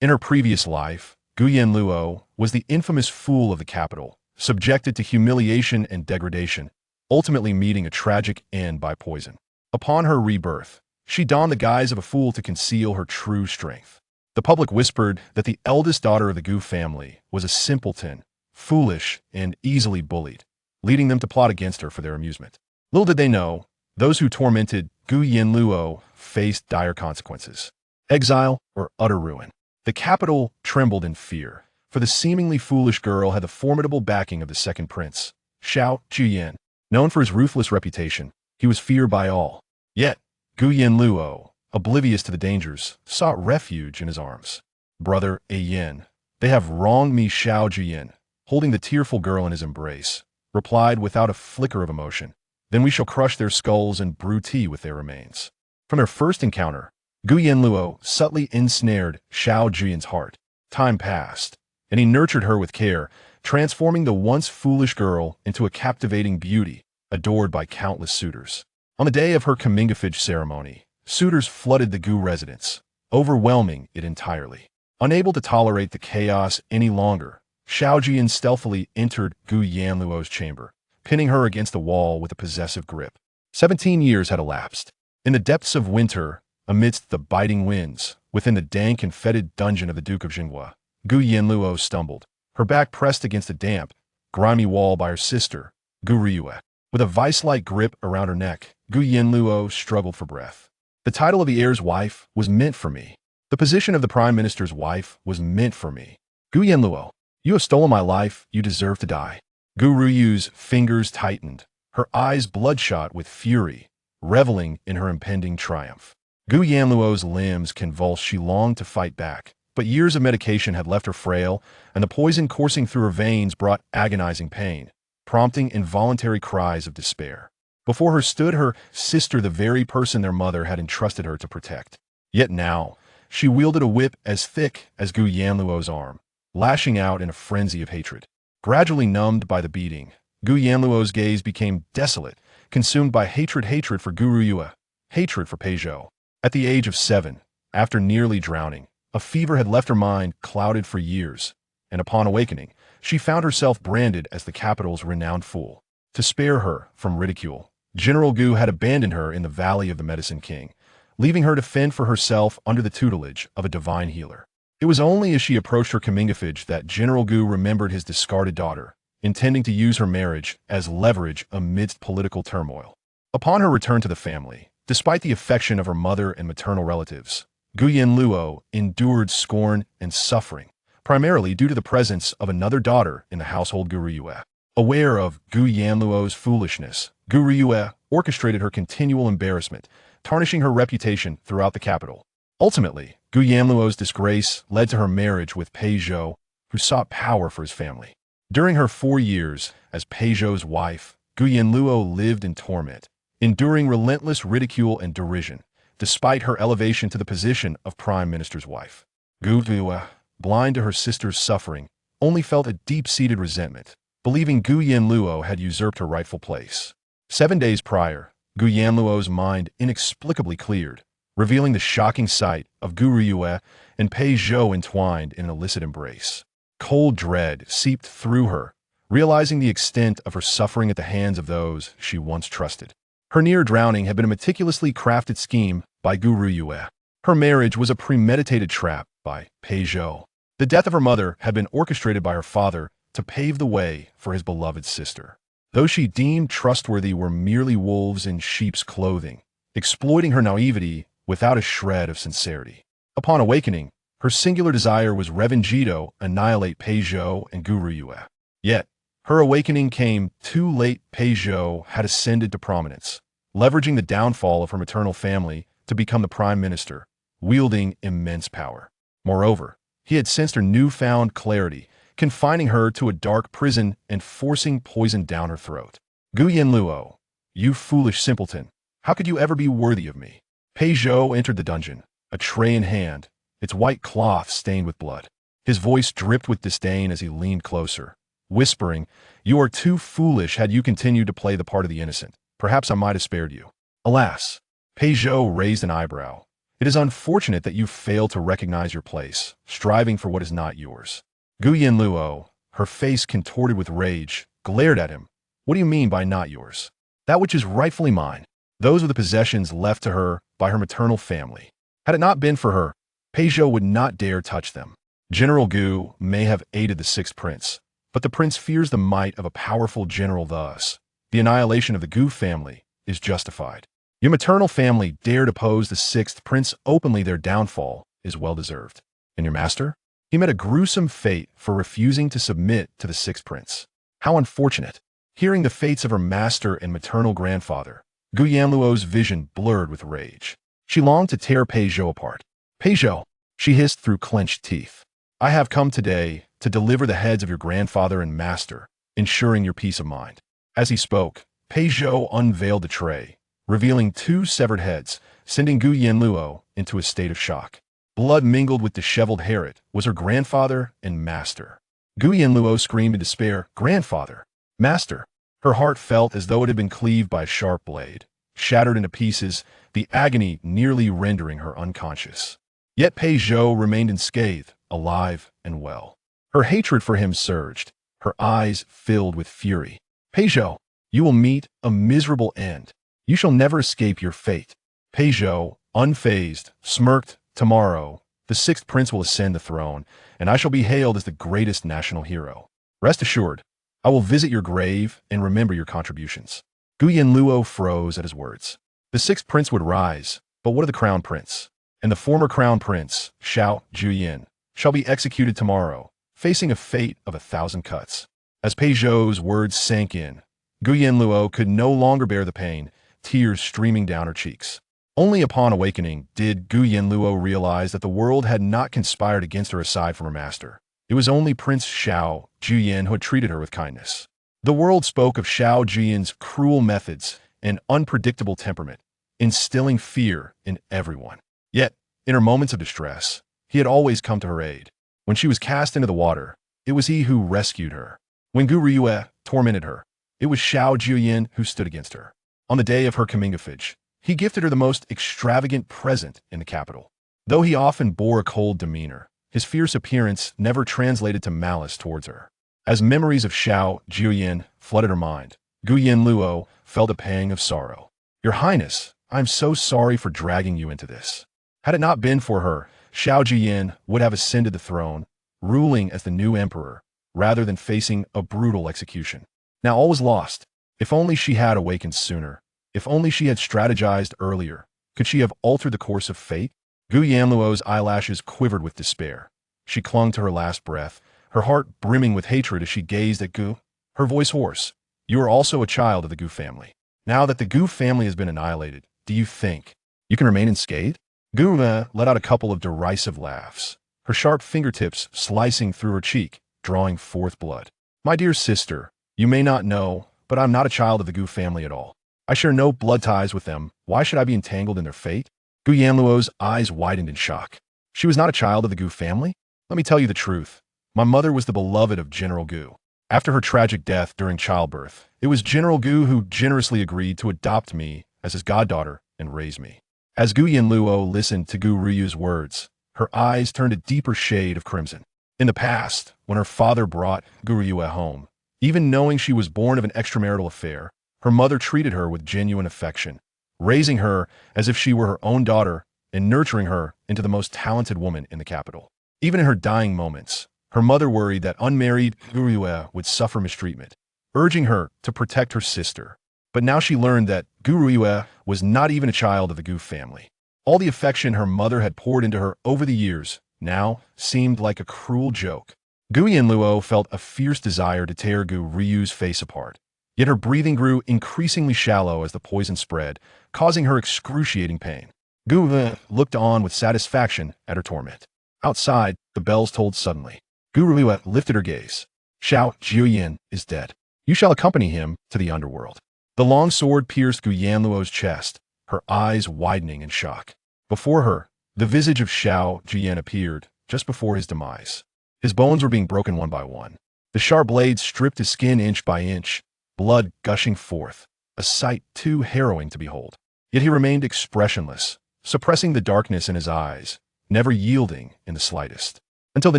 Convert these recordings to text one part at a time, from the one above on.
In her previous life, Gu Yanluo was the infamous fool of the capital, subjected to humiliation and degradation, ultimately meeting a tragic end by poison. Upon her rebirth, she donned the guise of a fool to conceal her true strength. The public whispered that the eldest daughter of the Gu family was a simpleton, foolish, and easily bullied, leading them to plot against her for their amusement. Little did they know, those who tormented Gu Yanluo faced dire consequences: exile or utter ruin. The capital trembled in fear, for the seemingly foolish girl had the formidable backing of the second prince, Xiao Jiuye. Known for his ruthless reputation, he was feared by all. Yet, Gu Yanluo, oblivious to the dangers, sought refuge in his arms. "Brother Yin, they have wronged me," Xiao Jiuye, holding the tearful girl in his embrace, replied without a flicker of emotion. "Then we shall crush their skulls and brew tea with their remains." From their first encounter, Gu Yanluo subtly ensnared Xiao Jiuye's heart. Time passed, and he nurtured her with care, transforming the once foolish girl into a captivating beauty, adored by countless suitors. On the day of her comingafage ceremony, suitors flooded the Gu residence, overwhelming it entirely. Unable to tolerate the chaos any longer, Xiao Jiuye stealthily entered Gu Yanluo's chamber, pinning her against the wall with a possessive grip. 17 years had elapsed. In the depths of winter, amidst the biting winds, within the dank and fetid dungeon of the Duke of Yanluo, Gu Yanluo stumbled, her back pressed against the damp, grimy wall by her sister, Gu Riyue. With a vice-like grip around her neck, Gu Yanluo struggled for breath. The title of the heir's wife was meant for me. The position of the prime minister's wife was meant for me. "Gu Yanluo, you have stolen my life, you deserve to die." Gu Riyue's fingers tightened, her eyes bloodshot with fury, reveling in her impending triumph. Gu Yanluo's limbs convulsed. She longed to fight back, but years of medication had left her frail, and the poison coursing through her veins brought agonizing pain, prompting involuntary cries of despair. Before her stood her sister, the very person their mother had entrusted her to protect. Yet now, she wielded a whip as thick as Gu Yanluo's arm, lashing out in a frenzy of hatred. Gradually numbed by the beating, Gu Yanluo's gaze became desolate, consumed by hatred for Gu Riyue, hatred for Pei Zhou. At the age of 7, after nearly drowning, a fever had left her mind clouded for years, and upon awakening, she found herself branded as the capital's renowned fool. To spare her from ridicule, General Gu had abandoned her in the Valley of the Medicine King, leaving her to fend for herself under the tutelage of a divine healer. It was only as she approached her comingafage that General Gu remembered his discarded daughter, intending to use her marriage as leverage amidst political turmoil. Upon her return to the family, despite the affection of her mother and maternal relatives, Gu Yanluo endured scorn and suffering, primarily due to the presence of another daughter in the household. Gu Riyue. Aware of Gu Yanluo's foolishness, Gu Riyue orchestrated her continual embarrassment, tarnishing her reputation throughout the capital. Ultimately, Gu Yanluo's disgrace led to her marriage with Pei Zhou, who sought power for his family. During her 4 years as Pei Zhou's wife, Gu Yanluo lived in torment, enduring relentless ridicule and derision, despite her elevation to the position of prime minister's wife. Gu Riyue, blind to her sister's suffering, only felt a deep-seated resentment, believing Gu Yanluo had usurped her rightful place. 7 days prior, Gu Yanluo's mind inexplicably cleared, revealing the shocking sight of Gu Riyue and Pei Zhou entwined in an illicit embrace. Cold dread seeped through her, realizing the extent of her suffering at the hands of those she once trusted. Her near drowning had been a meticulously crafted scheme by Gu Riyue. Her marriage was a premeditated trap by Pei Zhou. The death of her mother had been orchestrated by her father to pave the way for his beloved sister. Those she deemed trustworthy were merely wolves in sheep's clothing, exploiting her naivety without a shred of sincerity. Upon awakening, her singular desire was revenge to annihilate Pei Zhou and Gu Riyue. Yet, her awakening came too late. Pei Zhou had ascended to prominence, leveraging the downfall of her maternal family to become the prime minister, wielding immense power. Moreover, he had sensed her newfound clarity, confining her to a dark prison and forcing poison down her throat. "Gu Yanluo, you foolish simpleton, how could you ever be worthy of me?" Pei Zhou entered the dungeon, a tray in hand, its white cloth stained with blood. His voice dripped with disdain as he leaned closer, whispering, "You are too foolish. Had you continued to play the part of the innocent, perhaps I might have spared you." Alas! Pei Zhou raised an eyebrow, It is unfortunate that you fail to recognize your place, striving for what is not yours. Gu Yanluo, her face contorted with rage, glared at him. What do you mean by not yours? That which is rightfully mine. Those were the possessions left to her by her maternal family. Had it not been for her, Peizhou would not dare touch them. General Gu may have aided the sixth prince, but the prince fears the might of a powerful general. Thus, the annihilation of the Gu family is justified. Your maternal family dared oppose the sixth prince openly. Their downfall is well-deserved. And your master? He met a gruesome fate for refusing to submit to the sixth prince. How unfortunate. Hearing the fates of her master and maternal grandfather, Gu Yanluo's vision blurred with rage. She longed to tear Peizhou apart. Peizhou, she hissed through clenched teeth. I have come today to deliver the heads of your grandfather and master, ensuring your peace of mind. As he spoke, Peizhou unveiled the tray, revealing two severed heads, sending Gu Yanluo into a state of shock. Blood mingled with disheveled hair. It was her grandfather and master. Gu Yanluo screamed in despair, "Grandfather! Master!" Her heart felt as though it had been cleaved by a sharp blade, shattered into pieces, the agony nearly rendering her unconscious. Yet Peizhou remained unscathed, alive and well. Her hatred for him surged, her eyes filled with fury. Peizhou, you will meet a miserable end. You shall never escape your fate. Peizhou, unfazed, smirked. Tomorrow, the sixth prince will ascend the throne, and I shall be hailed as the greatest national hero. Rest assured, I will visit your grave and remember your contributions. Gu Yanluo froze at his words. The sixth prince would rise, but what of the crown prince? And the former crown prince, Xiao Jiuye, shall be executed tomorrow, facing a fate of 1,000 cuts. As Peizhou's words sank in, Gu Yanluo could no longer bear the pain, tears streaming down her cheeks. Only upon awakening did Gu Yanluo realize that the world had not conspired against her aside from her master. It was only Prince Xiao Jiuye who had treated her with kindness. The world spoke of Xiao Jiuye's cruel methods and unpredictable temperament, instilling fear in everyone. Yet, in her moments of distress, he had always come to her aid. When she was cast into the water, it was he who rescued her. When Gu Riyue tormented her, it was Xiao Jiuye who stood against her. On the day of her comingofage, he gifted her the most extravagant present in the capital. Though he often bore a cold demeanor, his fierce appearance never translated to malice towards her. As memories of Xiao Jiuye flooded her mind, Gu Yanluo felt a pang of sorrow. Your Highness, I am so sorry for dragging you into this. Had it not been for her, Xiao Jiuye would have ascended the throne, ruling as the new emperor, rather than facing a brutal execution. Now all was lost. If only she had awakened sooner. If only she had strategized earlier, could she have altered the course of fate? Gu Yanluo's eyelashes quivered with despair. She clung to her last breath, her heart brimming with hatred as she gazed at Gu, her voice hoarse. You are also a child of the Gu family. Now that the Gu family has been annihilated, do you think you can remain unscathed? Gu let out a couple of derisive laughs, her sharp fingertips slicing through her cheek, drawing forth blood. My dear sister, you may not know, but I'm not a child of the Gu family at all. I share no blood ties with them. Why should I be entangled in their fate? Gu Yanluo's eyes widened in shock. She was not a child of the Gu family? Let me tell you the truth. My mother was the beloved of General Gu. After her tragic death during childbirth, it was General Gu who generously agreed to adopt me as his goddaughter and raise me. As Gu Yanluo listened to Gu Riyu's words, her eyes turned a deeper shade of crimson. In the past, when her father brought Gu Riyue home, even knowing she was born of an extramarital affair, her mother treated her with genuine affection, raising her as if she were her own daughter and nurturing her into the most talented woman in the capital. Even in her dying moments, her mother worried that unmarried Gu Riyue would suffer mistreatment, urging her to protect her sister. But now she learned that Gu Riyue was not even a child of the Gu family. All the affection her mother had poured into her over the years now seemed like a cruel joke. Gu Yanluo felt a fierce desire to tear Gu Riyu's face apart. Yet her breathing grew increasingly shallow as the poison spread, causing her excruciating pain. Gu looked on with satisfaction at her torment. Outside, the bells tolled suddenly. Gu Riyue lifted her gaze. Xiao Jiuye is dead. You shall accompany him to the underworld. The long sword pierced Gu Yanluo's chest, her eyes widening in shock. Before her, the visage of Xiao Jiuye appeared, just before his demise. His bones were being broken one by one. The sharp blades stripped his skin inch by inch, blood gushing forth, a sight too harrowing to behold. Yet he remained expressionless, suppressing the darkness in his eyes, never yielding in the slightest. Until the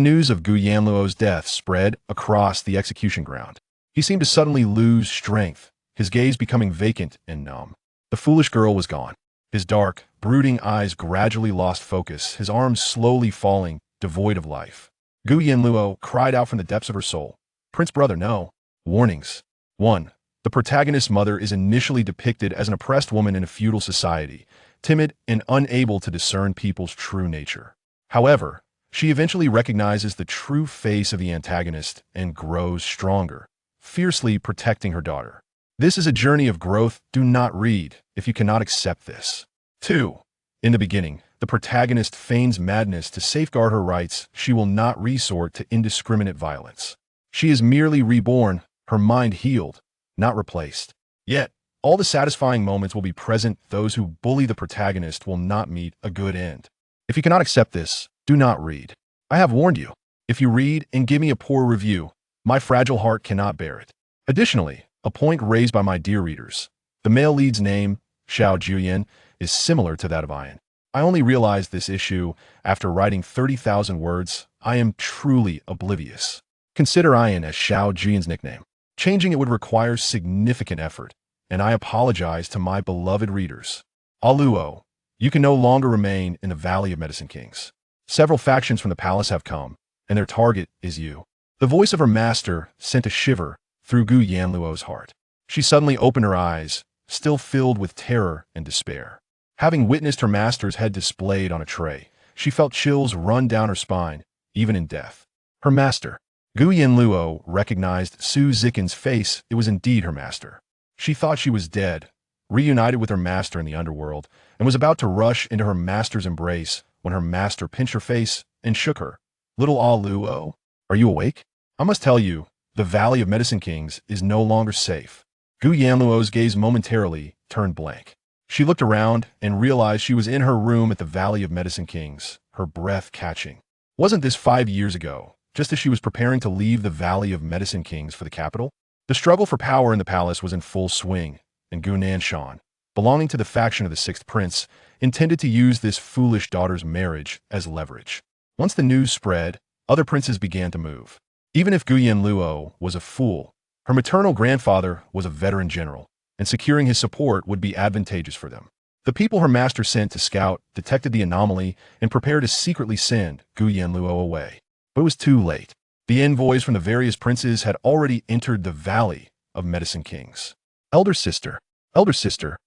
news of Gu Yanluo's death spread across the execution ground. He seemed to suddenly lose strength, his gaze becoming vacant and numb. The foolish girl was gone. His dark, brooding eyes gradually lost focus, his arms slowly falling, devoid of life. Gu Yanluo cried out from the depths of her soul, "Prince brother, no." Warnings. 1. The protagonist's mother is initially depicted as an oppressed woman in a feudal society, timid and unable to discern people's true nature. However, she eventually recognizes the true face of the antagonist and grows stronger, fiercely protecting her daughter. This is a journey of growth. Do not read if you cannot accept this. 2. In the beginning, the protagonist feigns madness to safeguard her rights. She will not resort to indiscriminate violence. She is merely reborn, her mind healed, not replaced. Yet, all the satisfying moments will be present. Those who bully the protagonist will not meet a good end. If you cannot accept this, do not read. I have warned you. If you read and give me a poor review, my fragile heart cannot bear it. Additionally, a point raised by my dear readers. The male lead's name, Xiao Jiuye, is similar to that of Ian. I only realized this issue after writing 30,000 words. I am truly oblivious. Consider Ian as Xiao Jiuye's nickname. Changing it would require significant effort, and I apologize to my beloved readers. Yanluo, you can no longer remain in the Valley of Medicine Kings. Several factions from the palace have come, and their target is you. The voice of her master sent a shiver through Gu Yanluo's heart. She suddenly opened her eyes, still filled with terror and despair. Having witnessed her master's head displayed on a tray, she felt chills run down her spine, even in death. Her master. Gu Yanluo recognized Su Ziqin's face. It was indeed her master. She thought she was dead, reunited with her master in the underworld, and was about to rush into her master's embrace when her master pinched her face and shook her. Little Yanluo, are you awake? I must tell you, the Valley of Medicine Kings is no longer safe. Gu Yanluo's gaze momentarily turned blank. She looked around and realized she was in her room at the Valley of Medicine Kings, her breath catching. Wasn't this 5 years ago, just as she was preparing to leave the Valley of Medicine Kings for the capital? The struggle for power in the palace was in full swing, and Gu Nanshan, belonging to the faction of the Sixth Prince, intended to use this foolish daughter's marriage as leverage. Once the news spread, other princes began to move. Even if Gu Yanluo was a fool, her maternal grandfather was a veteran general, and securing his support would be advantageous for them. The people her master sent to scout detected the anomaly and prepared to secretly send Gu Yanluo away. But it was too late. The envoys from the various princes had already entered the Valley of Medicine Kings. Elder sister,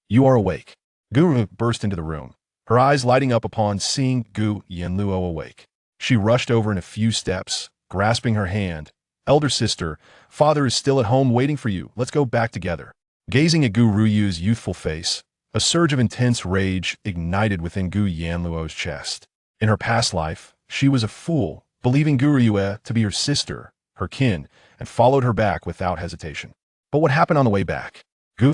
you are awake. Gu burst into the room, her eyes lighting up upon seeing Gu Yanluo awake. She rushed over in a few steps, grasping her hand. Elder sister, father is still at home waiting for you. Let's go back together. Gazing at Gu Ruyu's youthful face, a surge of intense rage ignited within Gu Yanluo's chest. In her past life, she was a fool, believing Gu Ruyue to be her sister, her kin, and followed her back without hesitation. But what happened on the way back? Gu,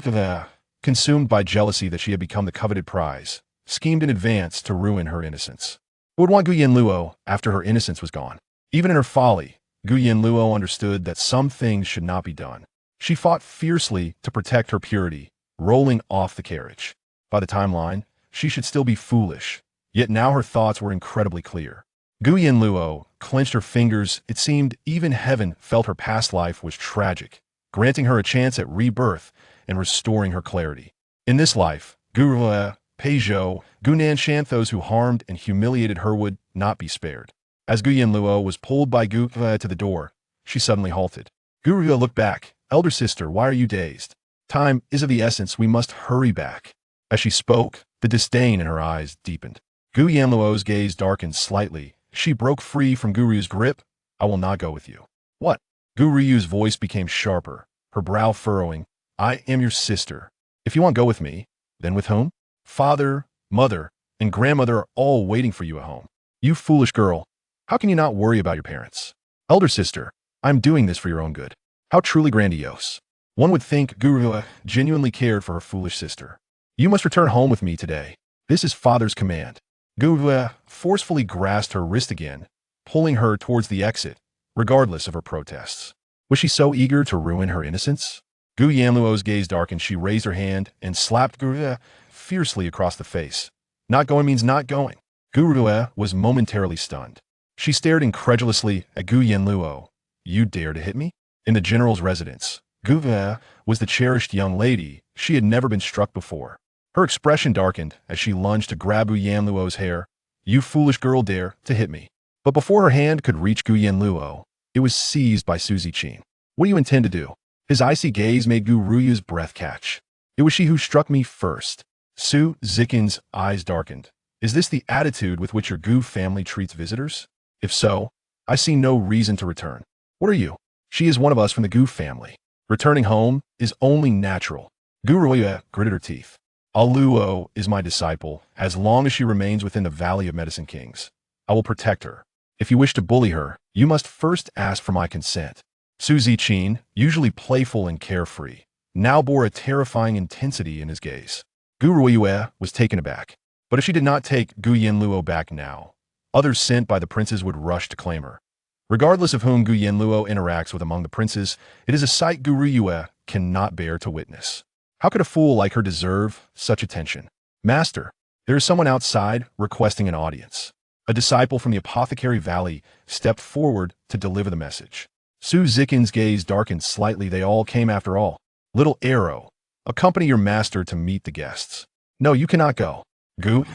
consumed by jealousy that she had become the coveted prize, schemed in advance to ruin her innocence. Who would want Gu Yanluo after her innocence was gone? Even in her folly, Gu Yanluo understood that some things should not be done. She fought fiercely to protect her purity, rolling off the carriage. By the timeline, she should still be foolish, yet now her thoughts were incredibly clear. Gu Yanluo clenched her fingers. It seemed even heaven felt her past life was tragic, granting her a chance at rebirth and restoring her clarity. In this life, Gu Peugeot, Gu Nanshan, those who harmed and humiliated her would not be spared. As Gu Yanluo was pulled by Gu to the door, she suddenly halted. Gu Ruyue looked back. Elder sister, why are you dazed? Time is of the essence. We must hurry back. As she spoke, the disdain in her eyes deepened. Gu Yanluo's gaze darkened slightly. She broke free from Gu Ruyu's grip. I will not go with you. What? Gu Ruyu's voice became sharper, her brow furrowing. I am your sister. If you want to go with me, then with whom? Father, mother, and grandmother are all waiting for you at home. You foolish girl. How can you not worry about your parents? Elder sister, I'm doing this for your own good. How truly grandiose. One would think Gu Ruyue genuinely cared for her foolish sister. You must return home with me today. This is father's command. Gu Ruyue forcefully grasped her wrist again, pulling her towards the exit, regardless of her protests. Was she so eager to ruin her innocence? Gu Yanluo's gaze darkened. She raised her hand and slapped Gu Ruyue fiercely across the face. Not going means not going. Gu Rue was momentarily stunned. She stared incredulously at Gu Yanluo. You dare to hit me? In the general's residence, Gu Rue was the cherished young lady. She had never been struck before. Her expression darkened as she lunged to grab Gu Yanluo's hair. You foolish girl dare to hit me. But before her hand could reach Gu Yanluo, it was seized by Su Ziqin. What do you intend to do? His icy gaze made Gu Ruyu's breath catch. It was she who struck me first. Su Ziqin's eyes darkened. Is this the attitude with which your Gu family treats visitors? If so, I see no reason to return. What are you? She is one of us from the Gu family. Returning home is only natural. Gu Ruyu gritted her teeth. Yanluo is my disciple. As long as she remains within the Valley of Medicine Kings, I will protect her. If you wish to bully her, you must first ask for my consent. Su Ziqin, usually playful and carefree, now bore a terrifying intensity in his gaze. Gu Ruyu was taken aback. But if she did not take Gu Yanluo back now, others sent by the princes would rush to claim her. Regardless of whom Gu Yanluo interacts with among the princes, it is a sight Gu Ruyu cannot bear to witness. How could a fool like her deserve such attention? Master, there is someone outside requesting an audience. A disciple from the Apothecary Valley stepped forward to deliver the message. Su Ziqin's gaze darkened slightly. They all came after all. Little arrow, accompany your master to meet the guests. No, you cannot go. Gu,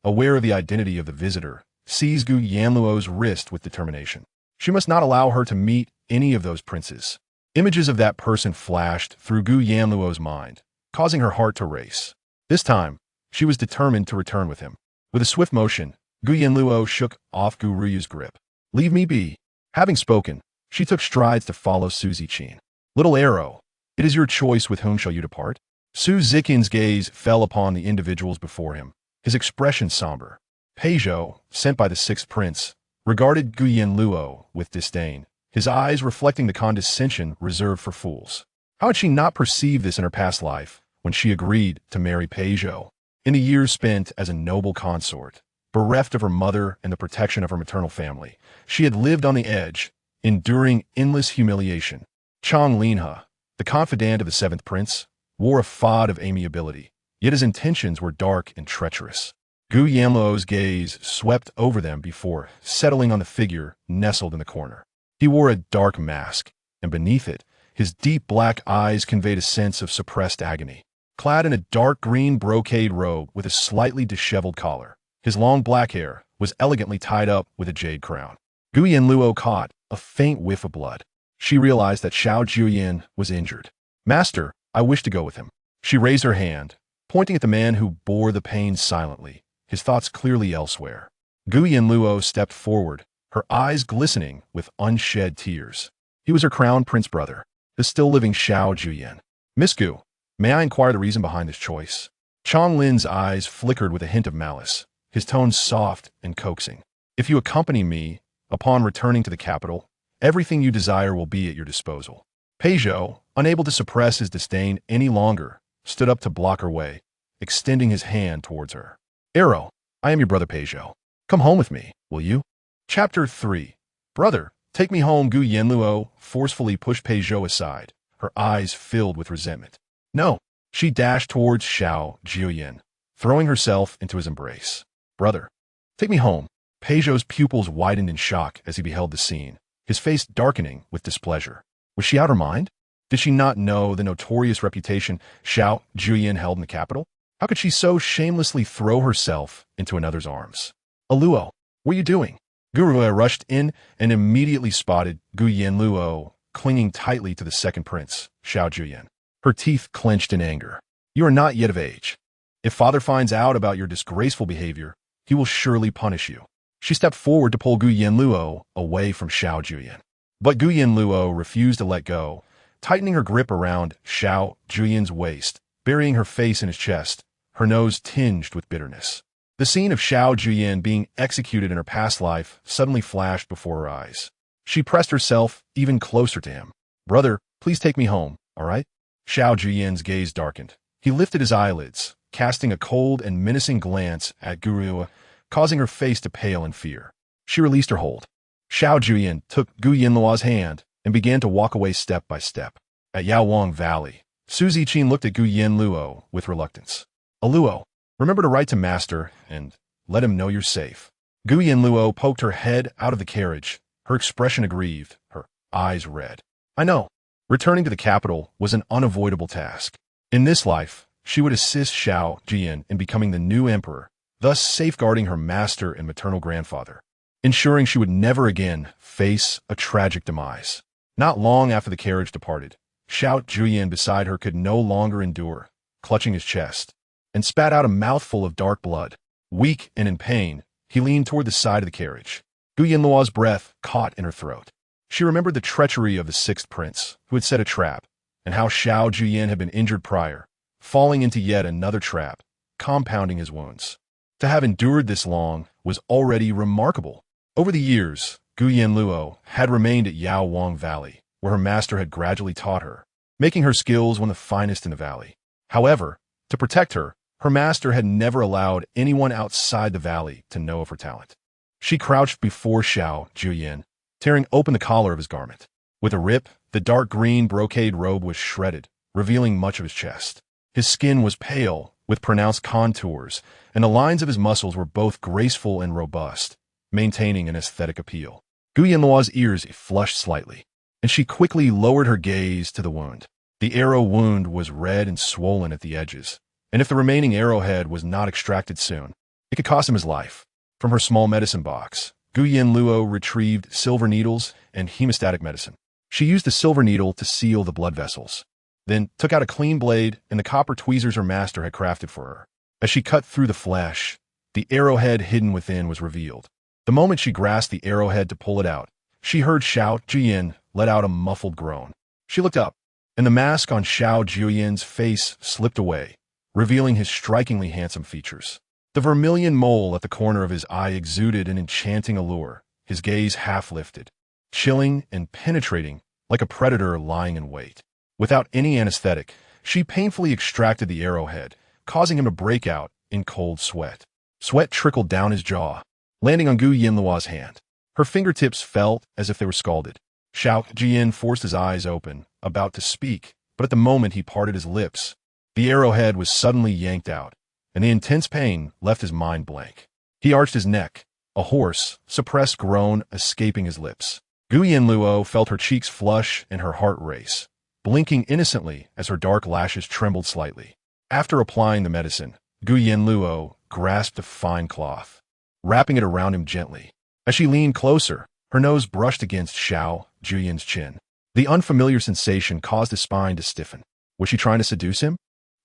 aware of the identity of the visitor, seized Gu Yanluo's wrist with determination. She must not allow her to meet any of those princes. Images of that person flashed through Gu Yanluo's mind, causing her heart to race. This time, she was determined to return with him. With a swift motion, Gu Yanluo shook off Gu Ruyu's grip. Leave me be. Having spoken, she took strides to follow Su Ziqin. Little arrow, it is your choice with whom shall you depart? Su Ziqin's gaze fell upon the individuals before him, his expression somber. Peizhou, sent by the sixth prince, regarded Gu Yanluo with disdain, his eyes reflecting the condescension reserved for fools. How had she not perceived this in her past life when she agreed to marry Peizhou? In the years spent as a noble consort, bereft of her mother and the protection of her maternal family, she had lived on the edge, enduring endless humiliation. Chang Linhe, the confidant of the seventh prince, wore a facade of amiability, yet his intentions were dark and treacherous. Gu Yanluo's gaze swept over them before settling on the figure nestled in the corner. He wore a dark mask, and beneath it, his deep black eyes conveyed a sense of suppressed agony. Clad in a dark green brocade robe with a slightly disheveled collar, his long black hair was elegantly tied up with a jade crown. Gu Yanluo caught a faint whiff of blood. She realized that Xiao Jiuye was injured. Master, I wish to go with him. She raised her hand, pointing at the man who bore the pain silently, his thoughts clearly elsewhere. Gu Yanluo stepped forward, her eyes glistening with unshed tears. He was her crown prince brother, the still-living Xiao Jiuye. Miss Gu, may I inquire the reason behind this choice? Chang Lin's eyes flickered with a hint of malice, his tone soft and coaxing. If you accompany me, upon returning to the capital, everything you desire will be at your disposal. Peizhou, unable to suppress his disdain any longer, stood up to block her way, extending his hand towards her. Arrow, I am your brother Peizhou. Come home with me, will you? Chapter 3. Brother, take me home. Gu Yanluo forcefully pushed Peizhou aside, her eyes filled with resentment. No, she dashed towards Xiao Jiuye, throwing herself into his embrace. Brother, take me home. Peizhou's pupils widened in shock as he beheld the scene, his face darkening with displeasure. Was she out of her mind? Did she not know the notorious reputation Xiao Jiuye held in the capital? How could she so shamelessly throw herself into another's arms? Yanluo, what are you doing? Gu Ruyu rushed in and immediately spotted Gu Yanluo clinging tightly to the second prince, Xiao Jiuye. Her teeth clenched in anger. You are not yet of age. If father finds out about your disgraceful behavior, he will surely punish you. She stepped forward to pull Gu Yanluo away from Xiao Jiuye. But Gu Yanluo refused to let go, tightening her grip around Xiao Jiuye's waist, burying her face in his chest, her nose tinged with bitterness. The scene of Xiao Jiuye being executed in her past life suddenly flashed before her eyes. She pressed herself even closer to him. Brother, please take me home, all right? Xiao Jiuye's gaze darkened. He lifted his eyelids, casting a cold and menacing glance at Gu Ruyu, causing her face to pale in fear. She released her hold. Xiao Jiuye took Gu Yanluo's hand and began to walk away step by step. At Yaowang Valley, Su Ziqin looked at Gu Yanluo with reluctance. Yanluo, Remember to write to Master and let him know you're safe. Gu Yanluo poked her head out of the carriage, her expression aggrieved, her eyes red. I know. Returning to the capital was an unavoidable task. In this life, she would assist Xiao Jiuye in becoming the new emperor, thus safeguarding her master and maternal grandfather, ensuring she would never again face a tragic demise. Not long after the carriage departed, Xiao Jiuye beside her could no longer endure, clutching his chest, and spat out a mouthful of dark blood. Weak and in pain, he leaned toward the side of the carriage. Gu Yanluo's breath caught in her throat. She remembered the treachery of the sixth prince, who had set a trap, and how Xiao Jiuye had been injured prior, falling into yet another trap, compounding his wounds. To have endured this long was already remarkable. Over the years, Gu Yanluo had remained at Yao Wang Valley, where her master had gradually taught her, making her skills one of the finest in the valley. However, to protect her, her master had never allowed anyone outside the valley to know of her talent. She crouched before Xiao Jiuye, tearing open the collar of his garment. With a rip, the dark green brocade robe was shredded, revealing much of his chest. His skin was pale, with pronounced contours, and the lines of his muscles were both graceful and robust, maintaining an aesthetic appeal. Gu Yanluo's ears flushed slightly, and she quickly lowered her gaze to the wound. The arrow wound was red and swollen at the edges, and if the remaining arrowhead was not extracted soon, it could cost him his life. From her small medicine box, Gu Yanluo retrieved silver needles and hemostatic medicine. She used the silver needle to seal the blood vessels, then took out a clean blade and the copper tweezers her master had crafted for her. As she cut through the flesh, the arrowhead hidden within was revealed. The moment she grasped the arrowhead to pull it out, she heard Xiao Jiuye let out a muffled groan. She looked up, and the mask on Xiao Jiuye's face slipped away, revealing his strikingly handsome features. The vermilion mole at the corner of his eye exuded an enchanting allure, his gaze half lifted, chilling and penetrating like a predator lying in wait. Without any anesthetic, she painfully extracted the arrowhead, causing him to break out in cold sweat. Sweat trickled down his jaw, landing on Gu Yanluo's hand. Her fingertips felt as if they were scalded. Xiao Jiuye forced his eyes open, about to speak, but at the moment he parted his lips, the arrowhead was suddenly yanked out, and the intense pain left his mind blank. He arched his neck, a hoarse, suppressed groan escaping his lips. Gu Yanluo felt her cheeks flush and her heart race, blinking innocently as her dark lashes trembled slightly. After applying the medicine, Gu Yanluo grasped a fine cloth, wrapping it around him gently. As she leaned closer, her nose brushed against Xiao Jiuye's chin. The unfamiliar sensation caused his spine to stiffen. Was she trying to seduce him?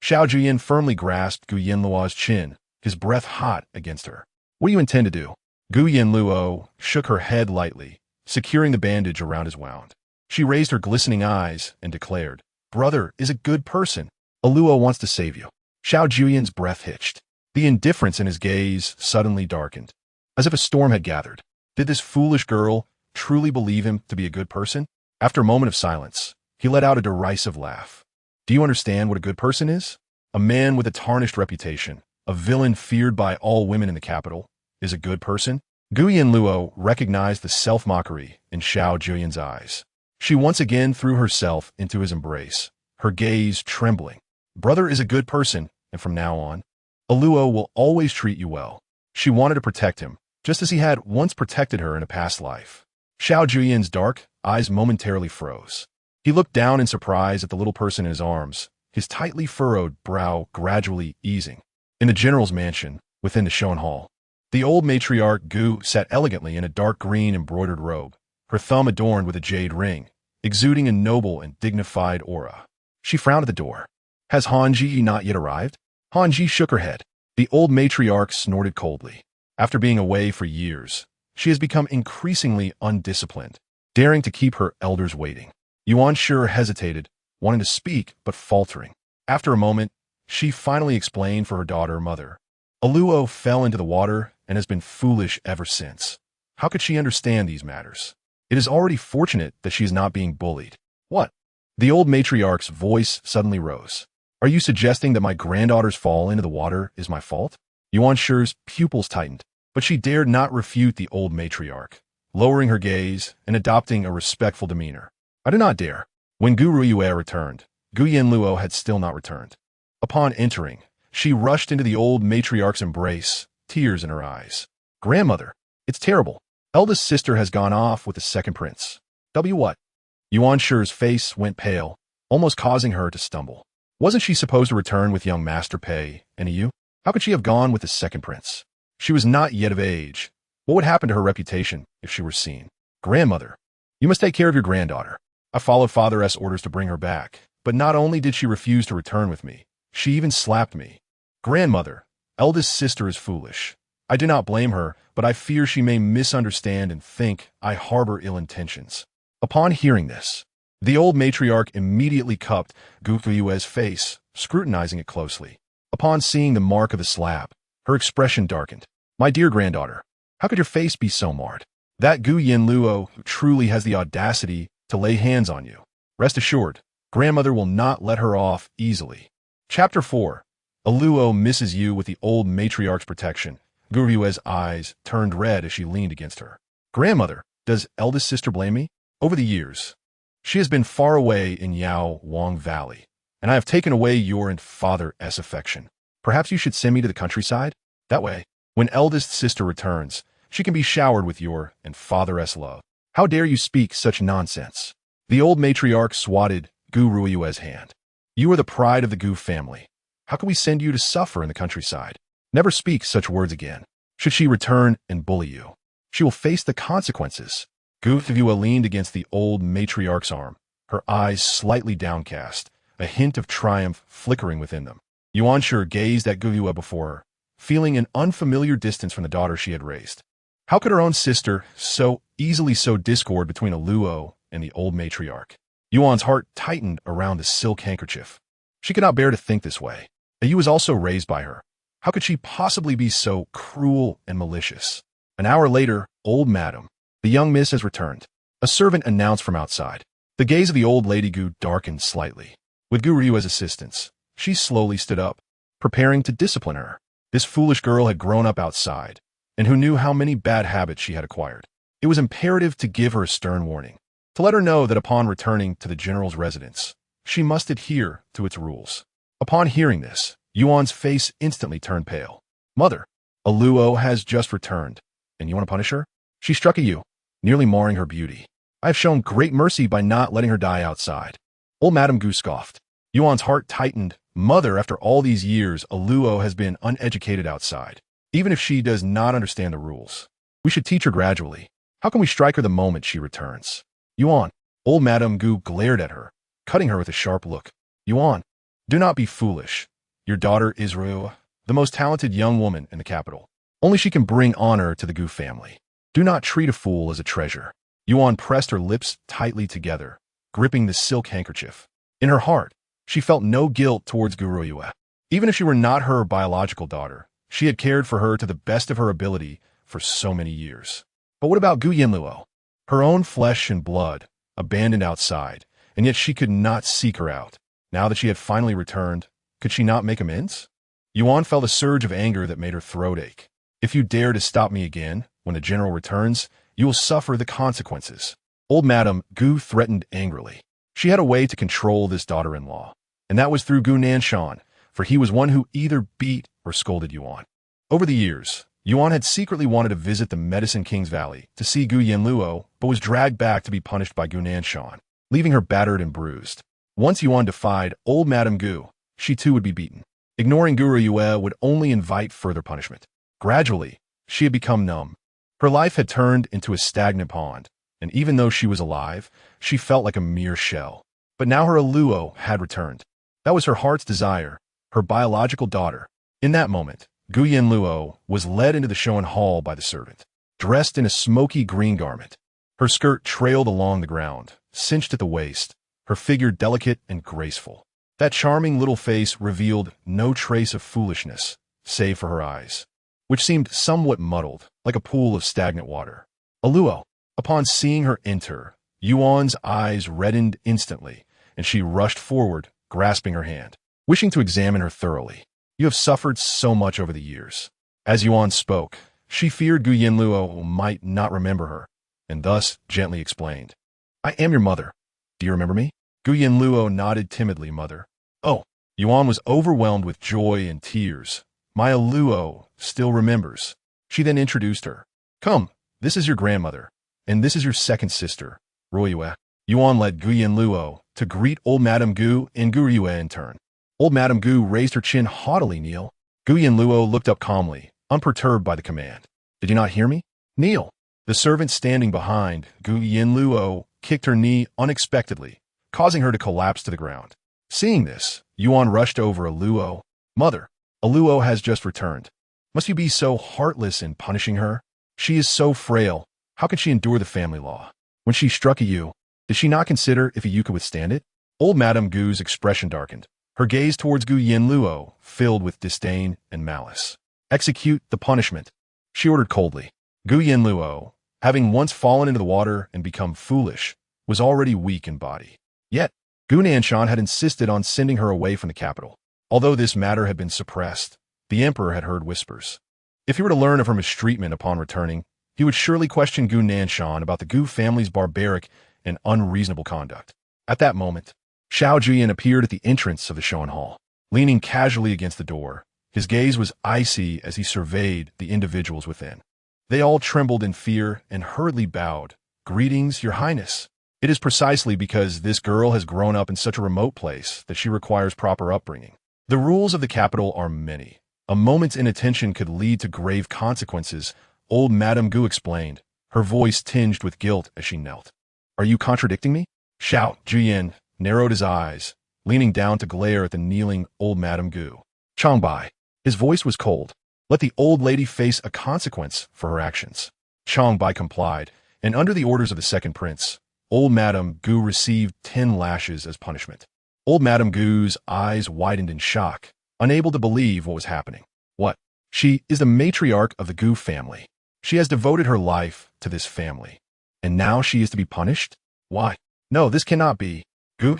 Xiao Jiuye firmly grasped Gu Yanluo's chin, his breath hot against her. What do you intend to do? Gu Yanluo shook her head lightly, securing the bandage around his wound. She raised her glistening eyes and declared, Brother is a good person. Luo wants to save you. Xiao Jiuye's breath hitched. The indifference in his gaze suddenly darkened, as if a storm had gathered. Did this foolish girl truly believe him to be a good person? After a moment of silence, he let out a derisive laugh. Do you understand what a good person is? A man with a tarnished reputation, a villain feared by all women in the capital, is a good person? Gu Yanluo recognized the self-mockery in Xiao Jiuye's eyes. She once again threw herself into his embrace, her gaze trembling. Brother is a good person, and from now on, Luo will always treat you well. She wanted to protect him, just as he had once protected her in a past life. Xiao Jiuye's dark eyes momentarily froze. He looked down in surprise at the little person in his arms, his tightly furrowed brow gradually easing. In the general's mansion, within the Shoan Hall, the old matriarch Gu sat elegantly in a dark green embroidered robe, her thumb adorned with a jade ring, exuding a noble and dignified aura. She frowned at the door. Has Hanji not yet arrived? Hanji shook her head. The old matriarch snorted coldly. After being away for years, she has become increasingly undisciplined, daring to keep her elders waiting. Yuan Sure hesitated, wanting to speak but faltering. After a moment, she finally explained for her daughter mother. Luo fell into the water and has been foolish ever since. How could she understand these matters? It is already fortunate that she is not being bullied. What? The old matriarch's voice suddenly rose. Are you suggesting that my granddaughter's fall into the water is my fault? Yuan Shure's pupils tightened, but she dared not refute the old matriarch, lowering her gaze and adopting a respectful demeanor. I do not dare. When Gu Ruiyue returned, Gu Yanluo had still not returned. Upon entering, She rushed into the old matriarch's embrace, tears in her eyes. Grandmother, it's terrible. Eldest sister has gone off with the second prince. What? Yuan Shi's face went pale, almost causing her to stumble. Wasn't she supposed to return with young Master Pei and Yu? How could she have gone with the second prince? She was not yet of age. What would happen to her reputation if she were seen? Grandmother, you must take care of your granddaughter. I followed Father's orders to bring her back, but not only did she refuse to return with me, she even slapped me. Grandmother, eldest sister is foolish. I do not blame her, but I fear she may misunderstand and think I harbor ill intentions. Upon hearing this, the old matriarch immediately cupped Gu Yue's face, scrutinizing it closely. Upon seeing the mark of the slap, her expression darkened. My dear granddaughter, how could your face be so marred? That Gu Yanluo truly has the audacity to lay hands on you. Rest assured, grandmother will not let her off easily. Chapter 4. Luo misses you with the old matriarch's protection. Gu Yue's eyes turned red as she leaned against her. Grandmother, does eldest sister blame me? Over the years, she has been far away in Yao Wang Valley, and I have taken away your and father's affection. Perhaps you should send me to the countryside? That way, when eldest sister returns, she can be showered with your and father's love. How dare you speak such nonsense? The old matriarch swatted Gu Ruiyue's hand. You are the pride of the Gu family. How can we send you to suffer in the countryside? Never speak such words again. Should she return and bully you, she will face the consequences. Gu Yue leaned against the old matriarch's arm, her eyes slightly downcast, a hint of triumph flickering within them. Yuan Shi gazed at Gu Yue before her, feeling an unfamiliar distance from the daughter she had raised. How could her own sister so easily sow discord between a Luo and the old matriarch? Yuan's heart tightened around the silk handkerchief. She could not bear to think this way. Yu was also raised by her. How could she possibly be so cruel and malicious? An hour later, old madam, the young miss has returned. A servant announced from outside. The gaze of the old lady Gu darkened slightly. With Gu Ryu's assistance, she slowly stood up, preparing to discipline her. This foolish girl had grown up outside, and who knew how many bad habits she had acquired. It was imperative to give her a stern warning, to let her know that upon returning to the general's residence, she must adhere to its rules. Upon hearing this, Yuan's face instantly turned pale. Mother, a Luo has just returned, and you want to punish her? She struck at you, nearly marring her beauty. I have shown great mercy by not letting her die outside. Old Madame Gu scoffed. Yuan's heart tightened. Mother, after all these years, a Luo has been uneducated outside. Even if she does not understand the rules, we should teach her gradually. How can we strike her the moment she returns? Yuan, old Madame Gu glared at her, cutting her with a sharp look. Yuan, do not be foolish. Your daughter is Rui, the most talented young woman in the capital. Only she can bring honor to the Gu family. Do not treat a fool as a treasure. Yuan pressed her lips tightly together, gripping the silk handkerchief. In her heart, she felt no guilt towards Gu Ruiyue. Even if she were not her biological daughter, she had cared for her to the best of her ability for so many years. But what about Gu Yanluo? Her own flesh and blood, abandoned outside, and yet she could not seek her out. Now that she had finally returned, could she not make amends? Yuan felt a surge of anger that made her throat ache. If you dare to stop me again, when the general returns, you will suffer the consequences. Old Madame Gu threatened angrily. She had a way to control this daughter-in-law, and that was through Gu Nanshan, for he was one who either beat or scolded Yuan. Over the years, Yuan had secretly wanted to visit the Medicine King's Valley to see Gu Yanluo, but was dragged back to be punished by Gu Nanshan, leaving her battered and bruised. Once Yuan defied old Madame Gu, she too would be beaten. Ignoring Gu Ruiyue would only invite further punishment. Gradually, she had become numb. Her life had turned into a stagnant pond, and even though she was alive, she felt like a mere shell. But now her Luo had returned. That was her heart's desire, her biological daughter. In that moment, Gu Yanluo was led into the Shoan Hall by the servant, dressed in a smoky green garment. Her skirt trailed along the ground, cinched at the waist, her figure delicate and graceful. That charming little face revealed no trace of foolishness, save for her eyes, which seemed somewhat muddled, like a pool of stagnant water. Luo. Upon seeing her enter, Yuan's eyes reddened instantly, and she rushed forward, grasping her hand, wishing to examine her thoroughly. You have suffered so much over the years. As Yuan spoke, she feared Gu Yanluo might not remember her, and thus gently explained. I am your mother. Do you remember me? Gu Yanluo nodded timidly, mother. Oh, Yuan was overwhelmed with joy and tears. My Luo still remembers. She then introduced her. Come, this is your grandmother, and this is your second sister, Ruoyue. Yuan led Gu Yanluo to greet old Madame Gu and Gu Yue in turn. Old Madame Gu raised her chin haughtily. Kneel. Gu Yanluo looked up calmly, unperturbed by the command. Did you not hear me? Kneel. The servant standing behind Gu Yanluo kicked her knee unexpectedly, causing her to collapse to the ground. Seeing this, Yuan rushed over Luo. Mother, Luo has just returned. Must you be so heartless in punishing her? She is so frail. How can she endure the family law? When she struck at you, did she not consider if you could withstand it? Old Madame Gu's expression darkened. Her gaze towards Gu Yanluo filled with disdain and malice. Execute the punishment, she ordered coldly. Gu Yanluo, having once fallen into the water and become foolish, was already weak in body. Yet, Gu Nanshan had insisted on sending her away from the capital. Although this matter had been suppressed, the emperor had heard whispers. If he were to learn of her mistreatment upon returning, he would surely question Gu Nanshan about the Gu family's barbaric and unreasonable conduct. At that moment, Xiao Jiuye appeared at the entrance of the Shoan Hall. Leaning casually against the door, his gaze was icy as he surveyed the individuals within. They all trembled in fear and hurriedly bowed. Greetings, Your Highness. It is precisely because this girl has grown up in such a remote place that she requires proper upbringing. The rules of the capital are many. A moment's inattention could lead to grave consequences, old Madame Gu explained, her voice tinged with guilt as she knelt. Are you contradicting me? Xiao Jiuye narrowed his eyes, leaning down to glare at the kneeling old Madame Gu. Changbai. His voice was cold. Let the old lady face a consequence for her actions. Changbai complied, and under the orders of the second prince, old Madame Gu received 10 lashes as punishment. Old Madame Gu's eyes widened in shock, unable to believe what was happening. What? She is the matriarch of the Gu family. She has devoted her life to this family. And now she is to be punished? Why? No, this cannot be. Gu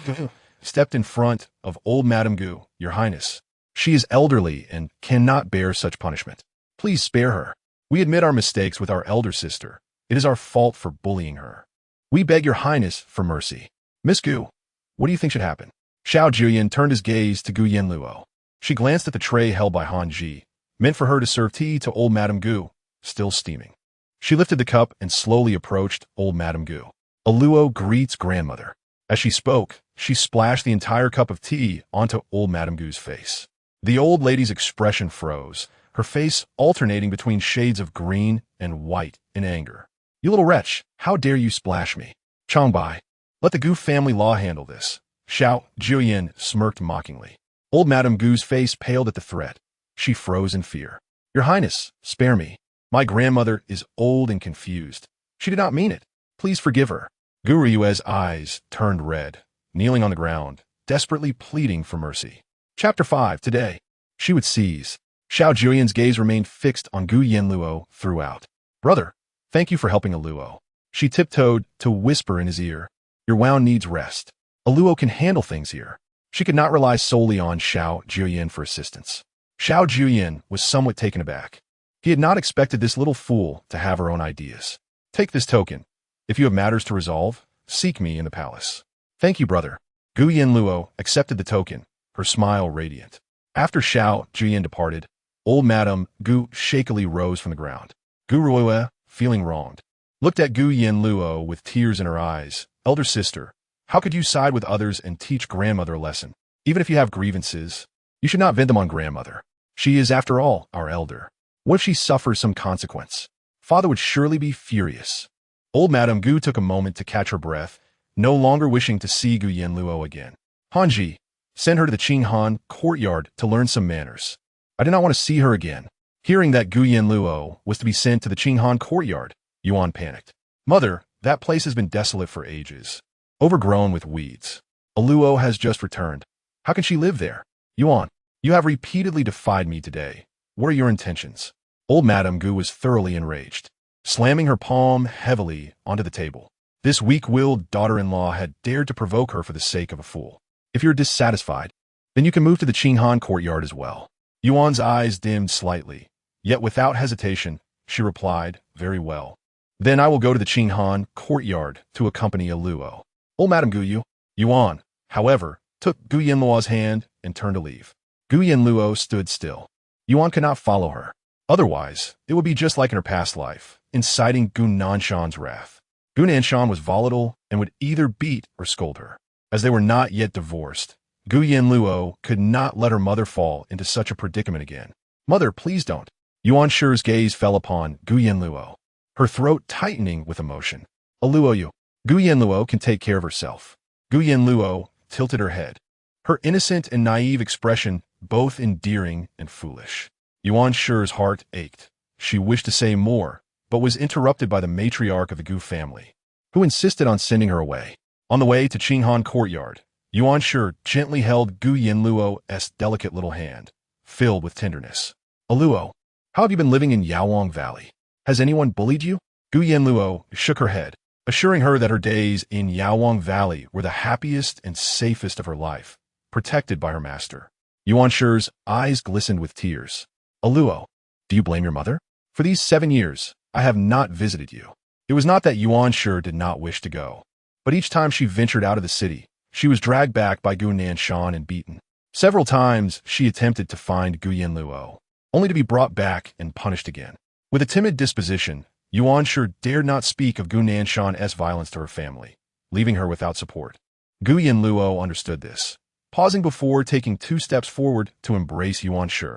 stepped in front of old Madame Gu. Your Highness, she is elderly and cannot bear such punishment. Please spare her. We admit our mistakes with our elder sister. It is our fault for bullying her. We beg Your Highness for mercy. Miss Gu, what do you think should happen? Xiao Jiuye turned his gaze to Gu Yanluo. She glanced at the tray held by Han Ji, meant for her to serve tea to old Madame Gu, still steaming. She lifted the cup and slowly approached old Madame Gu. Luo greets grandmother. As she spoke, she splashed the entire cup of tea onto old Madame Gu's face. The old lady's expression froze, her face alternating between shades of green and white in anger. You little wretch, how dare you splash me? Changbai, let the Gu family law handle this. Xiao Jiuye smirked mockingly. Old Madame Gu's face paled at the threat. She froze in fear. Your Highness, spare me. My grandmother is old and confused. She did not mean it. Please forgive her. Gu Ryue's eyes turned red, kneeling on the ground, desperately pleading for mercy. Chapter 5. Today, she would seize. Xiao Jiuye's gaze remained fixed on Gu Yanluo throughout. Brother, thank you for helping Luo. She tiptoed to whisper in his ear. Your wound needs rest. Luo can handle things here. She could not rely solely on Xiao Jiuye for assistance. Xiao Jiuye was somewhat taken aback. He had not expected this little fool to have her own ideas. Take this token. If you have matters to resolve, seek me in the palace. Thank you, brother. Gu Yanluo accepted the token, her smile radiant. After Xiao Jiuye departed, old Madame Gu shakily rose from the ground. Gu Ruoyue, feeling wronged, looked at Gu Yanluo with tears in her eyes. Elder sister, how could you side with others and teach grandmother a lesson? Even if you have grievances, you should not vent them on grandmother. She is, after all, our elder. What if she suffers some consequence? Father would surely be furious. Old Madame Gu took a moment to catch her breath, no longer wishing to see Gu Yanluo again. Hanji, send her to the Qinghan courtyard to learn some manners. I did not want to see her again. Hearing that Gu Yanluo was to be sent to the Qinghan courtyard, Yuan panicked. Mother, that place has been desolate for ages, overgrown with weeds. Luo has just returned. How can she live there? Yuan, you have repeatedly defied me today. What are your intentions? Old Madame Gu was thoroughly enraged, slamming her palm heavily onto the table. This weak-willed daughter-in-law had dared to provoke her for the sake of a fool. If you're dissatisfied, then you can move to the Qinghan courtyard as well. Yuan's eyes dimmed slightly, yet without hesitation, she replied, very well. Then I will go to the Qinghan courtyard to accompany Luo. Old Madame Gu Yuan, however, took Gu Yanluo's hand and turned to leave. Gu Yanluo stood still. Yuan could not follow her. Otherwise, it would be just like in her past life, inciting Gu Nanshan's wrath. Gu Nanshan was volatile and would either beat or scold her. As they were not yet divorced, Gu Yanluo could not let her mother fall into such a predicament again. "Mother, please don't." Yuan Shi's gaze fell upon Gu Yanluo, her throat tightening with emotion. "Aluo you. Gu Yanluo can take care of herself." Gu Yanluo tilted her head, her innocent and naive expression both endearing and foolish. Yuan Shi's heart ached. She wished to say more, but was interrupted by the matriarch of the Gu family, who insisted on sending her away. On the way to Qinghan courtyard, Yuan Shi gently held Gu Yanluo's delicate little hand, filled with tenderness. "Aluo, how have you been living in Yaowang Valley? Has anyone bullied you?" Gu Yanluo shook her head, assuring her that her days in Yaowang Valley were the happiest and safest of her life, protected by her master. Yuan Shi's eyes glistened with tears. "Aluo, do you blame your mother? For these 7 years, I have not visited you." It was not that Yuan Shi did not wish to go, but each time she ventured out of the city, she was dragged back by Gu Nanshan and beaten. Several times she attempted to find Gu Yanluo, only to be brought back and punished again. With a timid disposition, Yuan Shi dared not speak of Gu Nanshan's violence to her family, leaving her without support. Gu Yanluo understood this, pausing before taking 2 steps forward to embrace Yuan Shi.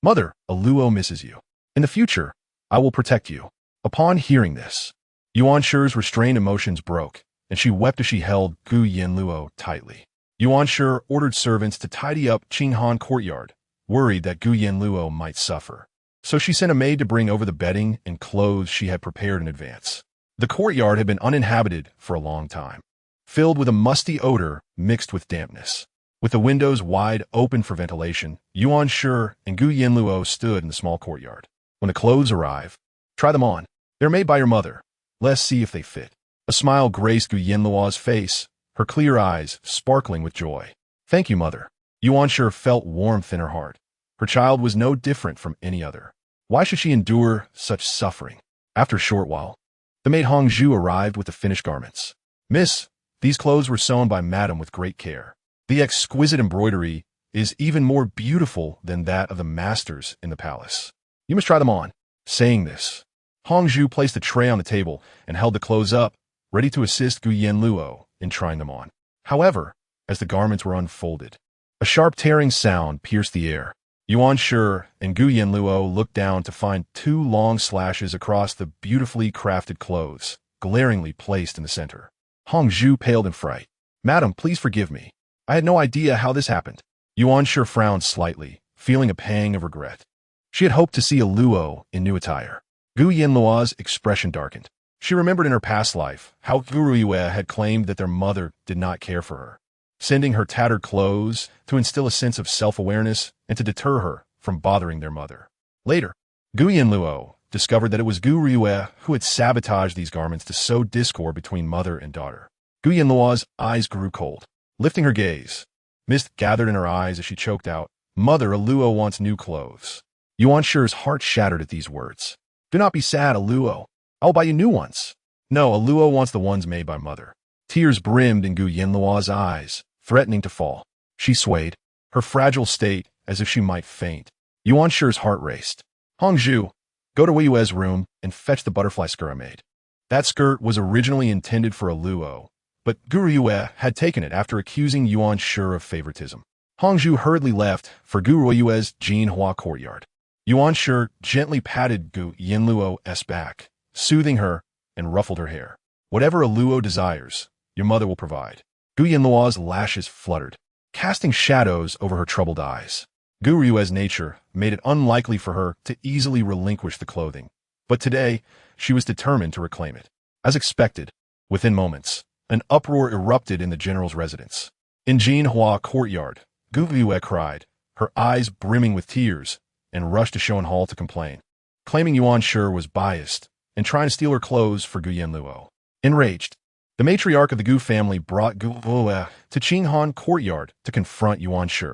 "Mother, Aluo misses you. In the future, I will protect you." Upon hearing this, Yuan Shi's restrained emotions broke, and she wept as she held Gu Yanluo tightly. Yuan Shi ordered servants to tidy up Qinghan courtyard, worried that Gu Yanluo might suffer. So she sent a maid to bring over the bedding and clothes she had prepared in advance. The courtyard had been uninhabited for a long time, filled with a musty odor mixed with dampness. With the windows wide open for ventilation, Yuan Shi and Gu Yanluo stood in the small courtyard. "When the clothes arrive, try them on. They're made by your mother. Let's see if they fit." A smile graced Gu Yanluo's face, her clear eyes sparkling with joy. "Thank you, mother." Yuan Shi felt warmth in her heart. Her child was no different from any other. Why should she endure such suffering? After a short while, the maid Hongzhu arrived with the finished garments. "Miss, these clothes were sewn by madam with great care. The exquisite embroidery is even more beautiful than that of the masters in the palace. You must try them on." Saying this, Hongzhu placed a tray on the table and held the clothes up, ready to assist Gu Yanluo in trying them on. However, as the garments were unfolded, a sharp tearing sound pierced the air. Yuan Shi and Gu Yanluo looked down to find 2 long slashes across the beautifully crafted clothes, glaringly placed in the center. Hongzhu paled in fright. "Madam, please forgive me. I had no idea how this happened." Yuan Shi frowned slightly, feeling a pang of regret. She had hoped to see Aluo in new attire. Gu Yanluo's expression darkened. She remembered in her past life how Gu Ruiyue had claimed that their mother did not care for her, sending her tattered clothes to instill a sense of self-awareness and to deter her from bothering their mother. Later, Gu Yanluo discovered that it was Gu Ruiyue who had sabotaged these garments to sow discord between mother and daughter. Gu Yanluo's eyes grew cold. Lifting her gaze, mist gathered in her eyes as she choked out, "Mother, Aluo wants new clothes." Yuan Shi's heart shattered at these words. "Do not be sad, Aluo. I'll buy you new ones." "No, Aluo wants the ones made by mother." Tears brimmed in Gu Yanluo's eyes, threatening to fall. She swayed, her fragile state as if she might faint. Yuan Shi's heart raced. "Hongzhu, go to Weiyue's room and fetch the butterfly skirt I made." That skirt was originally intended for Aluo, but Gu Ruiyue had taken it after accusing Yuan Shi of favoritism. Hongzhu hurriedly left for Gu Ruiyue's Jinhua courtyard. Yuan Shi gently patted Gu Yanluo's back, soothing her, and ruffled her hair. "Whatever Aluo desires, your mother will provide." Gu Yanluo's lashes fluttered, casting shadows over her troubled eyes. Gu Ruiyue's nature made it unlikely for her to easily relinquish the clothing, but today she was determined to reclaim it. As expected, within moments, an uproar erupted in the general's residence. In Jinhua courtyard, Gu Ruiyue cried, her eyes brimming with tears, and rushed to Shoan Hall to complain, claiming Yuan Shi was biased and trying to steal her clothes for Gu Yanluo. Enraged, the matriarch of the Gu family brought Gu Ruiyue to Qinghan courtyard to confront Yuan Shi.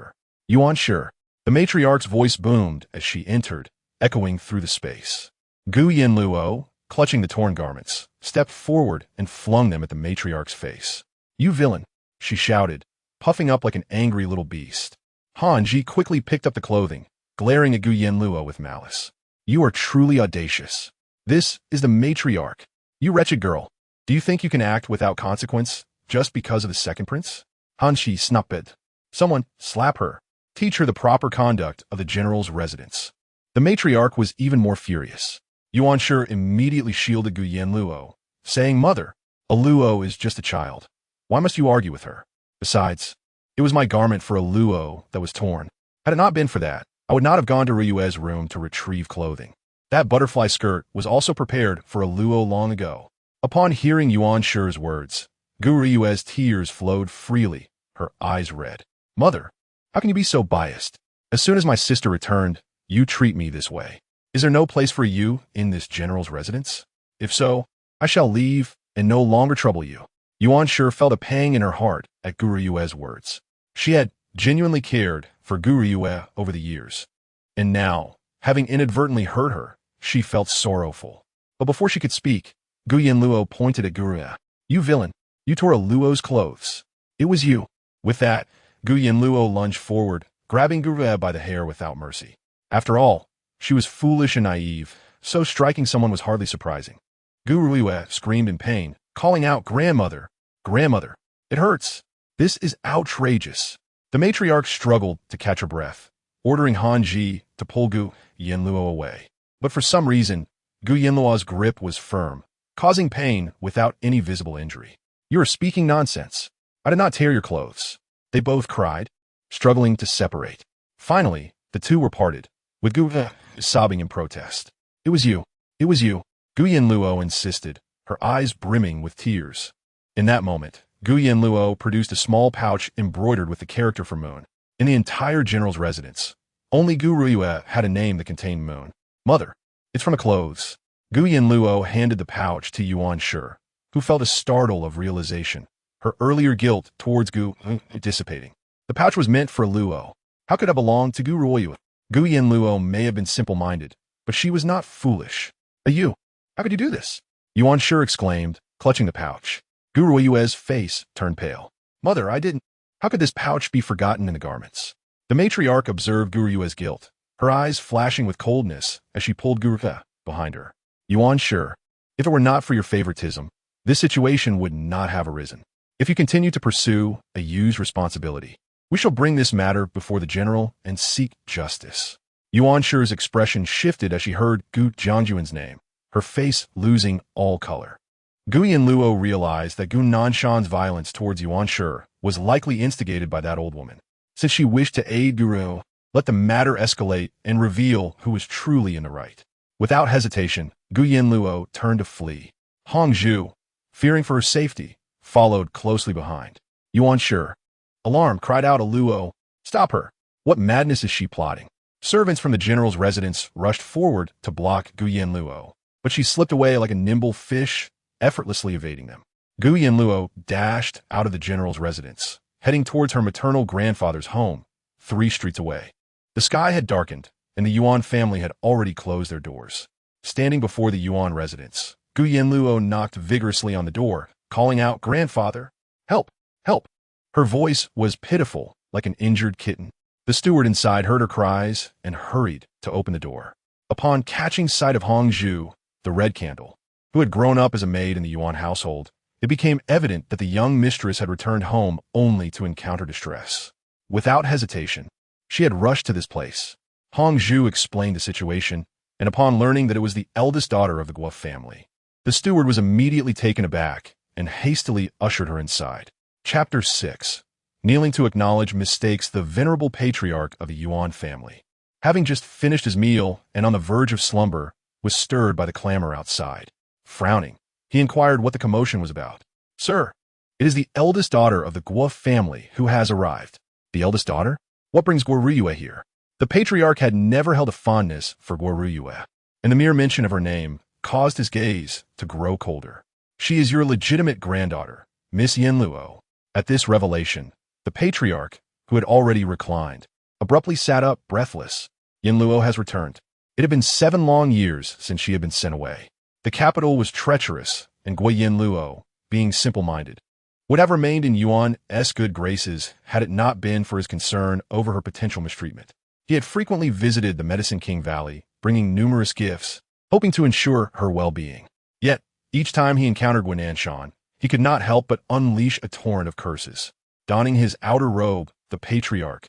"Yuan Shi," the matriarch's voice boomed as she entered, echoing through the space. Gu Yanluo, clutching the torn garments, stepped forward and flung them at the matriarch's face. "You villain," she shouted, puffing up like an angry little beast. Han Ji quickly picked up the clothing, glaring at Gu Yanluo with malice. You are truly audacious. This is the matriarch. You wretched girl. Do you think you can act without consequence just because of the second prince? Han Ji snapped. Someone slap her. Teach her the proper conduct of the general's residence. The matriarch was even more furious. Yuan Shi immediately shielded Gu Yanluo, saying, Mother, a Luo is just a child. Why must you argue with her? Besides, it was my garment for a Luo that was torn. Had it not been for that, I would not have gone to Ryue's room to retrieve clothing. That butterfly skirt was also prepared for a Luo long ago. Upon hearing Yuan Shi's words, Gu Ryue's tears flowed freely, her eyes red. Mother, how can you be so biased? As soon as my sister returned, you treat me this way. Is there no place for you in this general's residence? If so, I shall leave and no longer trouble you. Yuan Shi felt a pang in her heart at Gu Ryue's words. She had genuinely cared for Gu Ryue over the years. And now, having inadvertently hurt her, she felt sorrowful. But before she could speak, Gu Yanluo pointed at Gu Ryue. You villain, you tore a Luo's clothes. It was you. With that, Gu Yanluo lunged forward, grabbing Gu Ryue by the hair without mercy. After all, she was foolish and naive, so striking someone was hardly surprising. Gu Ryue screamed in pain, calling out, Grandmother, Grandmother, it hurts. This is outrageous. The matriarch struggled to catch her breath, ordering Han Ji to pull Gu Yanluo away. But for some reason, Gu Yanluo's grip was firm, causing pain without any visible injury. You are speaking nonsense. I did not tear your clothes. They both cried, struggling to separate. Finally, the two were parted, with Gu sobbing in protest. It was you. It was you. Gu Yanluo insisted, her eyes brimming with tears. In that moment, Gu Yanluo produced a small pouch embroidered with the character for Moon. In the entire general's residence, only Gu Ryue had a name that contained Moon. Mother, it's from the clothes. Gu Yanluo handed the pouch to Yuan Shi, who felt a startle of realization, her earlier guilt towards Gu dissipating. The pouch was meant for a Luo. How could it belong to Gu Ryue? Gu Yanluo may have been simple-minded, but she was not foolish. You, how could you do this? Yuan Shi exclaimed, clutching the pouch. Gu Ryue's face turned pale. Mother, I didn't. How could this pouch be forgotten in the garments? The matriarch observed Gu Ryue's guilt, her eyes flashing with coldness as she pulled Gu Ryue behind her. Yuan Shi, if it were not for your favoritism, this situation would not have arisen. If you continue to pursue a Yu's responsibility, we shall bring this matter before the general and seek justice. Yuan Shi's expression shifted as she heard Gu Jianjuan's name, her face losing all color. Gu Yanluo realized that Gu Nanshan's violence towards Yuan Shi was likely instigated by that old woman. Since she wished to aid Gu Ryue, let the matter escalate and reveal who was truly in the right. Without hesitation, Gu Yanluo turned to flee. Hong Zhu, fearing for her safety, followed closely behind. Yuan Shi, alarmed, cried out, a Luo, stop her. What madness is she plotting? Servants from the general's residence rushed forward to block Gu Yanluo, but she slipped away like a nimble fish, effortlessly evading them. Gu Yanluo dashed out of the general's residence, heading towards her maternal grandfather's home, 3 streets away. The sky had darkened, and the Yuan family had already closed their doors. Standing before the Yuan residence, Gu Yanluo knocked vigorously on the door, calling out, Grandfather, help, help. Her voice was pitiful, like an injured kitten. The steward inside heard her cries and hurried to open the door. Upon catching sight of Hong Zhu, the red candle, who had grown up as a maid in the Yuan household, it became evident that the young mistress had returned home only to encounter distress. Without hesitation, she had rushed to this place. Hong Zhu explained the situation, and upon learning that it was the eldest daughter of the Guo family, the steward was immediately taken aback and hastily ushered her inside. Chapter 6. Kneeling to acknowledge mistakes, the venerable patriarch of the Yuan family, having just finished his meal and on the verge of slumber, was stirred by the clamor outside. Frowning, he inquired what the commotion was about. Sir, it is the eldest daughter of the Guo family who has arrived. The eldest daughter? What brings Guo Ryue here? The patriarch had never held a fondness for Guo Ryue, and the mere mention of her name caused his gaze to grow colder. She is your legitimate granddaughter, Miss Yanluo. At this revelation, the patriarch, who had already reclined, abruptly sat up, breathless. Yanluo has returned. It had been 7 long years since she had been sent away. The capital was treacherous, and Guo Yanluo, being simple-minded, would have remained in Yuan's good graces had it not been for his concern over her potential mistreatment. He had frequently visited the Medicine King Valley, bringing numerous gifts, hoping to ensure her well-being. Yet, each time he encountered Guananshan, he could not help but unleash a torrent of curses. Donning his outer robe, the patriarch,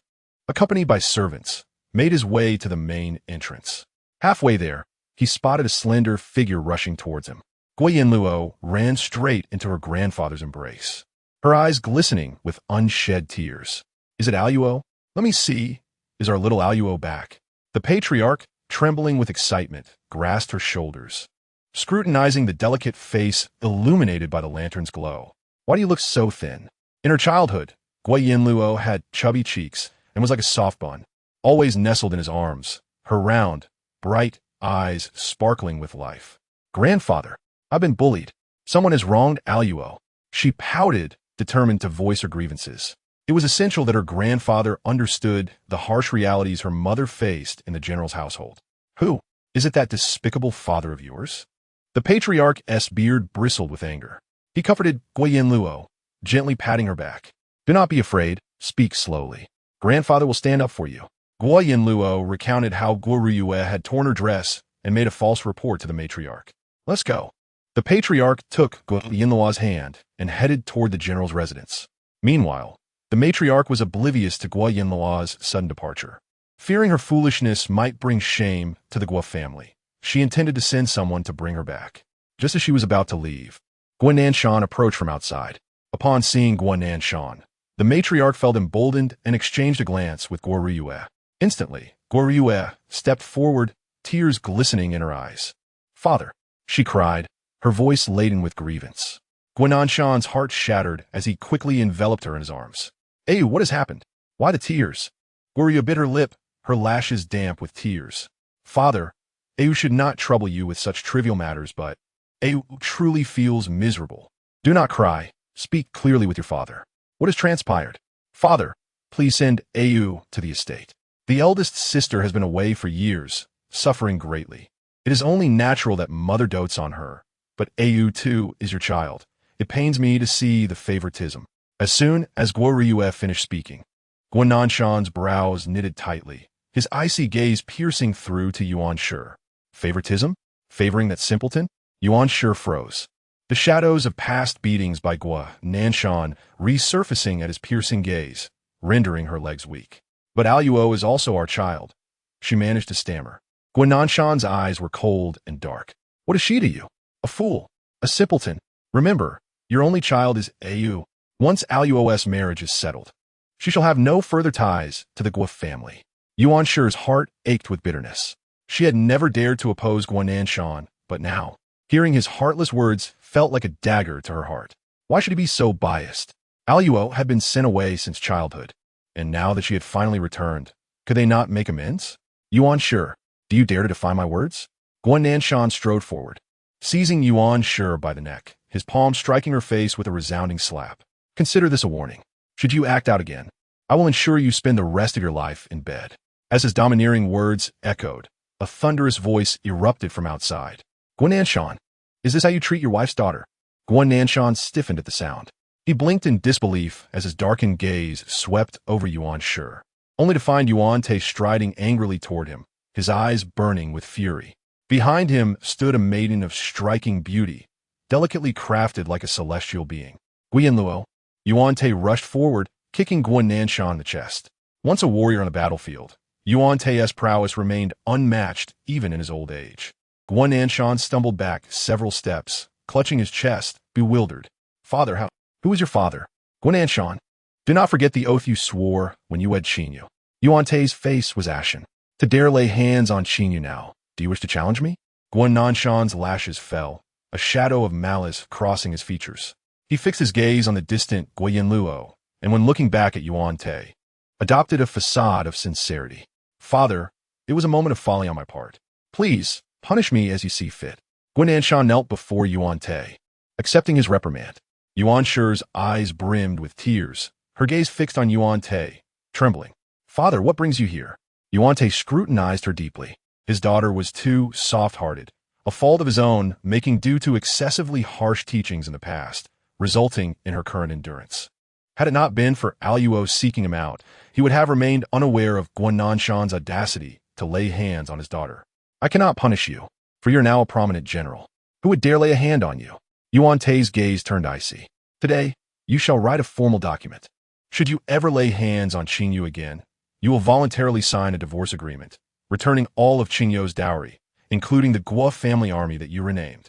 accompanied by servants, made his way to the main entrance. Halfway there, he spotted a slender figure rushing towards him. Yanluo ran straight into her grandfather's embrace, her eyes glistening with unshed tears. "Is it Yanluo? Let me see. Is our little Yanluo back?" The patriarch, trembling with excitement, grasped her shoulders, scrutinizing the delicate face illuminated by the lantern's glow. "Why do you look so thin?" In her childhood, Yanluo had chubby cheeks and was like a soft bun, always nestled in his arms, her round, bright eyes sparkling with life. "Grandfather, I've been bullied. Someone has wronged Yanluo." She pouted, determined to voice her grievances. It was essential that her grandfather understood the harsh realities her mother faced in the general's household. "Who? Is it that despicable father of yours?" The patriarch's beard bristled with anger. He comforted Yanluo, gently patting her back. "Do not be afraid. Speak slowly. Grandfather will stand up for you." Yanluo recounted how Jiuye had torn her dress and made a false report to the matriarch. "Let's go." The patriarch took Yanluo's hand and headed toward the general's residence. Meanwhile, the matriarch was oblivious to Yanluo's sudden departure. Fearing her foolishness might bring shame to the Guo family, she intended to send someone to bring her back. Just as she was about to leave, Guananshan approached from outside. Upon seeing Guananshan, the matriarch felt emboldened and exchanged a glance with Jiuye. Instantly, Jiuye stepped forward, tears glistening in her eyes. "Father," she cried, her voice laden with grievance. Guananshan's heart shattered as he quickly enveloped her in his arms. "Hey, what has happened? Why the tears?" Jiuye bit her lip, her lashes damp with tears. "Father, Ayu should not trouble you with such trivial matters, but Ayu truly feels miserable. Do not cry. Speak clearly with your father. What has transpired? Father, please send Ayu to the estate. The eldest sister has been away for years, suffering greatly. It is only natural that mother dotes on her, but Ayu too is your child. It pains me to see the favoritism." As soon as Jiuye finished speaking, Guananshan's brows knitted tightly, his icy gaze piercing through to Yuan Shi. Favoritism? Favoring that simpleton? Yuan Shi froze. The shadows of past beatings by Guananshan resurfacing at his piercing gaze, rendering her legs weak. "But Yanluo is also our child," she managed to stammer. Guananshan's eyes were cold and dark. "What is she to you? A fool, a simpleton. Remember, your only child is Ayu. Once Yanluo's marriage is settled, she shall have no further ties to the Guo family." Yuan Shi's heart ached with bitterness. She had never dared to oppose Guananshan, but now, hearing his heartless words felt like a dagger to her heart. Why should he be so biased? Yanluo had been sent away since childhood, and now that she had finally returned, could they not make amends? "Yuan Shi, do you dare to defy my words?" Guananshan strode forward, seizing Yuan Shi by the neck, his palm striking her face with a resounding slap. "Consider this a warning. Should you act out again, I will ensure you spend the rest of your life in bed." As his domineering words echoed, a thunderous voice erupted from outside. "Guananshan, is this how you treat your wife's daughter?" Guananshan stiffened at the sound. He blinked in disbelief as his darkened gaze swept over Yuan Shi, only to find Yuan Te striding angrily toward him, his eyes burning with fury. Behind him stood a maiden of striking beauty, delicately crafted like a celestial being. "Yanluo." Yuan Te rushed forward, kicking Guananshan in the chest. Once a warrior on the battlefield, Yuan Te's prowess remained unmatched even in his old age. Guananshan stumbled back several steps, clutching his chest, bewildered. "Father, who is your father?" "Guananshan, do not forget the oath you swore when you wed Xinyu." Yuan Te's face was ashen. "To dare lay hands on Xinyu now, do you wish to challenge me?" Guananshan's lashes fell, a shadow of malice crossing his features. He fixed his gaze on the distant Yanluo, and when looking back at Yuan Te, adopted a facade of sincerity. "Father, it was a moment of folly on my part. Please, punish me as you see fit." Guananshan knelt before Yuan Te, accepting his reprimand. Yuan Shi's eyes brimmed with tears, her gaze fixed on Yuan Te, trembling. "Father, what brings you here?" Yuan Te scrutinized her deeply. His daughter was too soft-hearted, a fault of his own making due to excessively harsh teachings in the past, resulting in her current endurance. Had it not been for Yanluo seeking him out, he would have remained unaware of Guananshan's audacity to lay hands on his daughter. I cannot punish you, for you're now a prominent general. Who would dare lay a hand on you? Yuan Tai's gaze turned icy. Today, you shall write a formal document. Should you ever lay hands on Qingyu again, you will voluntarily sign a divorce agreement, returning all of Qingyu's dowry, including the Guo family army that you renamed.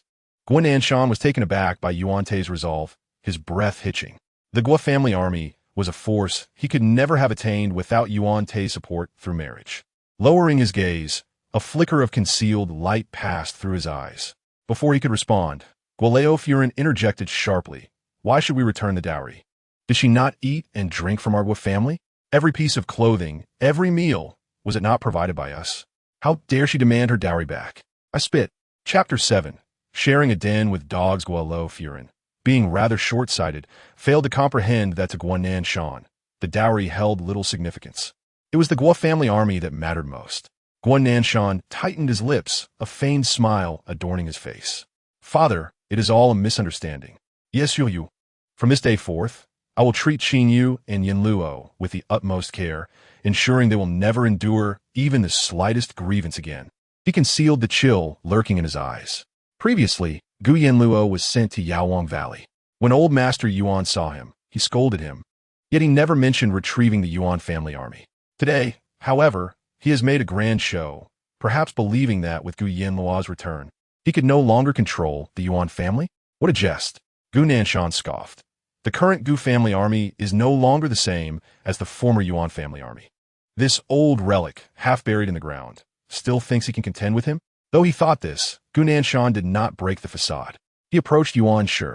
Guananshan was taken aback by Yuan Tai's resolve, his breath hitching. The Guo family army was a force he could never have attained without Yuan Tai's support through marriage. Lowering his gaze, a flicker of concealed light passed through his eyes. Before he could respond, Guoleo Furin interjected sharply. Why should we return the dowry? Did she not eat and drink from our Guo family? Every piece of clothing, every meal, was it not provided by us? How dare she demand her dowry back? I spit. Chapter 7. Sharing a den with dogs. Guoleo Furin, being rather short-sighted, failed to comprehend that to Guananshan, the dowry held little significance. It was the Guo family army that mattered most. Guananshan tightened his lips, a feigned smile adorning his face. Father, it is all a misunderstanding. Yes, Yu. From this day forth, I will treat Qingyu and Yanluo with the utmost care, ensuring they will never endure even the slightest grievance again. He concealed the chill lurking in his eyes. Previously, Gu Yanluo was sent to Yaowang Valley. When old Master Yuan saw him, he scolded him, yet he never mentioned retrieving the Yuan family army. Today, however, he has made a grand show, perhaps believing that with Gu Yanluo's return, he could no longer control the Yuan family? What a jest! Guananshan scoffed. The current Gu family army is no longer the same as the former Yuan family army. This old relic, half buried in the ground, still thinks he can contend with him? Though he thought this, Guananshan did not break the facade. He approached Yuan Shi.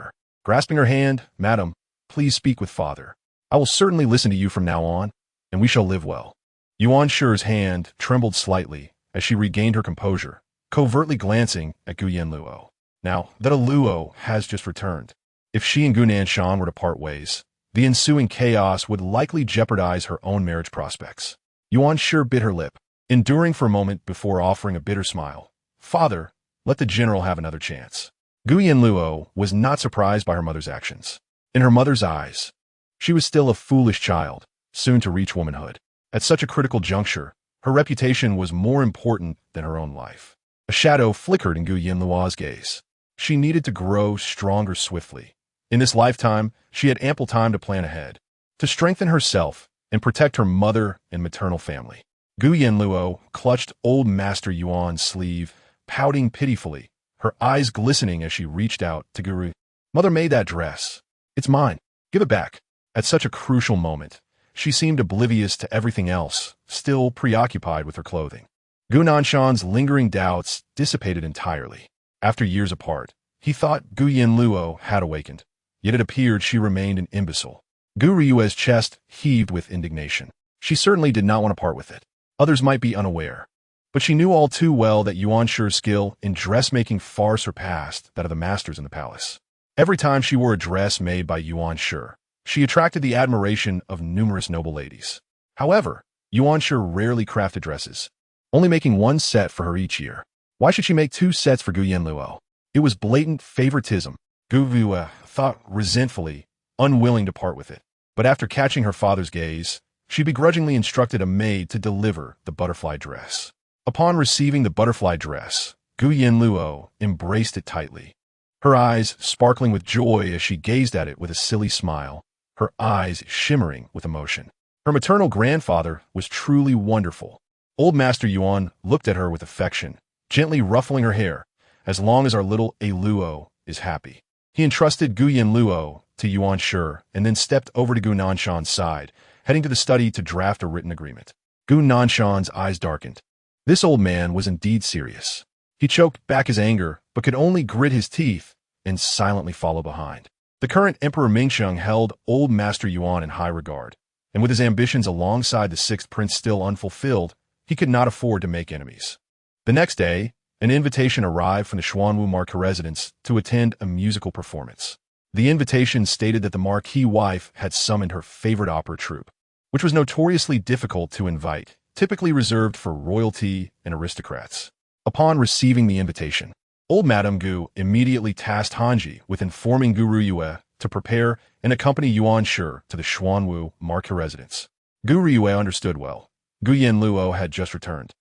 Grasping her hand, Madam, please speak with father. I will certainly listen to you from now on, and we shall live well. Yuan Shi's hand trembled slightly as she regained her composure, covertly glancing at Gu Yanluo. Now that Luo has just returned, if she and Guananshan were to part ways, the ensuing chaos would likely jeopardize her own marriage prospects. Yuan Shi bit her lip, enduring for a moment before offering a bitter smile. Father, let the general have another chance. Gu Yanluo was not surprised by her mother's actions. In her mother's eyes, she was still a foolish child, soon to reach womanhood. At such a critical juncture, her reputation was more important than her own life. A shadow flickered in Gu Yanluo's gaze. She needed to grow stronger swiftly. In this lifetime, she had ample time to plan ahead, to strengthen herself and protect her mother and maternal family. Gu Yanluo clutched old Master Yuan's sleeve, pouting pitifully, her eyes glistening as she reached out to Guru. Mother made that dress. It's mine. Give it back. At such a crucial moment, she seemed oblivious to everything else, still preoccupied with her clothing. Guananshan's lingering doubts dissipated entirely. After years apart, he thought Gu Yanluo had awakened, yet it appeared she remained an imbecile. Gu Ryue's chest heaved with indignation. She certainly did not want to part with it. Others might be unaware, but she knew all too well that Yuan Shi's skill in dressmaking far surpassed that of the masters in the palace. Every time she wore a dress made by Yuan Shi, she attracted the admiration of numerous noble ladies. However, Yuan Shi rarely crafted dresses, only making one set for her each year. Why should she make two sets for Gu Yanluo? It was blatant favoritism. Gu Yue thought resentfully, unwilling to part with it. But after catching her father's gaze, she begrudgingly instructed a maid to deliver the butterfly dress. Upon receiving the butterfly dress, Gu Yanluo embraced it tightly, her eyes sparkling with joy as she gazed at it with a silly smile, her eyes shimmering with emotion. Her maternal grandfather was truly wonderful. Old Master Yuan looked at her with affection, gently ruffling her hair. As long as our little Luo is happy. He entrusted Gu Yanluo to Yuan Shi and then stepped over to Guananshan's side, heading to the study to draft a written agreement. Guananshan's eyes darkened. This old man was indeed serious. He choked back his anger, but could only grit his teeth and silently follow behind. The current Emperor Mingsheng held old Master Yuan in high regard, and with his ambitions alongside the sixth prince still unfulfilled, he could not afford to make enemies. The next day, an invitation arrived from the Xuanwu Marquis residence to attend a musical performance. The invitation stated that the Marquis wife had summoned her favorite opera troupe, which was notoriously difficult to invite, typically reserved for royalty and aristocrats. Upon receiving the invitation, old Madame Gu immediately tasked Hanji with informing Gu Ryue to prepare and accompany Yuan Shi to the Xuanwu Marquis residence. Gu Riyue understood well. Gu Yanluo had just returned,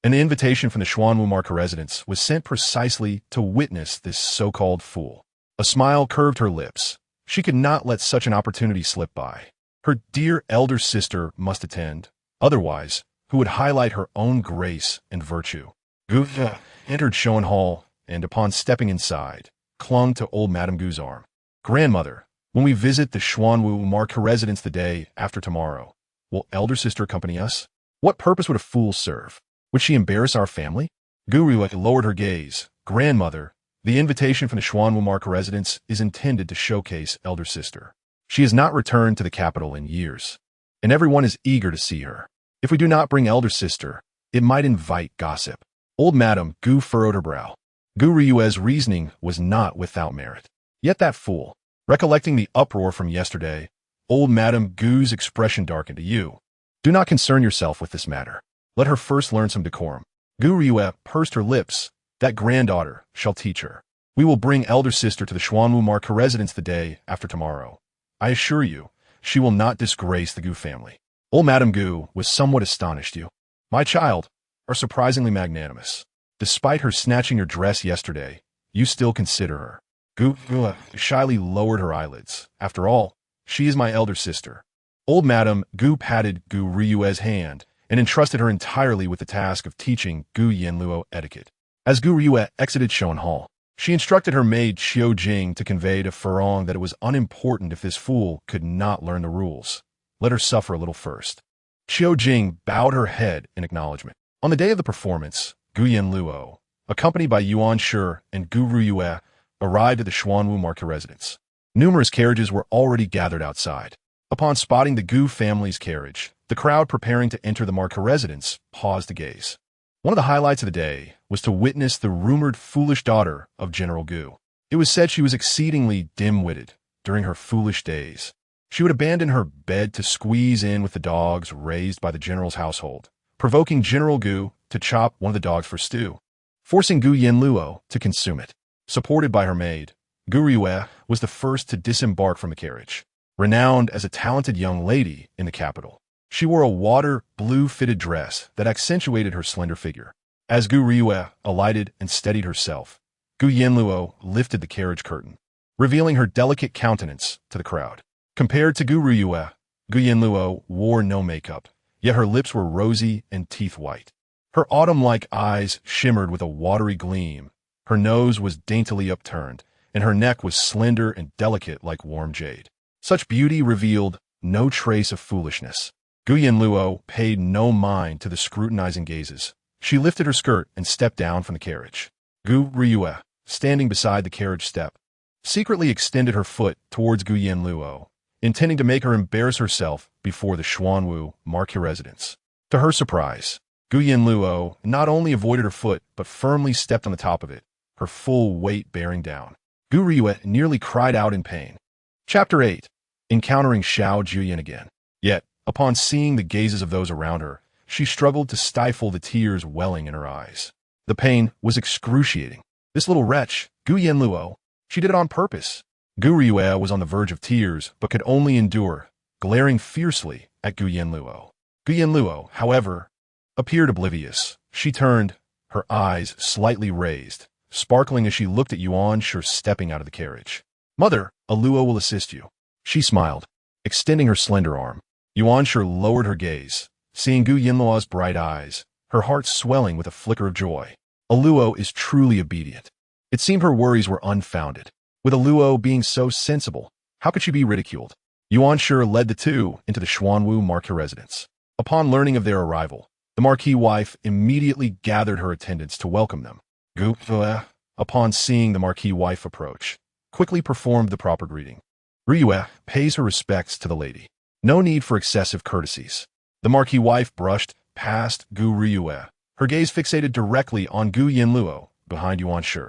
and the invitation from the Xuanwu Marquis residence was sent precisely to witness this so-called fool. A smile curved her lips. She could not let such an opportunity slip by. Her dear elder sister must attend, otherwise, who would highlight her own grace and virtue? Gu entered Shoan Hall, and upon stepping inside, clung to old Madame Gu's arm. Grandmother, when we visit the Xuanwu Marquis residence the day after tomorrow, will elder sister accompany us? What purpose would a fool serve? Would she embarrass our family? Gu Riyue lowered her gaze. Grandmother, the invitation from the Xuanwu Marquis residence is intended to showcase elder sister. She has not returned to the capital in years, and everyone is eager to see her. If we do not bring elder sister, it might invite gossip. Old Madame Gu furrowed her brow. Gu Riyue's reasoning was not without merit. Yet that fool, recollecting the uproar from yesterday, old Madame Gu's expression darkened. You do not concern yourself with this matter. Let her first learn some decorum. Gu Riyue pursed her lips. That granddaughter shall teach her. We will bring elder sister to the Xuanwu Marquis residence the day after tomorrow. I assure you, she will not disgrace the Gu family. Old Madame Gu was somewhat astonished. You, my child, are surprisingly magnanimous. Despite her snatching your dress yesterday, you still consider her. Gu shyly lowered her eyelids. After all, she is my elder sister. Old Madame Gu patted Gu Riyue's hand and entrusted her entirely with the task of teaching Gu Yanluo etiquette. As Gu Riyue exited Shoan Hall, she instructed her maid Xiao Jiuye to convey to Furong that it was unimportant if this fool could not learn the rules. Let her suffer a little first. Xiao Jiuye bowed her head in acknowledgement. On the day of the performance, Gu Yanluo, accompanied by Yuan Shi and Gu Riyue, arrived at the Xuanwu Marquis residence. Numerous carriages were already gathered outside. Upon spotting the Gu family's carriage, the crowd preparing to enter the Marquis residence paused to gaze. One of the highlights of the day was to witness the rumored foolish daughter of General Gu. It was said she was exceedingly dim-witted during her foolish days. She would abandon her bed to squeeze in with the dogs raised by the general's household, provoking General Gu to chop one of the dogs for stew, forcing Gu Yanluo to consume it. Supported by her maid, Gu Riyue was the first to disembark from the carriage. Renowned as a talented young lady in the capital, she wore a water blue fitted dress that accentuated her slender figure. As Gu Riyue alighted and steadied herself, Gu Yanluo lifted the carriage curtain, revealing her delicate countenance to the crowd. Compared to Gu Riyue, Gu Yanluo wore no makeup, yet her lips were rosy and teeth white. Her autumn-like eyes shimmered with a watery gleam. Her nose was daintily upturned, and her neck was slender and delicate like warm jade. Such beauty revealed no trace of foolishness. Gu Yanluo paid no mind to the scrutinizing gazes. She lifted her skirt and stepped down from the carriage. Gu Riyue, standing beside the carriage step, secretly extended her foot towards Gu Yanluo, intending to make her embarrass herself before the Xuanwu Marquis residence. To her surprise, Gu Yanluo not only avoided her foot, but firmly stepped on the top of it, her full weight bearing down. Gu Riyue nearly cried out in pain. Chapter 8. Encountering Xiao Jiuye again. Yet, upon seeing the gazes of those around her, she struggled to stifle the tears welling in her eyes. The pain was excruciating. This little wretch, Gu Yanluo, she did it on purpose. Gu Riyue was on the verge of tears, but could only endure, glaring fiercely at Gu Yanluo. Gu Yanluo, however, appeared oblivious. She turned, her eyes slightly raised, sparkling as she looked at Yuan Shi stepping out of the carriage. Mother, Aluo will assist you. She smiled, extending her slender arm. Yuan Shi lowered her gaze, seeing Gu Yanluo's bright eyes, her heart swelling with a flicker of joy. Aluo is truly obedient. It seemed her worries were unfounded. With Aluo being so sensible, how could she be ridiculed? Yuan Shi led the two into the Xuanwu Marquis residence. Upon learning of their arrival, the Marquis wife immediately gathered her attendants to welcome them. Gu, upon seeing the Marquis wife approach, quickly performed the proper greeting. Riyue pays her respects to the lady. No need for excessive courtesies. The Marquis wife brushed past Gu Riyue, her gaze fixated directly on Gu Yanluo behind Yuan Shi.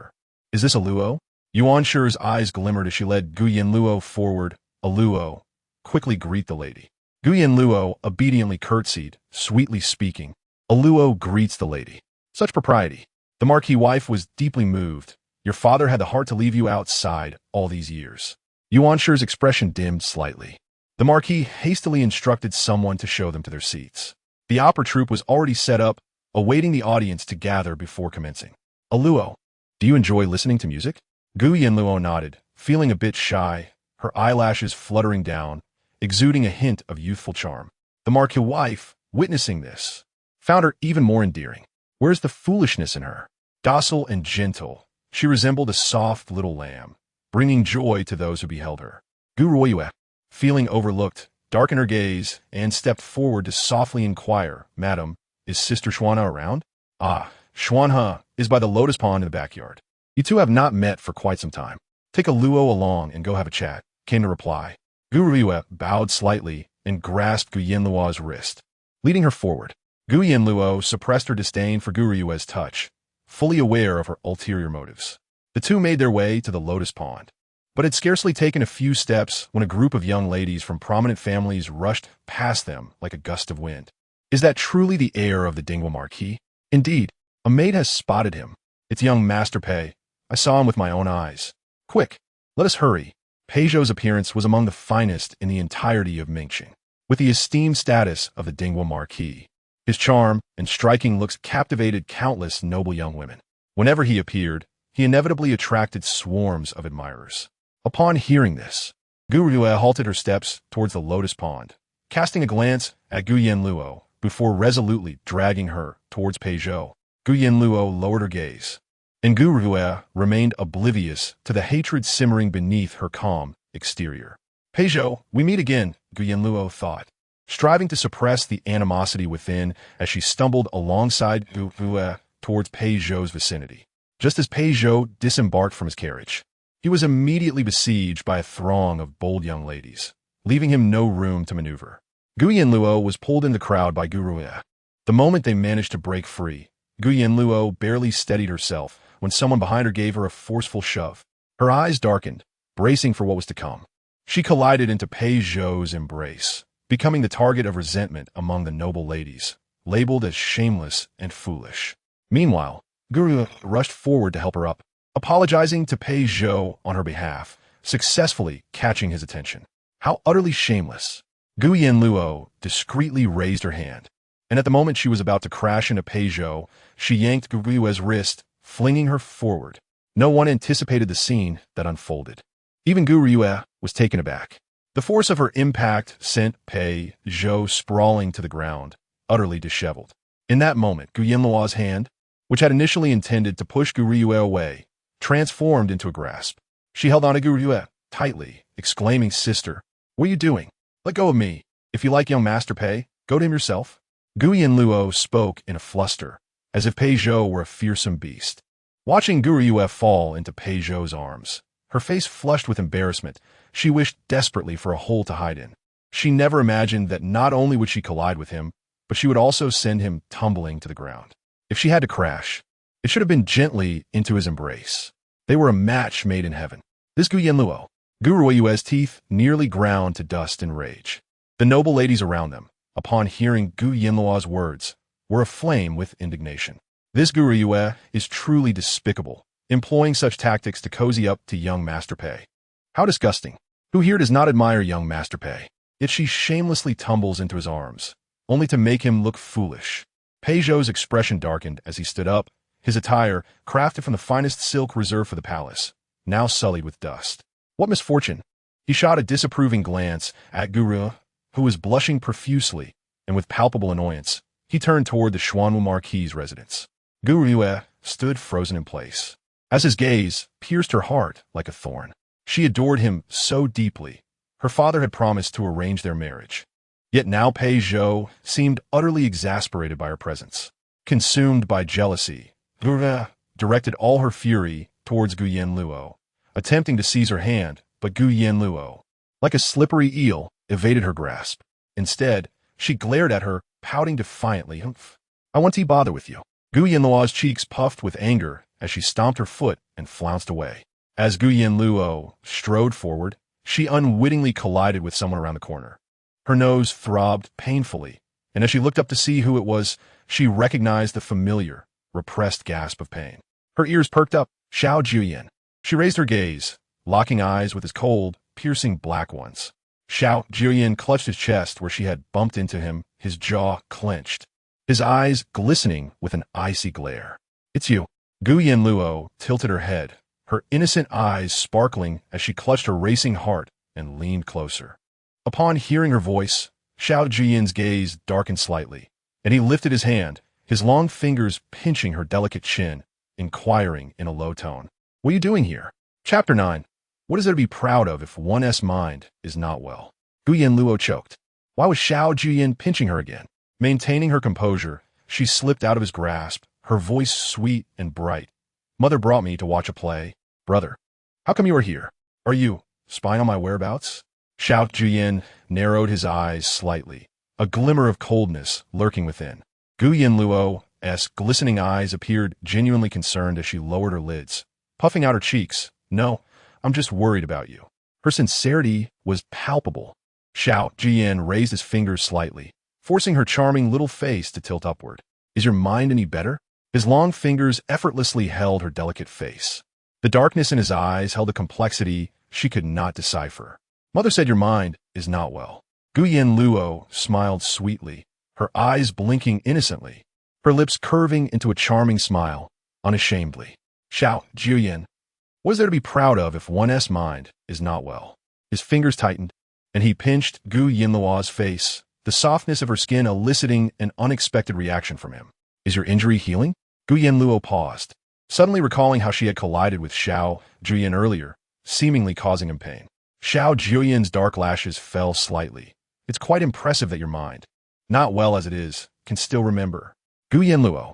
Is this Aluo? Yuan Shi's eyes glimmered as she led Gu Yanluo forward. Aluo, quickly greet the lady. Gu Yanluo obediently curtsied, sweetly speaking. Aluo greets the lady. Such propriety. The Marquis wife was deeply moved. Your father had the heart to leave you outside all these years. Yuanshi's expression dimmed slightly. The Marquis hastily instructed someone to show them to their seats. The opera troupe was already set up, awaiting the audience to gather before commencing. Yanluo, do you enjoy listening to music? Yanluo nodded, feeling a bit shy, her eyelashes fluttering down, exuding a hint of youthful charm. The Marquis wife, witnessing this, found her even more endearing. Where's the foolishness in her? Docile and gentle, she resembled a soft little lamb, bringing joy to those who beheld her. Guruoyue, feeling overlooked, darkened her gaze and stepped forward to softly inquire, Madam, is Sister Xuanhe around? Ah, Xuanhe is by the lotus pond in the backyard. You two have not met for quite some time. Take Yanluo along and go have a chat, came the reply. Guruoyue bowed slightly and grasped Yanluo's wrist, leading her forward. Yanluo suppressed her disdain for Guruoyue's touch, fully aware of her ulterior motives. The two made their way to the lotus pond, but had scarcely taken a few steps when a group of young ladies from prominent families rushed past them like a gust of wind. Is that truly the heir of the Dingwa Marquis? Indeed, a maid has spotted him. It's young Master Pei. I saw him with my own eyes. Quick, let us hurry. Pei Zhou's appearance was among the finest in the entirety of Mingxing, with the esteemed status of the Dingwa Marquis. His charm and striking looks captivated countless noble young women. Whenever he appeared, he inevitably attracted swarms of admirers. Upon hearing this, Guruoyue halted her steps towards the lotus pond, casting a glance at Yanluo before resolutely dragging her towards Pei Zhou. Yanluo lowered her gaze, and Guruoyue remained oblivious to the hatred simmering beneath her calm exterior. Pei Zhou, we meet again, Yanluo thought, striving to suppress the animosity within as she stumbled alongside Guruoyue towards Pei Zhou's vicinity. Just as Pei Zhou disembarked from his carriage, he was immediately besieged by a throng of bold young ladies, leaving him no room to maneuver. Yanluo was pulled in the crowd by Guruoyue. The moment they managed to break free, Yanluo barely steadied herself when someone behind her gave her a forceful shove. Her eyes darkened, bracing for what was to come. She collided into Pei Zhou's embrace, becoming the target of resentment among the noble ladies, labeled as shameless and foolish. Meanwhile, Guruoyue rushed forward to help her up, apologizing to Pei Zhou on her behalf, successfully catching his attention. How utterly shameless! Yanluo discreetly raised her hand, and at the moment she was about to crash into Pei Zhou, she yanked Guruoyue's wrist, flinging her forward. No one anticipated the scene that unfolded. Even Guruoyue was taken aback. The force of her impact sent Pei Zhou sprawling to the ground, utterly disheveled. In that moment, Yanluo's hand, which had initially intended to push Guruoyue away, transformed into a grasp. She held on to Guruoyue tightly, exclaiming, Sister, what are you doing? Let go of me. If you like young Master Pei, go to him yourself. Yanluo spoke in a fluster, as if Pei Zhou were a fearsome beast. Watching Guruoyue fall into Pei Zhou's arms, her face flushed with embarrassment, she wished desperately for a hole to hide in. She never imagined that not only would she collide with him, but she would also send him tumbling to the ground. If she had to crash, it should have been gently into his embrace. They were a match made in heaven. This Yanluo. Guruoyue's teeth nearly ground to dust in rage. The noble ladies around them, upon hearing Yanluo's words, were aflame with indignation. This Guruoyue is truly despicable, employing such tactics to cozy up to young Master Pei. How disgusting! Who here does not admire young Master Pei? Yet she shamelessly tumbles into his arms, only to make him look foolish. Pei Zhou's expression darkened as he stood up, his attire, crafted from the finest silk reserved for the palace, now sullied with dust. What misfortune! He shot a disapproving glance at Guruoyue, who was blushing profusely, and with palpable annoyance, he turned toward the Xuanwu Marquis' residence. Guruoyue stood frozen in place, as his gaze pierced her heart like a thorn. She adored him so deeply. Her father had promised to arrange their marriage. Yet now Pei Zhou seemed utterly exasperated by her presence. Consumed by jealousy, Guruoyue directed all her fury towards Yanluo, attempting to seize her hand, but Yanluo, like a slippery eel, evaded her grasp. Instead, she glared at her, pouting defiantly, I want to bother with you. Yanluo's cheeks puffed with anger as she stomped her foot and flounced away. As Yanluo strode forward, she unwittingly collided with someone around the corner. Her nose throbbed painfully, and as she looked up to see who it was, she recognized the familiar, repressed gasp of pain. Her ears perked up. Xiao Jiuye. She raised her gaze, locking eyes with his cold, piercing black ones. Xiao Jiuye clutched his chest where she had bumped into him, his jaw clenched, his eyes glistening with an icy glare. "It's you." Yanluo tilted her head, her innocent eyes sparkling as she clutched her racing heart and leaned closer. Upon hearing her voice, Xiao Jiuye's gaze darkened slightly, and he lifted his hand, his long fingers pinching her delicate chin, inquiring in a low tone. "What are you doing here?" Chapter 9. What is there to be proud of if one's mind is not well? Yanluo choked. Why was Xiao Jiuye pinching her again? Maintaining her composure, she slipped out of his grasp, her voice sweet and bright. "Mother brought me to watch a play. Brother, how come you are here? Are you spying on my whereabouts?" Xiao Jiuye narrowed his eyes slightly, a glimmer of coldness lurking within. Yanluo's glistening eyes appeared genuinely concerned as she lowered her lids, puffing out her cheeks. "No, I'm just worried about you." Her sincerity was palpable. Xiao Jiuye raised his fingers slightly, forcing her charming little face to tilt upward. "Is your mind any better?" His long fingers effortlessly held her delicate face. The darkness in his eyes held a complexity she could not decipher. "Mother said your mind is not well." Yanluo smiled sweetly, her eyes blinking innocently, her lips curving into a charming smile, unashamedly. "Xiao Jiuye, what is there to be proud of if one's mind is not well?" His fingers tightened, and he pinched Yanluo's face, the softness of her skin eliciting an unexpected reaction from him. "Is your injury healing?" Yanluo paused, suddenly recalling how she had collided with Xiao Jiuye earlier, seemingly causing him pain. Xiao Jiuye's dark lashes fell slightly. "It's quite impressive that your mind, not well as it is, can still remember." Yanluo.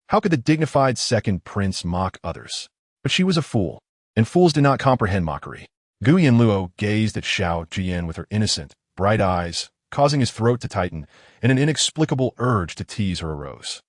How could the dignified second prince mock others? But she was a fool, and fools did not comprehend mockery. Yanluo gazed at Xiao Jiuye with her innocent, bright eyes, causing his throat to tighten, and an inexplicable urge to tease her arose.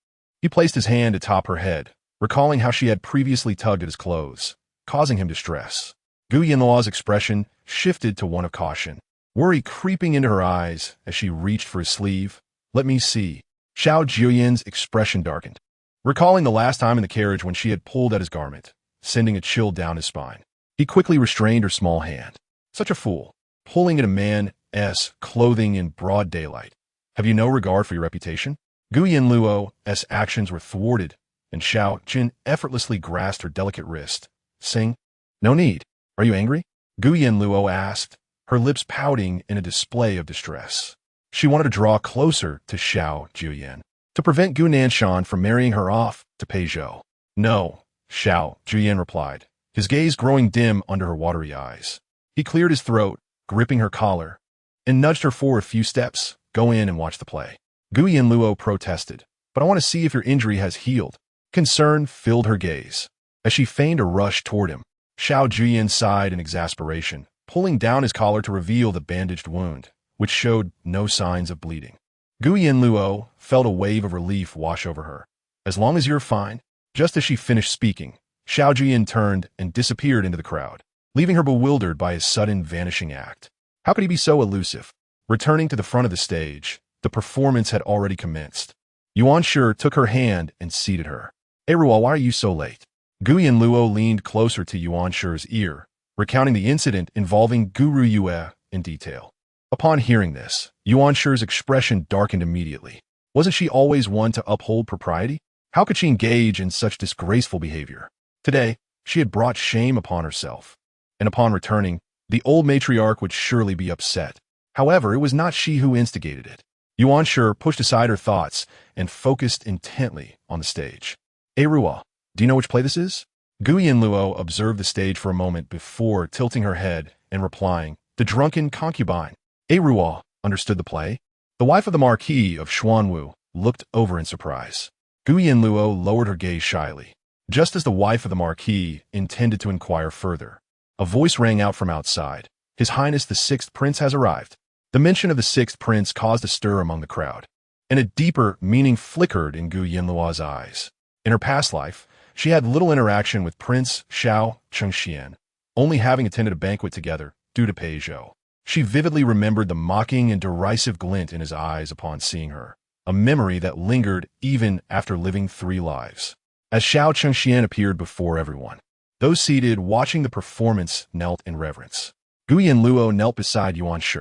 He placed his hand atop her head, recalling how she had previously tugged at his clothes, causing him distress. Yanluo's expression shifted to one of caution, worry creeping into her eyes as she reached for his sleeve. "Let me see." Xiao Jiuye's expression darkened, recalling the last time in the carriage when she had pulled at his garment, sending a chill down his spine. He quickly restrained her small hand. Such a fool, pulling at a man's clothing in broad daylight. "Have you no regard for your reputation?" Yanluo's actions were thwarted, and Xiao Jin effortlessly grasped her delicate wrist, saying, "No need. Are you angry?" Yanluo asked, her lips pouting in a display of distress. She wanted to draw closer to Xiao Jiuye, to prevent Gu Nanshan from marrying her off to Pei Zhou. "No," Xiao Jiuye replied, his gaze growing dim under her watery eyes. He cleared his throat, gripping her collar, and nudged her forward a few steps. "Go in and watch the play." Yanluo protested, "But I want to see if your injury has healed." Concern filled her gaze. As she feigned a rush toward him, Xiao Jiuye sighed in exasperation, pulling down his collar to reveal the bandaged wound, which showed no signs of bleeding. Yanluo felt a wave of relief wash over her. "As long as you're fine." Just as she finished speaking, Xiao Jiuye turned and disappeared into the crowd, leaving her bewildered by his sudden vanishing act. How could he be so elusive? Returning to the front of the stage, the performance had already commenced. Yuan Shi took her hand and seated her. "Ruo, why are you so late?" Yanluo leaned closer to Yuan Shi's ear, recounting the incident involving Guru Yue in detail. Upon hearing this, Yuan Shi's expression darkened immediately. Wasn't she always one to uphold propriety? How could she engage in such disgraceful behavior? Today, she had brought shame upon herself, and upon returning, the old matriarch would surely be upset. However, it was not she who instigated it. Yuan Shi pushed aside her thoughts and focused intently on the stage. "Ruo, do you know which play this is?" Yanluo observed the stage for a moment before tilting her head and replying, "The Drunken Concubine." Ruo understood the play. The wife of the Marquis of Xuanwu looked over in surprise. Yanluo lowered her gaze shyly. Just as the wife of the Marquis intended to inquire further, a voice rang out from outside. "His Highness the Sixth Prince has arrived." The mention of the Sixth Prince caused a stir among the crowd, and a deeper meaning flickered in Yanluo's eyes. In her past life, she had little interaction with Prince Xiao Chengxian, only having attended a banquet together due to Pei Zhou. She vividly remembered the mocking and derisive glint in his eyes upon seeing her, a memory that lingered even after living 3 lives. As Xiao Chengxian appeared before everyone, those seated watching the performance knelt in reverence. Gu Yanluo knelt beside Yuan Shi.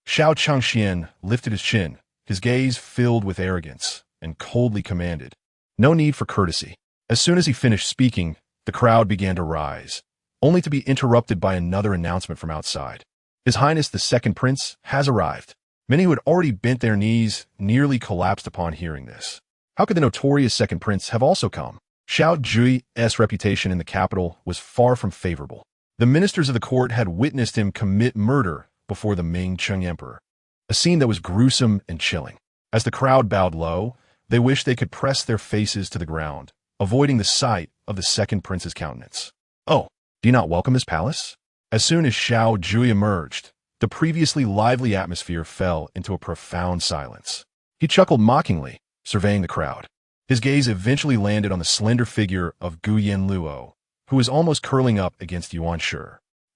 Xiao Changxian lifted his chin, his gaze filled with arrogance, and coldly commanded, "No need for courtesy." As soon as he finished speaking, the crowd began to rise, only to be interrupted by another announcement from outside. His Highness the Second Prince has arrived. Many who had already bent their knees nearly collapsed upon hearing this. How could the notorious Second Prince have also come? Xiao Jiuye's reputation in the capital was far from favorable. The ministers of the court had witnessed him commit murder before the Ming Cheng Emperor, a scene that was gruesome and chilling. As the crowd bowed low, they wished they could press their faces to the ground, avoiding the sight of the Second Prince's countenance. "Oh, do you not welcome his palace?" As soon as Xiao Jiuye emerged, the previously lively atmosphere fell into a profound silence. He chuckled mockingly, surveying the crowd. His gaze eventually landed on the slender figure of Gu Yanluo, who was almost curling up against Yuan Shi.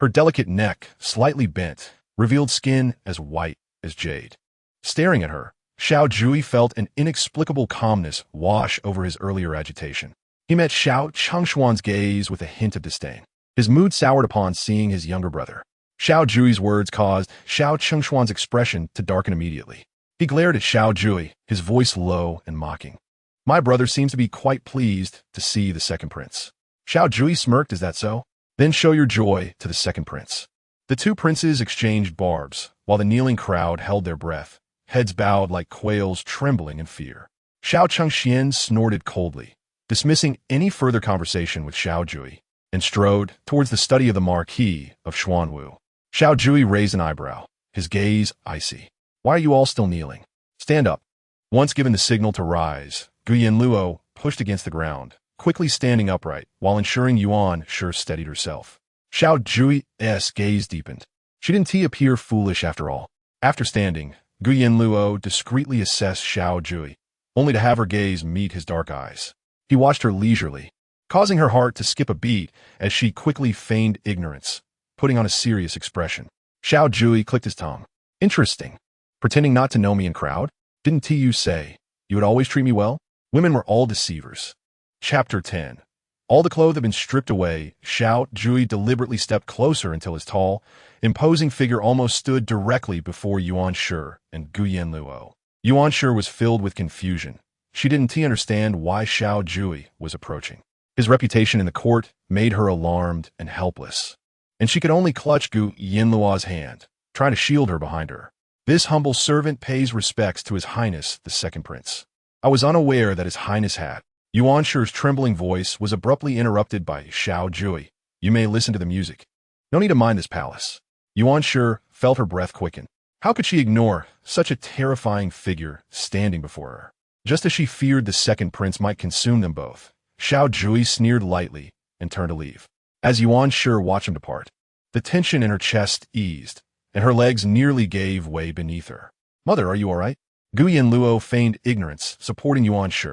Her delicate neck, slightly bent, revealed skin as white as jade. Staring at her, Xiao Jiuye felt an inexplicable calmness wash over his earlier agitation. He met Xiao Changxuan's gaze with a hint of disdain. His mood soured upon seeing his younger brother. Xiao Jiuye's words caused Xiao Changxuan's expression to darken immediately. He glared at Xiao Jiuye, his voice low and mocking. "My brother seems to be quite pleased to see the Second Prince." Xiao Jiuye smirked, "Is that so? Then show your joy to the Second Prince." The two princes exchanged barbs, while the kneeling crowd held their breath, heads bowed like quails trembling in fear. Xiao Changxian snorted coldly, dismissing any further conversation with Xiao Jiuye, and strode towards the study of the Marquis of Xuanwu. Xiao Jiuye raised an eyebrow, his gaze icy. "Why are you all still kneeling? Stand up." Once given the signal to rise, Gu Yanluo pushed against the ground, quickly standing upright while ensuring Yuan Shi steadied herself. Xiao Jiuye's gaze deepened. She didn't appear foolish after all. After standing, Gu Yanluo discreetly assessed Xiao Jiuye, only to have her gaze meet his dark eyes. He watched her leisurely, causing her heart to skip a beat as she quickly feigned ignorance, putting on a serious expression. Xiao Jiuye clicked his tongue. "Interesting. Pretending not to know me in crowd? Didn't you say you would always treat me well?" Women were all deceivers. Chapter 10. All the clothes had been stripped away. Xiao Jiuye deliberately stepped closer until his tall, imposing figure almost stood directly before Yuan Shi and Gu Yanluo. Yuan Shi was filled with confusion. She didn't understand why Xiao Jiuye was approaching. His reputation in the court made her alarmed and helpless, and she could only clutch Gu Yanluo's hand, trying to shield her behind her. "This humble servant pays respects to His Highness the Second Prince." I was unaware that His Highness had. Yuan Shi's trembling voice was abruptly interrupted by Xiao Jiuye. "You may listen to the music. No need to mind this palace." Yuan Shi felt her breath quicken. How could she ignore such a terrifying figure standing before her? Just as she feared the Second Prince might consume them both, Xiao Jiuye sneered lightly and turned to leave. As Yuan Shi watched him depart, the tension in her chest eased, and her legs nearly gave way beneath her. "Mother, are you all right?" Gu Yanluo feigned ignorance, supporting Yuan Shi.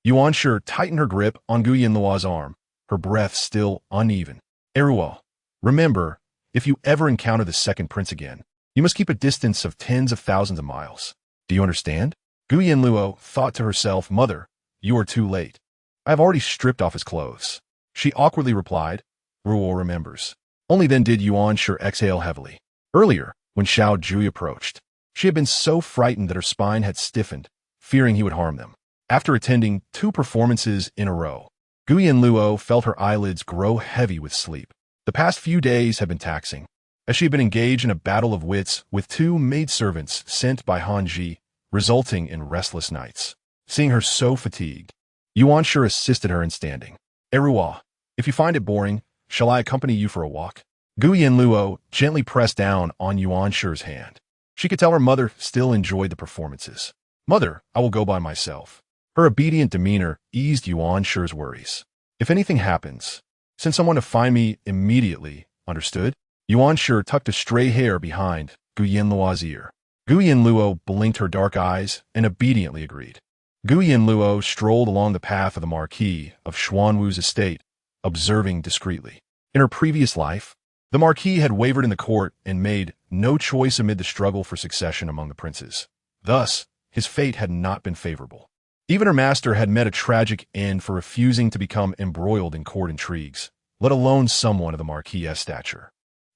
Yuan Shi tightened her grip on Gu Yanluo's arm, her breath still uneven. "Eruo, remember, if you ever encounter the Second Prince again, you must keep a distance of tens of thousands of miles. Do you understand?" Gu Yanluo thought to herself, "Mother, you are too late. I have already stripped off his clothes." She awkwardly replied, "Ruo remembers." Only then did Yuan Shi exhale heavily. Earlier, when Xiao Jiuye approached, she had been so frightened that her spine had stiffened, fearing he would harm them. After attending 2 performances in a row, Gu Yanluo felt her eyelids grow heavy with sleep. The past few days had been taxing, as she had been engaged in a battle of wits with 2 maidservants sent by Han Ji, resulting in restless nights. Seeing her so fatigued, Yuan Shi assisted her in standing. "Eruo, if you find it boring, shall I accompany you for a walk?" Gu Yanluo gently pressed down on Yuan Shi's hand. She could tell her mother still enjoyed the performances. "Mother, I will go by myself." Her obedient demeanor eased Yuan Shi's worries. "If anything happens, send someone to find me immediately, understood?" Yuan Shi tucked a stray hair behind Gu Yanluo's ear. Gu Yanluo blinked her dark eyes and obediently agreed. Gu Yanluo strolled along the path of the Marquis of Xuanwu's estate, observing discreetly. In her previous life, the Marquis had wavered in the court and made no choice amid the struggle for succession among the princes. Thus, his fate had not been favorable. Even her master had met a tragic end for refusing to become embroiled in court intrigues, let alone someone of the Marquis's stature.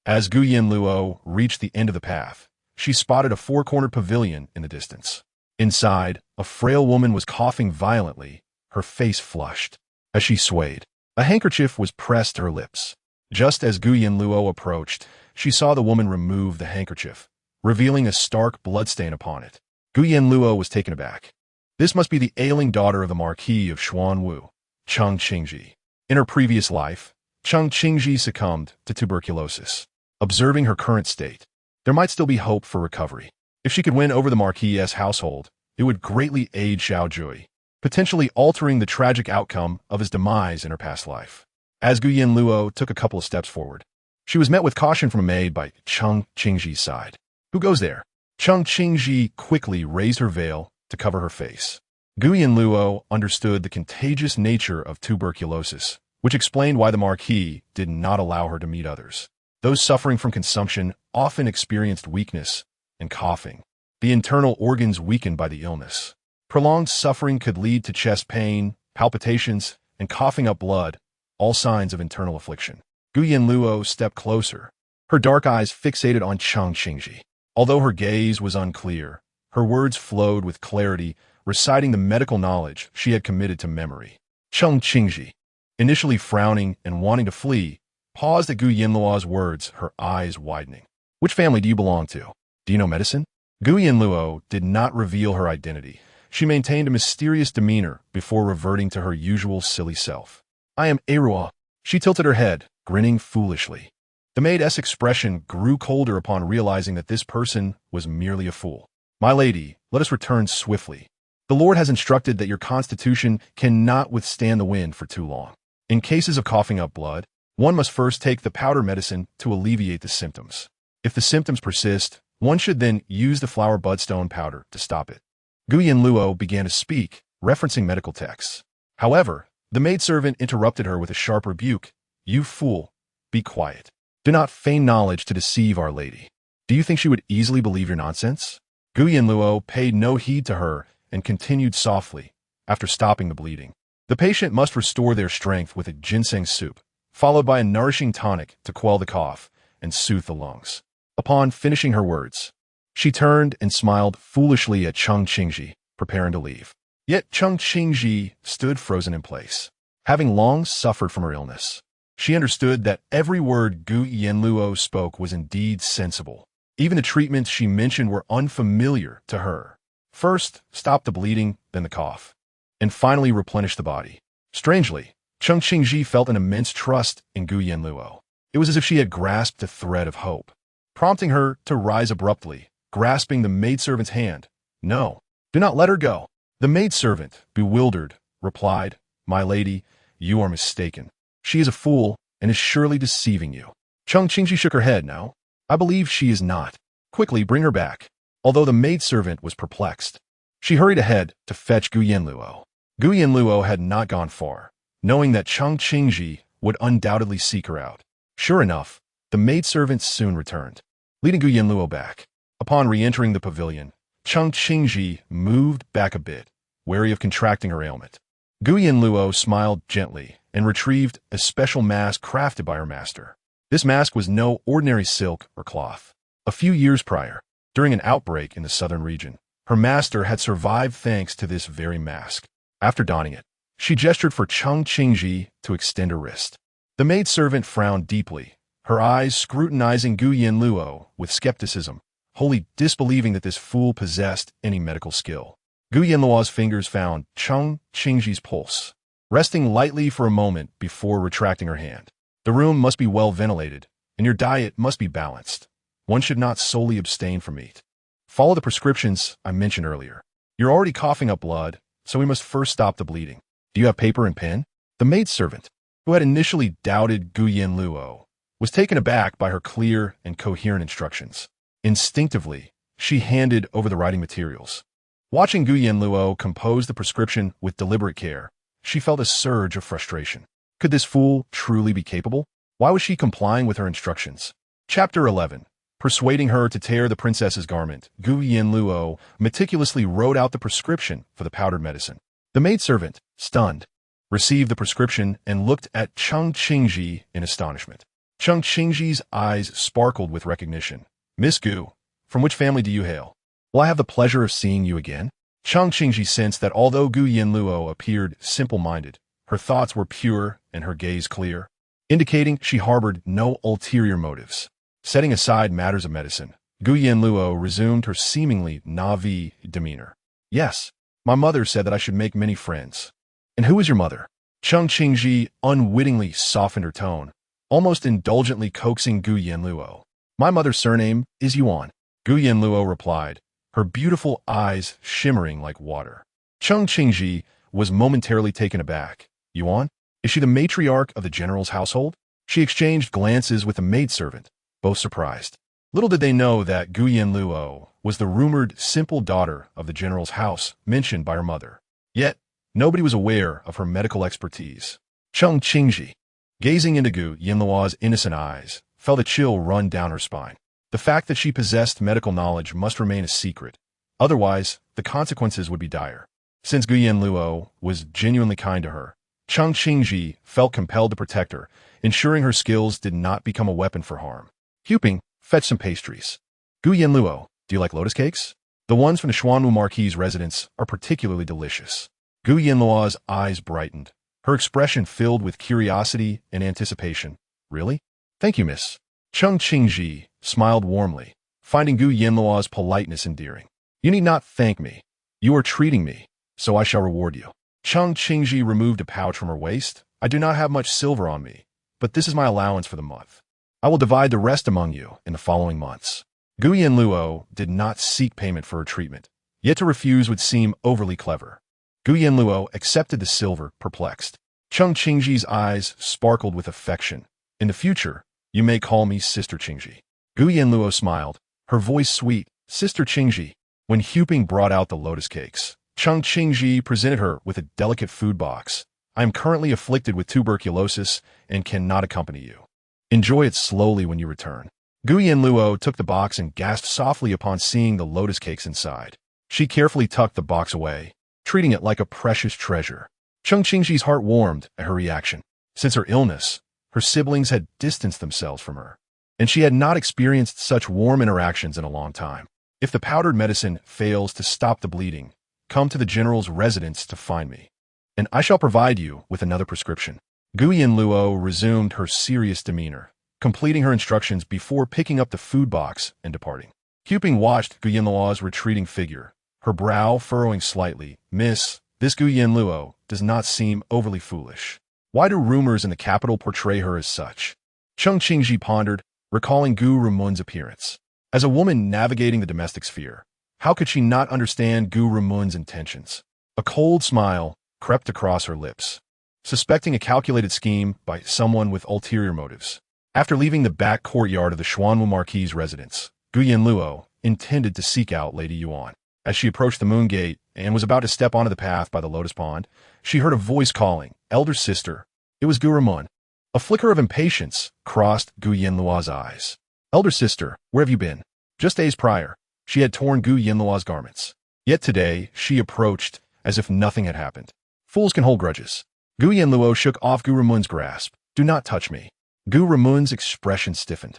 As Gu Yanluo reached the end of the path, she spotted a four-cornered pavilion in the distance. Inside, a frail woman was coughing violently, her face flushed. As she swayed, a handkerchief was pressed to her lips. Just as Gu Yanluo approached, she saw the woman remove the handkerchief, revealing a stark bloodstain upon it. Gu Yanluo was taken aback. This must be the ailing daughter of the Marquis of Xuanwu, Cheng Qingji. In her previous life, Cheng Qingji succumbed to tuberculosis. Observing her current state, there might still be hope for recovery. If she could win over the Marquis's household, it would greatly aid Xiao Jiuye, potentially altering the tragic outcome of his demise in her past life. As Gu Yanluo took a couple of steps forward, she was met with caution from a maid by Cheng Qingji's side. "Who goes there?" Cheng Qingji quickly raised her veil to cover her face. Gu Yanluo understood the contagious nature of tuberculosis, which explained why the Marquis did not allow her to meet others. Those suffering from consumption often experienced weakness and coughing, the internal organs weakened by the illness. Prolonged suffering could lead to chest pain, palpitations, and coughing up blood, all signs of internal affliction. Gu Yanluo stepped closer, her dark eyes fixated on Cheng Qingji. Although her gaze was unclear, her words flowed with clarity, reciting the medical knowledge she had committed to memory. Cheng Qingji, initially frowning and wanting to flee, paused at Gu Yanluo's words, her eyes widening. "Which family do you belong to? Do you know medicine?" Gu Yanluo did not reveal her identity. She maintained a mysterious demeanor before reverting to her usual silly self. "I am Erua." She tilted her head, grinning foolishly. The maid's expression grew colder upon realizing that this person was merely a fool. "My lady, let us return swiftly. The Lord has instructed that your constitution cannot withstand the wind for too long. In cases of coughing up blood, one must first take the powder medicine to alleviate the symptoms. If the symptoms persist, one should then use the flower budstone powder to stop it." Gu Yanluo began to speak, referencing medical texts. However, the maidservant interrupted her with a sharp rebuke. "You fool, be quiet. Do not feign knowledge to deceive Our Lady. Do you think she would easily believe your nonsense?" Gu Yanluo paid no heed to her and continued softly, after stopping the bleeding. "The patient must restore their strength with a ginseng soup, followed by a nourishing tonic to quell the cough and soothe the lungs." Upon finishing her words, she turned and smiled foolishly at Cheng Qingji, preparing to leave. Yet Cheng Qingji stood frozen in place. Having long suffered from her illness, she understood that every word Gu Yanluo spoke was indeed sensible. Even the treatments she mentioned were unfamiliar to her. First, stop the bleeding, then the cough, and finally replenish the body. Strangely, Cheng Qingji felt an immense trust in Gu Yanluo. It was as if she had grasped a thread of hope, prompting her to rise abruptly, grasping the maidservant's hand. "No, do not let her go." The maidservant, bewildered, replied, "My lady, you are mistaken. She is a fool and is surely deceiving you." Cheng Qingji shook her head. "No, I believe she is not. Quickly bring her back." Although the maidservant was perplexed, she hurried ahead to fetch Gu Yanluo. Gu Yanluo had not gone far, knowing that Cheng Qingji would undoubtedly seek her out. Sure enough, the maidservant soon returned, leading Gu Yanluo back. Upon re-entering the pavilion, Cheng Qingji moved back a bit, wary of contracting her ailment. Gu Yanluo smiled gently and retrieved a special mask crafted by her master. This mask was no ordinary silk or cloth. A few years prior, during an outbreak in the southern region, her master had survived thanks to this very mask. After donning it, she gestured for Cheng Qingji to extend her wrist. The maidservant frowned deeply, her eyes scrutinizing Gu Yanluo with skepticism, wholly disbelieving that this fool possessed any medical skill. Gu Yanluo's fingers found Cheng Qingji's pulse, resting lightly for a moment before retracting her hand. "The room must be well ventilated, and your diet must be balanced. One should not solely abstain from meat. Follow the prescriptions I mentioned earlier. You're already coughing up blood, so we must first stop the bleeding. Do you have paper and pen?" The maidservant, who had initially doubted Gu Yanluo, was taken aback by her clear and coherent instructions. Instinctively, she handed over the writing materials. Watching Gu Yanluo compose the prescription with deliberate care, she felt a surge of frustration. Could this fool truly be capable? Why was she complying with her instructions? Chapter 11. Persuading her to tear the princess's garment, Gu Yanluo meticulously wrote out the prescription for the powdered medicine. The maidservant, stunned, received the prescription and looked at Cheng Qingji in astonishment. Cheng Qingji's eyes sparkled with recognition. Miss Gu, from which family do you hail? Will I have the pleasure of seeing you again? Cheng Qingji sensed that although Gu Yanluo appeared simple-minded, her thoughts were pure and her gaze clear, indicating she harbored no ulterior motives. Setting aside matters of medicine, Gu Yanluo resumed her seemingly naive demeanor. Yes, my mother said that I should make many friends. And who is your mother? Cheng Qingji unwittingly softened her tone, almost indulgently coaxing Gu Yanluo. My mother's surname is Yuan. Gu Yanluo replied, her beautiful eyes shimmering like water. Cheng Qingji was momentarily taken aback. Yuan? Is she the matriarch of the general's household? She exchanged glances with the maidservant, both surprised. Little did they know that Gu Yanluo was the rumored simple daughter of the general's house mentioned by her mother. Yet, nobody was aware of her medical expertise. Cheng Qingji, gazing into Gu Yanluo's innocent eyes, felt a chill run down her spine. The fact that she possessed medical knowledge must remain a secret. Otherwise, the consequences would be dire. Since Gu Yanluo was genuinely kind to her, Cheng Qingji felt compelled to protect her, ensuring her skills did not become a weapon for harm. Huping, fetch some pastries. Gu Yanluo, do you like lotus cakes? The ones from the Xuanwu Marquis' residence are particularly delicious. Gu Yanluo's eyes brightened, her expression filled with curiosity and anticipation. Really? Thank you, miss. Cheng Qingji smiled warmly, finding Gu Yanluo's politeness endearing. You need not thank me. You are treating me, so I shall reward you. Cheng Qingji removed a pouch from her waist. I do not have much silver on me, but this is my allowance for the month. I will divide the rest among you in the following months. Gu Yanluo did not seek payment for her treatment, yet to refuse would seem overly clever. Gu Yanluo accepted the silver, perplexed. Cheng Qingji's eyes sparkled with affection. In the future, you may call me Sister Qingji. Gu Yanluo smiled, her voice sweet. Sister Qingji. When Huping brought out the lotus cakes, Cheng Qingji presented her with a delicate food box. I am currently afflicted with tuberculosis and cannot accompany you. Enjoy it slowly when you return. Gu Yanluo took the box and gasped softly upon seeing the lotus cakes inside. She carefully tucked the box away, treating it like a precious treasure. Cheng Qingji's heart warmed at her reaction. Since her illness, her siblings had distanced themselves from her, and she had not experienced such warm interactions in a long time. If the powdered medicine fails to stop the bleeding, come to the general's residence to find me, and I shall provide you with another prescription. Gu Yanluo resumed her serious demeanor, completing her instructions before picking up the food box and departing. Huping watched Gu Yanluo's retreating figure, her brow furrowing slightly. Miss, this Gu Yanluo does not seem overly foolish. Why do rumors in the capital portray her as such? Cheng Qingji pondered, recalling Gu Rumun's appearance. As a woman navigating the domestic sphere, how could she not understand Gu Rumun's intentions? A cold smile crept across her lips, suspecting a calculated scheme by someone with ulterior motives. After leaving the back courtyard of the Xuanwu Marquis' residence, Gu Yanluo intended to seek out Lady Yuan. As she approached the moon gate and was about to step onto the path by the lotus pond, she heard a voice calling, "Elder sister." It was Gu Rumun. A flicker of impatience crossed Gu Yanluo's eyes. "Elder sister, where have you been?" Just days prior, she had torn Gu Yanluo's garments. Yet today, she approached as if nothing had happened. Fools can hold grudges. Gu Yanluo shook off Gu Rumun's grasp. "Do not touch me." Gu Rumun's expression stiffened.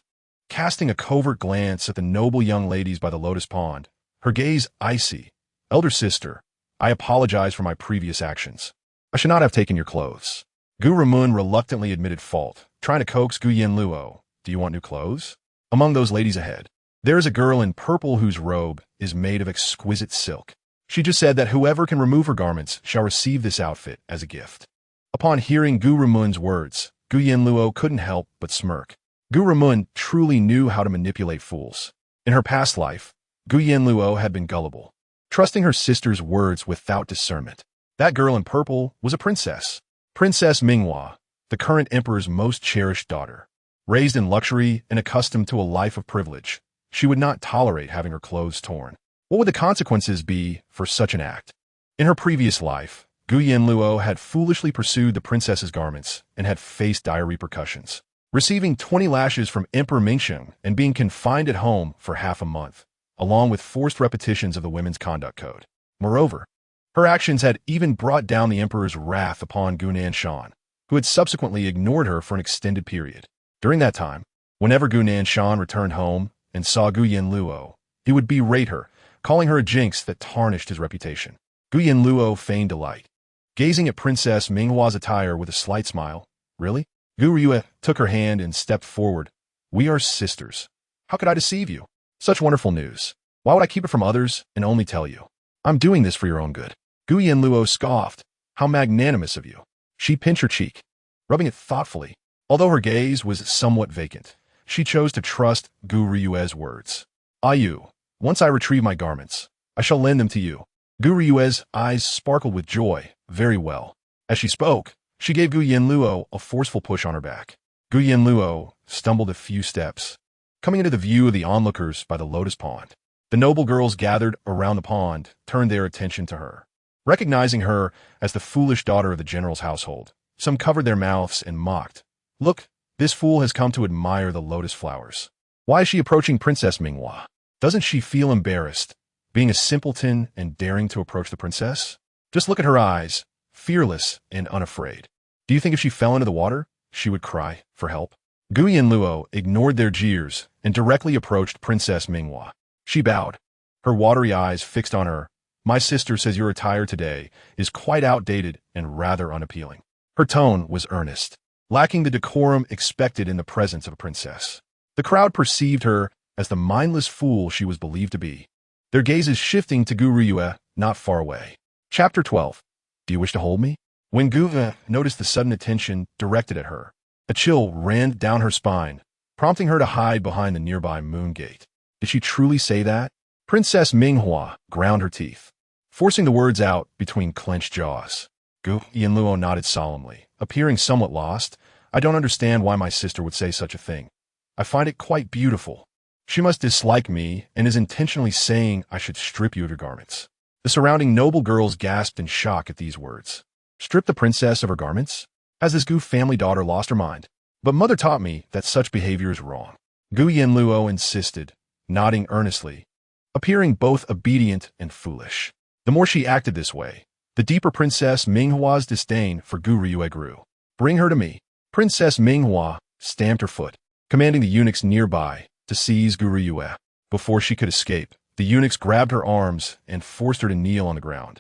Casting a covert glance at the noble young ladies by the lotus pond, her gaze icy. "Elder sister, I apologize for my previous actions. I should not have taken your clothes." Gu Rumun reluctantly admitted fault, trying to coax Gu Yanluo. "Do you want new clothes?" Among those ladies ahead, there is a girl in purple whose robe is made of exquisite silk. She just said that whoever can remove her garments shall receive this outfit as a gift. Upon hearing Gu Rumun's words, Gu Yanluo couldn't help but smirk. Gu Rumun truly knew how to manipulate fools. In her past life, Gu Yanluo had been gullible, trusting her sister's words without discernment. That girl in purple was a princess. Princess Minghua, the current emperor's most cherished daughter. Raised in luxury and accustomed to a life of privilege, she would not tolerate having her clothes torn. What would the consequences be for such an act? In her previous life, Gu Yanluo had foolishly pursued the princess's garments and had faced dire repercussions, receiving 20 lashes from Emperor Mingsheng and being confined at home for half a month, along with forced repetitions of the Women's Conduct Code. Moreover, her actions had even brought down the emperor's wrath upon Gu Nanshan, who had subsequently ignored her for an extended period. During that time, whenever Gu Nanshan returned home and saw Gu Yanluo, he would berate her, calling her a jinx that tarnished his reputation. Gu Yanluo feigned delight, gazing at Princess Minghua's attire with a slight smile. Really? Gu Yue took her hand and stepped forward. We are sisters. How could I deceive you? Such wonderful news. Why would I keep it from others and only tell you? I'm doing this for your own good. Gu Yanluo scoffed. How magnanimous of you. She pinched her cheek, rubbing it thoughtfully. Although her gaze was somewhat vacant, she chose to trust Gu Ryue's words. Ayu, once I retrieve my garments, I shall lend them to you. Gu Ryue's eyes sparkled with joy. Very well. As she spoke, she gave Gu Yanluo a forceful push on her back. Gu Yanluo stumbled a few steps, coming into the view of the onlookers by the lotus pond. The noble girls gathered around the pond turned their attention to her. Recognizing her as the foolish daughter of the general's household, some covered their mouths and mocked. Look, this fool has come to admire the lotus flowers. Why is she approaching Princess Minghua? Doesn't she feel embarrassed, being a simpleton and daring to approach the princess? Just look at her eyes, fearless and unafraid. Do you think if she fell into the water, she would cry for help? Gu Yanluo ignored their jeers and directly approached Princess Minghua. She bowed, her watery eyes fixed on her. My sister says your attire today is quite outdated and rather unappealing. Her tone was earnest, lacking the decorum expected in the presence of a princess. The crowd perceived her as the mindless fool she was believed to be, their gazes shifting to Gu Ryue, not far away. Chapter 12. Do you wish to hold me? When Gu noticed the sudden attention directed at her, a chill ran down her spine, prompting her to hide behind the nearby moon gate. Did she truly say that? Princess Minghua ground her teeth, forcing the words out between clenched jaws. Gu Yanluo nodded solemnly, appearing somewhat lost. I don't understand why my sister would say such a thing. I find it quite beautiful. She must dislike me and is intentionally saying I should strip you of your garments. The surrounding noble girls gasped in shock at these words. Strip the princess of her garments? Has this Gu family daughter lost her mind? But mother taught me that such behavior is wrong. Gu Yanluo insisted, nodding earnestly, appearing both obedient and foolish. The more she acted this way, the deeper Princess Minghua's disdain for Gu Ryue grew. Bring her to me. Princess Minghua stamped her foot, commanding the eunuchs nearby to seize Gu Ryue. Before she could escape, the eunuchs grabbed her arms and forced her to kneel on the ground.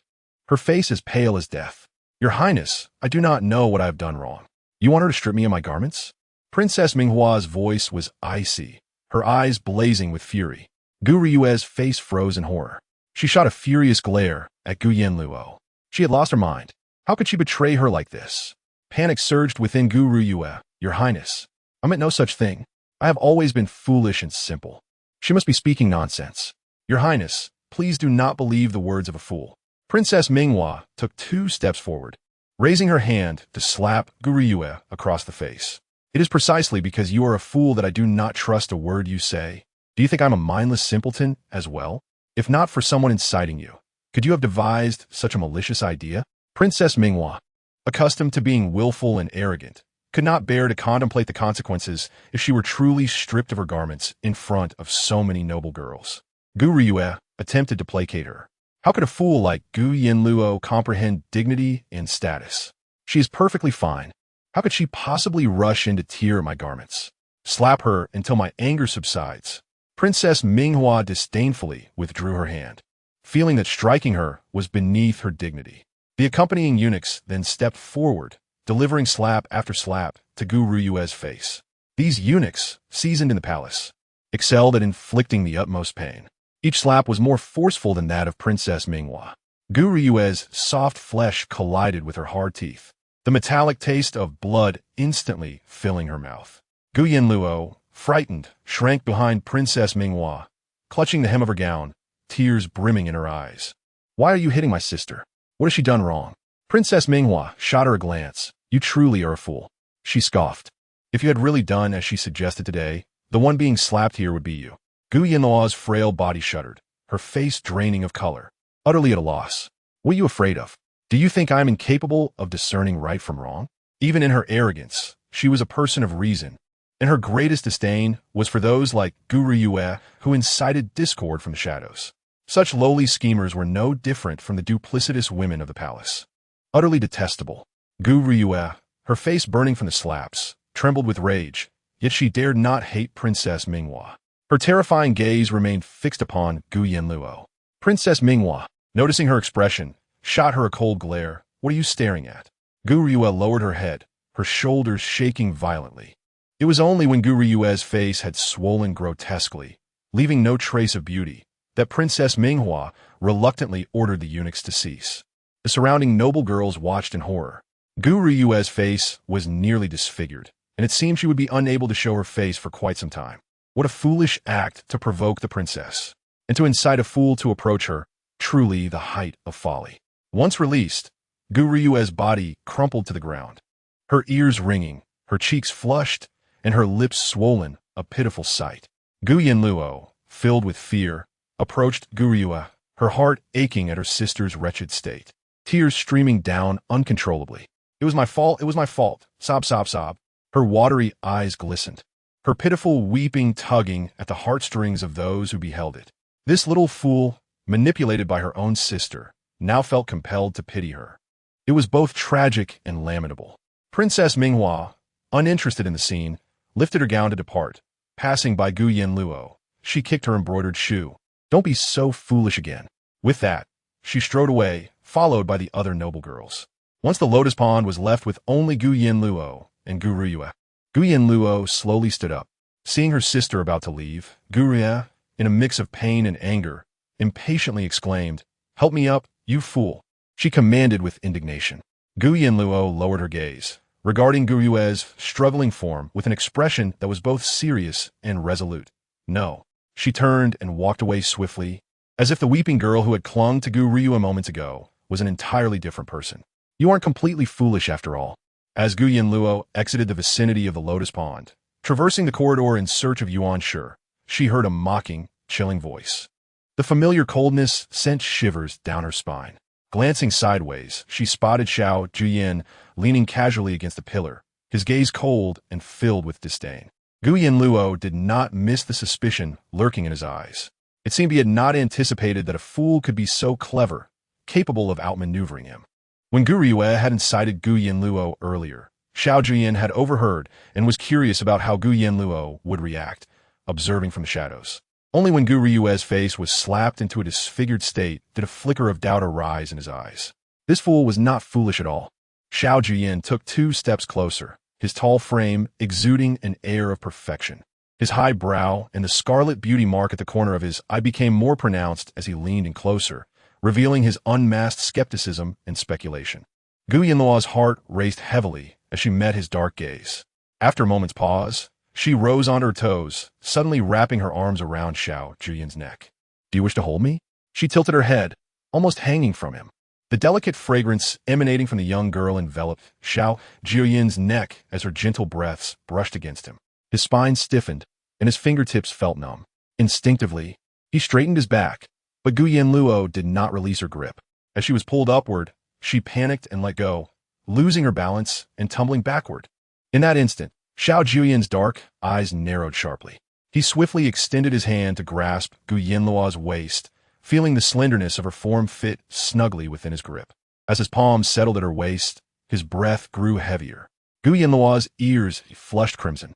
Her face as pale as death. Your Highness, I do not know what I have done wrong. You want her to strip me of my garments? Princess Minghua's voice was icy, her eyes blazing with fury. Gu Ryue's face froze in horror. She shot a furious glare at Gu Yanluo. She had lost her mind. How could she betray her like this? Panic surged within Gu Ryue. Your Highness, I meant no such thing. I have always been foolish and simple. She must be speaking nonsense. Your Highness, please do not believe the words of a fool. Princess Minghua took 2 steps forward, raising her hand to slap Gu Ryue across the face. It is precisely because you are a fool that I do not trust a word you say. Do you think I'm a mindless simpleton as well? If not for someone inciting you, could you have devised such a malicious idea? Princess Minghua, accustomed to being willful and arrogant, could not bear to contemplate the consequences if she were truly stripped of her garments in front of so many noble girls. Gu Ryue attempted to placate her. How could a fool like Gu Yanluo comprehend dignity and status? She is perfectly fine. How could she possibly rush in to tear at my garments? Slap her until my anger subsides. Princess Minghua disdainfully withdrew her hand, feeling that striking her was beneath her dignity. The accompanying eunuchs then stepped forward, delivering slap after slap to Gu Ryue's face. These eunuchs, seasoned in the palace, excelled at inflicting the utmost pain. Each slap was more forceful than that of Princess Minghua. Gu Ryue's soft flesh collided with her hard teeth, the metallic taste of blood instantly filling her mouth. Gu Yanluo, frightened, shrank behind Princess Minghua, clutching the hem of her gown, tears brimming in her eyes. Why are you hitting my sister? What has she done wrong? Princess Minghua shot her a glance. You truly are a fool. She scoffed. If you had really done as she suggested today, the one being slapped here would be you. Gu Yanluo's frail body shuddered, her face draining of color, utterly at a loss. What are you afraid of? Do you think I am incapable of discerning right from wrong? Even in her arrogance, she was a person of reason, and her greatest disdain was for those like Gu Ryue who incited discord from the shadows. Such lowly schemers were no different from the duplicitous women of the palace. Utterly detestable. Gu Ryue, her face burning from the slaps, trembled with rage, yet she dared not hate Princess Minghua. Her terrifying gaze remained fixed upon Gu Yanluo. Princess Minghua, noticing her expression, shot her a cold glare. "What are you staring at?" Gu Ryue lowered her head, her shoulders shaking violently. It was only when Gu Ryue's face had swollen grotesquely, leaving no trace of beauty, that Princess Minghua reluctantly ordered the eunuchs to cease. The surrounding noble girls watched in horror. Gu Ryue's face was nearly disfigured, and it seemed she would be unable to show her face for quite some time. What a foolish act to provoke the princess, and to incite a fool to approach her, truly the height of folly. Once released, Gu Ryue's body crumpled to the ground, her ears ringing, her cheeks flushed, and her lips swollen, a pitiful sight. Gu Yanluo, filled with fear, approached Gu Ryue, her heart aching at her sister's wretched state, tears streaming down uncontrollably. "It was my fault, it was my fault," sob, sob, sob. Her watery eyes glistened, her pitiful weeping tugging at the heartstrings of those who beheld it. This little fool, manipulated by her own sister, now felt compelled to pity her. It was both tragic and lamentable. Princess Minghua, uninterested in the scene, lifted her gown to depart. Passing by Gu Yanluo, she kicked her embroidered shoe. "Don't be so foolish again." With that, she strode away, followed by the other noble girls. Once the lotus pond was left with only Gu Yanluo and Gu Ryue. Gu Yanluo slowly stood up. Seeing her sister about to leave, Gu Ryue, in a mix of pain and anger, impatiently exclaimed, "Help me up, you fool!" She commanded with indignation. Gu Yanluo lowered her gaze, regarding Gu Ryue's struggling form with an expression that was both serious and resolute. "No." She turned and walked away swiftly, as if the weeping girl who had clung to Gu Ryue moments ago was an entirely different person. "You aren't completely foolish after all." As Gu Yanluo exited the vicinity of the lotus pond, traversing the corridor in search of Yuan Shi, she heard a mocking, chilling voice. The familiar coldness sent shivers down her spine. Glancing sideways, she spotted Xiao Jiuye leaning casually against a pillar, his gaze cold and filled with disdain. Gu Yanluo did not miss the suspicion lurking in his eyes. It seemed he had not anticipated that a fool could be so clever, capable of outmaneuvering him. When Gu Ryue had incited Gu Yanluo earlier, Xiao Jiuye had overheard and was curious about how Gu Yanluo would react, observing from the shadows. Only when Gu Ryue's face was slapped into a disfigured state did a flicker of doubt arise in his eyes. This fool was not foolish at all. Xiao Jiuye took 2 steps closer, his tall frame exuding an air of perfection. His high brow and the scarlet beauty mark at the corner of his eye became more pronounced as he leaned in closer, revealing his unmasked skepticism and speculation. Gu Yanluo's heart raced heavily as she met his dark gaze. After a moment's pause, she rose on her toes, suddenly wrapping her arms around Xiao Jiuye's neck. "Do you wish to hold me?" She tilted her head, almost hanging from him. The delicate fragrance emanating from the young girl enveloped Xiao Jiuye's neck as her gentle breaths brushed against him. His spine stiffened, and his fingertips felt numb. Instinctively, he straightened his back, but Gu Yanluo did not release her grip. As she was pulled upward, she panicked and let go, losing her balance and tumbling backward. In that instant, Xiao Jiuye's dark eyes narrowed sharply. He swiftly extended his hand to grasp Gu Yanluo's waist, feeling the slenderness of her form fit snugly within his grip. As his palms settled at her waist, his breath grew heavier. Gu Yanluo's ears flushed crimson,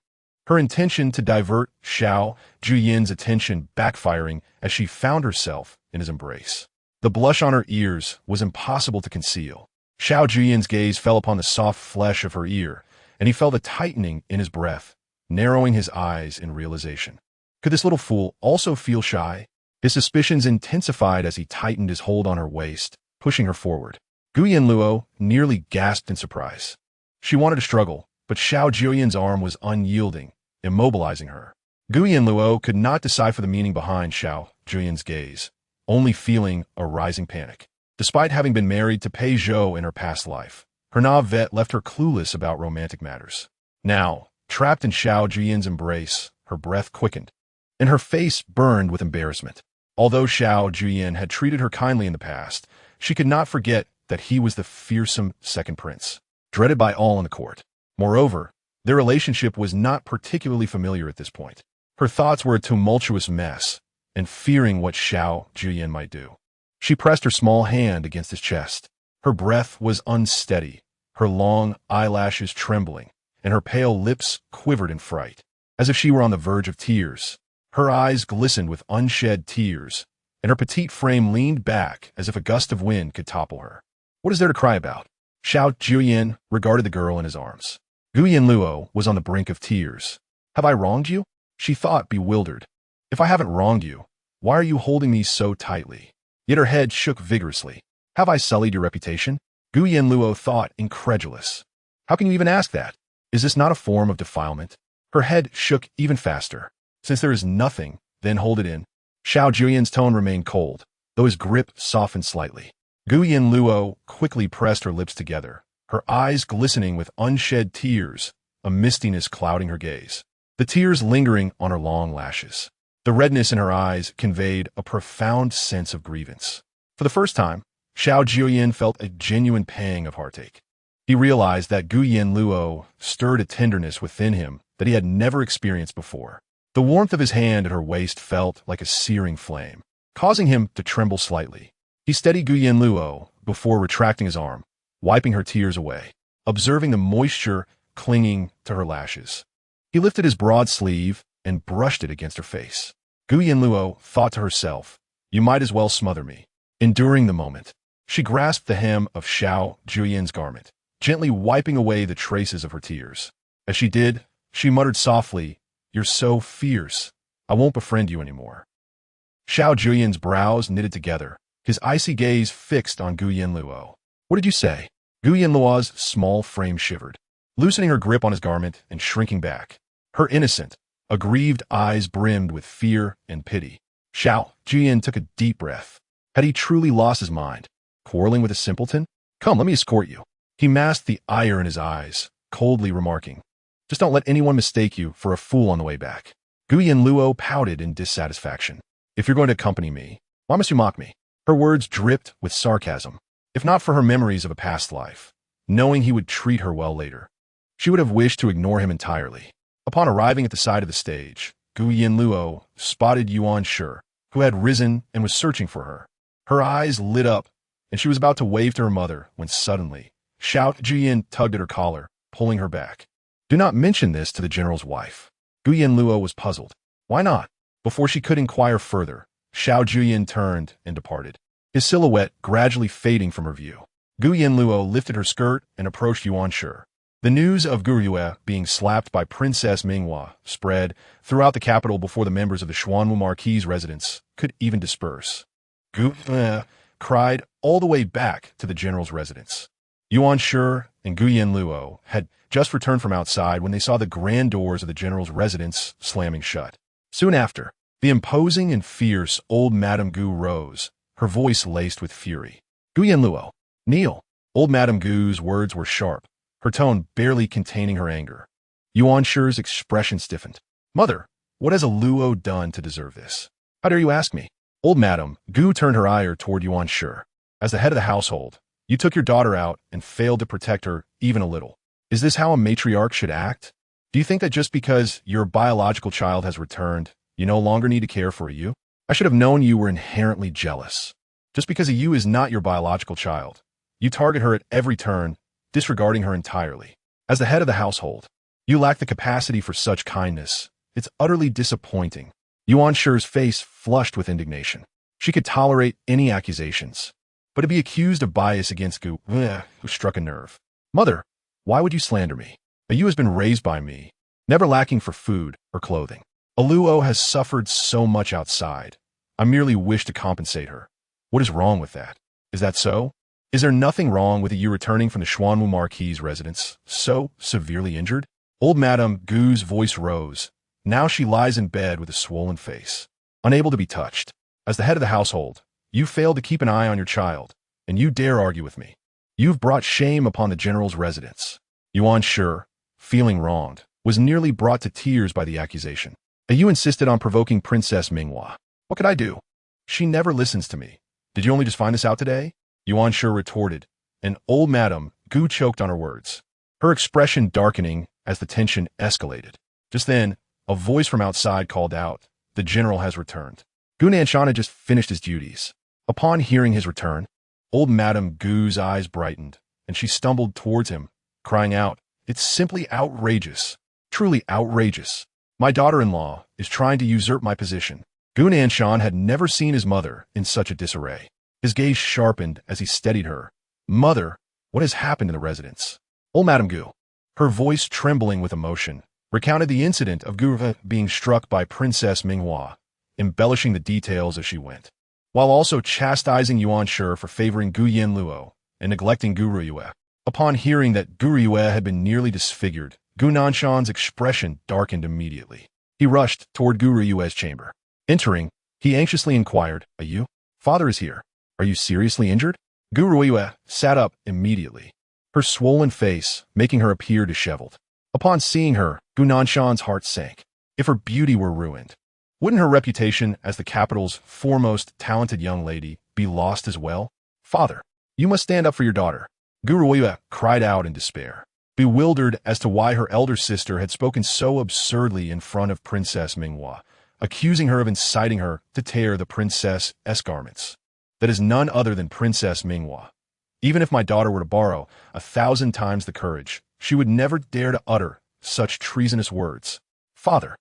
her intention to divert Xiao Jiuye's attention backfiring as she found herself in his embrace. The blush on her ears was impossible to conceal. Xiao Jiuye's gaze fell upon the soft flesh of her ear, and he felt a tightening in his breath, narrowing his eyes in realization. Could this little fool also feel shy? His suspicions intensified as he tightened his hold on her waist, pushing her forward. Gu Yanluo nearly gasped in surprise. She wanted to struggle, but Xiao Jiuye's arm was unyielding, immobilizing her. Gu Yanluo could not decipher the meaning behind Xiao Jiuye's gaze, only feeling a rising panic. Despite having been married to Pei Zhou in her past life, her vet left her clueless about romantic matters. Now, trapped in Xiao Jiuye's embrace, her breath quickened, and her face burned with embarrassment. Although Xiao Jiuye had treated her kindly in the past, she could not forget that he was the fearsome second prince, dreaded by all in the court. Moreover, their relationship was not particularly familiar at this point. Her thoughts were a tumultuous mess, and fearing what Xiao Jiuye might do. She pressed her small hand against his chest. Her breath was unsteady, her long eyelashes trembling, and her pale lips quivered in fright. as if she were on the verge of tears. Her eyes glistened with unshed tears, and her petite frame leaned back as if a gust of wind could topple her. What is there to cry about? Xiao Jiuye regarded the girl in his arms. Yanluo was on the brink of tears. Have I wronged you? She thought, bewildered. If I haven't wronged you, why are you holding me so tightly? Yet her head shook vigorously. Have I sullied your reputation? Yanluo thought, incredulous. How can you even ask that? Is this not a form of defilement? Her head shook even faster. Since there is nothing, then hold it in. Xiao Jiuye's tone remained cold, though his grip softened slightly. Yanluo quickly pressed her lips together, her eyes glistening with unshed tears, a mistiness clouding her gaze. The tears lingering on her long lashes. The redness in her eyes conveyed a profound sense of grievance. For the first time, Xiao Jiuye felt a genuine pang of heartache. He realized that Yanluo stirred a tenderness within him that he had never experienced before. The warmth of his hand at her waist felt like a searing flame, causing him to tremble slightly. He steadied Yanluo before retracting his arm, wiping her tears away, observing the moisture clinging to her lashes. He lifted his broad sleeve and brushed it against her face. Yanluo thought to herself, you might as well smother me. Enduring the moment, she grasped the hem of Xiao Jiuye's garment, gently wiping away the traces of her tears. As she did, she muttered softly, you're so fierce. I won't befriend you anymore. Xiao Jiuye's brows knitted together, his icy gaze fixed on Yanluo. What did you say? Yanluo's small frame shivered, loosening her grip on his garment and shrinking back. Her innocent, aggrieved eyes brimmed with fear and pity. Xiao Jiuye took a deep breath. Had he truly lost his mind? Quarreling with a simpleton? Come, let me escort you. He masked the ire in his eyes, coldly remarking, just don't let anyone mistake you for a fool on the way back. Yanluo pouted in dissatisfaction. If you're going to accompany me, why must you mock me? Her words dripped with sarcasm. If not for her memories of a past life, knowing he would treat her well later, she would have wished to ignore him entirely. Upon arriving at the side of the stage, Yanluo spotted Yuan Shi, who had risen and was searching for her. Her eyes lit up, and she was about to wave to her mother when suddenly, Xiao Jiuye tugged at her collar, pulling her back. Do not mention this to the general's wife. Yanluo was puzzled. Why not? Before she could inquire further, Xiao Jiuye turned and departed, his silhouette gradually fading from her view. Yanluo lifted her skirt and approached Yuan Shi. The news of Jiuye being slapped by Princess Minghua spread throughout the capital before the members of the Xuanwu Marquis' residence could even disperse. Jiuye cried all the way back to the general's residence. Yuan Shi and Yanluo had just returned from outside when they saw the grand doors of the general's residence slamming shut. Soon after, the imposing and fierce old Madame Gu rose, her voice laced with fury. Yanluo, kneel. Old Madame Gu's words were sharp, her tone barely containing her anger. Yuan Shi's expression stiffened. Mother, what has a Luo done to deserve this? How dare you ask me? Old Madame Gu turned her ire toward Yuan Shi. As the head of the household, you took your daughter out and failed to protect her even a little. Is this how a matriarch should act? Do you think that just because your biological child has returned, you no longer need to care for a Yu? I should have known you were inherently jealous. Just because a Yu is not your biological child, you target her at every turn, disregarding her entirely. As the head of the household, you lack the capacity for such kindness. It's utterly disappointing. Yuan Shi's face flushed with indignation. She could tolerate any accusations, but to be accused of bias against Gu struck a nerve. Mother, why would you slander me? A Yu has been raised by me, never lacking for food or clothing. A Luo has suffered so much outside. I merely wish to compensate her. What is wrong with that? Is that so? Is there nothing wrong with a Yu returning from the Xuanwu Marquis' residence, so severely injured? Old Madame Gu's voice rose. Now she lies in bed with a swollen face, unable to be touched. As the head of the household, you failed to keep an eye on your child, and you dare argue with me. You've brought shame upon the general's residence. Yuan Shi, feeling wronged, was nearly brought to tears by the accusation. And you insisted on provoking Princess Minghua. What could I do? She never listens to me. Did you only just find this out today? Yuan Shi retorted, and old Madame Gu choked on her words, her expression darkening as the tension escalated. Just then, a voice from outside called out, the general has returned. Gu Nanshan had just finished his duties. Upon hearing his return, old Madame Gu's eyes brightened, and she stumbled towards him, crying out, it's simply outrageous, truly outrageous. My daughter-in-law is trying to usurp my position. Gu Nanshan had never seen his mother in such a disarray. His gaze sharpened as he steadied her. Mother, what has happened in the residence? Old Madame Gu, her voice trembling with emotion, recounted the incident of Gu being struck by Princess Minghua, embellishing the details as she went, while also chastising Yuan Shi for favoring Gu Yanluo and neglecting Gu Ruyue. Upon hearing that Gu Ruyue had been nearly disfigured, Gu Nanshan's expression darkened immediately. He rushed toward Gu Ruyue's chamber. Entering, he anxiously inquired, "You? Father is here. Are you seriously injured?" Gu Ruyue sat up immediately, her swollen face making her appear disheveled. Upon seeing her, Gu Nanshan's heart sank. If her beauty were ruined, wouldn't her reputation as the capital's foremost talented young lady be lost as well? "Father, you must stand up for your daughter," Gu Ruyue cried out in despair, bewildered as to why her elder sister had spoken so absurdly in front of Princess Minghua, accusing her of inciting her to tear the princess's garments. "That is none other than Princess Minghua. Even if my daughter were to borrow 1,000 times the courage, she would never dare to utter such treasonous words. Father,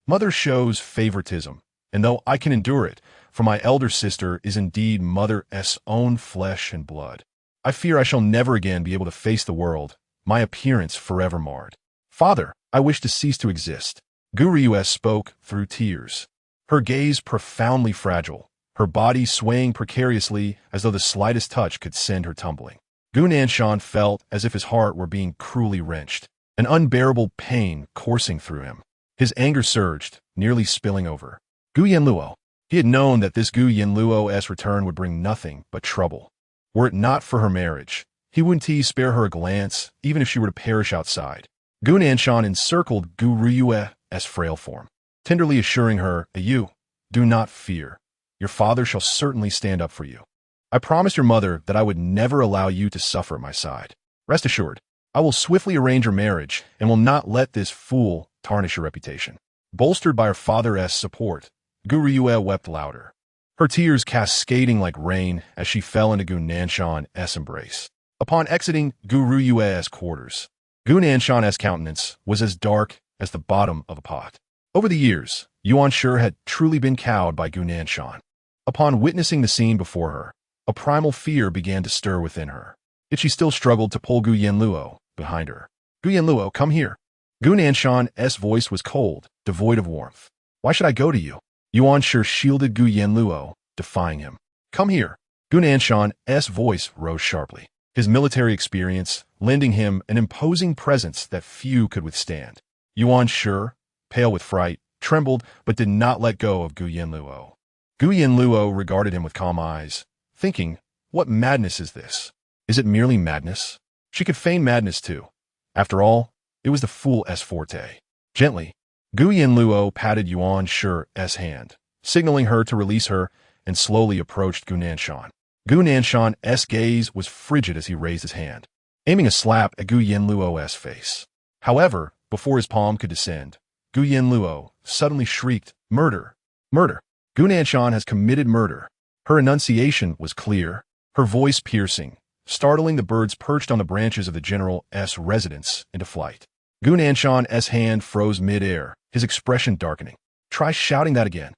mother shows favoritism, and though I can endure it, for my elder sister is indeed mother's own flesh and blood, I fear I shall never again be able to face the world, my appearance forever marred. Father, I wish to cease to exist." Gu Ruyue spoke through tears, her gaze profoundly fragile, her body swaying precariously as though the slightest touch could send her tumbling. Gu Nanshan felt as if his heart were being cruelly wrenched, an unbearable pain coursing through him. His anger surged, nearly spilling over. Gu Yanluo. He had known that this Gu Yanluo's return would bring nothing but trouble. Were it not for her marriage, he wouldn't spare her a glance, even if she were to perish outside. Gu Nanshan encircled Gu Ruyue's frail form, tenderly assuring her, "You, do not fear. Your father shall certainly stand up for you. I promised your mother that I would never allow you to suffer at my side. Rest assured, I will swiftly arrange your marriage and will not let this fool tarnish your reputation." Bolstered by her father's support, Gu Ruyue wept louder, her tears cascading like rain as she fell into Gu Nanshan's embrace. Upon exiting Gu Ruyue's quarters, Gu Nanshan's countenance was as dark as the bottom of a pot. Over the years, Yuan Shi had truly been cowed by Gu Nanshan. Upon witnessing the scene before her, a primal fear began to stir within her. Yet she still struggled to pull Gu Yanluo behind her. "Gu Yanluo, come here." Gu Nanshan's voice was cold, devoid of warmth. "Why should I go to you?" Yuan Shi shielded Gu Yanluo, defying him. "Come here." Gu Nanshan's voice rose sharply, his military experience lending him an imposing presence that few could withstand. Yuan Shi, pale with fright, trembled but did not let go of Gu Yanluo. Gu Yanluo regarded him with calm eyes, thinking, what madness is this? Is it merely madness? She could feign madness too. After all, it was the fool's forte. Gently, Gu Yanluo patted Yuan Shi's hand, signaling her to release her, and slowly approached Gu Nanshan. Gu Nanshan's gaze was frigid as he raised his hand, aiming a slap at Gu Yanluo's face. However, before his palm could descend, Gu Yanluo suddenly shrieked, "Murder! Murder! Gu Nanshan has committed murder." Her enunciation was clear, her voice piercing, startling the birds perched on the branches of the general's residence into flight. Gu Nanshan's hand froze mid-air, his expression darkening. "Try shouting that again."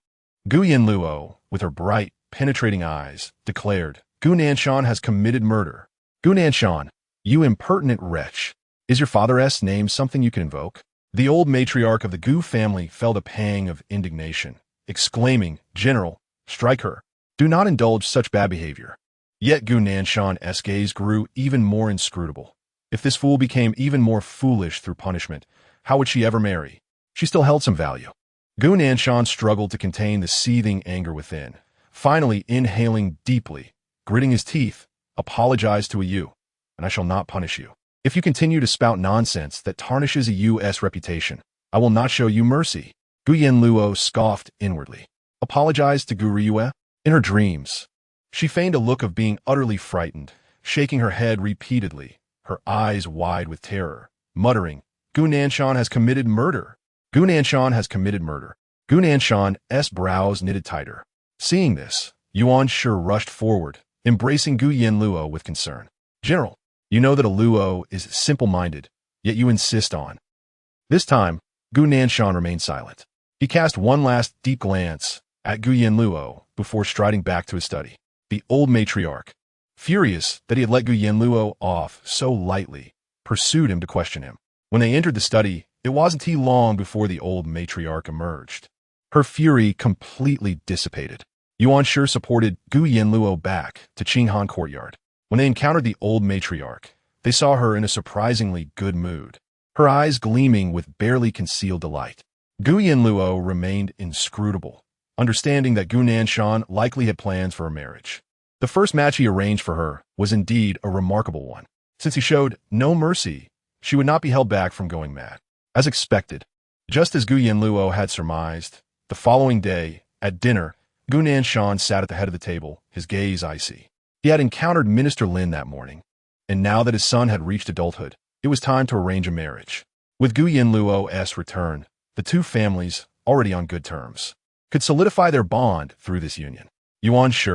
Gu Yanluo, with her bright, penetrating eyes, declared, "Gu Nanshan has committed murder." "Gu Nanshan, you impertinent wretch. Is your father's name something you can invoke?" The old matriarch of the Gu family felt a pang of indignation, exclaiming, "General, strike her. Do not indulge such bad behavior." Yet Gu Nanshan's gaze grew even more inscrutable. If this fool became even more foolish through punishment, how would she ever marry? She still held some value. Gu Nanshan struggled to contain the seething anger within, finally inhaling deeply, gritting his teeth, "Apologize to a you, and I shall not punish you. If you continue to spout nonsense that tarnishes a U.S. reputation, I will not show you mercy." Gu Yanluo scoffed inwardly. Apologize to Gu Ruyue? In her dreams, she feigned a look of being utterly frightened, shaking her head repeatedly, her eyes wide with terror, muttering, "Gu Nanshan has committed murder. Gu Nanshan has committed murder." Gu Nanshan's brows knitted tighter. Seeing this, Yuan Shi rushed forward, embracing Gu Yanluo with concern. "General, you know that a Luo is simple-minded, yet you insist on." This time, Gu Nanshan remained silent. He cast one last deep glance at Gu Yanluo before striding back to his study. The old matriarch, furious that he had let Gu Yanluo off so lightly, pursued him to question him. When they entered the study, it wasn't too long before the old matriarch emerged. Her fury completely dissipated. Yuan Shi supported Gu Yanluo back to Qinghan Courtyard. When they encountered the old matriarch, they saw her in a surprisingly good mood, her eyes gleaming with barely concealed delight. Gu Yanluo remained inscrutable, understanding that Gu Nanshan likely had plans for a marriage. The first match he arranged for her was indeed a remarkable one. Since he showed no mercy, she would not be held back from going mad. As expected, just as Gu Yanluo had surmised, the following day, at dinner, Gu Nanshan sat at the head of the table, his gaze icy. He had encountered Minister Lin that morning, and now that his son had reached adulthood, it was time to arrange a marriage. With Gu Yanluo's return, the two families, already on good terms, could solidify their bond through this union. Yuan Shi,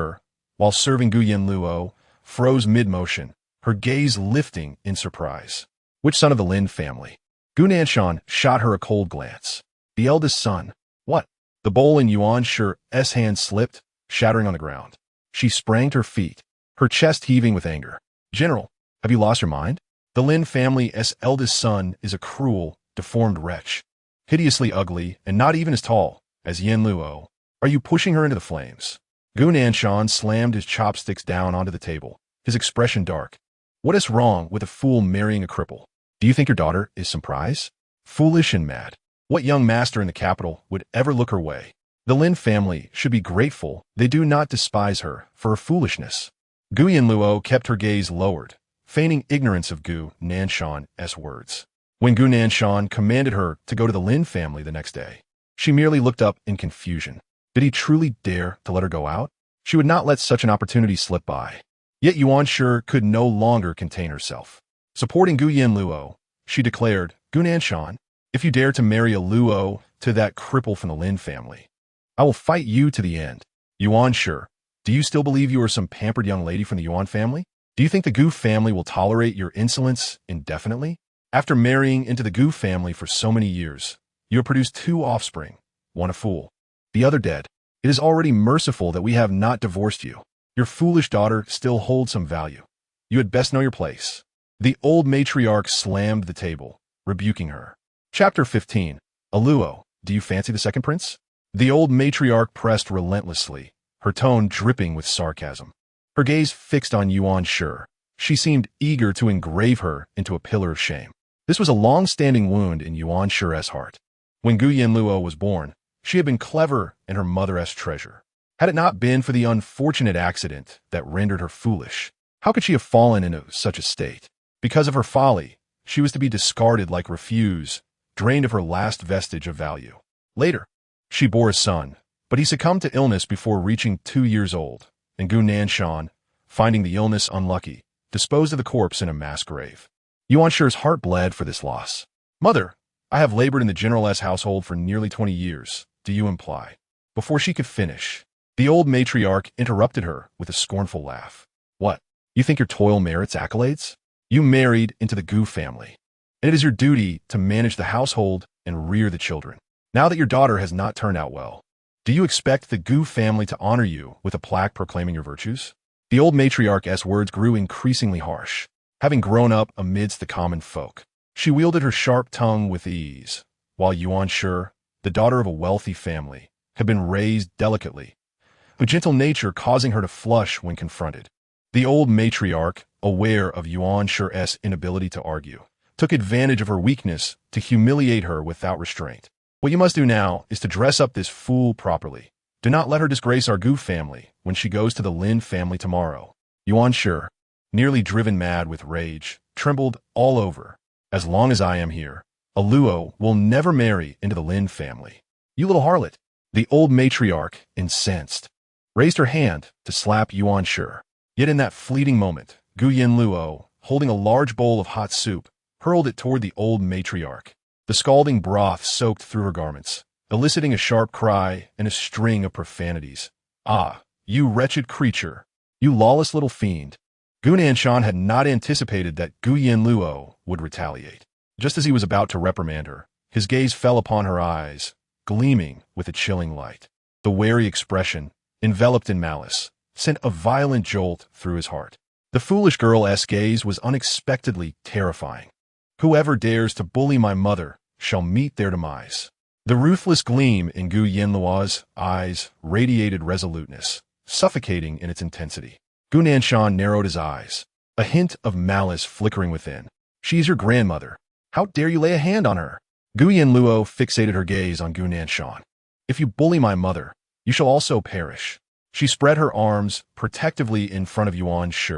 while serving Gu Yanluo, froze mid-motion, her gaze lifting in surprise. Which son of the Lin family? Gu Nanshan shot her a cold glance. The eldest son. What? The bowl in Yuan Shi's hand slipped, shattering on the ground. She sprang to her feet, her chest heaving with anger. General, have you lost your mind? The Lin family's eldest son is a cruel, deformed wretch, hideously ugly and not even as tall as Yanluo. Are you pushing her into the flames? Gu Nanshan slammed his chopsticks down onto the table, his expression dark. What is wrong with a fool marrying a cripple? Do you think your daughter is some prize? Foolish and mad. What young master in the capital would ever look her way? The Lin family should be grateful they do not despise her for her foolishness. Gu Yanluo kept her gaze lowered, feigning ignorance of Gu Nanshan's words. When Gu Nanshan commanded her to go to the Lin family the next day, she merely looked up in confusion. Did he truly dare to let her go out? She would not let such an opportunity slip by. Yet Yuan Shi could no longer contain herself. Supporting Gu Yanluo, she declared, Gu Nanshan, if you dare to marry a Luo to that cripple from the Lin family, I will fight you to the end. Yuan Shi, do you still believe you are some pampered young lady from the Yuan family? Do you think the Gu family will tolerate your insolence indefinitely? After marrying into the Gu family for so many years, you have produced two offspring, one a fool, the other dead. It is already merciful that we have not divorced you. Your foolish daughter still holds some value. You had best know your place. The old matriarch slammed the table, rebuking her. Chapter 15. Aluo, do you fancy the second prince? The old matriarch pressed relentlessly, her tone dripping with sarcasm. Her gaze fixed on Yuan Shi. She seemed eager to engrave her into a pillar of shame. This was a long-standing wound in Yuan Shi's heart. When Gu Yanluo was born, she had been clever and her mother's treasure. Had it not been for the unfortunate accident that rendered her foolish, how could she have fallen into such a state? Because of her folly, she was to be discarded like refuse, drained of her last vestige of value. Later, she bore a son, but he succumbed to illness before reaching 2 years old, and Gu Nanshan, finding the illness unlucky, disposed of the corpse in a mass grave. Yuan Shi's heart bled for this loss. Mother, I have labored in the general's household for nearly 20 years, do you imply? Before she could finish, the old matriarch interrupted her with a scornful laugh. What? You think your toil merits accolades? You married into the Gu family, and it is your duty to manage the household and rear the children. Now that your daughter has not turned out well, do you expect the Gu family to honor you with a plaque proclaiming your virtues? The old matriarch's words grew increasingly harsh. Having grown up amidst the common folk, she wielded her sharp tongue with ease, while Yuan Shi, the daughter of a wealthy family, had been raised delicately, a gentle nature causing her to flush when confronted. The old matriarch, aware of Yuan Shi's inability to argue, took advantage of her weakness to humiliate her without restraint. What you must do now is to dress up this fool properly. Do not let her disgrace our Gu family when she goes to the Lin family tomorrow. Yuan Shi, nearly driven mad with rage, trembled all over. As long as I am here, a Luo will never marry into the Lin family. You little harlot. The old matriarch, incensed, raised her hand to slap Yuan Shi. Yet in that fleeting moment, Gu Yanluo, holding a large bowl of hot soup, hurled it toward the old matriarch. The scalding broth soaked through her garments, eliciting a sharp cry and a string of profanities. Ah, you wretched creature! You lawless little fiend! Gu Nanshan had not anticipated that Gu Yanluo would retaliate. Just as he was about to reprimand her, His gaze fell upon her eyes, gleaming with a chilling light. The wary expression, enveloped in malice, sent a violent jolt through his heart. The foolish girl's gaze was unexpectedly terrifying. Whoever dares to bully my mother shall meet their demise. The ruthless gleam in Gu Yanluo's eyes radiated resoluteness, suffocating in its intensity. Gu Nanshan narrowed his eyes, a hint of malice flickering within. She is your grandmother. How dare you lay a hand on her? Gu Yanluo fixated her gaze on Gu Nanshan. If you bully my mother, you shall also perish. She spread her arms protectively in front of Yuan Shi.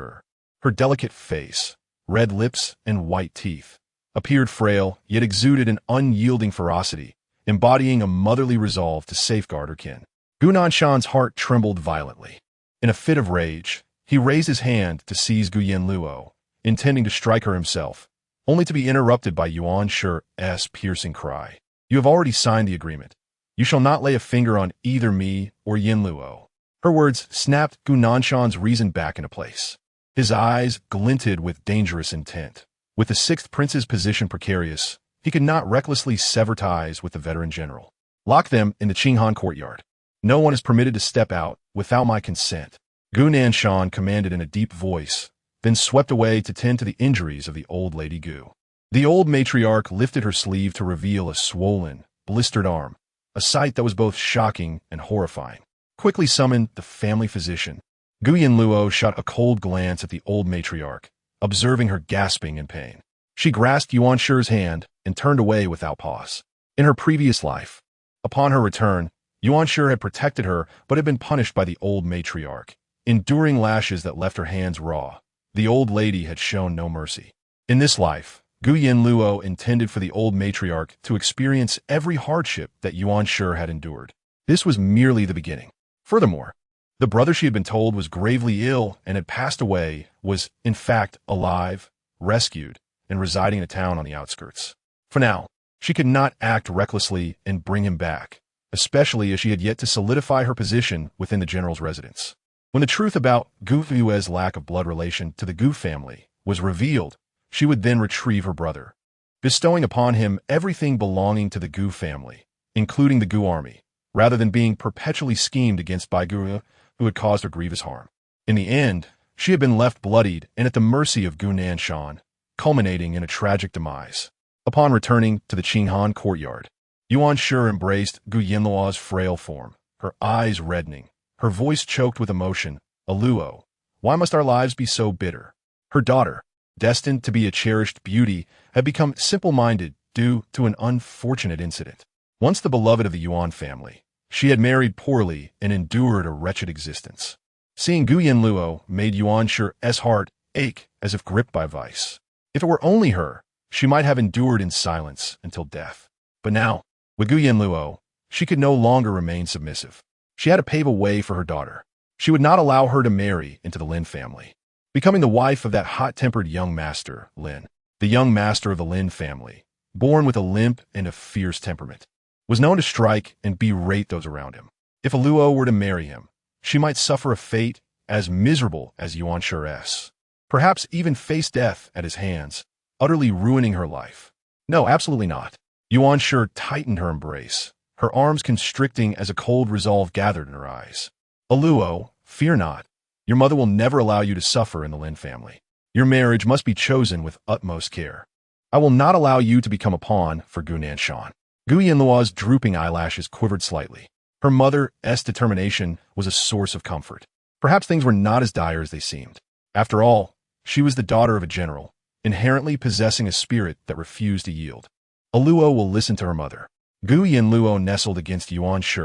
Her delicate face, red lips and white teeth, appeared frail yet exuded an unyielding ferocity, embodying a motherly resolve to safeguard her kin. Gu Nanshan's heart trembled violently. In a fit of rage, he raised his hand to seize Gu Yanluo, intending to strike her himself, only to be interrupted by Yuan Shi's piercing cry. You have already signed the agreement. You shall not lay a finger on either me or Yanluo. Her words snapped Gu Nanshan's reason back into place. His eyes glinted with dangerous intent. With the sixth prince's position precarious, he could not recklessly sever ties with the veteran general. Lock them in the Qinghan courtyard. No one is permitted to step out without my consent. Gu Nanshan commanded in a deep voice, then swept away to tend to the injuries of the old lady Gu. The old matriarch lifted her sleeve to reveal a swollen, blistered arm, a sight that was both shocking and horrifying. Quickly summoned the family physician, Gu Yanluo shot a cold glance at the old matriarch, observing her gasping in pain. She grasped Yuan Shi's hand and turned away without pause. In her previous life, upon her return, Yuan Shi had protected her but had been punished by the old matriarch, enduring lashes that left her hands raw. The old lady had shown no mercy. In this life, Gu Yanluo intended for the old matriarch to experience every hardship that Yuan Shi had endured. This was merely the beginning. Furthermore, the brother she had been told was gravely ill and had passed away was, in fact, alive, rescued, and residing in a town on the outskirts. For now, she could not act recklessly and bring him back, especially as she had yet to solidify her position within the general's residence. When the truth about Gu Yue's lack of blood relation to the Gu family was revealed, she would then retrieve her brother, bestowing upon him everything belonging to the Gu family, including the Gu army, rather than being perpetually schemed against by Gu, who had caused her grievous harm. In the end, she had been left bloodied and at the mercy of Gu Nanshan, culminating in a tragic demise. Upon returning to the Qinghan courtyard, Yuan Shi embraced Gu Yanluo's frail form, her eyes reddening, her voice choked with emotion. Aluo, why must our lives be so bitter? Her daughter, destined to be a cherished beauty, had become simple-minded due to an unfortunate incident. Once the beloved of the Yuan family, she had married poorly and endured a wretched existence. Seeing Gu Yanluo made Yuan Shi's heart ache as if gripped by vice. If it were only her, she might have endured in silence until death. But now, with Gu Yanluo, she could no longer remain submissive. She had to pave a way for her daughter. She would not allow her to marry into the Lin family, becoming the wife of that hot-tempered young master, Lin. The young master of the Lin family, born with a limp and a fierce temperament, was known to strike and berate those around him. If Aluo were to marry him, she might suffer a fate as miserable as Yuan Shi's, perhaps even face death at his hands, utterly ruining her life. No, absolutely not. Yuan Shi tightened her embrace, her arms constricting as a cold resolve gathered in her eyes. Aluo, fear not. Your mother will never allow you to suffer in the Lin family. Your marriage must be chosen with utmost care. I will not allow you to become a pawn for Gu Nanshan. Gu Yanluo's drooping eyelashes quivered slightly. Her mother's determination was a source of comfort. Perhaps things were not as dire as they seemed. After all, she was the daughter of a general, inherently possessing a spirit that refused to yield. Aluo will listen to her mother. Gu Yanluo nestled against Yuan Shi,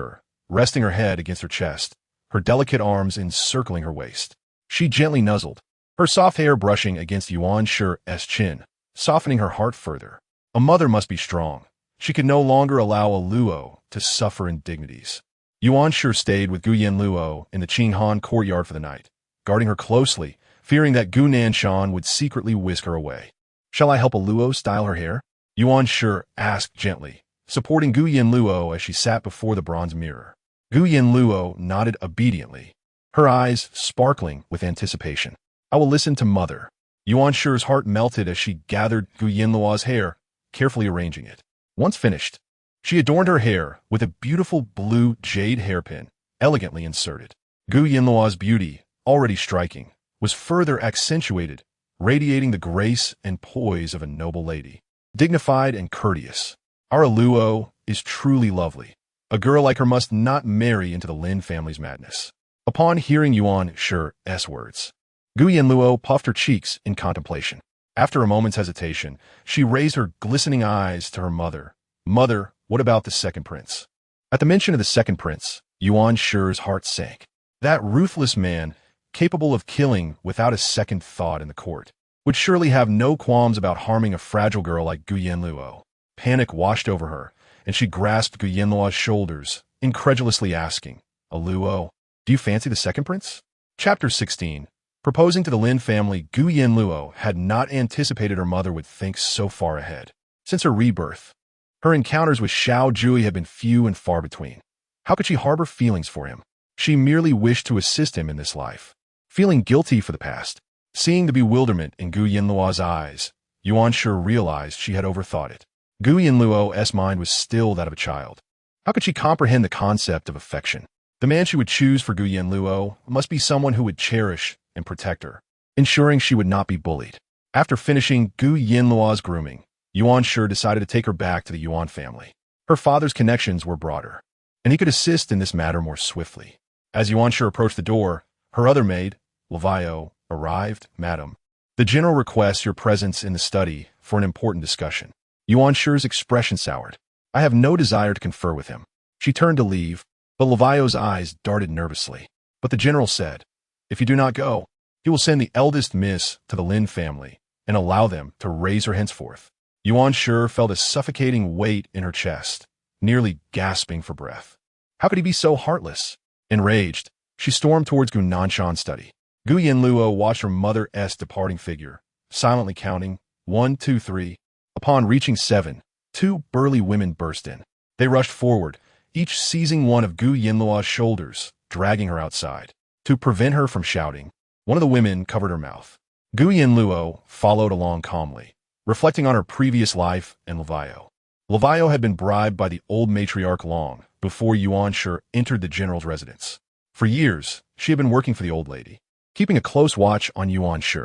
resting her head against her chest, her delicate arms encircling her waist. She gently nuzzled, her soft hair brushing against Yuan Shi's chin, softening her heart further. A mother must be strong. She could no longer allow Aluo to suffer indignities. Yuan Shi stayed with Gu Yanluo in the Qinghan courtyard for the night, guarding her closely, fearing that Gu Nanshan would secretly whisk her away. Shall I help Aluo style her hair? Yuan Shi asked gently, supporting Gu Yanluo as she sat before the bronze mirror. Gu Yanluo nodded obediently, her eyes sparkling with anticipation. I will listen to mother. Yuan Shi's heart melted as she gathered Gu Yanluo's hair, carefully arranging it. Once finished, she adorned her hair with a beautiful blue jade hairpin, elegantly inserted. Gu Yanluo's beauty, already striking, was further accentuated, radiating the grace and poise of a noble lady. Dignified and courteous, our Luo is truly lovely. A girl like her must not marry into the Lin family's madness. Upon hearing Yuan Shi's words, Gu Yanluo puffed her cheeks in contemplation. After a moment's hesitation, she raised her glistening eyes to her mother. Mother, what about the second prince? At the mention of the second prince, Yuan Shi's heart sank. That ruthless man, capable of killing without a second thought in the court, would surely have no qualms about harming a fragile girl like Gu Yanluo. Panic washed over her, and she grasped Gu Yanluo's shoulders, incredulously asking, Luo, do you fancy the second prince? Chapter 16. Proposing to the Lin family, Gu Yanluo had not anticipated her mother would think so far ahead. Since her rebirth, her encounters with Xiao Jiuye had been few and far between. How could she harbor feelings for him? She merely wished to assist him in this life. Feeling guilty for the past, seeing the bewilderment in Gu Yanluo's eyes, Yuan Shi realized she had overthought it. Gu Yanluo's mind was still that of a child. How could she comprehend the concept of affection? The man she would choose for Gu Yanluo must be someone who would cherish and protect her, ensuring she would not be bullied. After finishing Gu Yanluo's grooming, Yuan Shi decided to take her back to the Yuan family. Her father's connections were broader, and he could assist in this matter more swiftly. As Yuan Shi approached the door, her other maid, Leviao, arrived. Madam, the general requests your presence in the study for an important discussion. Yuan Shi's expression soured. I have no desire to confer with him. She turned to leave, but Leviao's eyes darted nervously. But the general said, if you do not go, he will send the eldest miss to the Lin family and allow them to raise her henceforth. Yuan Shi felt a suffocating weight in her chest, nearly gasping for breath. How could he be so heartless? Enraged, she stormed towards Gu Nanshan's study. Gu Yanluo watched her mother's departing figure, silently counting 1, 2, 3. Upon reaching 7, 2 burly women burst in. They rushed forward, each seizing one of Gu Yanluo's shoulders, dragging her outside. To prevent her from shouting, one of the women covered her mouth. Gu Yanluo followed along calmly, reflecting on her previous life and Leviao. Leviao had been bribed by the old matriarch long before Yuan Shi entered the general's residence. For years, she had been working for the old lady, keeping a close watch on Yuan Shi.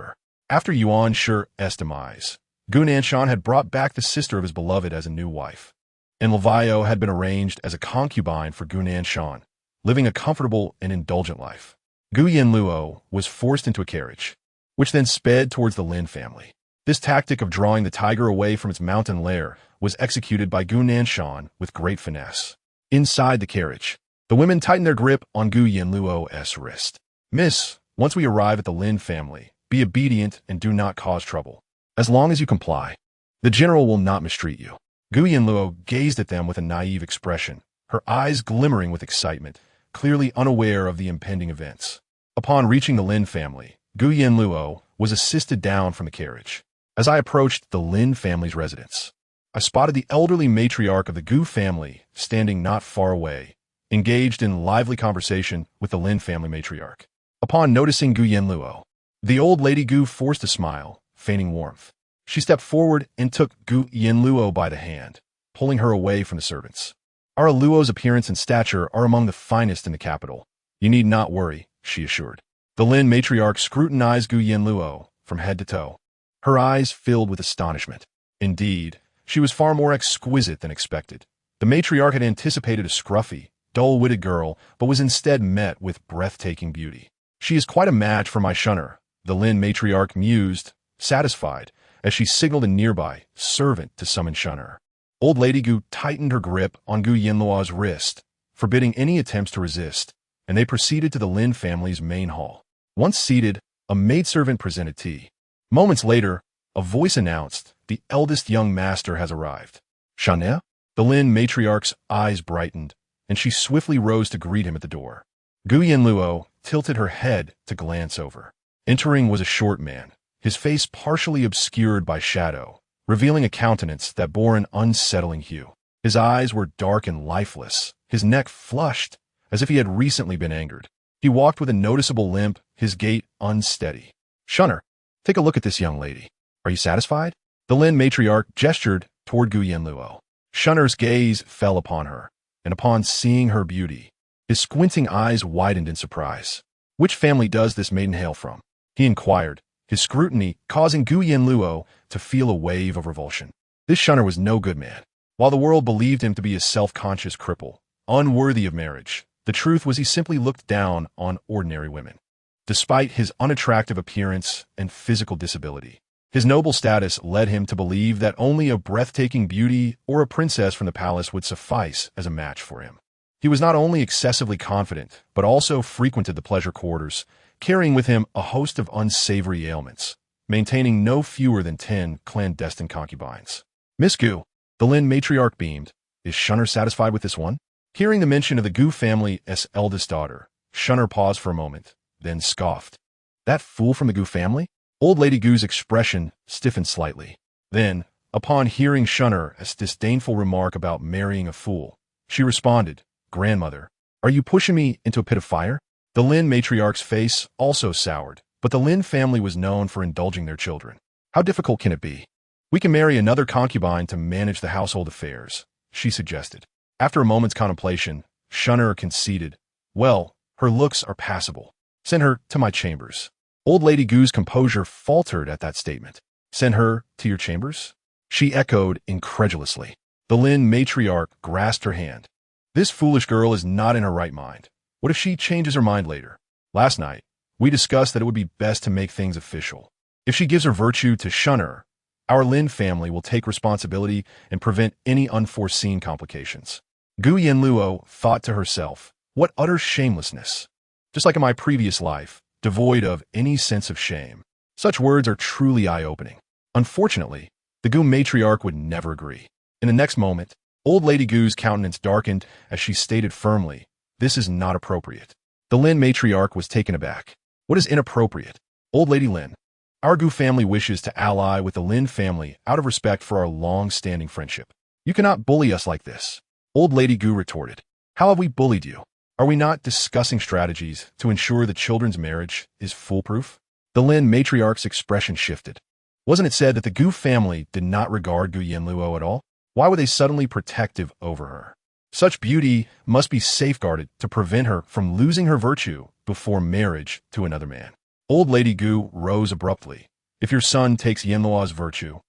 After Yuan Shi's demise, Gu Nanshan had brought back the sister of his beloved as a new wife, and Leviao had been arranged as a concubine for Gu Nanshan, living a comfortable and indulgent life. Gu Yanluo was forced into a carriage, which then sped towards the Lin family. This tactic of drawing the tiger away from its mountain lair was executed by Gu Nanshan with great finesse. Inside the carriage, the women tightened their grip on Gu Yanluo's wrist. Miss, once we arrive at the Lin family, be obedient and do not cause trouble. As long as you comply, the general will not mistreat you. Gu Yanluo gazed at them with a naive expression, her eyes glimmering with excitement, clearly unaware of the impending events. Upon reaching the Lin family, Gu Yanluo was assisted down from the carriage. As I approached the Lin family's residence, I spotted the elderly matriarch of the Gu family standing not far away, engaged in lively conversation with the Lin family matriarch. Upon noticing Gu Yanluo, the old lady Gu forced a smile, feigning warmth. She stepped forward and took Gu Yanluo by the hand, pulling her away from the servants. Our Luo's appearance and stature are among the finest in the capital. You need not worry, she assured. The Lin matriarch scrutinized Gu Yanluo from head to toe. Her eyes filled with astonishment. Indeed, she was far more exquisite than expected. The matriarch had anticipated a scruffy, dull-witted girl, but was instead met with breathtaking beauty. She is quite a match for my shunner, the Lin matriarch mused, satisfied, as she signaled a nearby servant to summon shunner. Old Lady Gu tightened her grip on Gu Yanluo's wrist, forbidding any attempts to resist, and they proceeded to the Lin family's main hall. Once seated, a maidservant presented tea. Moments later, a voice announced, the eldest young master has arrived. Chanel? The Lin matriarch's eyes brightened, and she swiftly rose to greet him at the door. Gu Yanluo tilted her head to glance over. Entering was a short man, his face partially obscured by shadow, revealing a countenance that bore an unsettling hue. His eyes were dark and lifeless, his neck flushed, as if he had recently been angered. He walked with a noticeable limp, his gait unsteady. Shunner, take a look at this young lady. Are you satisfied? The Lin matriarch gestured toward Gu Yanluo. Shunner's gaze fell upon her, and upon seeing her beauty, his squinting eyes widened in surprise. "Which family does this maiden hail from?" he inquired, his scrutiny causing Gu Yanluo to feel a wave of revulsion. This Shunner was no good man. While the world believed him to be a self-conscious cripple, unworthy of marriage, the truth was he simply looked down on ordinary women. Despite his unattractive appearance and physical disability, his noble status led him to believe that only a breathtaking beauty or a princess from the palace would suffice as a match for him. He was not only excessively confident, but also frequented the pleasure quarters, carrying with him a host of unsavory ailments, maintaining no fewer than 10 clandestine concubines. "Miss Gu," the Lin matriarch beamed, "is Shunner satisfied with this one?" Hearing the mention of the Gu family's eldest daughter, Shunner paused for a moment, then scoffed. "That fool from the Gu family?" Old Lady Gu's expression stiffened slightly. Then, upon hearing Shunner's disdainful remark about marrying a fool, she responded, "Grandmother, are you pushing me into a pit of fire?" The Lin matriarch's face also soured, but the Lin family was known for indulging their children. "How difficult can it be? We can marry another concubine to manage the household affairs," she suggested. After a moment's contemplation, Shunner conceded, "Well, her looks are passable. Send her to my chambers." Old Lady Gu's composure faltered at that statement. "Send her to your chambers?" she echoed incredulously. The Lin matriarch grasped her hand. "This foolish girl is not in her right mind. What if she changes her mind later? Last night, we discussed that it would be best to make things official. If she gives her virtue to Shunner, our Lin family will take responsibility and prevent any unforeseen complications." Gu Yanluo thought to herself, "What utter shamelessness. Just like in my previous life, devoid of any sense of shame." Such words are truly eye-opening. Unfortunately, the Gu matriarch would never agree. In the next moment, Old Lady Gu's countenance darkened as she stated firmly, "This is not appropriate." The Lin matriarch was taken aback. "What is inappropriate?" "Old Lady Lin, our Gu family wishes to ally with the Lin family out of respect for our long-standing friendship. You cannot bully us like this." Old Lady Gu retorted, "How have we bullied you? Are we not discussing strategies to ensure the children's marriage is foolproof?" The Lin matriarch's expression shifted. Wasn't it said that the Gu family did not regard Gu Yanluo at all? Why were they suddenly protective over her? Such beauty must be safeguarded to prevent her from losing her virtue before marriage to another man. Old Lady Gu rose abruptly. "If your son takes Yanluo's virtue,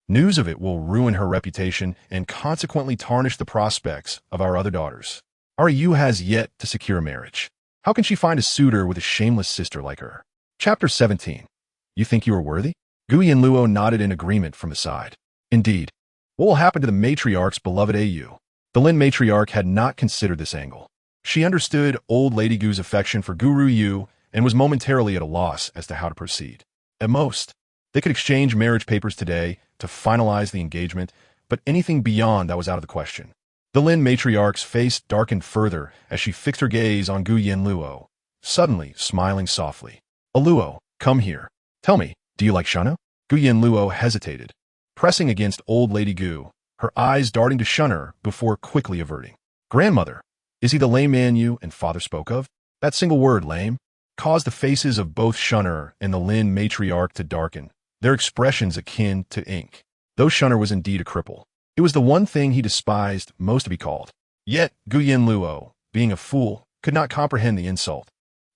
news of it will ruin her reputation and consequently tarnish the prospects of our other daughters. Our Yu has yet to secure marriage. How can she find a suitor with a shameless sister like her?" Chapter 17. "You think you are worthy?" Gu Yanluo nodded in agreement from the side. "Indeed. What will happen to the matriarch's beloved AU?" The Lin matriarch had not considered this angle. She understood Old Lady Gu's affection for Guru Yu and was momentarily at a loss as to how to proceed. At most, they could exchange marriage papers today to finalize the engagement, but anything beyond that was out of the question. The Lin matriarch's face darkened further as she fixed her gaze on Gu Yanluo, suddenly smiling softly. "Aluo, come here. Tell me, do you like Shunner?" Gu Yanluo hesitated, pressing against Old Lady Gu, her eyes darting to Shunner before quickly averting. "Grandmother, is he the lame man you and father spoke of?" That single word, lame, caused the faces of both Shunner and the Lin matriarch to darken, their expressions akin to ink. Though Shunner was indeed a cripple, it was the one thing he despised most to be called. Yet Gu Yanluo, being a fool, could not comprehend the insult.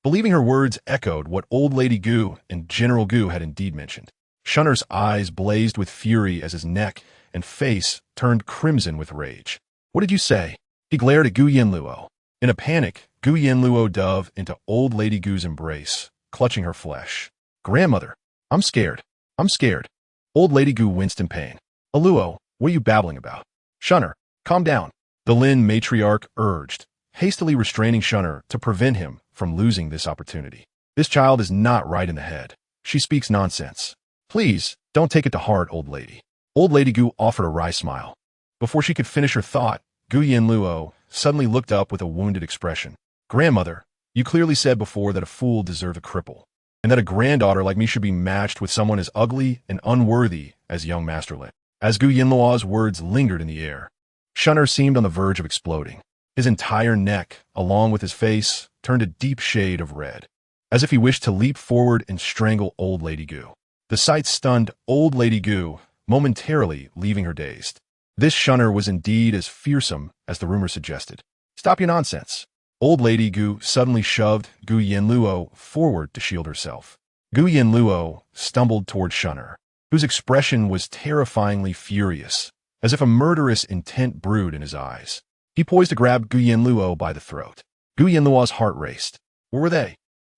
Believing her words echoed what Old Lady Gu and General Gu had indeed mentioned. Shunner's eyes blazed with fury as his neck and face turned crimson with rage. "What did you say?" He glared at Gu Yanluo. In a panic, Gu Yanluo dove into Old Lady Gu's embrace, clutching her flesh. "Grandmother, I'm scared. I'm scared." Old Lady Gu winced in pain. "Aluo, what are you babbling about?" "Shunner, calm down," the Lin matriarch urged, hastily restraining Shunner to prevent him from losing this opportunity. "This child is not right in the head. She speaks nonsense. Please, don't take it to heart, old lady." Old Lady Gu offered a wry smile. Before she could finish her thought, Gu Yanluo suddenly looked up with a wounded expression. "Grandmother, you clearly said before that a fool deserved a cripple, and that a granddaughter like me should be matched with someone as ugly and unworthy as young Master Lin." As Gu Yanluo's words lingered in the air, Shunner seemed on the verge of exploding. His entire neck, along with his face, turned a deep shade of red, as if he wished to leap forward and strangle Old Lady Gu. The sight stunned Old Lady Gu, momentarily leaving her dazed. This shunner was indeed as fearsome as the rumor suggested. Stop your nonsense. Old Lady Gu suddenly shoved Gu Yanluo forward to shield herself. Gu Yanluo stumbled toward Shunner, whose expression was terrifyingly furious, as if a murderous intent brewed in his eyes. He poised to grab Gu Yanluo by the throat. Gu Yanluo's heart raced. Where were they?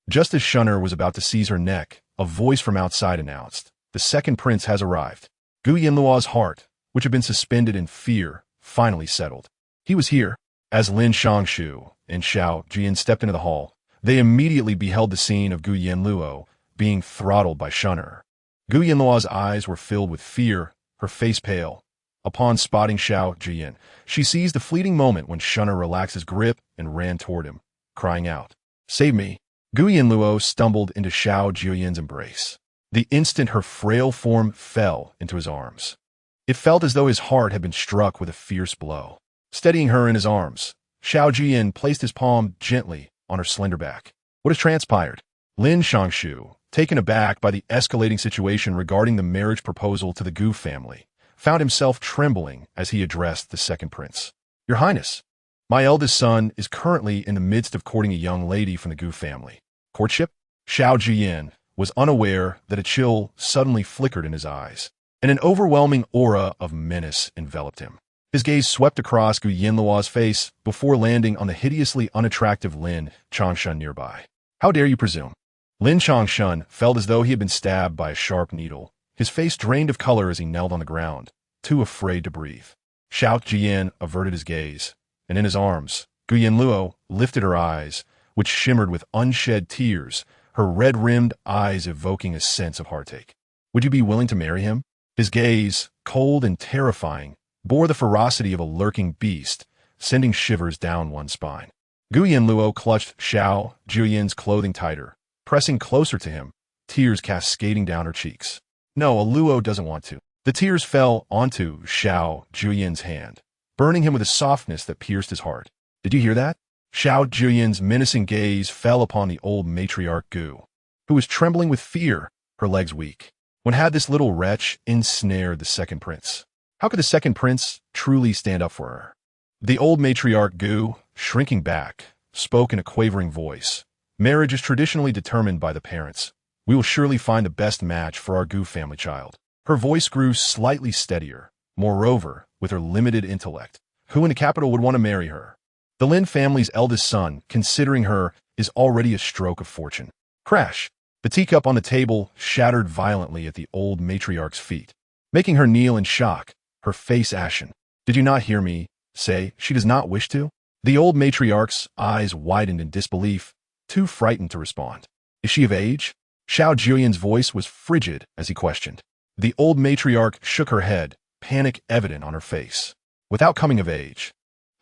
Just as Shunner was about to seize her neck, a voice from outside announced, "The second prince has arrived." Gu Yanluo's heart, which had been suspended in fear, finally settled. He was here. As Lin Xiangshu and Xiao Jiuye stepped into the hall, they immediately beheld the scene of Gu Yanluo being throttled by Shunner. Gu Yanluo's eyes were filled with fear, her face pale. Upon spotting Xiao Jiuye, she seized the fleeting moment when Shunner relaxed his grip and ran toward him, crying out, "Save me!" Gu Yanluo stumbled into Xiao Jiuye's embrace. The instant her frail form fell into his arms, it felt as though his heart had been struck with a fierce blow. Steadying her in his arms, Xiao Jiuye placed his palm gently on her slender back. What has transpired? Lin Xiangshu, taken aback by the escalating situation regarding the marriage proposal to the Gu family, found himself trembling as he addressed the second prince. "Your Highness, my eldest son is currently in the midst of courting a young lady from the Gu family." Courtship? Xiao Jiuye was unaware that a chill suddenly flickered in his eyes, and an overwhelming aura of menace enveloped him. His gaze swept across Gu Yanluo's face before landing on the hideously unattractive Lin Changshun nearby. "How dare you presume?" Lin Changshun felt as though he had been stabbed by a sharp needle. His face drained of color as he knelt on the ground, too afraid to breathe. Xiao Jiuye averted his gaze, and in his arms, Gu Yanluo lifted her eyes, which shimmered with unshed tears, her red-rimmed eyes evoking a sense of heartache. "Would you be willing to marry him?" His gaze, cold and terrifying, bore the ferocity of a lurking beast, sending shivers down one's spine. Gu Yanluo clutched Xiao Jiuye's clothing tighter, pressing closer to him, tears cascading down her cheeks. "No, Luo doesn't want to." The tears fell onto Xiao Jiuye's hand, burning him with a softness that pierced his heart. "Did you hear that?" Xiao Jiuye's menacing gaze fell upon the old matriarch Gu, who was trembling with fear, her legs weak. When had this little wretch ensnared the second prince? How could the second prince truly stand up for her? The old matriarch Gu, shrinking back, spoke in a quavering voice. "Marriage is traditionally determined by the parents. We will surely find the best match for our Gu family child." Her voice grew slightly steadier. Moreover, with her limited intellect, who in the capital would want to marry her? The Lin family's eldest son, considering her, is already a stroke of fortune. Crash! The teacup on the table shattered violently at the old matriarch's feet, making her kneel in shock, her face ashen. "Did you not hear me say she does not wish to?" The old matriarch's eyes widened in disbelief, too frightened to respond. "Is she of age?" Xiao Jiuye's voice was frigid as he questioned. The old matriarch shook her head, panic evident on her face. "Without coming of age,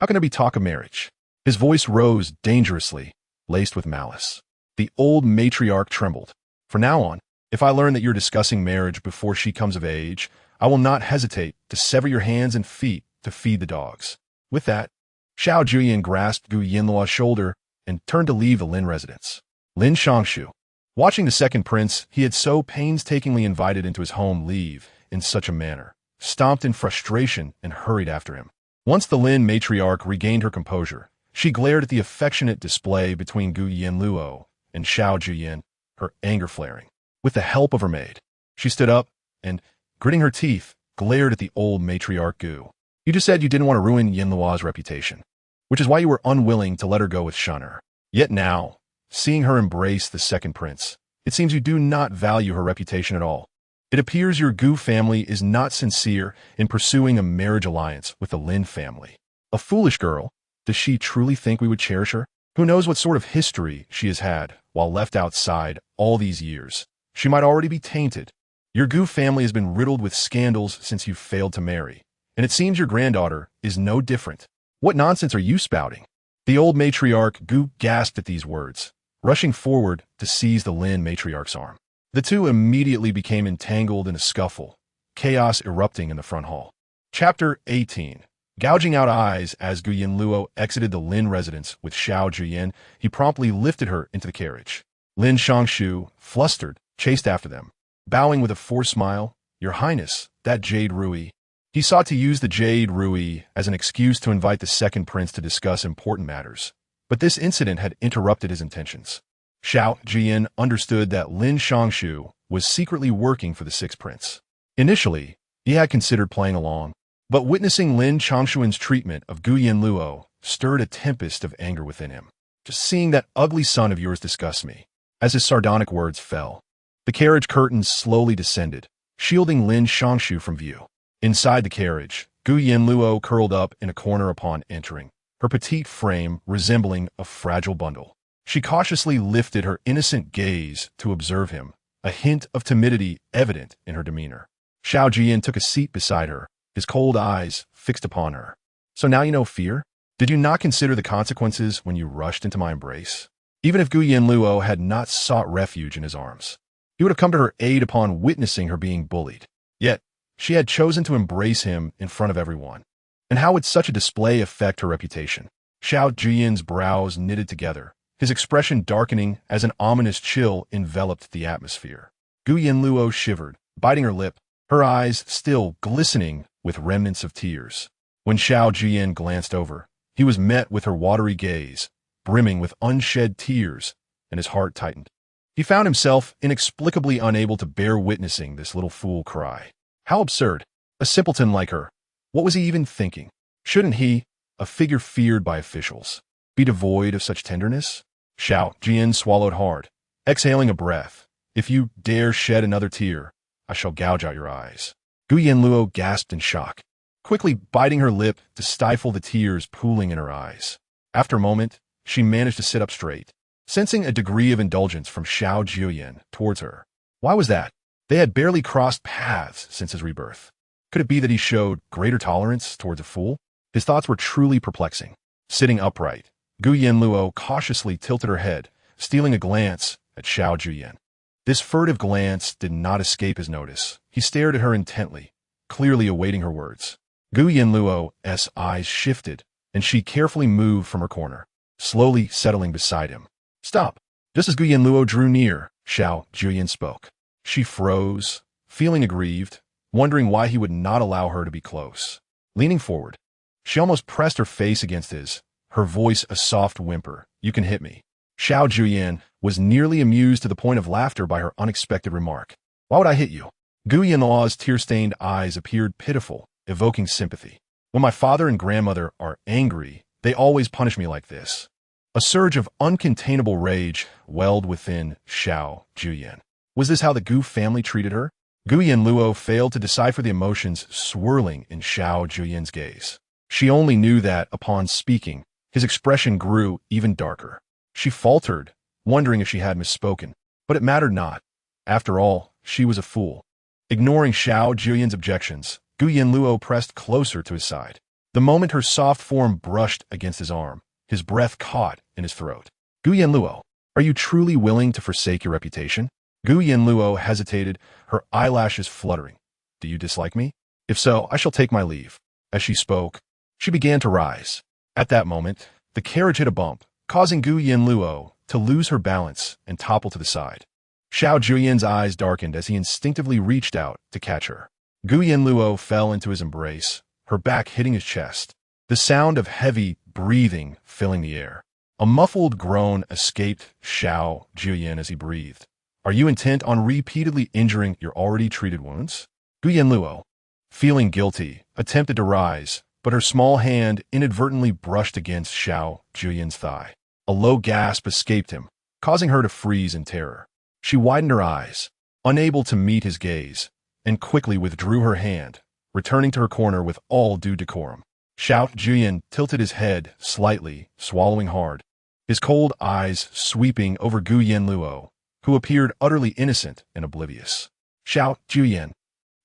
how can there be talk of marriage?" His voice rose dangerously, laced with malice. The old matriarch trembled. "From now on, if I learn that you're discussing marriage before she comes of age, I will not hesitate to sever your hands and feet to feed the dogs." With that, Xiao Jiuye grasped Gu Yanluo's shoulder and turned to leave the Lin residence. Lin Xiangshu, watching the second prince he had so painstakingly invited into his home leave in such a manner, stomped in frustration and hurried after him. Once the Lin matriarch regained her composure, she glared at the affectionate display between Gu Yanluo and Xiao Jiuye, her anger flaring. With the help of her maid, she stood up and, gritting her teeth, glared at the old matriarch Gu. "You just said you didn't want to ruin Yanluo's reputation, which is why you were unwilling to let her go with Shunner. Yet now, seeing her embrace the second prince, it seems you do not value her reputation at all. It appears your Gu family is not sincere in pursuing a marriage alliance with the Lin family. A foolish girl. Does she truly think we would cherish her? Who knows what sort of history she has had while left outside all these years? She might already be tainted. Your Gu family has been riddled with scandals since you failed to marry, and it seems your granddaughter is no different. What nonsense are you spouting?" The old matriarch Gu gasped at these words, rushing forward to seize the Lin matriarch's arm. The two immediately became entangled in a scuffle, chaos erupting in the front hall. Chapter 18. Gouging out eyes as Gu Yanluo exited the Lin residence with Xiao Jiuye, he promptly lifted her into the carriage. Lin Xiangshu, flustered, chased after them, bowing with a forced smile. "Your Highness, that jade Rui." He sought to use the Jade Rui as an excuse to invite the second prince to discuss important matters, but this incident had interrupted his intentions. Xiao Jiuye understood that Lin Xiangshu was secretly working for the sixth prince. Initially, he had considered playing along, but witnessing Lin Changshuan's treatment of Gu Yanluo stirred a tempest of anger within him. Just seeing that ugly son of yours disgusts me. As his sardonic words fell, the carriage curtains slowly descended, shielding Lin Xiangshu from view. Inside the carriage, Gu Yanluo curled up in a corner upon entering, her petite frame resembling a fragile bundle. She cautiously lifted her innocent gaze to observe him, a hint of timidity evident in her demeanor. Xiao Jiuye took a seat beside her, his cold eyes fixed upon her. So now you know fear? Did you not consider the consequences when you rushed into my embrace? Even if Gu Yanluo had not sought refuge in his arms, he would have come to her aid upon witnessing her being bullied. Yet, she had chosen to embrace him in front of everyone. And how would such a display affect her reputation? Xiao Jiuye's brows knitted together, his expression darkening as an ominous chill enveloped the atmosphere. Gu Yanluo shivered, biting her lip, her eyes still glistening with remnants of tears. When Xiao Jiuye glanced over, he was met with her watery gaze, brimming with unshed tears, and his heart tightened. He found himself inexplicably unable to bear witnessing this little fool cry. How absurd! A simpleton like her. What was he even thinking? Shouldn't he, a figure feared by officials, be devoid of such tenderness? Xiao Jiuye swallowed hard, exhaling a breath. If you dare shed another tear, I shall gouge out your eyes. Gu Yanluo gasped in shock, quickly biting her lip to stifle the tears pooling in her eyes. After a moment, she managed to sit up straight, sensing a degree of indulgence from Xiao Jiuye towards her. Why was that? They had barely crossed paths since his rebirth. Could it be that he showed greater tolerance towards a fool? His thoughts were truly perplexing. Sitting upright, Gu Yanluo cautiously tilted her head, stealing a glance at Xiao Jiuye. This furtive glance did not escape his notice. He stared at her intently, clearly awaiting her words. Gu Yanluo's eyes shifted, and she carefully moved from her corner, slowly settling beside him. Stop! Just as Gu Yanluo drew near, Xiao Jiuye spoke. She froze, feeling aggrieved, wondering why he would not allow her to be close. Leaning forward, she almost pressed her face against his, her voice a soft whimper. You can hit me. Xiao Jiuye was nearly amused to the point of laughter by her unexpected remark. Why would I hit you? Gu Yanluo's tear-stained eyes appeared pitiful, evoking sympathy. When my father and grandmother are angry, they always punish me like this. A surge of uncontainable rage welled within Xiao Jiuye. Was this how the Gu family treated her? Gu Yanluo failed to decipher the emotions swirling in Xiao Jiuye's gaze. She only knew that, upon speaking, his expression grew even darker. She faltered, wondering if she had misspoken, but it mattered not. After all, she was a fool. Ignoring Xiao Jiuye's objections, Gu Yanluo pressed closer to his side. The moment her soft form brushed against his arm, his breath caught in his throat. Gu Yanluo, are you truly willing to forsake your reputation? Gu Yanluo hesitated, her eyelashes fluttering. Do you dislike me? If so, I shall take my leave. As she spoke, she began to rise. At that moment, the carriage hit a bump, causing Gu Yanluo to lose her balance and topple to the side. Xiao Jiuye's eyes darkened as he instinctively reached out to catch her. Gu Yanluo fell into his embrace, her back hitting his chest, the sound of heavy breathing filling the air. A muffled groan escaped Xiao Jiuye as he breathed. Are you intent on repeatedly injuring your already treated wounds? Gu Yanluo, feeling guilty, attempted to rise, but her small hand inadvertently brushed against Xiao Jiuye's thigh. A low gasp escaped him, causing her to freeze in terror. She widened her eyes, unable to meet his gaze, and quickly withdrew her hand, returning to her corner with all due decorum. Xiao Jiuye tilted his head slightly, swallowing hard, his cold eyes sweeping over Gu Yanluo, who appeared utterly innocent and oblivious. Xiao Jiuye,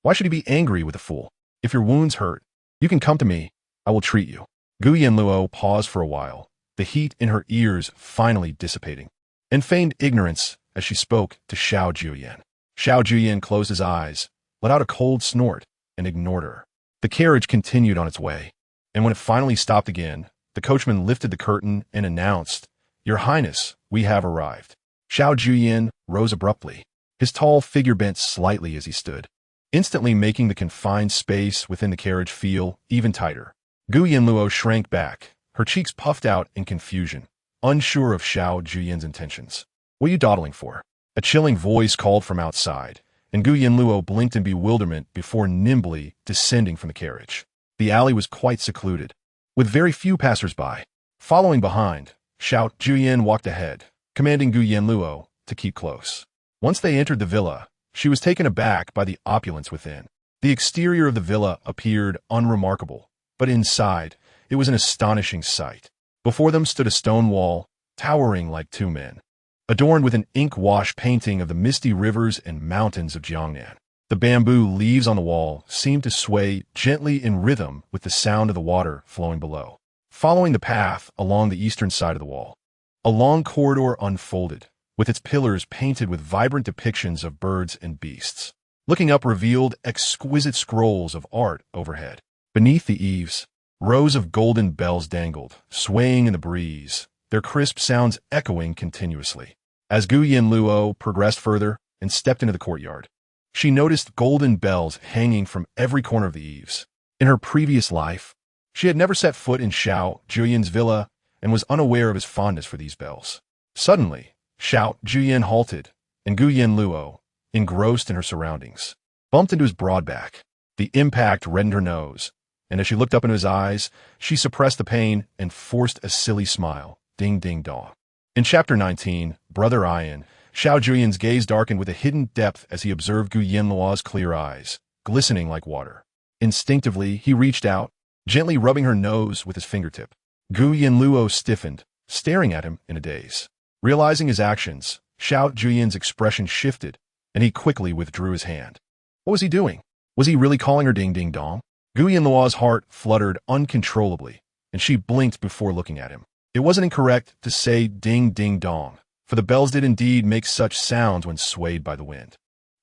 why should he be angry with a fool? If your wounds hurt, you can come to me. I will treat you. Gu Yanluo paused for a while, the heat in her ears finally dissipating, and feigned ignorance as she spoke to Xiao Jiuye. Xiao Jiuye closed his eyes, let out a cold snort, and ignored her. The carriage continued on its way, and when it finally stopped again, the coachman lifted the curtain and announced, Your Highness, we have arrived. Xiao Jiuye rose abruptly, his tall figure bent slightly as he stood, instantly making the confined space within the carriage feel even tighter. Gu Yanluo shrank back, her cheeks puffed out in confusion, unsure of Xiao Jiuye's intentions. "What are you dawdling for?" A chilling voice called from outside, and Gu Yanluo blinked in bewilderment before nimbly descending from the carriage. The alley was quite secluded, with very few passers-by. Following behind, Xiao Jiuye walked ahead, commanding Gu Yanluo to keep close. Once they entered the villa, she was taken aback by the opulence within. The exterior of the villa appeared unremarkable, but inside, it was an astonishing sight. Before them stood a stone wall, towering like two men, adorned with an ink-wash painting of the misty rivers and mountains of Jiangnan. The bamboo leaves on the wall seemed to sway gently in rhythm with the sound of the water flowing below. Following the path along the eastern side of the wall, a long corridor unfolded, with its pillars painted with vibrant depictions of birds and beasts. Looking up revealed exquisite scrolls of art overhead. Beneath the eaves, rows of golden bells dangled, swaying in the breeze, their crisp sounds echoing continuously. As Gu Yanluo progressed further and stepped into the courtyard, she noticed golden bells hanging from every corner of the eaves. In her previous life, she had never set foot in Xiao Jiuye's villa and was unaware of his fondness for these bells. Suddenly, Xiao Jiuye halted, and Gu Yanluo, engrossed in her surroundings, bumped into his broad back. The impact reddened her nose, and as she looked up into his eyes, she suppressed the pain and forced a silly smile. Ding ding dong. In Chapter 19, Brother Ian, Xiao Jiuye's gaze darkened with a hidden depth as he observed Gu Yanluo's clear eyes, glistening like water. Instinctively, he reached out, gently rubbing her nose with his fingertip. Gu Yanluo stiffened, staring at him in a daze. Realizing his actions, Xiao Jiuye's expression shifted, and he quickly withdrew his hand. What was he doing? Was he really calling her ding ding dong? Gu Yanluo's heart fluttered uncontrollably, and she blinked before looking at him. It wasn't incorrect to say ding ding dong, for the bells did indeed make such sounds when swayed by the wind.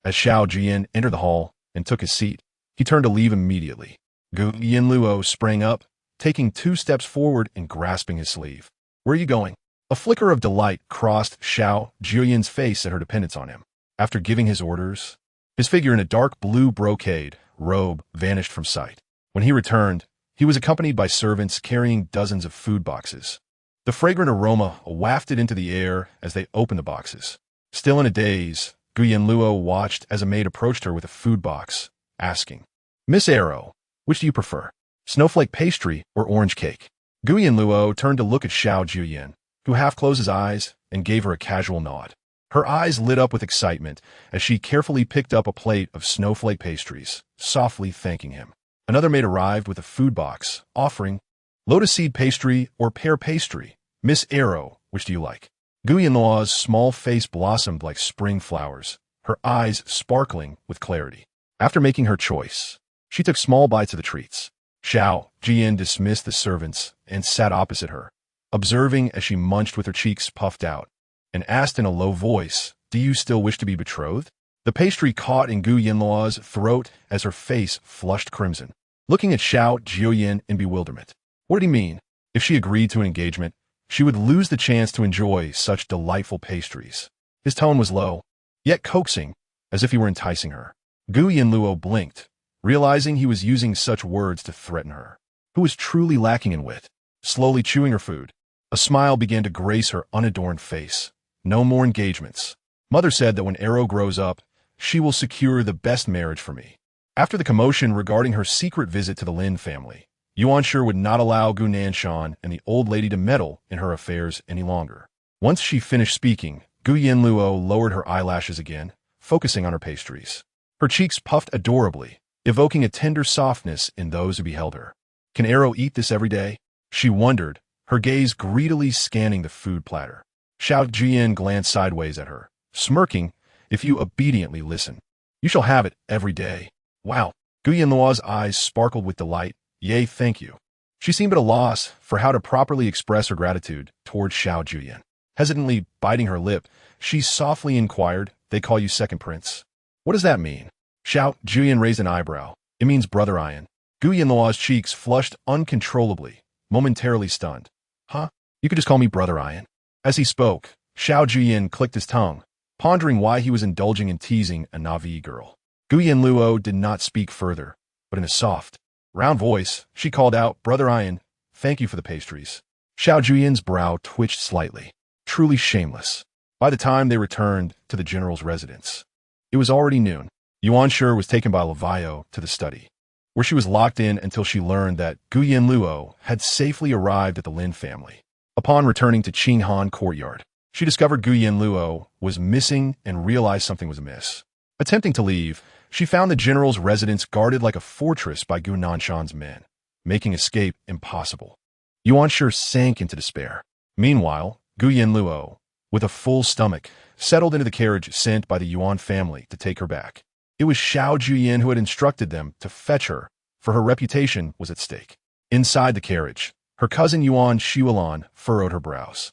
As Xiao Jiuye entered the hall and took his seat, he turned to leave immediately. Gu Yanluo sprang up, taking 2 steps forward and grasping his sleeve. "Where are you going?" A flicker of delight crossed Xiao Jiuye's face at her dependence on him. After giving his orders, his figure in a dark blue brocade robe vanished from sight. When he returned, he was accompanied by servants carrying dozens of food boxes. The fragrant aroma wafted into the air as they opened the boxes. Still in a daze, Gu Yanluo watched as a maid approached her with a food box, asking, "Miss Arrow, which do you prefer, snowflake pastry or orange cake?" Gu Yanluo turned to look at Xiao Jiuye, who half closed his eyes and gave her a casual nod. Her eyes lit up with excitement as she carefully picked up a plate of snowflake pastries, softly thanking him. Another maid arrived with a food box, offering, "Lotus seed pastry or pear pastry. Miss Arrow, which do you like?" Gu Yanluo's small face blossomed like spring flowers, her eyes sparkling with clarity. After making her choice, she took small bites of the treats. Xiao Jiuye dismissed the servants and sat opposite her, observing as she munched with her cheeks puffed out, and asked in a low voice, "Do you still wish to be betrothed?" The pastry caught in Gu Yanluo's throat as her face flushed crimson, looking at Xiao Jiuye in bewilderment. What did he mean? If she agreed to an engagement, she would lose the chance to enjoy such delightful pastries. His tone was low, yet coaxing, as if he were enticing her. Gu Yanluo blinked, realizing he was using such words to threaten her, who was truly lacking in wit. Slowly chewing her food, a smile began to grace her unadorned face. No more engagements. Mother said that when Arrow grows up, she will secure the best marriage for me. After the commotion regarding her secret visit to the Lin family, Yuanshu would not allow Gu Nanshan and the old lady to meddle in her affairs any longer. Once she finished speaking, Gu Yanluo lowered her eyelashes again, focusing on her pastries. Her cheeks puffed adorably, evoking a tender softness in those who beheld her. Can Arrow eat this every day? She wondered, her gaze greedily scanning the food platter. Xiao Jiuye glanced sideways at her, smirking, "If you obediently listen, you shall have it every day." Wow! Gu Yanluo's eyes sparkled with delight. "Yea, thank you." She seemed at a loss for how to properly express her gratitude towards Xiao Jiuye. Hesitantly biting her lip, she softly inquired, "They call you second prince. What does that mean?" Xiao Jiuye raised an eyebrow. "It means Brother Ian." Gu Yanluo's cheeks flushed uncontrollably, momentarily stunned. "Huh? You could just call me Brother Ian." As he spoke, Xiao Jiuye clicked his tongue, pondering why he was indulging in teasing a Na'vi girl. Gu Yanluo did not speak further, but in a soft, round voice, she called out, "Brother Ian, thank you for the pastries." Xiao Jiuye's brow twitched slightly. Truly shameless. By the time they returned to the general's residence, it was already noon. Yuan Shi was taken by Levayo to the study, where she was locked in until she learned that Gu Yanluo had safely arrived at the Lin family. Upon returning to Qinghan courtyard, she discovered Gu Yanluo was missing and realized something was amiss. Attempting to leave, she found the general's residence guarded like a fortress by Gu Nanshan's men, making escape impossible. Yuan Shi sank into despair. Meanwhile, Gu Yanluo, with a full stomach, settled into the carriage sent by the Yuan family to take her back. It was Xiao Jiuye who had instructed them to fetch her, for her reputation was at stake. Inside the carriage, her cousin Yuan Shiulan furrowed her brows.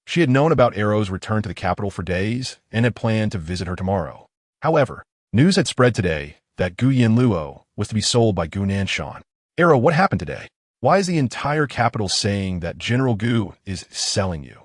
She had known about Arrow's return to the capital for days and had planned to visit her tomorrow. However, news had spread today that Gu Yanluo was to be sold by Gu Nanshan. Arrow, what happened today? Why is the entire capital saying that General Gu is selling you?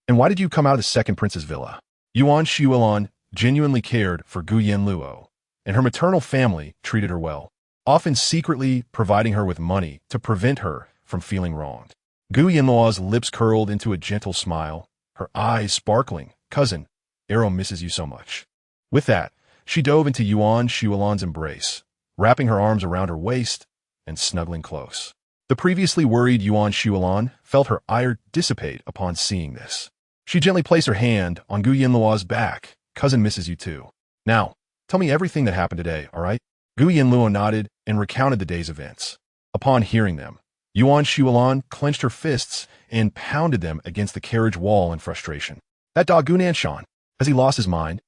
And why did you come out of the second prince's villa? Yuan Shiulan genuinely cared for Gu Yanluo, and her maternal family treated her well, often secretly providing her with money to prevent her from feeling wronged. Gu Yanluo's lips curled into a gentle smile, her eyes sparkling. "Cousin, Arrow misses you so much." With that, she dove into Yuan Shiulan's embrace, wrapping her arms around her waist and snuggling close. The previously worried Yuan Shiulan felt her ire dissipate upon seeing this. She gently placed her hand on Gu Yanluo's back. "Cousin misses you too. Now, tell me everything that happened today, all right?" Gu Yanluo nodded and recounted the day's events. Upon hearing them, Yuan Shiulan clenched her fists and pounded them against the carriage wall in frustration. "That dog Gu Nanshan, has he lost his mind?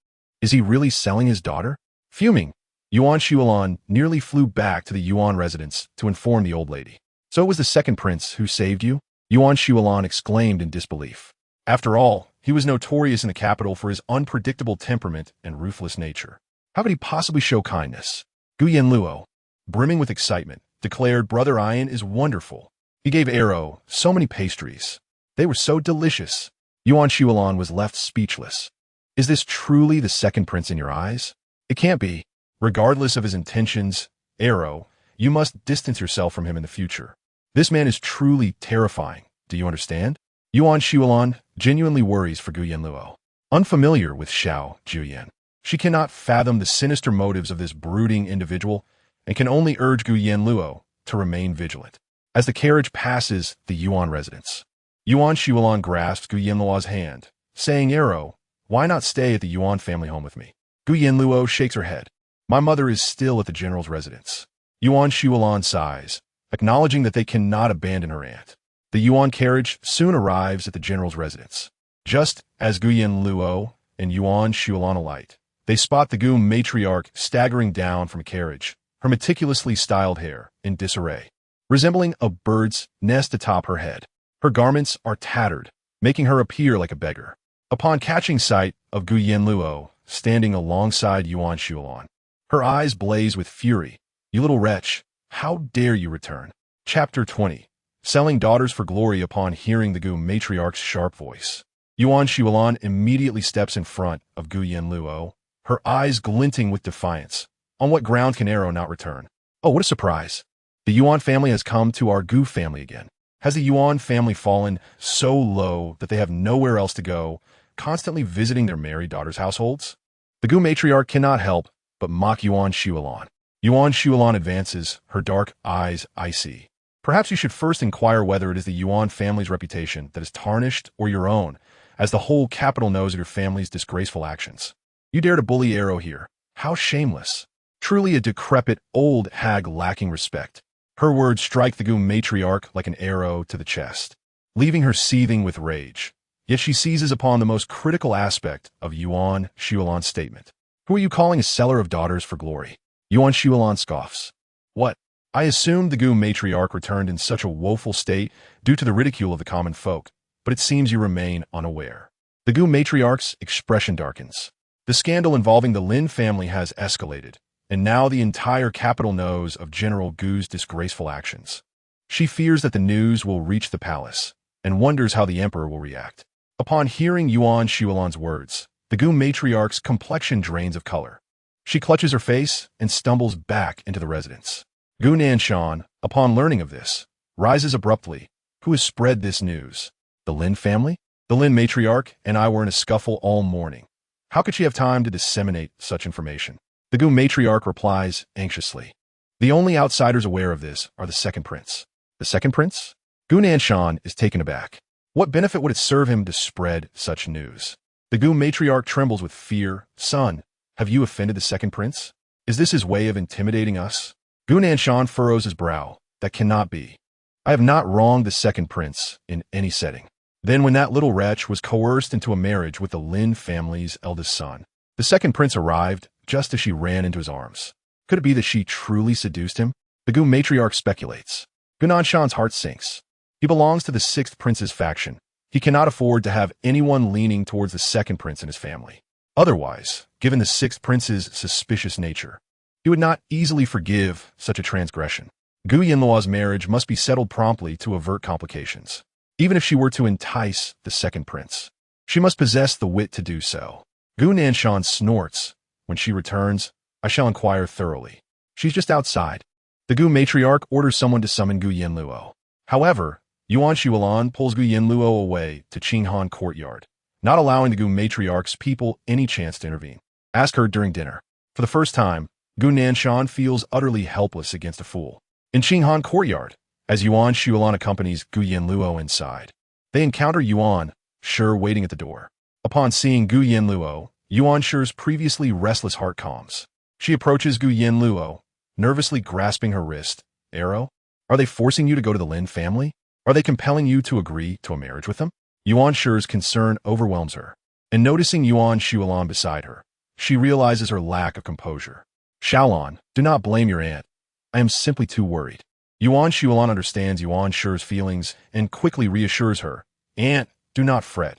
Is he really selling his daughter?" Fuming, Yuan Shiulan nearly flew back to the Yuan residence to inform the old lady. "So it was the second prince who saved you?" Yuan Shiulan exclaimed in disbelief. After all, he was notorious in the capital for his unpredictable temperament and ruthless nature. How could he possibly show kindness? Gu Yanluo, brimming with excitement, declared, "Brother Ian is wonderful. He gave Arrow so many pastries. They were so delicious." Yuan Shiulan was left speechless. "Is this truly the second prince in your eyes? It can't be. Regardless of his intentions, Arrow, you must distance yourself from him in the future. This man is truly terrifying. Do you understand?" Yuan Shiulan genuinely worries for Gu Yanluo. Unfamiliar with Xiao Jiuye, she cannot fathom the sinister motives of this brooding individual and can only urge Gu Yanluo to remain vigilant. As the carriage passes the Yuan residence, Yuan Shiulan grasps Gu Yanluo's hand, saying, "Arrow, why not stay at the Yuan family home with me?" Gu Yanluo shakes her head. "My mother is still at the general's residence." Yuan Shiulan sighs, acknowledging that they cannot abandon her aunt. The Yuan carriage soon arrives at the general's residence. Just as Gu Yanluo and Yuan Shiulan alight, they spot the Gu matriarch staggering down from a carriage, her meticulously styled hair in disarray, resembling a bird's nest atop her head. Her garments are tattered, making her appear like a beggar. Upon catching sight of Gu Yanluo standing alongside Yuan Shiulan, her eyes blaze with fury. "You little wretch, how dare you return?" Chapter 20. Selling daughters for glory. Upon hearing the Gu matriarch's sharp voice, Yuan Shiulan immediately steps in front of Gu Yanluo, her eyes glinting with defiance. "On what ground can Arrow not return?" "Oh, what a surprise. The Yuan family has come to our Gu family again. Has the Yuan family fallen so low that they have nowhere else to go, constantly visiting their married daughters' households?" The Gu matriarch cannot help but mock Yuan Shiulan. Yuan Shiulan advances, her dark eyes icy. "Perhaps you should first inquire whether it is the Yuan family's reputation that is tarnished or your own, as the whole capital knows of your family's disgraceful actions. You dare to bully Arrow here. How shameless. Truly a decrepit old hag lacking respect." Her words strike the Gu matriarch like an arrow to the chest, leaving her seething with rage. Yet she seizes upon the most critical aspect of Yuan Shiulan's statement. "Who are you calling a seller of daughters for glory?" Yuan Shiulan scoffs. "What? I assumed the Gu matriarch returned in such a woeful state due to the ridicule of the common folk, but it seems you remain unaware." The Gu matriarch's expression darkens. The scandal involving the Lin family has escalated, and now the entire capital knows of General Gu's disgraceful actions. She fears that the news will reach the palace, and wonders how the emperor will react. Upon hearing Yuan Shiulan's words, the Gu matriarch's complexion drains of color. She clutches her face and stumbles back into the residence. Gu Nanshan, upon learning of this, rises abruptly. Who has spread this news? The Lin family? The Lin matriarch and I were in a scuffle all morning. How could she have time to disseminate such information? The Gu matriarch replies anxiously. The only outsiders aware of this are the second prince. The second prince? Gu Nanshan is taken aback. What benefit would it serve him to spread such news? The Gu matriarch trembles with fear. Son, have you offended the second prince? Is this his way of intimidating us? Gu Nanshan furrows his brow. That cannot be. I have not wronged the second prince in any setting. Then when that little wretch was coerced into a marriage with the Lin family's eldest son, the second prince arrived just as she ran into his arms. Could it be that she truly seduced him? The Gu matriarch speculates. Gu Nanshan's heart sinks. He belongs to the sixth prince's faction. He cannot afford to have anyone leaning towards the second prince in his family. Otherwise, given the sixth prince's suspicious nature, he would not easily forgive such a transgression. Gu Yanluo's marriage must be settled promptly to avert complications. Even if she were to entice the second prince, she must possess the wit to do so. Gu Nanshan snorts. When she returns, I shall inquire thoroughly. She's just outside. The Gu matriarch orders someone to summon Gu Yanluo. However, Yuan Shuolan pulls Gu Yanluo away to Qinghan courtyard, not allowing the Gu matriarch's people any chance to intervene. Ask her during dinner. For the first time, Gu Nanshan feels utterly helpless against a fool. In Qinghan courtyard, as Yuan Shuolan accompanies Gu Yanluo inside, they encounter Yuan Shi waiting at the door. Upon seeing Gu Yanluo, Yuan Shi's previously restless heart calms. She approaches Gu Yanluo, nervously grasping her wrist. Arrow? Are they forcing you to go to the Lin family? Are they compelling you to agree to a marriage with them? Yuan Shi's concern overwhelms her, and noticing Yuan Shuolan beside her, she realizes her lack of composure. Xiaolan, do not blame your aunt. I am simply too worried. Yuan Shuolan understands Yuan Shi's feelings and quickly reassures her. Aunt, do not fret.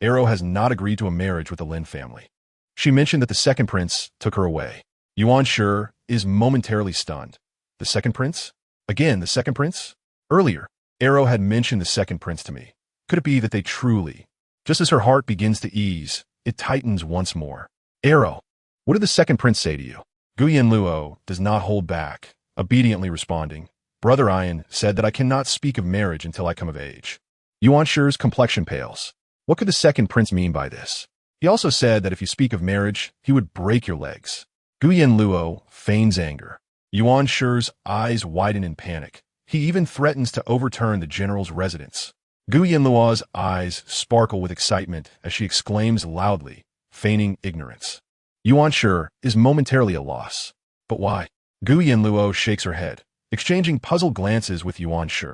Arrow has not agreed to a marriage with the Lin family. She mentioned that the second prince took her away. Yuan Shi is momentarily stunned. The second prince? Again, the second prince? Earlier, Arrow had mentioned the second prince to me. Could it be that they truly... Just as her heart begins to ease, it tightens once more. Arrow, what did the second prince say to you? Gu Yanluo does not hold back, obediently responding. Brother Ian said that I cannot speak of marriage until I come of age. Yuan Shi's complexion pales. What could the second prince mean by this? He also said that if you speak of marriage, he would break your legs. Gu Yanluo feigns anger. Yuan Shi's eyes widen in panic. He even threatens to overturn the general's residence. Gu Yanluo's eyes sparkle with excitement as she exclaims loudly, feigning ignorance. Yuan Shi is momentarily at a loss. But why? Gu Yanluo shakes her head, exchanging puzzled glances with Yuan Shi.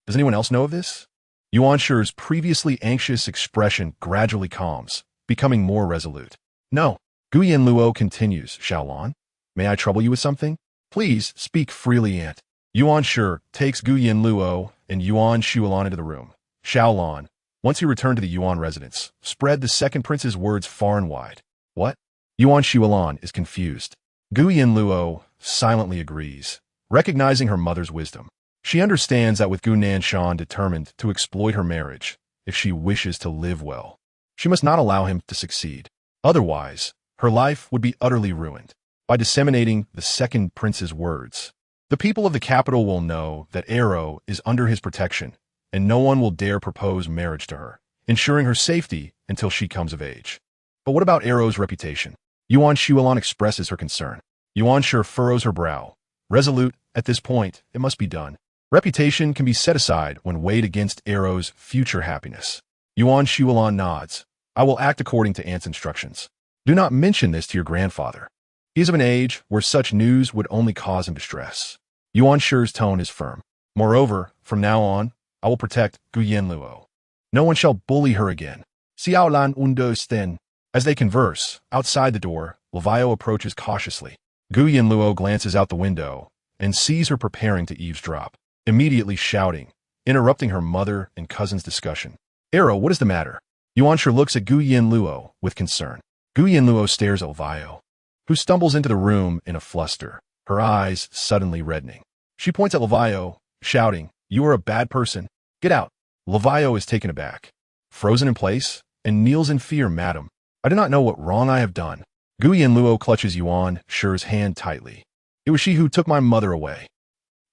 Does anyone else know of this? Yuan Shi's previously anxious expression gradually calms, becoming more resolute. No. Gu Yanluo continues. Xiaolan, may I trouble you with something? Please speak freely, aunt. Yuan Shi takes Gu Yanluo and Yuan Shuolan into the room. Xiaolan, once you return to the Yuan residence, spread the second prince's words far and wide. What? Yuan Shuolan is confused. Gu Yanluo silently agrees, recognizing her mother's wisdom. She understands that with Gu Nanshan determined to exploit her marriage, if she wishes to live well, she must not allow him to succeed. Otherwise, her life would be utterly ruined. By disseminating the second prince's words, the people of the capital will know that Arrow is under his protection, and no one will dare propose marriage to her, ensuring her safety until she comes of age. But what about Arrow's reputation? Yuan Shuolan expresses her concern. Yuan Shi furrows her brow. Resolute, at this point, it must be done. Reputation can be set aside when weighed against Arrow's future happiness. Yuan Shuolan nods. I will act according to aunt's instructions. Do not mention this to your grandfather. He is of an age where such news would only cause him distress. Yuan Shi's tone is firm. Moreover, from now on, I will protect Gu Yanluo. No one shall bully her again. Xiaolan understand. As they converse, outside the door, Levayo approaches cautiously. Gu Yanluo glances out the window and sees her preparing to eavesdrop, immediately shouting, interrupting her mother and cousin's discussion. Arrow, what is the matter? Yuan Shi looks at Gu Yanluo with concern. Gu Yanluo stares at Levayo, who stumbles into the room in a fluster, her eyes suddenly reddening. She points at Levayo, shouting, You are a bad person. Get out. Levayo is taken aback, frozen in place, and kneels in fear. Madam, I do not know what wrong I have done. Gu Yanluo clutches Yuan Shi's hand tightly. It was she who took my mother away.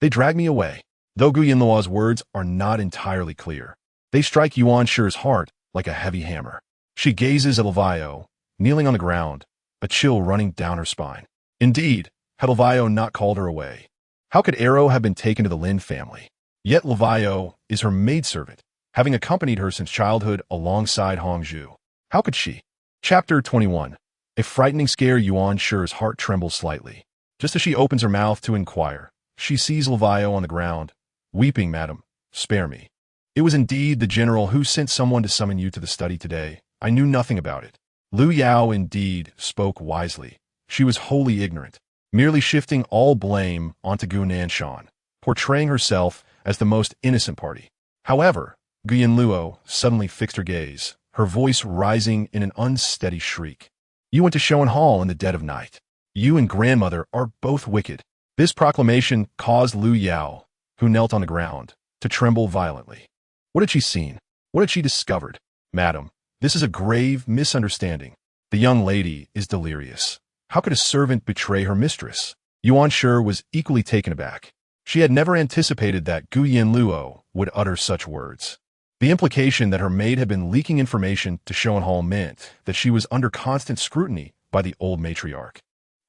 They dragged me away. Though Gu Yanluo's words are not entirely clear, they strike Yuan Shi's heart like a heavy hammer. She gazes at Levio, kneeling on the ground, a chill running down her spine. Indeed, had Levio not called her away, how could Arrow have been taken to the Lin family? Yet Levio is her maidservant, having accompanied her since childhood alongside Hongzhu. How could she? Chapter 21. A frightening scare. Yuan Shi's heart trembles slightly. Just as she opens her mouth to inquire, she sees Levio on the ground, weeping. Madam, spare me. It was indeed the general who sent someone to summon you to the study today. I knew nothing about it. Lu Yao indeed spoke wisely. She was wholly ignorant, merely shifting all blame onto Gu Nanshan, portraying herself as the most innocent party. However, Gu Yanluo suddenly fixed her gaze, her voice rising in an unsteady shriek. You went to Shoan Hall in the dead of night. You and grandmother are both wicked. This proclamation caused Lu Yao, who knelt on the ground, to tremble violently. What had she seen? What had she discovered? Madam, this is a grave misunderstanding. The young lady is delirious. How could a servant betray her mistress? Yuan Shi was equally taken aback. She had never anticipated that Gu Yanluo would utter such words. The implication that her maid had been leaking information to Shoan Hall meant that she was under constant scrutiny by the old matriarch.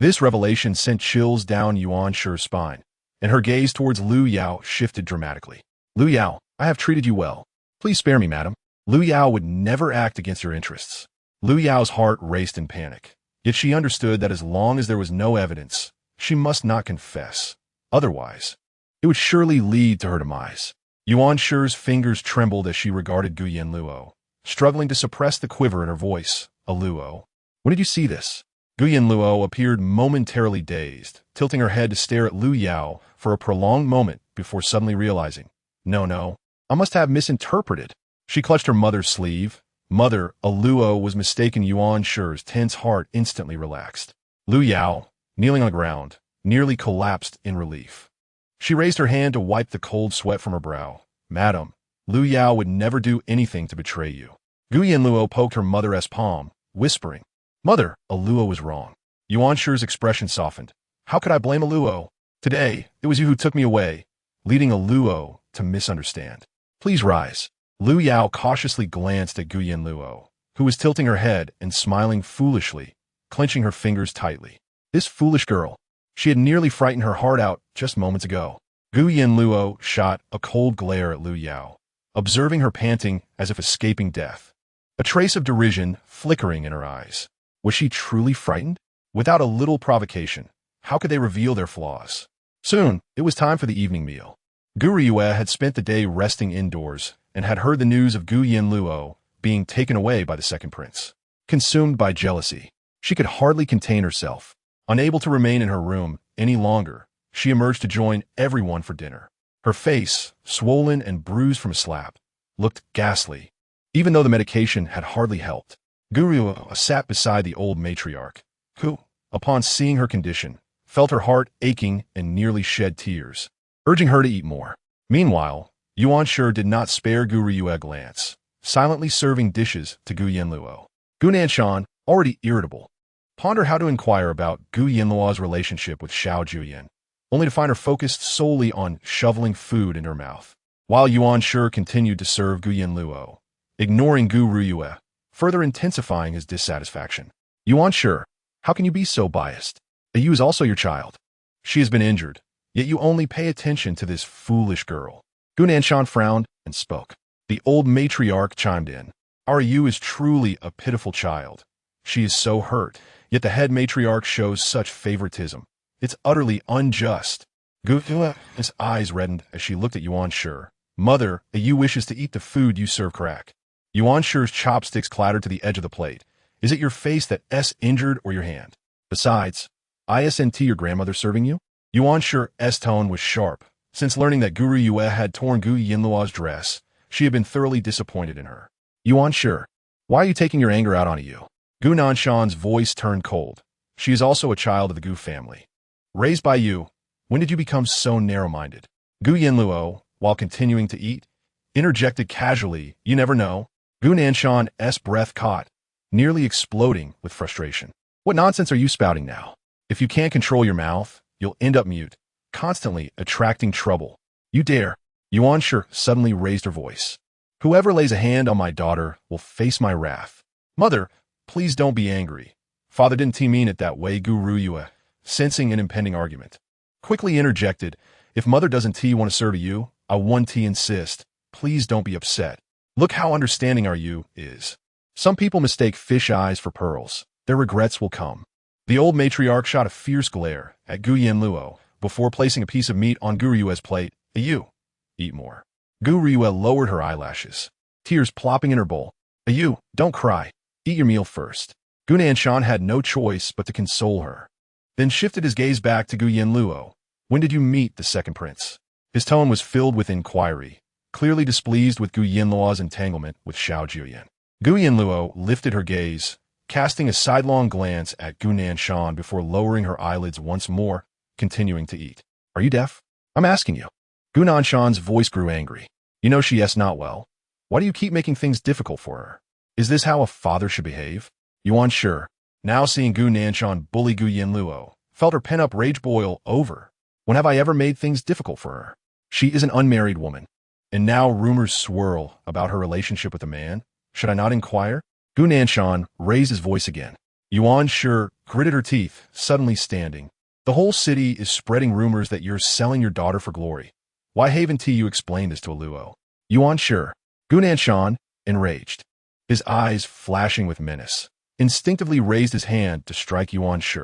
This revelation sent chills down Yuan Shi's spine, and her gaze towards Lu Yao shifted dramatically. Lu Yao, I have treated you well. Please spare me, madam. Lu Yao would never act against her interests. Lu Yao's heart raced in panic, yet she understood that as long as there was no evidence, she must not confess. Otherwise, it would surely lead to her demise. Yuan Shi's fingers trembled as she regarded Gu Yanluo, struggling to suppress the quiver in her voice. Luo, when did you see this? Gu Yanluo appeared momentarily dazed, tilting her head to stare at Lu Yao for a prolonged moment before suddenly realizing, No, I must have misinterpreted. She clutched her mother's sleeve. Mother, Luo was mistaken. Yuan Shi's tense heart instantly relaxed. Lu Yao, kneeling on the ground, nearly collapsed in relief. She raised her hand to wipe the cold sweat from her brow. Madam, Lu Yao would never do anything to betray you. Gu Yanluo poked her mother's palm, whispering, Mother, Luo was wrong. Yuan Shi's expression softened. How could I blame Luo? Today, it was you who took me away, leading Luo to misunderstand. Please rise. Lu Yao cautiously glanced at Gu Yanluo, who was tilting her head and smiling foolishly, clenching her fingers tightly. This foolish girl. She had nearly frightened her heart out just moments ago. Gu Yanluo shot a cold glare at Lu Yao, observing her panting as if escaping death, a trace of derision flickering in her eyes. Was she truly frightened? Without a little provocation, how could they reveal their flaws? Soon, it was time for the evening meal. Gu Riyue had spent the day resting indoors and had heard the news of Gu Yanluo being taken away by the second prince. Consumed by jealousy, she could hardly contain herself. Unable to remain in her room any longer, she emerged to join everyone for dinner. Her face, swollen and bruised from a slap, looked ghastly, even though the medication had hardly helped. Gu Riyue sat beside the old matriarch, who, upon seeing her condition, felt her heart aching and nearly shed tears, urging her to eat more. Meanwhile, Yuan Shi did not spare Gu Riyue a glance, silently serving dishes to Gu Yanluo. Gu Nanshan, already irritable, pondered how to inquire about Gu Yanluo's relationship with Xiao Jiuye, only to find her focused solely on shoveling food in her mouth, while Yuan Shi continued to serve Gu Yanluo, ignoring Gu Riyue, further intensifying his dissatisfaction. Yuan Shi, how can you be so biased? Yu is also your child. She has been injured, yet you only pay attention to this foolish girl. Gu Nanshan frowned and spoke. The old matriarch chimed in. Our Yu is truly a pitiful child. She is so hurt, yet the head matriarch shows such favoritism. It's utterly unjust. Gu Yue's eyes reddened as she looked at Yuan Shi. Mother, Yu wishes to eat the food you serve crack. Yuan Shi's chopsticks clattered to the edge of the plate. Is it your face that's injured or your hand? Besides, isn't your grandmother serving you? Yuan Shi's tone was sharp. Since learning that Gu Riyue had torn Gu Yanluo's dress, she had been thoroughly disappointed in her. Yuan Shi, why are you taking your anger out on Yu? Gu Nanshan's voice turned cold. She is also a child of the Gu family. Raised by you, when did you become so narrow-minded? Gu Yanluo, while continuing to eat, interjected casually, you never know. Gu Nanshan's breath caught, nearly exploding with frustration. What nonsense are you spouting now? If you can't control your mouth, you'll end up mute, constantly attracting trouble. You dare. Yuan Shi suddenly raised her voice. Whoever lays a hand on my daughter will face my wrath. Mother, please don't be angry. Father didn't mean it that way, Guru Yue, sensing an impending argument. Quickly interjected, if Mother doesn't want to serve you, I want insist. Please don't be upset. Look how understanding our you is. Some people mistake fish eyes for pearls. Their regrets will come. The old matriarch shot a fierce glare at Gu Yanluo before placing a piece of meat on Guru Yue's plate. You, eat more. Guru Yue lowered her eyelashes, tears plopping in her bowl. You, don't cry. Eat your meal first. Gu Nanshan had no choice but to console her, then shifted his gaze back to Gu Yanluo. When did you meet the second prince? His tone was filled with inquiry, clearly displeased with Gu Yanluo's entanglement with Xiao Jiuye. Gu Yanluo lifted her gaze, casting a sidelong glance at Gu Nanshan before lowering her eyelids once more, continuing to eat. Are you deaf? I'm asking you. Gu Nanshan's voice grew angry. You know she is not well. Why do you keep making things difficult for her? Is this how a father should behave? Yuan Shi, now seeing Gu Nanshan bully Gu Yanluo, felt her pent-up rage boil over. When have I ever made things difficult for her? She is an unmarried woman. And now rumors swirl about her relationship with a man. Should I not inquire? Gu Nanshan raised his voice again. Yuan Shi gritted her teeth, suddenly standing. The whole city is spreading rumors that you're selling your daughter for glory. Why haven't you explained this to Luo? Yuan Shi, Gu Nanshan, enraged, his eyes flashing with menace, instinctively raised his hand to strike Yuan Shi.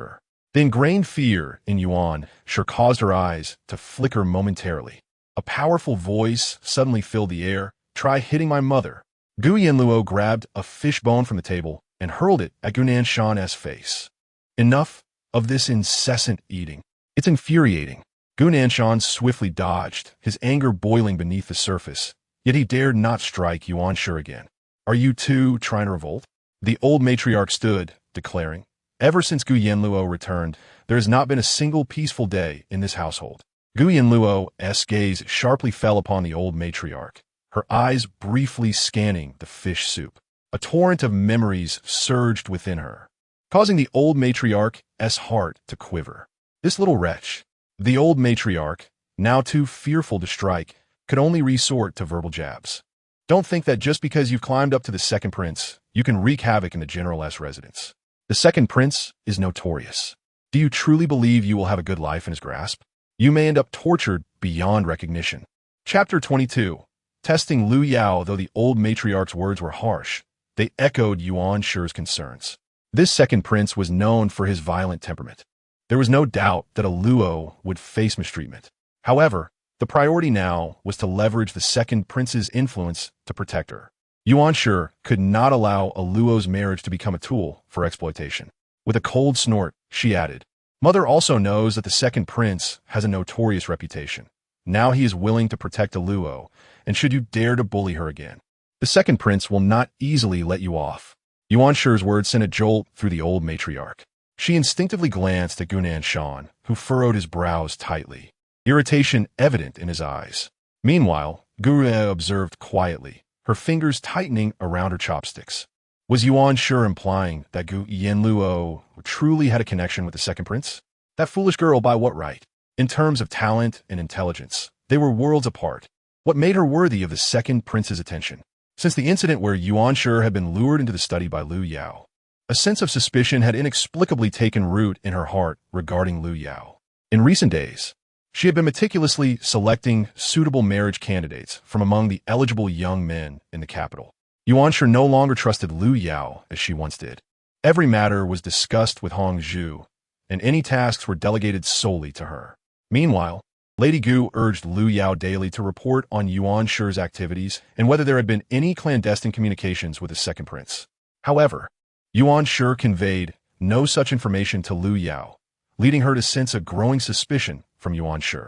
The ingrained fear in Yuan Shi caused her eyes to flicker momentarily. A powerful voice suddenly filled the air. Try hitting my mother. Gu Yanluo grabbed a fish bone from the table and hurled it at Gu Nanshan's face. Enough of this incessant eating. It's infuriating. Gu Nanshan swiftly dodged, his anger boiling beneath the surface, yet he dared not strike Yuan Shi again. Are you two trying to revolt? The old matriarch stood, declaring, ever since Gu Yanluo returned, there has not been a single peaceful day in this household. Gu Yanluo's gaze sharply fell upon the old matriarch, her eyes briefly scanning the fish soup. A torrent of memories surged within her, causing the old matriarch's heart to quiver. This little wretch, the old matriarch, now too fearful to strike, could only resort to verbal jabs. Don't think that just because you've climbed up to the second prince, you can wreak havoc in the general's residence. The second prince is notorious. Do you truly believe you will have a good life in his grasp? You may end up tortured beyond recognition. Chapter 22. Testing Lu Yao. Though the old matriarch's words were harsh, they echoed Yuan Shi's concerns. This second prince was known for his violent temperament. There was no doubt that a Luo would face mistreatment. However, the priority now was to leverage the second prince's influence to protect her. Yuan Shi could not allow a Luo's marriage to become a tool for exploitation. With a cold snort, she added, Mother also knows that the second prince has a notorious reputation. Now he is willing to protect a Luo, and should you dare to bully her again, the second prince will not easily let you off. Yuan Shi's words sent a jolt through the old matriarch. She instinctively glanced at Gu Nanshan, who furrowed his brows tightly, irritation evident in his eyes. Meanwhile, Gu Yue observed quietly, her fingers tightening around her chopsticks. Was Yuan Shi implying that Gu Yanluo truly had a connection with the second prince? That foolish girl, by what right? In terms of talent and intelligence, they were worlds apart. What made her worthy of the second prince's attention? Since the incident where Yuan Shi had been lured into the study by Lu Yao, a sense of suspicion had inexplicably taken root in her heart regarding Lu Yao. In recent days, she had been meticulously selecting suitable marriage candidates from among the eligible young men in the capital. Yuan Shi no longer trusted Lu Yao as she once did. Every matter was discussed with Hong Zhu, and any tasks were delegated solely to her. Meanwhile, Lady Gu urged Lu Yao daily to report on Yuan Shi's activities and whether there had been any clandestine communications with the second prince. However, Yuan Shi conveyed no such information to Lu Yao, leading her to sense a growing suspicion from Yuan Shi.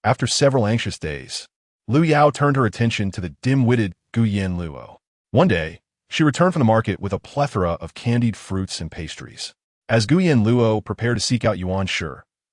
After several anxious days, Lu Yao turned her attention to the dim-witted Gu Yanluo. One day, she returned from the market with a plethora of candied fruits and pastries. As Gu Yanluo prepared to seek out Yuan Shi,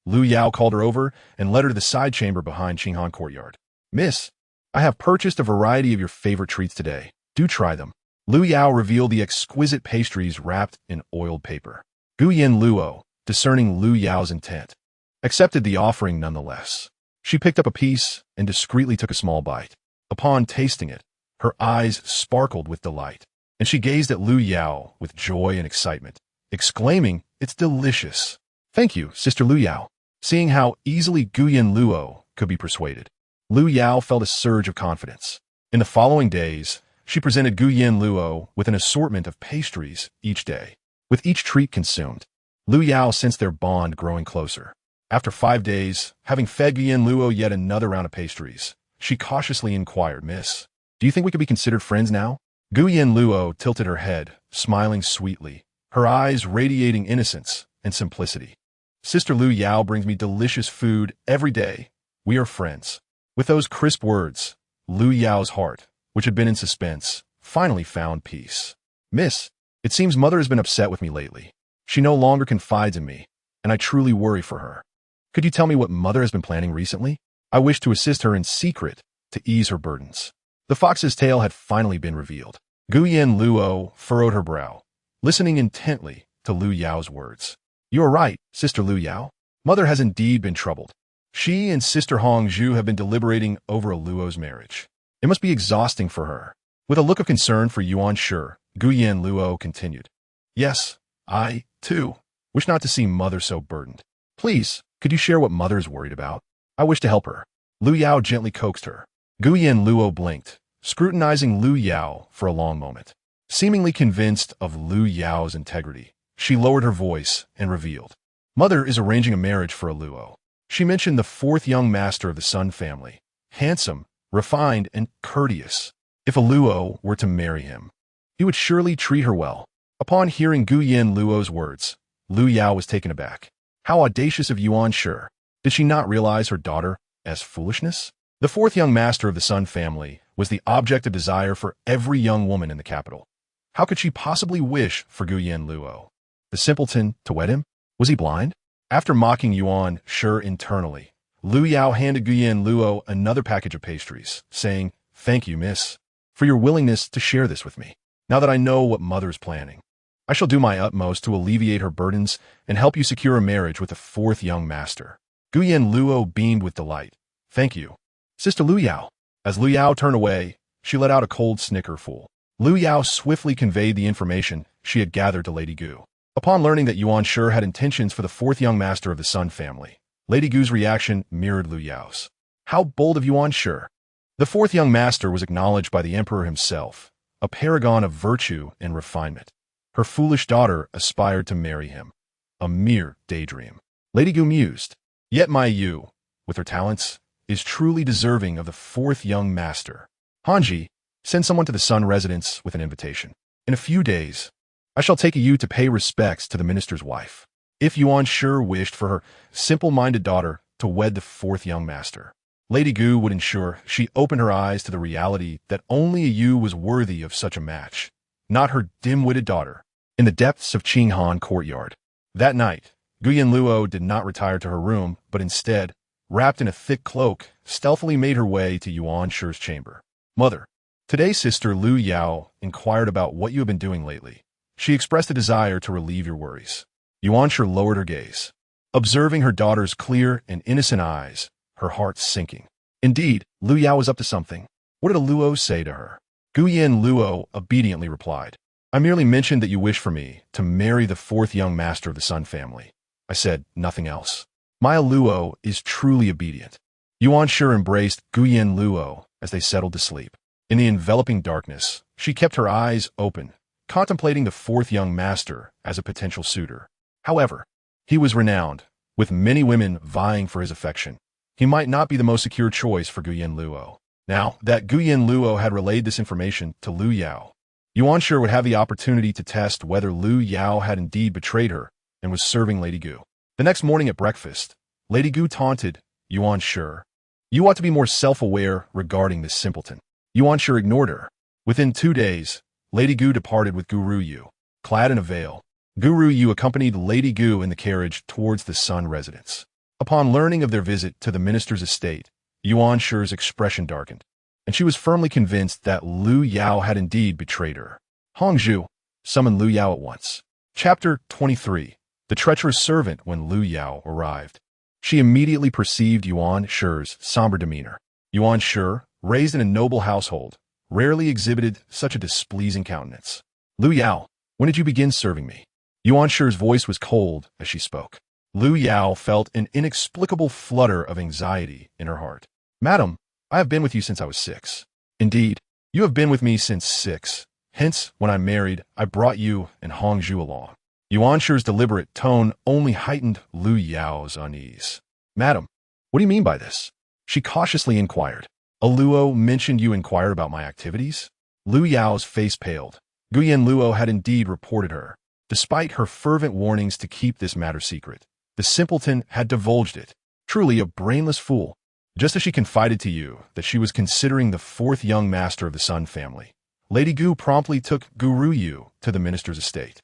Lu Yao called her over and led her to the side chamber behind Qinghan Courtyard. Miss, I have purchased a variety of your favorite treats today. Do try them. Lu Yao revealed the exquisite pastries wrapped in oiled paper. Gu Yanluo, discerning Lu Yao's intent, accepted the offering nonetheless. She picked up a piece and discreetly took a small bite. Upon tasting it, her eyes sparkled with delight, and she gazed at Lu Yao with joy and excitement, exclaiming, "It's delicious." "Thank you, Sister Lu Yao." Seeing how easily Gu Yanluo could be persuaded, Lu Yao felt a surge of confidence. In the following days, she presented Gu Yanluo with an assortment of pastries each day. With each treat consumed, Lu Yao sensed their bond growing closer. After 5 days, having fed Gu Yanluo yet another round of pastries, she cautiously inquired, "Miss, do you think we could be considered friends now?" Gu Yanluo tilted her head, smiling sweetly, her eyes radiating innocence and simplicity. "Sister Lu Yao brings me delicious food every day. We are friends." With those crisp words, Lu Yao's heart, which had been in suspense, finally found peace. "Miss, it seems Mother has been upset with me lately. She no longer confides in me, and I truly worry for her. Could you tell me what Mother has been planning recently? I wish to assist her in secret to ease her burdens." The fox's tail had finally been revealed. Gu Yanluo furrowed her brow, listening intently to Lu Yao's words. "You are right, Sister Lu Yao. Mother has indeed been troubled. She and Sister Hongzhu have been deliberating over Luo's marriage. It must be exhausting for her." With a look of concern for Yuan Shi, Gu Yanluo continued, "Yes, I, too, wish not to see Mother so burdened. Please, could you share what Mother is worried about? I wish to help her." Lu Yao gently coaxed her. Gu Yanluo blinked, scrutinizing Lu Yao for a long moment. Seemingly convinced of Lu Yao's integrity, she lowered her voice and revealed, "Mother is arranging a marriage for Luo. She mentioned the 4th young master of the Sun family, handsome, refined, and courteous. If Luo were to marry him, he would surely treat her well." Upon hearing Gu Yanluo's words, Lu Yao was taken aback. How audacious of Yuan Shi! Did she not realize her daughter as foolishness? The 4th young master of the Sun family was the object of desire for every young woman in the capital. How could she possibly wish for Gu Yanluo, the simpleton, to wed him? Was he blind? After mocking Yuan Shi internally, Lu Yao handed Gu Yanluo another package of pastries, saying, "Thank you, miss, for your willingness to share this with me. Now that I know what Mother is planning, I shall do my utmost to alleviate her burdens and help you secure a marriage with the 4th young master." Gu Yanluo beamed with delight. "Thank you, Sister Lu Yao." As Lu Yao turned away, she let out a cold snickerful. Lu Yao swiftly conveyed the information she had gathered to Lady Gu. Upon learning that Yuan Shi had intentions for the 4th young master of the Sun family, Lady Gu's reaction mirrored Lu Yao's. How bold of Yuan Shi! The 4th young master was acknowledged by the emperor himself, a paragon of virtue and refinement. Her foolish daughter aspired to marry him. A mere daydream. Lady Gu mused. Yet my Yu, with her talents, is truly deserving of the 4th young master. Hanji, send someone to the Sun residence with an invitation. In a few days, I shall take you to pay respects to the minister's wife. If Yuan Shi wished for her simple-minded daughter to wed the 4th young master, Lady Gu would ensure she opened her eyes to the reality that only a Yu was worthy of such a match, not her dim-witted daughter. In the depths of Qinghan courtyard, that night, Gu Yanluo did not retire to her room, but instead, wrapped in a thick cloak, stealthily made her way to Yuan Shi's chamber. "Mother, today Sister Lu Yao inquired about what you have been doing lately. She expressed a desire to relieve your worries." Yuan Shi lowered her gaze, observing her daughter's clear and innocent eyes, her heart sinking. Indeed, Lu Yao was up to something. What did Luo say to her? Gu Yanluo obediently replied, "I merely mentioned that you wish for me to marry the 4th young master of the Sun family. I said nothing else." My Luo is truly obedient. Yuan Shi embraced Gu Yanluo as they settled to sleep. In the enveloping darkness, she kept her eyes open, contemplating the 4th young master as a potential suitor. However, he was renowned, with many women vying for his affection. He might not be the most secure choice for Gu Yanluo. Now that Gu Yanluo had relayed this information to Lu Yao, Yuan Shi would have the opportunity to test whether Lu Yao had indeed betrayed her and was serving Lady Gu. The next morning at breakfast, Lady Gu taunted Yuan Shi. "You ought to be more self-aware regarding this simpleton." Yuan Shi ignored her. Within 2 days, Lady Gu departed with Guru Yu. Clad in a veil, Guru Yu accompanied Lady Gu in the carriage towards the Sun residence. Upon learning of their visit to the minister's estate, Yuan Shi's expression darkened, and she was firmly convinced that Lu Yao had indeed betrayed her. Hongzhu, summoned Lu Yao at once. Chapter 23. the treacherous servant, when Lu Yao arrived. She immediately perceived Yuan Shi's somber demeanor. Yuan Shi, raised in a noble household, rarely exhibited such a displeasing countenance. Lu Yao, when did you begin serving me? Yuan Shi's voice was cold as she spoke. Lu Yao felt an inexplicable flutter of anxiety in her heart. Madam, I have been with you since I was 6. Indeed, you have been with me since 6. Hence, when I married, I brought you and Hongzhu along. Yuan Shi's deliberate tone only heightened Lu Yao's unease. Madam, what do you mean by this? She cautiously inquired. Luo mentioned you inquired about my activities? Lu Yao's face paled. Yanluo had indeed reported her. Despite her fervent warnings to keep this matter secret, the simpleton had divulged it. Truly a brainless fool. Just as she confided to you that she was considering the 4th young master of the Sun family, Lady Gu promptly took Guru Yu to the minister's estate.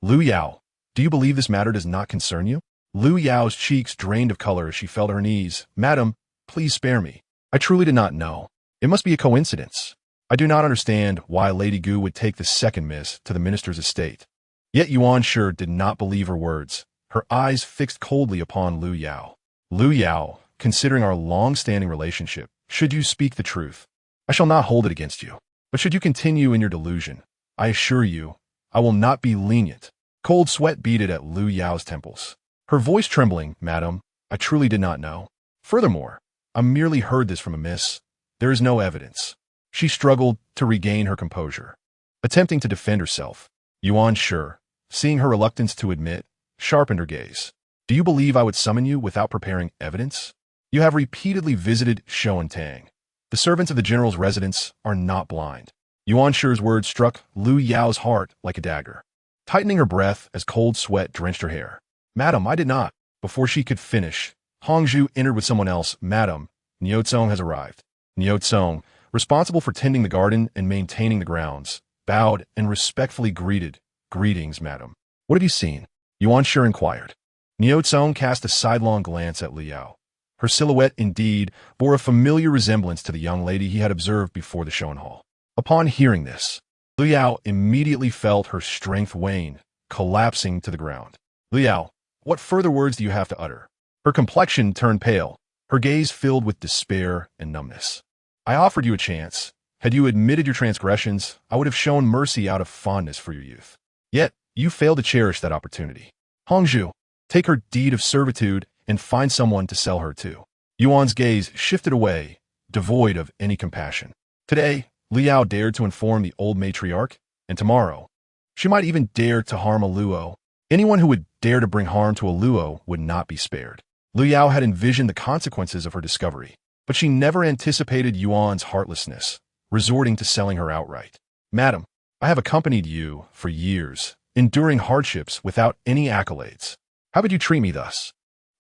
Lu Yao, do you believe this matter does not concern you? Lu Yao's cheeks drained of color as she fell to her knees. Madam, please spare me. I truly did not know. It must be a coincidence. I do not understand why Lady Gu would take the 2nd miss to the minister's estate. Yet Yuan Shi did not believe her words, her eyes fixed coldly upon Lu Yao. Lu Yao, considering our long-standing relationship, should you speak the truth, I shall not hold it against you. But should you continue in your delusion, I assure you, I will not be lenient. Cold sweat beaded at Lu Yao's temples. Her voice trembling, Madam, I truly did not know. Furthermore, I merely heard this from a miss. There is no evidence. She struggled to regain her composure. Attempting to defend herself, Yuan Shi, seeing her reluctance to admit, sharpened her gaze. Do you believe I would summon you without preparing evidence? You have repeatedly visited Shoantang. The servants of the general's residence are not blind. Yuan Shi's words struck Lu Yao's heart like a dagger, tightening her breath as cold sweat drenched her hair. Madam, I did not. Before she could finish, Hongzhu entered with someone else. Madam, Niuzong has arrived. Niuzong, responsible for tending the garden and maintaining the grounds, bowed and respectfully greeted. Greetings, madam. What have you seen? Yuan Shi inquired. Niuzong cast a sidelong glance at Lu Yao. Her silhouette, indeed, bore a familiar resemblance to the young lady he had observed before the Shoan Hall. Upon hearing this, Lu Yao immediately felt her strength wane, collapsing to the ground. Lu Yao, what further words do you have to utter? Her complexion turned pale, her gaze filled with despair and numbness. I offered you a chance. Had you admitted your transgressions, I would have shown mercy out of fondness for your youth. Yet, you failed to cherish that opportunity. Hongzhu, take her deed of servitude and find someone to sell her to. Yuan's gaze shifted away, devoid of any compassion. Today, Lu Yao dared to inform the old matriarch, and tomorrow, she might even dare to harm a Luo. Anyone who would dare to bring harm to a Luo would not be spared. Lu Yao had envisioned the consequences of her discovery, but she never anticipated Yuan's heartlessness, resorting to selling her outright. Madam, I have accompanied you for years, enduring hardships without any accolades. How would you treat me thus?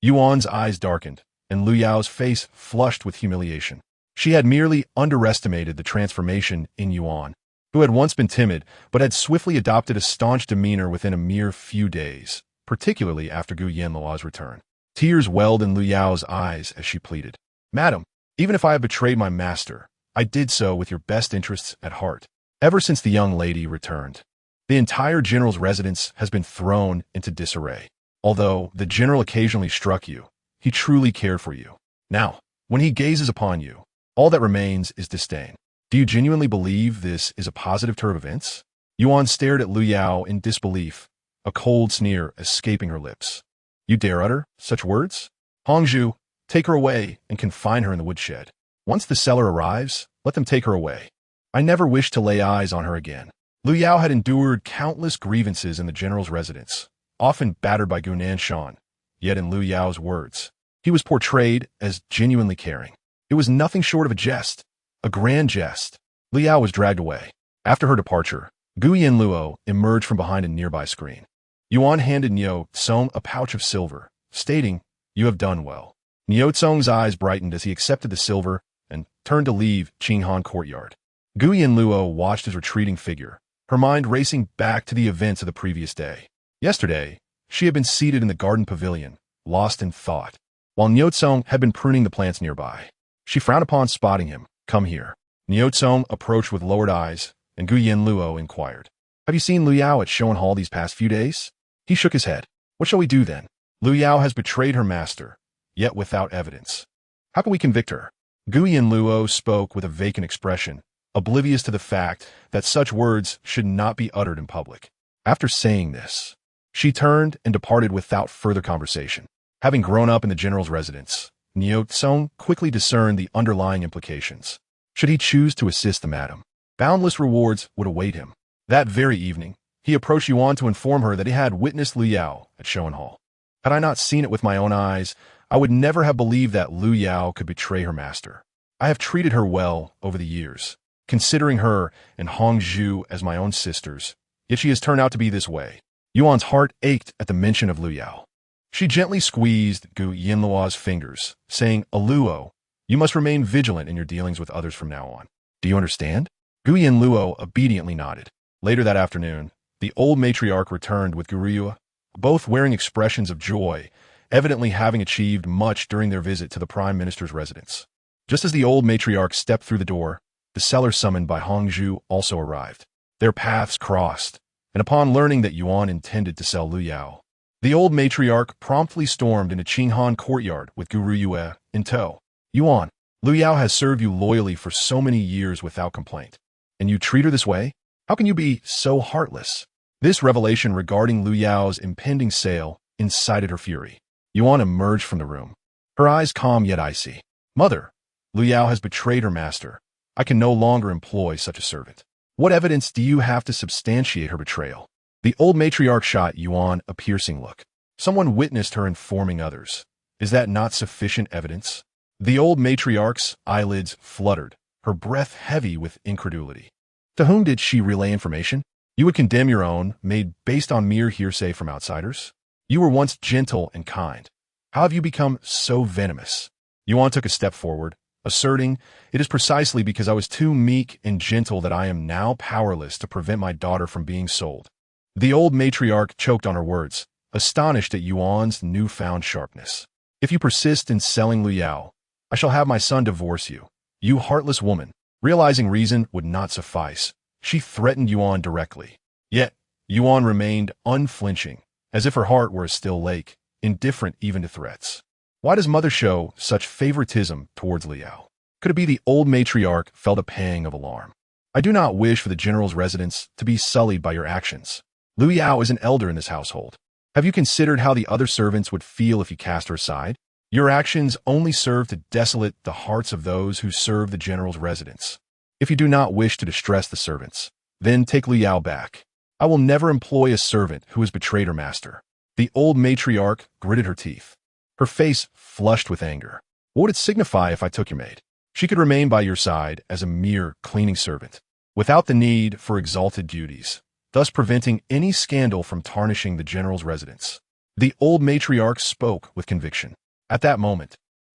Yuan's eyes darkened, and Lu Yao's face flushed with humiliation. She had merely underestimated the transformation in Yuan, who had once been timid but had swiftly adopted a staunch demeanor within a mere few days, particularly after Gu Yanluo's return. Tears welled in Lu Yao's eyes as she pleaded. Madam, even if I have betrayed my master, I did so with your best interests at heart. Ever since the young lady returned, the entire general's residence has been thrown into disarray. Although the general occasionally struck you, he truly cared for you. Now, when he gazes upon you, all that remains is disdain. Do you genuinely believe this is a positive turn of events? Yuan stared at Lu Yao in disbelief, a cold sneer escaping her lips. You dare utter such words? Hongzhu, take her away and confine her in the woodshed. Once the seller arrives, let them take her away. I never wish to lay eyes on her again. Lu Yao had endured countless grievances in the general's residence, often battered by Gunan Shan. Yet in Lu Yao's words, he was portrayed as genuinely caring. It was nothing short of a jest, a grand jest. Lu Yao was dragged away. After her departure, Gu Yanluo emerged from behind a nearby screen. Yuan handed Niuzong a pouch of silver, stating, You have done well. Niuzong's eyes brightened as he accepted the silver and turned to leave Qinghan courtyard. Gu Yanluo watched his retreating figure, her mind racing back to the events of the previous day. Yesterday, she had been seated in the garden pavilion, lost in thought, while Niuzong had been pruning the plants nearby. She frowned upon spotting him. Come here. Niuzong approached with lowered eyes, and Gu Yanluo inquired, Have you seen Lu Yao at Shoan Hall these past few days? He shook his head. What shall we do then? Lu Yao has betrayed her master, yet without evidence. How can we convict her? Gu Yanluo spoke with a vacant expression, oblivious to the fact that such words should not be uttered in public. After saying this, she turned and departed without further conversation. Having grown up in the general's residence, Niu Tsong quickly discerned the underlying implications. Should he choose to assist the madam, boundless rewards would await him. That very evening, he approached Yuan to inform her that he had witnessed Lu Yao at Shoan Hall. Had I not seen it with my own eyes, I would never have believed that Lu Yao could betray her master. I have treated her well over the years, considering her and Hongzhu as my own sisters, yet she has turned out to be this way. Yuan's heart ached at the mention of Lu Yao. She gently squeezed Gu Yanluo's fingers, saying, Aluo, you must remain vigilant in your dealings with others from now on. Do you understand? Gu Yanluo obediently nodded. Later that afternoon, the old matriarch returned with Guruyue, both wearing expressions of joy, evidently having achieved much during their visit to the prime minister's residence. Just as the old matriarch stepped through the door, the seller summoned by Hongzhu also arrived. Their paths crossed, and upon learning that Yuan intended to sell Lu Yao, the old matriarch promptly stormed into Qinghan courtyard with Guruyue in tow. Yuan, Lu Yao has served you loyally for so many years without complaint, and you treat her this way? How can you be so heartless? This revelation regarding Lu Yao's impending sale incited her fury. Yuan emerged from the room, her eyes calm yet icy. Mother, Lu Yao has betrayed her master. I can no longer employ such a servant. What evidence do you have to substantiate her betrayal? The old matriarch shot Yuan a piercing look. Someone witnessed her informing others. Is that not sufficient evidence? The old matriarch's eyelids fluttered, her breath heavy with incredulity. To whom did she relay information? You would condemn your own, made based on mere hearsay from outsiders? You were once gentle and kind. How have you become so venomous? Yuan took a step forward, asserting, it is precisely because I was too meek and gentle that I am now powerless to prevent my daughter from being sold. The old matriarch choked on her words, astonished at Yuan's newfound sharpness. If you persist in selling Lu Yao, I shall have my son divorce you. You heartless woman. Realizing reason would not suffice, she threatened Yuan directly. Yet, Yuan remained unflinching, as if her heart were a still lake, indifferent even to threats. Why does mother show such favoritism towards Lu Yao? Could it be the old matriarch felt a pang of alarm? I do not wish for the general's residence to be sullied by your actions. Lu Yao is an elder in this household. Have you considered how the other servants would feel if you cast her aside? Your actions only serve to desolate the hearts of those who serve the general's residence. If you do not wish to distress the servants, then take Lu Yao back. I will never employ a servant who has betrayed her master. The old matriarch gritted her teeth, her face flushed with anger. What would it signify if I took your maid? She could remain by your side as a mere cleaning servant, without the need for exalted duties, thus preventing any scandal from tarnishing the general's residence. The old matriarch spoke with conviction. At that moment,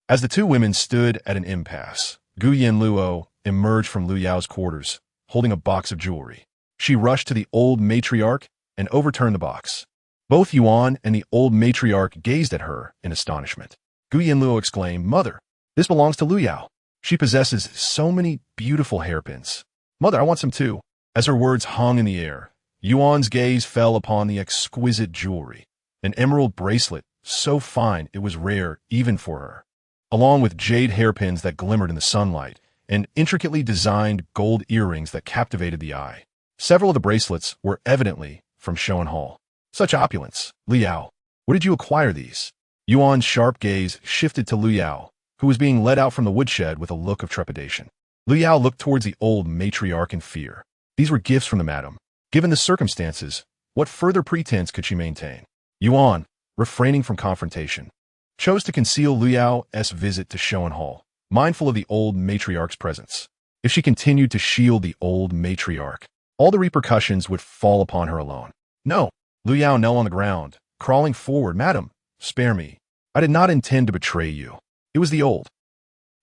as the two women stood at an impasse, Gu Yanluo emerged from Lu Yao's quarters, holding a box of jewelry. She rushed to the old matriarch and overturned the box. Both Yuan and the old matriarch gazed at her in astonishment. Gu Yanluo exclaimed, Mother, this belongs to Lu Yao. She possesses so many beautiful hairpins. Mother, I want some too. As her words hung in the air, Yuan's gaze fell upon the exquisite jewelry, an emerald bracelet so fine it was rare even for her, along with jade hairpins that glimmered in the sunlight and intricately designed gold earrings that captivated the eye. Several of the bracelets were evidently from Shoan Hall. Such opulence. Lu Yao, where did you acquire these? Yuan's sharp gaze shifted to Lu Yao, who was being led out from the woodshed with a look of trepidation. Lu Yao looked towards the old matriarch in fear. These were gifts from the madam. Given the circumstances, what further pretense could she maintain? Yuan, refraining from confrontation, chose to conceal Lu Yao's visit to Shoan Hall, mindful of the old matriarch's presence. If she continued to shield the old matriarch, all the repercussions would fall upon her alone. No, Lu Yao knelt on the ground, crawling forward. Madam, spare me. I did not intend to betray you. It was the old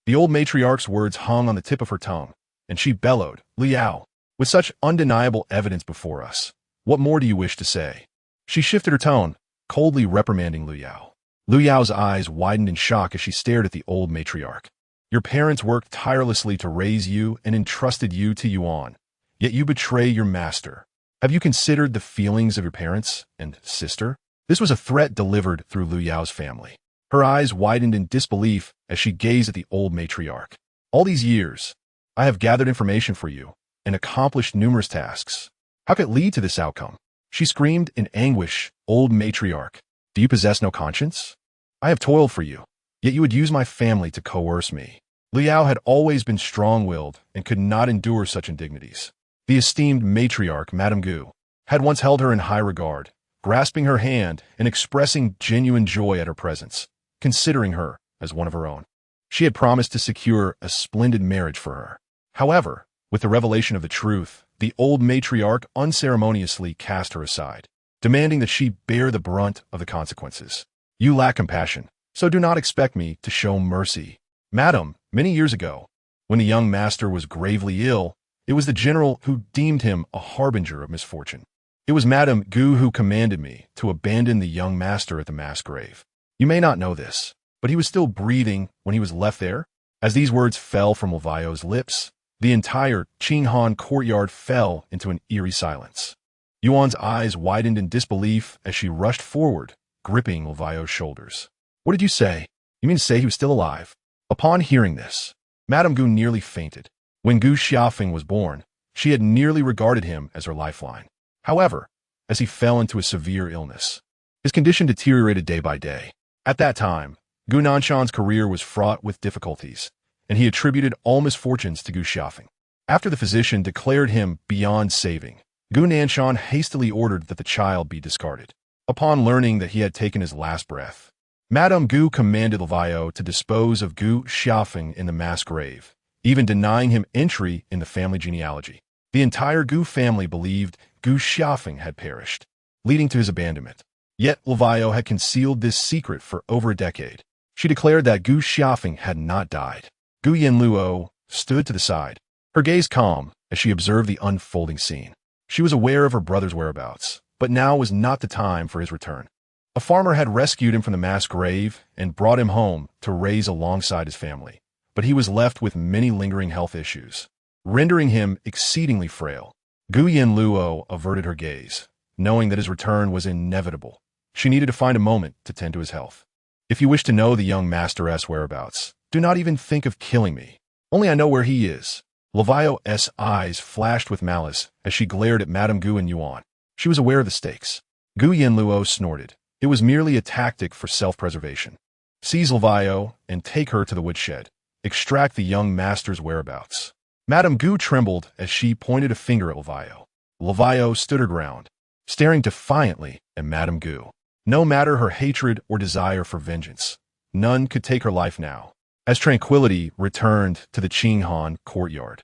matriarch's words hung on the tip of her tongue, and she bellowed, Lu Yao, with such undeniable evidence before us, what more do you wish to say? She shifted her tone, coldly reprimanding Lu Yao. Lu Yao's eyes widened in shock as she stared at the old matriarch. Your parents worked tirelessly to raise you and entrusted you to Yuan, yet you betray your master. Have you considered the feelings of your parents and sister? This was a threat delivered through Lu Yao's family. Her eyes widened in disbelief as she gazed at the old matriarch. All these years, I have gathered information for you and accomplished numerous tasks. How could it lead to this outcome? She screamed in anguish. Old matriarch, do you possess no conscience? I have toiled for you, yet you would use my family to coerce me. Lu Yao had always been strong-willed and could not endure such indignities. The esteemed matriarch, Madame Gu, had once held her in high regard, grasping her hand and expressing genuine joy at her presence, considering her as one of her own. She had promised to secure a splendid marriage for her. However, with the revelation of the truth, the old matriarch unceremoniously cast her aside, demanding that she bear the brunt of the consequences. You lack compassion, so do not expect me to show mercy. Madam, many years ago, when the young master was gravely ill, it was the general who deemed him a harbinger of misfortune. It was Madame Gu who commanded me to abandon the young master at the mass grave. You may not know this, but he was still breathing when he was left there. As these words fell from Levaio's lips, the entire Qinghan courtyard fell into an eerie silence. Yuan's eyes widened in disbelief as she rushed forward, gripping Levaio's shoulders. What did you say? You mean to say he was still alive? Upon hearing this, Madame Gu nearly fainted. When Gu Xiaofeng was born, she had nearly regarded him as her lifeline. However, as he fell into a severe illness, his condition deteriorated day by day. At that time, Gu Nanshan's career was fraught with difficulties, and he attributed all misfortunes to Gu Xiaofeng. After the physician declared him beyond saving, Gu Nanshan hastily ordered that the child be discarded. Upon learning that he had taken his last breath, Madame Gu commanded Levaio to dispose of Gu Xiaofeng in the mass grave, even denying him entry in the family genealogy. The entire Gu family believed Gu Xiaofeng had perished, leading to his abandonment. Yet Levaio had concealed this secret for over a decade. She declared that Gu Xiaofeng had not died. Gu Yanluo stood to the side, her gaze calm as she observed the unfolding scene. She was aware of her brother's whereabouts, but now was not the time for his return. A farmer had rescued him from the mass grave and brought him home to raise alongside his family, but he was left with many lingering health issues, rendering him exceedingly frail. Gu Yanluo averted her gaze, knowing that his return was inevitable. She needed to find a moment to tend to his health. If you wish to know the young master's whereabouts, do not even think of killing me. Only I know where he is. Levaio's eyes flashed with malice as she glared at Madame Gu and Yuan. She was aware of the stakes. Gu Yanluo snorted. It was merely a tactic for self-preservation. Seize Levaio and take her to the woodshed. Extract the young master's whereabouts. Madame Gu trembled as she pointed a finger at Levaio. Levaio stood her ground, staring defiantly at Madame Gu. No matter her hatred or desire for vengeance, none could take her life now. As tranquility returned to the Qinghan courtyard,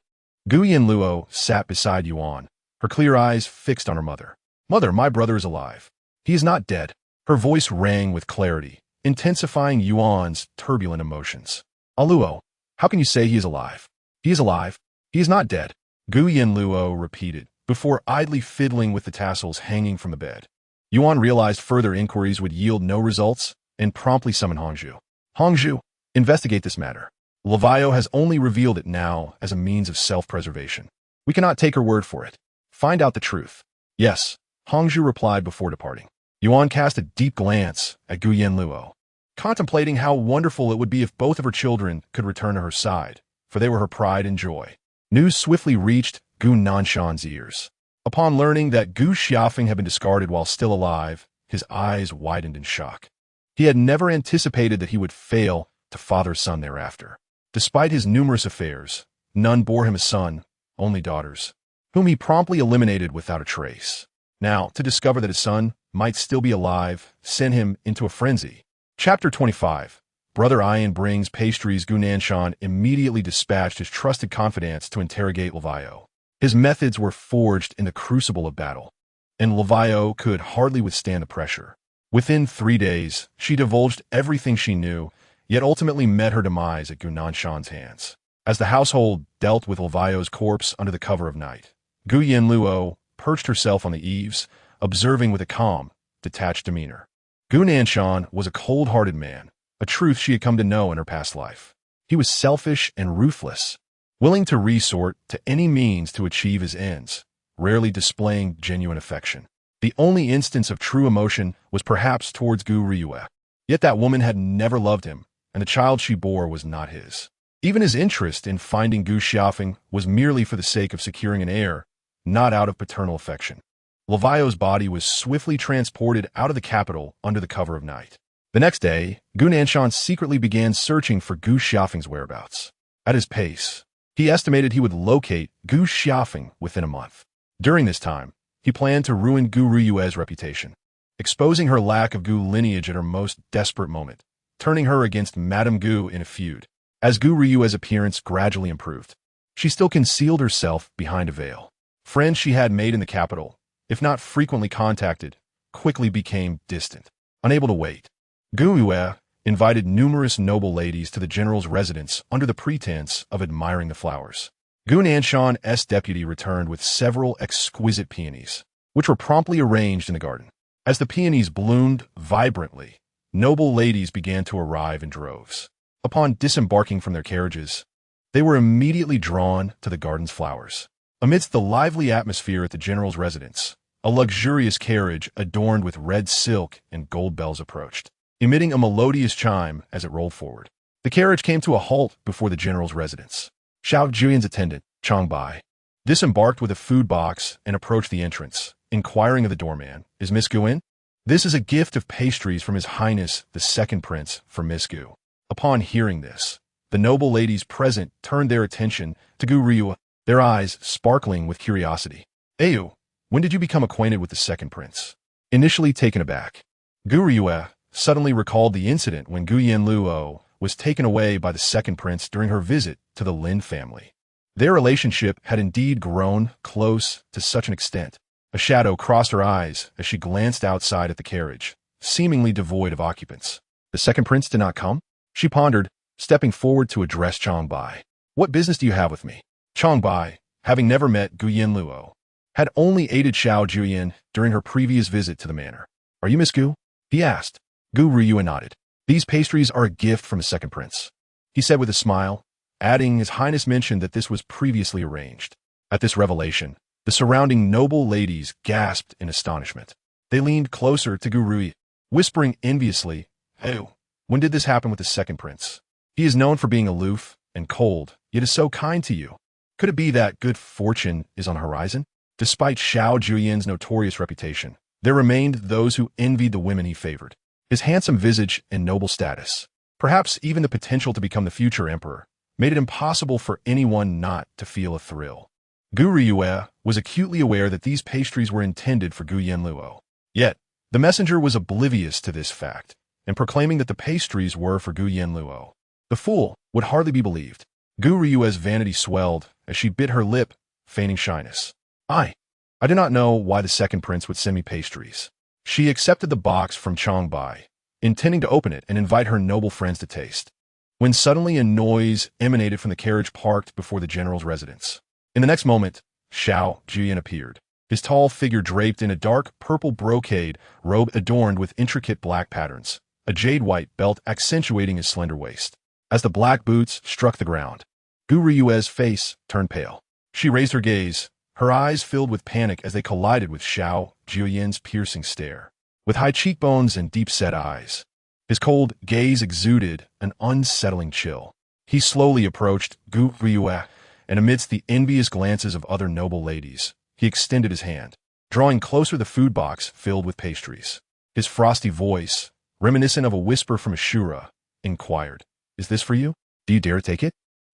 Gu Yanluo sat beside Yuan, her clear eyes fixed on her mother. Mother, my brother is alive. He is not dead. Her voice rang with clarity, intensifying Yuan's turbulent emotions. Aluo, how can you say he is alive? He is alive. He is not dead. Gu Yanluo repeated, before idly fiddling with the tassels hanging from the bed. Yuan realized further inquiries would yield no results and promptly summoned Hongzhu. Hongzhu, investigate this matter. Levaio has only revealed it now as a means of self-preservation. We cannot take her word for it. Find out the truth. Yes, Hongzhu replied before departing. Yuan cast a deep glance at Gu Yanluo, contemplating how wonderful it would be if both of her children could return to her side, for they were her pride and joy. News swiftly reached Gu Nanshan's ears. Upon learning that Gu Xiaofeng had been discarded while still alive, his eyes widened in shock. He had never anticipated that he would fail to father a son thereafter. Despite his numerous affairs, none bore him a son, only daughters, whom he promptly eliminated without a trace. Now, to discover that his son might still be alive, sent him into a frenzy. Chapter 25. Brother Ian brings pastries. Gu Nanshan immediately dispatched his trusted confidants to interrogate Levaio. His methods were forged in the crucible of battle, and Levaio could hardly withstand the pressure. Within 3 days, she divulged everything she knew, yet ultimately met her demise at Gu Nanshan's hands. As the household dealt with Levaio's corpse under the cover of night, Gu Yanluo perched herself on the eaves, observing with a calm, detached demeanor. Gu Nanshan was a cold-hearted man, a truth she had come to know in her past life. He was selfish and ruthless, willing to resort to any means to achieve his ends, rarely displaying genuine affection. The only instance of true emotion was perhaps towards Gu Ryue. Yet that woman had never loved him, and the child she bore was not his. Even his interest in finding Gu Xiaofeng was merely for the sake of securing an heir, not out of paternal affection. Lavio's body was swiftly transported out of the capital under the cover of night. The next day, Gu Nanshan secretly began searching for Gu Xiaofeng's whereabouts. At his pace, he estimated he would locate Gu Xiaofeng within a month. During this time, he planned to ruin Gu Ryue's reputation, exposing her lack of Gu lineage at her most desperate moment, turning her against Madame Gu in a feud. As Gu Ryue's appearance gradually improved, she still concealed herself behind a veil. Friends she had made in the capital, if not frequently contacted, quickly became distant, unable to wait. Gu Ryue invited numerous noble ladies to the general's residence under the pretense of admiring the flowers. Gu Nanshan's deputy returned with several exquisite peonies, which were promptly arranged in the garden. As the peonies bloomed vibrantly, noble ladies began to arrive in droves. Upon disembarking from their carriages, they were immediately drawn to the garden's flowers. Amidst the lively atmosphere at the general's residence, a luxurious carriage adorned with red silk and gold bells approached, emitting a melodious chime as it rolled forward. The carriage came to a halt before the general's residence. Xiao Jiuye's attendant, Chang Bai, disembarked with a food box and approached the entrance, inquiring of the doorman, "Is Miss Gu in?" "This is a gift of pastries from His Highness the Second Prince for Miss Gu." Upon hearing this, the noble ladies present turned their attention to Gu Ryue, their eyes sparkling with curiosity. "Ayu, when did you become acquainted with the Second Prince?" Initially taken aback, Gu Ryue suddenly recalled the incident when Gu Yanluo was taken away by the Second Prince during her visit to the Lin family. Their relationship had indeed grown close to such an extent. A shadow crossed her eyes as she glanced outside at the carriage, seemingly devoid of occupants. "The Second Prince did not come?" She pondered, stepping forward to address Chang Bai. "What business do you have with me?" Chang Bai, having never met Gu Yanluo, had only aided Xiao Jiuye during her previous visit to the manor. "Are you Miss Gu?" he asked. Gu Ryue nodded. "These pastries are a gift from the Second Prince," he said with a smile, adding His Highness mentioned that this was previously arranged. At this revelation, the surrounding noble ladies gasped in astonishment. They leaned closer to Gu Ryue, whispering enviously, "Hey, when did this happen with the Second Prince? He is known for being aloof and cold, yet is so kind to you. Could it be that good fortune is on the horizon?" Despite Xiao Jiuye's notorious reputation, there remained those who envied the women he favored. His handsome visage and noble status, perhaps even the potential to become the future emperor, made it impossible for anyone not to feel a thrill. Gu Ryue was acutely aware that these pastries were intended for Gu Yanluo. Yet, the messenger was oblivious to this fact, and proclaiming that the pastries were for Gu Yanluo. The fool would hardly be believed. Gu Ryue's vanity swelled as she bit her lip, feigning shyness. I did not know why the Second Prince would send me pastries." She accepted the box from Chang Bai, intending to open it and invite her noble friends to taste, when suddenly a noise emanated from the carriage parked before the general's residence. In the next moment, Xiao Jiuye appeared, his tall figure draped in a dark purple brocade robe adorned with intricate black patterns, a jade-white belt accentuating his slender waist. As the black boots struck the ground, Gu Ryue's face turned pale. She raised her gaze, her eyes filled with panic as they collided with Xiao Jiuye's piercing stare. With high cheekbones and deep-set eyes, his cold gaze exuded an unsettling chill. He slowly approached Gu Ryue, and amidst the envious glances of other noble ladies, he extended his hand, drawing closer the food box filled with pastries. His frosty voice, reminiscent of a whisper from a shura, inquired, "Is this for you? Do you dare take it?"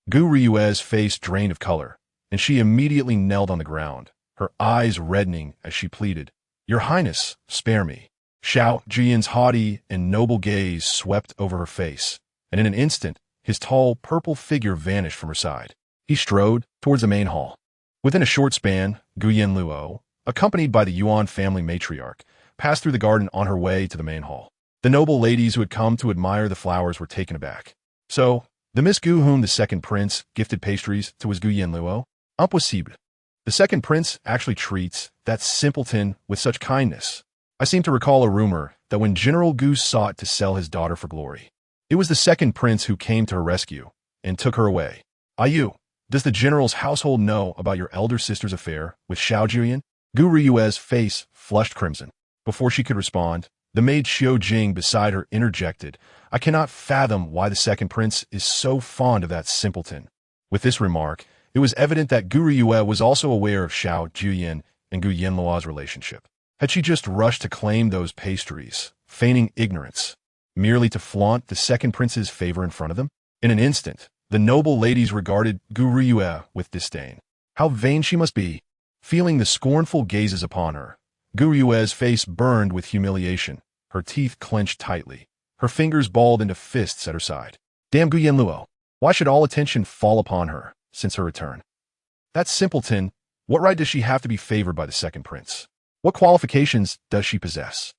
Gu Ryue's face drained of color, and she immediately knelt on the ground, her eyes reddening as she pleaded, "Your Highness, spare me." Xiao Jiuye's haughty and noble gaze swept over her face, and in an instant, his tall purple figure vanished from her side. He strode towards the main hall. Within a short span, Gu Yanluo, accompanied by the Yuan family matriarch, passed through the garden on her way to the main hall. The noble ladies who had come to admire the flowers were taken aback. "So, the Miss Gu whom the Second Prince gifted pastries to was Gu Yanluo? Impossible. The Second Prince actually treats that simpleton with such kindness. I seem to recall a rumor that when General Gu sought to sell his daughter for glory, it was the Second Prince who came to her rescue and took her away. Ayu, does the general's household know about your elder sister's affair with Xiao Jiuye?" Gu Riyue's face flushed crimson. Before she could respond, the maid Xiao Jiuye beside her interjected, "I cannot fathom why the second prince is so fond of that simpleton." With this remark, it was evident that Gu Riyue was also aware of Xiao Jiuye and Gu Yanluo's relationship. Had she just rushed to claim those pastries, feigning ignorance, merely to flaunt the second prince's favor in front of them? In an instant, the noble ladies regarded Gu Riyue with disdain. How vain she must be! Feeling the scornful gazes upon her, Gu Riyue's face burned with humiliation, her teeth clenched tightly, her fingers balled into fists at her side. Damn Gu Yanluo! Why should all attention fall upon her since her return? That simpleton, what right does she have to be favored by the second prince? What qualifications does she possess?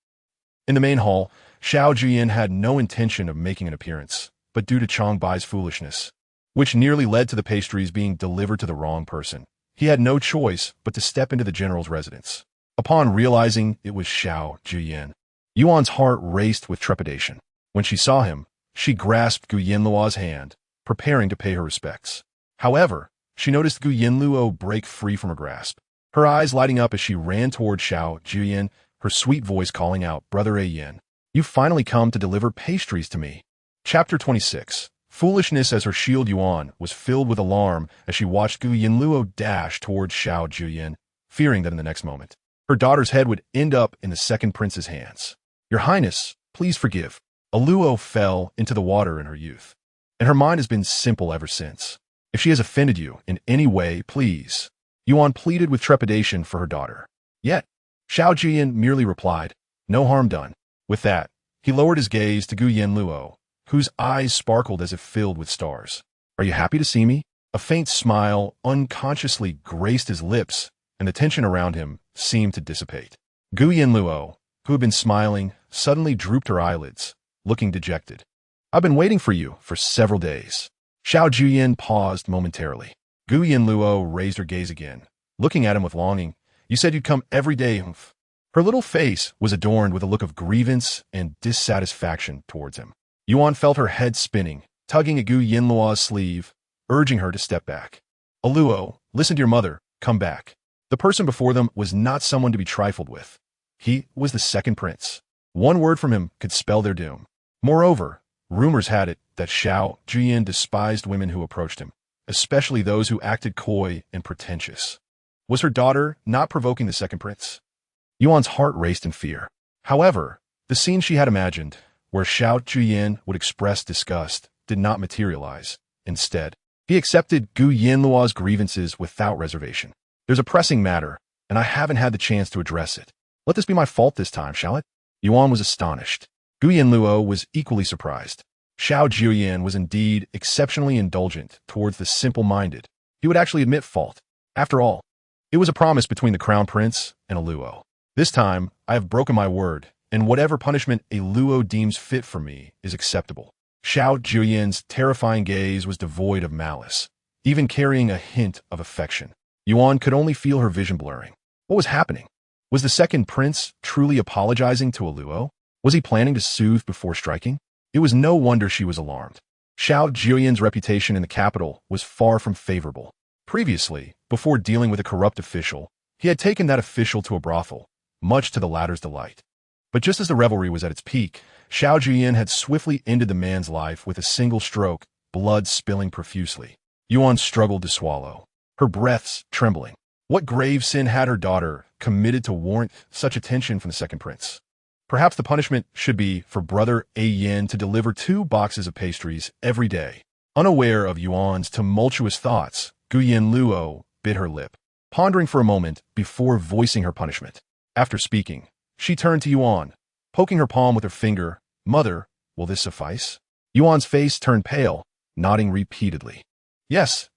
In the main hall, Xiao Jiuye had no intention of making an appearance, but due to Chang Bai's foolishness, which nearly led to the pastries being delivered to the wrong person, he had no choice but to step into the general's residence. Upon realizing it was Xiao Jiuye, Yuan's heart raced with trepidation. When she saw him, she grasped Gu Yanluo's hand, preparing to pay her respects. However, she noticed Gu Yanluo break free from her grasp, her eyes lighting up as she ran toward Xiao Jiuye, her sweet voice calling out, "Brother Yin, you've finally come to deliver pastries to me." Chapter 26. Foolishness. As her shield, Yuan was filled with alarm as she watched Gu Yanluo dash towards Xiao Jiuye, fearing that in the next moment, her daughter's head would end up in the second prince's hands. "Your Highness, please forgive." Luo fell into the water in her youth, and her mind has been simple ever since. "If she has offended you in any way, please." Yuan pleaded with trepidation for her daughter. Yet, Xiao Jiuye merely replied, "No harm done." With that, he lowered his gaze to Gu Yanluo, whose eyes sparkled as if filled with stars. "Are you happy to see me?" A faint smile unconsciously graced his lips, and the tension around him seemed to dissipate. Gu Yanluo, who had been smiling, suddenly drooped her eyelids, looking dejected. "I've been waiting for you for several days." Xiao Jiuye paused momentarily. Gu Yanluo raised her gaze again, looking at him with longing. "You said you'd come every day." Her little face was adorned with a look of grievance and dissatisfaction towards him. Yuan felt her head spinning, tugging at Gu Yanluo's sleeve, urging her to step back. "Luo, listen to your mother, come back." The person before them was not someone to be trifled with. He was the second prince. One word from him could spell their doom. Moreover, rumors had it that Xiao Jiuye despised women who approached him, especially those who acted coy and pretentious. Was her daughter not provoking the second prince? Yuan's heart raced in fear. However, the scene she had imagined, where Xiao Jiuye would express disgust, did not materialize. Instead, he accepted Gu Yanluo's grievances without reservation. "There's a pressing matter, and I haven't had the chance to address it. Let this be my fault this time, shall it?" Yuan was astonished. Gu Yanluo was equally surprised. Xiao Jiuye was indeed exceptionally indulgent towards the simple-minded. He would actually admit fault. After all, it was a promise between the crown prince and a Luo. "This time, I have broken my word, and whatever punishment a Luo deems fit for me is acceptable." Xiao Jiuye's terrifying gaze was devoid of malice, even carrying a hint of affection. Yuan could only feel her vision blurring. What was happening? Was the second prince truly apologizing to a Luo? Was he planning to soothe before striking? It was no wonder she was alarmed. Xiao Jiuye's reputation in the capital was far from favorable. Previously, before dealing with a corrupt official, he had taken that official to a brothel, much to the latter's delight. But just as the revelry was at its peak, Xiao Jiuye had swiftly ended the man's life with a single stroke, blood spilling profusely. Yuan struggled to swallow, her breaths trembling. What grave sin had her daughter committed to warrant such attention from the second prince? Perhaps the punishment should be for brother Yin to deliver 2 boxes of pastries every day. Unaware of Yuan's tumultuous thoughts, Gu Yanluo bit her lip, pondering for a moment before voicing her punishment. After speaking, she turned to Yuan, poking her palm with her finger. "Mother, will this suffice?" Yuan's face turned pale, nodding repeatedly. Yes,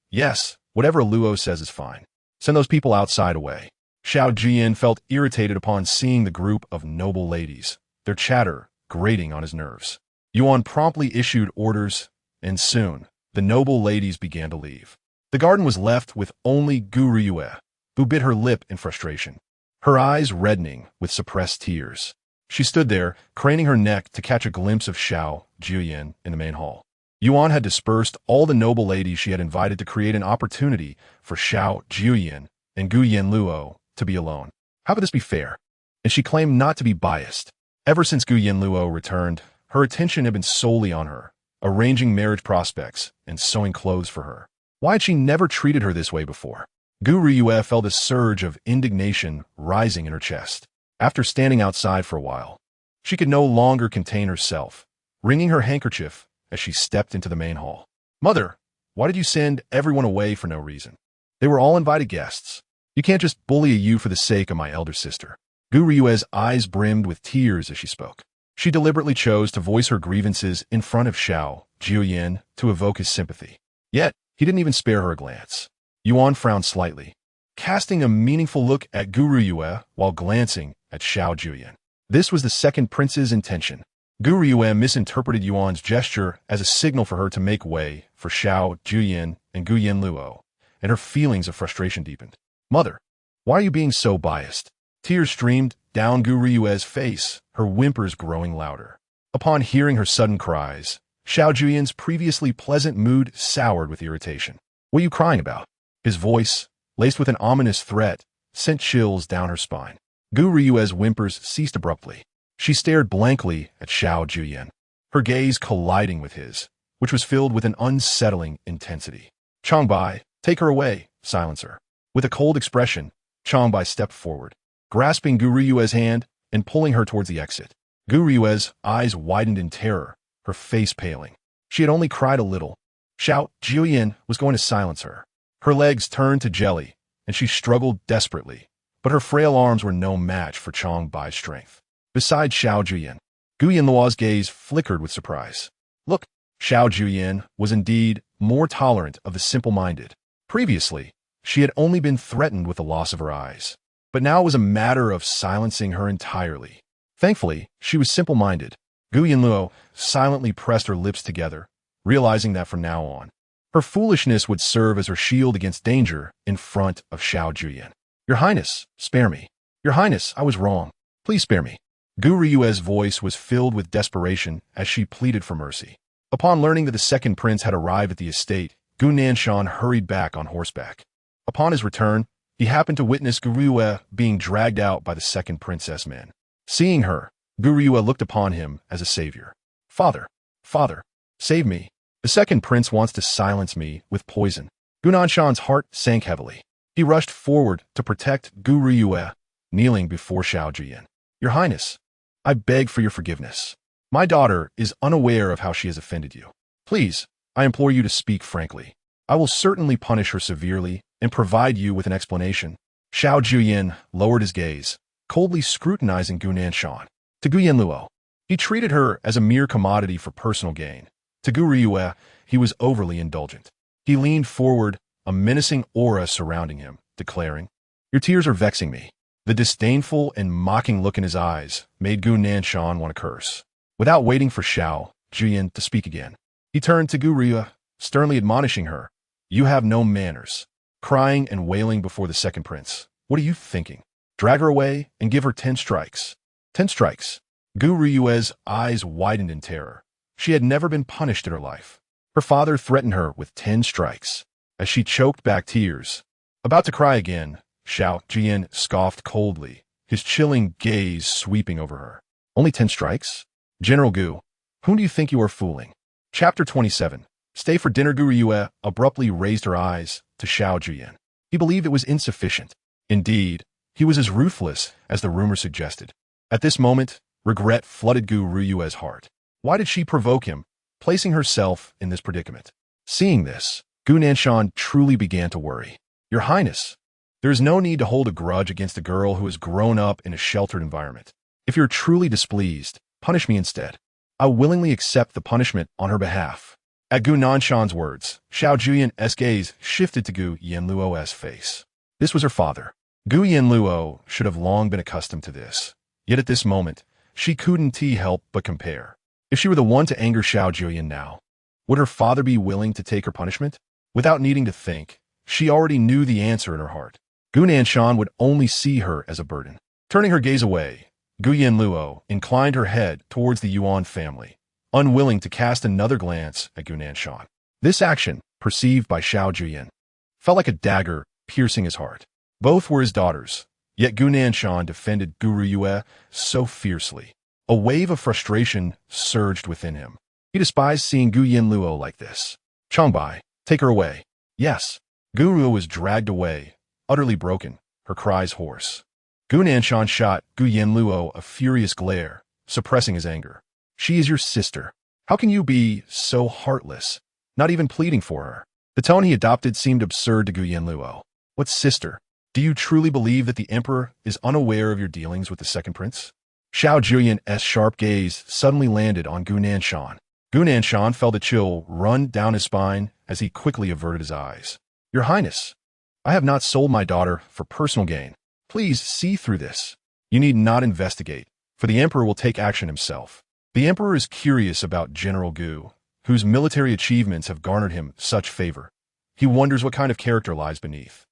whatever a Luo says is fine. Send those people outside away." Xiao Jiuye felt irritated upon seeing the group of noble ladies, their chatter grating on his nerves. Yuan promptly issued orders, and soon, the noble ladies began to leave. The garden was left with only Gu Riyue, who bit her lip in frustration, her eyes reddening with suppressed tears. She stood there, craning her neck to catch a glimpse of Xiao Jiuye in the main hall. Yuan had dispersed all the noble ladies she had invited to create an opportunity for Xiao Jiuye and Gu Yanluo to be alone. How could this be fair? And she claimed not to be biased. Ever since Gu Yanluo returned, her attention had been solely on her, arranging marriage prospects and sewing clothes for her. Why had she never treated her this way before? Gu Riyue felt a surge of indignation rising in her chest. After standing outside for a while, she could no longer contain herself, wringing her handkerchief as she stepped into the main hall. Mother, why did you send everyone away for no reason? They were all invited guests. You can't just bully you for the sake of my elder sister. Gu Riyue's eyes brimmed with tears as she spoke. She deliberately chose to voice her grievances in front of Xiao Jiuye to evoke his sympathy. Yet, he didn't even spare her a glance. Yuan frowned slightly, casting a meaningful look at Gu Riyue while glancing at Xiao Jiuye. This was the second prince's intention. Gu Riyue misinterpreted Yuan's gesture as a signal for her to make way for Xiao Jiuye and Gu Yanluo, and her feelings of frustration deepened. Mother, why are you being so biased? Tears streamed down Gu Riyue's face, her whimpers growing louder. Upon hearing her sudden cries, Xiao Jiuye's previously pleasant mood soured with irritation. What are you crying about? His voice, laced with an ominous threat, sent chills down her spine. Gu Riyue's whimpers ceased abruptly. She stared blankly at Xiao Jiuye, her gaze colliding with his, which was filled with an unsettling intensity. Changbai, take her away, silence her. With a cold expression, Changbai stepped forward, grasping Gu Riyue's hand and pulling her towards the exit. Gu Riyue's eyes widened in terror, her face paling. She had only cried a little. Xiao Jiuye was going to silence her. Her legs turned to jelly, and she struggled desperately, but her frail arms were no match for Changbai's strength. Beside Xiao Jiuye, Gu Yanluo's gaze flickered with surprise. Look, Xiao Jiuye was indeed more tolerant of the simple-minded. Previously, she had only been threatened with the loss of her eyes, but now it was a matter of silencing her entirely. Thankfully, she was simple-minded. Gu Yanluo silently pressed her lips together, realizing that from now on, her foolishness would serve as her shield against danger in front of Xiao Jiuye. Your Highness, spare me. Your Highness, I was wrong. Please spare me. Gu Riyue's voice was filled with desperation as she pleaded for mercy. Upon learning that the second prince had arrived at the estate, Gu Nanshan hurried back on horseback. Upon his return, he happened to witness Gu Riyue being dragged out by the second princess men. Seeing her, Gu Riyue looked upon him as a savior. Father, save me. The second prince wants to silence me with poison. Gu Nanshan's heart sank heavily. He rushed forward to protect Gu Riyue, kneeling before Xiao Jiuye. Your Highness, I beg for your forgiveness. My daughter is unaware of how she has offended you. Please, I implore you to speak frankly. I will certainly punish her severely and provide you with an explanation. Xiao Jiuye lowered his gaze, coldly scrutinizing Gu Nanshan. To Gu Yanluo, he treated her as a mere commodity for personal gain. To Gu Riyue, he was overly indulgent. He leaned forward, a menacing aura surrounding him, declaring, Your tears are vexing me. The disdainful and mocking look in his eyes made Gu Nanshan want to curse. Without waiting for Xiao Jiuye to speak again, he turned to Gu Riyue, sternly admonishing her, You have no manners. Crying and wailing before the second prince. What are you thinking? Drag her away and give her 10 strikes. 10 strikes. Gu Riyue's eyes widened in terror. She had never been punished in her life. Her father threatened her with 10 strikes. As she choked back tears, about to cry again, Xiao Jiuye scoffed coldly, his chilling gaze sweeping over her. Only 10 strikes? General Gu, whom do you think you are fooling? Chapter 27. Stay for dinner. Gu Riyue abruptly raised her eyes to Xiao Jiuye. He believed it was insufficient. Indeed, he was as ruthless as the rumor suggested. At this moment, regret flooded Gu Riyue's heart. Why did she provoke him, placing herself in this predicament? Seeing this, Gu Nanshan truly began to worry. Your Highness, there is no need to hold a grudge against a girl who has grown up in a sheltered environment. If you're truly displeased, punish me instead. I willingly accept the punishment on her behalf. At Gu Nanshan's words, Xiao Jiuye's gaze shifted to Gu Yanluo's face. This was her father. Gu Yanluo should have long been accustomed to this. Yet at this moment, she couldn't help but compare. If she were the one to anger Xiao Jiuye now, would her father be willing to take her punishment? Without needing to think, she already knew the answer in her heart. Gu Nanshan would only see her as a burden. Turning her gaze away, Gu Yanluo inclined her head towards the Yuan family, unwilling to cast another glance at Gu Nanshan. This action, perceived by Xiao Jiuye, felt like a dagger piercing his heart. Both were his daughters, Yet Gu Nanshan defended Gu Ruyue so fiercely. A wave of frustration surged within him. He despised seeing Gu Yanluo like this. Changbai, take her away. Yes. Gu Ruyue was dragged away, utterly broken, her cries hoarse. Gu Nanshan shot Gu Yanluo a furious glare, suppressing his anger. She is your sister. How can you be so heartless, not even pleading for her? The tone he adopted seemed absurd to Gu Yanluo. What sister? Do you truly believe that the emperor is unaware of your dealings with the second prince? Xiao Jiuye's sharp gaze suddenly landed on Gu Nanshan. Gu Nanshan felt a chill run down his spine as he quickly averted his eyes. Your Highness, I have not sold my daughter for personal gain. Please see through this. You need not investigate, for the emperor will take action himself. The emperor is curious about General Gu, whose military achievements have garnered him such favor. He wonders what kind of character lies beneath.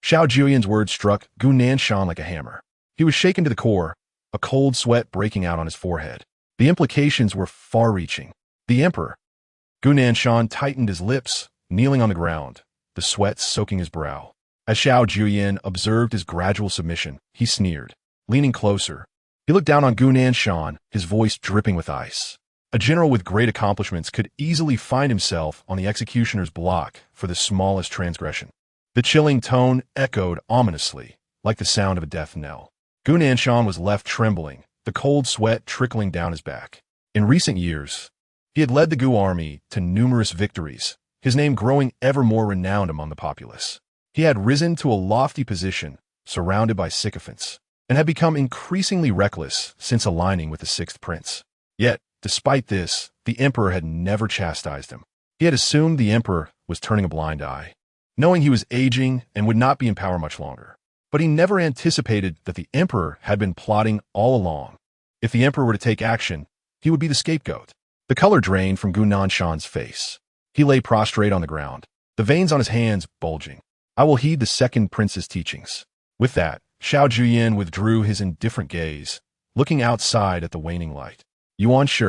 Xiao Jiuye's words struck Gu Nanshan like a hammer. He was shaken to the core, a cold sweat breaking out on his forehead. The implications were far-reaching. The emperor. Gu Nanshan tightened his lips, kneeling on the ground, the sweat soaking his brow. As Xiao Jiuye observed his gradual submission, he sneered. Leaning closer, he looked down on Gu Nanshan, his voice dripping with ice. A general with great accomplishments could easily find himself on the executioner's block for the smallest transgression. The chilling tone echoed ominously, like the sound of a death knell. Gu Nanshan was left trembling, the cold sweat trickling down his back. In recent years, he had led the Gu army to numerous victories, his name growing ever more renowned among the populace. He had risen to a lofty position, surrounded by sycophants, and had become increasingly reckless since aligning with the sixth prince. Yet, despite this, the emperor had never chastised him. He had assumed the emperor was turning a blind eye, knowing he was aging and would not be in power much longer. But he never anticipated that the emperor had been plotting all along. If the emperor were to take action, he would be the scapegoat. The color drained from Gu Nanshan's face. He lay prostrate on the ground, the veins on his hands bulging. I will heed the second prince's teachings. With that, Xiao Jiuye withdrew his indifferent gaze, looking outside at the waning light. Yuan Shi,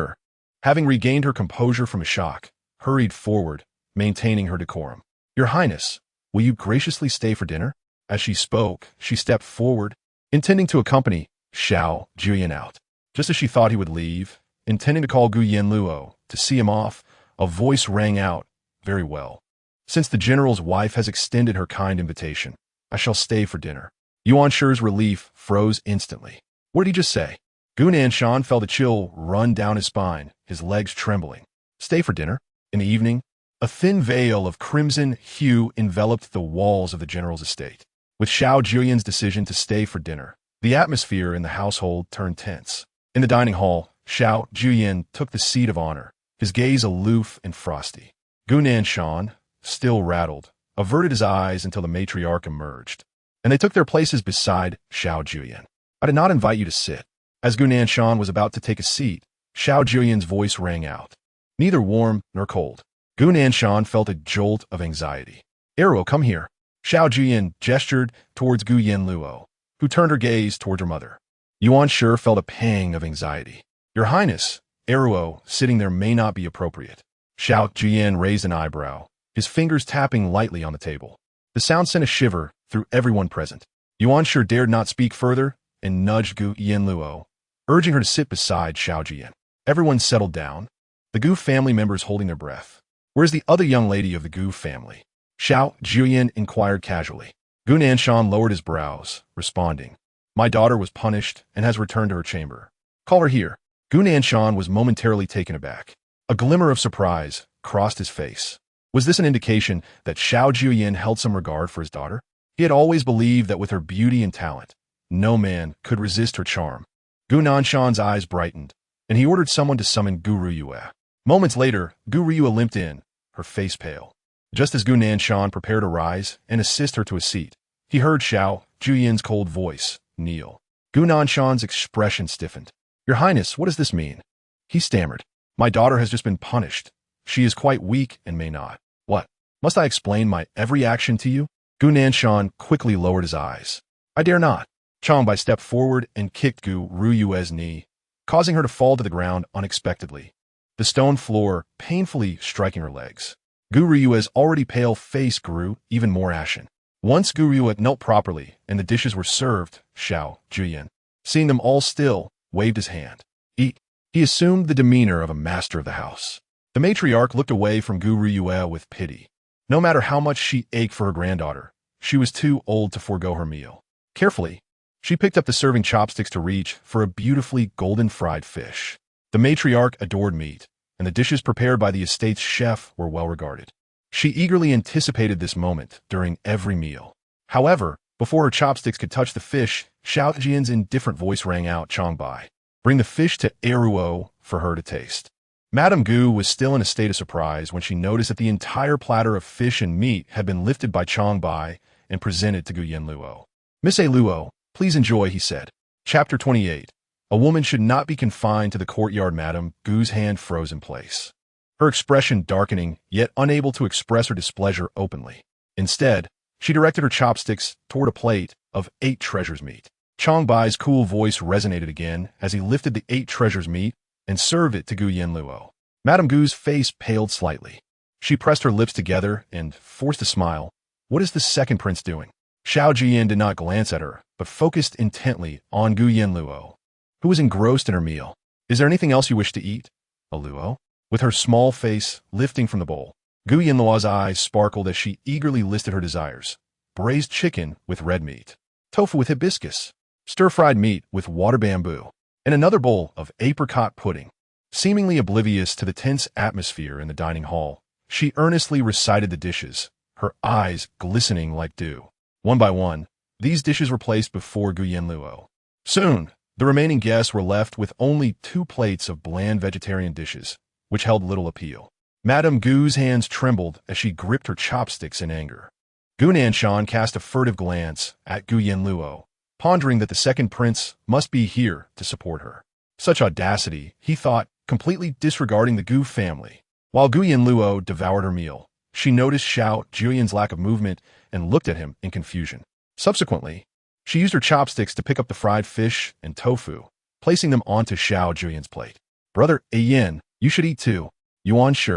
having regained her composure from a shock, hurried forward, maintaining her decorum. Your Highness, will you graciously stay for dinner? As she spoke, she stepped forward, intending to accompany Xiao Jiuye out. Just as she thought he would leave, intending to call Gu Yanluo to see him off, a voice rang out, very well. Since the general's wife has extended her kind invitation, I shall stay for dinner. Yuan Shi's relief froze instantly. What did he just say? Gu Nanshan felt a chill run down his spine, his legs trembling. Stay for dinner? In the evening, a thin veil of crimson hue enveloped the walls of the general's estate. With Xiao Jiuye's decision to stay for dinner, the atmosphere in the household turned tense. In the dining hall, Xiao Jiuye took the seat of honor, his gaze aloof and frosty. Gu Nanshan, still rattled, averted his eyes until the matriarch emerged, and they took their places beside Xiao Jiuye. I did not invite you to sit. As Gu Nanshan was about to take a seat, Xiao Jiuye's voice rang out. Neither warm nor cold. Gu Nanshan felt a jolt of anxiety. Yanluo, come here. Xiao Jiuye gestured towards Gu Yanluo, who turned her gaze toward her mother. Yuan Shi felt a pang of anxiety. Your Highness, Yanluo sitting there may not be appropriate. Xiao Jiuye raised an eyebrow, his fingers tapping lightly on the table. The sound sent a shiver through everyone present. Yuan Shi dared not speak further and nudged Gu Yanluo, urging her to sit beside Xiao Jiuye. Everyone settled down, the Gu family members holding their breath. Where's the other young lady of the Gu family? Xiao Jiuye inquired casually. Gu Nanshan lowered his brows, responding, My daughter was punished and has returned to her chamber. Call her here. Gu Nanshan was momentarily taken aback. A glimmer of surprise crossed his face. Was this an indication that Xiao Jiuye held some regard for his daughter? He had always believed that with her beauty and talent, no man could resist her charm. Gu Nanshan's eyes brightened, and he ordered someone to summon Gu Ruyue. Moments later, Gu Ruyue limped in, her face pale. Just as Gu Nanshan prepared to rise and assist her to a seat, he heard Xiao Jiuye's cold voice, kneel. Gu Nanshan's expression stiffened. Your Highness, what does this mean? He stammered. My daughter has just been punished. She is quite weak and may not. What? Must I explain my every action to you? Gu Nanshan quickly lowered his eyes. I dare not. Changbai stepped forward and kicked Gu Ruyue's knee, causing her to fall to the ground unexpectedly, the stone floor painfully striking her legs. Gu Ruyue's already pale face grew even more ashen. Once Gu Yue knelt properly and the dishes were served, Xiao Jiuye, seeing them all still, waved his hand. Eat. He assumed the demeanor of a master of the house. The matriarch looked away from Gu Yue with pity. No matter how much she ached for her granddaughter, she was too old to forego her meal. Carefully, she picked up the serving chopsticks to reach for a beautifully golden fried fish. The matriarch adored meat, and the dishes prepared by the estate's chef were well regarded. She eagerly anticipated this moment during every meal. However, before her chopsticks could touch the fish, Xiao Jiuye's indifferent voice rang out, "Changbai, bring the fish to Yanluo for her to taste." Madame Gu was still in a state of surprise when she noticed that the entire platter of fish and meat had been lifted by Changbai and presented to Gu Yanluo. "Miss Luo, please enjoy," he said. Chapter 28. A woman should not be confined to the courtyard. Madame Gu's hand froze in place, her expression darkening, yet unable to express her displeasure openly. Instead, she directed her chopsticks toward a plate of 8 treasures meat. Changbai's cool voice resonated again as he lifted the 8 treasures meat and served it to Gu Yanluo. Madame Gu's face paled slightly. She pressed her lips together and forced a smile. "What is the second prince doing?" Xiao Jiuye did not glance at her, but focused intently on Gu Yanluo, who was engrossed in her meal. "Is there anything else you wish to eat, Luo?" With her small face lifting from the bowl, Gu Yanluo's eyes sparkled as she eagerly listed her desires. Braised chicken with red meat, tofu with hibiscus, stir-fried meat with water bamboo, and another bowl of apricot pudding. Seemingly oblivious to the tense atmosphere in the dining hall, she earnestly recited the dishes, her eyes glistening like dew. One by one, these dishes were placed before Gu Yanluo. Soon, the remaining guests were left with only 2 plates of bland vegetarian dishes, which held little appeal. Madame Gu's hands trembled as she gripped her chopsticks in anger. Gu Nanshan cast a furtive glance at Gu Yanluo, pondering that the second prince must be here to support her. Such audacity, he thought, completely disregarding the Gu family. While Gu Yanluo devoured her meal, she noticed Xiao Jiuye's lack of movement and looked at him in confusion. Subsequently, she used her chopsticks to pick up the fried fish and tofu, placing them onto Xiao Jiuye's plate. "Brother Yin, you should eat too." Yuan Shi,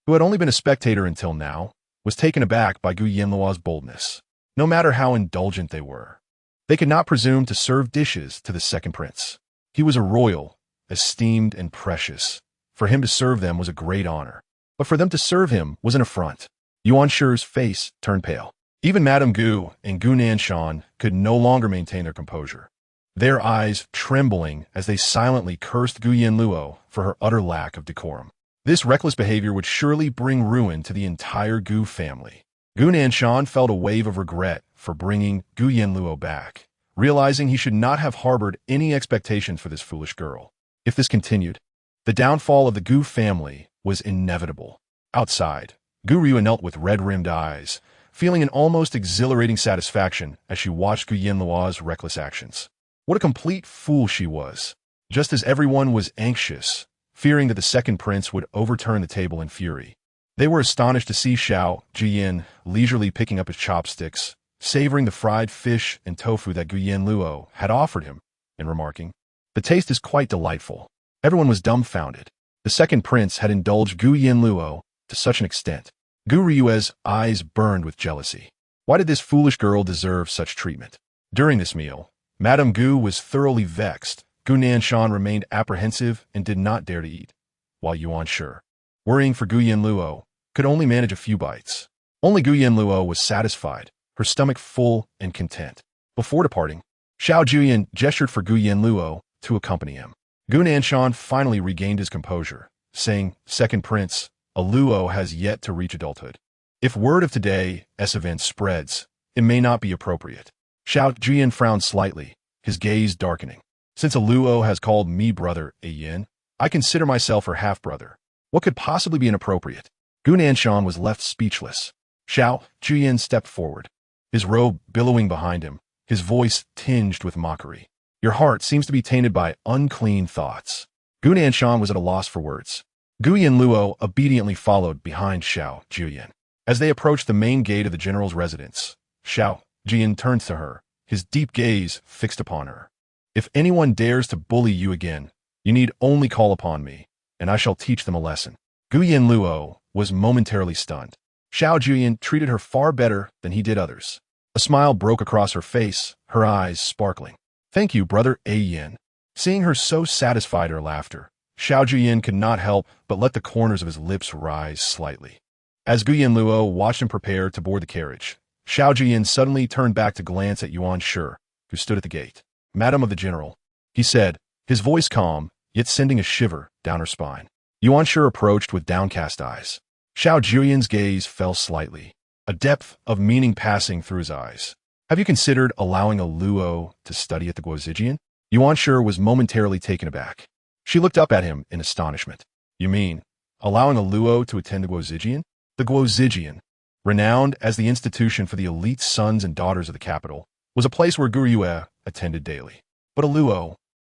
who had only been a spectator until now, was taken aback by Gu Yanluo's boldness. No matter how indulgent they were, they could not presume to serve dishes to the second prince. He was a royal, esteemed and precious. For him to serve them was a great honor, but for them to serve him was an affront. Yuan Shi's face turned pale. Even Madame Gu and Gu Nanshan could no longer maintain their composure, their eyes trembling as they silently cursed Gu Yanluo for her utter lack of decorum. This reckless behavior would surely bring ruin to the entire Gu family. Gu Nanshan felt a wave of regret for bringing Gu Yanluo back, realizing he should not have harbored any expectations for this foolish girl. If this continued, the downfall of the Gu family was inevitable. Outside, Gu Yue knelt with red-rimmed eyes, feeling an almost exhilarating satisfaction as she watched Gu Yanluo's reckless actions. What a complete fool she was. Just as everyone was anxious, fearing that the second prince would overturn the table in fury, they were astonished to see Xiao Jiuye leisurely picking up his chopsticks, savoring the fried fish and tofu that Gu Yanluo had offered him, and remarking, "The taste is quite delightful." Everyone was dumbfounded. The second prince had indulged Gu Yanluo to such an extent. Gu Yue's eyes burned with jealousy. Why did this foolish girl deserve such treatment? During this meal, Madame Gu was thoroughly vexed. Gu Nanshan remained apprehensive and did not dare to eat, while Yuan Shi, worrying for Gu Yanluo, could only manage a few bites. Only Gu Yanluo was satisfied, her stomach full and content. Before departing, Xiao Jiuye gestured for Gu Yanluo to accompany him. Gu Nanshan finally regained his composure, saying, "Second prince, Luo has yet to reach adulthood. If word of today's event spreads, it may not be appropriate." Xiao Jiuye frowned slightly, his gaze darkening. "Since Luo has called me brother Yin, I consider myself her half-brother. What could possibly be inappropriate?" Gu Nanshan was left speechless. Xiao Jiuye stepped forward, his robe billowing behind him, his voice tinged with mockery. "Your heart seems to be tainted by unclean thoughts." Gu Nanshan was at a loss for words. Gu Yanluo obediently followed behind Xiao Jiuye. As they approached the main gate of the general's residence, Xiao Jiuye turned to her, his deep gaze fixed upon her. "If anyone dares to bully you again, you need only call upon me, and I shall teach them a lesson." Gu Yanluo was momentarily stunned. Xiao Jiuye treated her far better than he did others. A smile broke across her face, her eyes sparkling. "Thank you, brother A Yin." Seeing her so satisfied at her laughter, Xiao Jiuye could not help but let the corners of his lips rise slightly. As Gu Yanluo watched him prepare to board the carriage, Xiao Jiuye suddenly turned back to glance at Yuan Shi, who stood at the gate. "Madam of the General," he said, his voice calm, yet sending a shiver down her spine. Yuan Shi approached with downcast eyes. Xiao Jiuye's gaze fell slightly, a depth of meaning passing through his eyes. "Have you considered allowing a Luo to study at the Guozijian?" Yuan Shi was momentarily taken aback. She looked up at him in astonishment. "You mean, allowing a Luo to attend the Guozijian?" The Guozijian, renowned as the institution for the elite sons and daughters of the capital, was a place where Gu Yue attended daily. But a Luo,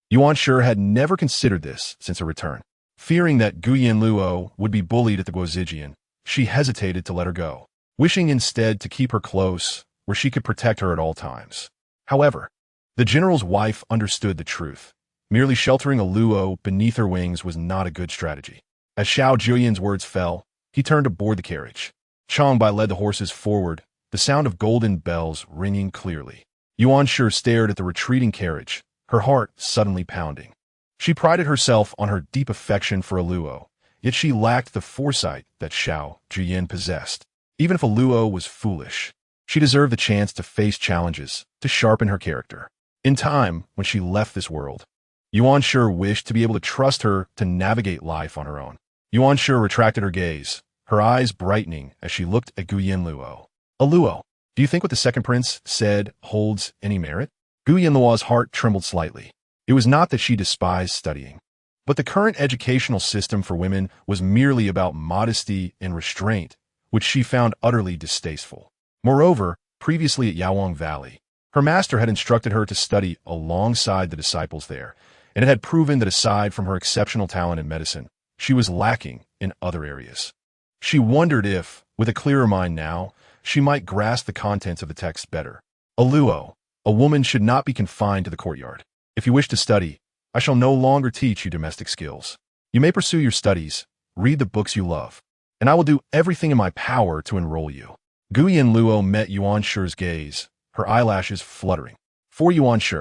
Yuan Shi had never considered this since her return. Fearing that Gu Yanluo would be bullied at the Guozijian, she hesitated to let her go, wishing instead to keep her close, where she could protect her at all times. However, the general's wife understood the truth. Merely sheltering a Luo beneath her wings was not a good strategy. As Xiao Jiuye's words fell, he turned to board the carriage. Changbai led the horses forward, the sound of golden bells ringing clearly. Yuan Shi stared at the retreating carriage, her heart suddenly pounding. She prided herself on her deep affection for a Luo, yet she lacked the foresight that Xiao Jiuye possessed. Even if a Luo was foolish, she deserved the chance to face challenges, to sharpen her character. In time, when she left this world, Yuan Shi wished to be able to trust her to navigate life on her own. Yuan Shi retracted her gaze, her eyes brightening as she looked at Gu Yanluo. "A Luo, do you think what the second prince said holds any merit?" Gu Yanluo's heart trembled slightly. It was not that she despised studying, but the current educational system for women was merely about modesty and restraint, which she found utterly distasteful. Moreover, previously at Yaowang Valley, her master had instructed her to study alongside the disciples there, and it had proven that aside from her exceptional talent in medicine, she was lacking in other areas. She wondered if, with a clearer mind now, she might grasp the contents of the text better. "A Luo, a woman should not be confined to the courtyard. If you wish to study, I shall no longer teach you domestic skills. You may pursue your studies, read the books you love, and I will do everything in my power to enroll you." Gu Yanluo met Yuan Shi's gaze, her eyelashes fluttering. For Yuan Shi,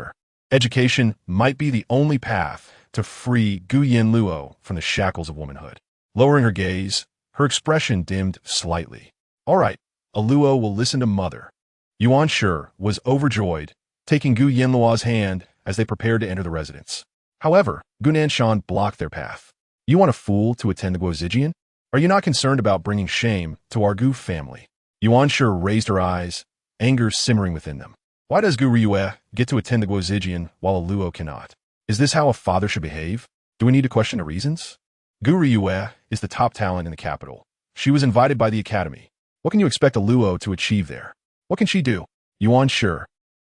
education might be the only path to free Gu Yanluo from the shackles of womanhood. Lowering her gaze, her expression dimmed slightly. "All right, a Luo will listen to mother." Yuan Shi was overjoyed, taking Gu Yanluo's hand as they prepared to enter the residence. However, Gu Nanshan blocked their path. "You want a fool to attend the Guozijian? Are you not concerned about bringing shame to our Gu family?" Yuan Shi raised her eyes, anger simmering within them. "Why does Gu Yue get to attend the Guozijian while a Luo cannot? Is this how a father should behave? Do we need to question the reasons?" Gu Yue is the top talent in the capital. She was invited by the academy. What can you expect a Luo to achieve there? What can she do? Yuan Shi,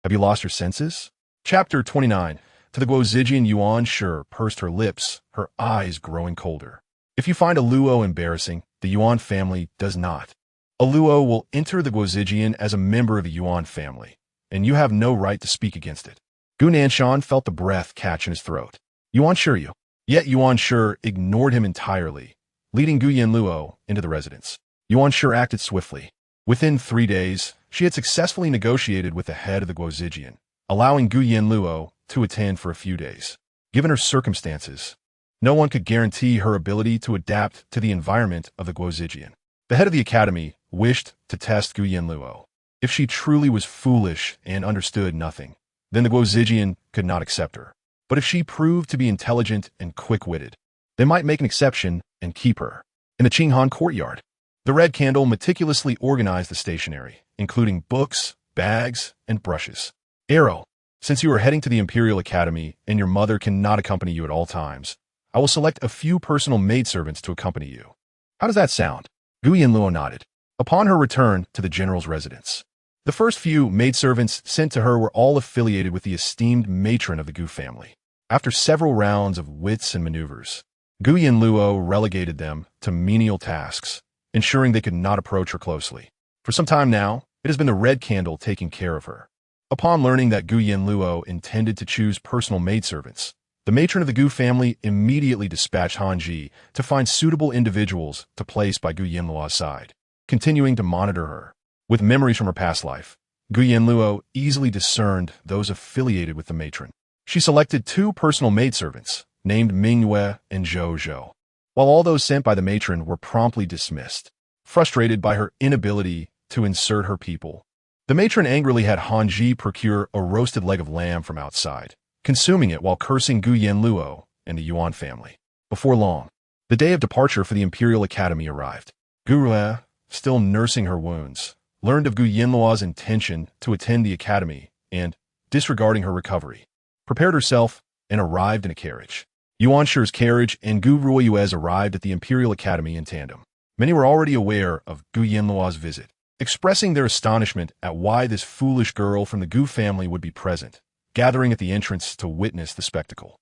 have you lost your senses? Chapter 29. To the Guozijian, Yuan Shi pursed her lips, her eyes growing colder. "If you find a Luo embarrassing, the Yuan family does not. A Luo will enter the Guozijian as a member of the Yuan family, and you have no right to speak against it." Gu Nanshan felt the breath catch in his throat. "Yuan Shi, you." Yet Yuan Shi ignored him entirely, leading Gu Yanluo into the residence. Yuan Shi acted swiftly. Within 3 days, she had successfully negotiated with the head of the Guozijian, allowing Gu Yanluo to attend for a few days. Given her circumstances, no one could guarantee her ability to adapt to the environment of the Guozijian. The head of the academy wished to test Gu Yanluo. If she truly was foolish and understood nothing, then the Guozijian could not accept her. But if she proved to be intelligent and quick-witted, they might make an exception and keep her. In the Qinghan courtyard, the Red Candle meticulously organized the stationery, including books, bags, and brushes. "Arrow, since you are heading to the Imperial Academy and your mother cannot accompany you at all times, I will select a few personal maidservants to accompany you. How does that sound?" Gu Yanluo nodded. Upon her return to the general's residence, the first few maidservants sent to her were all affiliated with the esteemed matron of the Gu family. After several rounds of wits and maneuvers, Gu Yanluo relegated them to menial tasks, ensuring they could not approach her closely. For some time now, it has been the Red Candle taking care of her. Upon learning that Gu Yanluo intended to choose personal maidservants, the matron of the Gu family immediately dispatched Hanji to find suitable individuals to place by Gu Yanluo's side, continuing to monitor her. With memories from her past life, Gu Yanluo easily discerned those affiliated with the matron. She selected 2 personal maidservants, named Mingyue and Zhou Zhou, while all those sent by the matron were promptly dismissed. Frustrated by her inability to insert her people, the matron angrily had Han Ji procure a roasted leg of lamb from outside, consuming it while cursing Gu Yanluo and the Yuan family. Before long, the day of departure for the Imperial Academy arrived. Gu Rue, still nursing her wounds, learned of Gu Yanluo's intention to attend the academy and, disregarding her recovery, prepared herself and arrived in a carriage. Yuan Shi's carriage and Gu Ruoyue's arrived at the Imperial Academy in tandem. Many were already aware of Gu Yanluo's visit, expressing their astonishment at why this foolish girl from the Gu family would be present, gathering at the entrance to witness the spectacle.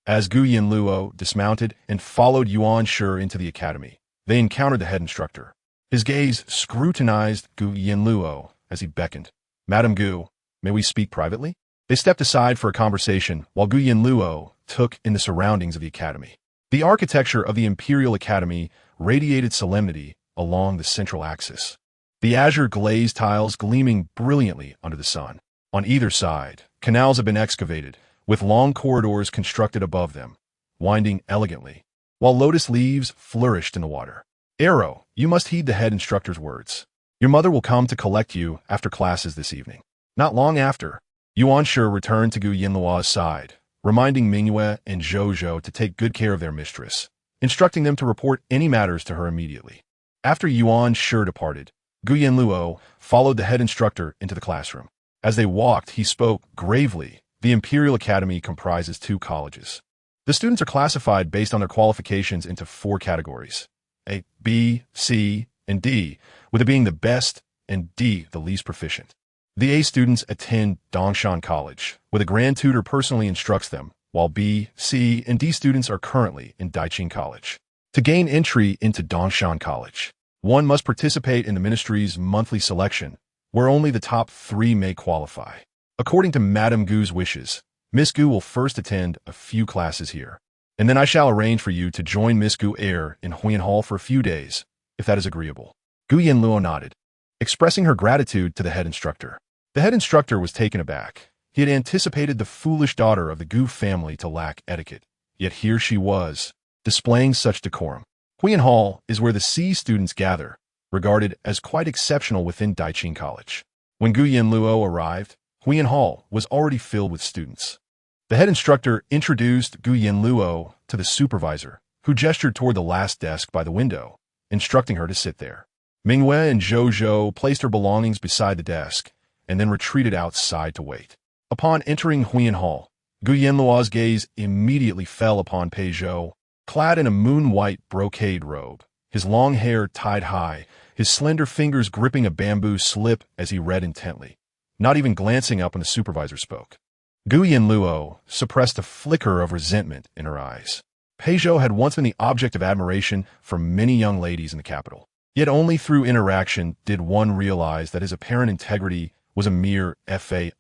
As Gu Yanluo dismounted and followed Yuan Shi into the academy, they encountered the head instructor. His gaze scrutinized Gu Yanluo as he beckoned. "Madam Gu, may we speak privately?" They stepped aside for a conversation while Gu Yanluo took in the surroundings of the academy. The architecture of the Imperial Academy radiated solemnity along the central axis, the azure glazed tiles gleaming brilliantly under the sun. On either side, canals have been excavated, with long corridors constructed above them, winding elegantly, while lotus leaves flourished in the water. "Arrow, you must heed the head instructor's words. Your mother will come to collect you after classes this evening." Not long after, Yuan Shi returned to Gu Yanluo's side, reminding Mingyue and Zhou Zhou to take good care of their mistress, instructing them to report any matters to her immediately. After Yuan Shi departed, Gu Yanluo followed the head instructor into the classroom. As they walked, he spoke gravely. The Imperial Academy comprises 2 colleges. The students are classified based on their qualifications into 4 categories: A, B, C, and D, with it being the best and D the least proficient. The A students attend Dongshan College, where the grand tutor personally instructs them, while B, C, and D students are currently in Daiqing College. To gain entry into Dongshan College, one must participate in the ministry's monthly selection, where only the top 3 may qualify. According to Madame Gu's wishes, Miss Gu will first attend a few classes here, and then I shall arrange for you to join Miss Gu in Huyan Hall for a few days, if that is agreeable. Gu Yanluo nodded, expressing her gratitude to the head instructor. The head instructor was taken aback. He had anticipated the foolish daughter of the Gu family to lack etiquette, yet here she was, displaying such decorum. Huyan Hall is where the C students gather, regarded as quite exceptional within Daiqing College. When Gu Yanluo arrived, Huyan Hall was already filled with students. The head instructor introduced Gu Yanluo to the supervisor, who gestured toward the last desk by the window, instructing her to sit there. Mingyue and Zhou Zhou placed her belongings beside the desk, and then retreated outside to wait. Upon entering Huyan Hall, Gu Yanluo's gaze immediately fell upon Pei Zhou, clad in a moon-white brocade robe, his long hair tied high, his slender fingers gripping a bamboo slip as he read intently, not even glancing up when the supervisor spoke. Gu Yanluo suppressed a flicker of resentment in her eyes. Pei Zhou had once been the object of admiration for many young ladies in the capital. Yet only through interaction did one realize that his apparent integrity was a mere fade,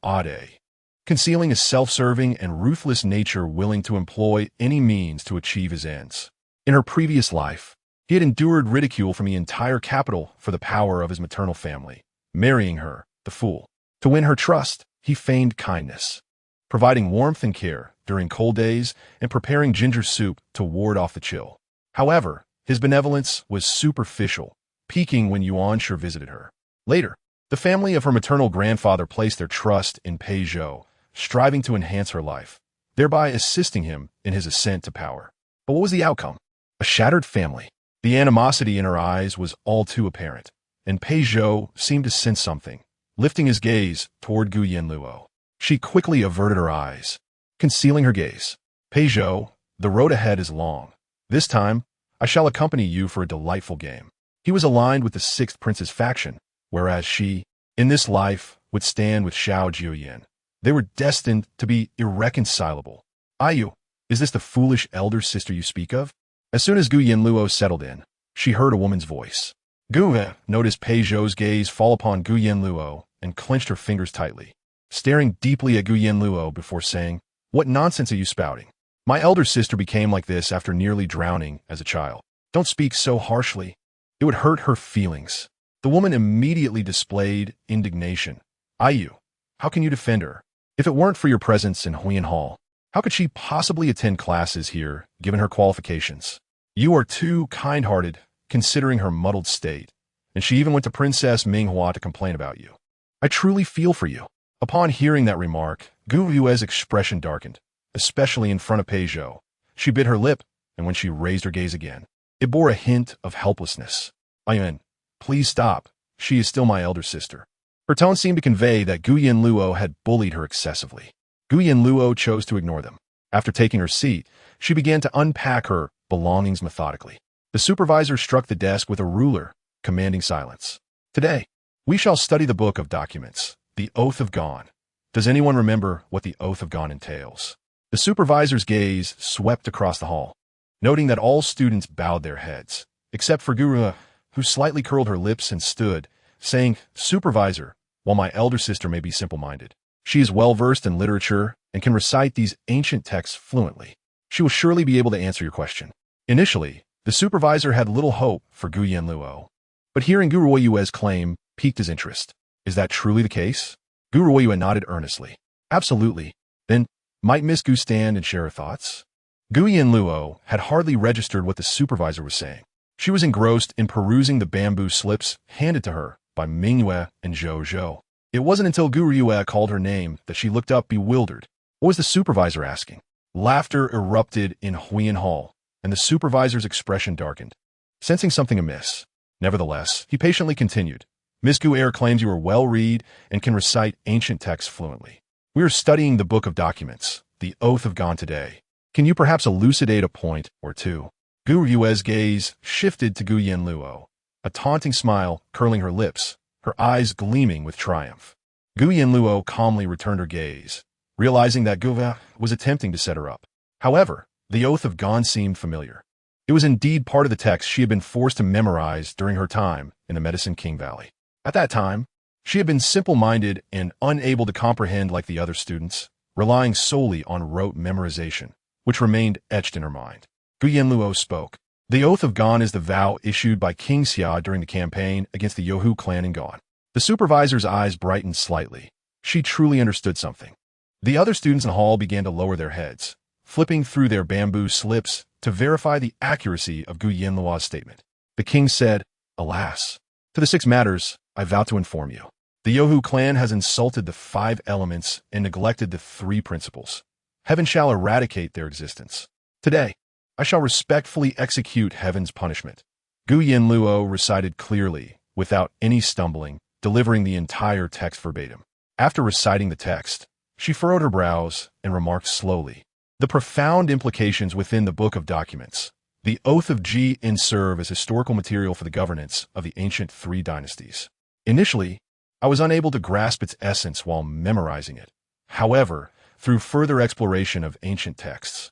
concealing a self-serving and ruthless nature willing to employ any means to achieve his ends. In her previous life, he had endured ridicule from the entire capital for the power of his maternal family, marrying her, the fool. To win her trust, he feigned kindness, providing warmth and care during cold days and preparing ginger soup to ward off the chill. However, his benevolence was superficial, peaking when Yuan Shi visited her. Later, the family of her maternal grandfather placed their trust in Pei Zhou, striving to enhance her life, thereby assisting him in his ascent to power. But what was the outcome? A shattered family. The animosity in her eyes was all too apparent, and Pei Zhou seemed to sense something, lifting his gaze toward Gu Yanluo. She quickly averted her eyes, concealing her gaze. Pei Zhou, the road ahead is long. This time, I shall accompany you for a delightful game. He was aligned with the 6th Prince's faction, whereas she, in this life, would stand with Xiao Jiuye. They were destined to be irreconcilable. Ayu, is this the foolish elder sister you speak of? As soon as Gu Yanluo settled in, she heard a woman's voice. Gu noticed Pei Zhou's gaze fall upon Gu Yanluo and clenched her fingers tightly, staring deeply at Gu Yanluo before saying, "What nonsense are you spouting? My elder sister became like this after nearly drowning as a child. Don't speak so harshly. It would hurt her feelings." The woman immediately displayed indignation, Ayu, how can you defend her? If it weren't for your presence in Huiyan Hall, how could she possibly attend classes here, given her qualifications? You are too kind-hearted, considering her muddled state, and she even went to Princess Minghua to complain about you. I truly feel for you. Upon hearing that remark, Gu Yue's expression darkened, especially in front of Pei Zhou. She bit her lip, and when she raised her gaze again, it bore a hint of helplessness. Ayun, please stop. She is still my elder sister. Her tone seemed to convey that Gu Yanluo had bullied her excessively. Gu Yanluo chose to ignore them. After taking her seat, she began to unpack her belongings methodically. The supervisor struck the desk with a ruler, commanding silence. Today, we shall study the Book of Documents, the Oath of Gon. Does anyone remember what the Oath of Gon entails? The supervisor's gaze swept across the hall, noting that all students bowed their heads, except for Guru, who slightly curled her lips and stood, saying, Supervisor, while my elder sister may be simple-minded, she is well-versed in literature and can recite these ancient texts fluently. She will surely be able to answer your question. Initially, the supervisor had little hope for Gu Yanluo, but hearing Gu Ruoyue's claim piqued his interest. Is that truly the case? Gu Ruoyue nodded earnestly. Absolutely. Then, might Miss Gu stand and share her thoughts? Gu Yanluo had hardly registered what the supervisor was saying. She was engrossed in perusing the bamboo slips handed to her by Mingyue and Zhou Zhou. It wasn't until Gu Ruoyue called her name that she looked up bewildered. What was the supervisor asking? Laughter erupted in Huiyan Hall, and the supervisor's expression darkened, sensing something amiss. Nevertheless, he patiently continued. Miss Gu claims you are well-read and can recite ancient texts fluently. We are studying the Book of Documents, the Oath of Gon today. Can you perhaps elucidate a point or two? Gu Yue's gaze shifted to Gu Yanluo, a taunting smile curling her lips, her eyes gleaming with triumph. Gu Yanluo calmly returned her gaze, realizing that Gu was attempting to set her up. However, the Oath of Gon seemed familiar. It was indeed part of the text she had been forced to memorize during her time in the Medicine King Valley. At that time, she had been simple-minded and unable to comprehend like the other students, relying solely on rote memorization, which remained etched in her mind. Gu Yanluo spoke. The Oath of Gon is the vow issued by King Xia during the campaign against the Youhu clan in Gon. The supervisor's eyes brightened slightly. She truly understood something. The other students in the hall began to lower their heads, flipping through their bamboo slips to verify the accuracy of Gu Yanluo's statement. The king said, Alas, to the 6 matters, I vow to inform you. The Youhu clan has insulted the 5 elements and neglected the 3 principles. Heaven shall eradicate their existence. Today, I shall respectfully execute heaven's punishment. Gu Yanluo recited clearly, without any stumbling, delivering the entire text verbatim. After reciting the text, she furrowed her brows and remarked slowly, the profound implications within the Book of Documents. The Oath of Jian serve as historical material for the governance of the ancient 3 dynasties. Initially, I was unable to grasp its essence while memorizing it. However, through further exploration of ancient texts,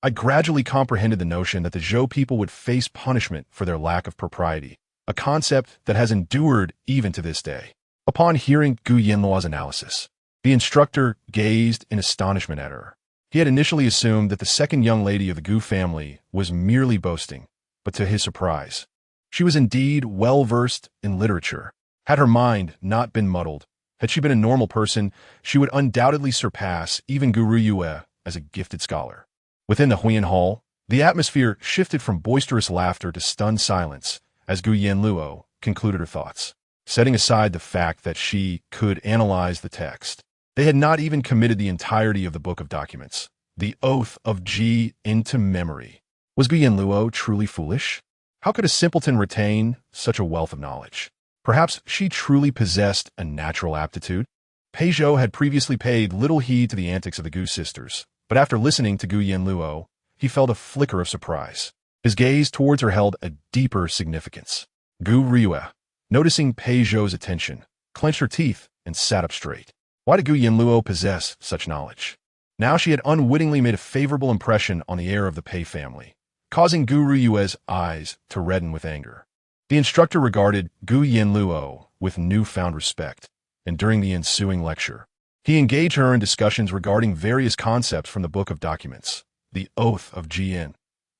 I gradually comprehended the notion that the Zhou people would face punishment for their lack of propriety, a concept that has endured even to this day. Upon hearing Gu Yanluo's analysis, the instructor gazed in astonishment at her. He had initially assumed that the second young lady of the Gu family was merely boasting, but to his surprise, she was indeed well-versed in literature. Had her mind not been muddled, had she been a normal person, she would undoubtedly surpass even Gu Ruoyue as a gifted scholar. Within the Huiyan Hall, the atmosphere shifted from boisterous laughter to stunned silence as Gu Yanluo concluded her thoughts. Setting aside the fact that she could analyze the text, they had not even committed the entirety of the Book of Documents, the Oath of Ji, into memory. Was Gu Yanluo truly foolish? How could a simpleton retain such a wealth of knowledge? Perhaps she truly possessed a natural aptitude? Pei Zhou had previously paid little heed to the antics of the Gu sisters, but after listening to Gu Yanluo, he felt a flicker of surprise. His gaze towards her held a deeper significance. Gu Ruoyue, noticing Pei Zhou's attention, clenched her teeth and sat up straight. Why did Gu Yanluo possess such knowledge? Now she had unwittingly made a favorable impression on the heir of the Pei family, causing Gu Ruoyue's eyes to redden with anger. The instructor regarded Gu Yanluo with newfound respect, and during the ensuing lecture, he engaged her in discussions regarding various concepts from the Book of Documents, the Oath of Jian,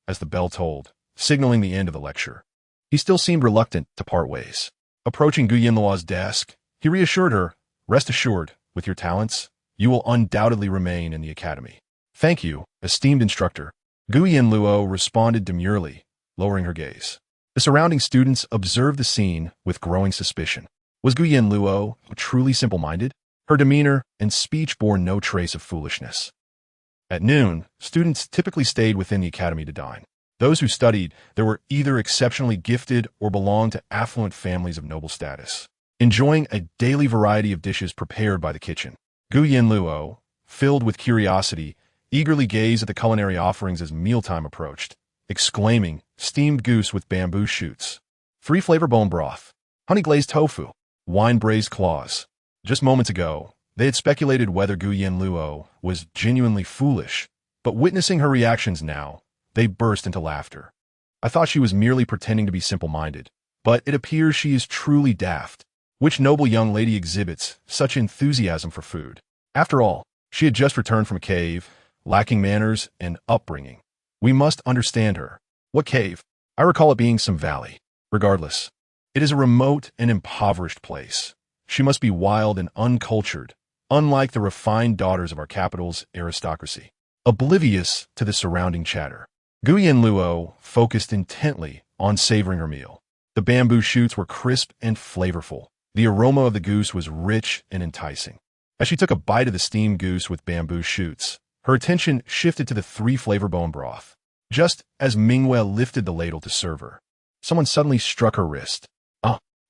as the bell tolled, signaling the end of the lecture. He still seemed reluctant to part ways. Approaching Gu Yanluo's desk, he reassured her, Rest assured, with your talents, you will undoubtedly remain in the academy. Thank you, esteemed instructor. Gu Yanluo responded demurely, lowering her gaze. The surrounding students observed the scene with growing suspicion. Was Gu Yanluo truly simple-minded? Her demeanor and speech bore no trace of foolishness. At noon, students typically stayed within the academy to dine. Those who studied there were either exceptionally gifted or belonged to affluent families of noble status, enjoying a daily variety of dishes prepared by the kitchen. Gu Yanluo, filled with curiosity, eagerly gazed at the culinary offerings as mealtime approached, exclaiming, steamed goose with bamboo shoots, three-flavor bone broth, honey-glazed tofu, wine-braised claws. Just moments ago, they had speculated whether Gu Yanluo was genuinely foolish, but witnessing her reactions now, they burst into laughter. I thought she was merely pretending to be simple-minded, but it appears she is truly daft. Which noble young lady exhibits such enthusiasm for food? After all, she had just returned from a cave, lacking manners and upbringing. We must understand her. What cave? I recall it being some valley. Regardless, it is a remote and impoverished place. She must be wild and uncultured, unlike the refined daughters of our capital's aristocracy. Oblivious to the surrounding chatter, Gu Yanluo focused intently on savoring her meal. The bamboo shoots were crisp and flavorful. The aroma of the goose was rich and enticing. As she took a bite of the steamed goose with bamboo shoots, her attention shifted to the three-flavor bone broth. Just as Mingyue lifted the ladle to serve her, someone suddenly struck her wrist.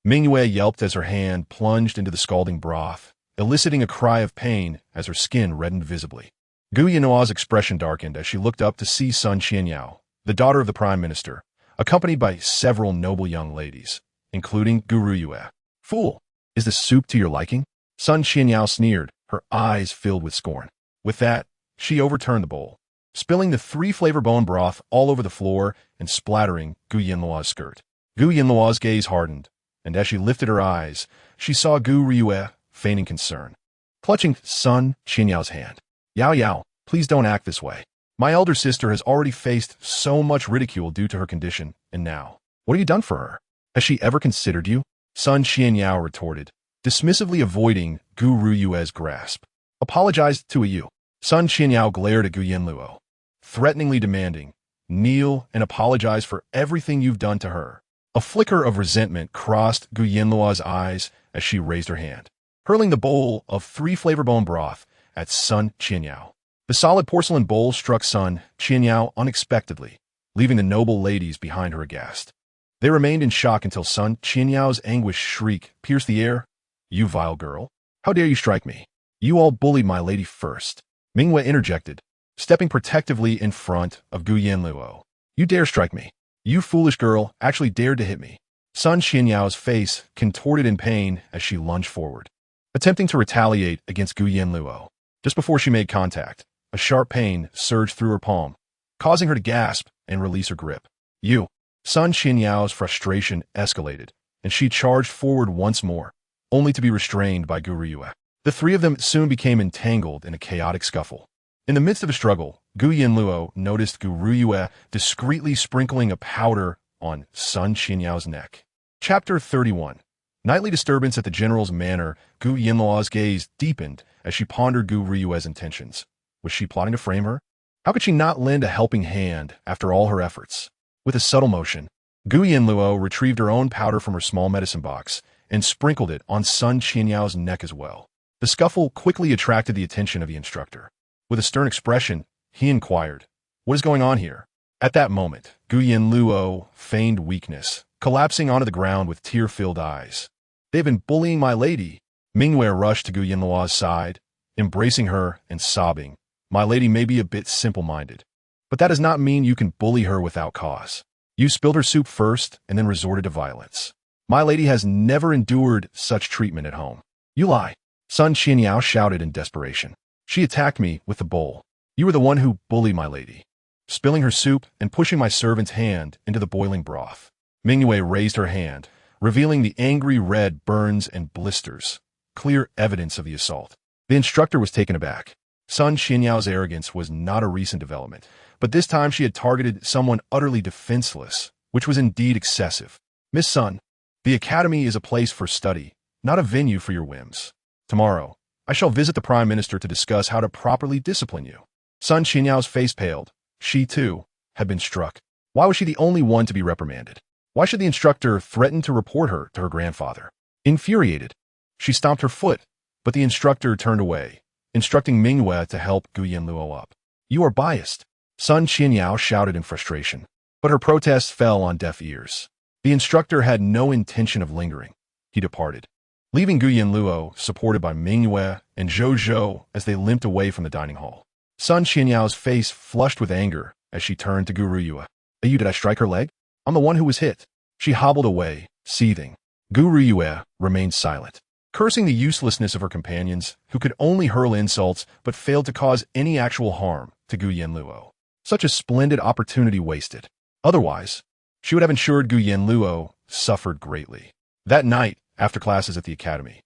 Mingyue yelped as her hand plunged into the scalding broth, eliciting a cry of pain as her skin reddened visibly. Gu Yanluo's expression darkened as she looked up to see Sun Qianyao, the daughter of the prime minister, accompanied by several noble young ladies, including Gu Ruyue. Fool! Is the soup to your liking? Sun Qianyao sneered, her eyes filled with scorn. With that, she overturned the bowl, spilling the three-flavor bone broth all over the floor and splattering Gu Yanluo's skirt. Gu Yanluo's gaze hardened, and as she lifted her eyes, she saw Gu Ruyue feigning concern, clutching Sun Qianyao's hand. Yao Yao, please don't act this way. My elder sister has already faced so much ridicule due to her condition, and now, what have you done for her? Has she ever considered you? Sun Qianyao retorted, dismissively avoiding Gu Ruyue's grasp. Apologize to you. Sun Qianyao glared at Gu Yanluo, threateningly demanding, kneel and apologize for everything you've done to her. A flicker of resentment crossed Gu Yanluo's eyes as she raised her hand, hurling the bowl of three-flavor bone broth at Sun Qianyao. The solid porcelain bowl struck Sun Qianyao unexpectedly, leaving the noble ladies behind her aghast. They remained in shock until Sun Qianyao's anguished shriek pierced the air. You vile girl! How dare you strike me? You all bullied my lady first. Mingyue interjected, stepping protectively in front of Gu Yanluo. You dare strike me? You foolish girl actually dared to hit me. Sun Qianyao's face contorted in pain as she lunged forward, attempting to retaliate against Gu Yanluo. Just before she made contact, a sharp pain surged through her palm, causing her to gasp and release her grip. You! Sun Qianyao's frustration escalated, and she charged forward once more, only to be restrained by Gu Ruyue. The three of them soon became entangled in a chaotic scuffle. In the midst of a struggle, Gu Yanluo noticed Gu Ruyue discreetly sprinkling a powder on Sun Qianyao's neck. Chapter 31. Nightly disturbance at the general's manor. Gu Yanluo's gaze deepened as she pondered Gu Ruyue's intentions. Was she plotting to frame her? How could she not lend a helping hand after all her efforts? With a subtle motion, Gu Yanluo retrieved her own powder from her small medicine box and sprinkled it on Sun Qianyao's neck as well. The scuffle quickly attracted the attention of the instructor. With a stern expression, he inquired, "What is going on here?" At that moment, Gu Yanluo feigned weakness, collapsing onto the ground with tear-filled eyes. "They've been bullying my lady." Mingyue rushed to Gu Yanluo's side, embracing her and sobbing. "My lady may be a bit simple-minded, but that does not mean you can bully her without cause. You spilled her soup first and then resorted to violence. My lady has never endured such treatment at home." "You lie!" Sun Qianyao shouted in desperation. "She attacked me with the bowl. You were the one who bullied my lady, spilling her soup and pushing my servant's hand into the boiling broth." Mingyue raised her hand, revealing the angry red burns and blisters, clear evidence of the assault. The instructor was taken aback. Sun Qianyao's arrogance was not a recent development, but this time she had targeted someone utterly defenseless, which was indeed excessive. "Miss Sun, the academy is a place for study, not a venue for your whims." Tomorrow, I shall visit the Prime Minister to discuss how to properly discipline you. Sun Qianyao's face paled. She, too, had been struck. Why was she the only one to be reprimanded? Why should the instructor threaten to report her to her grandfather? Infuriated, she stomped her foot, but the instructor turned away, instructing Mingyue to help Gu Yanluo up. You are biased, Sun Qianyao shouted in frustration. But her protests fell on deaf ears. The instructor had no intention of lingering. He departed, leaving Gu Yanluo supported by Mingyue and Zhou Zhou as they limped away from the dining hall. Sun Qianyao's face flushed with anger as she turned to Gu Ruyue. Did I strike her leg? I'm the one who was hit. She hobbled away, seething. Gu Ruyue remained silent, cursing the uselessness of her companions, who could only hurl insults but failed to cause any actual harm to Gu Yanluo. Such a splendid opportunity wasted. Otherwise, she would have ensured Gu Yanluo suffered greatly. That night, after classes at the academy,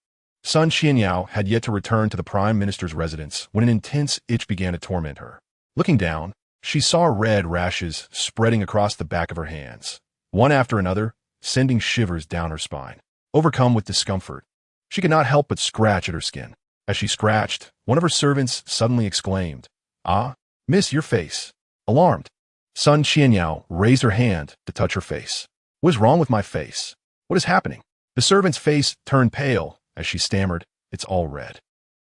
Sun Qianyao had yet to return to the Prime Minister's residence when an intense itch began to torment her. Looking down, she saw red rashes spreading across the back of her hands, one after another, sending shivers down her spine. Overcome with discomfort, she could not help but scratch at her skin. As she scratched, one of her servants suddenly exclaimed, "Ah, miss, your face." Alarmed, Sun Qianyao raised her hand to touch her face. What is wrong with my face? What is happening? The servant's face turned pale as she stammered, "It's all red."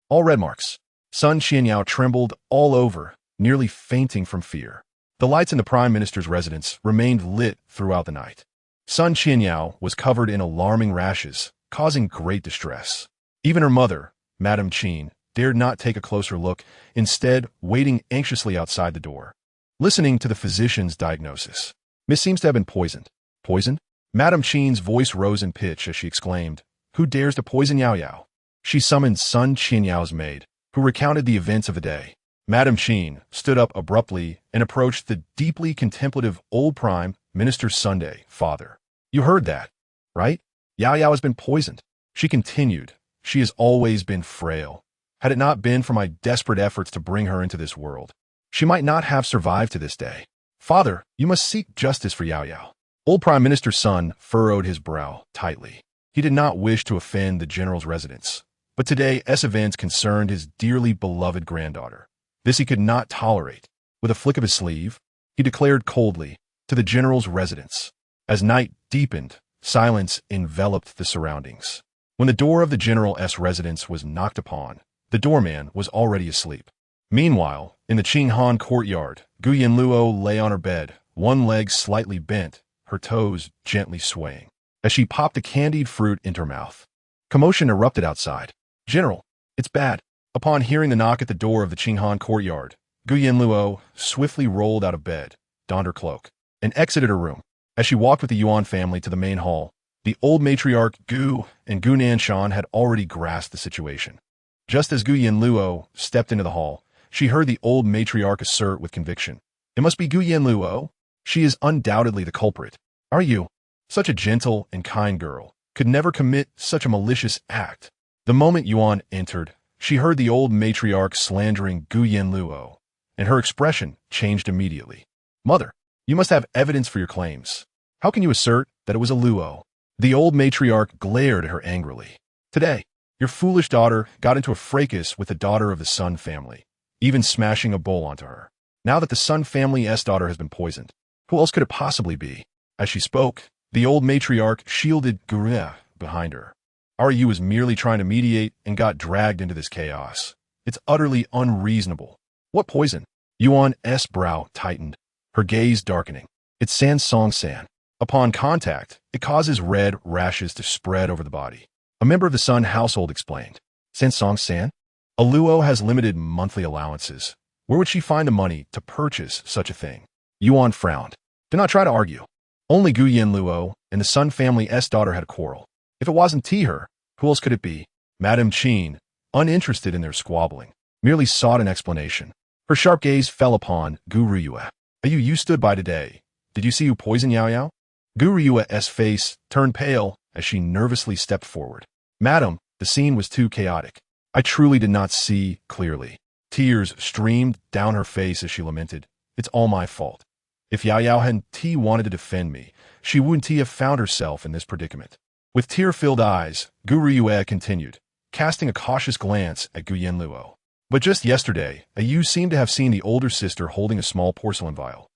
All red marks. Sun Qianyao trembled all over, nearly fainting from fear. The lights in the Prime Minister's residence remained lit throughout the night. Sun Qianyao was covered in alarming rashes, causing great distress. Even her mother, Madame Qin, dared not take a closer look, instead waiting anxiously outside the door, listening to the physician's diagnosis. Miss seems to have been poisoned. Poisoned? Madame Qin's voice rose in pitch as she exclaimed, "Who dares to poison Yao Yao?" She summoned Sun Qianyao's maid, who recounted the events of the day. Madame Qin stood up abruptly and approached the deeply contemplative old Prime Minister Sunday, father. "You heard that, right? Yao Yao has been poisoned." She continued, "She has always been frail. Had it not been for my desperate efforts to bring her into this world, she might not have survived to this day. Father, you must seek justice for Yao Yao." Old Prime Minister's son furrowed his brow tightly. He did not wish to offend the general's residence, but today's events concerned his dearly beloved granddaughter. This he could not tolerate. With a flick of his sleeve, he declared coldly, "To the general's residence." As night deepened, silence enveloped the surroundings. When the door of the general's residence was knocked upon, the doorman was already asleep. Meanwhile, in the Qinghan courtyard, Gu Yanluo lay on her bed, one leg slightly bent, her toes gently swaying, as she popped a candied fruit into her mouth. Commotion erupted outside. "General, it's bad." Upon hearing the knock at the door of the Qinghan courtyard, Gu Yanluo swiftly rolled out of bed, donned her cloak, and exited her room. As she walked with the Yuan family to the main hall, the old matriarch Gu and Gu Nanshan had already grasped the situation. Just as Gu Yanluo stepped into the hall, she heard the old matriarch assert with conviction, "It must be Gu Yanluo. She is undoubtedly the culprit. Are you? Such a gentle and kind girl could never commit such a malicious act." The moment Yuan entered, she heard the old matriarch slandering Gu Yanluo, and her expression changed immediately. "Mother, you must have evidence for your claims. How can you assert that it was a Luo?" The old matriarch glared at her angrily. "Today, your foolish daughter got into a fracas with the daughter of the Sun family, even smashing a bowl onto her. Now that the Sun family's daughter has been poisoned, who else could it possibly be?" As she spoke, the old matriarch shielded Gu behind her. "Ru is merely trying to mediate and got dragged into this chaos. It's utterly unreasonable." "What poison?" Yuan's brow tightened, her gaze darkening. "It's San Song San. Upon contact, it causes red rashes to spread over the body." A member of the Sun household explained. "San Song San? A Luo has limited monthly allowances. Where would she find the money to purchase such a thing?" Yuan frowned. "Do not try to argue. Only Gu Yanluo and the Sun family's daughter had a quarrel. If it wasn't her, who else could it be?" Madame Qin, uninterested in their squabbling, merely sought an explanation. Her sharp gaze fell upon Gu Ruyue. You stood by today. Did you see who poisoned Yao Yao?" Gu Ruyue's face turned pale as she nervously stepped forward. "Madam, the scene was too chaotic. I truly did not see clearly." Tears streamed down her face as she lamented, "It's all my fault. If Yao Yao hadn't wanted to defend me, she wouldn't have found herself in this predicament." With tear-filled eyes, Gu Ruyue continued, casting a cautious glance at Gu Yanluo. But just yesterday, you seemed to have seen the older sister holding a small porcelain vial.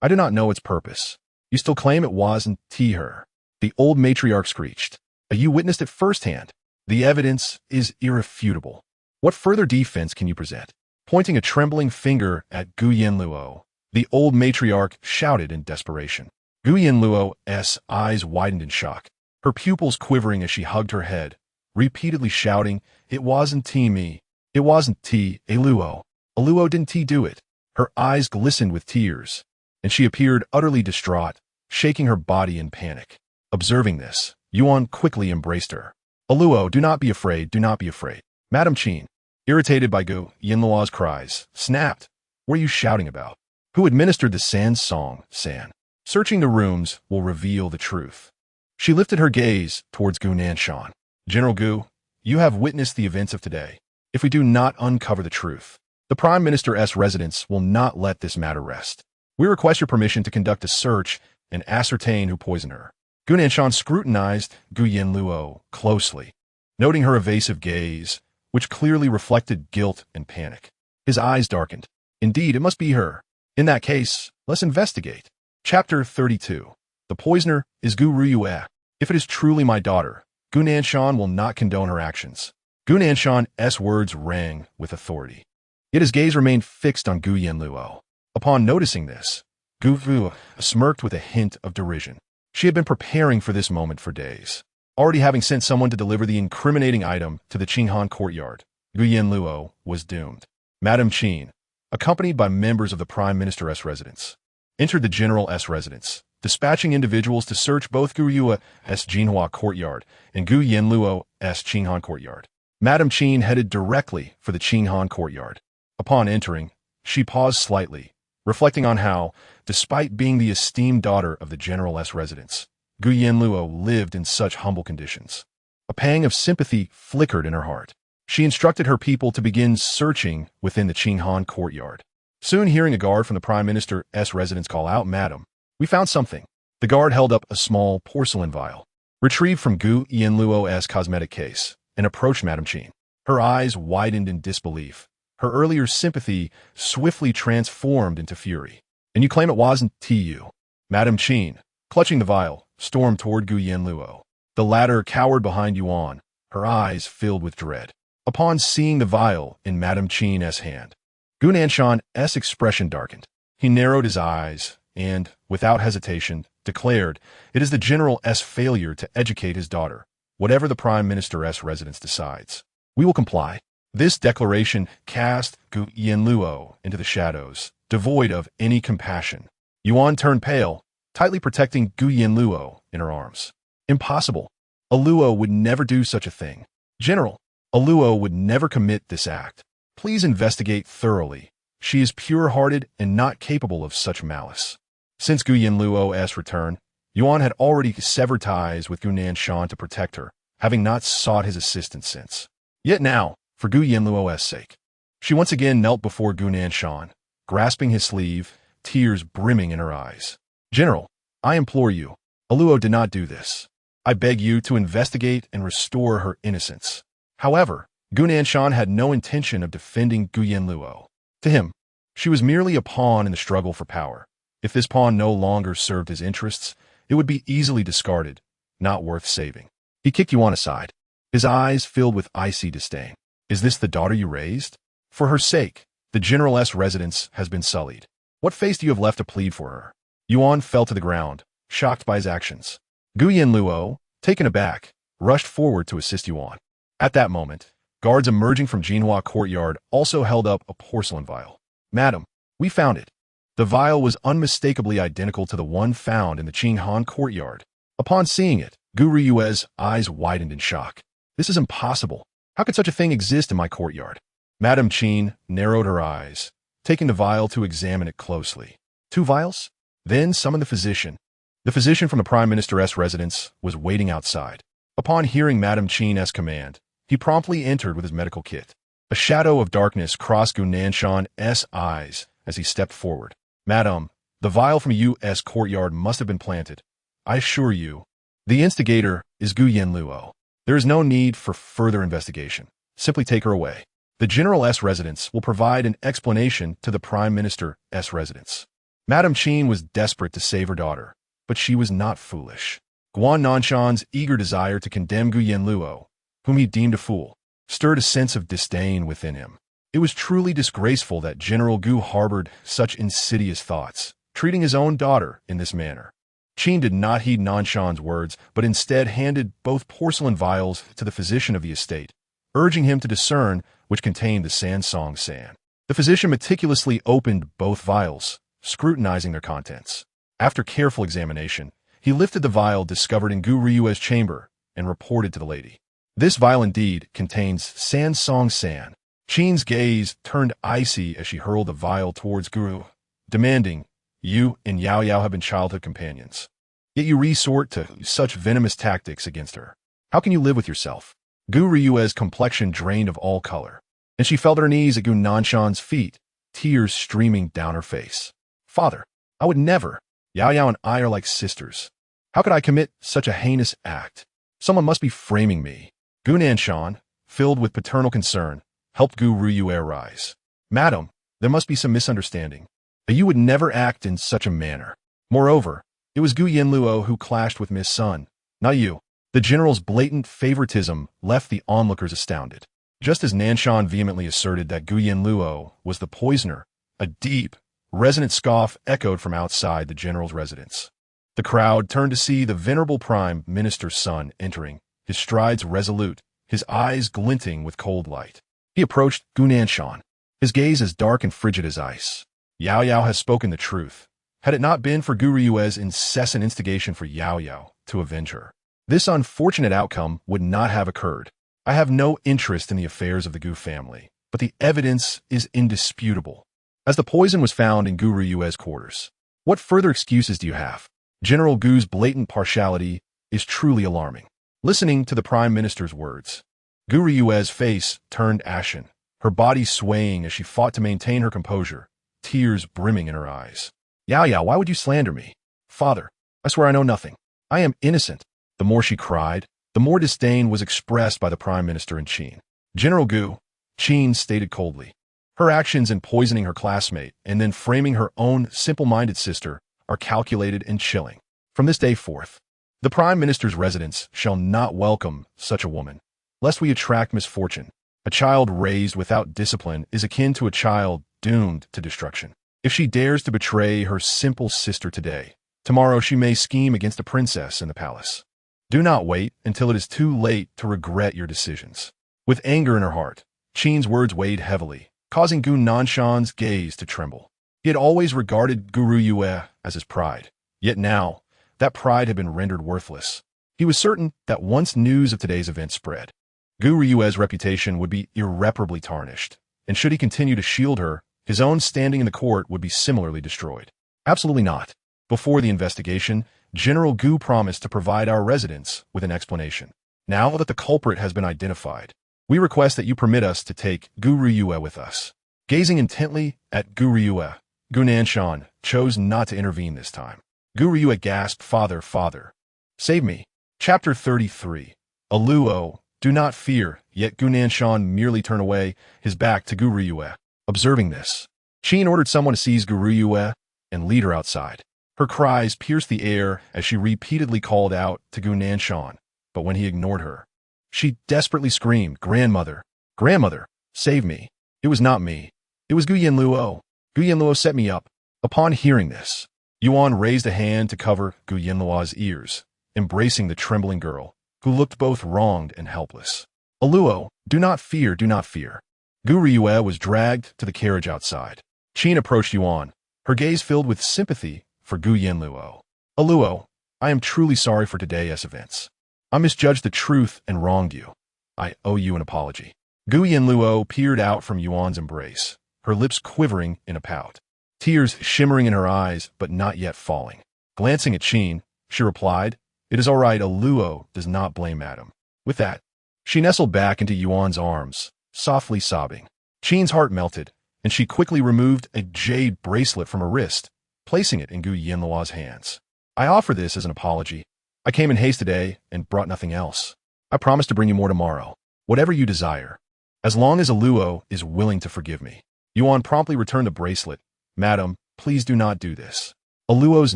I do not know its purpose. You still claim it wasn't her. The old matriarch screeched. You witnessed it firsthand. The evidence is irrefutable. What further defense can you present? Pointing a trembling finger at Gu Yanluo, the old matriarch shouted in desperation. Gu Yanluo's eyes widened in shock, her pupils quivering as she hugged her head, repeatedly shouting, "It wasn't me. It wasn't Luo. Luo didn't do it." Her eyes glistened with tears, and she appeared utterly distraught, shaking her body in panic. Observing this, Yuan quickly embraced her. "Luo, do not be afraid, do not be afraid." Madame Qin, irritated by Gu Yanluo's cries, snapped. "What are you shouting about? Who administered the San song, San? Searching the rooms will reveal the truth." She lifted her gaze towards Gu Nanshan. "General Gu, you have witnessed the events of today. If we do not uncover the truth, the Prime Minister's residence will not let this matter rest. We request your permission to conduct a search and ascertain who poisoned her." Gu Nanshan scrutinized Gu Yanluo closely, noting her evasive gaze, which clearly reflected guilt and panic. His eyes darkened. "Indeed, it must be her. In that case, let's investigate." Chapter 32. The poisoner is Gu Ruyue. If it is truly my daughter, Gu Nanshan will not condone her actions. Gu Nanshan's words rang with authority. Yet his gaze remained fixed on Gu Yanluo. Upon noticing this, Gu Fu smirked with a hint of derision. She had been preparing for this moment for days. Already having sent someone to deliver the incriminating item to the Qinghan courtyard, Gu Yanluo was doomed. Madame Qin, accompanied by members of the Prime Minister's residence, entered the General's residence, dispatching individuals to search both Gu Rui's Jinhua courtyard and Gu Yanluo's Qinghan courtyard. Madame Qin headed directly for the Qinghan courtyard. Upon entering, she paused slightly, reflecting on how, despite being the esteemed daughter of the General's residence, Gu Yanluo lived in such humble conditions. A pang of sympathy flickered in her heart. She instructed her people to begin searching within the Qinghan courtyard. Soon hearing a guard from the Prime Minister's residence call out, "Madam, we found something." The guard held up a small porcelain vial, retrieved from Gu Yanluo's cosmetic case, and approached Madame Qin. Her eyes widened in disbelief. Her earlier sympathy swiftly transformed into fury. "And you claim it wasn't you?" Madame Qin, clutching the vial, stormed toward Gu Yanluo. The latter cowered behind Yuan, her eyes filled with dread. Upon seeing the vial in Madame Qin's hand, Gu Nanshan's expression darkened. He narrowed his eyes and, without hesitation, declared, "It is the General's failure to educate his daughter. Whatever the Prime Minister's residence decides, we will comply." This declaration cast Gu Yanluo into the shadows, devoid of any compassion. Yuan turned pale, tightly protecting Gu Yanluo in her arms. "Impossible. Luo would never do such a thing. General, Luo would never commit this act. Please investigate thoroughly. She is pure-hearted and not capable of such malice." Since Gu Yanluo's return, Yuan had already severed ties with Gu Nanshan to protect her, having not sought his assistance since. Yet now, for Gu Yanluo's sake, she once again knelt before Gu Nanshan, grasping his sleeve, tears brimming in her eyes. "General, I implore you, Luo did not do this. I beg you to investigate and restore her innocence." However, Gu Nanshan had no intention of defending Gu Yanluo. To him, she was merely a pawn in the struggle for power. If this pawn no longer served his interests, it would be easily discarded, not worth saving. He kicked Yuan aside, his eyes filled with icy disdain. "Is this the daughter you raised? For her sake, the General's residence has been sullied. What face do you have left to plead for her?" Yuan fell to the ground, shocked by his actions. Gu Yanluo, taken aback, rushed forward to assist Yuan. At that moment, guards emerging from Jinhua courtyard also held up a porcelain vial. "Madam, we found it." The vial was unmistakably identical to the one found in the Qinghan courtyard. Upon seeing it, Gu Ruyue's eyes widened in shock. "This is impossible. How could such a thing exist in my courtyard?" Madame Qin narrowed her eyes, taking the vial to examine it closely. "Two vials?" Then summoned the physician. The physician from the Prime Minister's residence was waiting outside. Upon hearing Madame Qin's command, he promptly entered with his medical kit. A shadow of darkness crossed Gu Nanshan's eyes as he stepped forward. "Madame, the vial from Yu's courtyard must have been planted. I assure you, the instigator is Gu Yanluo." There is no need for further investigation. Simply take her away. The General's residence will provide an explanation to the Prime Minister's residence. Madame Qin was desperate to save her daughter, but she was not foolish. Guan Nanshan's eager desire to condemn Gu Yanluo, whom he deemed a fool, stirred a sense of disdain within him. It was truly disgraceful that General Gu harbored such insidious thoughts, treating his own daughter in this manner. Qin did not heed Nanshan's words, but instead handed both porcelain vials to the physician of the estate, urging him to discern which contained the Sansong San. The physician meticulously opened both vials, scrutinizing their contents. After careful examination, he lifted the vial discovered in Gu Ryue's chamber and reported to the lady. This vial indeed contains Sansong San. Qin's gaze turned icy as she hurled the vial towards Gu, demanding, "You and Yao Yao have been childhood companions. Yet you resort to such venomous tactics against her. How can you live with yourself?" Gu Ryue's complexion drained of all color, and she fell to her knees at Gu Nanshan's feet, tears streaming down her face. "Father, I would never. Yao Yao and I are like sisters. How could I commit such a heinous act? Someone must be framing me." Gu Nanshan, filled with paternal concern, helped Gu Ryue rise. "Madam, there must be some misunderstanding. You would never act in such a manner. Moreover, it was Gu Yanluo who clashed with Miss Sun, not you." The general's blatant favoritism left the onlookers astounded. Just as Nanshan vehemently asserted that Gu Yanluo was the poisoner, a deep, resonant scoff echoed from outside the general's residence. The crowd turned to see the venerable Prime Minister's son entering, his strides resolute, his eyes glinting with cold light. He approached Gu Nanshan, his gaze as dark and frigid as ice. "Yao Yao has spoken the truth. Had it not been for Gu Ryue's incessant instigation for Yao Yao to avenge her, this unfortunate outcome would not have occurred. I have no interest in the affairs of the Gu family, but the evidence is indisputable. As the poison was found in Gu Ryue's quarters, what further excuses do you have? General Gu's blatant partiality is truly alarming." Listening to the Prime Minister's words, Gu Ryue's face turned ashen, her body swaying as she fought to maintain her composure, tears brimming in her eyes. "Yao Yao, why would you slander me? Father, I swear I know nothing. I am innocent." The more she cried, the more disdain was expressed by the Prime Minister and Qin. "General Gu," Qin stated coldly, "her actions in poisoning her classmate and then framing her own simple-minded sister are calculated and chilling. From this day forth, the Prime Minister's residence shall not welcome such a woman, lest we attract misfortune. A child raised without discipline is akin to a child doomed to destruction. If she dares to betray her simple sister today, tomorrow she may scheme against a princess in the palace. Do not wait until it is too late to regret your decisions." With anger in her heart, Qin's words weighed heavily, causing Gu Nanshan's gaze to tremble. He had always regarded Gu Ryue as his pride, yet now, that pride had been rendered worthless. He was certain that once news of today's event spread, Gu Ryue's reputation would be irreparably tarnished, and should he continue to shield her, his own standing in the court would be similarly destroyed. "Absolutely not. Before the investigation, General Gu promised to provide our residents with an explanation. Now that the culprit has been identified, we request that you permit us to take Gu Ryue with us." Gazing intently at Gu Ryue, Gu Nanshan chose not to intervene this time. Gu Ryue gasped, "Father, father, save me." Chapter 33. Aluo, do not fear, yet Gu Nanshan merely turned away, his back to Gu Ryue. Observing this, Qin ordered someone to seize Gu Ryue and lead her outside. Her cries pierced the air as she repeatedly called out to Gu Nanshan, but when he ignored her, she desperately screamed, "Grandmother, grandmother, save me." It was not me. It was Gu Yanluo. Gu Yanluo set me up. Upon hearing this, Yuan raised a hand to cover Gu Yanluo's ears, embracing the trembling girl, who looked both wronged and helpless. "Aluo, do not fear, do not fear." Gu Ryue was dragged to the carriage outside. Qin approached Yuan, her gaze filled with sympathy for Gu Yanluo. "Aluo, I am truly sorry for today's events. I misjudged the truth and wronged you. I owe you an apology." Gu Yanluo peered out from Yuan's embrace, her lips quivering in a pout, tears shimmering in her eyes but not yet falling. Glancing at Qin, she replied, "It is all right, Aluo does not blame Madam." With that, she nestled back into Yuan's arms, softly sobbing. Qin's heart melted, and she quickly removed a jade bracelet from her wrist, placing it in Gu Yanluo's hands. "I offer this as an apology. I came in haste today and brought nothing else." I promise to bring you more tomorrow. Whatever you desire. As long as Yanluo is willing to forgive me. Yuan promptly returned the bracelet. Madam, please do not do this. Yanluo's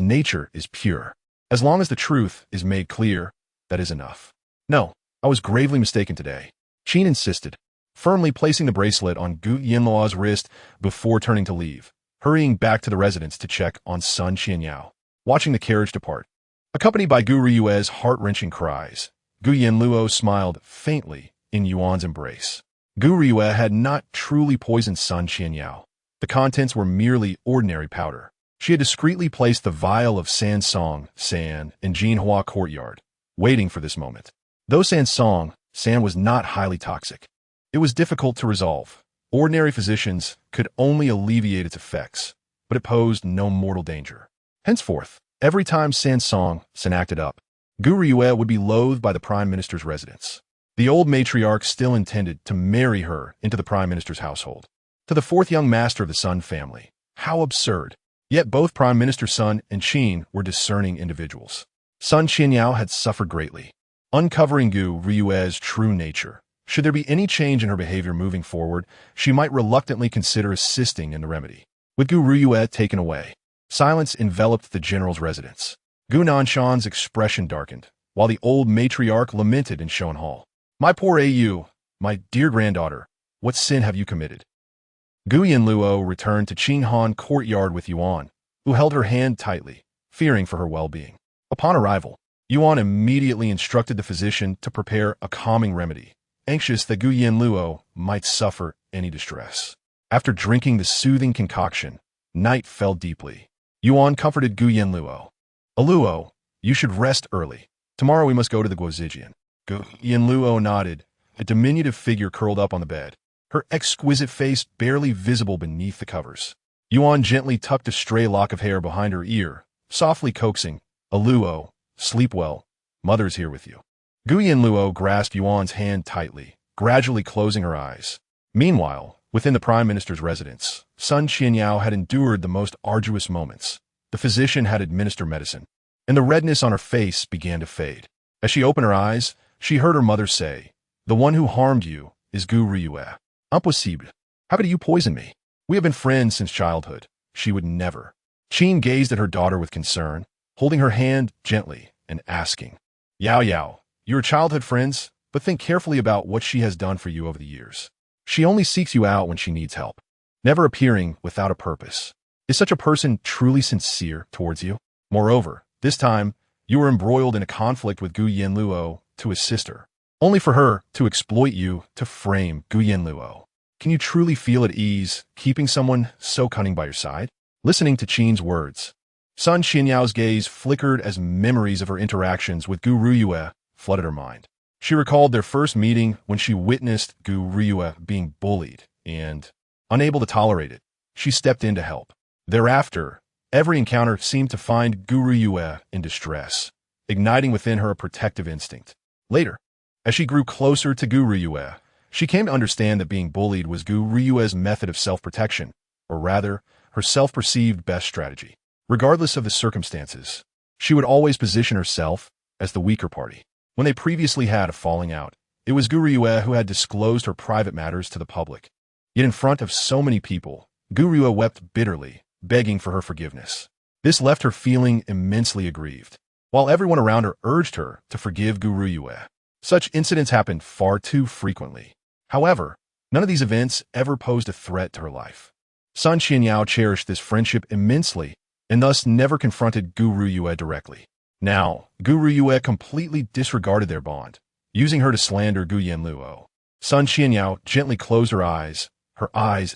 nature is pure. As long as the truth is made clear, that is enough. No, I was gravely mistaken today. Qin insisted, firmly placing the bracelet on Gu Yanluo's wrist before turning to leave, hurrying back to the residence to check on Sun Qianyao. Watching the carriage depart, accompanied by Gu Riyue's heart-wrenching cries, Gu Yanluo smiled faintly in Yuan's embrace. Gu Riyue had not truly poisoned Sun Qianyao. The contents were merely ordinary powder. She had discreetly placed the vial of Sansong, San, in Jinhua courtyard, waiting for this moment. Though San was not highly toxic, it was difficult to resolve. Ordinary physicians could only alleviate its effects, but it posed no mortal danger. Henceforth, every time San acted up, Gu Riyue would be loathed by the Prime Minister's residence. The old matriarch still intended to marry her into the Prime Minister's household. To the fourth young master of the Sun family. How absurd. Yet both Prime Minister Sun and Qin were discerning individuals. Sun Qianyao had suffered greatly. Uncovering Gu Riyue's true nature, should there be any change in her behavior moving forward, she might reluctantly consider assisting in the remedy. With Gu Riyue taken away, silence enveloped the general's residence. Gu Nanshan's expression darkened, while the old matriarch lamented in Shoan Hall. My poor Au, my dear granddaughter, what sin have you committed? Gu Yanluo returned to Qinghan courtyard with Yuan, who held her hand tightly, fearing for her well-being. Upon arrival, Yuan immediately instructed the physician to prepare a calming remedy, anxious that Gu Yanluo might suffer any distress. After drinking the soothing concoction, night fell deeply. Yuan comforted Gu Yanluo. Yanluo, you should rest early. Tomorrow we must go to the Guozijian. Gu Yanluo nodded, a diminutive figure curled up on the bed, her exquisite face barely visible beneath the covers. Yuan gently tucked a stray lock of hair behind her ear, softly coaxing, Yanluo, sleep well, mother's here with you. Gu Yanluo grasped Yuan's hand tightly, gradually closing her eyes. Meanwhile, within the Prime Minister's residence, Sun Qianyao had endured the most arduous moments. The physician had administered medicine, and the redness on her face began to fade. As she opened her eyes, she heard her mother say, "The one who harmed you is Gu Riyue. Impossible. How could you poison me? We have been friends since childhood." She would never. Qin gazed at her daughter with concern, holding her hand gently and asking, Yao, you're childhood friends, but think carefully about what she has done for you over the years. She only seeks you out when she needs help, never appearing without a purpose. Is such a person truly sincere towards you? Moreover, this time, you were embroiled in a conflict with Gu Yanluo to his sister, only for her to exploit you to frame Gu Yanluo. Can you truly feel at ease keeping someone so cunning by your side? Listening to Qin's words, Sun Qianyao's gaze flickered as memories of her interactions with Gu Riyue flooded her mind. She recalled their first meeting when she witnessed Gu Riyue being bullied, and, unable to tolerate it, she stepped in to help. Thereafter, every encounter seemed to find Gu Riyue in distress, igniting within her a protective instinct. Later, as she grew closer to Gu Riyue, she came to understand that being bullied was Gu Riyue's method of self-protection, or rather, her self-perceived best strategy. Regardless of the circumstances, she would always position herself as the weaker party. When they previously had a falling out, it was Gu Riyue who had disclosed her private matters to the public. Yet in front of so many people, Gu Riyue wept bitterly, begging for her forgiveness. This left her feeling immensely aggrieved, while everyone around her urged her to forgive Gu Riyue. Such incidents happened far too frequently. However, none of these events ever posed a threat to her life. Sun Qianyao cherished this friendship immensely, and thus never confronted Gu Riyue directly. Now, Gu Riyue completely disregarded their bond, using her to slander Gu Yanluo. Sun Qianyao gently closed her eyes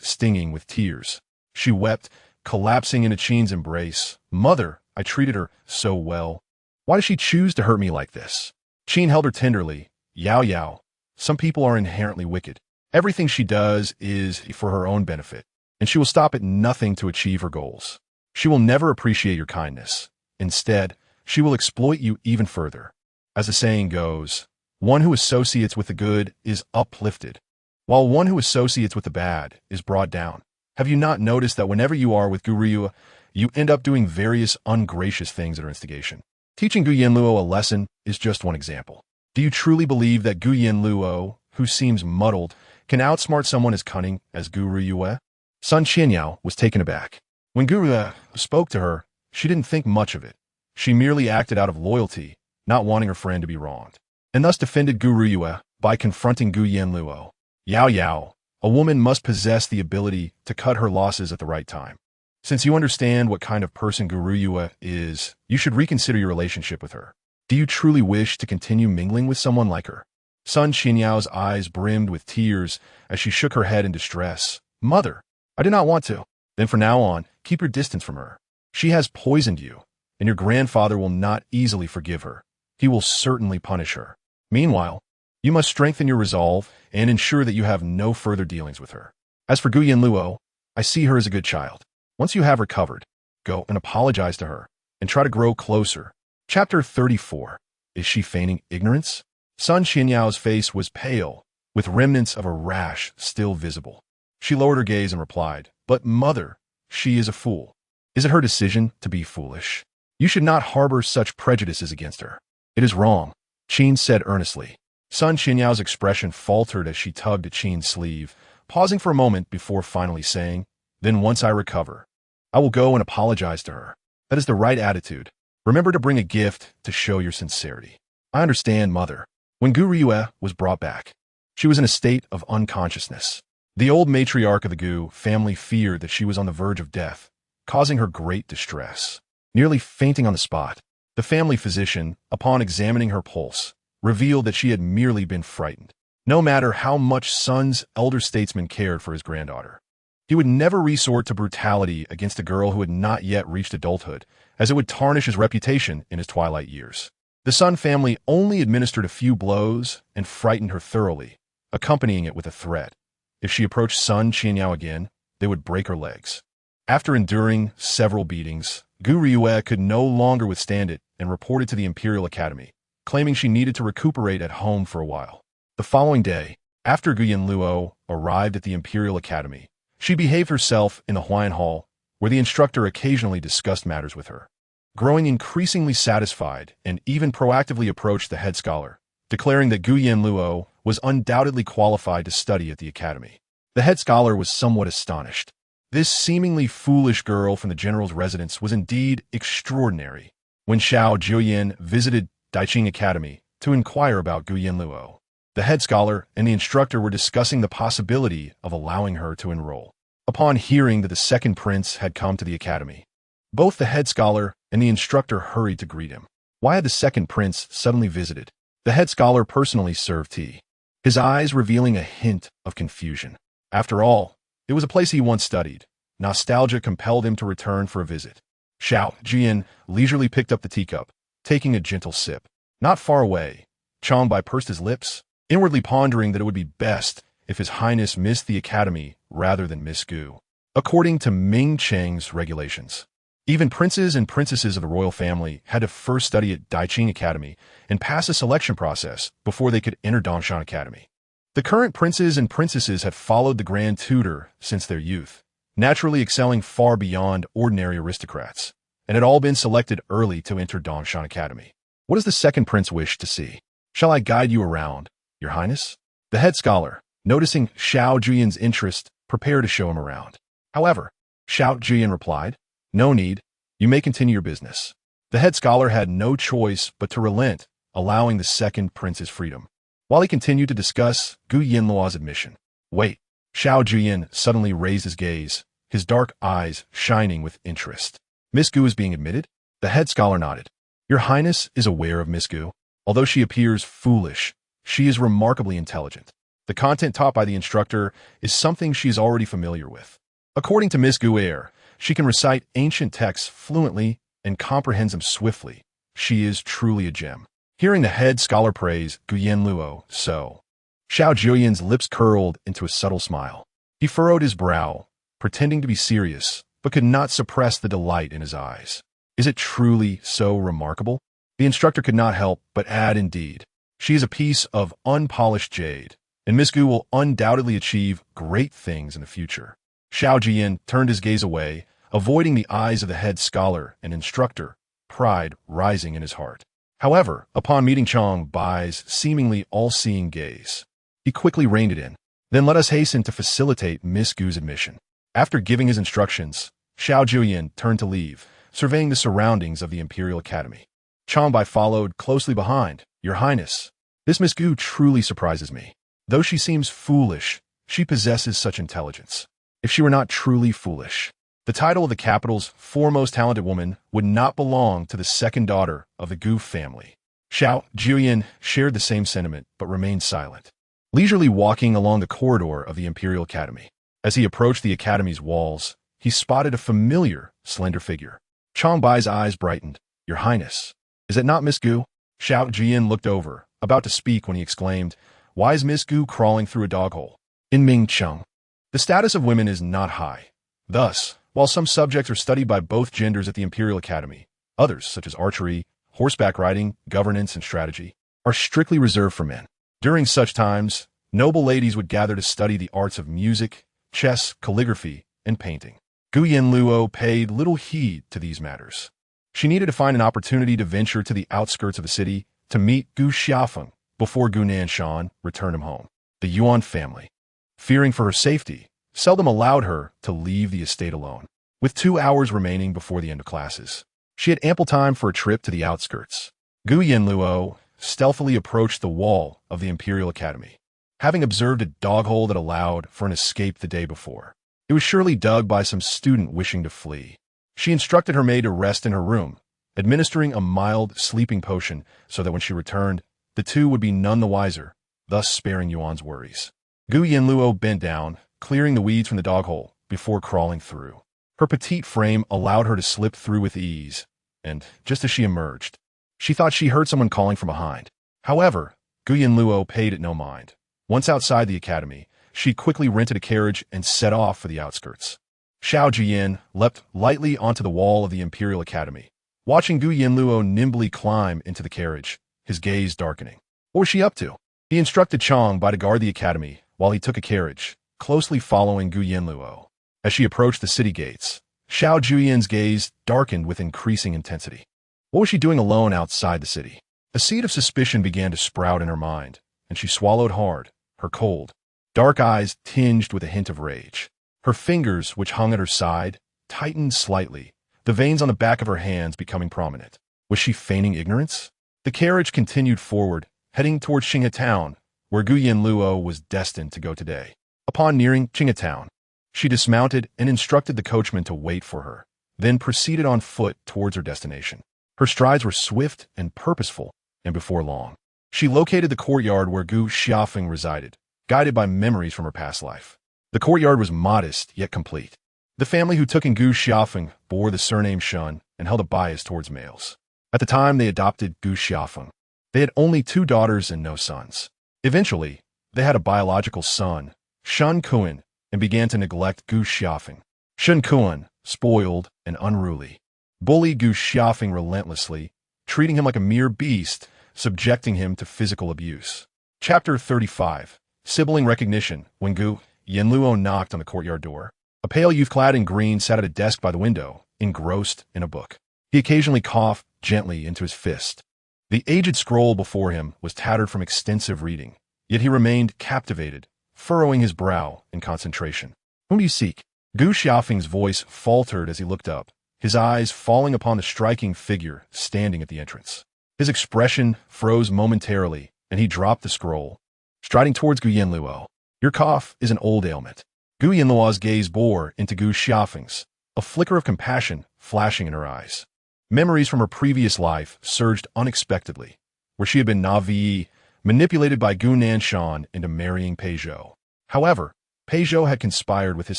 stinging with tears. She wept, collapsing into Qin's embrace. Mother, I treated her so well. Why does she choose to hurt me like this? Qin held her tenderly. Yao, some people are inherently wicked. Everything she does is for her own benefit, and she will stop at nothing to achieve her goals. She will never appreciate your kindness. Instead, she will exploit you even further. As the saying goes, one who associates with the good is uplifted, while one who associates with the bad is brought down. Have you not noticed that whenever you are with Gu Riyue, you end up doing various ungracious things at her instigation? Teaching Gu Yanluo a lesson is just one example. Do you truly believe that Gu Yanluo, who seems muddled, can outsmart someone as cunning as Guru Yue? Sun Qianyao was taken aback. When Guru Yue spoke to her, she didn't think much of it. She merely acted out of loyalty, not wanting her friend to be wronged, and thus defended Guru Yue by confronting Gu Yanluo. Yao Yao, a woman must possess the ability to cut her losses at the right time. Since you understand what kind of person Guru Yue is, you should reconsider your relationship with her. Do you truly wish to continue mingling with someone like her? Sun Qianyao's eyes brimmed with tears as she shook her head in distress. Mother, I do not want to. Then from now on, keep your distance from her. She has poisoned you, and your grandfather will not easily forgive her. He will certainly punish her. Meanwhile, you must strengthen your resolve and ensure that you have no further dealings with her. As for Gu Yanluo, I see her as a good child. Once you have recovered, go and apologize to her, and try to grow closer. Chapter 34. Is she feigning ignorance? Sun Qianyao's face was pale, with remnants of a rash still visible. She lowered her gaze and replied, But mother, she is a fool. Is it her decision to be foolish? You should not harbor such prejudices against her. It is wrong, Qin said earnestly. Sun Qianyao's expression faltered as she tugged at Qin's sleeve, pausing for a moment before finally saying, Then once I recover, I will go and apologize to her. That is the right attitude. Remember to bring a gift to show your sincerity. I understand, mother. When Gu Yue was brought back, she was in a state of unconsciousness. The old matriarch of the Gu family feared that she was on the verge of death, causing her great distress. Nearly fainting on the spot, the family physician, upon examining her pulse, revealed that she had merely been frightened. No matter how much Sun's elder statesman cared for his granddaughter, he would never resort to brutality against a girl who had not yet reached adulthood, as it would tarnish his reputation in his twilight years. The Sun family only administered a few blows and frightened her thoroughly, accompanying it with a threat. If she approached Sun Qianyao again, they would break her legs. After enduring several beatings, Gu Yue could no longer withstand it and reported to the Imperial Academy, claiming she needed to recuperate at home for a while. The following day, after Gu Yanluo arrived at the Imperial Academy, she behaved herself in the Huayan Hall, where the instructor occasionally discussed matters with her. Growing increasingly satisfied and even proactively approached the head scholar, declaring that Gu Yanluo was undoubtedly qualified to study at the academy. The head scholar was somewhat astonished. This seemingly foolish girl from the general's residence was indeed extraordinary. When Xiao Jiuye visited Daiqing Academy to inquire about Gu Yanluo, the head scholar and the instructor were discussing the possibility of allowing her to enroll. Upon hearing that the second prince had come to the academy, both the head scholar and the instructor hurried to greet him. Why had the second prince suddenly visited? The head scholar personally served tea, his eyes revealing a hint of confusion. After all, it was a place he once studied. Nostalgia compelled him to return for a visit. Xiao Jiuye leisurely picked up the teacup, taking a gentle sip. Not far away, Changbai pursed his lips, inwardly pondering that it would be best if His Highness missed the academy rather than Miss Gu. According to Ming Cheng's regulations, even princes and princesses of the royal family had to first study at Daiqing Academy and pass a selection process before they could enter Dongshan Academy. The current princes and princesses had followed the grand tutor since their youth, naturally excelling far beyond ordinary aristocrats, and had all been selected early to enter Dongshan Academy. What does the second prince wish to see? Shall I guide you around, Your Highness? The head scholar, noticing Xiao Jiuye's interest, prepared to show him around. However, Xiao Jiuye replied, No need, you may continue your business. The head scholar had no choice but to relent, allowing the second prince's freedom, while he continued to discuss Gu Yanluo's admission. Wait, Xiao Jiuye suddenly raised his gaze, his dark eyes shining with interest. Miss Gu is being admitted? The head scholar nodded. Your Highness is aware of Miss Gu. Although she appears foolish, she is remarkably intelligent. The content taught by the instructor is something she is already familiar with. According to Miss Gu, she can recite ancient texts fluently and comprehends them swiftly. She is truly a gem. Hearing the head scholar praise Gu Yanluo so, Xiao Jiuye's lips curled into a subtle smile. He furrowed his brow, pretending to be serious, but could not suppress the delight in his eyes. Is it truly so remarkable? The instructor could not help but add, indeed. She is a piece of unpolished jade, and Miss Gu will undoubtedly achieve great things in the future. Xiao Jiuye turned his gaze away, avoiding the eyes of the head scholar and instructor, pride rising in his heart. However, upon meeting Chang Bai's seemingly all-seeing gaze, he quickly reined it in. Then let us hasten to facilitate Miss Gu's admission. After giving his instructions, Xiao Jiuye turned to leave, surveying the surroundings of the Imperial Academy. Chang Bai followed closely behind. Your Highness, this Miss Gu truly surprises me. Though she seems foolish, she possesses such intelligence. If she were not truly foolish, the title of the capital's foremost talented woman would not belong to the second daughter of the Gu family. Xiao Jiuye shared the same sentiment but remained silent, leisurely walking along the corridor of the Imperial Academy. As he approached the academy's walls, he spotted a familiar, slender figure. Chang Bai's eyes brightened. Your Highness, is it not Miss Gu? Xiao Jiuye looked over, about to speak when he exclaimed, Why is Miss Gu crawling through a dog hole? In Ming Cheng, the status of women is not high. Thus, while some subjects are studied by both genders at the Imperial Academy, others, such as archery, horseback riding, governance, and strategy, are strictly reserved for men. During such times, noble ladies would gather to study the arts of music, chess, calligraphy, and painting. Gu Yanluo paid little heed to these matters. She needed to find an opportunity to venture to the outskirts of the city to meet Gu Xiaofeng before Gu Nanshan returned him home. The Yuan family, fearing for her safety, seldom allowed her to leave the estate alone. With 2 hours remaining before the end of classes, she had ample time for a trip to the outskirts. Gu Yanluo stealthily approached the wall of the Imperial Academy, having observed a dog hole that allowed for an escape the day before. It was surely dug by some student wishing to flee. She instructed her maid to rest in her room, administering a mild sleeping potion so that when she returned, the two would be none the wiser, thus sparing Yuan's worries. Gu Yanluo bent down, clearing the weeds from the dog hole before crawling through. Her petite frame allowed her to slip through with ease, and just as she emerged, she thought she heard someone calling from behind. However, Gu Yanluo paid it no mind. Once outside the academy, she quickly rented a carriage and set off for the outskirts. Xiao Jiuye leapt lightly onto the wall of the Imperial Academy, watching Gu Yanluo nimbly climb into the carriage, his gaze darkening. What was she up to? He instructed Chang Bai to guard the academy while he took a carriage, closely following Gu Yanluo. As she approached the city gates, Xiao Jiuye's gaze darkened with increasing intensity. What was she doing alone outside the city? A seed of suspicion began to sprout in her mind, and she swallowed hard, her cold, dark eyes tinged with a hint of rage. Her fingers, which hung at her side, tightened slightly, the veins on the back of her hands becoming prominent. Was she feigning ignorance? The carriage continued forward, heading towards Qinghe Town, where Gu Yanluo was destined to go today. Upon nearing Qinghe Town, she dismounted and instructed the coachman to wait for her, then proceeded on foot towards her destination. Her strides were swift and purposeful, and before long, she located the courtyard where Gu Xiaofeng resided, guided by memories from her past life. The courtyard was modest yet complete. The family who took in Gu Xiaofeng bore the surname Shun and held a bias towards males. At the time they adopted Gu Xiaofeng, they had only 2 daughters and no sons. Eventually, they had a biological son, Shun Kuan, and began to neglect Gu Xiaofeng. Shun Kuan, spoiled and unruly, bullied Gu Xiaofeng relentlessly, treating him like a mere beast, subjecting him to physical abuse. Chapter 35. Sibling Recognition. When Gu Yanluo knocked on the courtyard door, a pale youth clad in green sat at a desk by the window, engrossed in a book. He occasionally coughed gently into his fist. The aged scroll before him was tattered from extensive reading, yet he remained captivated, furrowing his brow in concentration. Whom do you seek? Gu Xiaofeng's voice faltered as he looked up, his eyes falling upon the striking figure standing at the entrance. His expression froze momentarily, and he dropped the scroll, striding towards Gu Yanluo. Your cough is an old ailment. Gu Yanluo's gaze bore into Gu Xiaofeng's, a flicker of compassion flashing in her eyes. Memories from her previous life surged unexpectedly, where she had been Navi, manipulated by Gu Nanshan into marrying Peizhou. However, Peizhou had conspired with his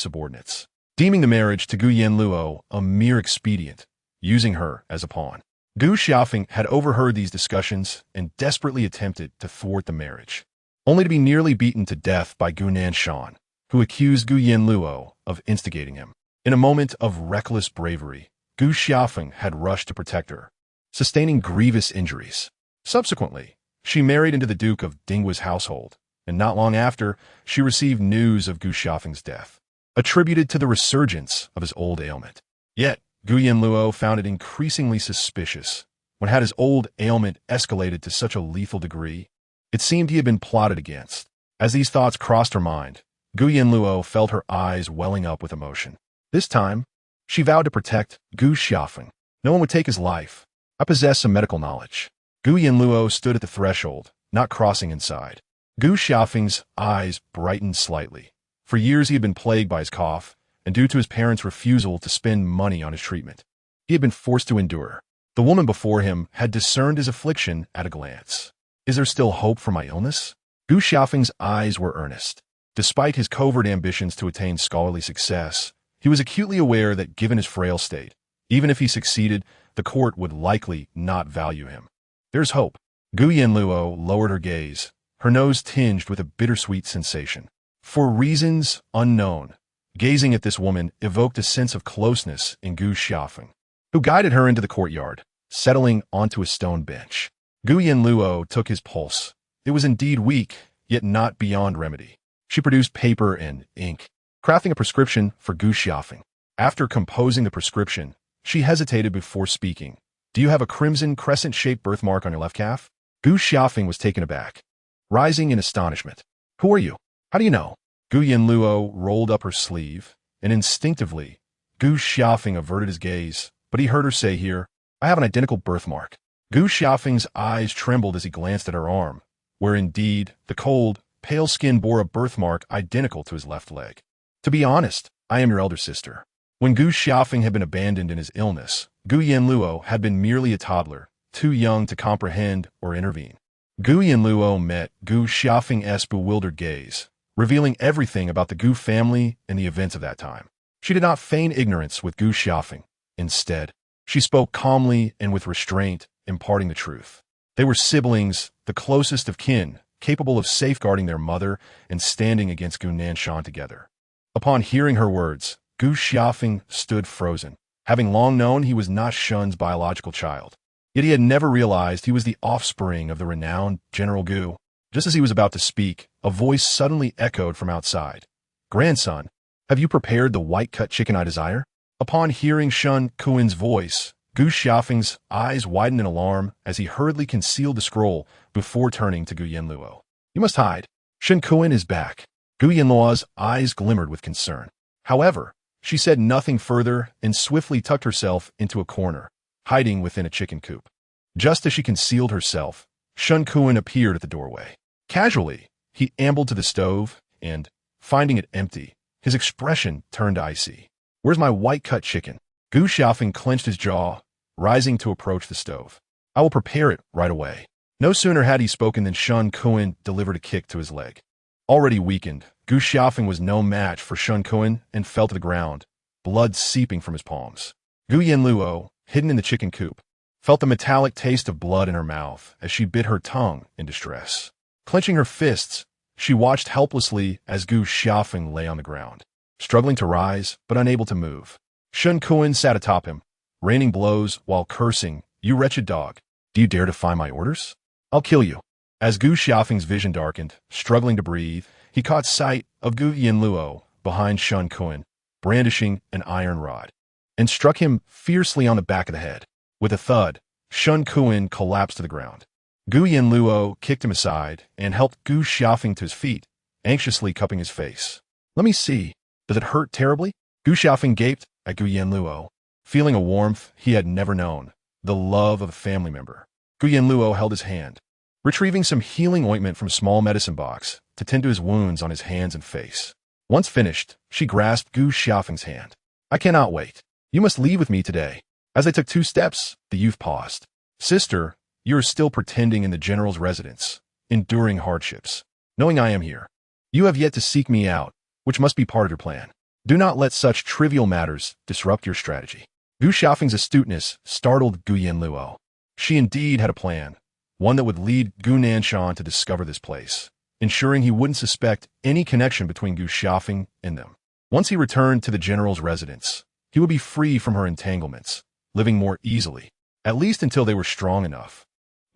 subordinates, deeming the marriage to Gu Yanluo a mere expedient, using her as a pawn. Gu Xiaofeng had overheard these discussions and desperately attempted to thwart the marriage, only to be nearly beaten to death by Gu Nanshan, who accused Gu Yanluo of instigating him. In a moment of reckless bravery, Gu Xiaofeng had rushed to protect her, sustaining grievous injuries. Subsequently, she married into the Duke of Dinghua's household, and not long after, she received news of Gu Xiaofeng's death, attributed to the resurgence of his old ailment. Yet, Gu Yanluo found it increasingly suspicious when had his old ailment escalated to such a lethal degree? It seemed he had been plotted against. As these thoughts crossed her mind, Gu Yanluo felt her eyes welling up with emotion. This time, she vowed to protect Gu Xiaofeng. No one would take his life. I possess some medical knowledge. Gu Yanluo stood at the threshold, not crossing inside. Gu Xiaofeng's eyes brightened slightly. For years he had been plagued by his cough, and due to his parents' refusal to spend money on his treatment, he had been forced to endure. The woman before him had discerned his affliction at a glance. Is there still hope for my illness? Gu Xiaofeng's eyes were earnest. Despite his covert ambitions to attain scholarly success, he was acutely aware that given his frail state, even if he succeeded, the court would likely not value him. There's hope. Gu Yanluo lowered her gaze, her nose tinged with a bittersweet sensation. For reasons unknown, gazing at this woman evoked a sense of closeness in Gu Xiaofeng, who guided her into the courtyard, settling onto a stone bench. Gu Yanluo took his pulse. It was indeed weak, yet not beyond remedy. She produced paper and ink, crafting a prescription for Gu Xiaofeng. After composing the prescription, she hesitated before speaking. Do you have a crimson crescent-shaped birthmark on your left calf? Gu Xiaofeng was taken aback, rising in astonishment. Who are you? How do you know? Gu Yanluo rolled up her sleeve, and instinctively, Gu Xiaofeng averted his gaze, but he heard her say here, I have an identical birthmark. Gu Xiaofeng's eyes trembled as he glanced at her arm, where indeed the cold, pale skin bore a birthmark identical to his left leg. To be honest, I am your elder sister. When Gu Xiaofeng had been abandoned in his illness, Gu Yanluo had been merely a toddler, too young to comprehend or intervene. Gu Yanluo met Gu Xiaofeng's bewildered gaze, revealing everything about the Gu family and the events of that time. She did not feign ignorance with Gu Xiaofeng. Instead, she spoke calmly and with restraint, imparting the truth. They were siblings, the closest of kin, capable of safeguarding their mother and standing against Gu Nanshan together. Upon hearing her words, Gu Xiaofeng stood frozen, having long known he was not Shun's biological child. Yet he had never realized he was the offspring of the renowned General Gu. Just as he was about to speak, a voice suddenly echoed from outside. Grandson, have you prepared the white-cut chicken I desire? Upon hearing Shun Kuin's voice, Gu Xiaofeng's eyes widened in alarm as he hurriedly concealed the scroll before turning to Gu Yanluo. You must hide. Shun Kuin is back. Gu Yanluo's eyes glimmered with concern. However, she said nothing further and swiftly tucked herself into a corner, hiding within a chicken coop. Just as she concealed herself, Shun Kuin appeared at the doorway. Casually, he ambled to the stove and, finding it empty, his expression turned icy. Where's my white-cut chicken? Gu Xiaofeng clenched his jaw, rising to approach the stove. I will prepare it right away. No sooner had he spoken than Shun Kuin delivered a kick to his leg. Already weakened, Gu Xiaofeng was no match for Shun Kuin and fell to the ground, blood seeping from his palms. Gu Yanluo, hidden in the chicken coop, felt the metallic taste of blood in her mouth as she bit her tongue in distress. Clenching her fists, she watched helplessly as Gu Xiaofeng lay on the ground, struggling to rise but unable to move. Shun Kuin sat atop him, raining blows while cursing, You wretched dog, do you dare defy my orders? I'll kill you. As Gu Xiaofeng's vision darkened, struggling to breathe, he caught sight of Gu Yanluo behind Shun Kuin, brandishing an iron rod, and struck him fiercely on the back of the head. With a thud, Shun Kuin collapsed to the ground. Gu Yanluo kicked him aside and helped Gu Xiaofeng to his feet, anxiously cupping his face. Let me see. Does it hurt terribly? Gu Xiaofeng gaped at Gu Yanluo, feeling a warmth he had never known, the love of a family member. Gu Yanluo held his hand, retrieving some healing ointment from a small medicine box to tend to his wounds on his hands and face. Once finished, she grasped Gu Xiaofeng's hand. I cannot wait. You must leave with me today. As they took 2 steps, the youth paused. Sister, you are still pretending in the general's residence, enduring hardships, knowing I am here. You have yet to seek me out, which must be part of your plan. Do not let such trivial matters disrupt your strategy. Gu Xiaofeng's astuteness startled Gu Yanluo. She indeed had a plan, one that would lead Gu Nanshan to discover this place, ensuring he wouldn't suspect any connection between Gu Xiaofeng and them. Once he returned to the general's residence, he would be free from her entanglements, living more easily, at least until they were strong enough.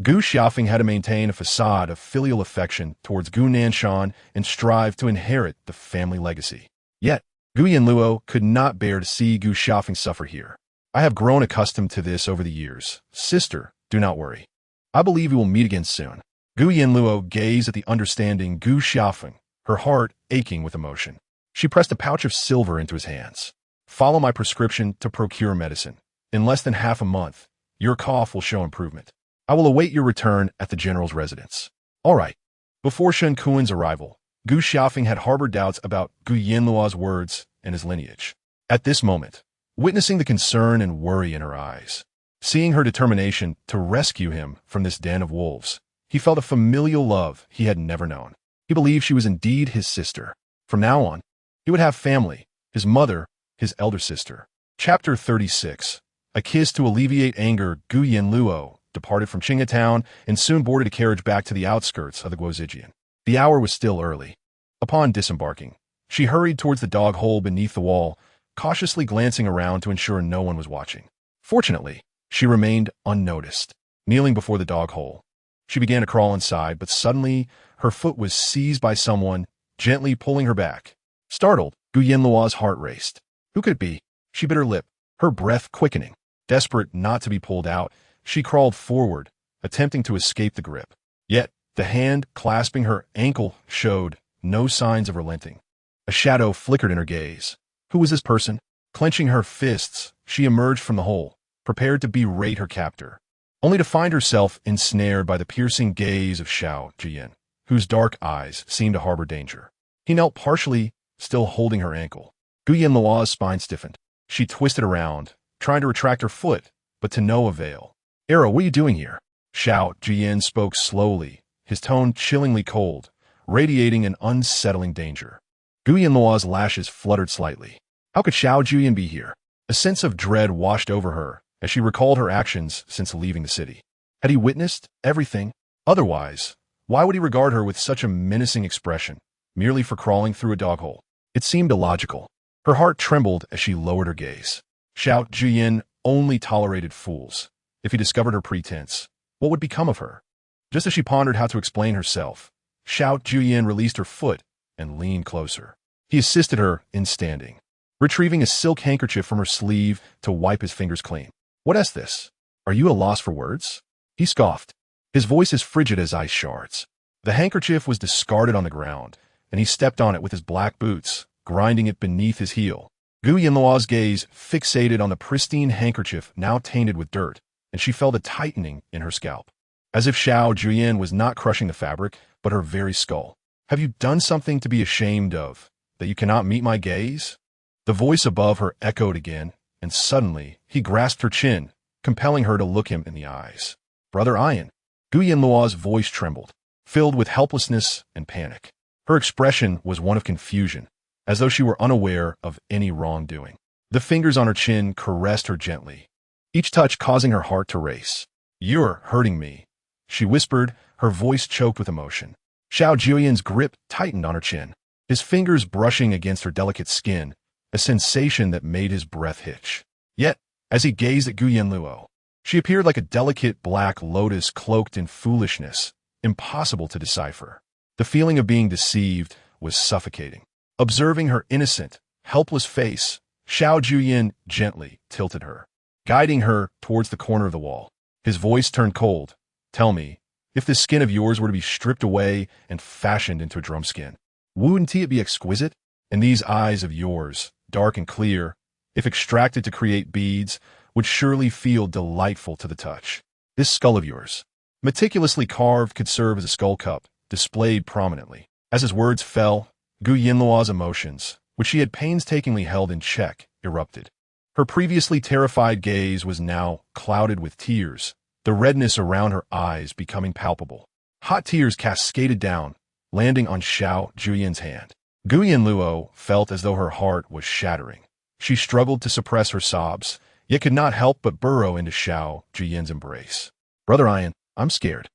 Gu Xiaofeng had to maintain a facade of filial affection towards Gu Nanshan and strive to inherit the family legacy. Yet, Gu Yanluo could not bear to see Gu Xiaofeng suffer here. I have grown accustomed to this over the years. Sister, Do not worry. I believe we will meet again soon. Gu Yanluo gazed at the understanding Gu Xiaofeng, her heart aching with emotion. She pressed a pouch of silver into his hands. Follow my prescription to procure medicine. In less than half a month, your cough will show improvement. I will await your return at the general's residence. All right. Before Shen Kuan's arrival, Gu Xiaofeng had harbored doubts about Gu Yanluo's words and his lineage. At this moment, witnessing the concern and worry in her eyes, seeing her determination to rescue him from this den of wolves, he felt a familial love he had never known. He believed she was indeed his sister. From now on, he would have family, his mother, his elder sister. Chapter 36. A kiss to alleviate anger. Gu Yanluo departed from Qinghe town and soon boarded a carriage back to the outskirts of the Guozijian. The hour was still early. Upon disembarking, she hurried towards the dog hole beneath the wall, cautiously glancing around to ensure no one was watching. Fortunately, she remained unnoticed. Kneeling before the dog hole, she began to crawl inside, but suddenly her foot was seized by someone, gently pulling her back. Startled, Gu Yanluo's heart raced. Who could it be? She bit her lip, her breath quickening. Desperate not to be pulled out, she crawled forward, attempting to escape the grip. Yet, the hand clasping her ankle showed no signs of relenting. A shadow flickered in her gaze. Who was this person? Clenching her fists, she emerged from the hole, prepared to berate her captor, only to find herself ensnared by the piercing gaze of Xiao Jiuye, whose dark eyes seemed to harbor danger. He knelt partially, still holding her ankle. Gu Yanluo's spine stiffened. She twisted around, trying to retract her foot, but to no avail. Arrow, what are you doing here? Xiao Jiuye spoke slowly, his tone chillingly cold, radiating an unsettling danger. Gu Yanluo's lashes fluttered slightly. How could Xiao Jiuye be here? A sense of dread washed over her as she recalled her actions since leaving the city. Had he witnessed everything? Otherwise, why would he regard her with such a menacing expression, merely for crawling through a dog hole? It seemed illogical. Her heart trembled as she lowered her gaze. Xiao Jiuye only tolerated fools. If he discovered her pretense, what would become of her? Just as she pondered how to explain herself, Xiao Jiuye released her foot and leaned closer. He assisted her in standing, retrieving a silk handkerchief from her sleeve to wipe his fingers clean. What is this? Are you at a loss for words? He scoffed, his voice as frigid as ice shards. The handkerchief was discarded on the ground, and he stepped on it with his black boots, grinding it beneath his heel. Gu Yanluo's gaze fixated on the pristine handkerchief now tainted with dirt, and she felt a tightening in her scalp, as if Xiao Jiuye was not crushing the fabric, but her very skull. Have you done something to be ashamed of, that you cannot meet my gaze? The voice above her echoed again, and suddenly he grasped her chin, compelling her to look him in the eyes. Brother Ian. Gu Yanluo's voice trembled, filled with helplessness and panic. Her expression was one of confusion, as though she were unaware of any wrongdoing. The fingers on her chin caressed her gently, each touch causing her heart to race. You're hurting me, she whispered, her voice choked with emotion. Xiao Jiuye's grip tightened on her chin, his fingers brushing against her delicate skin, a sensation that made his breath hitch. Yet, as he gazed at Gu Yanluo, she appeared like a delicate black lotus cloaked in foolishness, impossible to decipher. The feeling of being deceived was suffocating. Observing her innocent, helpless face, Xiao Jiuye gently tilted her, guiding her towards the corner of the wall. His voice turned cold. Tell me, if this skin of yours were to be stripped away and fashioned into a drum skin, wouldn't it be exquisite? And these eyes of yours, dark and clear, if extracted to create beads, would surely feel delightful to the touch. This skull of yours, meticulously carved, could serve as a skull cup, displayed prominently. As his words fell, Gu Yanluo's emotions, which she had painstakingly held in check, erupted. Her previously terrified gaze was now clouded with tears, the redness around her eyes becoming palpable. Hot tears cascaded down, landing on Xiao Jiuye's hand. Gu Yanluo felt as though her heart was shattering. She struggled to suppress her sobs, yet could not help but burrow into Xiao Jiuye's embrace. Brother Ian, I'm scared,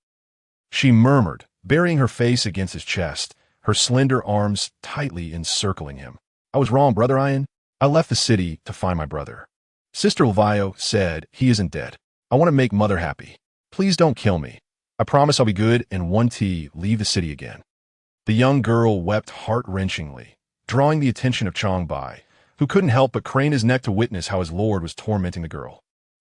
she murmured, burying her face against his chest, her slender arms tightly encircling him. I was wrong, Brother Ian. I left the city to find my brother. Sister Levio said he isn't dead. I want to make Mother happy. Please don't kill me. I promise I'll be good and one tea leave the city again. The young girl wept heart-wrenchingly, drawing the attention of Changbai, who couldn't help but crane his neck to witness how his lord was tormenting the girl.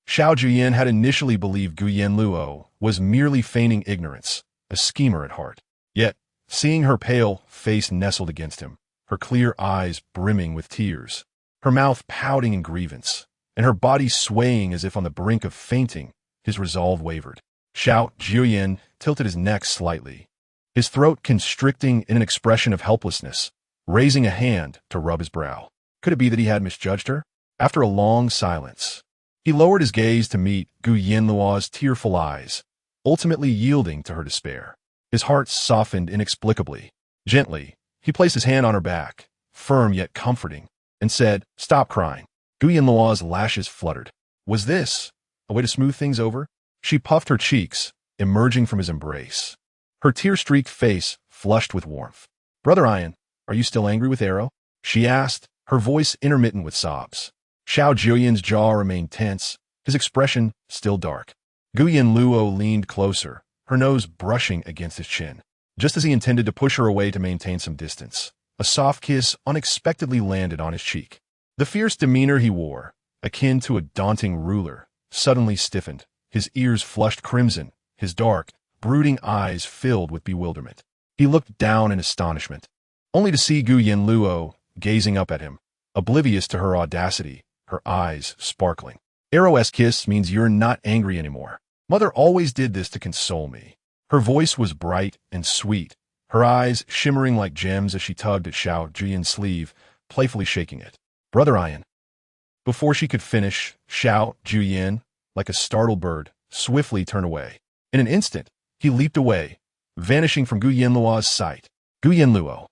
Xiao Jiuye had initially believed Gu Yanluo was merely feigning ignorance, a schemer at heart. Yet, seeing her pale face nestled against him, her clear eyes brimming with tears, her mouth pouting in grievance, and her body swaying as if on the brink of fainting, his resolve wavered. Xiao Jiuye tilted his neck slightly, his throat constricting in an expression of helplessness, raising a hand to rub his brow. Could it be that he had misjudged her? After a long silence, he lowered his gaze to meet Gu Yanluo's tearful eyes, ultimately yielding to her despair. His heart softened inexplicably. Gently, he placed his hand on her back, firm yet comforting, and said, "Stop crying." Gu Yanluo's lashes fluttered. Was this a way to smooth things over? She puffed her cheeks, emerging from his embrace. Her tear-streaked face flushed with warmth. "Brother Ian, are you still angry with Arrow?" she asked, her voice intermittent with sobs. Xiao Jiuye's jaw remained tense, his expression still dark. Gu Yanluo leaned closer, her nose brushing against his chin. Just as he intended to push her away to maintain some distance, a soft kiss unexpectedly landed on his cheek. The fierce demeanor he wore, akin to a daunting ruler, suddenly stiffened, his ears flushed crimson, his dark, brooding eyes filled with bewilderment. He looked down in astonishment, only to see Gu Yanluo gazing up at him, oblivious to her audacity, her eyes sparkling. "Arrow's kiss means you're not angry anymore. Mother always did this to console me." Her voice was bright and sweet, her eyes shimmering like gems as she tugged at Xiao Jiuye's sleeve, playfully shaking it. "Brother Ian." Before she could finish, Xiao Jiuye, like a startled bird, swiftly turned away. In an instant, he leaped away, vanishing from Gu Yanluo's sight. Gu Yanluo.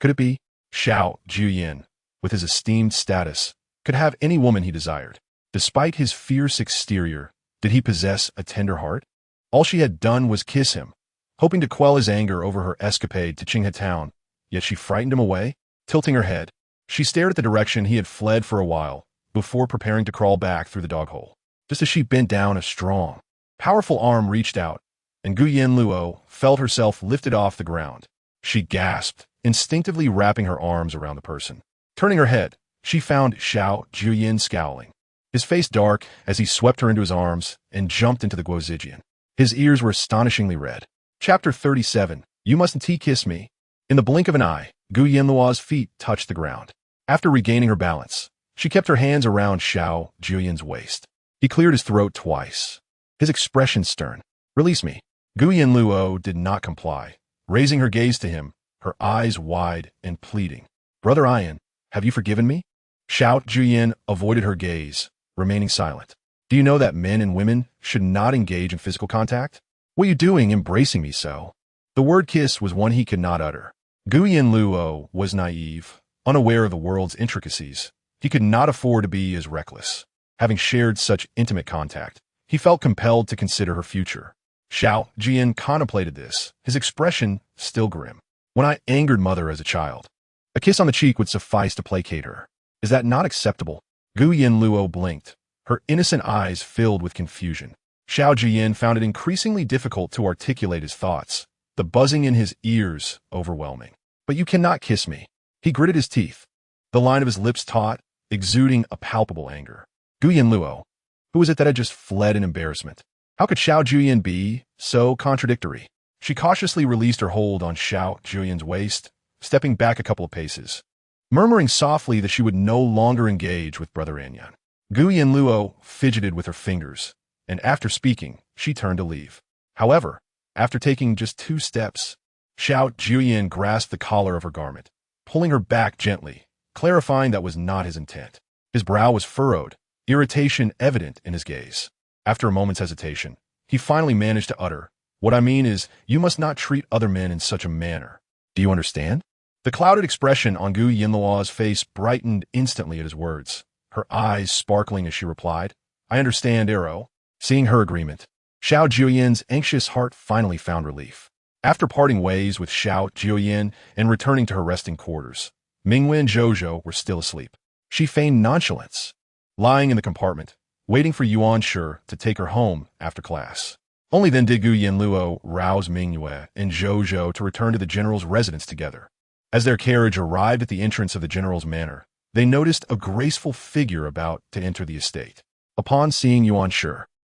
Could it be? Xiao Jiuye, with his esteemed status, could have any woman he desired. Despite his fierce exterior, did he possess a tender heart? All she had done was kiss him, hoping to quell his anger over her escapade to Qinghe town, yet she frightened him away. Tilting her head, she stared at the direction he had fled for a while, before preparing to crawl back through the dog hole. Just as she bent down, a strong, powerful arm reached out, and Gu Yanluo felt herself lifted off the ground. She gasped, instinctively wrapping her arms around the person. Turning her head, she found Xiao Jiuye scowling, his face dark as he swept her into his arms and jumped into the Guozijian. His ears were astonishingly red. Chapter 37. You mustn't kiss me. In the blink of an eye, Gu Yanluo's feet touched the ground. After regaining her balance, she kept her hands around Xiao Jiuye's waist. He cleared his throat twice, his expression stern. "Release me." Gu Yanluo did not comply, raising her gaze to him, her eyes wide and pleading. "Brother Ian, have you forgiven me?" Xiao Jiuye avoided her gaze, remaining silent. "Do you know that men and women should not engage in physical contact? What are you doing embracing me so?" The word kiss was one he could not utter. Gu Yanluo was naive, unaware of the world's intricacies. He could not afford to be as reckless. Having shared such intimate contact, he felt compelled to consider her future. Xiao Jiuye contemplated this, his expression still grim. "When I angered mother as a child, a kiss on the cheek would suffice to placate her. Is that not acceptable?" Gu Yanluo blinked, her innocent eyes filled with confusion. Xiao Jiuye found it increasingly difficult to articulate his thoughts, the buzzing in his ears overwhelming. "But you cannot kiss me." He gritted his teeth, the line of his lips taut, exuding a palpable anger. Gu Yanluo, who was it that had just fled in embarrassment? How could Xiao Jiuye be so contradictory? She cautiously released her hold on Xiao Jiuye's waist, stepping back a couple of paces, murmuring softly that she would no longer engage with Brother Anyan. Gu Yanluo fidgeted with her fingers, and after speaking, she turned to leave. However, after taking just 2 steps, Xiao Jiuye grasped the collar of her garment, pulling her back gently, clarifying that was not his intent. His brow was furrowed, irritation evident in his gaze. After a moment's hesitation, he finally managed to utter, "What I mean is, you must not treat other men in such a manner. Do you understand?" The clouded expression on Gu Yanluo's face brightened instantly at his words, her eyes sparkling as she replied, "I understand, Arrow." Seeing her agreement, Xiao Jiuye's anxious heart finally found relief. After parting ways with Xiao Jiuye and returning to her resting quarters, Mingwen and Zhozhou were still asleep. She feigned nonchalance, lying in the compartment, waiting for Yuan Shi to take her home after class. Only then did Gu Yanluo rouse Mingyue and Zhozhou to return to the general's residence together. As their carriage arrived at the entrance of the general's manor, they noticed a graceful figure about to enter the estate. Upon seeing Yuan Shi,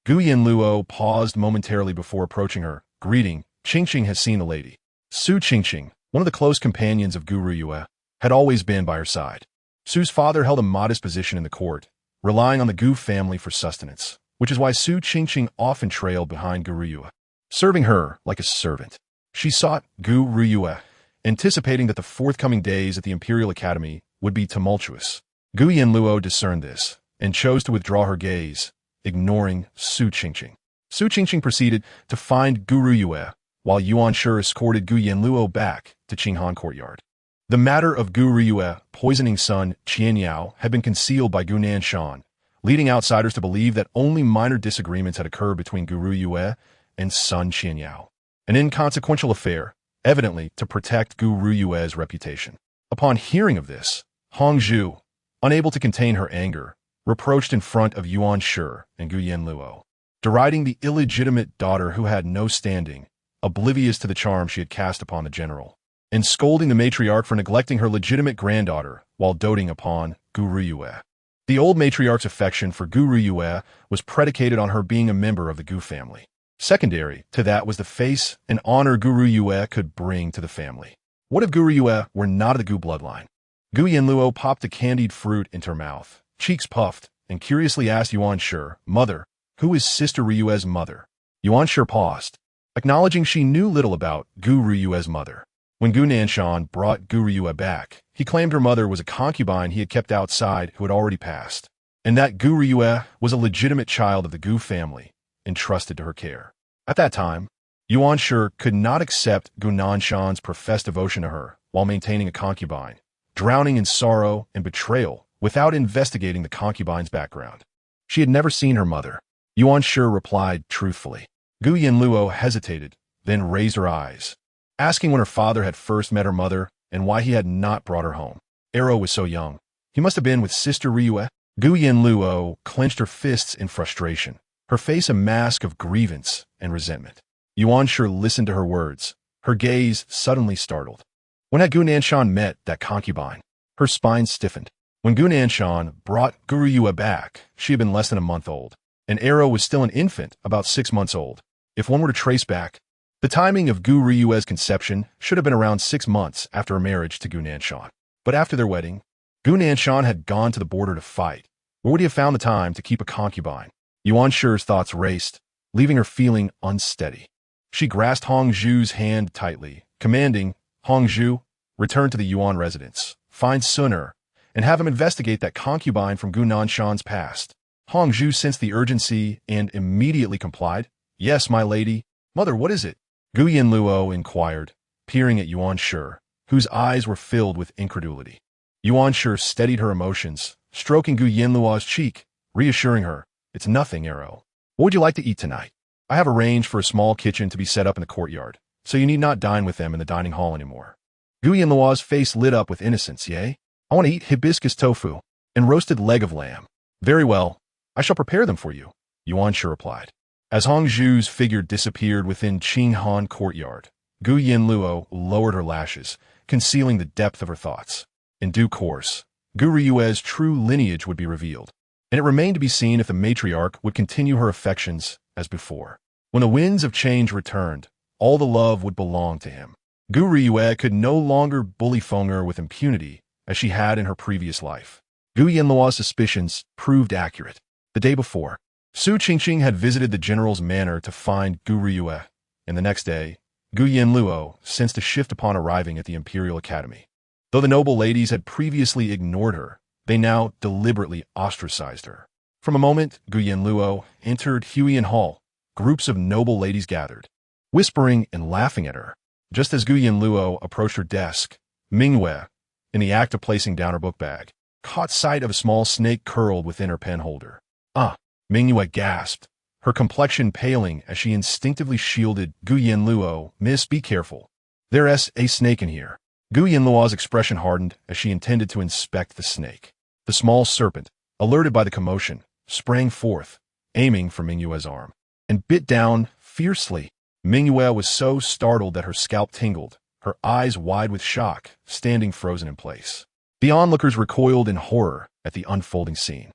Gu Yanluo paused momentarily before approaching her, greeting, "Qingqing has seen the lady." Su Qingqing, one of the close companions of Gu Ruyue, had always been by her side. Su's father held a modest position in the court, relying on the Gu family for sustenance, which is why Su Qingqing often trailed behind Gu Ruyue, serving her like a servant. She sought Gu Ruyue, anticipating that the forthcoming days at the Imperial Academy would be tumultuous. Gu Yanluo discerned this, and chose to withdraw her gaze, ignoring Su Qingqing. Su Qingqing proceeded to find Gu Ruyue, while Yuan Shi escorted Gu Yanluo back to Qinghan Courtyard. The matter of Gu Ruyue poisoning son Qianyao had been concealed by Gu Nanshan, leading outsiders to believe that only minor disagreements had occurred between Gu Ruyue and son Qianyao. An inconsequential affair, evidently to protect Gu Ruyue's reputation. Upon hearing of this, Hongzhu, unable to contain her anger, reproached in front of Yuan Shi and Gu Yanluo, deriding the illegitimate daughter who had no standing, oblivious to the charm she had cast upon the general, and scolding the matriarch for neglecting her legitimate granddaughter while doting upon Gu Ruyue. The old matriarch's affection for Gu Ruyue was predicated on her being a member of the Gu family. Secondary to that was the face and honor Gu Ruyue could bring to the family. What if Gu Ruyue were not of the Gu bloodline? Gu Yanluo popped a candied fruit into her mouth, cheeks puffed, and curiously asked Yuan Shi, "Mother, who is Sister Ryue's mother?" Yuan Shi paused, acknowledging she knew little about Gu Ruyue's mother. When Gu Nanshan brought Gu Ruyue back, he claimed her mother was a concubine he had kept outside who had already passed, and that Gu Ruyue was a legitimate child of the Gu family, entrusted to her care. At that time, Yuan Shi could not accept Gu Nanshan's professed devotion to her while maintaining a concubine, drowning in sorrow and betrayal without investigating the concubine's background. She had never seen her mother. Yuan Shi replied truthfully. Gu Yanluo hesitated, then raised her eyes, asking when her father had first met her mother and why he had not brought her home. Arrow was so young. He must have been with Sister Ryue. Gu Yanluo clenched her fists in frustration, her face a mask of grievance and resentment. Yuan Shi listened to her words, her gaze suddenly startled. When had Gu Nanshan met that concubine? Her spine stiffened. When Gu Nanshan brought Gu Ruyue back, she had been less than a month old, and Arrow was still an infant, about 6 months old. If one were to trace back, the timing of Gu Ruyue's conception should have been around 6 months after her marriage to Gu Nanshan. But after their wedding, Gu Nanshan had gone to the border to fight. Where would he have found the time to keep a concubine? Yuan Shi's thoughts raced, leaving her feeling unsteady. She grasped Hongzhu's hand tightly, commanding, "Hongzhu, return to the Yuan residence, find Suner, and have him investigate that concubine from Gu Nanshan's past." Hongzhu sensed the urgency and immediately complied. "Yes, my lady." "Mother, what is it?" Gu Yanluo inquired, peering at Yuan Shi, whose eyes were filled with incredulity. Yuan Shi steadied her emotions, stroking Gu Yanluo's cheek, reassuring her, "It's nothing, Arrow. What would you like to eat tonight? I have arranged for a small kitchen to be set up in the courtyard, so you need not dine with them in the dining hall anymore." Gu Yanluo's face lit up with innocence. "Yea, I want to eat hibiscus tofu and roasted leg of lamb." "Very well, I shall prepare them for you," Yuan Shi replied. As Hongzhu's figure disappeared within Qinghan Courtyard, Gu Yanluo lowered her lashes, concealing the depth of her thoughts. In due course, Gu Ruyue's true lineage would be revealed, and it remained to be seen if the matriarch would continue her affections as before. When the winds of change returned, all the love would belong to him. Gu Ruyue could no longer bully Fenger with impunity as she had in her previous life. Gu Yanluo's suspicions proved accurate. The day before, Su Qingqing had visited the general's manor to find Gu Ruyue, and the next day, Gu Yanluo sensed a shift upon arriving at the Imperial Academy. Though the noble ladies had previously ignored her, they now deliberately ostracized her. From a moment Gu Yanluo entered Huiyan Hall, groups of noble ladies gathered, whispering and laughing at her. Just as Gu Yanluo approached her desk, Mingyue, in the act of placing down her book bag, caught sight of a small snake curled within her pen holder. "Ah!" Mingyue gasped, her complexion paling as she instinctively shielded Gu Yanluo. "Miss, be careful. There's a snake in here." Gu Yanluo's expression hardened as she intended to inspect the snake. The small serpent, alerted by the commotion, sprang forth, aiming for Mingyue's arm, and bit down fiercely. Mingyue was so startled that her scalp tingled, her eyes wide with shock, standing frozen in place. The onlookers recoiled in horror at the unfolding scene.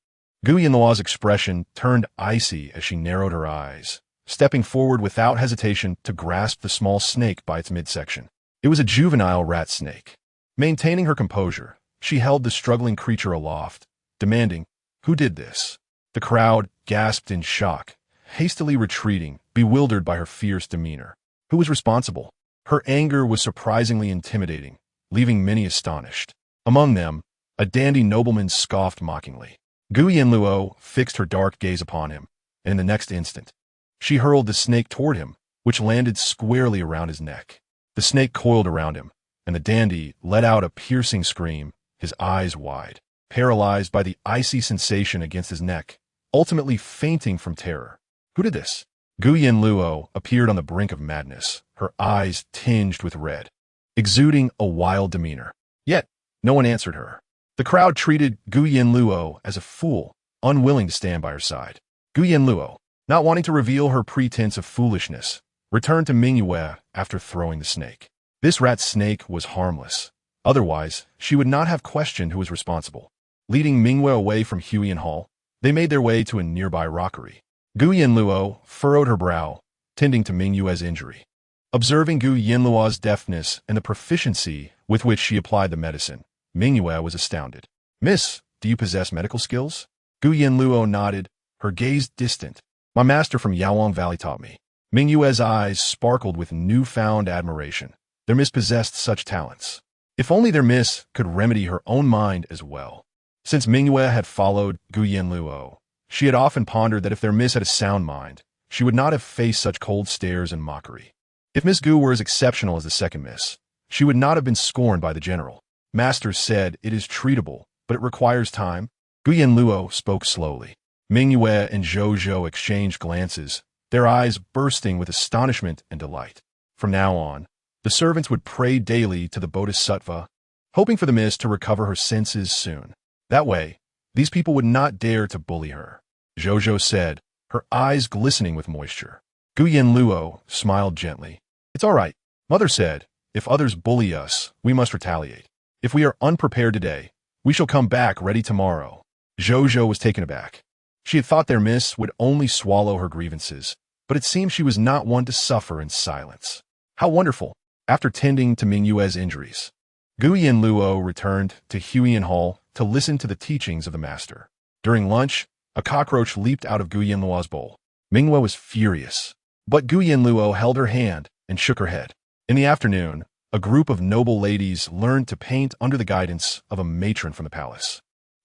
Gu Yanluo's expression turned icy as she narrowed her eyes, stepping forward without hesitation to grasp the small snake by its midsection. It was a juvenile rat snake. Maintaining her composure, she held the struggling creature aloft, demanding, "Who did this?" The crowd gasped in shock, hastily retreating, bewildered by her fierce demeanor. Who was responsible? Her anger was surprisingly intimidating, leaving many astonished. Among them, a dandy nobleman scoffed mockingly. Gu Yanluo fixed her dark gaze upon him, and in the next instant, she hurled the snake toward him, which landed squarely around his neck. The snake coiled around him, and the dandy let out a piercing scream, his eyes wide, paralyzed by the icy sensation against his neck, ultimately fainting from terror. Who did this? Gu Yanluo appeared on the brink of madness, her eyes tinged with red, exuding a wild demeanor. Yet, no one answered her. The crowd treated Gu Yanluo as a fool, unwilling to stand by her side. Gu Yanluo, not wanting to reveal her pretense of foolishness, returned to Mingyue after throwing the snake. This rat snake was harmless. Otherwise, she would not have questioned who was responsible. Leading Mingyue away from Huiyan Hall, they made their way to a nearby rockery. Gu Yanluo furrowed her brow, tending to Mingyue's injury. Observing Gu Yanluo's deftness and the proficiency with which she applied the medicine, Mingyue was astounded. "Miss, do you possess medical skills?" Gu Yanluo nodded, her gaze distant. "My master from Yaolong Valley taught me." Mingyue's eyes sparkled with newfound admiration. Their miss possessed such talents. If only their miss could remedy her own mind as well. Since Mingyue had followed Gu Yanluo, she had often pondered that if their miss had a sound mind, she would not have faced such cold stares and mockery. If Miss Gu were as exceptional as the second miss, she would not have been scorned by the general. Masters said it is treatable, but it requires time. Gu Yanluo spoke slowly. Mingyue and Zhou exchanged glances, their eyes bursting with astonishment and delight. From now on, the servants would pray daily to the Bodhisattva, hoping for the miss to recover her senses soon. That way, these people would not dare to bully her. Zhou said, her eyes glistening with moisture. Gu Yanluo smiled gently. "It's all right," Mother said. "If others bully us, we must retaliate. If we are unprepared today, we shall come back ready tomorrow." Zhou was taken aback. She had thought their miss would only swallow her grievances, but it seemed she was not one to suffer in silence. How wonderful! After tending to Mingyue's injuries, Gu Yanluo returned to Huiyan Hall to listen to the teachings of the master. During lunch, a cockroach leaped out of Gu Yanluo's bowl. Mingyue was furious, but Gu Yanluo held her hand and shook her head. In the afternoon, a group of noble ladies learned to paint under the guidance of a matron from the palace.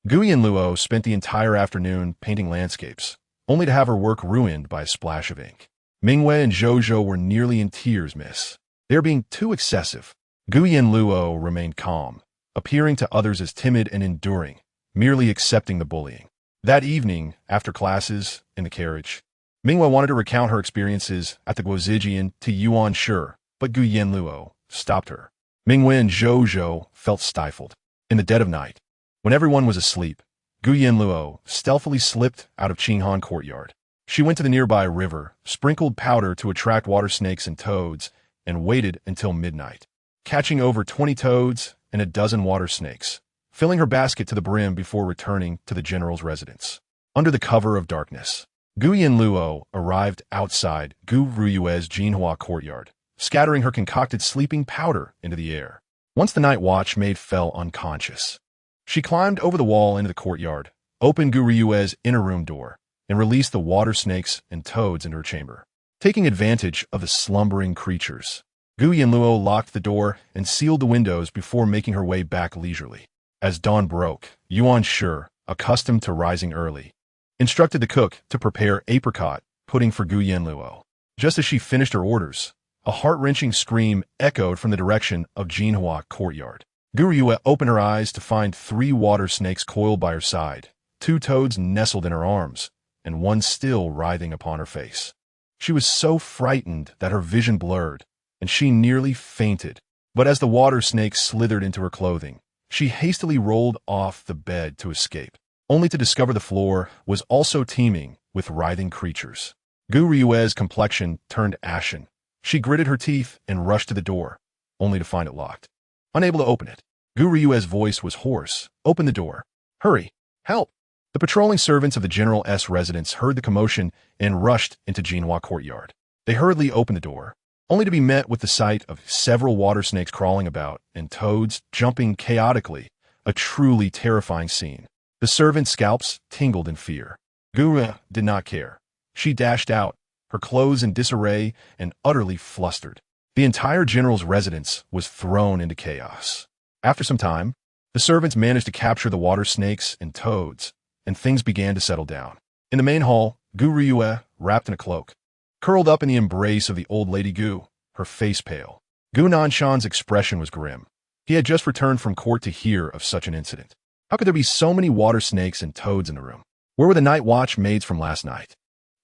Gu Yanluo spent the entire afternoon painting landscapes, only to have her work ruined by a splash of ink. Mingyue and Zhou were nearly in tears, miss. They are being too excessive. Gu Yanluo remained calm, appearing to others as timid and enduring, merely accepting the bullying. That evening, after classes, in the carriage, Mingyue wanted to recount her experiences at the Guozijian to Yuan Shi, but Gu Yanluo stopped her. Mingyue and Zhou felt stifled. In the dead of night, when everyone was asleep, Gu Yanluo stealthily slipped out of Qinghan courtyard. She went to the nearby river, sprinkled powder to attract water snakes and toads, and waited until midnight, catching over 20 toads and a dozen water snakes, filling her basket to the brim before returning to the general's residence. Under the cover of darkness, Gu Yanluo arrived outside Gu Ruyue's Jinhua courtyard, scattering her concocted sleeping powder into the air. Once the night watch maid fell unconscious, she climbed over the wall into the courtyard, opened Gu Ruyue's inner room door, and released the water snakes and toads into her chamber. Taking advantage of the slumbering creatures, Gu Yanluo locked the door and sealed the windows before making her way back leisurely. As dawn broke, Yuan Shi, accustomed to rising early, instructed the cook to prepare apricot pudding for Gu Yanluo. Just as she finished her orders, a heart-wrenching scream echoed from the direction of Jinhua courtyard. Gu Ruyue opened her eyes to find 3 water snakes coiled by her side, 2 toads nestled in her arms, and 1 still writhing upon her face. She was so frightened that her vision blurred, and she nearly fainted. But as the water snakes slithered into her clothing, she hastily rolled off the bed to escape, only to discover the floor was also teeming with writhing creatures. Gu Ruyue's complexion turned ashen. She gritted her teeth and rushed to the door, only to find it locked. Unable to open it, Gu Ruyue's voice was hoarse. "Open the door. Hurry! Help!" The patrolling servants of the general's residence heard the commotion and rushed into Jinhua courtyard. They hurriedly opened the door, only to be met with the sight of several water snakes crawling about and toads jumping chaotically, a truly terrifying scene. The servants' scalps tingled in fear. Gura did not care. She dashed out, her clothes in disarray and utterly flustered. The entire general's residence was thrown into chaos. After some time, the servants managed to capture the water snakes and toads, and things began to settle down. In the main hall, Gu Ryue, wrapped in a cloak, curled up in the embrace of the old lady Gu, her face pale. Gu Nanshan's expression was grim. He had just returned from court to hear of such an incident. How could there be so many water snakes and toads in the room? Where were the night watch maids from last night?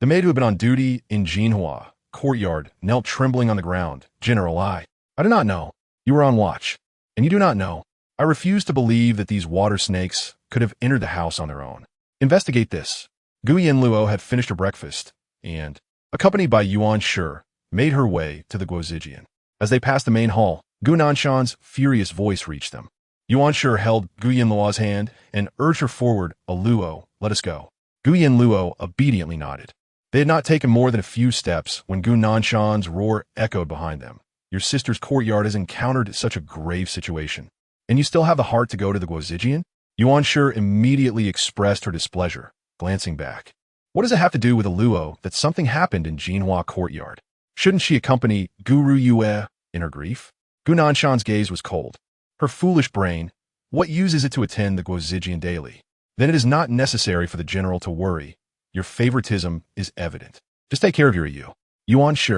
The maid who had been on duty in Jinhua courtyard knelt trembling on the ground. General, I do not know. You were on watch, and you do not know. I refuse to believe that these water snakes could have entered the house on their own. Investigate this. Gu Yanluo had finished her breakfast, and, accompanied by Yuan Shi, made her way to the Guozijian. As they passed the main hall, Gu Nanshan's furious voice reached them. Yuan Shi held Gu Yanluo's hand and urged her forward. Luo, let us go. Gu Yanluo obediently nodded. They had not taken more than a few steps when Gu Nanshan's roar echoed behind them. Your sister's courtyard has encountered such a grave situation, and you still have the heart to go to the Guozijian? Yuan Shi immediately expressed her displeasure, glancing back. What does it have to do with Luo that something happened in Jinhua courtyard? Shouldn't she accompany Gu Ryue in her grief? Gu Nanshan's gaze was cold. Her foolish brain, what use is it to attend the Guozijian daily? Then it is not necessary for the general to worry. Your favoritism is evident. Just take care of your Yu. Yuan Shi,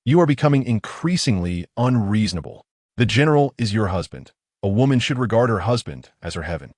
you are becoming increasingly unreasonable. The general is your husband. A woman should regard her husband as her heaven.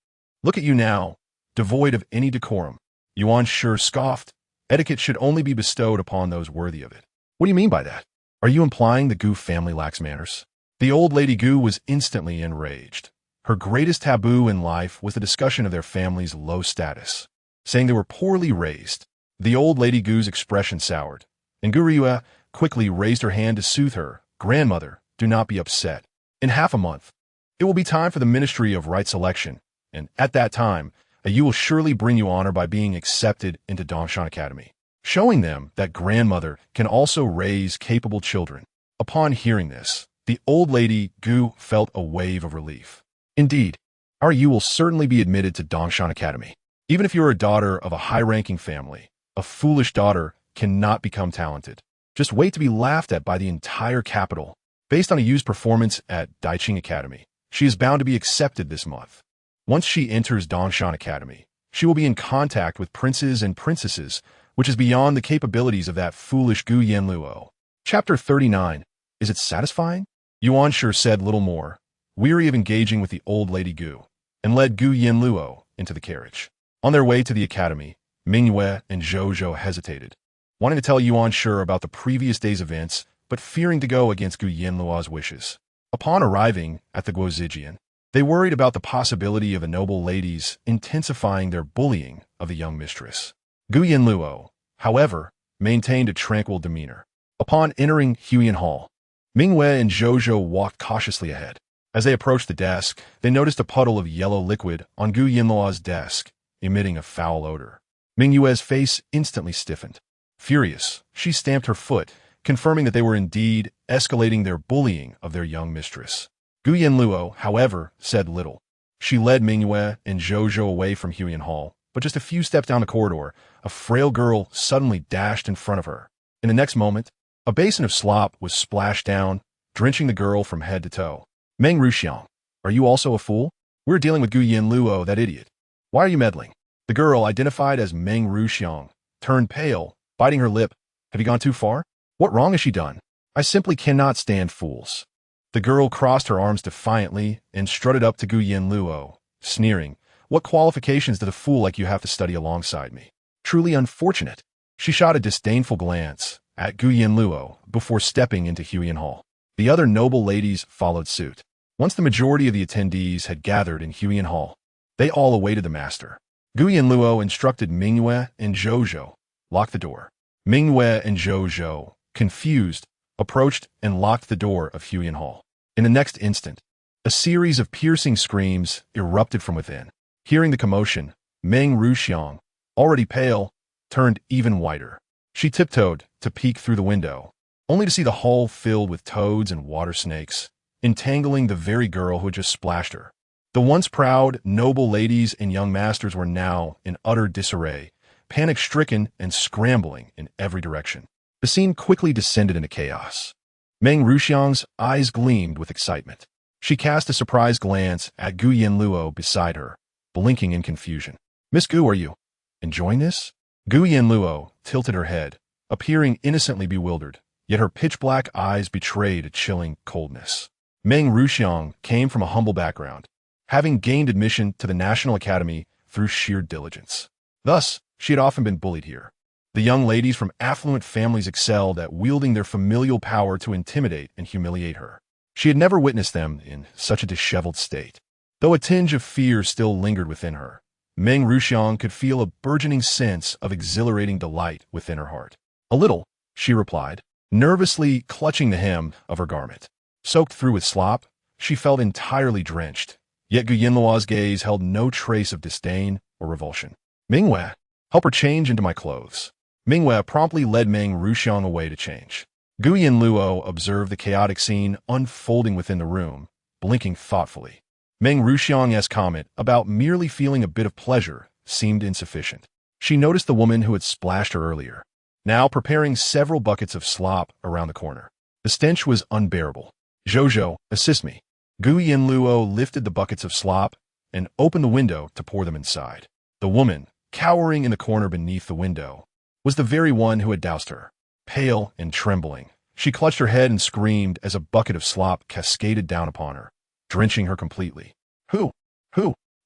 Look at you now, devoid of any decorum. Yuan Shi scoffed. Etiquette should only be bestowed upon those worthy of it. What do you mean by that? Are you implying the Gu family lacks manners? The old lady Gu was instantly enraged. Her greatest taboo in life was the discussion of their family's low status, saying they were poorly raised. The old lady Gu's expression soured, and Gu Ryue quickly raised her hand to soothe her. Grandmother, do not be upset. In half a month, it will be time for the Ministry of Right Selection, and at that time, you will surely bring you honor by being accepted into Dongshan Academy, showing them that grandmother can also raise capable children. Upon hearing this, the old lady Gu felt a wave of relief. Indeed, our Yu will certainly be admitted to Dongshan Academy. Even if you are a daughter of a high-ranking family, a foolish daughter cannot become talented. Just wait to be laughed at by the entire capital. Based on a Yu's performance at Daiqing Academy, she is bound to be accepted this month. Once she enters Dongshan Academy, she will be in contact with princes and princesses, which is beyond the capabilities of that foolish Gu Yanluo. Chapter 39. Is it satisfying? Yuan Shi said little more, weary of engaging with the old lady Gu, and led Gu Yanluo into the carriage. On their way to the academy, Mingyue and Zhou hesitated, wanting to tell Yuan Shi about the previous day's events, but fearing to go against Gu Yanluo's wishes. Upon arriving at the Guozijian, they worried about the possibility of the noble ladies intensifying their bullying of the young mistress. Gu Yanluo, however, maintained a tranquil demeanor. Upon entering Huiyan Hall, Mingyue and Zhou walked cautiously ahead. As they approached the desk, they noticed a puddle of yellow liquid on Gu Yanluo's desk, emitting a foul odor. Mingyue's face instantly stiffened. Furious, she stamped her foot, confirming that they were indeed escalating their bullying of their young mistress. Gu Yanluo, however, said little. She led Mingyue and Zhou away from Huiyan Hall, but just a few steps down the corridor, a frail girl suddenly dashed in front of her. In the next moment, a basin of slop was splashed down, drenching the girl from head to toe. Meng Ruxiang, are you also a fool? We're dealing with Gu Yanluo, that idiot. Why are you meddling? The girl, identified as Meng Ruxiang, turned pale, biting her lip. Have you gone too far? What wrong has she done? I simply cannot stand fools. The girl crossed her arms defiantly and strutted up to Gu Yanluo, sneering. What qualifications did a fool like you have to study alongside me? Truly unfortunate. She shot a disdainful glance at Gu Yanluo before stepping into Huiyan Hall. The other noble ladies followed suit. Once the majority of the attendees had gathered in Huiyan Hall, they all awaited the master. Gu Yanluo instructed Mingyue and Zhou, lock the door. Mingyue and Zhou, confused, approached and locked the door of Huiyan Hall. In the next instant, a series of piercing screams erupted from within. Hearing the commotion, Meng Ruxiang, already pale, turned even whiter. She tiptoed to peek through the window, only to see the hall filled with toads and water snakes, entangling the very girl who had just splashed her. The once proud, noble ladies and young masters were now in utter disarray, panic-stricken and scrambling in every direction. The scene quickly descended into chaos. Meng Ruxiang's eyes gleamed with excitement. She cast a surprised glance at Gu Yanluo beside her, blinking in confusion. "Miss Gu, are you enjoying this?" Gu Yanluo tilted her head, appearing innocently bewildered, yet her pitch-black eyes betrayed a chilling coldness. Meng Ruxiang came from a humble background, having gained admission to the National Academy through sheer diligence. Thus, she had often been bullied here. The young ladies from affluent families excelled at wielding their familial power to intimidate and humiliate her. She had never witnessed them in such a disheveled state. Though a tinge of fear still lingered within her, Meng Ruxiang could feel a burgeoning sense of exhilarating delight within her heart. "A little," she replied, nervously clutching the hem of her garment. Soaked through with slop, she felt entirely drenched, yet Gu Yanluo's gaze held no trace of disdain or revulsion. "Mingwei, help her change into my clothes." Mingwei promptly led Meng Ruxiang away to change. Gu Yanluo observed the chaotic scene unfolding within the room, blinking thoughtfully. Meng Ruxiang's comment about merely feeling a bit of pleasure seemed insufficient. She noticed the woman who had splashed her earlier, now preparing several buckets of slop around the corner. The stench was unbearable. "Zhou, assist me." Gu Yanluo lifted the buckets of slop and opened the window to pour them inside. The woman, cowering in the corner beneath the window, was the very one who had doused her. Pale and trembling, she clutched her head and screamed as a bucket of slop cascaded down upon her, drenching her completely. Who?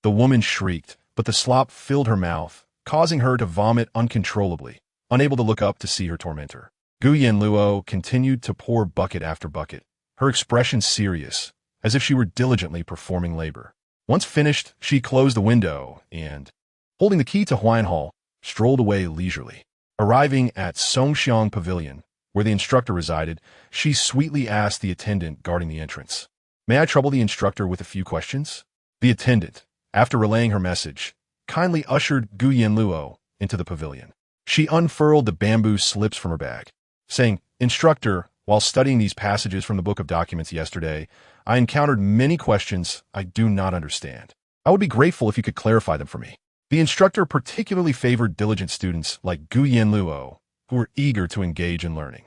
The woman shrieked, but the slop filled her mouth, causing her to vomit uncontrollably, unable to look up to see her tormentor. Gu Yanluo continued to pour bucket after bucket, her expression serious, as if she were diligently performing labor. Once finished, she closed the window and, holding the key to Huan Hall, strolled away leisurely. Arriving at Songxiang Pavilion, where the instructor resided, she sweetly asked the attendant guarding the entrance, "May I trouble the instructor with a few questions?" The attendant, after relaying her message, kindly ushered Gu Yanluo into the pavilion. She unfurled the bamboo slips from her bag, saying, "Instructor, while studying these passages from the Book of Documents yesterday, I encountered many questions I do not understand. I would be grateful if you could clarify them for me." The instructor particularly favored diligent students like Gu Yanluo, who were eager to engage in learning.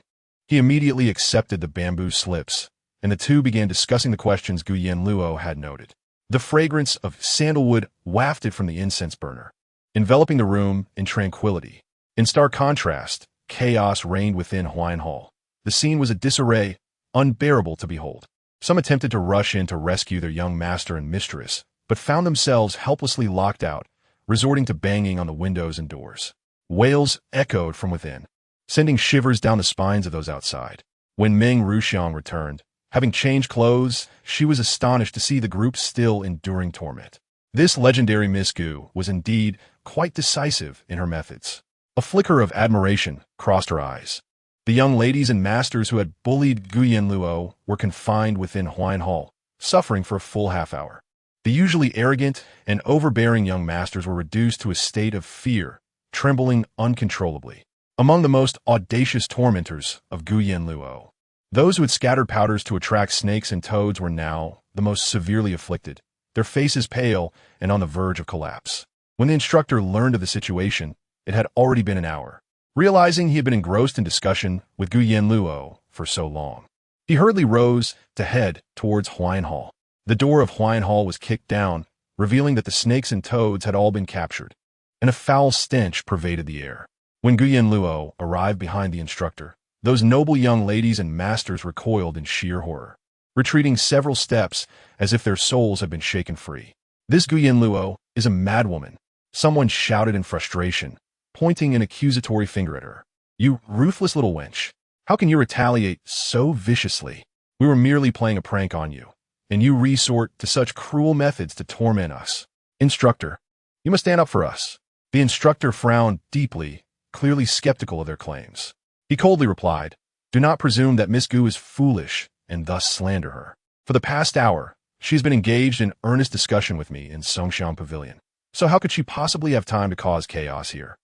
He immediately accepted the bamboo slips, and the two began discussing the questions Gu Yanluo had noted. The fragrance of sandalwood wafted from the incense burner, enveloping the room in tranquility. In stark contrast, chaos reigned within Huan Hall. The scene was a disarray unbearable to behold. Some attempted to rush in to rescue their young master and mistress, but found themselves helplessly locked out, resorting to banging on the windows and doors. Wails echoed from within, sending shivers down the spines of those outside. When Meng Ruxiang returned, having changed clothes, she was astonished to see the group still enduring torment. This legendary Miss Gu was indeed quite decisive in her methods. A flicker of admiration crossed her eyes. The young ladies and masters who had bullied Gu Yanluo were confined within Huan Hall, suffering for a full half-hour. The usually arrogant and overbearing young masters were reduced to a state of fear, trembling uncontrollably. Among the most audacious tormentors of Gu Yanluo, those who had scattered powders to attract snakes and toads were now the most severely afflicted, their faces pale and on the verge of collapse. When the instructor learned of the situation, it had already been an hour. Realizing he had been engrossed in discussion with Gu Yanluo for so long, he hurriedly rose to head towards Huan Hall. The door of Huan Hall was kicked down, revealing that the snakes and toads had all been captured, and a foul stench pervaded the air. When Gu Yanluo arrived behind the instructor, those noble young ladies and masters recoiled in sheer horror, retreating several steps as if their souls had been shaken free. "This Gu Yanluo is a madwoman," someone shouted in frustration, pointing an accusatory finger at her. "You ruthless little wench. How can you retaliate so viciously? We were merely playing a prank on you, and you resort to such cruel methods to torment us. Instructor, you must stand up for us." The instructor frowned deeply, clearly skeptical of their claims. He coldly replied, "Do not presume that Miss Gu is foolish and thus slander her. For the past hour, she has been engaged in earnest discussion with me in Songxiang Pavilion. So how could she possibly have time to cause chaos here?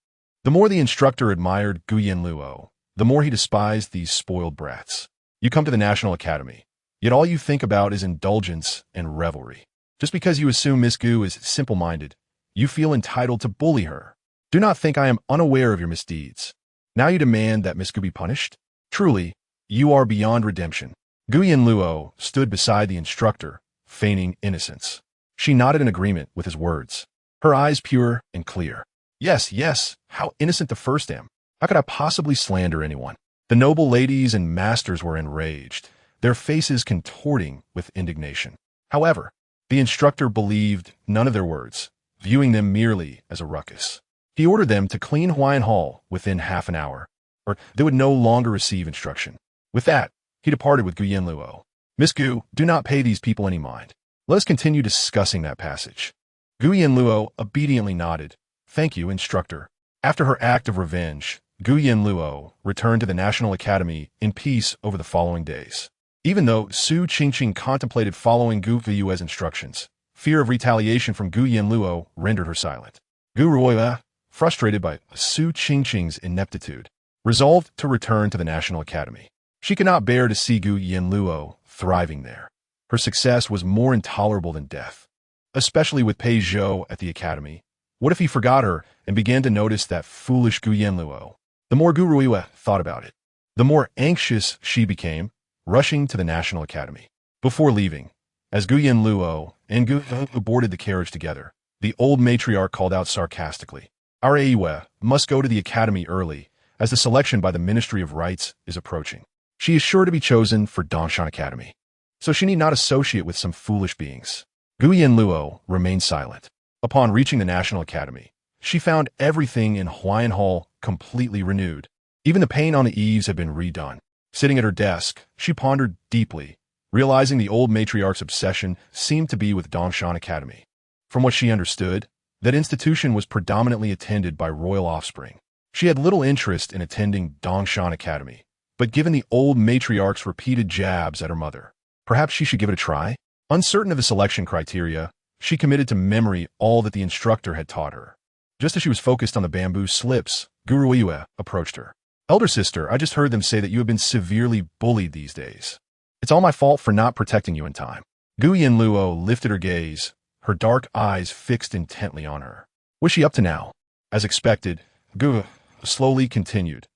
The more the instructor admired Gu Yanluo, the more he despised these spoiled brats. You come to the National Academy, yet all you think about is indulgence and revelry. Just because you assume Miss Gu is simple-minded, you feel entitled to bully her. Do not think I am unaware of your misdeeds. Now you demand that Miss Gu be punished? Truly, you are beyond redemption. Gu Yanluo stood beside the instructor, feigning innocence. She nodded in agreement with his words, her eyes pure and clear. Yes, yes, how innocent the first am. How could I possibly slander anyone? The noble ladies and masters were enraged, their faces contorting with indignation. However, the instructor believed none of their words, viewing them merely as a ruckus. He ordered them to clean Huayan Hall within half an hour, or they would no longer receive instruction. With that, he departed with Gu Yanluo. Miss Gu, do not pay these people any mind. Let us continue discussing that passage. Gu Yanluo obediently nodded. Thank you, instructor. After her act of revenge, Gu Yanluo returned to the National Academy in peace over the following days. Even though Su Qingqing contemplated following Gu Yue's instructions, fear of retaliation from Gu Yanluo rendered her silent. Gu Ruoye, frustrated by Su Qingqing's ineptitude, resolved to return to the National Academy. She could not bear to see Gu Yanluo thriving there. Her success was more intolerable than death. Especially with Pei Zhou at the academy. What if he forgot her and began to notice that foolish Gu Yanluo? The more Gu Ruoye thought about it, the more anxious she became, rushing to the National Academy. Before leaving, as Gu Yanluo and Gu boarded the carriage together, the old matriarch called out sarcastically, Our Yue must go to the academy early, as the selection by the Ministry of Rites is approaching. She is sure to be chosen for Dongshan Academy, so she need not associate with some foolish beings. Gu Yanluo remained silent. Upon reaching the National Academy, she found everything in Huayan Hall completely renewed. Even the paint on the eaves had been redone. Sitting at her desk, she pondered deeply, realizing the old matriarch's obsession seemed to be with Dongshan Academy. From what she understood, that institution was predominantly attended by royal offspring. She had little interest in attending Dongshan Academy, but given the old matriarch's repeated jabs at her mother, perhaps she should give it a try? Uncertain of the selection criteria, she committed to memory all that the instructor had taught her. Just as she was focused on the bamboo slips, Gu Ruoye approached her. Elder sister, I just heard them say that you have been severely bullied these days. It's all my fault for not protecting you in time. Gu Yanluo lifted her gaze, her dark eyes fixed intently on her. What's she up to now? As expected, Gu slowly continued.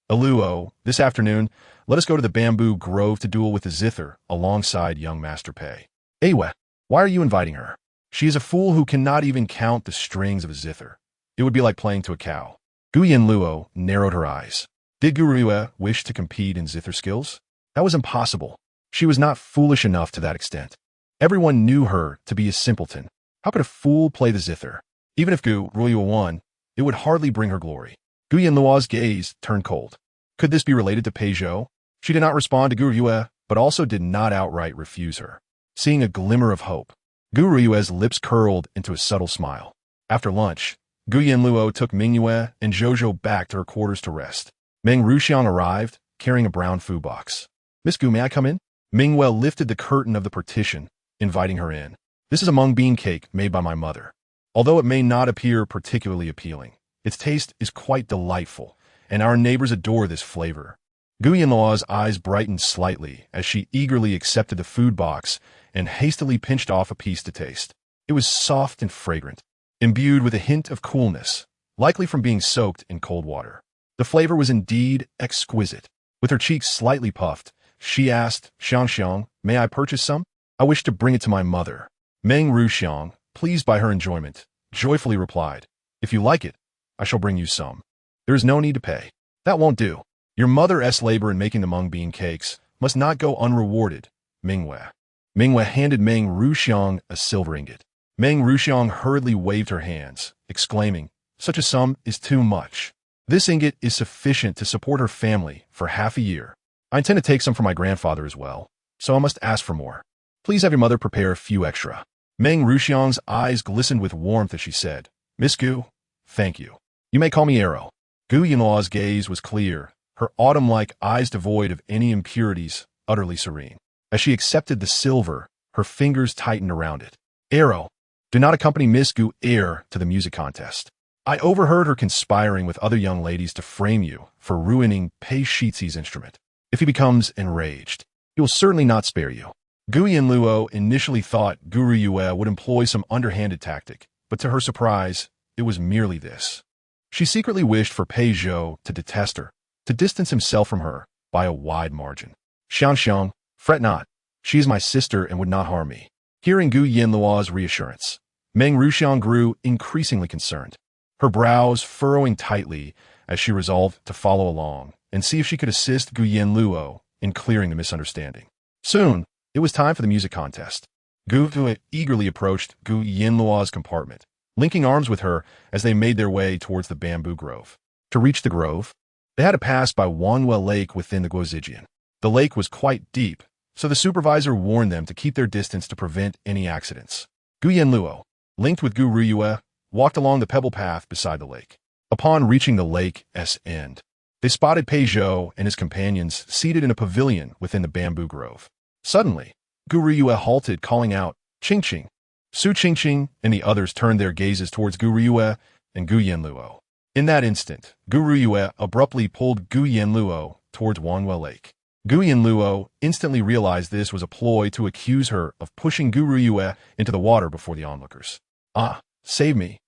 Aluo, this afternoon, let us go to the bamboo grove to duel with the zither alongside young Master Pei. Ewe, why are you inviting her? She is a fool who cannot even count the strings of a zither. It would be like playing to a cow. Gu Yanluo narrowed her eyes. Did Gu Ruoye wish to compete in zither skills? That was impossible. She was not foolish enough to that extent. Everyone knew her to be a simpleton. How could a fool play the zither? Even if Gu Ruoye won, it would hardly bring her glory. Gu Yanluo's gaze turned cold. Could this be related to Pei Zhou? She did not respond to Gu Ruoye, but also did not outright refuse her. Seeing a glimmer of hope, Gu Ruoye's lips curled into a subtle smile. After lunch, Gu Yanluo took Mingyue and Zhozhou back to her quarters to rest. Meng Ruxiang arrived, carrying a brown food box. Miss Gu, may I come in? Mingyue lifted the curtain of the partition, inviting her in. This is a mung bean cake made by my mother. Although it may not appear particularly appealing, its taste is quite delightful, and our neighbors adore this flavor. Gu Yanluo's eyes brightened slightly as she eagerly accepted the food box and hastily pinched off a piece to taste. It was soft and fragrant, imbued with a hint of coolness, likely from being soaked in cold water. The flavor was indeed exquisite. With her cheeks slightly puffed, she asked, Xiang, may I purchase some? I wish to bring it to my mother. Meng Ruxiang, pleased by her enjoyment, joyfully replied, If you like it, I shall bring you some. There is no need to pay. That won't do. Your mother's labor in making the mung bean cakes must not go unrewarded, Mingyue. Mingyue handed Meng Ruxiang a silver ingot. Meng Ruxiang hurriedly waved her hands, exclaiming, Such a sum is too much. This ingot is sufficient to support her family for half a year. I intend to take some for my grandfather as well, so I must ask for more. Please have your mother prepare a few extra. Meng Ruxiang's eyes glistened with warmth as she said, Miss Gu, thank you. You may call me Arrow. Gu Yanluo's gaze was clear, her autumn-like eyes devoid of any impurities, utterly serene. As she accepted the silver, her fingers tightened around it. Arrow, Do not accompany Miss Gu to the music contest. I overheard her conspiring with other young ladies to frame you for ruining Pei Shizi's instrument. If he becomes enraged, he will certainly not spare you. Gu Yanluo initially thought Gu Riyue would employ some underhanded tactic, but to her surprise, it was merely this. She secretly wished for Pei Zhou to detest her, to distance himself from her by a wide margin. Xiang, fret not. She is my sister and would not harm me. Hearing Gu Yanluo's reassurance, Meng Ruxiang grew increasingly concerned, her brows furrowing tightly as she resolved to follow along and see if she could assist Gu Yanluo in clearing the misunderstanding. Soon, it was time for the music contest. Gu Yanluo eagerly approached Gu Yanluo's compartment, linking arms with her as they made their way towards the bamboo grove. To reach the grove, they had to pass by Wanluo Lake within the Guozijian. The lake was quite deep, so the supervisor warned them to keep their distance to prevent any accidents. Gu Yanluo, linked with Gu Riyue, walked along the pebble path beside the lake. Upon reaching the lake's end, they spotted Pei Zhou and his companions seated in a pavilion within the bamboo grove. Suddenly, Gu Riyue halted, calling out, "Ching Ching!" Su Ching and the others turned their gazes towards Gu Riyue and Gu Yanluo. In that instant, Gu Riyue abruptly pulled Gu Yanluo towards Wanluo Lake. Gu Yanluo instantly realized this was a ploy to accuse her of pushing Gu Riyue into the water before the onlookers. "Ah, save me!"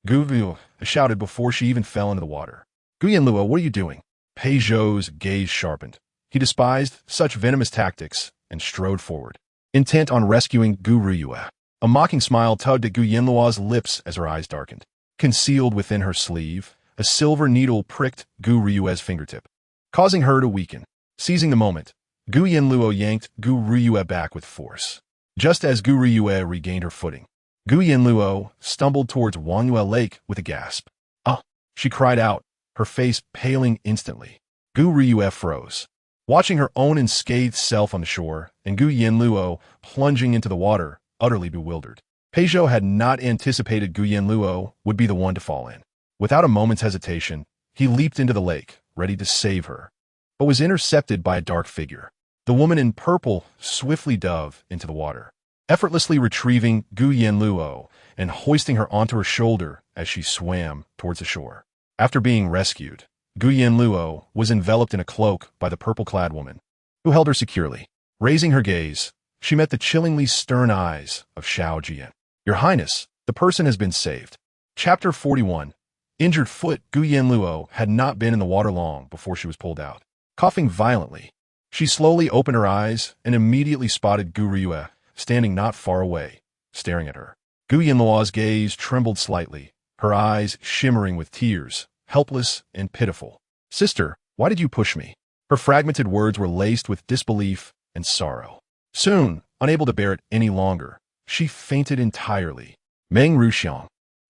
Gu Riyue shouted before she even fell into the water. "Gu Yanluo, what are you doing?" Pei Zhou's gaze sharpened. He despised such venomous tactics and strode forward, intent on rescuing Gu Riyue. A mocking smile tugged at Gu Yanluo's lips as her eyes darkened. Concealed within her sleeve, a silver needle pricked Gu Riyue's fingertip, causing her to weaken. Seizing the moment, Gu Yanluo yanked Gu Riyue back with force. Just as Gu Riyue regained her footing, Gu Yanluo stumbled towards Wanluo Lake with a gasp. "Ah!" she cried out, her face paling instantly. Gu Riyue froze, watching her own unscathed self on the shore, and Gu Yanluo plunging into the water, utterly bewildered. Pei Zhou had not anticipated Gu Yanluo would be the one to fall in. Without a moment's hesitation, he leaped into the lake, ready to save her, but was intercepted by a dark figure. The woman in purple swiftly dove into the water, effortlessly retrieving Gu Yanluo and hoisting her onto her shoulder as she swam towards the shore. After being rescued, Gu Yanluo was enveloped in a cloak by the purple-clad woman, who held her securely. Raising her gaze, she met the chillingly stern eyes of Xiao Jiuye. "Your Highness, the person has been saved." Chapter 41. Injured foot. Gu Yanluo had not been in the water long before she was pulled out. Coughing violently, she slowly opened her eyes and immediately spotted Gu Riyue standing not far away, staring at her. Gu Yanluo's gaze trembled slightly, her eyes shimmering with tears, helpless and pitiful. "Sister, why did you push me?" Her fragmented words were laced with disbelief and sorrow. Soon, unable to bear it any longer, she fainted entirely. Meng Ruxiang,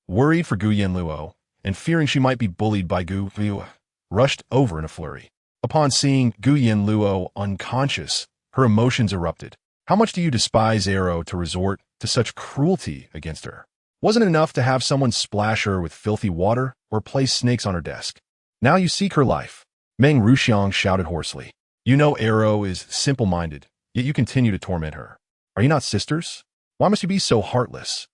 worried for Gu Yanluo and fearing she might be bullied by Gu Riyue, rushed over in a flurry. Upon seeing Gu Yanluo unconscious, her emotions erupted. How much do you despise Arrow to resort to such cruelty against her? Wasn't it enough to have someone splash her with filthy water or place snakes on her desk? Now you seek her life. Meng Ruxiang shouted hoarsely. You know Arrow is simple-minded, yet you continue to torment her. Are you not sisters? Why must you be so heartless?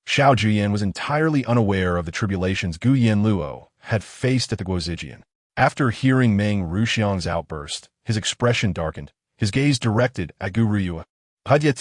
Xiao Jiuye was entirely unaware of the tribulations Gu Yanluo had faced at the Guozijian. After hearing Meng Ruxiang's outburst, his expression darkened, his gaze directed at Gu Riyue. I did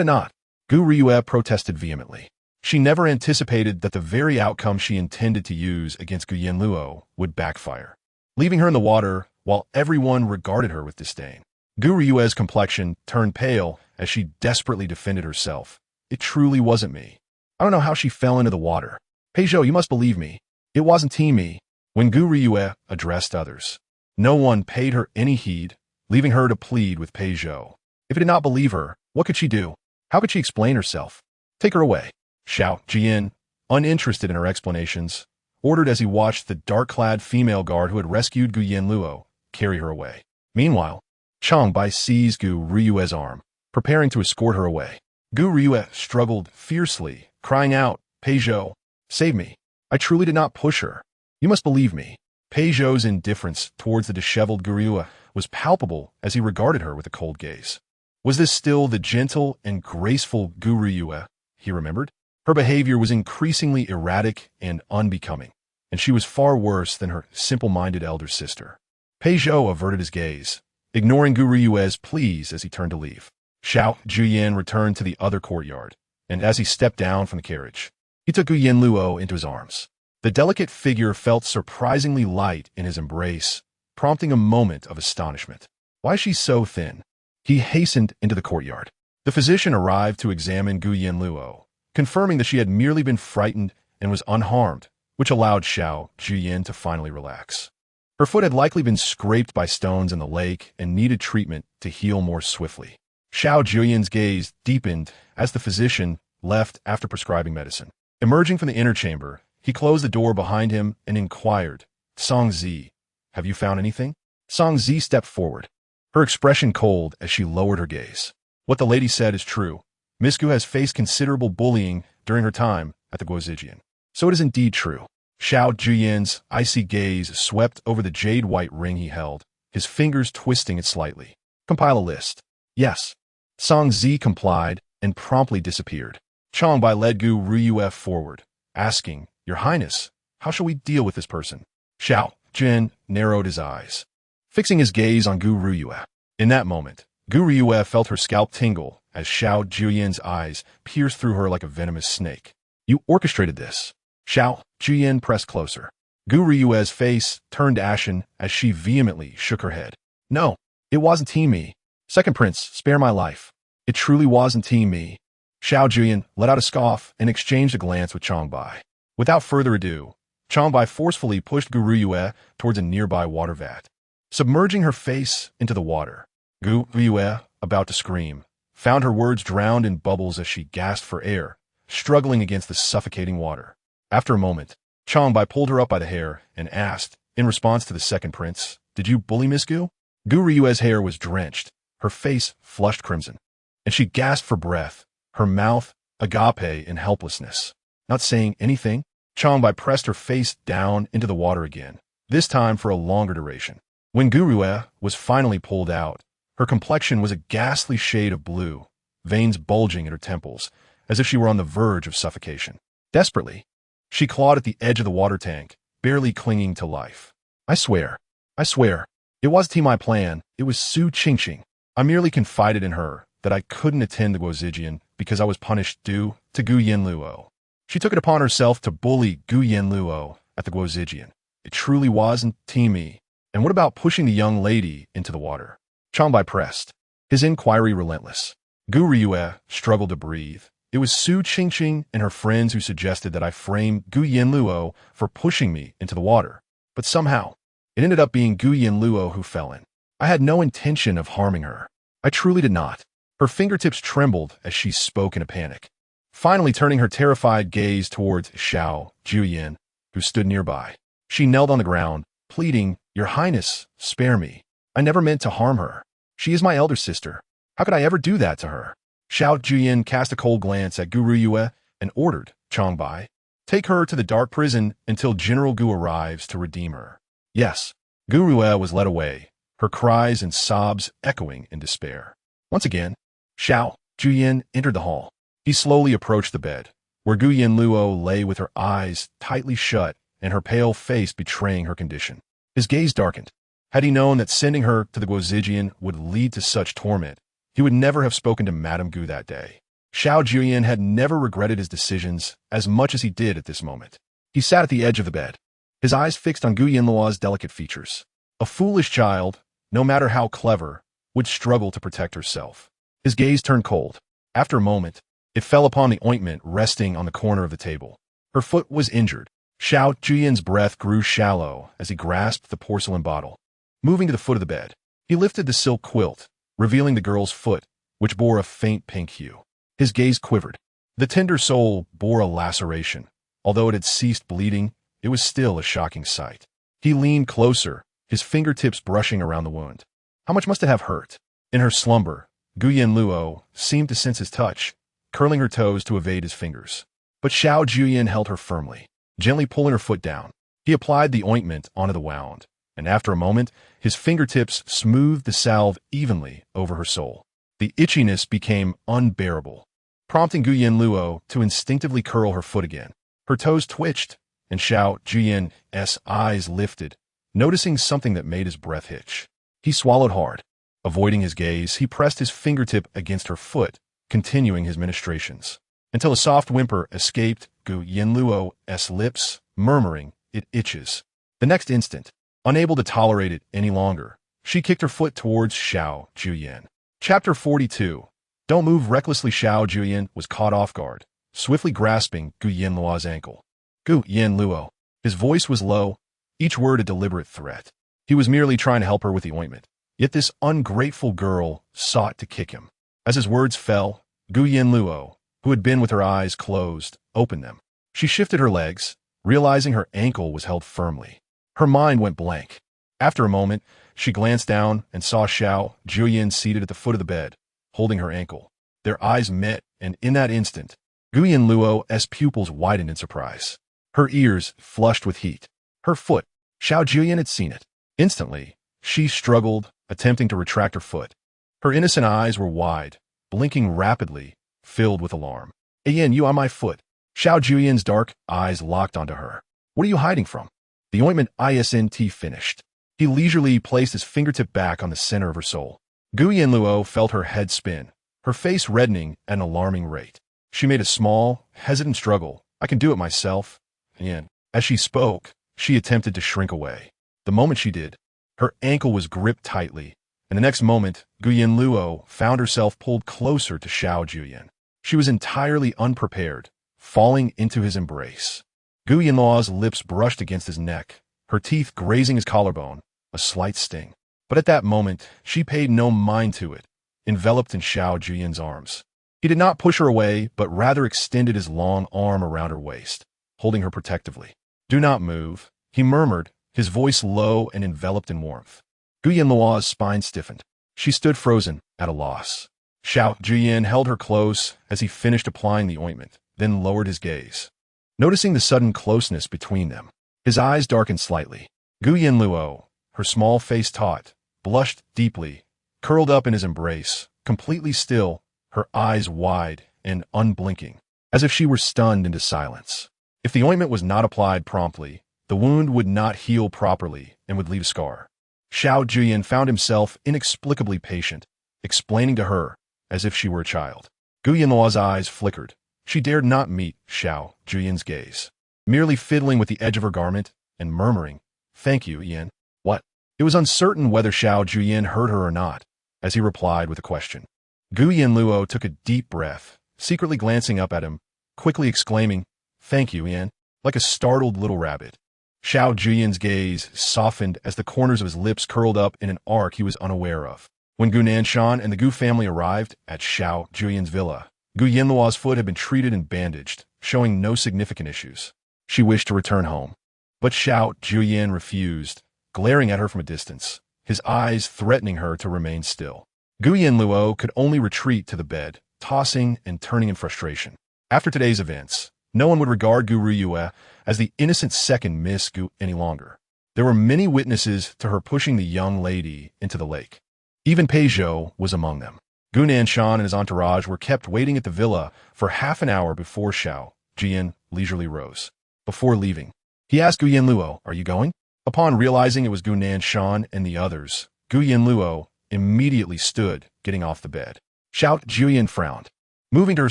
not. Gu Riyue protested vehemently. She never anticipated that the very outcome she intended to use against Gu Yanluo would backfire, leaving her in the water while everyone regarded her with disdain. Gu Riyue's complexion turned pale as she desperately defended herself. It truly wasn't me. I don't know how she fell into the water. Pei Zhou, you must believe me. It wasn't me. When Gu Riyue addressed others, no one paid her any heed, leaving her to plead with Pei Zhou. If he did not believe her, what could she do? How could she explain herself? Take her away. Xiao Jiuye, uninterested in her explanations, ordered as he watched the dark-clad female guard who had rescued Gu Yanluo carry her away. Meanwhile, Chang Bai seized Gu Riyue's arm, preparing to escort her away. Gu Riyue struggled fiercely, crying out, Pei Zhou, save me. I truly did not push her. You must believe me. Pei Zhou's indifference towards the disheveled Gu Riyue was palpable as he regarded her with a cold gaze. Was this still the gentle and graceful Gu Riyue he remembered. Her behavior was increasingly erratic and unbecoming, and she was far worse than her simple-minded elder sister. Pei Zhou averted his gaze, ignoring Gu Riyue's pleas as he turned to leave. Xiao Jiuye returned to the other courtyard, and as he stepped down from the carriage, he took Gu Yanluo into his arms. The delicate figure felt surprisingly light in his embrace, prompting a moment of astonishment. Why is she so thin? He hastened into the courtyard. The physician arrived to examine Gu Yanluo, confirming that she had merely been frightened and was unharmed, which allowed Xiao Jiuye to finally relax. Her foot had likely been scraped by stones in the lake and needed treatment to heal more swiftly. Xiao Jiuye's gaze deepened as the physician left after prescribing medicine. Emerging from the inner chamber, he closed the door behind him and inquired, "Song Zi, have you found anything?" Song Zi stepped forward, her expression cold as she lowered her gaze. "What the lady said is true. Miss Gu has faced considerable bullying during her time at the Guozijian. So it is indeed true." Xiao Jiuye's icy gaze swept over the jade-white ring he held, his fingers twisting it slightly. "Compile a list." "Yes." Song Zi complied and promptly disappeared. Changbai led Gu Riyue forward, asking, "Your Highness, how shall we deal with this person?" Xiao Jiuye narrowed his eyes, fixing his gaze on Gu Riyue. In that moment, Gu Riyue felt her scalp tingle as Xiao Jiuye's eyes pierced through her like a venomous snake. "You orchestrated this." Xiao Jiuye pressed closer. Gu Riyue's face turned ashen as she vehemently shook her head. "No, it wasn't Team Me. Second Prince, spare my life. It truly wasn't Team Me." Xiao Jiuye let out a scoff and exchanged a glance with Changbai. Without further ado, Changbai forcefully pushed Gu Riyue towards a nearby water vat, submerging her face into the water. Gu Riyue, about to scream, found her words drowned in bubbles as she gasped for air, struggling against the suffocating water. After a moment, Changbai pulled her up by the hair and asked, in response to the second prince, "Did you bully Miss Gu?" Gu Riyue's hair was drenched, her face flushed crimson, and she gasped for breath, her mouth agape in helplessness. Not saying anything, Changbai pressed her face down into the water again, this time for a longer duration. When Gu Riyue was finally pulled out, her complexion was a ghastly shade of blue, veins bulging at her temples, as if she were on the verge of suffocation. Desperately, she clawed at the edge of the water tank, barely clinging to life. I swear, it wasn't my plan, it was Su Qingqing. I merely confided in her that I couldn't attend the Guozijian because I was punished due to Gu Yanluo. She took it upon herself to bully Gu Yanluo at the Guozijian. It truly wasn't Team Me. And what about pushing the young lady into the water? Changbai pressed, his inquiry relentless. Gu Riyue struggled to breathe. It was Su Qingqing and her friends who suggested that I frame Gu Yanluo for pushing me into the water. But somehow, it ended up being Gu Yanluo who fell in. I had no intention of harming her. I truly did not. Her fingertips trembled as she spoke in a panic, finally turning her terrified gaze towards Xiao Jiuye, who stood nearby. She knelt on the ground, pleading, "Your Highness, spare me. I never meant to harm her. She is my elder sister. How could I ever do that to her?" Xiao Jiuye cast a cold glance at Gu Riyue and ordered Changbai, "Take her to the dark prison until General Gu arrives to redeem her." Yes, Gu Riyue was led away, her cries and sobs echoing in despair. Once again, Xiao Jiuye entered the hall. He slowly approached the bed, where Gu Yanluo lay with her eyes tightly shut and her pale face betraying her condition. His gaze darkened. Had he known that sending her to the Guozijian would lead to such torment, he would never have spoken to Madame Gu that day. Xiao Jiuye had never regretted his decisions as much as he did at this moment. He sat at the edge of the bed, his eyes fixed on Gu Yanluo's delicate features. A foolish child, no matter how clever, would struggle to protect herself. His gaze turned cold. After a moment, it fell upon the ointment resting on the corner of the table. Her foot was injured. Xiao Jiuye's breath grew shallow as he grasped the porcelain bottle. Moving to the foot of the bed, he lifted the silk quilt, revealing the girl's foot, which bore a faint pink hue. His gaze quivered. The tender sole bore a laceration. Although it had ceased bleeding, it was still a shocking sight. He leaned closer, his fingertips brushing around the wound. How much must it have hurt? In her slumber, Gu Yanluo seemed to sense his touch, curling her toes to evade his fingers. But Xiao Jiuye held her firmly, gently pulling her foot down. He applied the ointment onto the wound, and after a moment, his fingertips smoothed the salve evenly over her sole. The itchiness became unbearable. prompting Gu Yanluo to instinctively curl her foot again. Her toes twitched, and Xiao Jiuye's eyes lifted, noticing something that made his breath hitch. He swallowed hard. Avoiding his gaze, he pressed his fingertip against her foot, continuing his ministrations, until a soft whimper escaped Gu Yanluo's lips, murmuring, "It itches." The next instant, unable to tolerate it any longer, she kicked her foot towards Xiao Jiuye. Chapter 42. Don't move recklessly. Xiao Jiuye was caught off guard, swiftly grasping Gu Yanluo's ankle. Gu Yanluo. His voice was low, each word a deliberate threat. He was merely trying to help her with the ointment, yet this ungrateful girl sought to kick him. As his words fell, Gu Yanluo, who had been with her eyes closed, opened them. She shifted her legs, realizing her ankle was held firmly. Her mind went blank. After a moment, she glanced down and saw Xiao Jiuye seated at the foot of the bed, holding her ankle. Their eyes met, and in that instant, Gu Yanluo's pupils widened in surprise. Her ears flushed with heat. Her foot. Xiao Jiuye had seen it. Instantly, she struggled, attempting to retract her foot. Her innocent eyes were wide, blinking rapidly, filled with alarm. "Yan, you on my foot." Xiao Jiuye's dark eyes locked onto her. "What are you hiding from?" The ointment isn't finished. He leisurely placed his fingertip back on the center of her sole. Gu Yanluo felt her head spin, her face reddening at an alarming rate. She made a small, hesitant struggle. "I can do it myself." And as she spoke, she attempted to shrink away. The moment she did, her ankle was gripped tightly, and the next moment, Gu Yanluo found herself pulled closer to Xiao Jiuye. She was entirely unprepared, falling into his embrace. Gu Yanluo's lips brushed against his neck, her teeth grazing his collarbone, a slight sting. But at that moment, she paid no mind to it, enveloped in Xiao Jiuye's arms. He did not push her away, but rather extended his long arm around her waist, holding her protectively. "Do not move," he murmured, his voice low and enveloped in warmth. Gu Yanluo's spine stiffened. She stood frozen, at a loss. Xiao Jiuye held her close as he finished applying the ointment, then lowered his gaze. Noticing the sudden closeness between them, his eyes darkened slightly. Gu Yanluo, her small face taut, blushed deeply, curled up in his embrace, completely still, her eyes wide and unblinking, as if she were stunned into silence. If the ointment was not applied promptly, the wound would not heal properly and would leave a scar. Xiao Jiuye found himself inexplicably patient, explaining to her as if she were a child. Gu Yanluo's eyes flickered. She dared not meet Xiao Jiuye's gaze, merely fiddling with the edge of her garment and murmuring, "Thank you, Yan." "What?" It was uncertain whether Xiao Jiuye heard her or not, as he replied with a question. Gu Yanluo took a deep breath, secretly glancing up at him, quickly exclaiming, "Thank you, Yan," like a startled little rabbit. Xiao Jiuye's gaze softened as the corners of his lips curled up in an arc he was unaware of. When Gu Nanshan and the Gu family arrived at Xiao Jiuye's villa, Gu Yanluo's foot had been treated and bandaged, showing no significant issues. She wished to return home, but Xiao Jiuye refused, glaring at her from a distance, his eyes threatening her to remain still. Gu Yanluo could only retreat to the bed, tossing and turning in frustration. After today's events, no one would regard Gu Riyue as the innocent second Miss Gu any longer. There were many witnesses to her pushing the young lady into the lake. Even Pei Zhou was among them. Gu Nanshan and his entourage were kept waiting at the villa for half an hour before Xiao Jiuye leisurely rose. Before leaving, he asked Gu Yanluo, "Are you going?" Upon realizing it was Gu Nanshan and the others, Gu Yanluo immediately stood, getting off the bed. Xiao Jiuye frowned, moving to her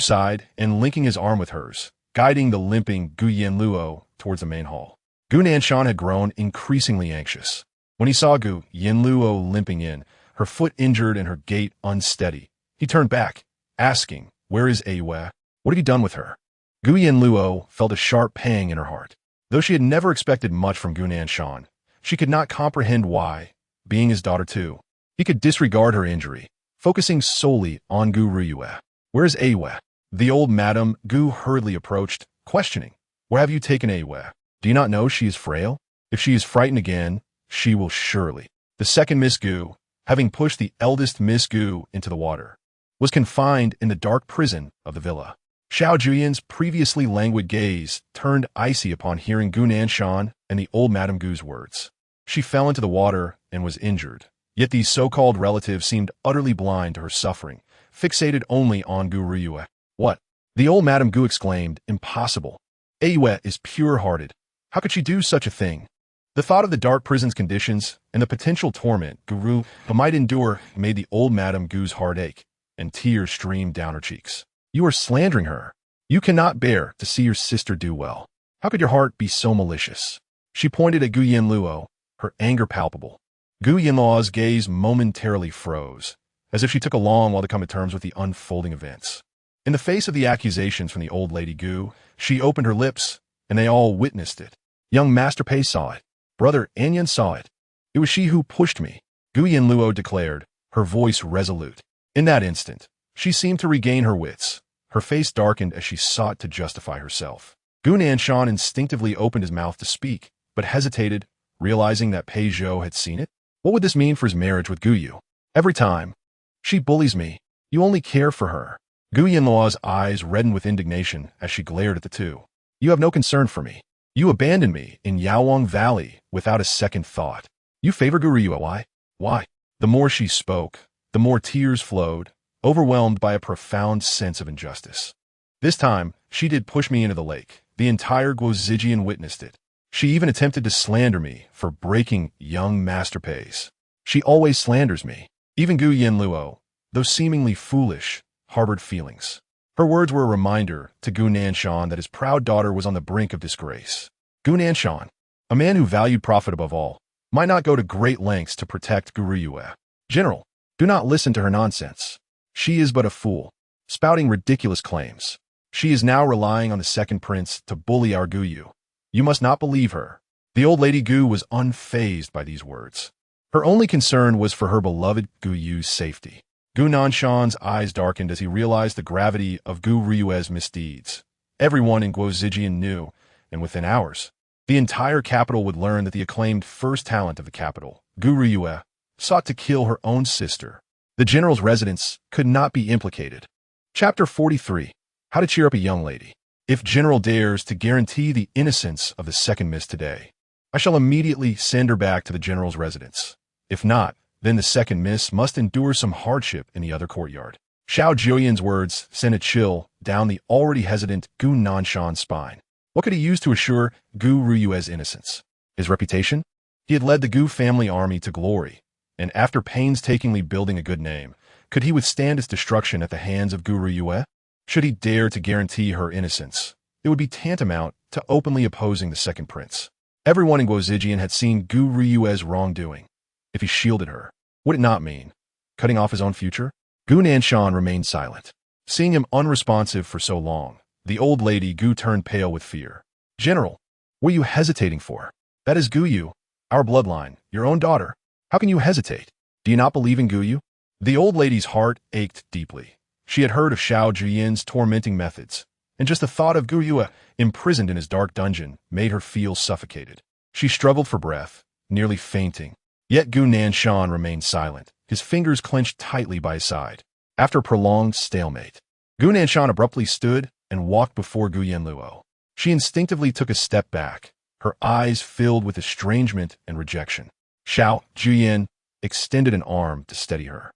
side and linking his arm with hers, guiding the limping Gu Yanluo towards the main hall. Gu Nanshan had grown increasingly anxious. When he saw Gu Yanluo limping in, her foot injured and her gait unsteady, he turned back, asking, "Where is Yue? What have you done with her?" Gu Yanluo felt a sharp pang in her heart. Though she had never expected much from Gu Nanshan, she could not comprehend why, being his daughter too, he could disregard her injury, focusing solely on Gu Riyue. "Where is Yue?" The old Madame Gu hurriedly approached, questioning, "Where have you taken Yue? Do you not know she is frail? If she is frightened again, she will surely." The second Miss Gu, having pushed the eldest Miss Gu into the water, was confined in the dark prison of the villa. Xiao Jiuye's previously languid gaze turned icy upon hearing Gu Nanshan and the old Madame Gu's words. She fell into the water and was injured, yet these so-called relatives seemed utterly blind to her suffering, fixated only on Gu Riyue. "What? The old Madame Gu exclaimed, impossible. Yue is pure-hearted. How could she do such a thing? The thought of the dark prison's conditions and the potential torment Guru might endure made the old Madame Gu's heart ache, and tears streamed down her cheeks. You are slandering her. You cannot bear to see your sister do well. How could your heart be so malicious? She pointed at Gu Yanluo, her anger palpable. Gu Yanluo's gaze momentarily froze, as if she took a long while to come to terms with the unfolding events. In the face of the accusations from the old lady Gu, she opened her lips, and they all witnessed it. Young Master Pei saw it. Brother Anyan saw it. It was she who pushed me, Gu Yanluo declared, her voice resolute. In that instant, she seemed to regain her wits. Her face darkened as she sought to justify herself. Gu Nanshan instinctively opened his mouth to speak, but hesitated, realizing that Pei Zhou had seen it. What would this mean for his marriage with Gu Yu? Every time. She bullies me. You only care for her. Gu Yanluo's eyes reddened with indignation as she glared at the two. You have no concern for me. You abandoned me in Yaowang Valley without a second thought. You favor Gu Yue. Why? The more she spoke, the more tears flowed, overwhelmed by a profound sense of injustice. This time, she did push me into the lake. The entire Guozijian witnessed it. She even attempted to slander me for breaking young Master Pei's. She always slanders me. Even Gu Yanluo, though seemingly foolish, harbored feelings. Her words were a reminder to Gu Nanshan that his proud daughter was on the brink of disgrace. Gu Nanshan, a man who valued profit above all, might not go to great lengths to protect Gu Yue. General, do not listen to her nonsense. She is but a fool, spouting ridiculous claims. She is now relying on the second prince to bully our Gu Yu. You must not believe her. The old lady Gu was unfazed by these words. Her only concern was for her beloved Gu Yu's safety. Gu Nanshan's eyes darkened as he realized the gravity of Gu Ryue's misdeeds. Everyone in Guozijian knew, and within hours, the entire capital would learn that the acclaimed first talent of the capital, Gu Ryue, sought to kill her own sister. The general's residence could not be implicated. Chapter 43. How to cheer up a young lady. If General dares to guarantee the innocence of the second miss today, I shall immediately send her back to the general's residence. If not, then the second miss must endure some hardship in the other courtyard. Xiao Jiuye's words sent a chill down the already hesitant Gu Nanshan's spine. What could he use to assure Gu Ryue's innocence? His reputation? He had led the Gu family army to glory, and after painstakingly building a good name, could he withstand its destruction at the hands of Gu Ryue? Should he dare to guarantee her innocence, it would be tantamount to openly opposing the second prince. Everyone in Guozijian had seen Gu Ryue's wrongdoing. If he shielded her, would it not mean cutting off his own future? Gu Nanshan remained silent. Seeing him unresponsive for so long, the old lady Gu turned pale with fear. General, what are you hesitating for? That is Gu Yu, our bloodline, your own daughter. How can you hesitate? Do you not believe in Gu Yu? The old lady's heart ached deeply. She had heard of Xiao Jiuye's tormenting methods, and just the thought of Gu Yue imprisoned in his dark dungeon made her feel suffocated. She struggled for breath, nearly fainting. Yet Gu Nanshan remained silent, his fingers clenched tightly by his side. After a prolonged stalemate, Gu Nanshan abruptly stood and walked before Gu Yanluo. She instinctively took a step back, her eyes filled with estrangement and rejection. Xiao Jiuye extended an arm to steady her,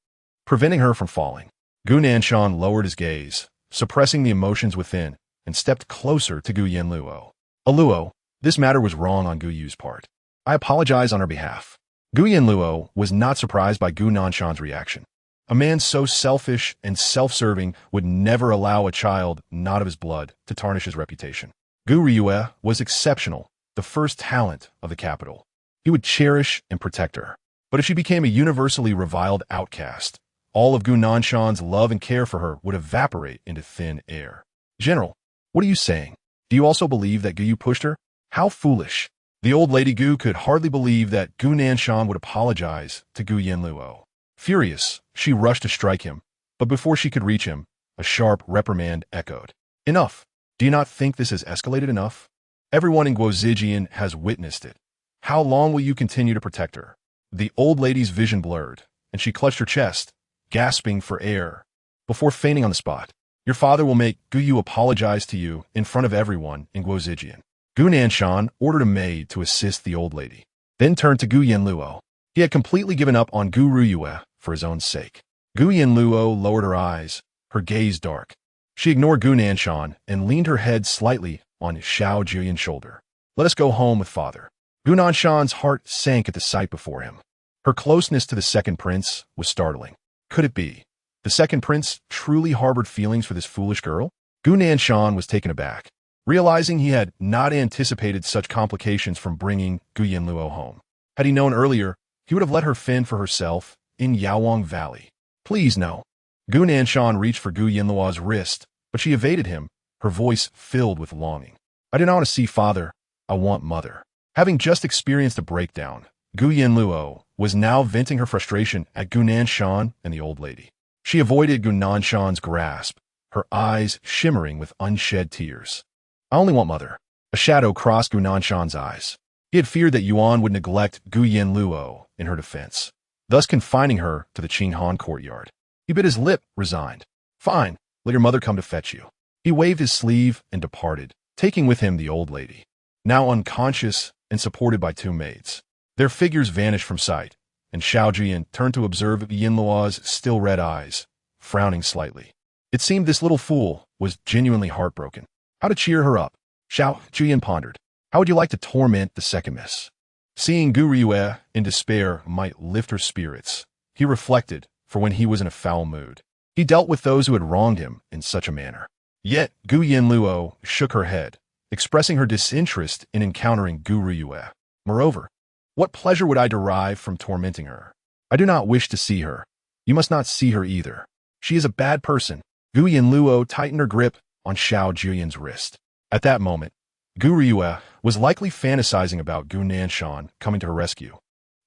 preventing her from falling. Gu Nanshan lowered his gaze, suppressing the emotions within, and stepped closer to Gu Yanluo. Aluo, this matter was wrong on Gu Yu's part. I apologize on her behalf. Gu Yanluo was not surprised by Gu Nanshan's reaction. A man so selfish and self-serving would never allow a child not of his blood to tarnish his reputation. Gu Ryue was exceptional, the first talent of the capital. He would cherish and protect her. But if she became a universally reviled outcast, all of Gu Nanshan's love and care for her would evaporate into thin air. General, what are you saying? Do you also believe that Gu Yu pushed her? How foolish. The old lady Gu could hardly believe that Gu Nanshan would apologize to Gu Yanluo. Furious, she rushed to strike him, but before she could reach him, a sharp reprimand echoed. Enough. Do you not think this has escalated enough? Everyone in Guozijian has witnessed it. How long will you continue to protect her? The old lady's vision blurred, and she clutched her chest, gasping for air, before fainting on the spot. Your father will make Gu Yu apologize to you in front of everyone in Guozijian. Gu Nanshan ordered a maid to assist the old lady, then turned to Gu Yanluo. He had completely given up on Gu Ryue for his own sake. Gu Yanluo lowered her eyes, her gaze dark. She ignored Gu Nanshan and leaned her head slightly on Xiao Jiuye's shoulder. Let us go home with father. Gu Nanshan's heart sank at the sight before him. Her closeness to the second prince was startling. Could it be? The second prince truly harbored feelings for this foolish girl? Gu Nanshan was taken aback, realizing he had not anticipated such complications from bringing Gu Yanluo home. Had he known earlier, he would have let her fend for herself in Yaowang Valley. Please no. Gu Nanshan reached for Gu Yanluo's wrist, but she evaded him, her voice filled with longing. I do not want to see father, I want mother. Having just experienced a breakdown, Gu Yanluo was now venting her frustration at Gu Nanshan and the old lady. She avoided Gu Nanshan's grasp, her eyes shimmering with unshed tears. I only want mother. A shadow crossed Gu Nanshan's eyes. He had feared that Yuan would neglect Gu Yanluo in her defense, thus confining her to the Qinghan courtyard. He bit his lip, resigned. Fine, let your mother come to fetch you. He waved his sleeve and departed, taking with him the old lady, now unconscious and supported by two maids. Their figures vanished from sight, and Xiao Jiuye turned to observe Yanluo's still red eyes, frowning slightly. It seemed this little fool was genuinely heartbroken. How to cheer her up? Xiao Jiuye pondered. How would you like to torment the second miss? Seeing Gu Riyue in despair might lift her spirits, he reflected, for when he was in a foul mood, he dealt with those who had wronged him in such a manner. Yet Gu Yanluo shook her head, expressing her disinterest in encountering Gu Riyue. Moreover, what pleasure would I derive from tormenting her? I do not wish to see her. You must not see her either. She is a bad person. Gu Yanluo tightened her grip on Xiao Jiuye's wrist. At that moment, Gu Riyue was likely fantasizing about Gu Nanshan coming to her rescue.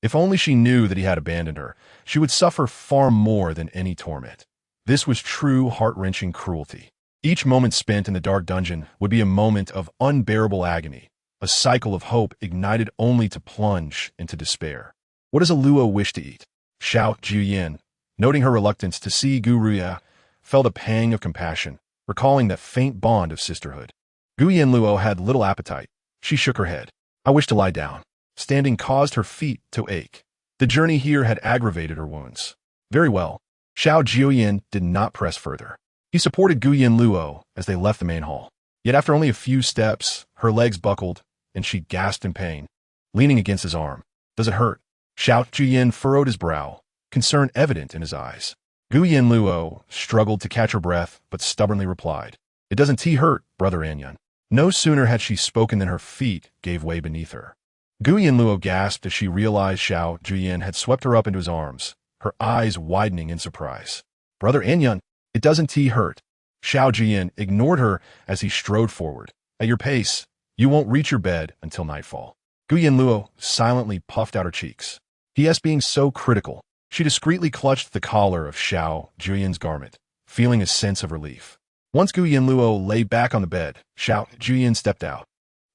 If only she knew that he had abandoned her, she would suffer far more than any torment. This was true heart-wrenching cruelty. Each moment spent in the dark dungeon would be a moment of unbearable agony, a cycle of hope ignited only to plunge into despair. What does a Luo wish to eat? Xiao Jiuye, noting her reluctance to see Gu Riyue, felt a pang of compassion, recalling that faint bond of sisterhood. Gu Yanluo had little appetite. She shook her head. I wish to lie down. Standing caused her feet to ache. The journey here had aggravated her wounds. Very well. Xiao Jiuye did not press further. He supported Gu Yanluo as they left the main hall. Yet after only a few steps, her legs buckled, and she gasped in pain, leaning against his arm. Does it hurt? Xiao Jiuye furrowed his brow, concern evident in his eyes. Gu Yanluo struggled to catch her breath, but stubbornly replied, It doesn't hurt, Brother Anyun. No sooner had she spoken than her feet gave way beneath her. Gu Yanluo gasped as she realized Xiao Jiuye had swept her up into his arms, her eyes widening in surprise. Brother Anyun, it doesn't hurt. Xiao Jiuye ignored her as he strode forward. At your pace, you won't reach your bed until nightfall. Gu Yanluo silently puffed out her cheeks. He being so critical. She discreetly clutched the collar of Xiao Jiuye's garment, feeling a sense of relief. Once Gu Yanluo lay back on the bed, Xiao Jiuye stepped out,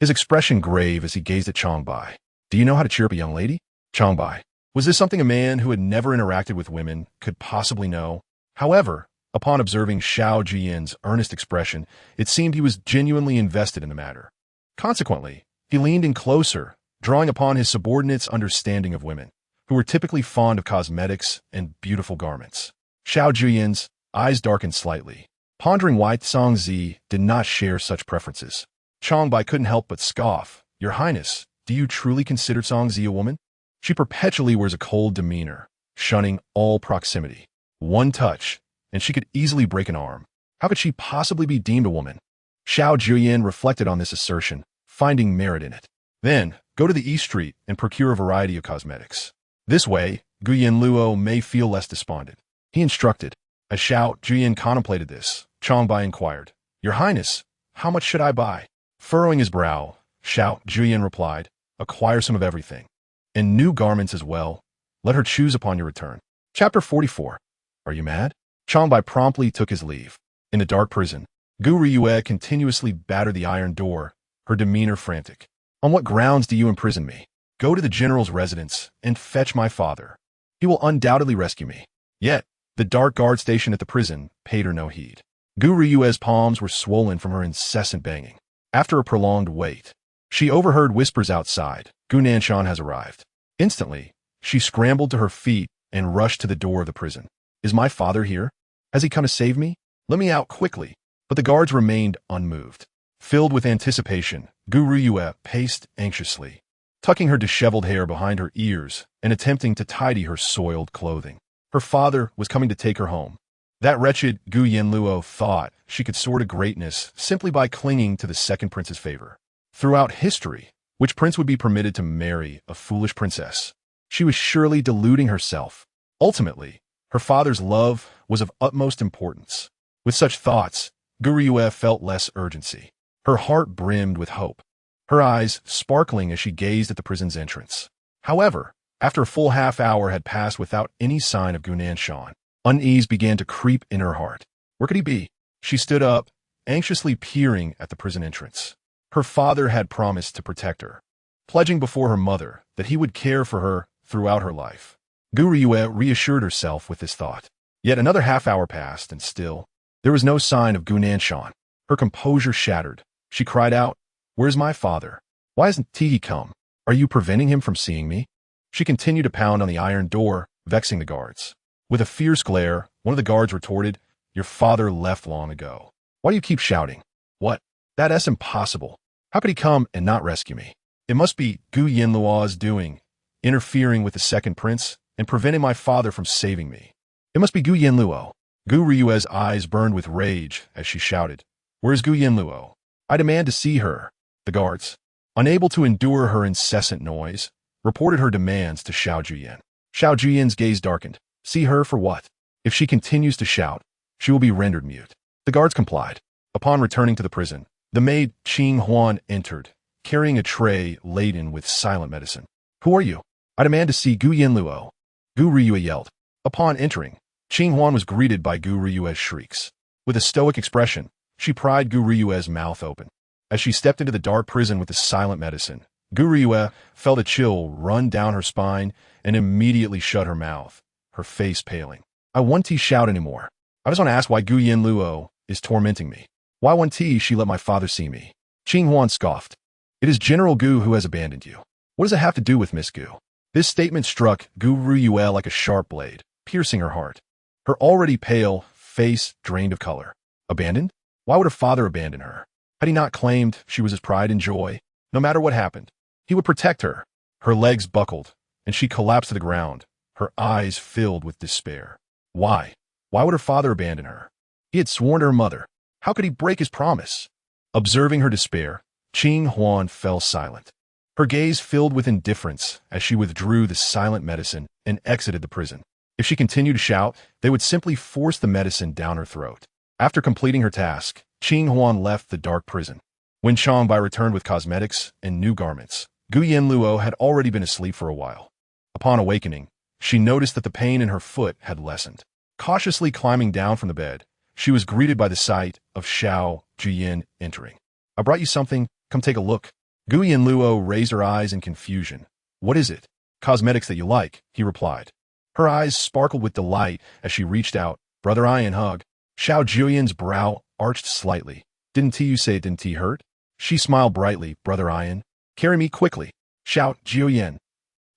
his expression grave as he gazed at Changbai. Do you know how to cheer up a young lady? Changbai. Was this something a man who had never interacted with women could possibly know? However, upon observing Xiao Jiuye's earnest expression, it seemed he was genuinely invested in the matter. Consequently, he leaned in closer, drawing upon his subordinate's understanding of women, who were typically fond of cosmetics and beautiful garments. Xiao Jiuye's eyes darkened slightly, pondering why Zongzi did not share such preferences. Changbai couldn't help but scoff. Your Highness, do you truly consider Zongzi a woman? She perpetually wears a cold demeanor, shunning all proximity. One touch, and she could easily break an arm. How could she possibly be deemed a woman? Xiao Jiuye reflected on this assertion, finding merit in it. Then, go to the East Street and procure a variety of cosmetics. This way, Gu Yanluo may feel less despondent. He instructed. As Xiao Jiuye contemplated this, Changbai inquired, Your Highness, how much should I buy? Furrowing his brow, Xiao Jiuye replied, Acquire some of everything. And new garments as well. Let her choose upon your return. Chapter 44. Are you mad? Changbai promptly took his leave. In the dark prison, Gu Riyue continuously battered the iron door, her demeanor frantic. On what grounds do you imprison me? Go to the general's residence and fetch my father. He will undoubtedly rescue me. Yet, the dark guard station at the prison paid her no heed. Gu Riyue's palms were swollen from her incessant banging. After a prolonged wait, she overheard whispers outside. Gu Nanshan has arrived. Instantly, she scrambled to her feet and rushed to the door of the prison. Is my father here? Has he come to save me? Let me out quickly. But the guards remained unmoved. Filled with anticipation, Gu Ruyue paced anxiously, tucking her disheveled hair behind her ears and attempting to tidy her soiled clothing. Her father was coming to take her home. That wretched Gu Yanluo thought she could soar to greatness simply by clinging to the second prince's favor. Throughout history, which prince would be permitted to marry a foolish princess? She was surely deluding herself. Ultimately, her father's love was of utmost importance. With such thoughts, Gu Ruyue felt less urgency. Her heart brimmed with hope, her eyes sparkling as she gazed at the prison's entrance. However, after a full half-hour had passed without any sign of Gu Nanshan, unease began to creep in her heart. Where could he be? She stood up, anxiously peering at the prison entrance. Her father had promised to protect her, pledging before her mother that he would care for her throughout her life. Gu Ruyue reassured herself with this thought. Yet another half-hour passed, and still, there was no sign of Gu Nanshan. Her composure shattered. She cried out, "Where's my father? Why hasn't he come? Are you preventing him from seeing me?" She continued to pound on the iron door, vexing the guards. With a fierce glare, one of the guards retorted, "Your father left long ago. Why do you keep shouting?" "What? That's impossible. How could he come and not rescue me? It must be Gu Yanluo's doing, interfering with the second prince and preventing my father from saving me. It must be Gu Yanluo." Gu Ruyue's eyes burned with rage as she shouted, "Where's Gu Yanluo? I demand to see her." The guards, unable to endure her incessant noise, reported her demands to Xiao Jiuye. Xiao Jiuye's gaze darkened. See her for what? If she continues to shout, she will be rendered mute. The guards complied. Upon returning to the prison, the maid Qing Huan entered, carrying a tray laden with silent medicine. "Who are you?" "I demand to see Gu Yanluo," Gu Ruyue yelled. Upon entering, Qing Huan was greeted by Gu Ruyue's shrieks. With a stoic expression, she pried Gu Ruyue's mouth open. As she stepped into the dark prison with the silent medicine, Gu Ruyue felt a chill run down her spine and immediately shut her mouth, her face paling. "I won't shout anymore. I just want to ask why Gu Yanluo is tormenting me. Why won't she let my father see me?" Qing Huan scoffed. "It is General Gu who has abandoned you. What does it have to do with Miss Gu?" This statement struck Gu Ruyue like a sharp blade, piercing her heart. Her already pale face drained of color. Abandoned? Why would her father abandon her? Had he not claimed she was his pride and joy? No matter what happened, he would protect her. Her legs buckled, and she collapsed to the ground, her eyes filled with despair. Why? Why would her father abandon her? He had sworn to her mother. How could he break his promise? Observing her despair, Qing Huan fell silent. Her gaze filled with indifference as she withdrew the silent medicine and exited the prison. If she continued to shout, they would simply force the medicine down her throat. After completing her task, Qing Huan left the dark prison. When Changbai returned with cosmetics and new garments, Gu Yanluo had already been asleep for a while. Upon awakening, she noticed that the pain in her foot had lessened. Cautiously climbing down from the bed, she was greeted by the sight of Xiao Jiuye entering. "I brought you something. Come take a look." Gu Yanluo raised her eyes in confusion. "What is it?" "Cosmetics that you like," he replied. Her eyes sparkled with delight as she reached out. "Brother Ian, hug." Xiao Jiuye's brow arched slightly. "Didn't you say it didn't hurt?" She smiled brightly. "Brother Ian, carry me quickly." Xiao Jiuye.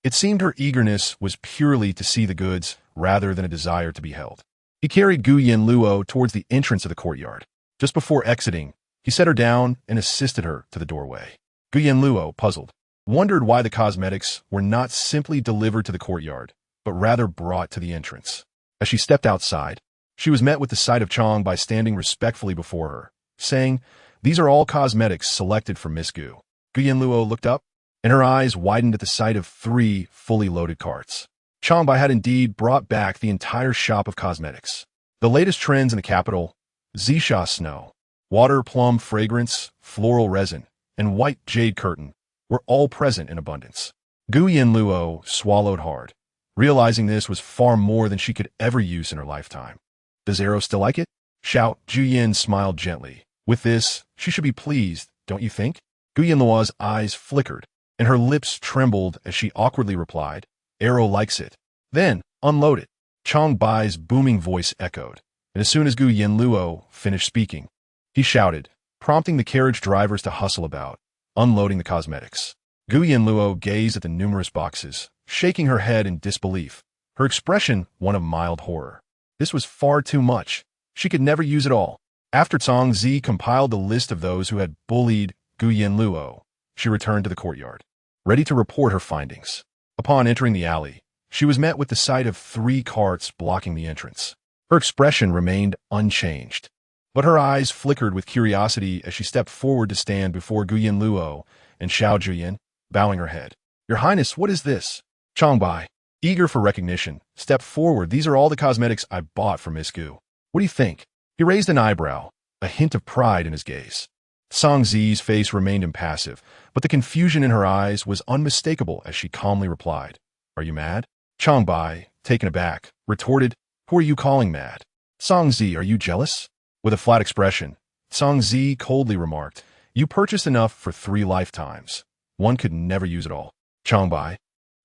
It seemed her eagerness was purely to see the goods rather than a desire to be held. He carried Gu Yanluo towards the entrance of the courtyard. Just before exiting, he set her down and assisted her to the doorway. Gu Yanluo, puzzled, wondered why the cosmetics were not simply delivered to the courtyard, but rather brought to the entrance. As she stepped outside, she was met with the sight of Changbai standing respectfully before her, saying, "These are all cosmetics selected for Miss Gu." Gu Yanluo looked up, and her eyes widened at the sight of 3 fully loaded carts. Changbai had indeed brought back the entire shop of cosmetics. The latest trends in the capital, Zisha snow, water plum fragrance, floral resin, and white jade curtain, were all present in abundance. Gu Yanluo swallowed hard, realizing this was far more than she could ever use in her lifetime. "Does Arrow still like it?" Xiao Jiuye smiled gently. "With this, she should be pleased, don't you think?" Gu Yanluo's eyes flickered, and her lips trembled as she awkwardly replied, "Arrow likes it." "Then, unload it." Changbai's booming voice echoed, and as soon as Gu Yanluo finished speaking, he shouted, prompting the carriage drivers to hustle about, unloading the cosmetics. Gu Yanluo gazed at the numerous boxes, shaking her head in disbelief, her expression one of mild horror. This was far too much. She could never use it all. After Zhang compiled the list of those who had bullied Gu Yanluo, she returned to the courtyard, ready to report her findings. Upon entering the alley, she was met with the sight of 3 carts blocking the entrance. Her expression remained unchanged, but her eyes flickered with curiosity as she stepped forward to stand before Gu Yanluo and Xiao Jiuye, bowing her head. "Your Highness, what is this?" Changbai, eager for recognition, stepped forward. "These are all the cosmetics I bought for Miss Gu. What do you think?" He raised an eyebrow, a hint of pride in his gaze. Zhang's face remained impassive, but the confusion in her eyes was unmistakable as she calmly replied, "Are you mad?" Changbai, taken aback, retorted, "Who are you calling mad?" "Zhang, are you jealous?" With a flat expression, Zhang coldly remarked, "You purchased enough for 3 lifetimes. One could never use it all." Changbai.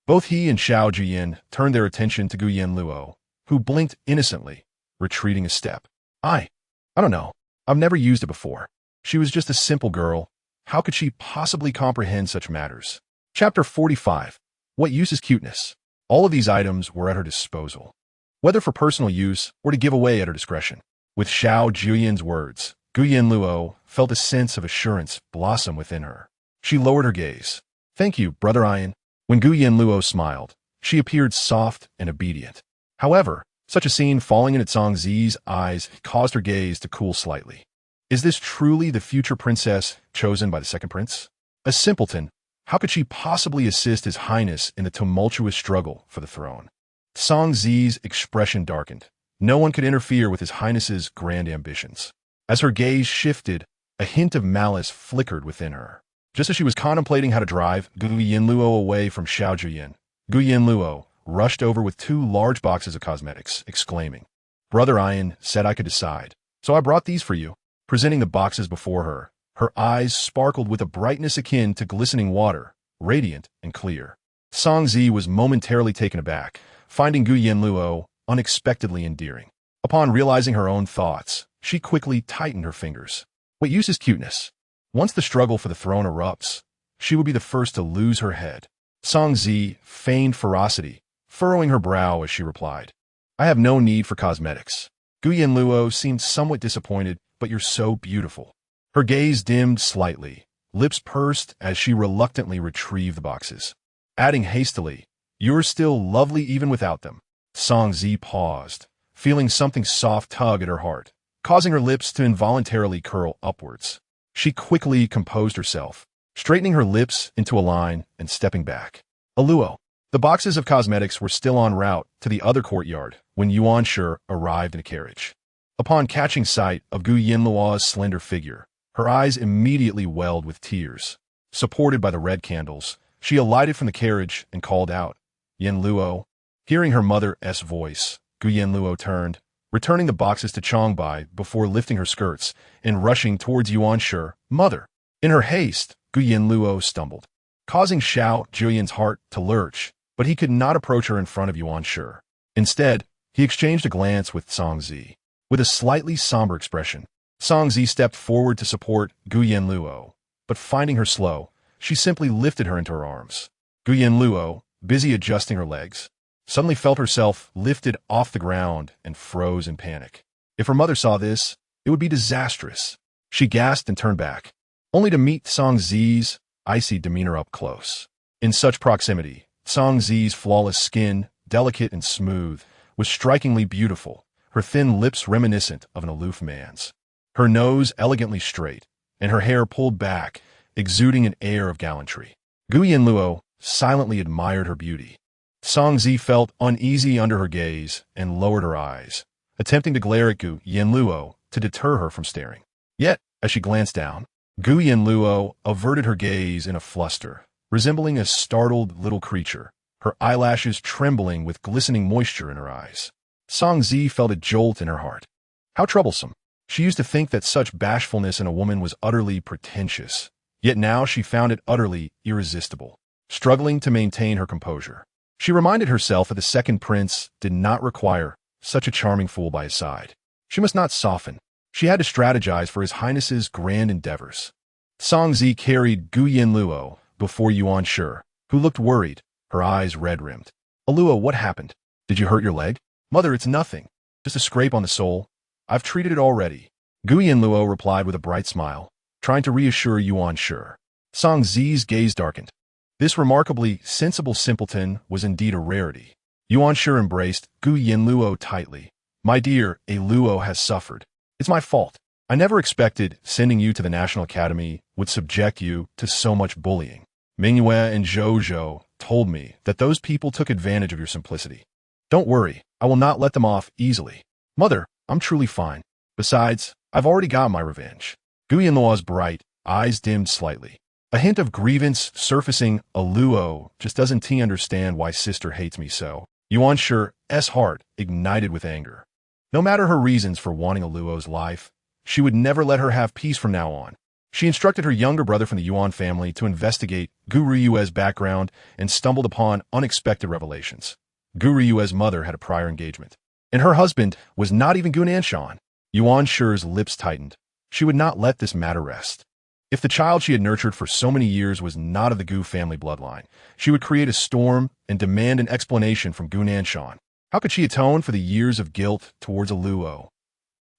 Both he and Xiao Jiuye turned their attention to Gu Yanluo, who blinked innocently, retreating a step. I don't know. I've never used it before. She was just a simple girl. How could she possibly comprehend such matters? Chapter 45. What use is cuteness? All of these items were at her disposal, whether for personal use or to give away at her discretion. With Xiao Jiuye's words, Gu Yanluo felt a sense of assurance blossom within her. She lowered her gaze. "Thank you, Brother Ian." When Gu Yanluo smiled, she appeared soft and obedient. However, such a scene falling into Zhang's eyes caused her gaze to cool slightly. Is this truly the future princess chosen by the second prince? A simpleton, how could she possibly assist His Highness in the tumultuous struggle for the throne? Zhang's expression darkened. No one could interfere with His Highness's grand ambitions. As her gaze shifted, a hint of malice flickered within her. Just as she was contemplating how to drive Gu Yanluo away from Xiao Jiuye, Gu Yanluo rushed over with 2 large boxes of cosmetics, exclaiming, "Brother Ian said I could decide, so I brought these for you." Presenting the boxes before her, her eyes sparkled with a brightness akin to glistening water, radiant and clear. Zhang was momentarily taken aback, finding Gu Yanluo unexpectedly endearing. Upon realizing her own thoughts, she quickly tightened her fingers. What use is cuteness? Once the struggle for the throne erupts, she would be the first to lose her head. Zhang feigned ferocity, furrowing her brow as she replied, "I have no need for cosmetics." Gu Yanluo seemed somewhat disappointed, "But you're so beautiful." Her gaze dimmed slightly, lips pursed as she reluctantly retrieved the boxes. Adding hastily, "You're still lovely even without them." Zhang paused, feeling something soft tug at her heart, causing her lips to involuntarily curl upwards. She quickly composed herself, straightening her lips into a line and stepping back. Aluo. The boxes of cosmetics were still en route to the other courtyard when Yuan Shi arrived in a carriage. Upon catching sight of Gu Yanluo's slender figure, her eyes immediately welled with tears. Supported by the red candles, she alighted from the carriage and called out, "Yanluo." Hearing her mother's voice, Gu Yanluo turned, returning the boxes to Changbai before lifting her skirts and rushing towards Yuan Shi. "Mother." In her haste, Gu Yanluo stumbled, causing Xiao Jiuye's heart to lurch, but he could not approach her in front of Yuan Shi. Instead, he exchanged a glance with Zhang. With a slightly somber expression, Zhang stepped forward to support Gu Yanluo, but finding her slow, she simply lifted her into her arms. Gu Yanluo, busy adjusting her legs, suddenly felt herself lifted off the ground and froze in panic. If her mother saw this, it would be disastrous. She gasped and turned back, only to meet Zhang's icy demeanor up close. In such proximity, Zhang's flawless skin, delicate and smooth, was strikingly beautiful, her thin lips reminiscent of an aloof man's. Her nose elegantly straight, and her hair pulled back, exuding an air of gallantry. Gu Yanluo silently admired her beauty. Zhang felt uneasy under her gaze and lowered her eyes, attempting to glare at Gu Yanluo to deter her from staring. Yet, as she glanced down, Gu Yanluo averted her gaze in a fluster, resembling a startled little creature, her eyelashes trembling with glistening moisture in her eyes. Zhang felt a jolt in her heart. How troublesome. She used to think that such bashfulness in a woman was utterly pretentious, yet now she found it utterly irresistible. Struggling to maintain her composure, she reminded herself that the second prince did not require such a charming fool by his side. She must not soften. She had to strategize for His Highness's grand endeavors. Zhang carried Gu Yanluo before Yuan Shi, who looked worried, her eyes red-rimmed. "Aluo, what happened? Did you hurt your leg?" "Mother, it's nothing. Just a scrape on the sole. I've treated it already." Gu Yanluo replied with a bright smile, trying to reassure Yuan Shi. Song Zi's gaze darkened. This remarkably sensible simpleton was indeed a rarity. Yuan Shi embraced Gu Yanluo tightly. My dear, a Luo has suffered. It's my fault. I never expected sending you to the National Academy would subject you to so much bullying. Mingyue and Zhou told me that those people took advantage of your simplicity. Don't worry, I will not let them off easily. Mother, I'm truly fine. Besides, I've already got my revenge. Gu Yanluo's bright eyes dimmed slightly. A hint of grievance surfacing. A Luo just doesn't understand why sister hates me so. Yuan Shi's heart ignited with anger. No matter her reasons for wanting a Luo's life, she would never let her have peace from now on. She instructed her younger brother from the Yuan family to investigate Gu Riyue's background and stumbled upon unexpected revelations. Gu Riyue's mother had a prior engagement, and her husband was not even Gu Nanshan. Yuan Shi's lips tightened. She would not let this matter rest. If the child she had nurtured for so many years was not of the Gu family bloodline, she would create a storm and demand an explanation from Gu Nanshan. How could she atone for the years of guilt towards a Luo?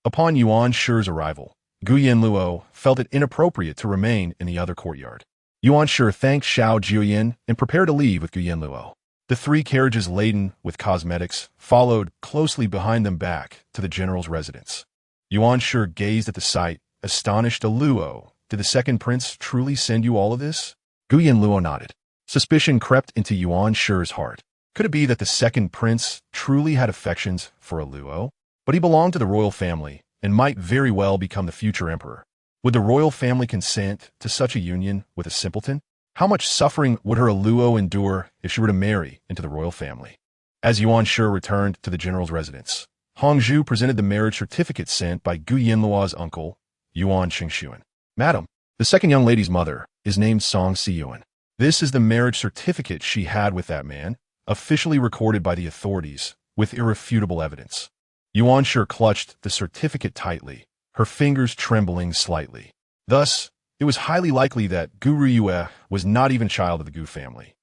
Upon Yuan Shi's arrival, Gu Yanluo felt it inappropriate to remain in the other courtyard. Yuan Shi thanked Xiao Jiuye and prepared to leave with Gu Yanluo. The 3 carriages laden with cosmetics followed closely behind them back to the general's residence. Yuan Shi gazed at the sight, astonished. A Luo. Did the second prince truly send you all of this? Gu Yanluo nodded. Suspicion crept into Yuan Shi's heart. Could it be that the second prince truly had affections for a Luo? But he belonged to the royal family and might very well become the future emperor. Would the royal family consent to such a union with a simpleton? How much suffering would her Luo endure if she were to marry into the royal family? As Yuan Shi returned to the general's residence, Hongzhu presented the marriage certificate sent by Gu Yanluo's uncle, Yuan Xingshuan. Madam, the second young lady's mother is named Song Siyuan. This is the marriage certificate she had with that man, officially recorded by the authorities with irrefutable evidence. Yuan Shi clutched the certificate tightly, her fingers trembling slightly. Thus, it was highly likely that Gu Riyue was not even a child of the Gu family,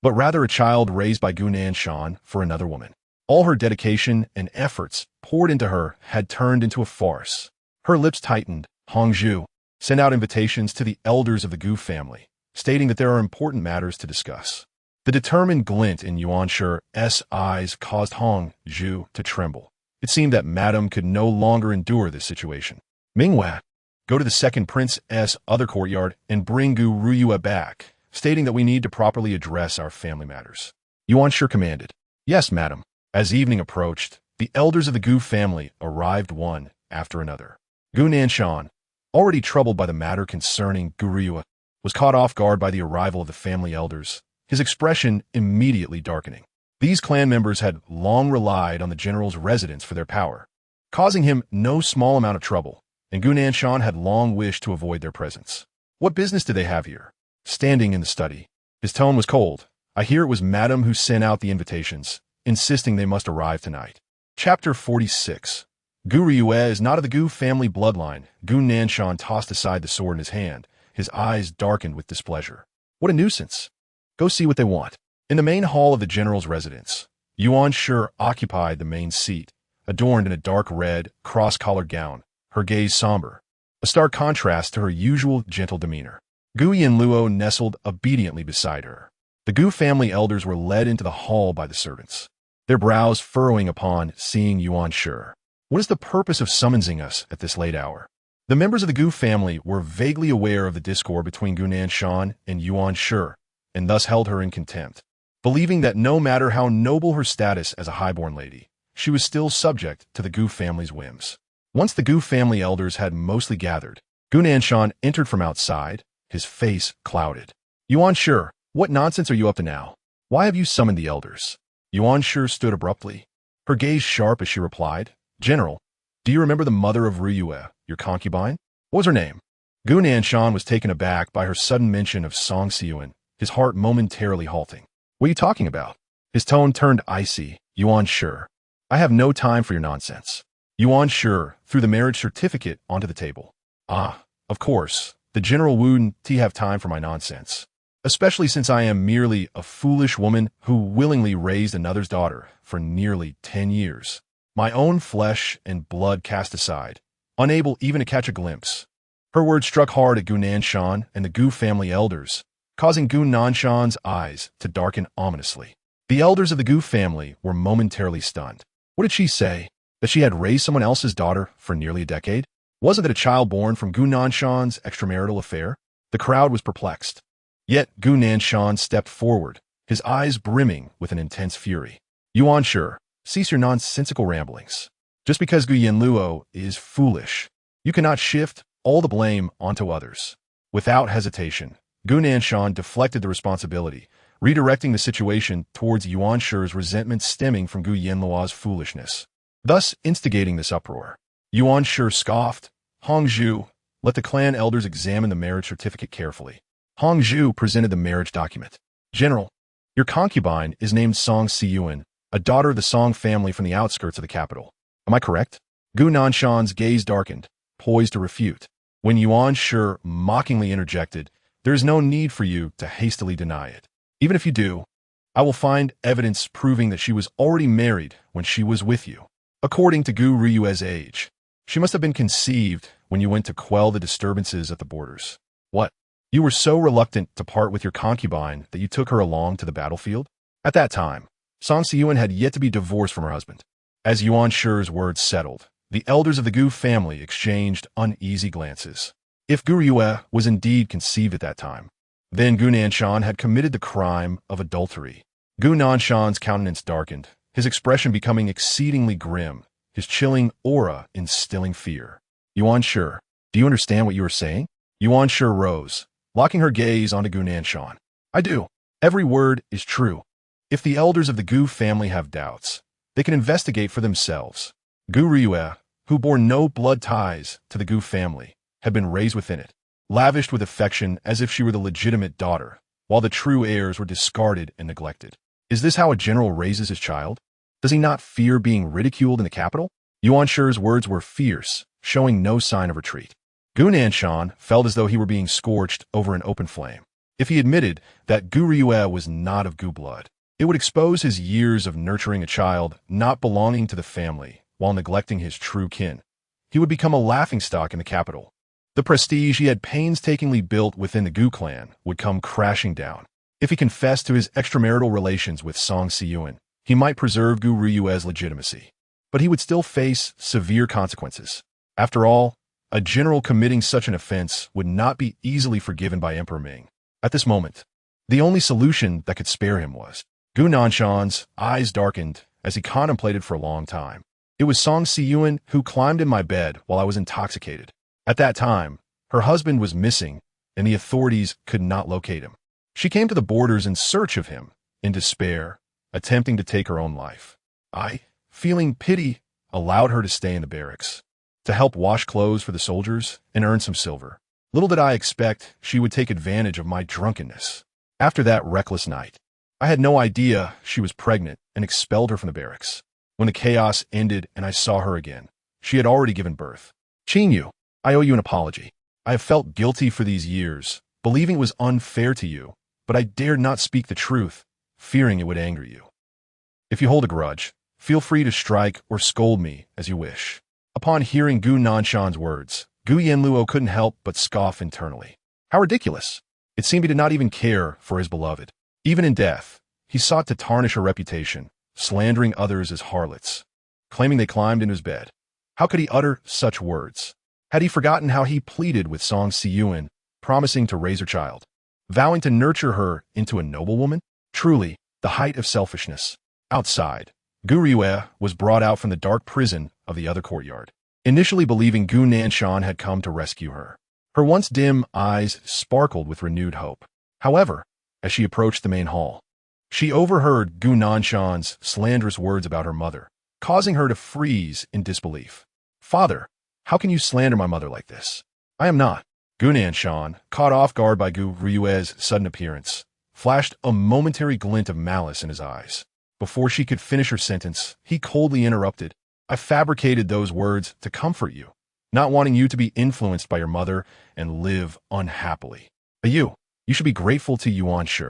but rather a child raised by Gu Nanshan for another woman. All her dedication and efforts poured into her had turned into a farce. Her lips tightened. Hongzhu sent out invitations to the elders of the Gu family, stating that there are important matters to discuss. The determined glint in Yuan Shi's eyes caused Hongzhu to tremble. It seemed that Madame could no longer endure this situation. Mingyue, go to the second prince's other courtyard and bring Gu Riyue back, stating that we need to properly address our family matters. Yuan Shi commanded. Yes, madam. As evening approached, the elders of the Gu family arrived one after another. Gu Nanshan, already troubled by the matter concerning Gu Riyue, was caught off guard by the arrival of the family elders, his expression immediately darkening. These clan members had long relied on the general's residence for their power, causing him no small amount of trouble, and Gu Nanshan had long wished to avoid their presence. What business did they have here? Standing in the study, his tone was cold. I hear it was Madame who sent out the invitations, insisting they must arrive tonight. Chapter 46. Gu Riyue is not of the Gu family bloodline. Gu Nanshan tossed aside the sword in his hand, his eyes darkened with displeasure. What a nuisance. Go see what they want. In the main hall of the general's residence, Yuan Shi occupied the main seat, adorned in a dark red, cross-collared gown, her gaze somber, a stark contrast to her usual gentle demeanor. Gu Yanluo nestled obediently beside her. The Gu family elders were led into the hall by the servants, their brows furrowing upon seeing Yuan Shi. What is the purpose of summoning us at this late hour? The members of the Gu family were vaguely aware of the discord between Gu Nanshan and Yuan Shi, and thus held her in contempt, believing that no matter how noble her status as a highborn lady, she was still subject to the Gu family's whims. Once the Gu family elders had mostly gathered, Gu Nanshan entered from outside, his face clouded. Yuan Shi, what nonsense are you up to now? Why have you summoned the elders? Yuan Shi stood abruptly, her gaze sharp as she replied, General, do you remember the mother of Riyue, your concubine? What was her name? Gu Nanshan was taken aback by her sudden mention of Song Siyuan, his heart momentarily halting. What are you talking about? His tone turned icy. Yuan Shi, I have no time for your nonsense. Yuan Shi threw the marriage certificate onto the table. Ah, of course, the general wouldn't have time for my nonsense, especially since I am merely a foolish woman who willingly raised another's daughter for nearly 10 years. My own flesh and blood cast aside, unable even to catch a glimpse. Her words struck hard at Gu Nanshan and the Gu family elders, causing Gu Nanshan's eyes to darken ominously. The elders of the Gu family were momentarily stunned. What did she say? That she had raised someone else's daughter for nearly a decade? Wasn't it a child born from Gu Nanshan's extramarital affair? The crowd was perplexed. Yet Gu Nanshan stepped forward, his eyes brimming with an intense fury. Yuan Shi, cease your nonsensical ramblings. Just because Gu Yanluo is foolish, you cannot shift all the blame onto others. Without hesitation, Gu Nanshan deflected the responsibility, redirecting the situation towards Yuan Shi's resentment stemming from Gu Yanluo's foolishness, thus instigating this uproar. Yuan Shi scoffed. Hongzhu, let the clan elders examine the marriage certificate carefully. Hongzhu presented the marriage document. General, your concubine is named Song Siyuan, a daughter of the Song family from the outskirts of the capital. Am I correct? Gu Nanshan's gaze darkened, poised to refute. When Yuan Shi mockingly interjected, there is no need for you to hastily deny it. Even if you do, I will find evidence proving that she was already married when she was with you. According to Gu Ryue's age, she must have been conceived when you went to quell the disturbances at the borders. What? You were so reluctant to part with your concubine that you took her along to the battlefield? At that time, Song Siyuan had yet to be divorced from her husband. As Yuan Shi's words settled, the elders of the Gu family exchanged uneasy glances. If Gu Ryue was indeed conceived at that time, then Gu Nanshan had committed the crime of adultery. Gu Nanshan's countenance darkened, his expression becoming exceedingly grim, his chilling aura instilling fear. Yuan Shi, do you understand what you are saying? Yuan Shi rose, locking her gaze onto Gu Nanshan. I do. Every word is true. If the elders of the Gu family have doubts, they can investigate for themselves. Gu Ryue, who bore no blood ties to the Gu family, had been raised within it, lavished with affection as if she were the legitimate daughter, while the true heirs were discarded and neglected. Is this how a general raises his child? Does he not fear being ridiculed in the capital? Yuan Shi's words were fierce, showing no sign of retreat. Gu Nanshan felt as though he were being scorched over an open flame. If he admitted that Gu Ryue was not of Gu blood, it would expose his years of nurturing a child not belonging to the family while neglecting his true kin. He would become a laughingstock in the capital. The prestige he had painstakingly built within the Gu clan would come crashing down. If he confessed to his extramarital relations with Song Siyuan, he might preserve Gu Ryue's legitimacy, but he would still face severe consequences. After all, a general committing such an offense would not be easily forgiven by Emperor Ming. At this moment, the only solution that could spare him was. Gu Nanshan's eyes darkened as he contemplated for a long time. It was Song Siyuan who climbed in my bed while I was intoxicated. At that time, her husband was missing, and the authorities could not locate him. She came to the borders in search of him, in despair, attempting to take her own life. I, feeling pity, allowed her to stay in the barracks, to help wash clothes for the soldiers and earn some silver. Little did I expect she would take advantage of my drunkenness. After that reckless night, I had no idea she was pregnant and expelled her from the barracks. When the chaos ended and I saw her again, she had already given birth. Qingyu, I owe you an apology. I have felt guilty for these years, believing it was unfair to you, but I dared not speak the truth, fearing it would anger you. If you hold a grudge, feel free to strike or scold me as you wish. Upon hearing Gu Nanshan's words, Gu Yanluo couldn't help but scoff internally. How ridiculous! It seemed he did not even care for his beloved. Even in death, he sought to tarnish her reputation, slandering others as harlots, claiming they climbed into his bed. How could he utter such words? Had he forgotten how he pleaded with Song Siyuan, promising to raise her child, vowing to nurture her into a noble woman? Truly, the height of selfishness. Outside, Gu Ryue was brought out from the dark prison of the other courtyard, initially believing Gu Nanshan had come to rescue her. Her once dim eyes sparkled with renewed hope. However, as she approached the main hall, she overheard Gu Nanshan's slanderous words about her mother, causing her to freeze in disbelief. Father, how can you slander my mother like this? I am not. Gu Nanshan, caught off guard by Gu Ryue's sudden appearance, flashed a momentary glint of malice in his eyes. Before she could finish her sentence, he coldly interrupted. I fabricated those words to comfort you, not wanting you to be influenced by your mother and live unhappily. But you should be grateful to Yuan Shi.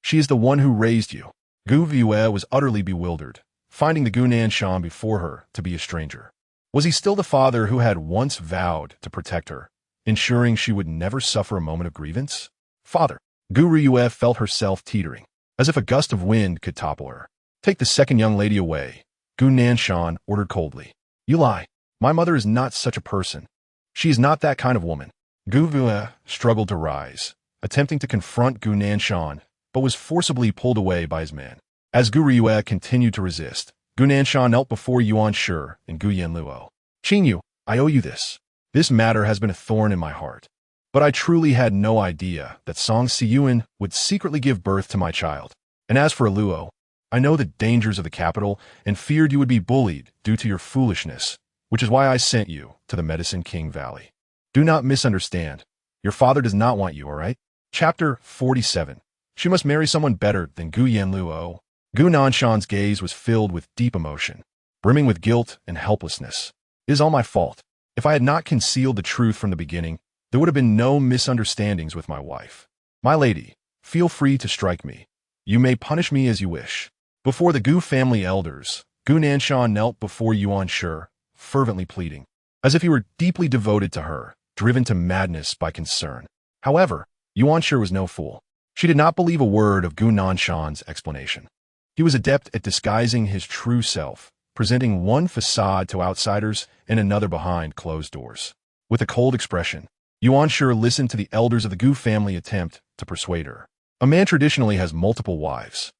She is the one who raised you. Gu Ryue was utterly bewildered, finding the Gu Nanshan before her to be a stranger. Was he still the father who had once vowed to protect her, ensuring she would never suffer a moment of grievance? Father. Gu Riyue felt herself teetering, as if a gust of wind could topple her. Take the second young lady away, Gu Nanshan ordered coldly. You lie. My mother is not such a person. She is not that kind of woman. Gu Riyue struggled to rise, attempting to confront Gu Nanshan, but was forcibly pulled away by his man. As Gu Riyue continued to resist, Gu Nanshan knelt before Yuan Shi and Gu Yanluo. Qingyu, I owe you this. This matter has been a thorn in my heart. But I truly had no idea that Song Siyuan would secretly give birth to my child. And as for Luo, I know the dangers of the capital and feared you would be bullied due to your foolishness, which is why I sent you to the Medicine King Valley. Do not misunderstand. Your father does not want you, all right? Chapter 47. She must marry someone better than Gu Yanluo. Gu Nanshan's gaze was filled with deep emotion, brimming with guilt and helplessness. It is all my fault. If I had not concealed the truth from the beginning, there would have been no misunderstandings with my wife. My lady, feel free to strike me. You may punish me as you wish. Before the Gu family elders, Gu Nanshan knelt before Yuan Shi, fervently pleading, as if he were deeply devoted to her, driven to madness by concern. However, Yuan Shi was no fool. She did not believe a word of Gu Nanshan's explanation. He was adept at disguising his true self, presenting one facade to outsiders and another behind closed doors. With a cold expression, Yuan Shi listened to the elders of the Gu family attempt to persuade her. A man traditionally has multiple wives.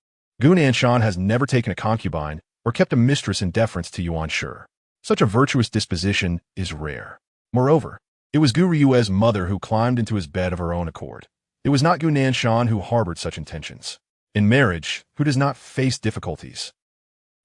Gu Nanshan has never taken a concubine or kept a mistress in deference to Yuan Shi. Such a virtuous disposition is rare. Moreover, it was Gu Riyue's mother who climbed into his bed of her own accord. It was not Gu Nanshan who harbored such intentions. In marriage, who does not face difficulties?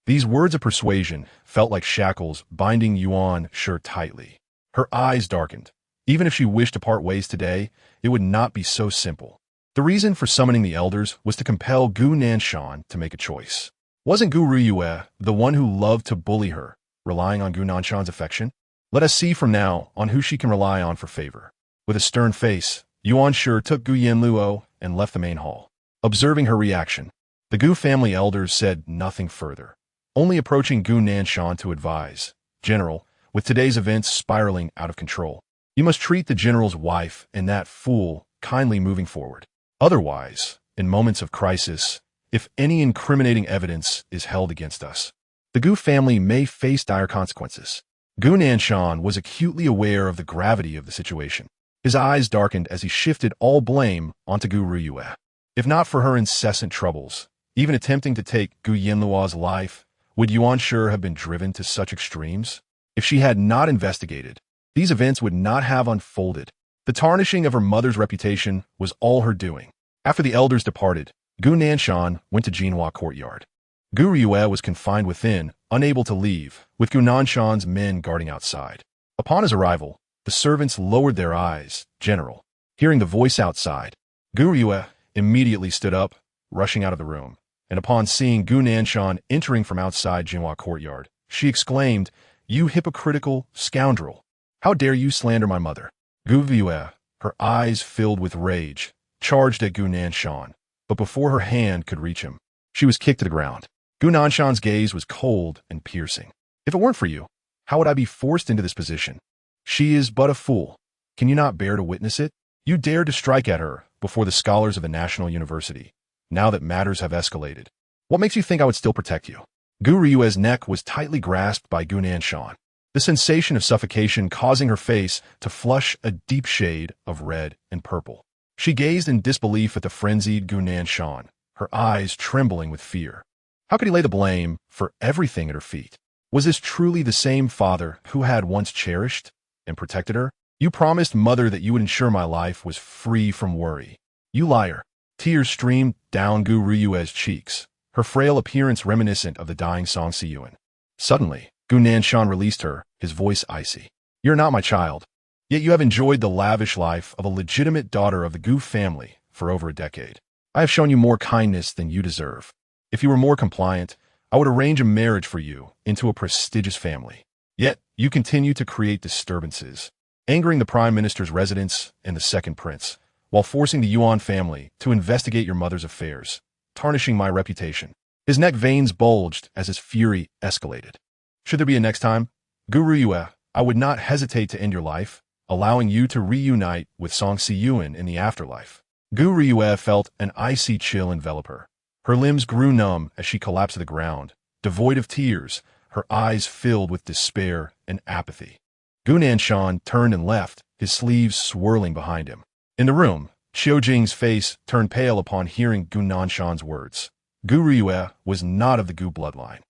These words of persuasion felt like shackles binding Yuan Shi tightly. Her eyes darkened. Even if she wished to part ways today, it would not be so simple. The reason for summoning the elders was to compel Gu Nanshan to make a choice. Wasn't Gu Riyue the one who loved to bully her, relying on Gu Nanshan's affection? Let us see from now on who she can rely on for favor. With a stern face, Yuan Shi took Gu Yanluo and left the main hall. Observing her reaction, the Gu family elders said nothing further, only approaching Gu Nanshan to advise. General, with today's events spiraling out of control, you must treat the general's wife and that fool kindly moving forward. Otherwise, in moments of crisis, if any incriminating evidence is held against us, the Gu family may face dire consequences. Gu Nanshan was acutely aware of the gravity of the situation. His eyes darkened as he shifted all blame onto Gu Riyue. If not for her incessant troubles, even attempting to take Gu Yanluo's life, would Yuan Shi have been driven to such extremes? If she had not investigated, these events would not have unfolded. The tarnishing of her mother's reputation was all her doing. After the elders departed, Gu Nanshan went to Jinhua courtyard. Gu Riyue was confined within, unable to leave, with Gu Nanshan's men guarding outside. Upon his arrival, the servants lowered their eyes. General, hearing the voice outside, Gu Riyue immediately stood up, rushing out of the room, and upon seeing Gu Nanshan entering from outside Jinhua courtyard, she exclaimed, "You hypocritical scoundrel! How dare you slander my mother?" Gu Riyue, her eyes filled with rage, charged at Gu Nanshan, but before her hand could reach him, she was kicked to the ground. Gu Nanshan's gaze was cold and piercing. If it weren't for you, how would I be forced into this position? She is but a fool. Can you not bear to witness it? You dared to strike at her before the scholars of the National University, now that matters have escalated. What makes you think I would still protect you? Gu Riyue's neck was tightly grasped by Gu Nanshan, the sensation of suffocation causing her face to flush a deep shade of red and purple. She gazed in disbelief at the frenzied Gu Nanshan, her eyes trembling with fear. How could he lay the blame for everything at her feet? Was this truly the same father who had once cherished and protected her? You promised, mother, that you would ensure my life was free from worry. You liar. Tears streamed down Gu Riyue's cheeks, her frail appearance reminiscent of the dying Song Siyuan. Suddenly, Gu Nanshan released her, his voice icy. You're not my child, yet you have enjoyed the lavish life of a legitimate daughter of the Gu family for over a decade. I have shown you more kindness than you deserve. If you were more compliant, I would arrange a marriage for you into a prestigious family. Yet, you continue to create disturbances, angering the Prime Minister's residence and the Second Prince, while forcing the Yuan family to investigate your mother's affairs, tarnishing my reputation. His neck veins bulged as his fury escalated. Should there be a next time, Gu Ruyue, I would not hesitate to end your life, allowing you to reunite with Song Si-Yuan in the afterlife. Gu Ruyue felt an icy chill envelop her. Her limbs grew numb as she collapsed to the ground, devoid of tears, her eyes filled with despair and apathy. Gu Nanshan turned and left, his sleeves swirling behind him. In the room, Xiao Jing's face turned pale upon hearing Gu Nanshan's words. Gu Ruyue was not of the Gu bloodline.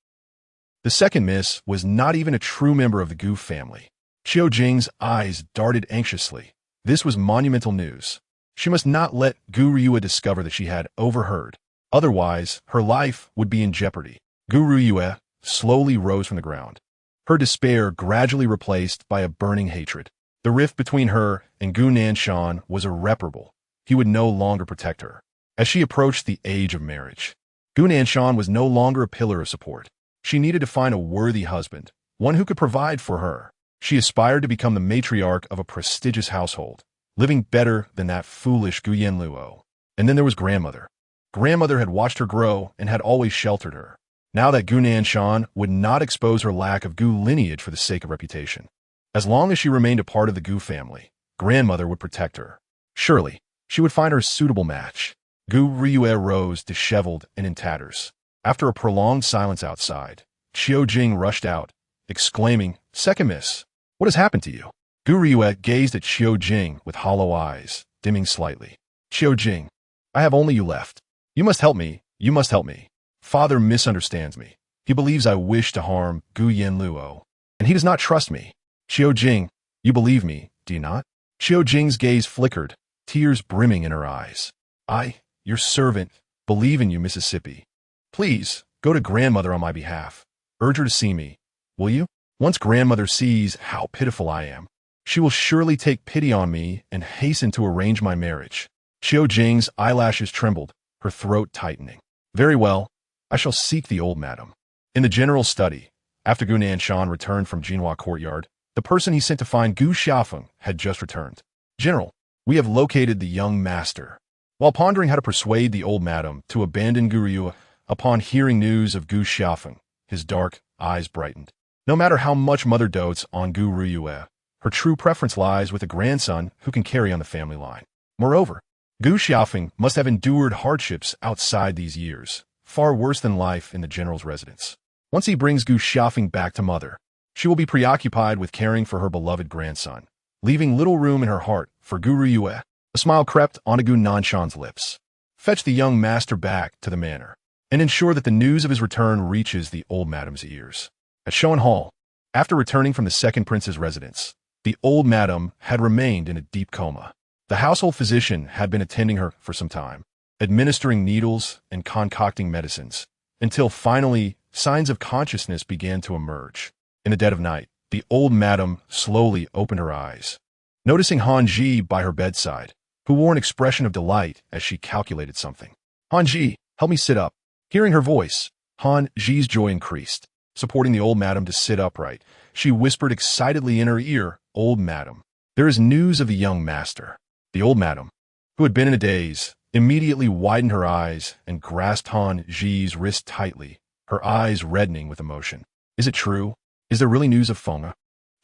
The second miss was not even a true member of the Gu family. Xiao Jing's eyes darted anxiously. This was monumental news. She must not let Gu Ruyue discover that she had overheard. Otherwise, her life would be in jeopardy. Gu Ruyue slowly rose from the ground. Her despair gradually replaced by a burning hatred. The rift between her and Gu Nanshan was irreparable. He would no longer protect her. As she approached the age of marriage, Gu Nanshan was no longer a pillar of support. She needed to find a worthy husband, one who could provide for her. She aspired to become the matriarch of a prestigious household, living better than that foolish Gu Yanluo. And then there was grandmother. Grandmother had watched her grow and had always sheltered her. Now that Gu Nanshan would not expose her lack of Gu lineage for the sake of reputation. As long as she remained a part of the Gu family, grandmother would protect her. Surely, she would find her a suitable match. Gu Ruyue rose, disheveled and in tatters. After a prolonged silence outside, Xiao Jing rushed out, exclaiming, "Second miss, what has happened to you?" Gu Ruyue gazed at Xiao Jing with hollow eyes, dimming slightly. "Xiao Jing, I have only you left. You must help me, you must help me. Father misunderstands me. He believes I wish to harm Gu Yanluo, and he does not trust me. Xiao Jing, you believe me, do you not?" Xiao Jing's gaze flickered, tears brimming in her eyes. "I, your servant, believe in you, Mississippi. Please, go to grandmother on my behalf. Urge her to see me. Will you? Once grandmother sees how pitiful I am, she will surely take pity on me and hasten to arrange my marriage." Xiao Jing's eyelashes trembled, her throat tightening. "Very well, I shall seek the old madam." In the general study, after Gu Nanshan returned from Jinhua courtyard, the person he sent to find Gu Xiaofeng had just returned. "General, we have located the young master." While pondering how to persuade the old madam to abandon Gu Ruyue, upon hearing news of Gu Xiaofeng, his dark eyes brightened. No matter how much mother dotes on Gu Ruyue, her true preference lies with a grandson who can carry on the family line. Moreover, Gu Xiaofeng must have endured hardships outside these years, far worse than life in the general's residence. Once he brings Gu Xiaofeng back to mother, she will be preoccupied with caring for her beloved grandson, leaving little room in her heart for Gu Ruyue. A smile crept onto Gu Nanshan's lips. "Fetch the young master back to the manor, and ensure that the news of his return reaches the old madam's ears." At Shoan Hall, after returning from the second prince's residence, the old madam had remained in a deep coma. The household physician had been attending her for some time, administering needles and concocting medicines, until finally signs of consciousness began to emerge. In the dead of night, the old madam slowly opened her eyes, noticing Han Ji by her bedside, who wore an expression of delight as she calculated something. "Han Ji, help me sit up." Hearing her voice, Han Ji's joy increased. Supporting the old madam to sit upright, she whispered excitedly in her ear, "Old madam, there is news of the young master." The old madam, who had been in a daze, immediately widened her eyes and grasped Han Ji's wrist tightly, her eyes reddening with emotion. "Is it true? Is there really news of Feng?"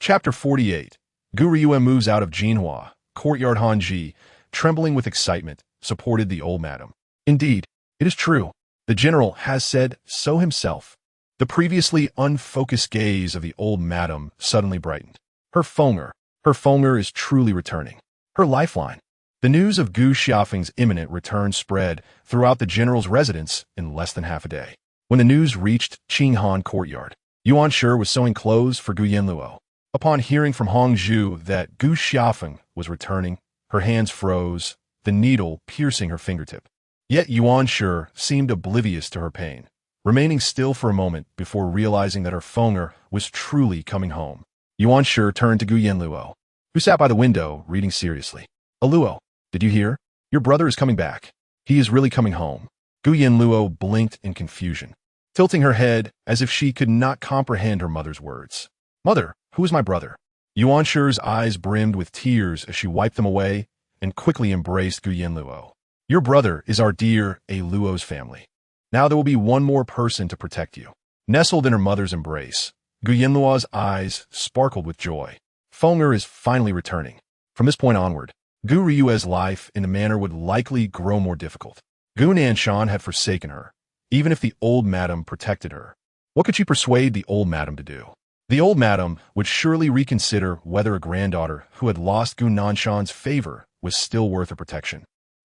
Chapter 48. Gu Ruyue moves out of Jinhua. Courtyard. Han Ji, trembling with excitement, supported the old madam. "Indeed, it is true. The general has said so himself." The previously unfocused gaze of the old madam suddenly brightened. Her Fenger is truly returning. Her lifeline. The news of Gu Xiaofeng's imminent return spread throughout the general's residence in less than half a day. When the news reached Qinghan courtyard, Yuan Shi was sewing clothes for Gu Yanluo. Upon hearing from Hongzhu that Gu Xiaofeng was returning, her hands froze, the needle piercing her fingertip. Yet Yuan Shi seemed oblivious to her pain, remaining still for a moment before realizing that her Fenger was truly coming home. Yuan Shi turned to Gu Yanluo, who sat by the window, reading seriously. "Aluo, did you hear? Your brother is coming back. He is really coming home." Gu Yanluo blinked in confusion, tilting her head as if she could not comprehend her mother's words. "Mother, who is my brother?" Yuan Shi's eyes brimmed with tears as she wiped them away and quickly embraced Gu Yanluo. "Your brother is our dear A Luo's family. Now there will be one more person to protect you." Nestled in her mother's embrace, Gu Yanluo's eyes sparkled with joy. Feng'er is finally returning. From this point onward, Gu Ryue's life in the manor would likely grow more difficult. Gu Nanshan had forsaken her, even if the old madam protected her. What could she persuade the old madam to do? The old madam would surely reconsider whether a granddaughter who had lost Gu Nanshan's favor was still worth her protection.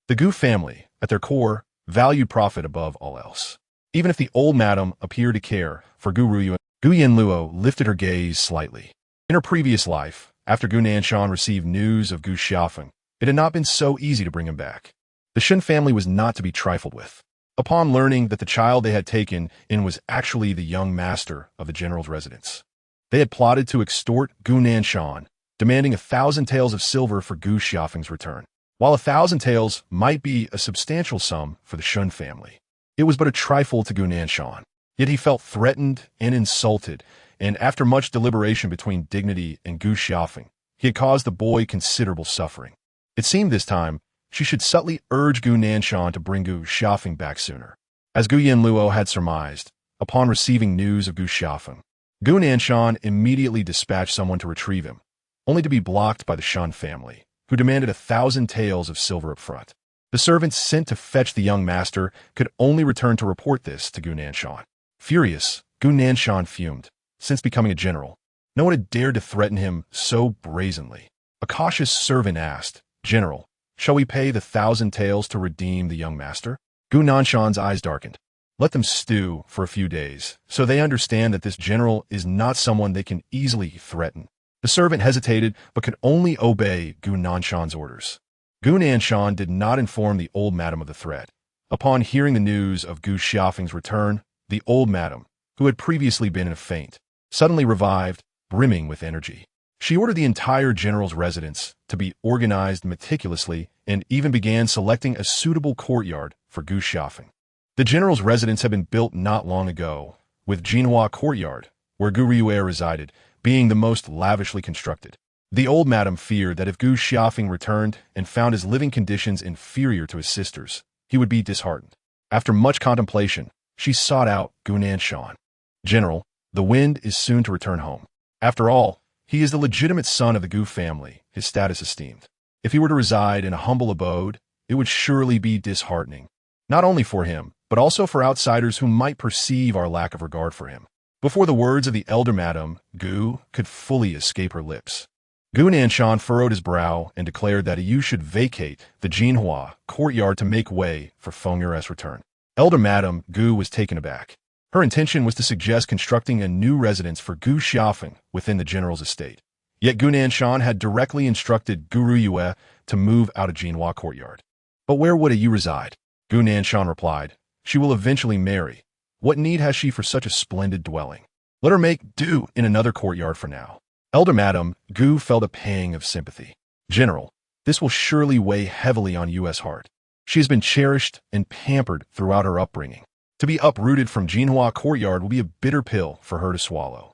The Gu family, at their core, valued profit above all else. Even if the old madam appeared to care for Gu Ryue, Gu Yanluo lifted her gaze slightly. In her previous life, after Gu Nanshan received news of Gu Xiaofeng, it had not been so easy to bring him back. The Shen family was not to be trifled with. Upon learning that the child they had taken in was actually the young master of the general's residence, they had plotted to extort Gu Nanshan, demanding 1,000 taels of silver for Gu Xiaofeng's return. While 1,000 taels might be a substantial sum for the Shun family, it was but a trifle to Gu Nanshan. Yet he felt threatened and insulted, and after much deliberation between dignity and Gu Xiaofeng, he had caused the boy considerable suffering. It seemed this time she should subtly urge Gu Nanshan to bring Gu Xiaofeng back sooner. As Gu Yanluo had surmised, upon receiving news of Gu Xiaofeng, Gu Nanshan immediately dispatched someone to retrieve him, only to be blocked by the Shun family, who demanded 1,000 taels of silver up front. The servants sent to fetch the young master could only return to report this to Gu Nanshan. Furious, Gu Nanshan fumed. Since becoming a general, no one had dared to threaten him so brazenly. A cautious servant asked, "General, shall we pay the 1,000 taels to redeem the young master?" Gu Nanshan's eyes darkened. Let them stew for a few days, so they understand that this general is not someone they can easily threaten. The servant hesitated, but could only obey Gu Nanshan's orders. Gu Nanshan did not inform the old madam of the threat. Upon hearing the news of Gu Xiaofeng's return, the old madam, who had previously been in a faint, suddenly revived, brimming with energy. She ordered the entire general's residence to be organized meticulously and even began selecting a suitable courtyard for Gu Xiaofeng. The general's residence had been built not long ago, with Jinhua Courtyard, where Gu Ryue resided, being the most lavishly constructed. The old madam feared that if Gu Xiaofeng returned and found his living conditions inferior to his sister's, he would be disheartened. After much contemplation, she sought out Gu Nanshan. "General, the wind is soon to return home. After all, he is the legitimate son of the Gu family, his status esteemed. If he were to reside in a humble abode, it would surely be disheartening, not only for him, but also for outsiders who might perceive our lack of regard for him." Before the words of the elder madam, Gu could fully escape her lips. Gu Nanshan furrowed his brow and declared that you should vacate the Jinhua courtyard to make way for Feng'er's return. Elder madam Gu was taken aback. Her intention was to suggest constructing a new residence for Gu Xiaofeng within the general's estate. Yet Gu Nanshan had directly instructed Gu Ryue to move out of Jinhua courtyard. "But where would you reside?" Gu Nanshan replied. "She will eventually marry. What need has she for such a splendid dwelling? Let her make do in another courtyard for now." Elder madam Gu felt a pang of sympathy. "General, this will surely weigh heavily on Yue's heart. She has been cherished and pampered throughout her upbringing. To be uprooted from Jinhua courtyard will be a bitter pill for her to swallow."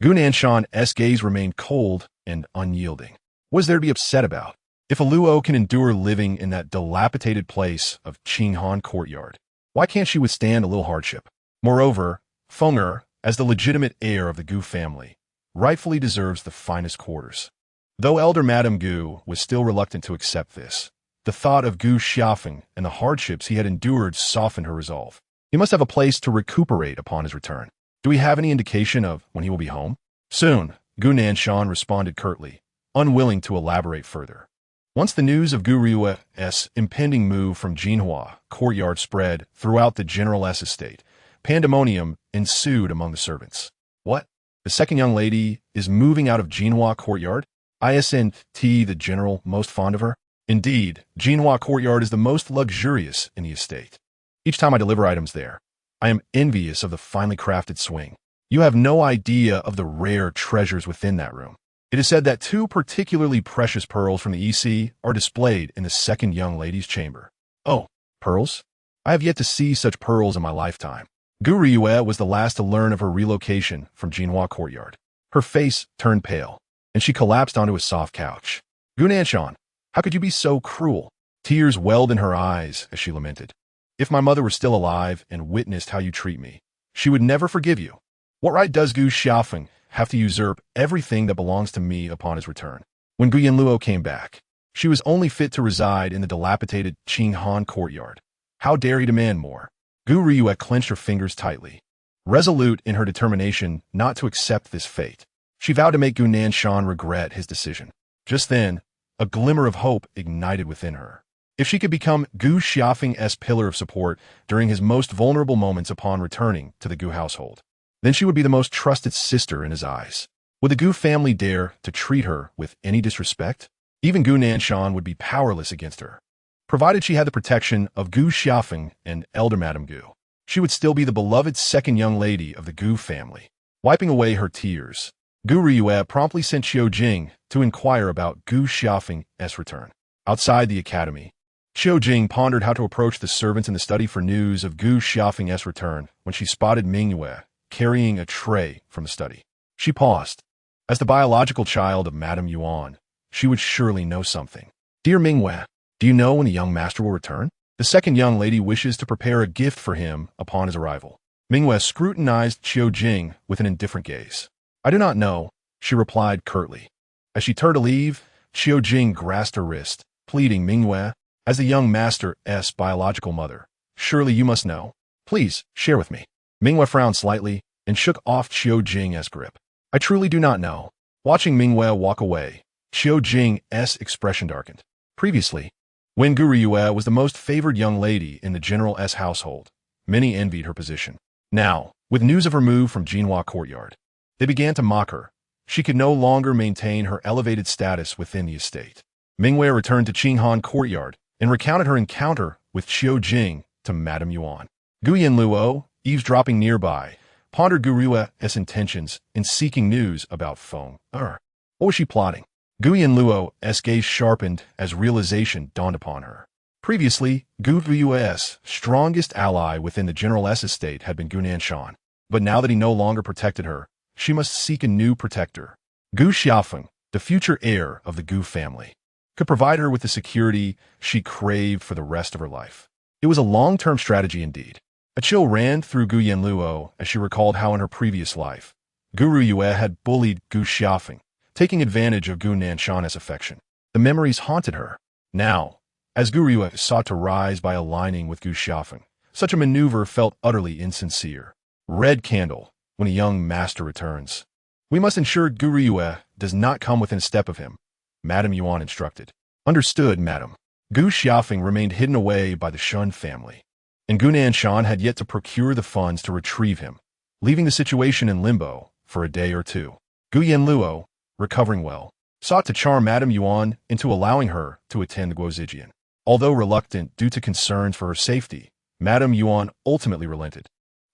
Gu Nanshan's gaze remained cold and unyielding. What is there to be upset about? If a Luo can endure living in that dilapidated place of Qinghan courtyard, why can't she withstand a little hardship? Moreover, Feng'er, as the legitimate heir of the Gu family, rightfully deserves the finest quarters. Though elder Madame Gu was still reluctant to accept this, the thought of Gu Xiaofeng and the hardships he had endured softened her resolve. He must have a place to recuperate upon his return. Do we have any indication of when he will be home? Soon, Gu Nanshan responded curtly, unwilling to elaborate further. Once the news of Gu Ryue's impending move from Jinhua courtyard spread throughout the general's estate, pandemonium ensued among the servants. "What? The second young lady is moving out of Jinhua courtyard? Isn't the general most fond of her? Indeed, Jinhua courtyard is the most luxurious in the estate. Each time I deliver items there, I am envious of the finely crafted swing. You have no idea of the rare treasures within that room. It is said that 2 particularly precious pearls from the EC are displayed in the second young lady's chamber." "Oh, pearls? I have yet to see such pearls in my lifetime." Gu Ryue was the last to learn of her relocation from Jinhua courtyard. Her face turned pale, and she collapsed onto a soft couch. "Gu Nanshan, how could you be so cruel?" Tears welled in her eyes as she lamented. "If my mother were still alive and witnessed how you treat me, she would never forgive you. What right does Gu Xiaofeng have to usurp everything that belongs to me upon his return. When Gu Yanluo came back, she was only fit to reside in the dilapidated Qinghan courtyard. How dare he demand more? Gu Riyue clenched her fingers tightly, resolute in her determination not to accept this fate. She vowed to make Gu Nanshan regret his decision. Just then, a glimmer of hope ignited within her. If she could become Gu Xiaofeng's pillar of support during his most vulnerable moments upon returning to the Gu household, then she would be the most trusted sister in his eyes. Would the Gu family dare to treat her with any disrespect? Even Gu Nanshan would be powerless against her. Provided she had the protection of Gu Xiaofeng and elder Madame Gu, she would still be the beloved second young lady of the Gu family. Wiping away her tears, Gu Riyue promptly sent Xiao Jiuye to inquire about Gu Xiaofeng's return. Outside the academy, Xiao Jiuye pondered how to approach the servants in the study for news of Gu Xiaofeng's return when she spotted Mingyue carrying a tray from the study. She paused. As the biological child of Madame Yuan, she would surely know something. Dear Mingyue, do you know when the young master will return? The second young lady wishes to prepare a gift for him upon his arrival. Mingyue scrutinized Xiao Jiuye with an indifferent gaze. I do not know, she replied curtly. As she turned to leave, Xiao Jiuye grasped her wrist, pleading, Mingyue, as the young master's biological mother, surely you must know. Please, share with me. Mingyue frowned slightly and shook off Xiao Jiuye's grip. I truly do not know. Watching Mingyue walk away, Xiao Jiuye's expression darkened. Previously, when Gu Riyue was the most favored young lady in the general's household, many envied her position. Now, with news of her move from Jinhua courtyard, they began to mock her. She could no longer maintain her elevated status within the estate. Mingyue returned to Qinghan courtyard and recounted her encounter with Xiao Jiuye to Madame Yuan. Gu Yanluo, eavesdropping nearby, pondered Gu Riyue's intentions in seeking news about Feng Er. What was she plotting? Gu Yanluo's gaze sharpened as realization dawned upon her. Previously, Gu Riyue's strongest ally within the general's estate had been Gu Nanshan, but now that he no longer protected her, she must seek a new protector. Gu Xiaofeng, the future heir of the Gu family, could provide her with the security she craved for the rest of her life. It was a long-term strategy indeed. A chill ran through Gu Yanluo as she recalled how in her previous life, Gu Riyue had bullied Gu Xiaofeng, taking advantage of Gu Nanshan's affection. The memories haunted her. Now, as Gu Riyue sought to rise by aligning with Gu Xiaofeng, such a maneuver felt utterly insincere. Red candle, when a young master returns. We must ensure Gu Riyue does not come within a step of him, Madame Yuan instructed. Understood, madam. Gu Xiaofeng remained hidden away by the Shun family, and Gu Nanshan had yet to procure the funds to retrieve him, leaving the situation in limbo for a day or two. Gu Yanluo, recovering well, sought to charm Madame Yuan into allowing her to attend the Guozijian. Although reluctant due to concerns for her safety, Madame Yuan ultimately relented.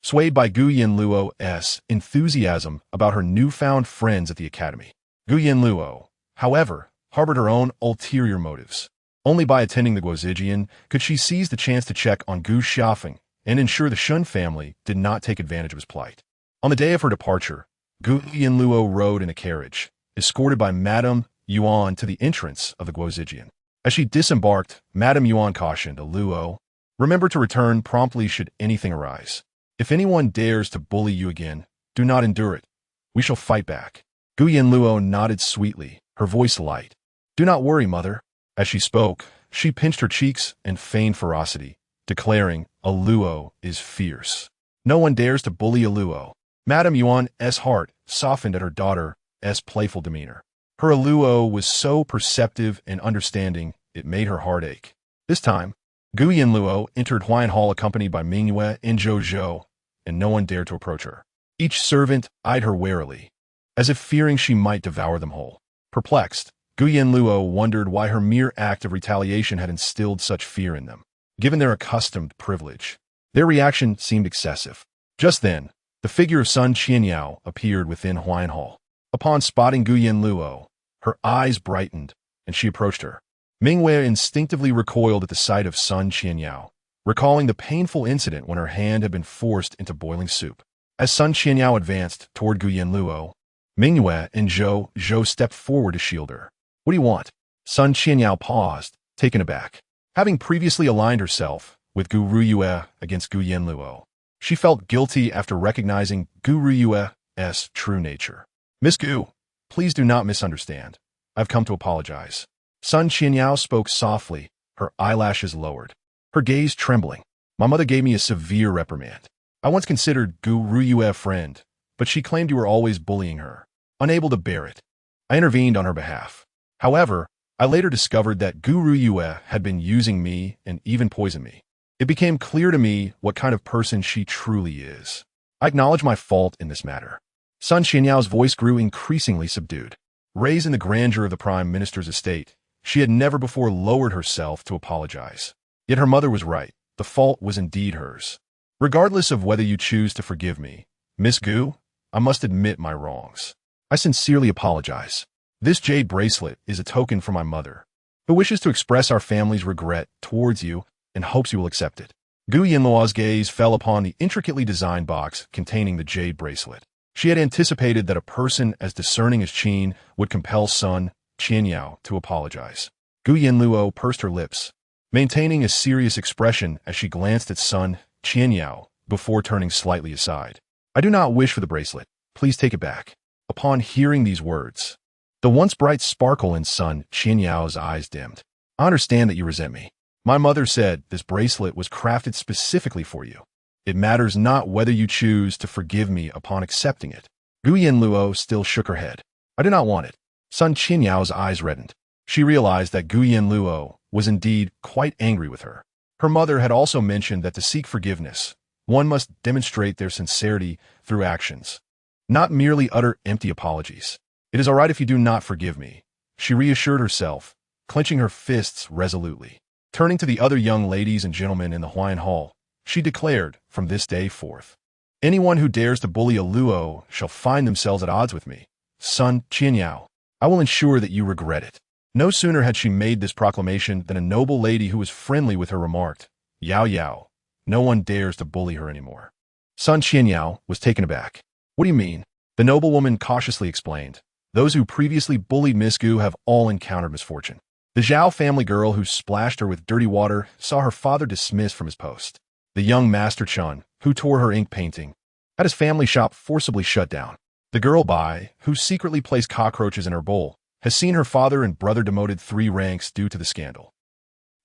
Swayed by Gu Yanluo's enthusiasm about her newfound friends at the academy, Gu Yanluo, however, harbored her own ulterior motives. Only by attending the Guozijian could she seize the chance to check on Gu Xiaofeng and ensure the Shun family did not take advantage of his plight. On the day of her departure, Gu Yanluo rode in a carriage, escorted by Madame Yuan to the entrance of the Guozijian. As she disembarked, Madame Yuan cautioned Luo, remember to return promptly should anything arise. If anyone dares to bully you again, do not endure it. We shall fight back. Gu Yanluo nodded sweetly, her voice light. Do not worry, mother. As she spoke, she pinched her cheeks and feigned ferocity, declaring, Luo is fierce. No one dares to bully Luo. Madame Yuan's heart softened at her daughter's playful demeanor. Her Luo was so perceptive and understanding, it made her heart ache. This time, Gu Yanluo entered Huayan Hall accompanied by Mingyue and Zhou, and no one dared to approach her. Each servant eyed her warily, as if fearing she might devour them whole. Perplexed, Gu Yanluo wondered why her mere act of retaliation had instilled such fear in them. Given their accustomed privilege, their reaction seemed excessive. Just then, the figure of Sun Qianyao appeared within Huayan Hall. Upon spotting Gu Yanluo, her eyes brightened, and she approached her. Mingyue instinctively recoiled at the sight of Sun Qianyao, recalling the painful incident when her hand had been forced into boiling soup. As Sun Qianyao advanced toward Gu Yanluo, Mingyue and Zhou stepped forward to shield her. What do you want? Sun Qianyao paused, taken aback. Having previously aligned herself with Gu Riyue against Gu Yanluo, she felt guilty after recognizing Gu Riyue's true nature. Miss Gu, please do not misunderstand. I've come to apologize. Sun Qianyao spoke softly, her eyelashes lowered, her gaze trembling. My mother gave me a severe reprimand. I once considered Gu Ruyue a friend, but she claimed you were always bullying her. Unable to bear it, I intervened on her behalf. However, I later discovered that Gu Ruyue had been using me and even poisoned me. It became clear to me what kind of person she truly is. I acknowledge my fault in this matter. Sun Qianyao's voice grew increasingly subdued. Raised in the grandeur of the prime minister's estate, she had never before lowered herself to apologize. Yet her mother was right. The fault was indeed hers. Regardless of whether you choose to forgive me, Miss Gu, I must admit my wrongs. I sincerely apologize. This jade bracelet is a token from my mother, who wishes to express our family's regret towards you and hopes you will accept it. Gu Yanluo's gaze fell upon the intricately designed box containing the jade bracelet. She had anticipated that a person as discerning as Qin would compel Sun Qianyao to apologize. Gu Yanluo pursed her lips, maintaining a serious expression as she glanced at Sun Qianyao before turning slightly aside. I do not wish for the bracelet. Please take it back. Upon hearing these words, the once bright sparkle in Sun Qianyao's eyes dimmed. I understand that you resent me. My mother said this bracelet was crafted specifically for you. It matters not whether you choose to forgive me upon accepting it. Gu Yanluo still shook her head. I do not want it. Sun Qianyao's eyes reddened. She realized that Gu Yanluo was indeed quite angry with her. Her mother had also mentioned that to seek forgiveness, one must demonstrate their sincerity through actions, not merely utter empty apologies. It is all right if you do not forgive me, she reassured herself, clenching her fists resolutely. Turning to the other young ladies and gentlemen in the Huayan Hall, she declared, from this day forth, anyone who dares to bully a Luo shall find themselves at odds with me. Sun Qianyao, I will ensure that you regret it. No sooner had she made this proclamation than a noble lady who was friendly with her remarked, Yao Yao, no one dares to bully her anymore. Sun Qianyao was taken aback. What do you mean? The noblewoman cautiously explained. Those who previously bullied Miss Gu have all encountered misfortune. The Zhao family girl who splashed her with dirty water saw her father dismissed from his post. The young Master Chun, who tore her ink painting, had his family shop forcibly shut down. The girl Bai, who secretly placed cockroaches in her bowl, has seen her father and brother demoted 3 ranks due to the scandal.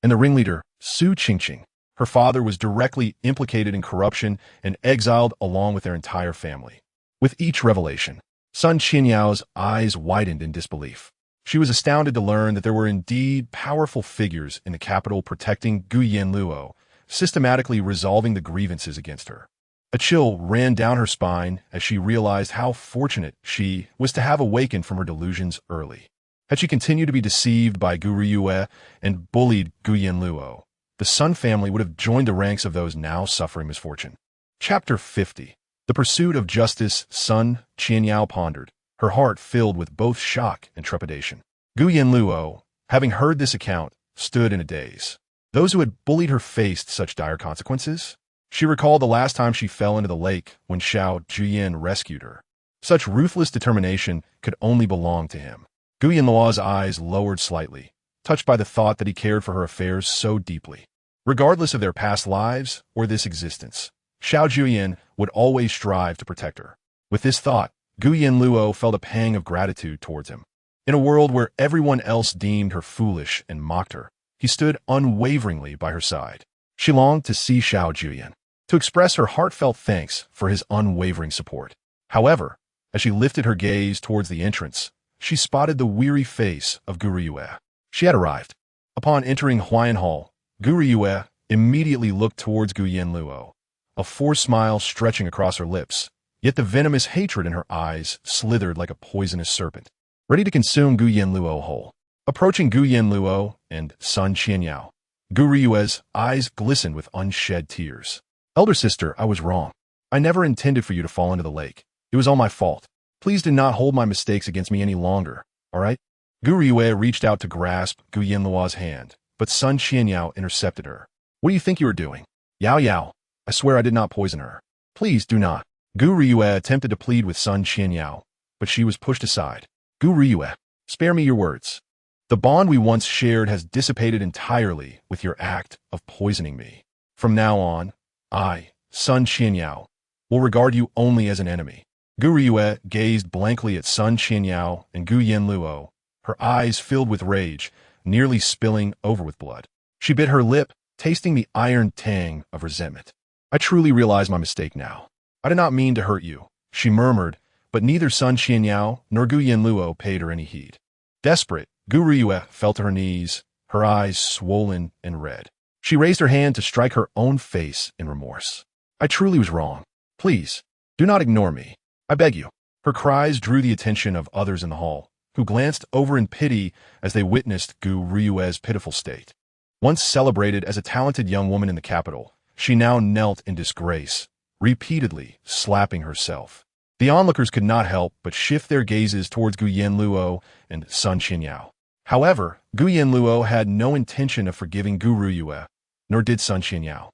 And the ringleader, Su Qingqing, her father was directly implicated in corruption and exiled along with their entire family. With each revelation, Sun Qianyao's eyes widened in disbelief. She was astounded to learn that there were indeed powerful figures in the capital protecting Gu Yanluo, systematically resolving the grievances against her. A chill ran down her spine as she realized how fortunate she was to have awakened from her delusions early. Had she continued to be deceived by Gu Ruyue and bullied Gu Yanluo, the Sun family would have joined the ranks of those now suffering misfortune. Chapter 50. The Pursuit of Justice. Sun Qianyao pondered, her heart filled with both shock and trepidation. Gu Yanluo, having heard this account, stood in a daze. Those who had bullied her faced such dire consequences? She recalled the last time she fell into the lake when Xiao Jiuye rescued her. Such ruthless determination could only belong to him. Gu Yanluo's eyes lowered slightly, touched by the thought that he cared for her affairs so deeply. Regardless of their past lives or this existence, Xiao Jiuye would always strive to protect her. With this thought, Gu Yanluo felt a pang of gratitude towards him. In a world where everyone else deemed her foolish and mocked her, he stood unwaveringly by her side. She longed to see Xiao Jiuye, to express her heartfelt thanks for his unwavering support. However, as she lifted her gaze towards the entrance, she spotted the weary face of Gu Ruyue. She had arrived. Upon entering Huayan Hall, Gu Ruyue immediately looked towards Gu Yanluo, a forced smile stretching across her lips, yet the venomous hatred in her eyes slithered like a poisonous serpent, ready to consume Gu Yanluo whole. Approaching Gu Yanluo and Sun Qianyao, Gu Ruyue's eyes glistened with unshed tears. Elder sister, I was wrong. I never intended for you to fall into the lake. It was all my fault. Please do not hold my mistakes against me any longer, all right? Gu Ruyue reached out to grasp Gu Yanluo's hand, but Sun Qianyao intercepted her. What do you think you are doing? Yao Yao, I swear I did not poison her. Please do not. Gu Ruyue attempted to plead with Sun Qianyao, but she was pushed aside. Gu Ruyue, spare me your words. The bond we once shared has dissipated entirely with your act of poisoning me. From now on, I, Sun Qianyao, will regard you only as an enemy. Gu Riyue gazed blankly at Sun Qianyao and Gu Yanluo, her eyes filled with rage, nearly spilling over with blood. She bit her lip, tasting the iron tang of resentment. I truly realize my mistake now. I did not mean to hurt you, she murmured, but neither Sun Qianyao nor Gu Yanluo paid her any heed. Desperate, Gu Riyue fell to her knees, her eyes swollen and red. She raised her hand to strike her own face in remorse. I truly was wrong. Please, do not ignore me. I beg you. Her cries drew the attention of others in the hall, who glanced over in pity as they witnessed Gu Riyue's pitiful state. Once celebrated as a talented young woman in the capital, she now knelt in disgrace, repeatedly slapping herself. The onlookers could not help but shift their gazes towards Gu Yanluo and Sun Qianyao. However, Gu Yanluo had no intention of forgiving Gu Riyue, nor did Sun Qianyao.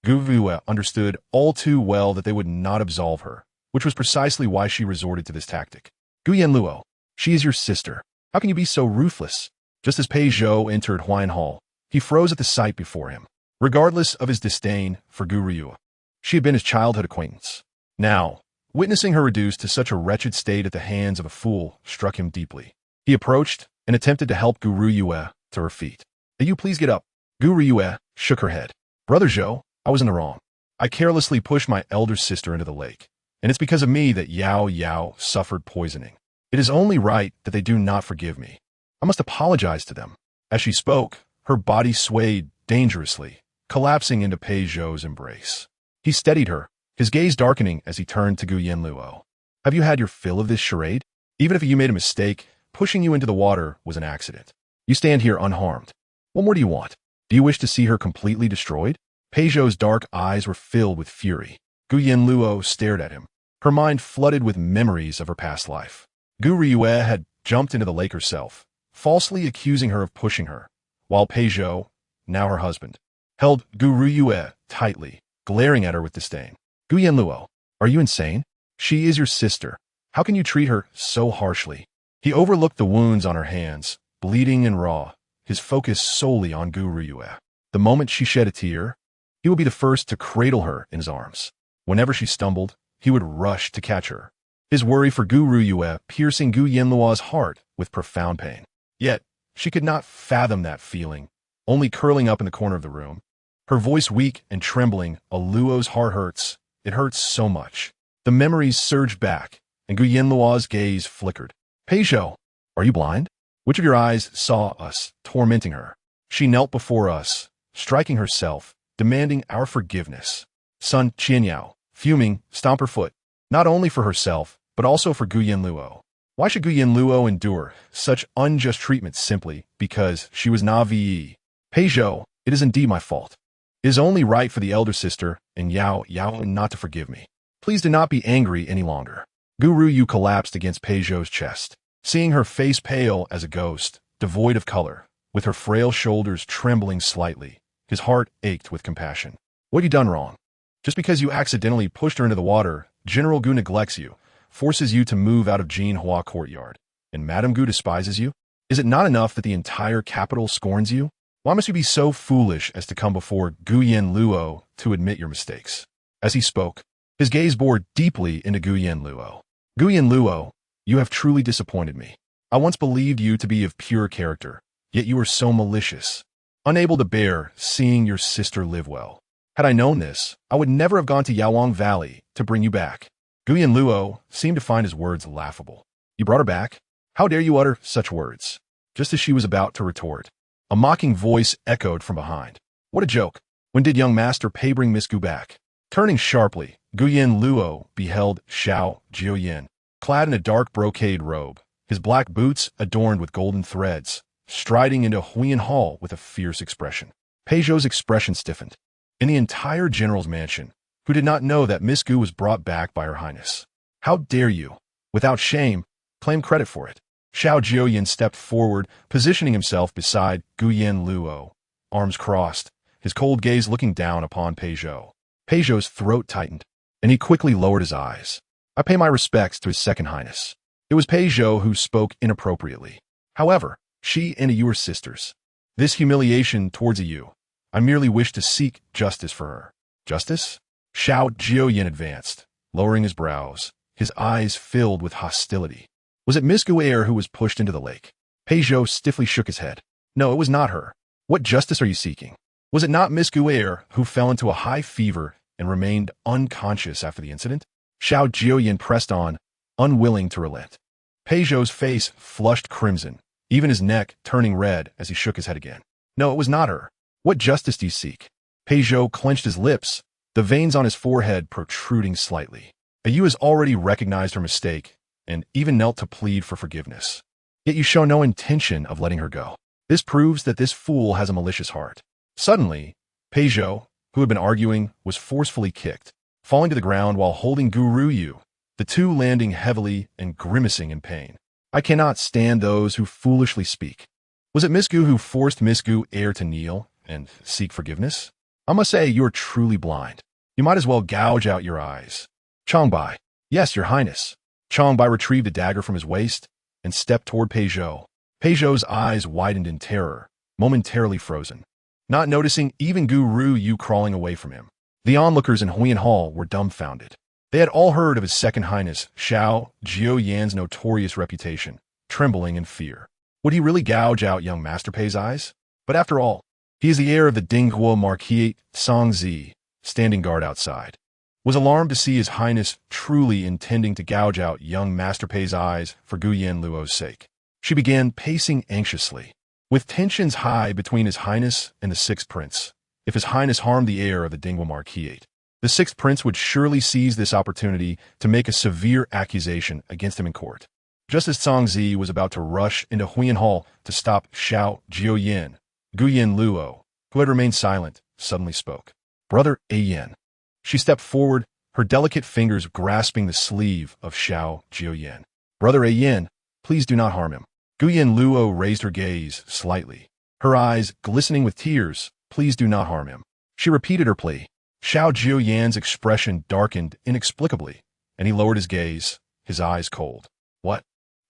Gu Riyue understood all too well that they would not absolve her, which was precisely why she resorted to this tactic. Gu Yanluo, she is your sister. How can you be so ruthless? Just as Pei Zhou entered Huayan Hall, he froze at the sight before him, regardless of his disdain for Gu Riyue. She had been his childhood acquaintance. Now, witnessing her reduced to such a wretched state at the hands of a fool struck him deeply. He approached and attempted to help Gu Riyue to her feet. May you please get up? Gu Riyue shook her head. Brother Zhou, I was in the wrong. I carelessly pushed my elder sister into the lake, and it's because of me that Yao suffered poisoning. It is only right that they do not forgive me. I must apologize to them. As she spoke, her body swayed dangerously, collapsing into Pei Zhou's embrace. He steadied her, his gaze darkening as he turned to Gu Yanluo. Have you had your fill of this charade? Even if you made a mistake, pushing you into the water was an accident. You stand here unharmed. What more do you want? Do you wish to see her completely destroyed? Pei Zhou's dark eyes were filled with fury. Gu Yanluo stared at him, her mind flooded with memories of her past life. Gu Riyue had jumped into the lake herself, falsely accusing her of pushing her, while Pei Zhou, now her husband, held Gu Riyue tightly, glaring at her with disdain. Gu Yanluo, are you insane? She is your sister. How can you treat her so harshly? He overlooked the wounds on her hands, bleeding and raw, his focus solely on Gu Riyue. The moment she shed a tear, he would be the first to cradle her in his arms. Whenever she stumbled, he would rush to catch her, his worry for Gu Riyue piercing Gu Yanluo's heart with profound pain. Yet, she could not fathom that feeling, only curling up in the corner of the room. Her voice weak and trembling, Luo's heart hurts. It hurts so much. The memories surged back, and Gu Yanluo's gaze flickered. Pei Zhou, are you blind? Which of your eyes saw us tormenting her? She knelt before us, striking herself, demanding our forgiveness. Sun Qianyao, fuming, stomped her foot, not only for herself, but also for Gu Yanluo. Why should Gu Yanluo endure such unjust treatment simply because she was Navi? Pei Zhou, it is indeed my fault. It is only right for the elder sister and Yao not to forgive me. Please do not be angry any longer. Gu Riyue collapsed against Pei Zhou's chest, seeing her face pale as a ghost, devoid of color, with her frail shoulders trembling slightly. His heart ached with compassion. What have you done wrong? Just because you accidentally pushed her into the water, General Gu neglects you, forces you to move out of Jinhua courtyard, and Madame Gu despises you? Is it not enough that the entire capital scorns you? Why must you be so foolish as to come before Gu Yanluo to admit your mistakes? As he spoke, his gaze bored deeply into Gu Yanluo. Gu Yanluo, you have truly disappointed me. I once believed you to be of pure character, yet you are so malicious, unable to bear seeing your sister live well. Had I known this, I would never have gone to Yaowang Valley to bring you back. Gu Yanluo seemed to find his words laughable. You brought her back? How dare you utter such words? Just as she was about to retort, a mocking voice echoed from behind. What a joke. When did young Master Pei bring Miss Gu back? Turning sharply, Gu Yanluo beheld Xiao Jiuye, clad in a dark brocade robe, his black boots adorned with golden threads, striding into Huayan Hall with a fierce expression. Pei Zhou's expression stiffened. In the entire general's mansion, who did not know that Miss Gu was brought back by her highness? How dare you, without shame, claim credit for it? Xiao Jiuye stepped forward, positioning himself beside Gu Yanluo, arms crossed, his cold gaze looking down upon Pei Zhou. Pei Zhou's throat tightened, and he quickly lowered his eyes. I pay my respects to his second highness. It was Pei Zhou who spoke inappropriately. However, she and you are sisters. This humiliation towards you, I merely wish to seek justice for her. Justice? Xiao Jiuye advanced, lowering his brows, his eyes filled with hostility. Was it Miss Guerre who was pushed into the lake? Pei Zhou stiffly shook his head. No, it was not her. What justice are you seeking? Was it not Miss Guerre who fell into a high fever and remained unconscious after the incident? Xiao Jiuye pressed on, unwilling to relent. Pei Zhou's face flushed crimson, even his neck turning red as he shook his head again. No, it was not her. What justice do you seek? Pei Zhou clenched his lips, the veins on his forehead protruding slightly. You has already recognized her mistake and even knelt to plead for forgiveness. Yet you show no intention of letting her go. This proves that this fool has a malicious heart. Suddenly, Pei Zhou, who had been arguing, was forcefully kicked, falling to the ground while holding Guru Yu, the two landing heavily and grimacing in pain. I cannot stand those who foolishly speak. Was it Miss Gu who forced Miss Guerre to kneel and seek forgiveness? I must say you are truly blind. You might as well gouge out your eyes. Changbai. Yes, your highness. Changbai retrieved a dagger from his waist and stepped toward Pei Zhou. Pei Zhou's eyes widened in terror, momentarily frozen, not noticing even Guru Yu crawling away from him. The onlookers in Huiyan Hall were dumbfounded. They had all heard of his second highness, Xiao Jiuye's notorious reputation, trembling in fear. Would he really gouge out young Master Pei's eyes? But after all, he is the heir of the Dinghuo Marquis Songzi, standing guard outside. Was alarmed to see his highness truly intending to gouge out young Master Pei's eyes for Gu Yanluo's sake. She began pacing anxiously, with tensions high between his highness and the sixth prince. If his highness harmed the heir of the Dinghuo Marquis, the sixth prince would surely seize this opportunity to make a severe accusation against him in court. Just as Songzi was about to rush into Huiyan Hall to stop Xiao Jiuye, Gu Yanluo, who had remained silent, suddenly spoke. Brother Ayen. She stepped forward, her delicate fingers grasping the sleeve of Xiao Jiuye. Brother Ayen, please do not harm him. Gu Yanluo raised her gaze slightly, her eyes glistening with tears. Please do not harm him. She repeated her plea. Xiao Jiuye's expression darkened inexplicably, and he lowered his gaze, his eyes cold. What?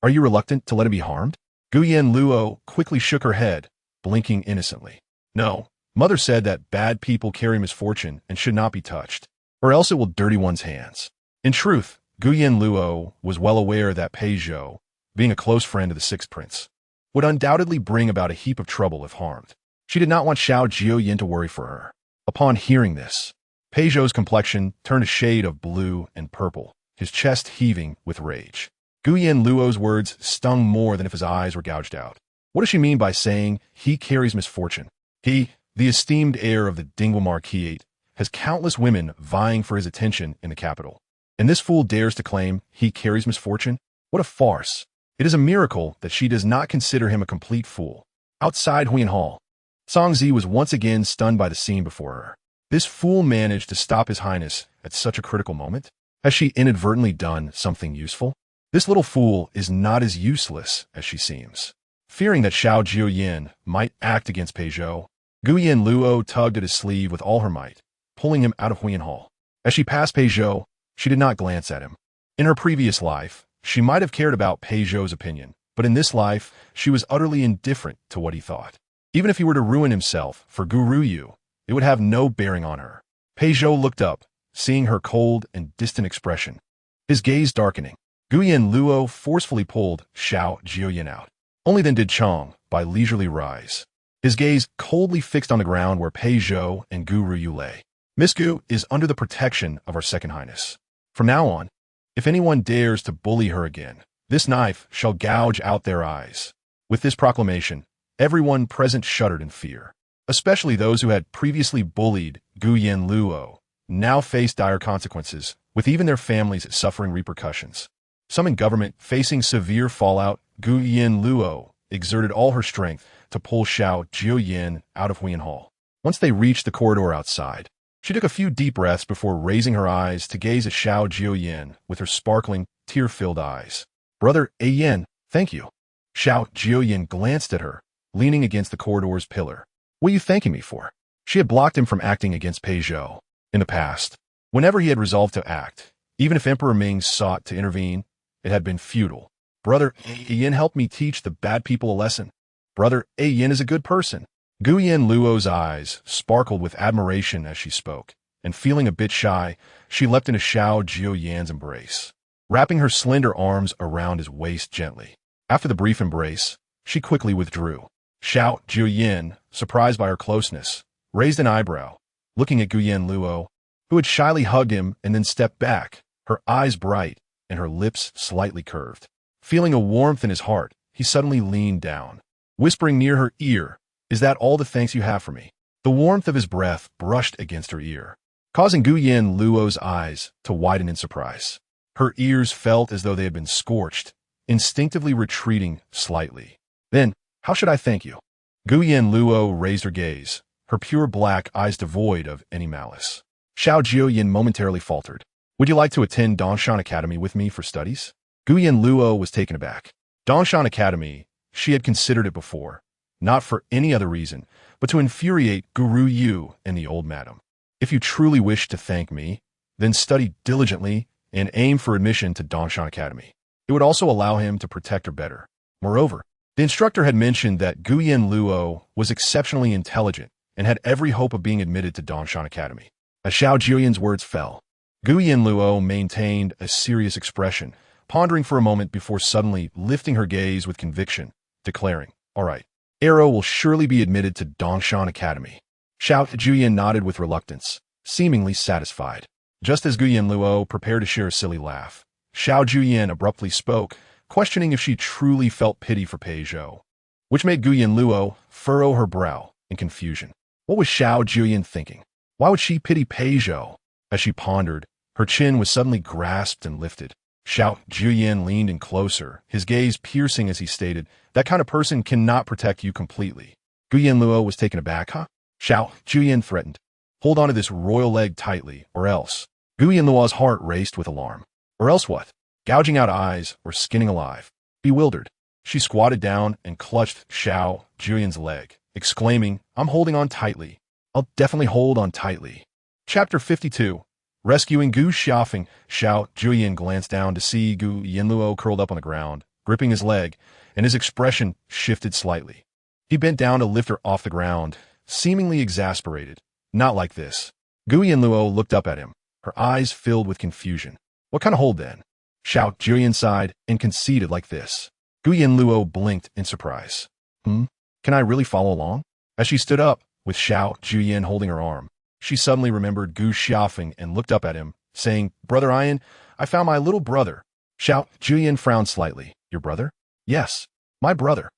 Are you reluctant to let him be harmed? Gu Yanluo quickly shook her head, blinking innocently. No, mother said that bad people carry misfortune and should not be touched, or else it will dirty one's hands. In truth, Gu Yanluo was well aware that Pei Zhou, being a close friend of the sixth prince, would undoubtedly bring about a heap of trouble if harmed. She did not want Xiao Jiuye to worry for her. Upon hearing this, Pei Zhou's complexion turned a shade of blue and purple, his chest heaving with rage. Gu Yanluo's words stung more than if his eyes were gouged out. What does she mean by saying he carries misfortune? He, the esteemed heir of the Dinghuo Marquis, has countless women vying for his attention in the capital. And this fool dares to claim he carries misfortune? What a farce. It is a miracle that she does not consider him a complete fool. Outside Huiyan Hall, Songzi was once again stunned by the scene before her. This fool managed to stop his highness at such a critical moment? Has she inadvertently done something useful? This little fool is not as useless as she seems. Fearing that Xiao Jiuye might act against Pei Zhou, Gu Yanluo tugged at his sleeve with all her might, pulling him out of Huiyan Hall. As she passed Pei Zhou, she did not glance at him. In her previous life, she might have cared about Pei Zhou's opinion, but in this life, she was utterly indifferent to what he thought. Even if he were to ruin himself for Guru Yu, it would have no bearing on her. Pei Zhou looked up, seeing her cold and distant expression, his gaze darkening. Gu Yanluo forcefully pulled Xiao Jiuye out. Only then did Chang, by leisurely rise, his gaze coldly fixed on the ground where Pei Zhou and Guru Yu lay. Miss Gu is under the protection of our second highness. From now on, if anyone dares to bully her again, this knife shall gouge out their eyes. With this proclamation, everyone present shuddered in fear, especially those who had previously bullied Gu Yanluo, now faced dire consequences, with even their families suffering repercussions. Some in government facing severe fallout. Gu Yanluo exerted all her strength to pull Xiao Jiuye out of Huiyan Hall. Once they reached the corridor outside, she took a few deep breaths before raising her eyes to gaze at Xiao Jiuye with her sparkling, tear-filled eyes. Brother Ayen, thank you. Xiao Jiuye glanced at her, leaning against the corridor's pillar. What are you thanking me for? She had blocked him from acting against Pei Zhou. In the past, whenever he had resolved to act, even if Emperor Ming sought to intervene, it had been futile. Brother Ayen helped me teach the bad people a lesson. Brother Ayen is a good person. Gu Yanluo's eyes sparkled with admiration as she spoke, and feeling a bit shy, she leapt into Xiao Jiuye's embrace. wrapping her slender arms around his waist gently. After the brief embrace, she quickly withdrew. Xiao Jiuye, surprised by her closeness, raised an eyebrow, looking at Yanluo, who had shyly hugged him and then stepped back, her eyes bright and her lips slightly curved. Feeling a warmth in his heart, he suddenly leaned down, whispering near her ear, "Is that all the thanks you have for me?" The warmth of his breath brushed against her ear, causing Yanluo's eyes to widen in surprise. Her ears felt as though they had been scorched, instinctively retreating slightly. "Then, how should I thank you?" Yanluo raised her gaze, her pure black eyes devoid of any malice. Xiao Jiuye momentarily faltered. "Would you like to attend Dongshan Academy with me for studies?" Yanluo was taken aback. Dongshan Academy, she had considered it before, not for any other reason, but to infuriate Guru Yu and the old madam. "If you truly wish to thank me, then study diligently and aim for admission to Dongshan Academy." It would also allow him to protect her better. Moreover, the instructor had mentioned that Yanluo was exceptionally intelligent and had every hope of being admitted to Dongshan Academy. As Xiao Jiuye's words fell, Yanluo maintained a serious expression, pondering for a moment before suddenly lifting her gaze with conviction, declaring, "All right, Arrow will surely be admitted to Dongshan Academy." Xiao Jiuye nodded with reluctance, seemingly satisfied. Just as Yanluo prepared to share a silly laugh, Xiao Jiuye abruptly spoke, questioning if she truly felt pity for Pei Zhou, which made Yanluo furrow her brow in confusion. What was Xiao Jiuye thinking? Why would she pity Pei Zhou? As she pondered, her chin was suddenly grasped and lifted. Xiao Jiuye leaned in closer, his gaze piercing as he stated, "That kind of person cannot protect you completely." Yanluo was taken aback. "Huh?" Xiao Jiuye threatened. "Hold on to this royal leg tightly, or else." Yanluo's heart raced with alarm. Or else what? Gouging out eyes or skinning alive? Bewildered, she squatted down and clutched Xiao Jiuye's leg, exclaiming, "I'm holding on tightly. I'll definitely hold on tightly." Chapter 52. Rescuing Gu Xiaofeng. Xiao Jiuye glanced down to see Yanluo curled up on the ground, gripping his leg, and his expression shifted slightly. He bent down to lift her off the ground, seemingly exasperated. "Not like this." Yanluo looked up at him, her eyes filled with confusion. "What kind of hold then?" Xiao Jiuye sighed and conceded, "Like this." Yanluo blinked in surprise. Can I really follow along?" As she stood up, with Xiao Jiuye holding her arm, she suddenly remembered Gu Xiaofeng and looked up at him, saying, "Brother Ian, I found my little brother." Xiao Jiuye frowned slightly. "Your brother?" "Yes, my brother."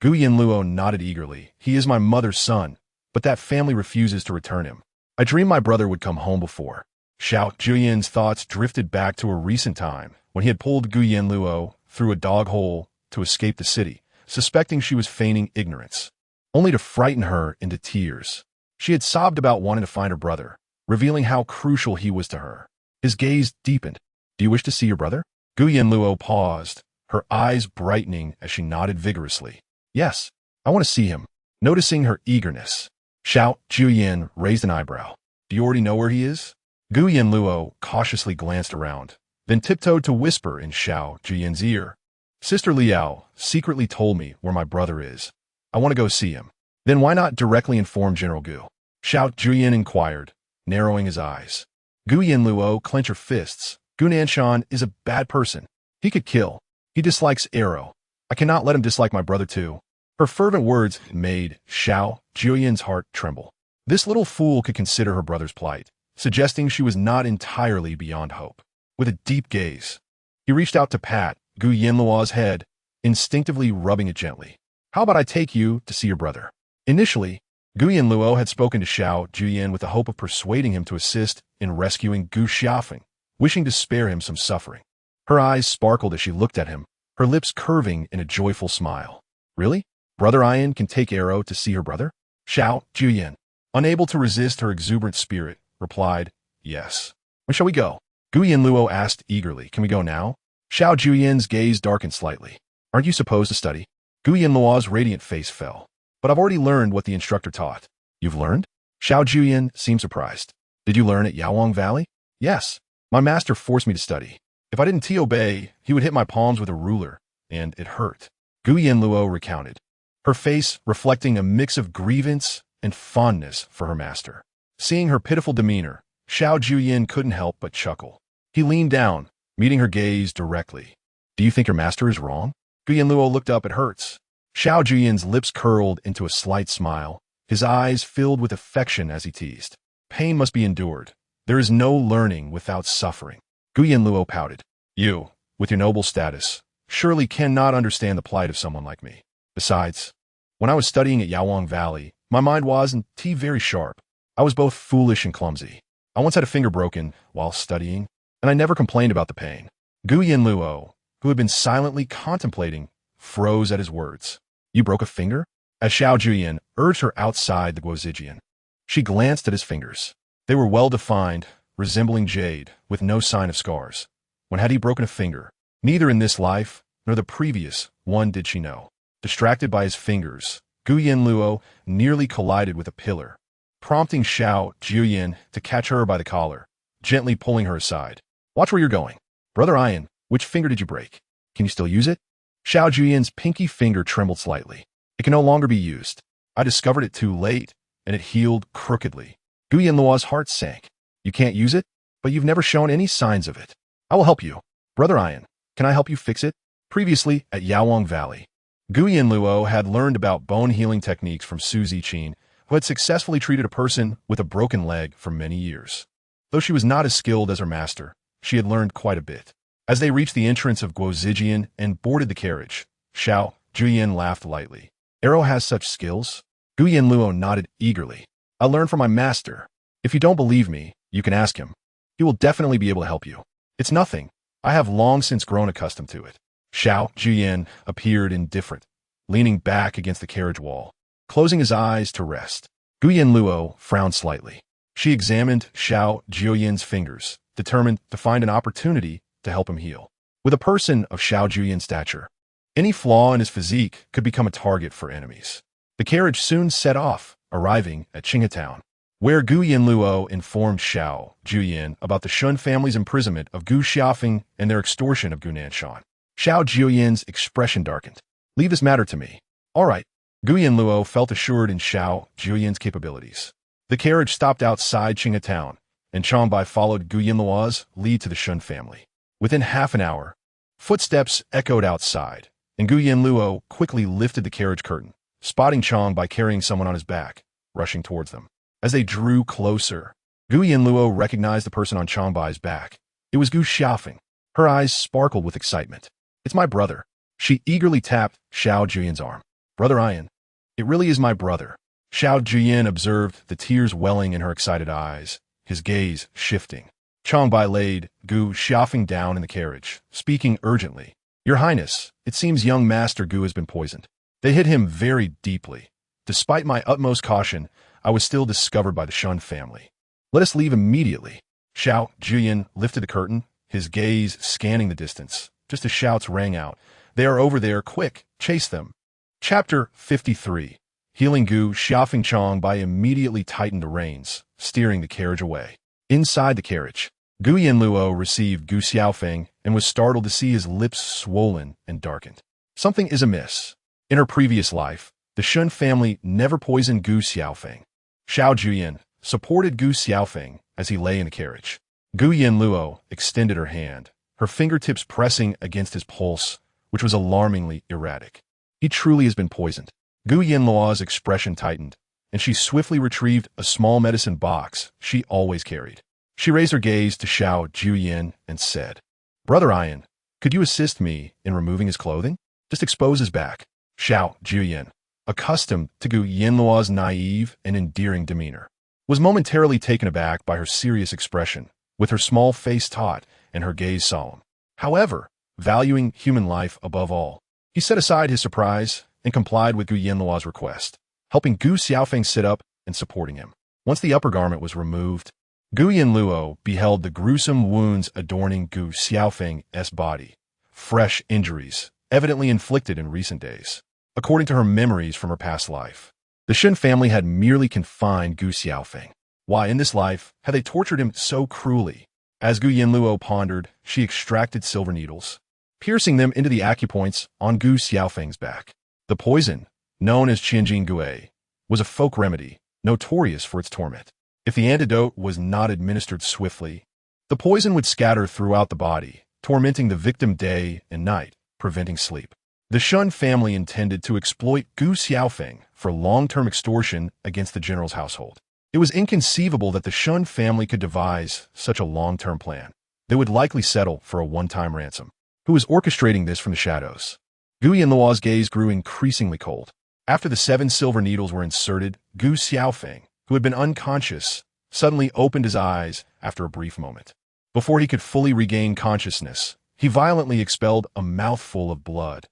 Yanluo nodded eagerly. "He is my mother's son, but that family refuses to return him. I dreamed my brother would come home before." Xiao Jiuye's thoughts drifted back to a recent time when he had pulled Yanluo through a dog hole to escape the city, suspecting she was feigning ignorance, only to frighten her into tears. She had sobbed about wanting to find her brother, revealing how crucial he was to her. His gaze deepened. "Do you wish to see your brother?" Yanluo paused, her eyes brightening as she nodded vigorously. "Yes, I want to see him." Noticing her eagerness, Xiao Jiuye raised an eyebrow. "Do you already know where he is?" Yanluo cautiously glanced around, then tiptoed to whisper in Xiao Jiuye's ear. "Sister Liao secretly told me where my brother is. I want to go see him." "Then why not directly inform General Gu?" Xiao Jiuye inquired, narrowing his eyes. Yanluo clenched her fists. "Gu Nanshan is a bad person. He could kill. He dislikes Arrow. I cannot let him dislike my brother too." Her fervent words made Xiao Jiuye's heart tremble. This little fool could consider her brother's plight, suggesting she was not entirely beyond hope. With a deep gaze, he reached out to pat Yanluo's head, instinctively rubbing it gently. "How about I take you to see your brother?" Initially, Yanluo had spoken to Xiao Jiuye with the hope of persuading him to assist in rescuing Gu Xiaofeng, wishing to spare him some suffering. Her eyes sparkled as she looked at him, her lips curving in a joyful smile. "Really? Brother Ian can take Arrow to see her brother?" Xiao Jiuye, unable to resist her exuberant spirit, replied, "Yes." "When shall we go?" Yanluo asked eagerly. "Can we go now?" Xiao Jiuye's gaze darkened slightly. "Aren't you supposed to study?" Yanluo's radiant face fell. "But I've already learned what the instructor taught." "You've learned?" Xiao Jiuye seemed surprised. "Did you learn at Yaowang Valley?" "Yes. My master forced me to study. If I didn't obey, he would hit my palms with a ruler, and it hurt." Yanluo recounted, her face reflecting a mix of grievance and fondness for her master. Seeing her pitiful demeanor, Xiao Jiuye couldn't help but chuckle. He leaned down, meeting her gaze directly. Do you think your master is wrong? Gu Yanluo looked up at Hertz. Xiao Jiuye's lips curled into a slight smile, his eyes filled with affection as he teased. Pain must be endured. There is no learning without suffering. Gu Yanluo pouted. You, with your noble status, surely cannot understand the plight of someone like me. Besides, when I was studying at Yaowang Valley, my mind was, and very sharp. I was both foolish and clumsy. I once had a finger broken while studying, and I never complained about the pain. Gu Yanluo, who had been silently contemplating, froze at his words. You broke a finger? As Xiao Jiuye urged her outside the Guozijian. She glanced at his fingers. They were well-defined, resembling jade, with no sign of scars. When had he broken a finger? Neither in this life, nor the previous one did she know. Distracted by his fingers, Gu Yanluo nearly collided with a pillar, prompting Xiao Jiuye to catch her by the collar, gently pulling her aside. Watch where you're going. Brother Ian, which finger did you break? Can you still use it? Xiao Jiuye's pinky finger trembled slightly. It can no longer be used. I discovered it too late, and it healed crookedly. Gu Yanluo's heart sank. You can't use it, but you've never shown any signs of it. I will help you. Brother Ian, can I help you fix it? Previously, at Yaowang Valley, Gu Yanluo had learned about bone healing techniques from Su Ziqin, who had successfully treated a person with a broken leg for many years. Though she was not as skilled as her master, she had learned quite a bit. As they reached the entrance of Guozijian and boarded the carriage, Xiao Jiuye laughed lightly. Arrow has such skills? Gu Yanluo nodded eagerly. I learned from my master. If you don't believe me, you can ask him. He will definitely be able to help you. It's nothing. I have long since grown accustomed to it. Xiao Jiuye appeared indifferent, leaning back against the carriage wall, closing his eyes to rest. Gu Yanluo frowned slightly. She examined Xiao Jiuye's fingers, determined to find an opportunity to help him heal. With a person of Xiao Jiuye's stature, any flaw in his physique could become a target for enemies. The carriage soon set off, arriving at Qinghetown, where Gu Yanluo informed Xiao Jiuye about the Shun family's imprisonment of Gu Xiaofeng and their extortion of Gu Nanshan. Xiao Jiuye's expression darkened. Leave this matter to me. All right. Gu Yanluo felt assured in Xiao Jiuye's capabilities. The carriage stopped outside Qinghetown, and Changbai followed Gu Yanluo's lead to the Shun family. Within half an hour, footsteps echoed outside, and Gu Yanluo quickly lifted the carriage curtain, spotting Changbai carrying someone on his back, rushing towards them. As they drew closer, Gu Yanluo recognized the person on Changbai's back. It was Gu Xiaofeng. Her eyes sparkled with excitement. It's my brother. She eagerly tapped Xiao Jiuye's arm. Brother Ian. It really is my brother. Xiao Jiuye observed the tears welling in her excited eyes, his gaze shifting. Changbai laid Gu Xiaofeng down in the carriage, speaking urgently. Your Highness, it seems young Master Gu has been poisoned. They hit him very deeply. Despite my utmost caution, I was still discovered by the Shun family. Let us leave immediately. Xiao Jiuye lifted the curtain, his gaze scanning the distance, just as shouts rang out. They are over there, quick, chase them. Chapter 53. Healing Gu Xiaofeng. Changbai immediately tightened the reins, steering the carriage away. Inside the carriage, Gu Yanluo received Gu Xiaofeng and was startled to see his lips swollen and darkened. Something is amiss. In her previous life, the Shun family never poisoned Gu Xiaofeng. Xiao Jiuye supported Gu Xiaofeng as he lay in the carriage. Gu Yanluo extended her hand, her fingertips pressing against his pulse, which was alarmingly erratic. He truly has been poisoned. Gu Yanluo's expression tightened, and she swiftly retrieved a small medicine box she always carried. She raised her gaze to Xiao Jiuye and said, Brother Ian, could you assist me in removing his clothing? Just expose his back. Xiao Jiuye, accustomed to Gu Yanluo's naive and endearing demeanor, was momentarily taken aback by her serious expression, with her small face taut and her gaze solemn. However, valuing human life above all, he set aside his surprise and complied with Gu Yanluo's request, helping Gu Xiaofeng sit up and supporting him. Once the upper garment was removed, Gu Yanluo beheld the gruesome wounds adorning Gu Xiaofeng's body, fresh injuries evidently inflicted in recent days. According to her memories from her past life, the Shun family had merely confined Gu Xiaofeng. Why in this life had they tortured him so cruelly? As Gu Yanluo pondered, she extracted silver needles, piercing them into the acupoints on Gu Xiaofeng's back. The poison, known as Qianjin Gui, was a folk remedy, notorious for its torment. If the antidote was not administered swiftly, the poison would scatter throughout the body, tormenting the victim day and night, preventing sleep. The Shun family intended to exploit Gu Xiaofeng for long-term extortion against the general's household. It was inconceivable that the Shun family could devise such a long-term plan. They would likely settle for a one-time ransom. Who was orchestrating this from the shadows? Gu Yanluo's gaze grew increasingly cold. After the 7 silver needles were inserted, Gu Xiaofeng, who had been unconscious, suddenly opened his eyes after a brief moment. Before he could fully regain consciousness, he violently expelled a mouthful of blood,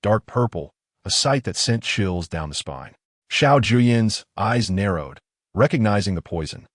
dark purple, a sight that sent chills down the spine. Xiao Jiuye's eyes narrowed, recognizing the poison.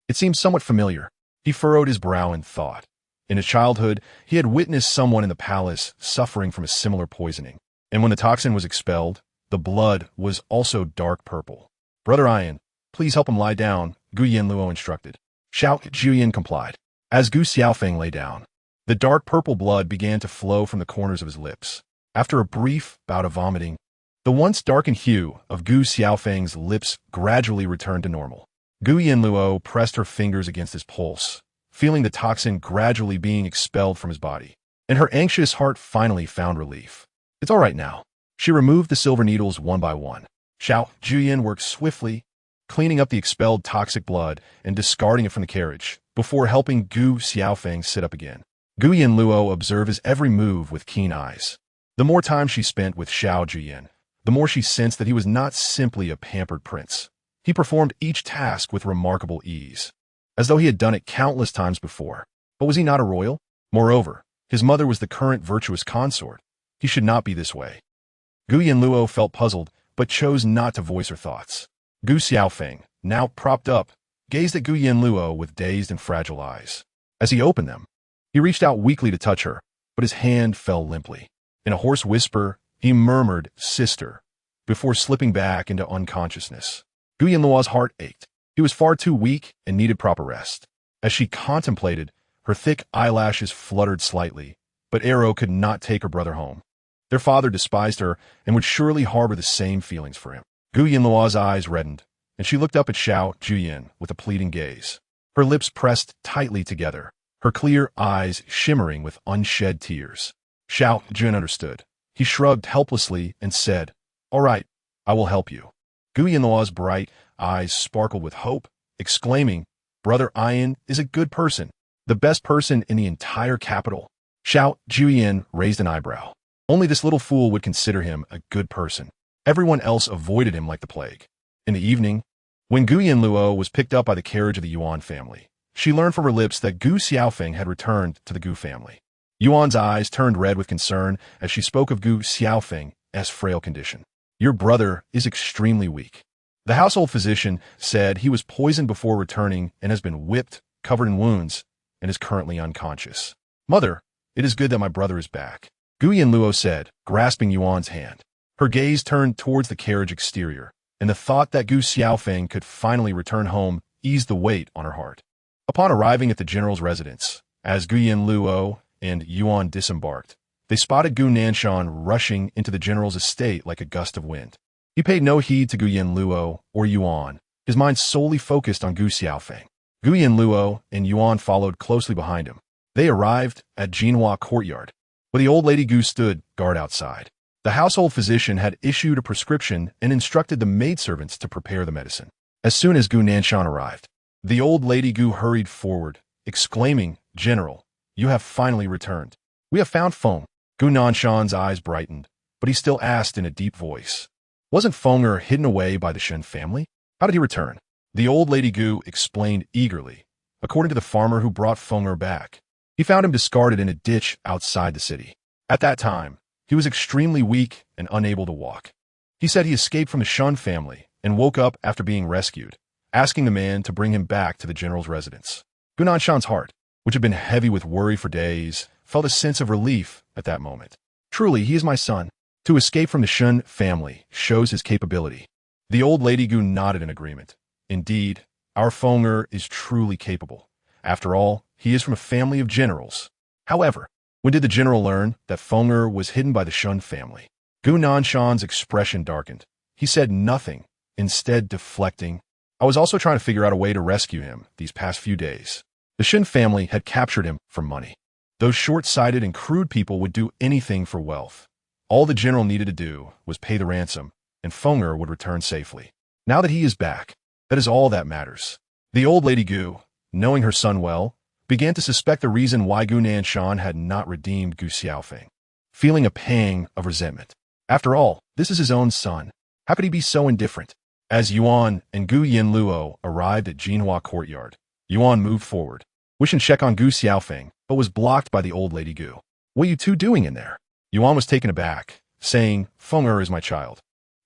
It seemed somewhat familiar. He furrowed his brow in thought. In his childhood, he had witnessed someone in the palace suffering from a similar poisoning, and when the toxin was expelled, the blood was also dark purple. "Brother Ian, please help him lie down," Gu Yanluo instructed. Xiao Jiuye complied. As Gu Xiaofeng lay down, the dark purple blood began to flow from the corners of his lips. After a brief bout of vomiting, the once darkened hue of Gu Xiaofeng's lips gradually returned to normal. Gu Yanluo pressed her fingers against his pulse, feeling the toxin gradually being expelled from his body, and her anxious heart finally found relief. "It's all right now." She removed the silver needles one by one. Xiao Jiuye worked swiftly, cleaning up the expelled toxic blood and discarding it from the carriage, before helping Gu Xiaofeng sit up again. Gu Yanluo observed his every move with keen eyes. The more time she spent with Xiao Jiuye, the more she sensed that he was not simply a pampered prince. He performed each task with remarkable ease, as though he had done it countless times before. But was he not a royal? Moreover, his mother was the current virtuous consort. He should not be this way. Gu Yanluo felt puzzled, but chose not to voice her thoughts. Gu Xiaofeng, now propped up, gazed at Gu Yanluo with dazed and fragile eyes. As he opened them, he reached out weakly to touch her, but his hand fell limply. In a hoarse whisper, he murmured, "Sister," before slipping back into unconsciousness. Gu Yanluo's heart ached. He was far too weak and needed proper rest. As she contemplated, her thick eyelashes fluttered slightly, but Arrow could not take her brother home. Their father despised her and would surely harbor the same feelings for him. Gu Yanluo's eyes reddened, and she looked up at Xiao Jiuye with a pleading gaze. Her lips pressed tightly together, her clear eyes shimmering with unshed tears. Xiao Jiuye understood. He shrugged helplessly and said, "All right, I will help you." Gu Yanluo's bright eyes sparkled with hope, exclaiming, "Brother Ian is a good person, the best person in the entire capital." Xiao Jiuye raised an eyebrow. Only this little fool would consider him a good person. Everyone else avoided him like the plague. In the evening, when Gu Yanluo was picked up by the carriage of the Yuan family, she learned from her lips that Gu Xiaofeng had returned to the Gu family. Yuan's eyes turned red with concern as she spoke of Gu Xiaofeng's frail condition. "Your brother is extremely weak. The household physician said he was poisoned before returning and has been whipped, covered in wounds, and is currently unconscious. Mother, it is good that my brother is back," Gu Yanluo said, grasping Yuan's hand. Her gaze turned towards the carriage exterior, and the thought that Gu Xiaofeng could finally return home eased the weight on her heart. Upon arriving at the general's residence, as Gu Yanluo and Yuan disembarked, they spotted Gu Nanshan rushing into the general's estate like a gust of wind. He paid no heed to Gu Yanluo or Yuan, his mind solely focused on Gu Xiaofeng. Gu Yanluo and Yuan followed closely behind him. They arrived at Jinhua courtyard, where the old lady Gu stood guard outside. The household physician had issued a prescription and instructed the maidservants to prepare the medicine. As soon as Gu Nanshan arrived, the old lady Gu hurried forward, exclaiming, "General, you have finally returned. We have found Feng." Gu Nanshan's eyes brightened, but he still asked in a deep voice, "Wasn't Fenger hidden away by the Shen family? How did he return?" The old lady Gu explained eagerly. According to the farmer who brought Fenger back, he found him discarded in a ditch outside the city. At that time, he was extremely weak and unable to walk. He said he escaped from the Shun family and woke up after being rescued, asking the man to bring him back to the general's residence. Gu Nanshan's heart, which had been heavy with worry for days, felt a sense of relief at that moment. "Truly, he is my son. To escape from the Shun family shows his capability." The old lady Gu nodded in agreement. "Indeed, our Fenger is truly capable. After all, he is from a family of generals." However, when did the general learn that Fenger was hidden by the Shun family? Gu Nanshan's expression darkened. He said nothing, instead deflecting, "I was also trying to figure out a way to rescue him these past few days. The Shin family had captured him for money. Those short-sighted and crude people would do anything for wealth. All the general needed to do was pay the ransom, and Fenger would return safely. Now that he is back, that is all that matters. The old lady Gu, knowing her son well, began to suspect the reason why Gu Nanshan had not redeemed Gu Xiaofeng, feeling a pang of resentment. After all, this is his own son. How could he be so indifferent? As Yuan and Gu Yanluo arrived at Jinhua courtyard, Yuan moved forward, wishing to check on Gu Xiaofeng, but was blocked by the old lady Gu. What are you two doing in there? Yuan was taken aback, saying, Fenger is my child.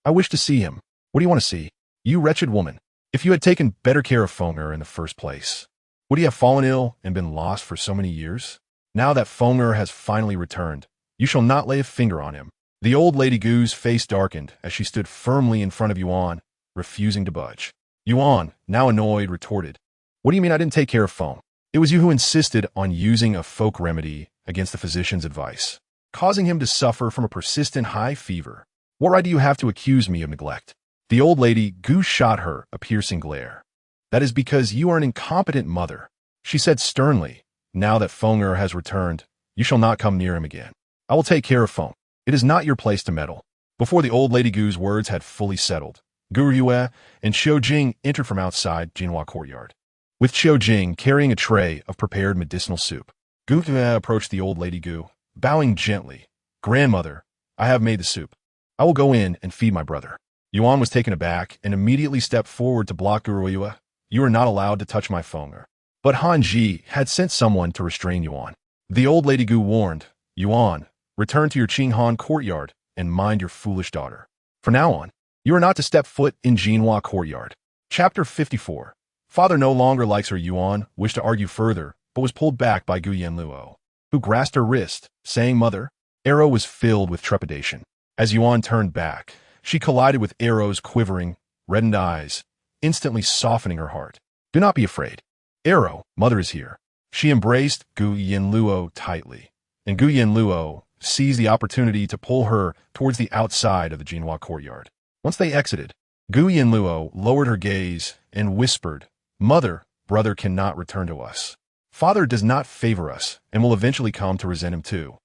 I wish to see him. What do you want to see? You wretched woman. If you had taken better care of Fenger in the first place, would he have fallen ill and been lost for so many years? Now that Fenger has finally returned, you shall not lay a finger on him. The old lady Gu's face darkened as she stood firmly in front of Yuan, refusing to budge. Yuan, now annoyed, retorted, What do you mean I didn't take care of Fenger? It was you who insisted on using a folk remedy against the physician's advice, causing him to suffer from a persistent high fever. What right do you have to accuse me of neglect? The old lady Gu shot her a piercing glare. That is because you are an incompetent mother, she said sternly. Now that Fenger has returned, you shall not come near him again. I will take care of Fenger. It is not your place to meddle. Before the old lady Gu's words had fully settled, Gu Yue and Xiao Jing entered from outside Jinhua courtyard, with Xiao Jing carrying a tray of prepared medicinal soup. Gu Yue approached the old lady Gu, bowing gently. Grandmother, I have made the soup. I will go in and feed my brother. Yuan was taken aback and immediately stepped forward to block Gu Yue. You are not allowed to touch my Fenger. But Han Ji had sent someone to restrain Yuan. The old lady Gu warned, Yuan, return to your Qinghan courtyard and mind your foolish daughter. From now on, you are not to step foot in Jinhua courtyard. Chapter 54. Father no longer likes her. Yuan wished to argue further, but was pulled back by Gu Yanluo, who grasped her wrist, saying, Mother. Arrow was filled with trepidation. As Yuan turned back, she collided with Arrow's quivering, reddened eyes, instantly softening her heart. Do not be afraid. Arrow, Mother is here. She embraced Gu Yanluo tightly, and Gu Yanluo seized the opportunity to pull her towards the outside of the Jinhua courtyard. Once they exited, Gu Yanluo lowered her gaze and whispered, Mother, brother cannot return to us. Father does not favor us and will eventually come to resent him too.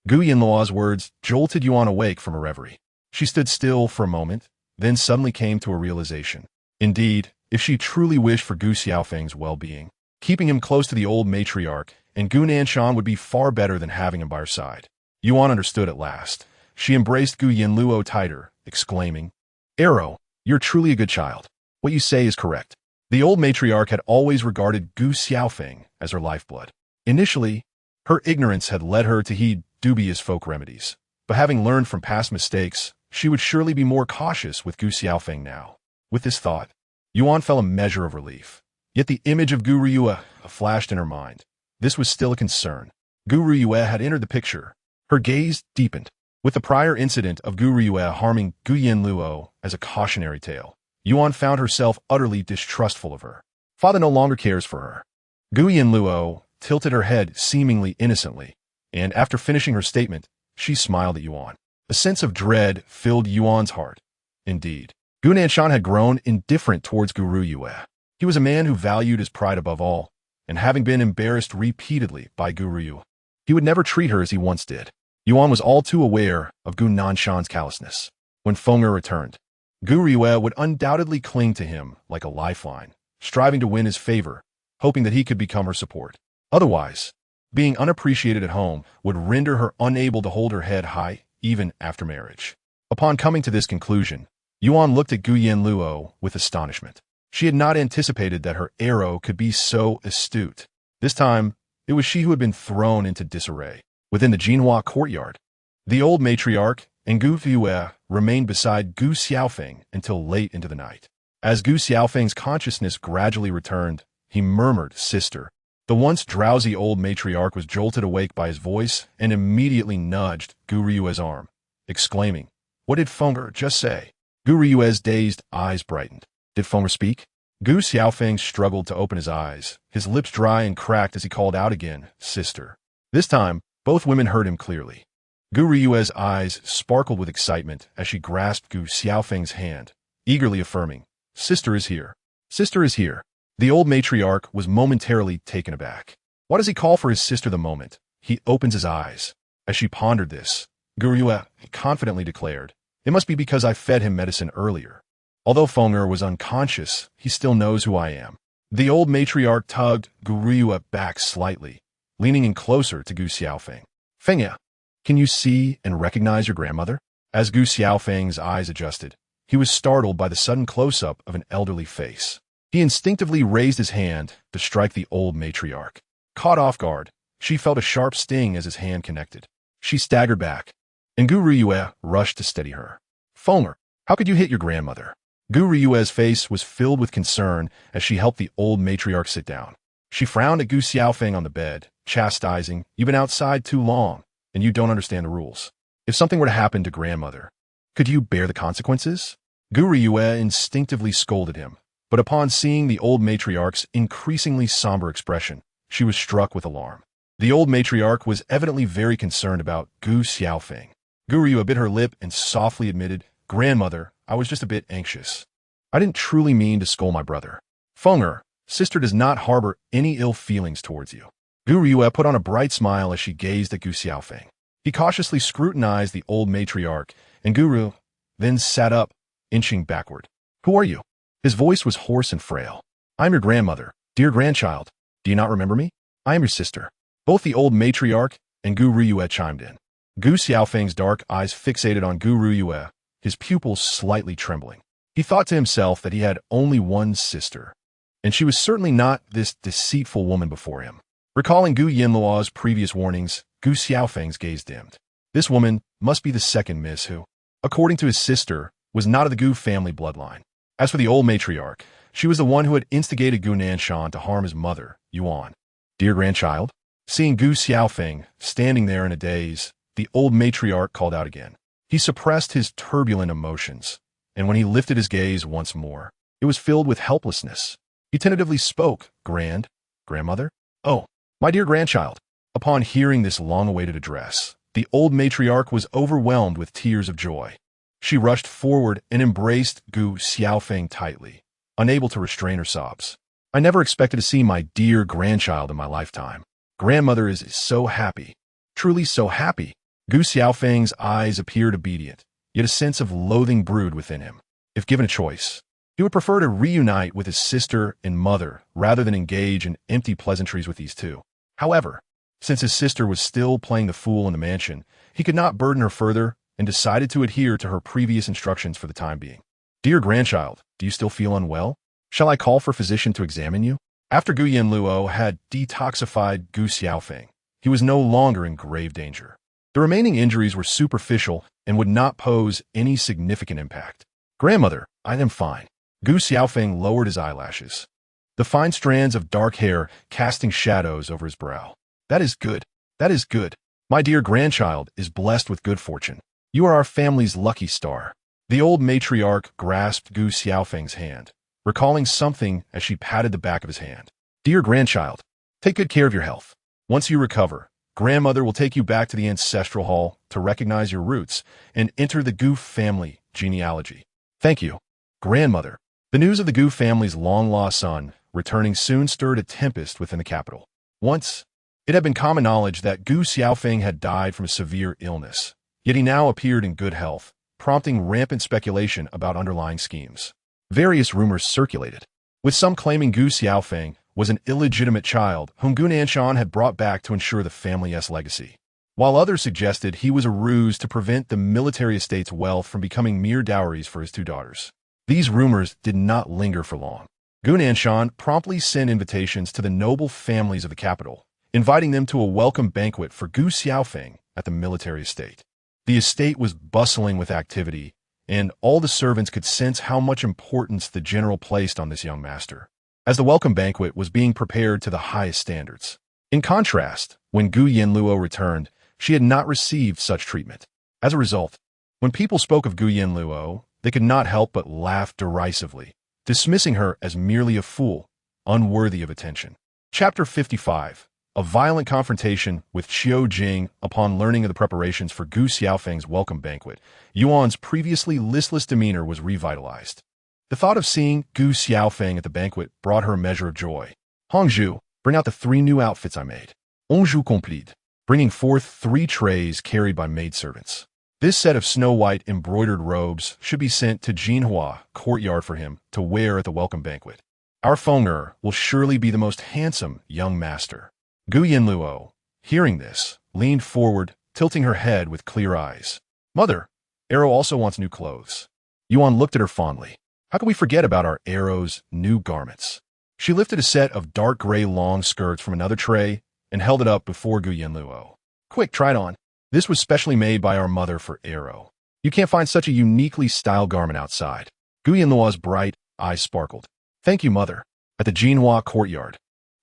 Gu Yanluo's words jolted Yuan awake from her reverie. She stood still for a moment, then suddenly came to a realization. Indeed, if she truly wished for Gu Xiaofeng's well-being, keeping him close to the old matriarch and Gu Nanshan would be far better than having him by her side. Yuan understood at last. She embraced Gu Yanluo tighter, exclaiming, Arrow, you're truly a good child. What you say is correct. The old matriarch had always regarded Gu Xiaofeng as her lifeblood. Initially, her ignorance had led her to heed dubious folk remedies, but having learned from past mistakes, she would surely be more cautious with Gu Xiaofeng now. With this thought, Yuan felt a measure of relief. Yet the image of Gu Yue flashed in her mind. This was still a concern. Gu Yue had entered the picture. Her gaze deepened. With the prior incident of Gu Yue harming Gu Yanluo as a cautionary tale, Yuan found herself utterly distrustful of her. Father no longer cares for her. Gu Yanluo tilted her head seemingly innocently, and after finishing her statement, she smiled at Yuan. A sense of dread filled Yuan's heart. Indeed, Gu Nanshan had grown indifferent towards Gu Yue. He was a man who valued his pride above all, and having been embarrassed repeatedly by Gu Yue, he would never treat her as he once did. Yuan was all too aware of Gu Nanshan's callousness. When Fenger returned, Gu Yue would undoubtedly cling to him like a lifeline, striving to win his favor, hoping that he could become her support. Otherwise, being unappreciated at home would render her unable to hold her head high even after marriage. Upon coming to this conclusion, Yuan looked at Gu Yanluo with astonishment. She had not anticipated that her arrow could be so astute. This time, it was she who had been thrown into disarray. Within the Jinhua courtyard, the old matriarch and Gu Yue remained beside Gu Xiaofeng until late into the night. As Gu Xiaofeng's consciousness gradually returned, he murmured, Sister. The once drowsy old matriarch was jolted awake by his voice and immediately nudged Gu Yue's arm, exclaiming, What did Fenger just say? Gu Yue's dazed eyes brightened. Did Fenger speak? Gu Xiaofeng struggled to open his eyes, his lips dry and cracked as he called out again, Sister. This time, both women heard him clearly. Gu Yue's eyes sparkled with excitement as she grasped Gu Xiaofeng's hand, eagerly affirming, Sister is here. Sister is here. The old matriarch was momentarily taken aback. Why does he call for his sister the moment he opens his eyes. As she pondered this, Gu Yue confidently declared, "It must be because I fed him medicine earlier. Although Feng'er was unconscious, he still knows who I am." The old matriarch tugged Gu Yue back slightly, leaning in closer to Gu Xiaofeng. "Feng'e, can you see and recognize your grandmother?" As Gu Xiaofeng's eyes adjusted, he was startled by the sudden close-up of an elderly face. He instinctively raised his hand to strike the old matriarch. Caught off guard, she felt a sharp sting as his hand connected. She staggered back, and Gu Yue rushed to steady her. "Feng'er, how could you hit your grandmother?" Gu Yue's face was filled with concern as she helped the old matriarch sit down. She frowned at Gu Xiaofeng on the bed, chastising, "You've been outside too long, and you don't understand the rules. If something were to happen to grandmother, could you bear the consequences?" Gu Yue instinctively scolded him, but upon seeing the old matriarch's increasingly somber expression, she was struck with alarm. The old matriarch was evidently very concerned about Gu Xiaofeng. Gu Yue bit her lip and softly admitted, "Grandmother, I was just a bit anxious. I didn't truly mean to scold my brother. Feng'er, sister does not harbor any ill feelings towards you." Gu Yue put on a bright smile as she gazed at Gu Xiaofeng. He cautiously scrutinized the old matriarch, and Guru then sat up, inching backward. "Who are you?" His voice was hoarse and frail. "I'm your grandmother, dear grandchild. Do you not remember me? I am your sister." Both the old matriarch and Gu Yue chimed in. Gu Xiaofeng's dark eyes fixated on Gu Yue, his pupils slightly trembling. He thought to himself that he had only one sister, and she was certainly not this deceitful woman before him. Recalling Gu Yanluo's previous warnings, Gu Xiaofeng's gaze dimmed. This woman must be the second miss who, according to his sister, was not of the Gu family bloodline. As for the old matriarch, she was the one who had instigated Gu Nanshan to harm his mother, Yuan. "Dear grandchild?" Seeing Gu Xiaofeng standing there in a daze, the old matriarch called out again. He suppressed his turbulent emotions, and when he lifted his gaze once more, it was filled with helplessness. He tentatively spoke, "Grandmother? Oh, my dear grandchild." Upon hearing this long-awaited address, the old matriarch was overwhelmed with tears of joy. She rushed forward and embraced Gu Xiaofeng tightly, unable to restrain her sobs. "I never expected to see my dear grandchild in my lifetime. Grandmother is so happy, truly so happy." Gu Xiaofeng's eyes appeared obedient, yet a sense of loathing brewed within him. If given a choice, he would prefer to reunite with his sister and mother rather than engage in empty pleasantries with these two. However, since his sister was still playing the fool in the mansion, he could not burden her further and decided to adhere to her previous instructions for the time being. "Dear grandchild, do you still feel unwell? Shall I call for a physician to examine you?" After Gu Yanluo had detoxified Gu Xiaofeng, he was no longer in grave danger. The remaining injuries were superficial and would not pose any significant impact. "Grandmother, I am fine." Gu Xiaofeng lowered his eyelashes, the fine strands of dark hair casting shadows over his brow. That is good. That is good. My dear grandchild is blessed with good fortune. You are our family's lucky star." The old matriarch grasped Gu Xiaofeng's hand, recalling something as she patted the back of his hand. "Dear grandchild, take good care of your health. Once you recover, grandmother will take you back to the ancestral hall to recognize your roots and enter the Gu family genealogy." "Thank you, grandmother." The news of the Gu family's long-lost son returning soon stirred a tempest within the capital. Once, it had been common knowledge that Gu Xiaofeng had died from a severe illness, yet he now appeared in good health, prompting rampant speculation about underlying schemes. Various rumors circulated, with some claiming Gu Xiaofeng was an illegitimate child whom Gu Nanshan had brought back to ensure the family's legacy, while others suggested he was a ruse to prevent the military estate's wealth from becoming mere dowries for his two daughters. These rumors did not linger for long. Gu Nanshan promptly sent invitations to the noble families of the capital, inviting them to a welcome banquet for Gu Xiaofeng at the military estate. The estate was bustling with activity, and all the servants could sense how much importance the general placed on this young master, as the welcome banquet was being prepared to the highest standards. In contrast, when Gu Yanluo returned, she had not received such treatment. As a result, when people spoke of Gu Yanluo, they could not help but laugh derisively, dismissing her as merely a fool, unworthy of attention. Chapter 55. A violent confrontation with Xiao Jiuye upon learning of the preparations for Gu Xiaofeng's welcome banquet. Yuan's previously listless demeanor was revitalized. The thought of seeing Gu Xiaofeng at the banquet brought her a measure of joy. "Hongzhu, bring out the 3 new outfits I made." "Hongzhu complete." bringing forth 3 trays carried by maidservants. This set of snow-white embroidered robes should be sent to Jinhua courtyard for him to wear at the welcome banquet. Our Feng'er will surely be the most handsome young master. Gu Yanluo, hearing this, leaned forward, tilting her head with clear eyes. Mother, Arrow also wants new clothes. Yuan looked at her fondly. How could we forget about our Arrow's new garments? She lifted a set of dark gray long skirts from another tray and held it up before Gu Yanluo. Quick, try it on. This was specially made by our mother for Arrow. You can't find such a uniquely styled garment outside. Gu Yanluo's bright eyes sparkled. Thank you, mother. At the Jinhua courtyard,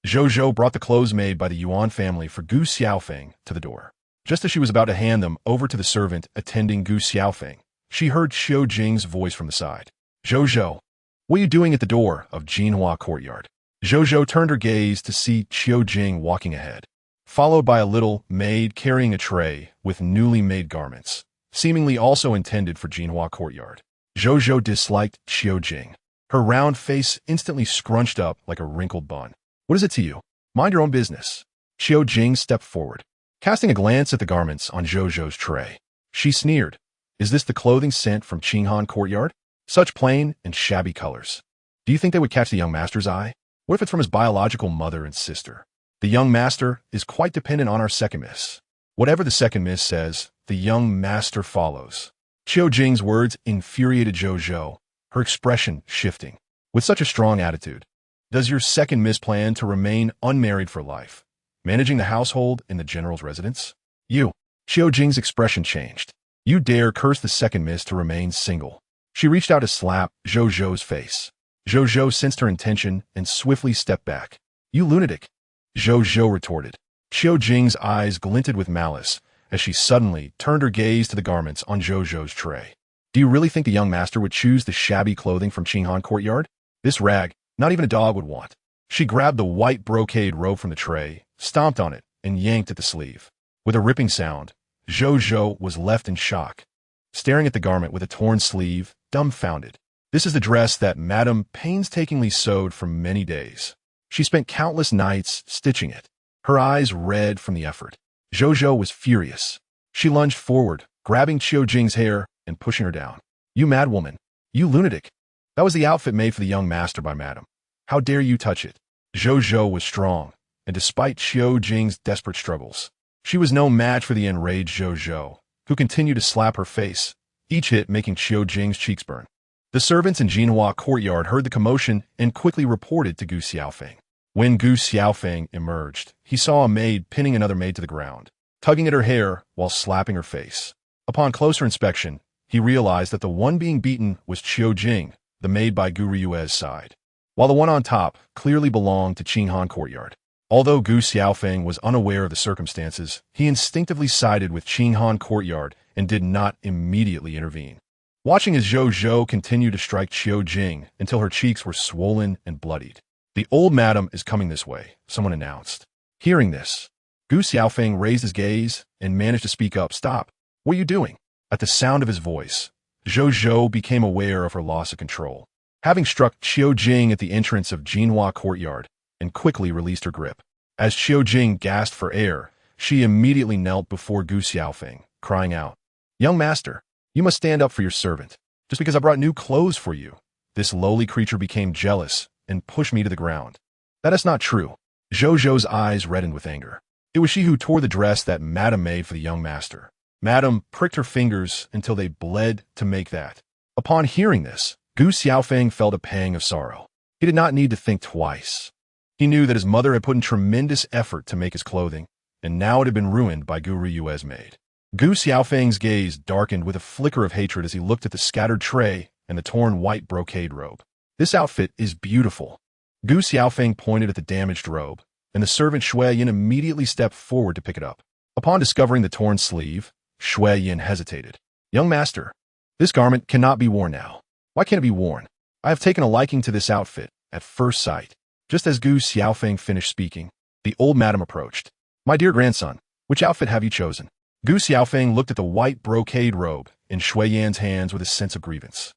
Zhou brought the clothes made by the Yuan family for Gu Xiaofeng to the door. Just as she was about to hand them over to the servant attending Gu Xiaofeng, she heard Xiao Jing's voice from the side. Zhou, what are you doing at the door of Jinhua courtyard? Zhou turned her gaze to see Xiao Jing walking ahead, followed by a little maid carrying a tray with newly made garments, seemingly also intended for Jinhua courtyard. Zhou disliked Xiao Jing. Her round face instantly scrunched up like a wrinkled bun. What is it to you? Mind your own business. Xiao Jing stepped forward, casting a glance at the garments on Zhou's tray. She sneered. Is this the clothing sent from Qinghan courtyard? Such plain and shabby colors. Do you think they would catch the young master's eye? What if it's from his biological mother and sister? The young master is quite dependent on our second miss. Whatever the second miss says, the young master follows. Xiao Jing's words infuriated Zhou, her expression shifting. With such a strong attitude, does your second miss plan to remain unmarried for life, managing the household in the general's residence? You. Xiao Jing's expression changed. You dare curse the second miss to remain single. She reached out to slap Zhou's face. Zhou sensed her intention and swiftly stepped back. You lunatic. Zhou retorted. Xiao Jing's eyes glinted with malice as she suddenly turned her gaze to the garments on Zhou's tray. Do you really think the young master would choose the shabby clothing from Qinghan courtyard? This rag, not even a dog would want. She grabbed the white brocade robe from the tray, stomped on it, and yanked at the sleeve. With a ripping sound, Zhou was left in shock, staring at the garment with a torn sleeve, dumbfounded. This is the dress that Madame painstakingly sewed for many days. She spent countless nights stitching it, her eyes red from the effort. Zhou was furious. She lunged forward, grabbing Xiao Jing's hair and pushing her down. You mad woman. You lunatic. That was the outfit made for the young master by Madame. How dare you touch it? Zhou was strong, and despite Xiao Jing's desperate struggles, she was no match for the enraged Zhou, who continued to slap her face, each hit making Xiao Jing's cheeks burn. The servants in Jinhua courtyard heard the commotion and quickly reported to Gu Xiaofeng. When Gu Xiaofeng emerged, he saw a maid pinning another maid to the ground, tugging at her hair while slapping her face. Upon closer inspection, he realized that the one being beaten was Xiao Jing, the maid by Gu Riyue's side, while the one on top clearly belonged to Qinghan courtyard. Although Gu Xiaofeng was unaware of the circumstances, he instinctively sided with Qinghan courtyard and did not immediately intervene. Watching as Zhou continued to strike Xiao Jing until her cheeks were swollen and bloodied. The old madam is coming this way, someone announced. Hearing this, Gu Xiaofeng raised his gaze and managed to speak up. Stop. What are you doing? At the sound of his voice, Zhou became aware of her loss of control, having struck Xiao Jing at the entrance of Jinhua courtyard, and quickly released her grip. As Xiao Jing gasped for air, she immediately knelt before Gu Xiaofeng, crying out, Young master, you must stand up for your servant. Just because I brought new clothes for you. This lowly creature became jealous and pushed me to the ground. That is not true. Zhou's eyes reddened with anger. It was she who tore the dress that Madame made for the young master. Madame pricked her fingers until they bled to make that. Upon hearing this, Gu Xiaofeng felt a pang of sorrow. He did not need to think twice. He knew that his mother had put in tremendous effort to make his clothing, and now it had been ruined by Gu Riyue's maid. Gu Xiaofeng's gaze darkened with a flicker of hatred as he looked at the scattered tray and the torn white brocade robe. This outfit is beautiful. Gu Xiaofeng pointed at the damaged robe, and the servant Shui Yin immediately stepped forward to pick it up. Upon discovering the torn sleeve, Shui Yin hesitated. Young master, this garment cannot be worn now. Why can't it be worn? I have taken a liking to this outfit at first sight. Just as Gu Xiaofeng finished speaking, the old madam approached. My dear grandson, which outfit have you chosen? Gu Xiaofeng looked at the white brocade robe in Shui Yan's hands with a sense of grievance.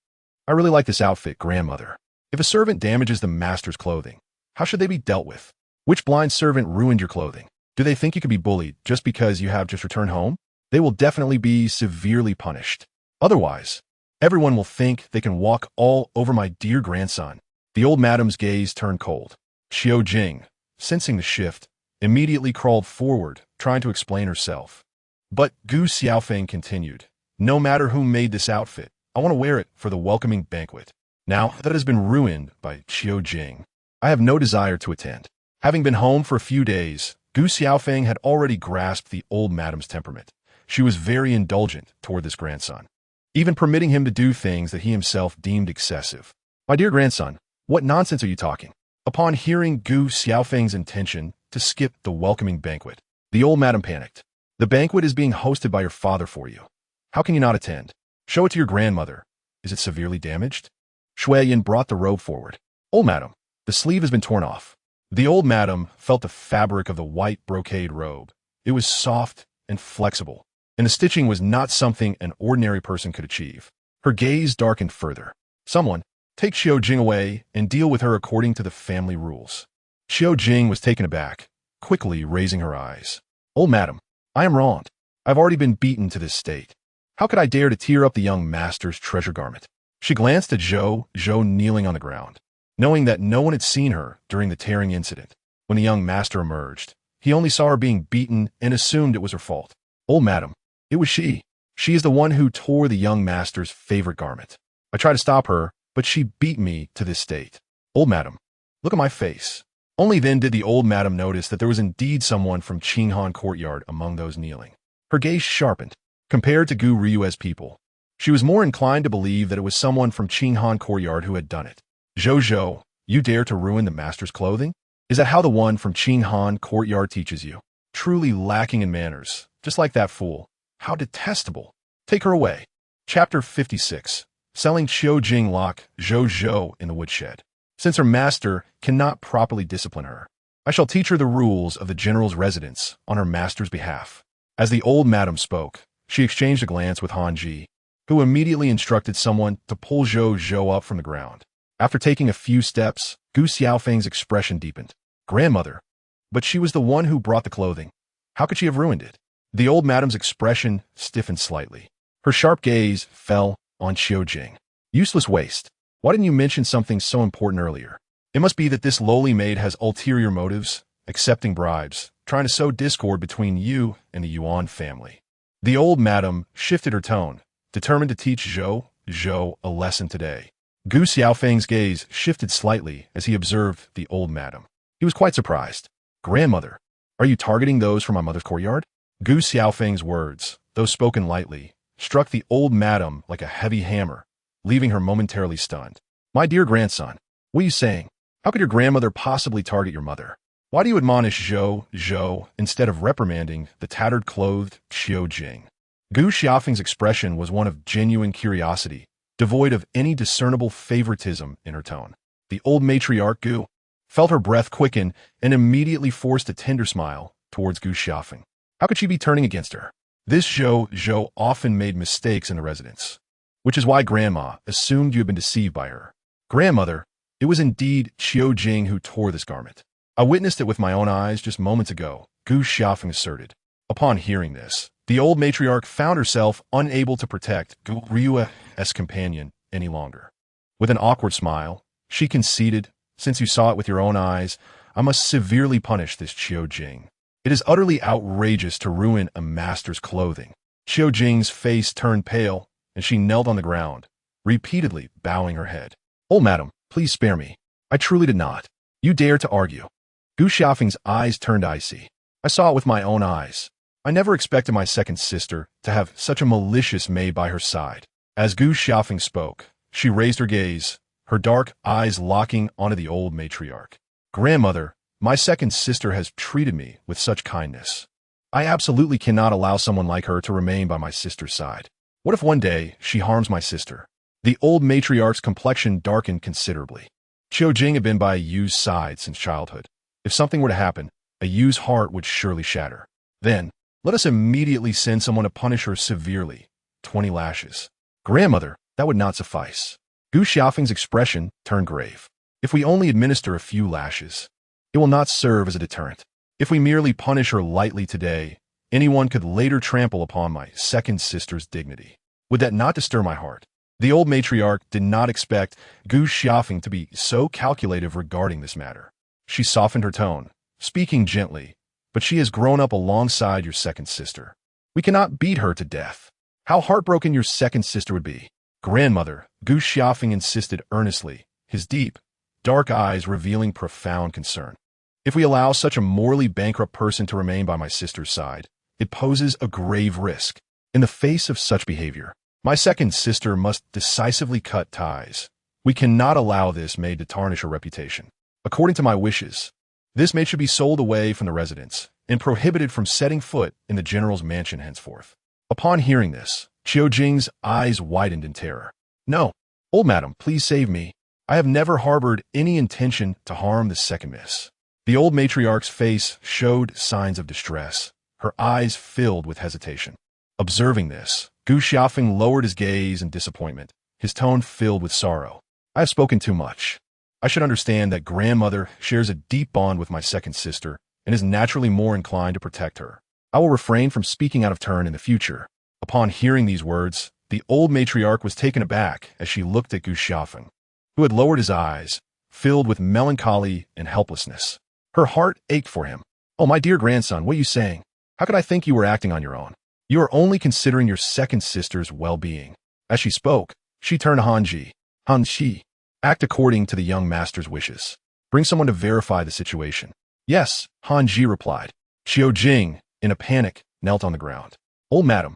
I really like this outfit, grandmother. If a servant damages the master's clothing, how should they be dealt with? Which blind servant ruined your clothing? Do they think you could be bullied just because you have just returned home? They will definitely be severely punished. Otherwise, everyone will think they can walk all over my dear grandson. The old madam's gaze turned cold. Xiao Jiuye, sensing the shift, immediately crawled forward, trying to explain herself. But Gu Xiaofeng continued, "No matter who made this outfit, I want to wear it for the welcoming banquet. Now that it has been ruined by Xiao Jiuye, I have no desire to attend." Having been home for a few days, Gu Xiaofeng had already grasped the old madam's temperament. She was very indulgent toward this grandson, even permitting him to do things that he himself deemed excessive. "My dear grandson, what nonsense are you talking?" Upon hearing Gu Xiaofeng's intention to skip the welcoming banquet, the old madam panicked. "The banquet is being hosted by your father for you. How can you not attend? Show it to your grandmother. Is it severely damaged?" Shui Yin brought the robe forward. "Old madam, the sleeve has been torn off." The old madam felt the fabric of the white brocade robe. It was soft and flexible, and the stitching was not something an ordinary person could achieve. Her gaze darkened further. "Someone, take Xiao Jiuye away and deal with her according to the family rules." Xiao Jiuye was taken aback, quickly raising her eyes. "Old madam, I am wronged. I've already been beaten to this state. How could I dare to tear up the young master's treasure garment?" She glanced at Zhou kneeling on the ground, knowing that no one had seen her during the tearing incident. When the young master emerged, he only saw her being beaten and assumed it was her fault. "Old madam, it was she. She is the one who tore the young master's favorite garment. I tried to stop her, but she beat me to this state. Old madam, look at my face." Only then did the old madam notice that there was indeed someone from Qinghan courtyard among those kneeling. Her gaze sharpened. Compared to Gu Ryue's people, she was more inclined to believe that it was someone from Qinghan courtyard who had done it. "Zhou, you dare to ruin the master's clothing? Is that how the one from Qinghan courtyard teaches you? Truly lacking in manners, just like that fool. How detestable. Take her away." Chapter 56. Selling Xiao Jiuye lock Zhou in the woodshed. Since her master cannot properly discipline her, I shall teach her the rules of the general's residence on her master's behalf. As the old madam spoke, she exchanged a glance with Han Ji, who immediately instructed someone to pull Zhou up from the ground. After taking a few steps, Gu Xiaofeng's expression deepened. "Grandmother, but she was the one who brought the clothing. How could she have ruined it?" The old madam's expression stiffened slightly. Her sharp gaze fell on Xiao Jiuye. "Useless waste. Why didn't you mention something so important earlier? It must be that this lowly maid has ulterior motives, accepting bribes, trying to sow discord between you and the Yuan family." The old madam shifted her tone, determined to teach Zhou a lesson today. Gu Xiaofeng's gaze shifted slightly as he observed the old madam. He was quite surprised. "Grandmother, are you targeting those from my mother's courtyard?" Gu Xiaofeng's words, though spoken lightly, struck the old madam like a heavy hammer, leaving her momentarily stunned. "My dear grandson, what are you saying? How could your grandmother possibly target your mother? Why do you admonish Zhou instead of reprimanding the tattered-clothed Xiao Jiuye?" Gu Xiaofeng's expression was one of genuine curiosity, devoid of any discernible favoritism in her tone. The old matriarch Gu felt her breath quicken and immediately forced a tender smile towards Gu Xiaofeng. How could she be turning against her? This Zhou often made mistakes in the residence, which is why Grandma assumed you had been deceived by her. "Grandmother, it was indeed Xiao Jiuye who tore this garment. I witnessed it with my own eyes just moments ago," Gu Xiaofeng asserted. Upon hearing this, the old matriarch found herself unable to protect Gu Ryue's companion any longer. With an awkward smile, she conceded, "Since you saw it with your own eyes, I must severely punish this Xiao Jiuye. It is utterly outrageous to ruin a master's clothing." Xiao Jing's face turned pale, and she knelt on the ground, repeatedly bowing her head. "Oh, madam, please spare me. I truly did not." "You dare to argue." Gu Xiaofeng's eyes turned icy. "I saw it with my own eyes. I never expected my second sister to have such a malicious maid by her side." As Gu Xiaofeng spoke, she raised her gaze, her dark eyes locking onto the old matriarch. "Grandmother, my second sister has treated me with such kindness. I absolutely cannot allow someone like her to remain by my sister's side. What if one day she harms my sister?" The old matriarch's complexion darkened considerably. Xiao Jiuye had been by Yu's side since childhood. If something were to happen, a Yu's heart would surely shatter. "Then, let us immediately send someone to punish her severely. 20 lashes. "Grandmother, that would not suffice." Gu Xiaofeng's expression turned grave. "If we only administer a few lashes, it will not serve as a deterrent. If we merely punish her lightly today, anyone could later trample upon my second sister's dignity. Would that not disturb my heart? The old matriarch did not expect Gu Xiaofeng to be so calculative regarding this matter. She softened her tone, speaking gently, but she has grown up alongside your second sister. We cannot beat her to death. How heartbroken your second sister would be. Grandmother, Gu Xiaofeng insisted earnestly, his deep, dark eyes revealing profound concern. If we allow such a morally bankrupt person to remain by my sister's side, it poses a grave risk. In the face of such behavior, my second sister must decisively cut ties. We cannot allow this maid to tarnish her reputation. According to my wishes, this maid should be sold away from the residence and prohibited from setting foot in the general's mansion henceforth. Upon hearing this, Xiao Jing's eyes widened in terror. No, old madam, please save me. I have never harbored any intention to harm the second miss. The old matriarch's face showed signs of distress. Her eyes filled with hesitation. Observing this, Gu Xiaofeng lowered his gaze in disappointment, his tone filled with sorrow. I have spoken too much. I should understand that grandmother shares a deep bond with my second sister and is naturally more inclined to protect her. I will refrain from speaking out of turn in the future. Upon hearing these words, the old matriarch was taken aback as she looked at Gu Xiaofeng, who had lowered his eyes, filled with melancholy and helplessness. Her heart ached for him. Oh, my dear grandson, what are you saying? How could I think you were acting on your own? You are only considering your second sister's well-being. As she spoke, she turned to Hanji. Hanji, act according to the young master's wishes. Bring someone to verify the situation. Yes, Hanji replied. Xiao Jing, in a panic, knelt on the ground. Old madam,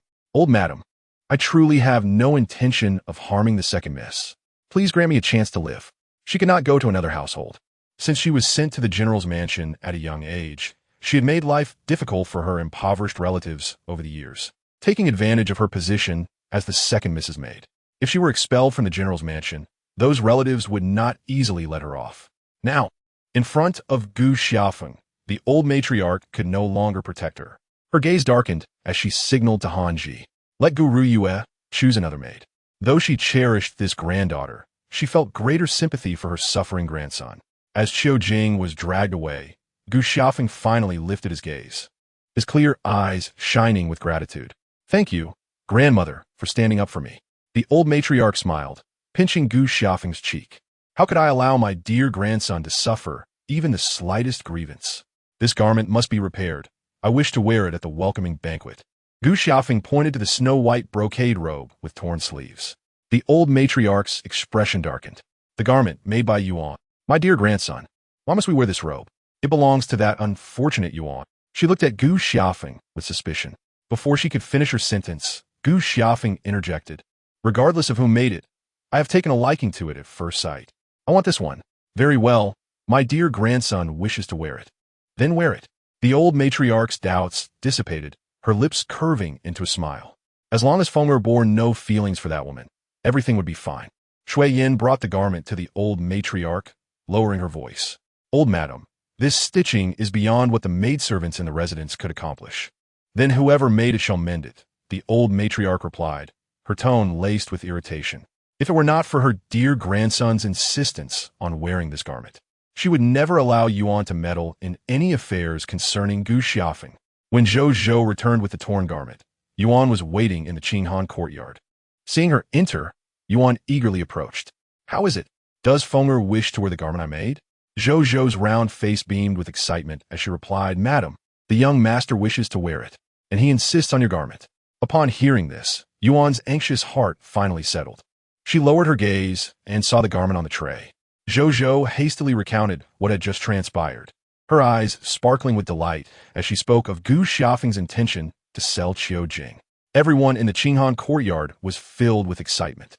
I truly have no intention of harming the second miss. Please grant me a chance to live. She could not go to another household. Since she was sent to the general's mansion at a young age, she had made life difficult for her impoverished relatives over the years, taking advantage of her position as the second Mrs. Maid. If she were expelled from the general's mansion, those relatives would not easily let her off. Now, in front of Gu Xiaofeng, the old matriarch could no longer protect her. Her gaze darkened as she signaled to Hanji, let Gu Ruyue choose another maid. Though she cherished this granddaughter, she felt greater sympathy for her suffering grandson. As Xiao Jing was dragged away, Gu Xiaofeng finally lifted his gaze, his clear eyes shining with gratitude. Thank you, grandmother, for standing up for me. The old matriarch smiled, pinching Gu Xiaofeng's cheek. How could I allow my dear grandson to suffer even the slightest grievance? This garment must be repaired. I wish to wear it at the welcoming banquet. Gu Xiaofeng pointed to the snow-white brocade robe with torn sleeves. The old matriarch's expression darkened. The garment made by Yuan. My dear grandson, why must we wear this robe? It belongs to that unfortunate Yuan. She looked at Gu Xiaofeng with suspicion. Before she could finish her sentence, Gu Xiaofeng interjected. Regardless of who made it, I have taken a liking to it at first sight. I want this one. Very well, my dear grandson wishes to wear it. Then wear it. The old matriarch's doubts dissipated, her lips curving into a smile. As long as Fenger bore no feelings for that woman, everything would be fine. Shui Yin brought the garment to the old matriarch, lowering her voice. Old madam, this stitching is beyond what the maidservants in the residence could accomplish. Then whoever made it shall mend it, the old matriarch replied, her tone laced with irritation. If it were not for her dear grandson's insistence on wearing this garment, she would never allow Yuan to meddle in any affairs concerning Gu Xiaofeng. When Zhou Zhou returned with the torn garment, Yuan was waiting in the Qinghan courtyard. Seeing her enter, Yuan eagerly approached. How is it? Does Fenger wish to wear the garment I made? Zhou Zhou's round face beamed with excitement as she replied, Madam, the young master wishes to wear it, and he insists on your garment. Upon hearing this, Yuan's anxious heart finally settled. She lowered her gaze and saw the garment on the tray. Zhou Zhou hastily recounted what had just transpired, her eyes sparkling with delight as she spoke of Gu Xiaofeng's intention to sell Xiao Jing. Everyone in the Qinghan courtyard was filled with excitement.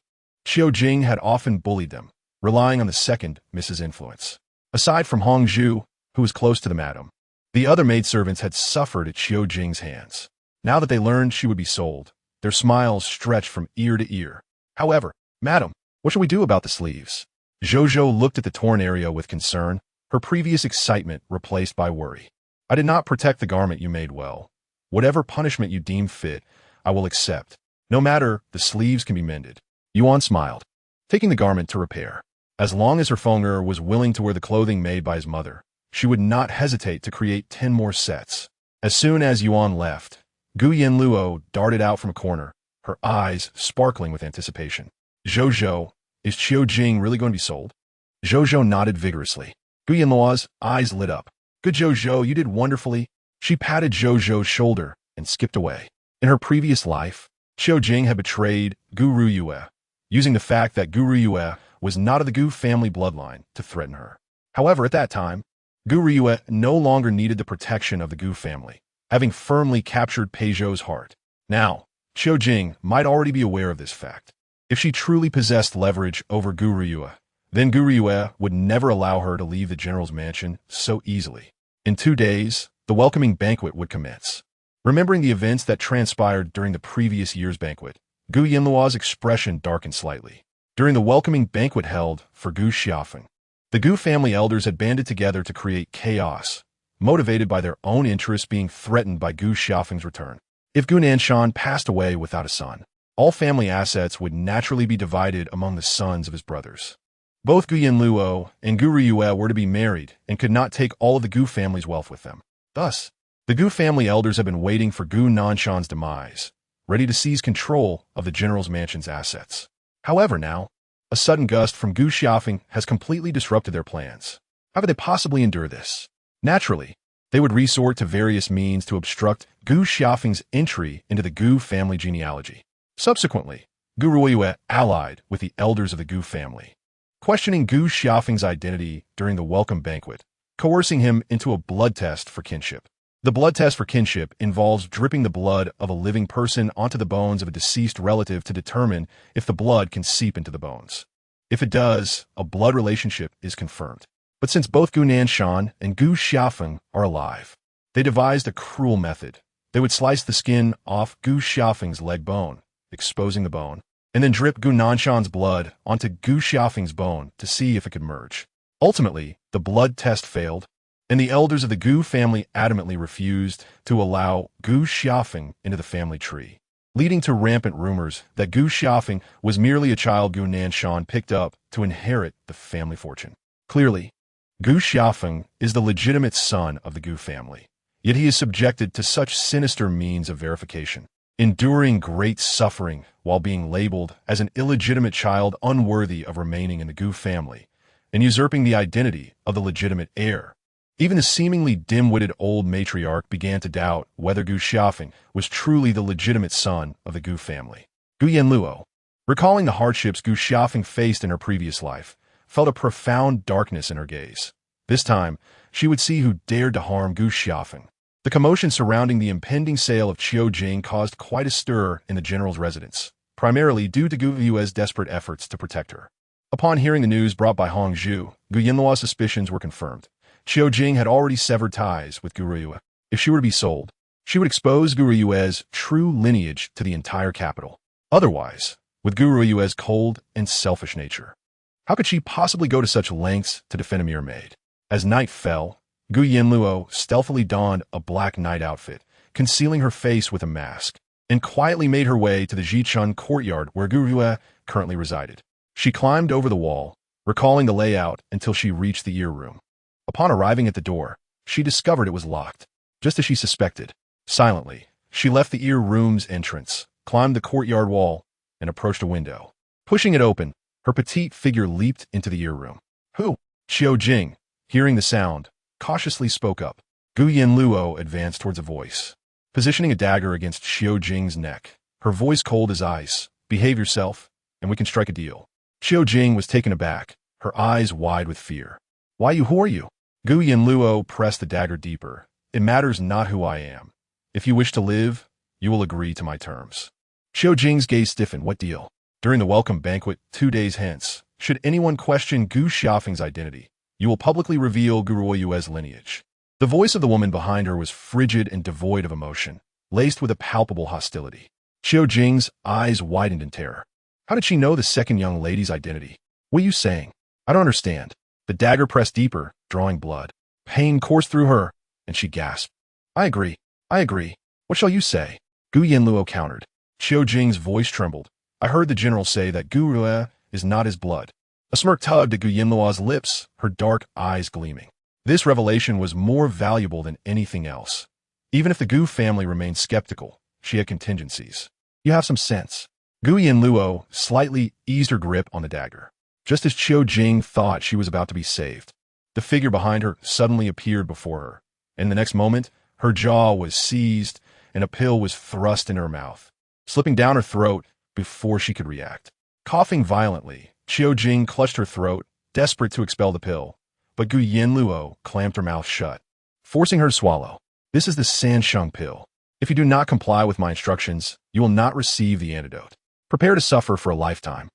Xiao Jing had often bullied them, relying on the second Mrs. Influence. Aside from Hong Zhu, who was close to the madam, the other maidservants had suffered at Xiao Jing's hands. Now that they learned she would be sold, their smiles stretched from ear to ear. However, Madam, what shall we do about the sleeves? Zhou Zhou looked at the torn area with concern, her previous excitement replaced by worry. I did not protect the garment you made well. Whatever punishment you deem fit, I will accept. No matter, the sleeves can be mended. Yuan smiled, taking the garment to repair. As long as her Fenger was willing to wear the clothing made by his mother, she would not hesitate to create 10 more sets. As soon as Yuan left, Gu Yanluo darted out from a corner, her eyes sparkling with anticipation. Zhou, is Xiao Jiuye really going to be sold? Zhou nodded vigorously. Gu Yanluo's eyes lit up. Good Zhou, you did wonderfully. She patted Zhou's shoulder and skipped away. In her previous life, Xiao Jiuye had betrayed Gu Ruyue, using the fact that Gu Ruyue was not of the Gu family bloodline to threaten her. However, at that time, Gu Ruyue no longer needed the protection of the Gu family, having firmly captured Peizhou's heart. Now, Xiao Jiuye might already be aware of this fact. If she truly possessed leverage over Gu Ruyue, then Gu Ruyue would never allow her to leave the general's mansion so easily. In 2 days, the welcoming banquet would commence. Remembering the events that transpired during the previous year's banquet, Gu Yanluo's expression darkened slightly. During the welcoming banquet held for Gu Xiaofeng, the Gu family elders had banded together to create chaos, motivated by their own interests being threatened by Gu Xiaofeng's return. If Gu Nanshan passed away without a son, all family assets would naturally be divided among the sons of his brothers. Both Gu Yanluo and Gu Ruyue were to be married and could not take all of the Gu family's wealth with them. Thus, the Gu family elders have been waiting for Gu Nanshan's demise, ready to seize control of the general's mansion's assets. However, now, a sudden gust from Gu Xiaofeng has completely disrupted their plans. How could they possibly endure this? Naturally, they would resort to various means to obstruct Gu Xiaofeng's entry into the Gu family genealogy. Subsequently, Gu Ruyue allied with the elders of the Gu family, questioning Gu Xiaofeng's identity during the welcome banquet, coercing him into a blood test for kinship. The blood test for kinship involves dripping the blood of a living person onto the bones of a deceased relative to determine if the blood can seep into the bones. If it does, a blood relationship is confirmed. But since both Gu Nanshan and Gu Xiaofeng are alive, they devised a cruel method. They would slice the skin off Gu Xiaofeng's leg bone, exposing the bone, and then drip Gu Nanshan's blood onto Gu Xiaofeng's bone to see if it could merge. Ultimately, the blood test failed, and the elders of the Gu family adamantly refused to allow Gu Xiaofeng into the family tree, leading to rampant rumors that Gu Xiaofeng was merely a child Gu Nanshan picked up to inherit the family fortune. Clearly, Gu Xiaofeng is the legitimate son of the Gu family, yet he is subjected to such sinister means of verification, enduring great suffering while being labeled as an illegitimate child unworthy of remaining in the Gu family, and usurping the identity of the legitimate heir. Even the seemingly dim-witted old matriarch began to doubt whether Gu Xiaofeng was truly the legitimate son of the Gu family. Gu Yanluo, recalling the hardships Gu Xiaofeng faced in her previous life, felt a profound darkness in her gaze. This time, she would see who dared to harm Gu Xiaofeng. The commotion surrounding the impending sale of Xiao Jiuye caused quite a stir in the general's residence, primarily due to Gu Yue's desperate efforts to protect her. Upon hearing the news brought by Hong Zhu, Gu Yanluo's suspicions were confirmed. Xiao Jiuye had already severed ties with Gu Ruyue. If she were to be sold, she would expose Gu Ruyue's true lineage to the entire capital. Otherwise, with Gu Ruyue's cold and selfish nature, how could she possibly go to such lengths to defend a mere maid? As night fell, Gu Yanluo stealthily donned a black night outfit, concealing her face with a mask, and quietly made her way to the Jichun courtyard where Gu Ruyue currently resided. She climbed over the wall, recalling the layout until she reached the ear room. Upon arriving at the door, she discovered it was locked, just as she suspected. Silently, she left the ear room's entrance, climbed the courtyard wall, and approached a window. Pushing it open, her petite figure leaped into the ear room. Who? Xiao Jiuye, hearing the sound, cautiously spoke up. Gu Yanluo advanced towards a voice, positioning a dagger against Xiao Jiuye's neck. Her voice cold as ice. Behave yourself, and we can strike a deal. Xiao Jiuye was taken aback, her eyes wide with fear. Who are you? Gu Yanluo pressed the dagger deeper. It matters not who I am. If you wish to live, you will agree to my terms. Xiao Jiuye's gaze stiffened. What deal? During the welcome banquet 2 days hence, should anyone question Gu Xiaofeng's identity, you will publicly reveal Gu Ruoyue's lineage. The voice of the woman behind her was frigid and devoid of emotion, laced with a palpable hostility. Xiao Jiuye's eyes widened in terror. How did she know the second young lady's identity? What are you saying? I don't understand. The dagger pressed deeper, drawing blood. Pain coursed through her, and she gasped. I agree. What shall you say? Gu Yanluo countered. Xiao Jiuye's voice trembled. I heard the general say that Gu Ruyue is not his blood. A smirk tugged at Gu Yanluo's lips, her dark eyes gleaming. This revelation was more valuable than anything else. Even if the Gu family remained skeptical, she had contingencies. You have some sense. Gu Yanluo slightly eased her grip on the dagger. Just as Xiao Jiuye thought she was about to be saved, the figure behind her suddenly appeared before her, and the next moment, her jaw was seized and a pill was thrust in her mouth, slipping down her throat before she could react. Coughing violently, Xiao Jiuye clutched her throat, desperate to expel the pill, but Gu Yanluo clamped her mouth shut, forcing her to swallow. This is the Sansheng pill. If you do not comply with my instructions, you will not receive the antidote. Prepare to suffer for a lifetime.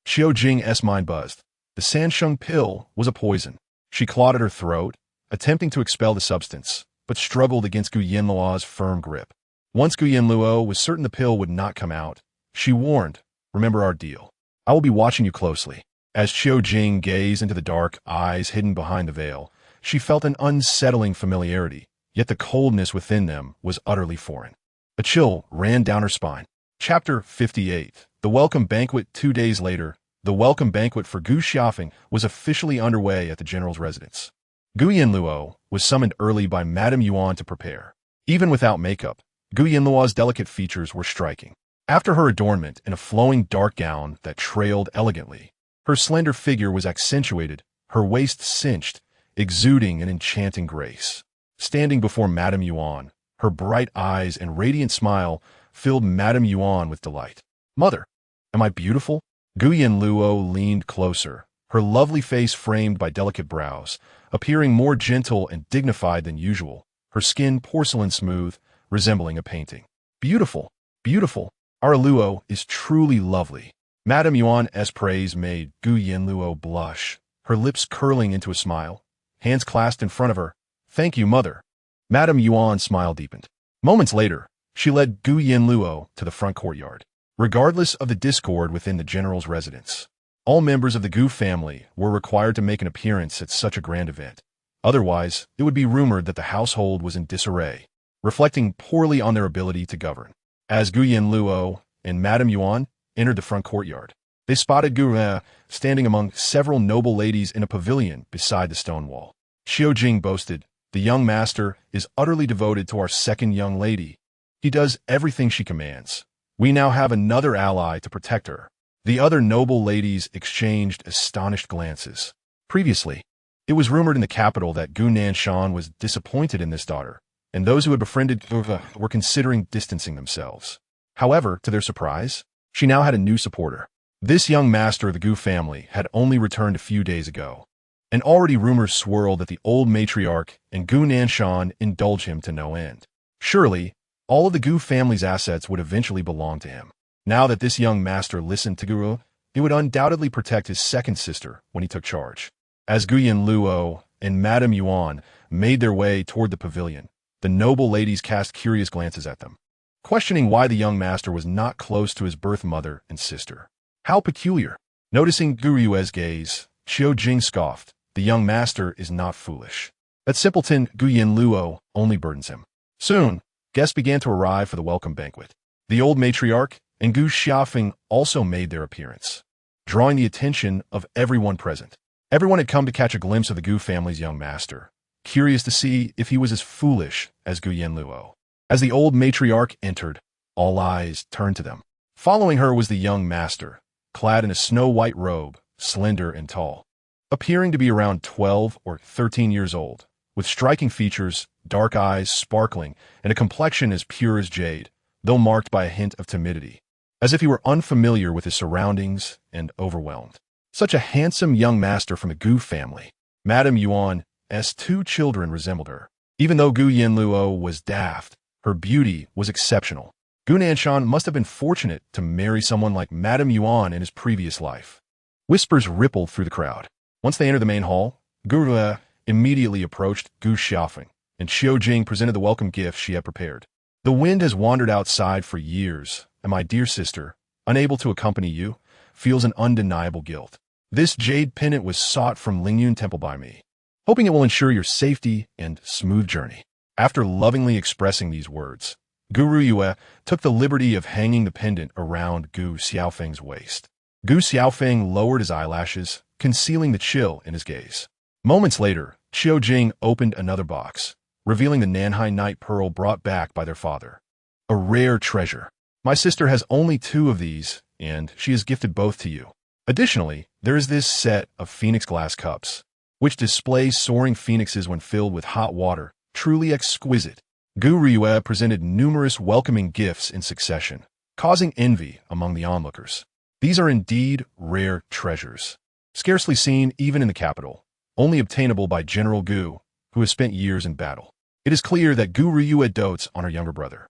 Xiao Jiuye's mind buzzed. The Sansheng pill was a poison. She clawed at her throat, attempting to expel the substance, but struggled against Gu Yanluo's firm grip. Once Gu Yanluo was certain the pill would not come out, she warned, "Remember our deal. I will be watching you closely." As Xiao Jiuye gazed into the dark eyes hidden behind the veil, she felt an unsettling familiarity, yet the coldness within them was utterly foreign. A chill ran down her spine. Chapter 58. The Welcome Banquet. 2 days later, the welcome banquet for Gu Xiaofeng was officially underway at the general's residence. Gu Yanluo was summoned early by Madame Yuan to prepare. Even without makeup, Gu Yanluo's delicate features were striking. After her adornment in a flowing dark gown that trailed elegantly, her slender figure was accentuated, her waist cinched, exuding an enchanting grace. Standing before Madame Yuan, her bright eyes and radiant smile filled Madame Yuan with delight. "Mother, am I beautiful?" Gu Yanluo leaned closer, her lovely face framed by delicate brows, appearing more gentle and dignified than usual, her skin porcelain smooth, resembling a painting. "Beautiful, beautiful. Our Luo is truly lovely." Madame Yuan's praise made Gu Yanluo blush, her lips curling into a smile, hands clasped in front of her. "Thank you, mother." Madame Yuan's smile deepened. Moments later, she led Gu Yanluo to the front courtyard. Regardless of the discord within the general's residence, all members of the Gu family were required to make an appearance at such a grand event. Otherwise, it would be rumored that the household was in disarray, reflecting poorly on their ability to govern. As Gu Yanluo and Madame Yuan entered the front courtyard, they spotted Gu standing among several noble ladies in a pavilion beside the stone wall. Xiao Jiuye boasted, "The young master is utterly devoted to our second young lady. He does everything she commands. We now have another ally to protect her." The other noble ladies exchanged astonished glances. Previously, it was rumored in the capital that Gu Nanshan was disappointed in this daughter, and those who had befriended Gu were considering distancing themselves. However, to their surprise, she now had a new supporter. This young master of the Gu family had only returned a few days ago, and already rumors swirled that the old matriarch and Gu Nanshan indulge him to no end. Surely, all of the Gu family's assets would eventually belong to him. Now that this young master listened to Gu, it would undoubtedly protect his second sister when he took charge. As Gu Yanluo and Madame Yuan made their way toward the pavilion, the noble ladies cast curious glances at them, questioning why the young master was not close to his birth mother and sister. How peculiar. Noticing Gu Yue's gaze, Xiao Jiuye scoffed, "The young master is not foolish. That simpleton Gu Yanluo only burdens him." Soon, guests began to arrive for the welcome banquet. The old matriarch and Gu Xiaofeng also made their appearance, drawing the attention of everyone present. Everyone had come to catch a glimpse of the Gu family's young master, curious to see if he was as foolish as Gu Yanluo. As the old matriarch entered, all eyes turned to them. Following her was the young master, clad in a snow-white robe, slender and tall, appearing to be around 12 or 13 years old, with striking features, dark eyes sparkling, and a complexion as pure as jade, though marked by a hint of timidity, as if he were unfamiliar with his surroundings and overwhelmed. Such a handsome young master from the Gu family. Madame Yuan's 2 children resembled her. Even though Gu Yanluo was daft, her beauty was exceptional. Gu Nanshan must have been fortunate to marry someone like Madame Yuan in his previous life. Whispers rippled through the crowd. Once they entered the main hall, Gu immediately approached Gu Xiaofeng, and Xiao Jiuye presented the welcome gift she had prepared. "The wind has wandered outside for years, and my dear sister, unable to accompany you, feels an undeniable guilt. This jade pendant was sought from Lingyun Temple by me, hoping it will ensure your safety and smooth journey." After lovingly expressing these words, Gu Yue took the liberty of hanging the pendant around Gu Xiaofeng's waist. Gu Xiaofeng lowered his eyelashes, concealing the chill in his gaze. Moments later, Xiao Jiuye opened another box, revealing the Nanhai Night Pearl brought back by their father. A rare treasure. My sister has only 2 of these, and she has gifted both to you. Additionally, there is this set of phoenix glass cups, which displays soaring phoenixes when filled with hot water, truly exquisite. Gu Ryue presented numerous welcoming gifts in succession, causing envy among the onlookers. These are indeed rare treasures, scarcely seen even in the capital, only obtainable by General Gu, who has spent years in battle. It is clear that Gu Ryue dotes on her younger brother.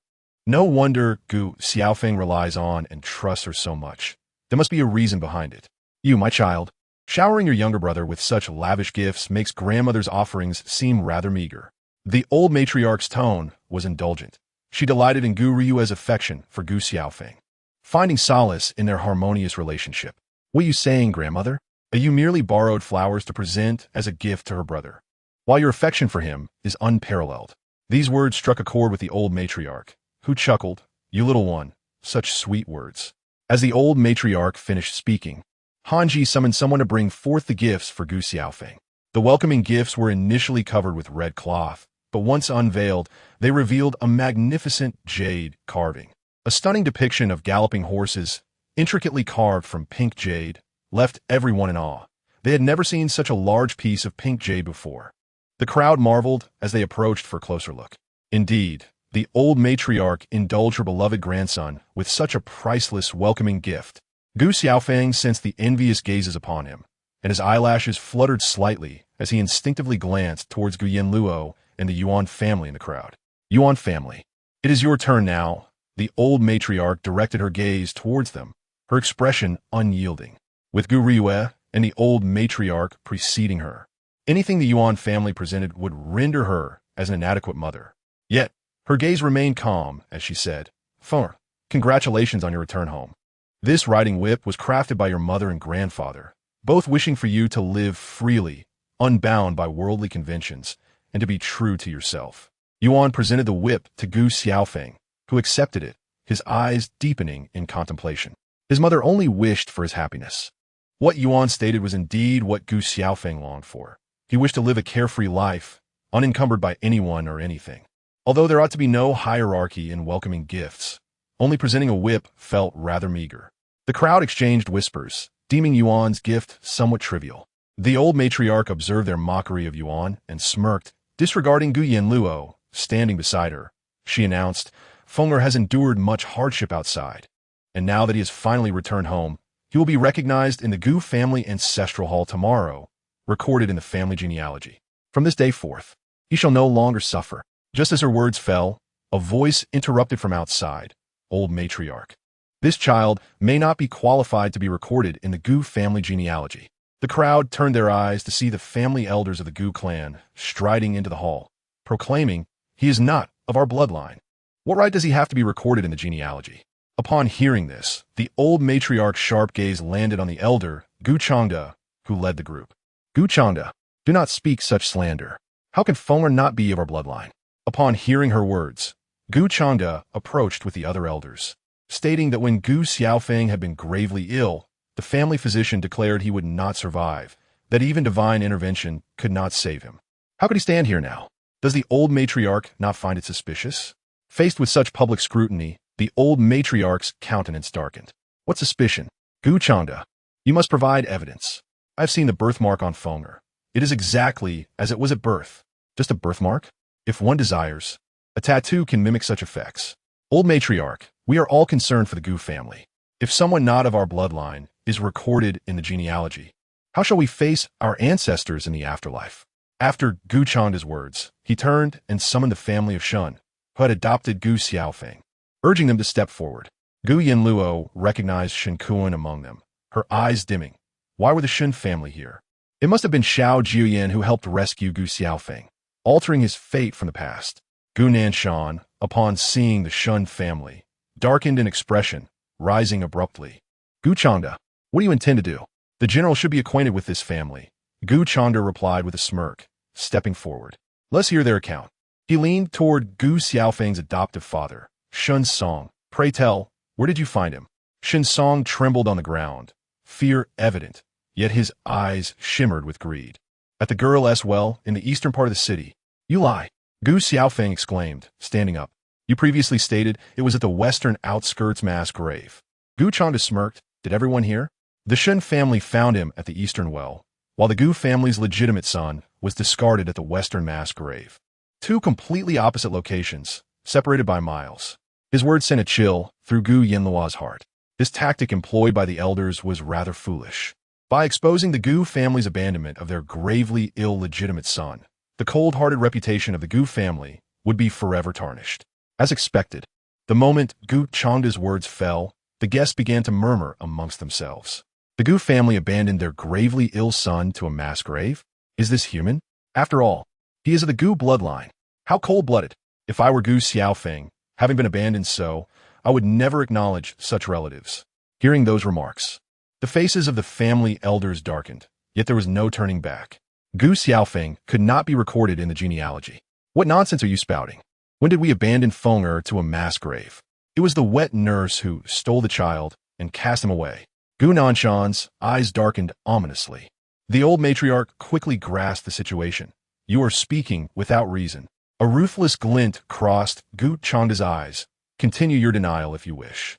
No wonder Gu Xiaofeng relies on and trusts her so much. There must be a reason behind it. You, my child, showering your younger brother with such lavish gifts makes grandmother's offerings seem rather meager. The old matriarch's tone was indulgent. She delighted in Gu Ryue's affection for Gu Xiaofeng, finding solace in their harmonious relationship. What are you saying, grandmother? You merely borrowed flowers to present as a gift to her brother, while your affection for him is unparalleled. These words struck a chord with the old matriarch, who chuckled, "You little one, such sweet words." As the old matriarch finished speaking, Hanji summoned someone to bring forth the gifts for Gu Xiaofeng. The welcoming gifts were initially covered with red cloth, but once unveiled, they revealed a magnificent jade carving. A stunning depiction of galloping horses, intricately carved from pink jade, left everyone in awe. They had never seen such a large piece of pink jade before. The crowd marveled as they approached for a closer look. Indeed, the old matriarch indulged her beloved grandson with such a priceless welcoming gift. Gu Xiaofeng sensed the envious gazes upon him, and his eyelashes fluttered slightly as he instinctively glanced towards Gu Yanluo and the Yuan family in the crowd. Yuan family, it is your turn now. The old matriarch directed her gaze towards them, her expression unyielding. With Gu Ryue and the old matriarch preceding her, anything the Yuan family presented would render her as an inadequate mother. Yet, her gaze remained calm as she said, "Feng, congratulations on your return home. This riding whip was crafted by your mother and grandfather, both wishing for you to live freely, unbound by worldly conventions, and to be true to yourself." Yuan presented the whip to Gu Xiaofeng, who accepted it, his eyes deepening in contemplation. His mother only wished for his happiness. What Yuan stated was indeed what Gu Xiaofeng longed for. He wished to live a carefree life, unencumbered by anyone or anything. Although there ought to be no hierarchy in welcoming gifts, only presenting a whip felt rather meager. The crowd exchanged whispers, deeming Yuan's gift somewhat trivial. The old matriarch observed their mockery of Yuan and smirked, disregarding Gu Yanluo, standing beside her. She announced, "Fenger has endured much hardship outside, and now that he has finally returned home, he will be recognized in the Gu family ancestral hall tomorrow, recorded in the family genealogy. From this day forth, he shall no longer suffer." Just as her words fell, a voice interrupted from outside, old matriarch. "This child may not be qualified to be recorded in the Gu family genealogy." The crowd turned their eyes to see the family elders of the Gu clan striding into the hall, proclaiming, "He is not of our bloodline. What right does he have to be recorded in the genealogy?" Upon hearing this, the old matriarch's sharp gaze landed on the elder, Gu Changda, who led the group. "Gu Changda, do not speak such slander. How can Fenger not be of our bloodline?" Upon hearing her words, Gu Changda approached with the other elders, stating that when Gu Xiaofeng had been gravely ill, the family physician declared he would not survive, that even divine intervention could not save him. How could he stand here now? Does the old matriarch not find it suspicious? Faced with such public scrutiny, the old matriarch's countenance darkened. What suspicion? Gu Changda, you must provide evidence. I have seen the birthmark on Fenger. It is exactly as it was at birth. Just a birthmark? If one desires, a tattoo can mimic such effects. Old matriarch, we are all concerned for the Gu family. If someone not of our bloodline is recorded in the genealogy, how shall we face our ancestors in the afterlife? After Gu Changda's words, he turned and summoned the family of Shun, who had adopted Gu Xiaofeng, urging them to step forward. Gu Yanluo recognized Shen Kuan among them, her eyes dimming. Why were the Shun family here? It must have been Xiao Jiuye who helped rescue Gu Xiaofeng, altering his fate from the past. Gu Nanshan, upon seeing the Shun family, darkened in expression, rising abruptly. "Gu Changda, what do you intend to do? The general should be acquainted with this family." Gu Changda replied with a smirk, stepping forward. "Let's hear their account." He leaned toward Gu Xiaofeng's adoptive father, Shun Song. "Pray tell, where did you find him?" Shun Song trembled on the ground, fear evident, yet his eyes shimmered with greed. At the girl's well, in the eastern part of the city. You lie. Gu Xiaofeng exclaimed, standing up. You previously stated it was at the western outskirts mass grave. Gu Changda smirked. Did everyone hear? The Shen family found him at the eastern well, while the Gu family's legitimate son was discarded at the western mass grave. Two completely opposite locations, separated by miles. His words sent a chill through Gu Yanluo's heart. This tactic employed by the elders was rather foolish. By exposing the Gu family's abandonment of their gravely illegitimate son, the cold-hearted reputation of the Gu family would be forever tarnished. As expected, the moment Gu Changda's words fell, the guests began to murmur amongst themselves. The Gu family abandoned their gravely ill son to a mass grave? Is this human? After all, he is of the Gu bloodline. How cold-blooded. If I were Gu Xiaofeng, having been abandoned so, I would never acknowledge such relatives. Hearing those remarks, the faces of the family elders darkened, yet there was no turning back. Gu Xiaofeng could not be recorded in the genealogy. What nonsense are you spouting? When did we abandon Feng to a mass grave? It was the wet nurse who stole the child and cast him away. Gu Nanshan's eyes darkened ominously. The old matriarch quickly grasped the situation. You are speaking without reason. A ruthless glint crossed Gu Changda's eyes. Continue your denial if you wish.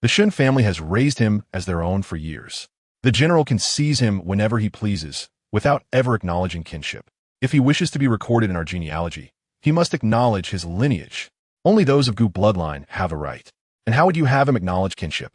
The Shen family has raised him as their own for years. The general can seize him whenever he pleases, without ever acknowledging kinship. If he wishes to be recorded in our genealogy, he must acknowledge his lineage. Only those of Gu bloodline have a right. And how would you have him acknowledge kinship?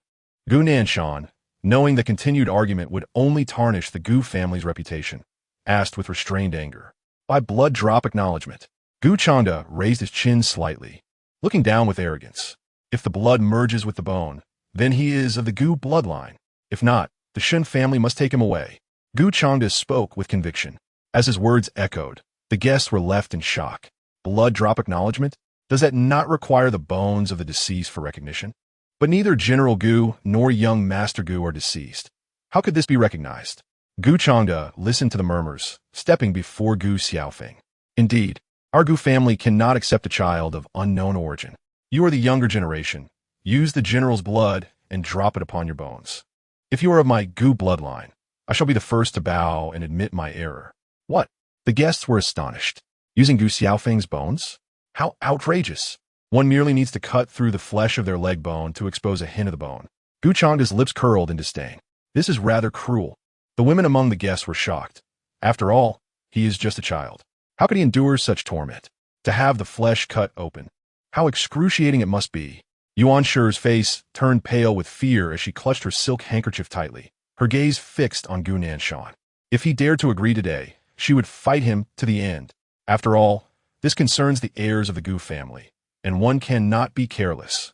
Gu Nanshan, knowing the continued argument would only tarnish the Gu family's reputation, asked with restrained anger. By blood drop acknowledgement. Gu Changda raised his chin slightly, looking down with arrogance. If the blood merges with the bone, then he is of the Gu bloodline. If not, the Shen family must take him away. Gu Changda spoke with conviction. As his words echoed, the guests were left in shock. Blood drop acknowledgement? Does that not require the bones of the deceased for recognition? But neither General Gu nor young Master Gu are deceased. How could this be recognized? Gu Changda listened to the murmurs, stepping before Gu Xiaofeng. Indeed, our Gu family cannot accept a child of unknown origin. You are the younger generation. Use the general's blood and drop it upon your bones. If you are of my Gu bloodline, I shall be the first to bow and admit my error. What? The guests were astonished. Using Gu Xiaofeng's bones? How outrageous. One merely needs to cut through the flesh of their leg bone to expose a hint of the bone. Gu Changda's lips curled in disdain. This is rather cruel. The women among the guests were shocked. After all, he is just a child. How could he endure such torment? To have the flesh cut open. How excruciating it must be. Yuan Shi's face turned pale with fear as she clutched her silk handkerchief tightly, her gaze fixed on Gu Nanshan. If he dared to agree today, she would fight him to the end. After all, this concerns the heirs of the Gu family, and one cannot be careless.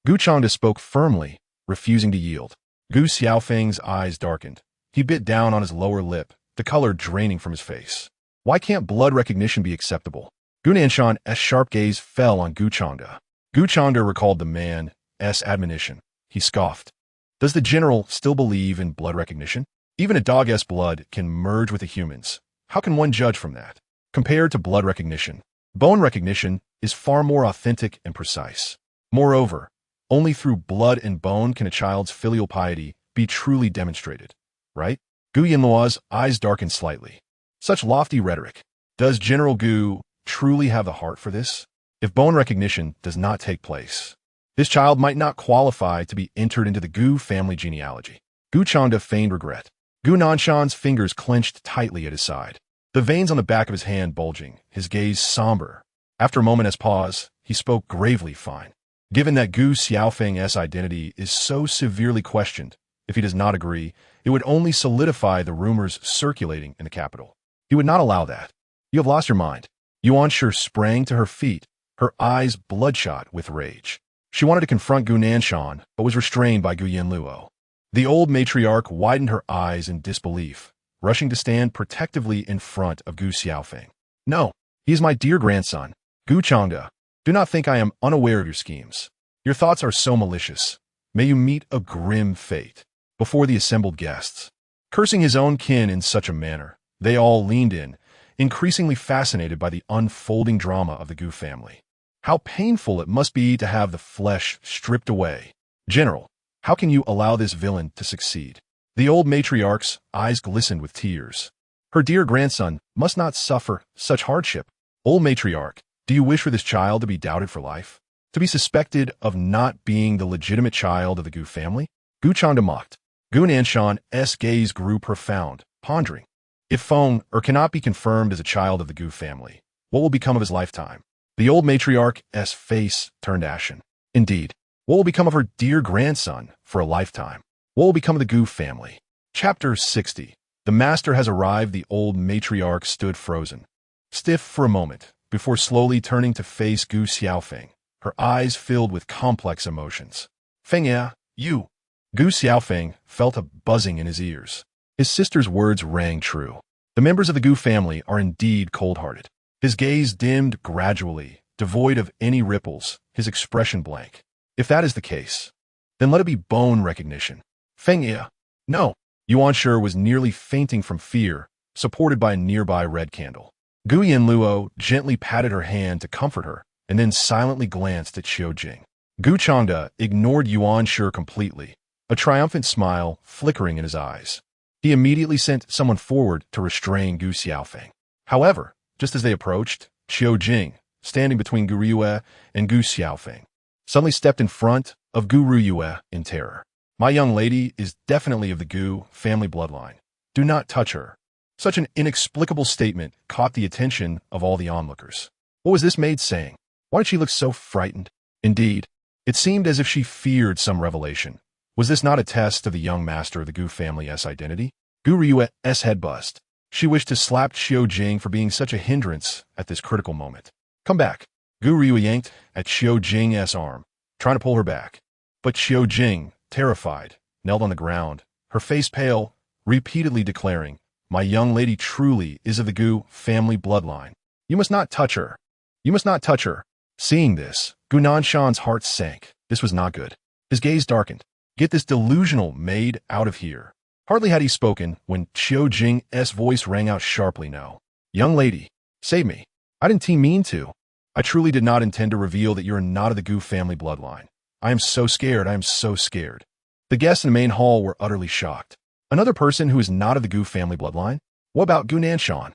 Gu Changda spoke firmly, refusing to yield. Gu Xiaofeng's eyes darkened. He bit down on his lower lip, the color draining from his face. Why can't blood recognition be acceptable? Gu Nanshan's sharp gaze fell on Gu Changda. Gu Changda recalled the man's admonition. He scoffed. Does the general still believe in blood recognition? Even a dog's blood can merge with a human's. How can one judge from that? Compared to blood recognition, bone recognition is far more authentic and precise. Moreover, only through blood and bone can a child's filial piety be truly demonstrated. Right? Gu Yanluo's eyes darkened slightly. Such lofty rhetoric. Does General Gu truly have the heart for this? If bone recognition does not take place, this child might not qualify to be entered into the Gu family genealogy. Gu Changda feigned regret. Gu Nanshan's fingers clenched tightly at his side, the veins on the back of his hand bulging, his gaze somber. After a moment's pause, he spoke gravely. Fine. Given that Gu Xiaofeng's identity is so severely questioned, if he does not agree, it would only solidify the rumors circulating in the capital. He would not allow that. You have lost your mind. Yuan Shi sprang to her feet, her eyes bloodshot with rage. She wanted to confront Gu Nanshan, but was restrained by Gu Yanluo. The old matriarch widened her eyes in disbelief, rushing to stand protectively in front of Gu Xiaofeng. No, he is my dear grandson. Gu Changda, do not think I am unaware of your schemes. Your thoughts are so malicious. May you meet a grim fate. Before the assembled guests, cursing his own kin in such a manner, they all leaned in, increasingly fascinated by the unfolding drama of the Gu family. How painful it must be to have the flesh stripped away. General, how can you allow this villain to succeed? The old matriarch's eyes glistened with tears. Her dear grandson must not suffer such hardship. Old matriarch, do you wish for this child to be doubted for life? To be suspected of not being the legitimate child of the Gu family? Gu Changda mocked. Gu Nanshan's gaze grew profound, pondering. If Feng cannot be confirmed as a child of the Gu family, what will become of his lifetime? The old matriarch's face turned ashen. Indeed, what will become of her dear grandson for a lifetime? What will become of the Gu family? Chapter 60. The master has arrived. The old matriarch stood frozen, stiff for a moment, before slowly turning to face Gu Xiaofeng, her eyes filled with complex emotions. Feng you. Gu Xiaofeng felt a buzzing in his ears. His sister's words rang true. The members of the Gu family are indeed cold-hearted. His gaze dimmed gradually, devoid of any ripples, his expression blank. If that is the case, then let it be bone recognition. Feng no. Yuan Shi was nearly fainting from fear, supported by a nearby red candle. Gu Yanluo gently patted her hand to comfort her, and then silently glanced at Xiao Jiuye. Gu Changda ignored Yuan Shi completely, a triumphant smile flickering in his eyes. He immediately sent someone forward to restrain Gu Xiaofeng. However, just as they approached, Xiao Jiuye, standing between Gu Riyue and Gu Xiaofeng, suddenly stepped in front of Gu Riyue in terror. My young lady is definitely of the Gu family bloodline. Do not touch her. Such an inexplicable statement caught the attention of all the onlookers. What was this maid saying? Why did she look so frightened? Indeed, it seemed as if she feared some revelation. Was this not a test of the young master of the Gu family's identity? Gu Riyue's head buzzed. She wished to slap Xiao Jiuye for being such a hindrance at this critical moment. Come back. Gu Riyue yanked at Xiao Jiuye's arm, trying to pull her back. But Xiao Jiuye, terrified, knelt on the ground, her face pale, repeatedly declaring, My young lady truly is of the Gu family bloodline. You must not touch her. You must not touch her. Seeing this, Gu Nanshan's heart sank. This was not good. His gaze darkened. Get this delusional maid out of here. Hardly had he spoken when Xiao Jiuye's voice rang out sharply. No. Young lady, save me. I didn't mean to. I truly did not intend to reveal that you are not of the Gu family bloodline. I am so scared. I am so scared. The guests in the main hall were utterly shocked. Another person who is not of the Gu family bloodline? What about Gu Nanshan?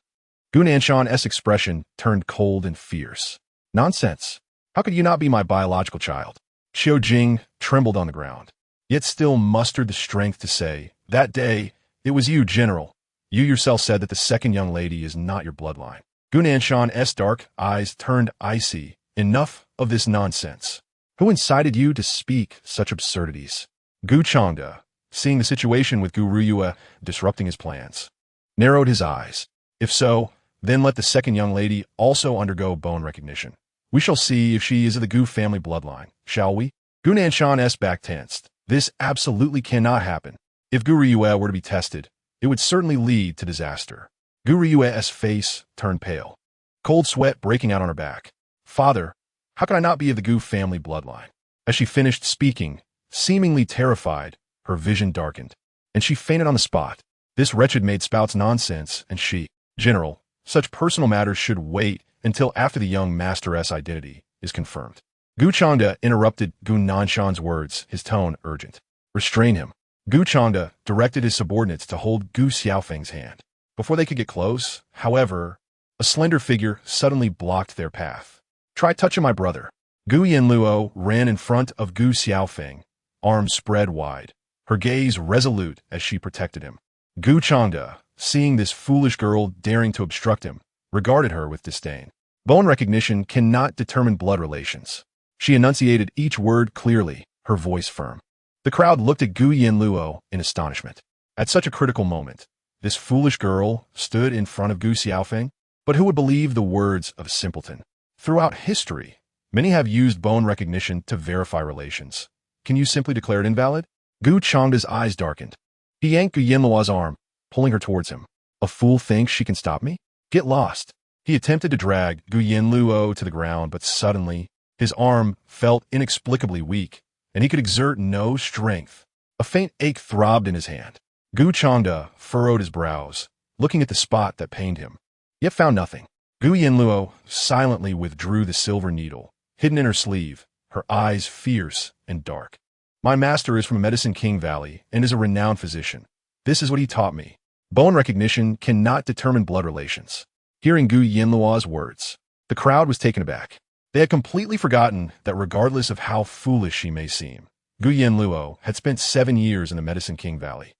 Gu Nanshan's expression turned cold and fierce. Nonsense. How could you not be my biological child? Xiao Jiuye trembled on the ground, yet still mustered the strength to say, That day, it was you, General. You yourself said that the second young lady is not your bloodline. Gu Nanshan's dark eyes turned icy. Enough of this nonsense. Who incited you to speak such absurdities? Gu Changda, seeing the situation with Gu Riyue disrupting his plans, narrowed his eyes. If so, then let the second young lady also undergo bone recognition. We shall see if she is of the Gu family bloodline, shall we? Gu Nanshan's back tensed. This absolutely cannot happen. If Gu Riyue were to be tested, it would certainly lead to disaster. Gu Riyue's face turned pale, cold sweat breaking out on her back. Father, how can I not be of the Gu family bloodline? As she finished speaking, seemingly terrified, her vision darkened, and she fainted on the spot. This wretched maid spouts nonsense, and she, General, such personal matters should wait until after the young master's identity is confirmed. Gu Changda interrupted Gu Nanshan's words, his tone urgent. Restrain him. Gu Changda directed his subordinates to hold Gu Xiaofeng's hand. Before they could get close, however, a slender figure suddenly blocked their path. Try touching my brother. Gu Yanluo ran in front of Gu Xiaofeng, arms spread wide, her gaze resolute as she protected him. Gu Changda, seeing this foolish girl daring to obstruct him, regarded her with disdain. Bone recognition cannot determine blood relations. She enunciated each word clearly, her voice firm. The crowd looked at Gu Yanluo in astonishment. At such a critical moment, this foolish girl stood in front of Gu Xiaofeng, but who would believe the words of a simpleton? Throughout history, many have used bone recognition to verify relations. Can you simply declare it invalid? Gu Changda's eyes darkened. He yanked Gu Yanluo's arm, pulling her towards him. A fool thinks she can stop me? Get lost. He attempted to drag Gu Yanluo to the ground, but suddenly, his arm felt inexplicably weak, and he could exert no strength. A faint ache throbbed in his hand. Gu Changda furrowed his brows, looking at the spot that pained him, yet found nothing. Gu Yanluo silently withdrew the silver needle, hidden in her sleeve, her eyes fierce and dark. My master is from Medicine King Valley and is a renowned physician. This is what he taught me. Bone recognition cannot determine blood relations. Hearing Gu Yanluo's words, the crowd was taken aback. They had completely forgotten that regardless of how foolish she may seem, Gu Yanluo had spent 7 years in the Medicine King Valley,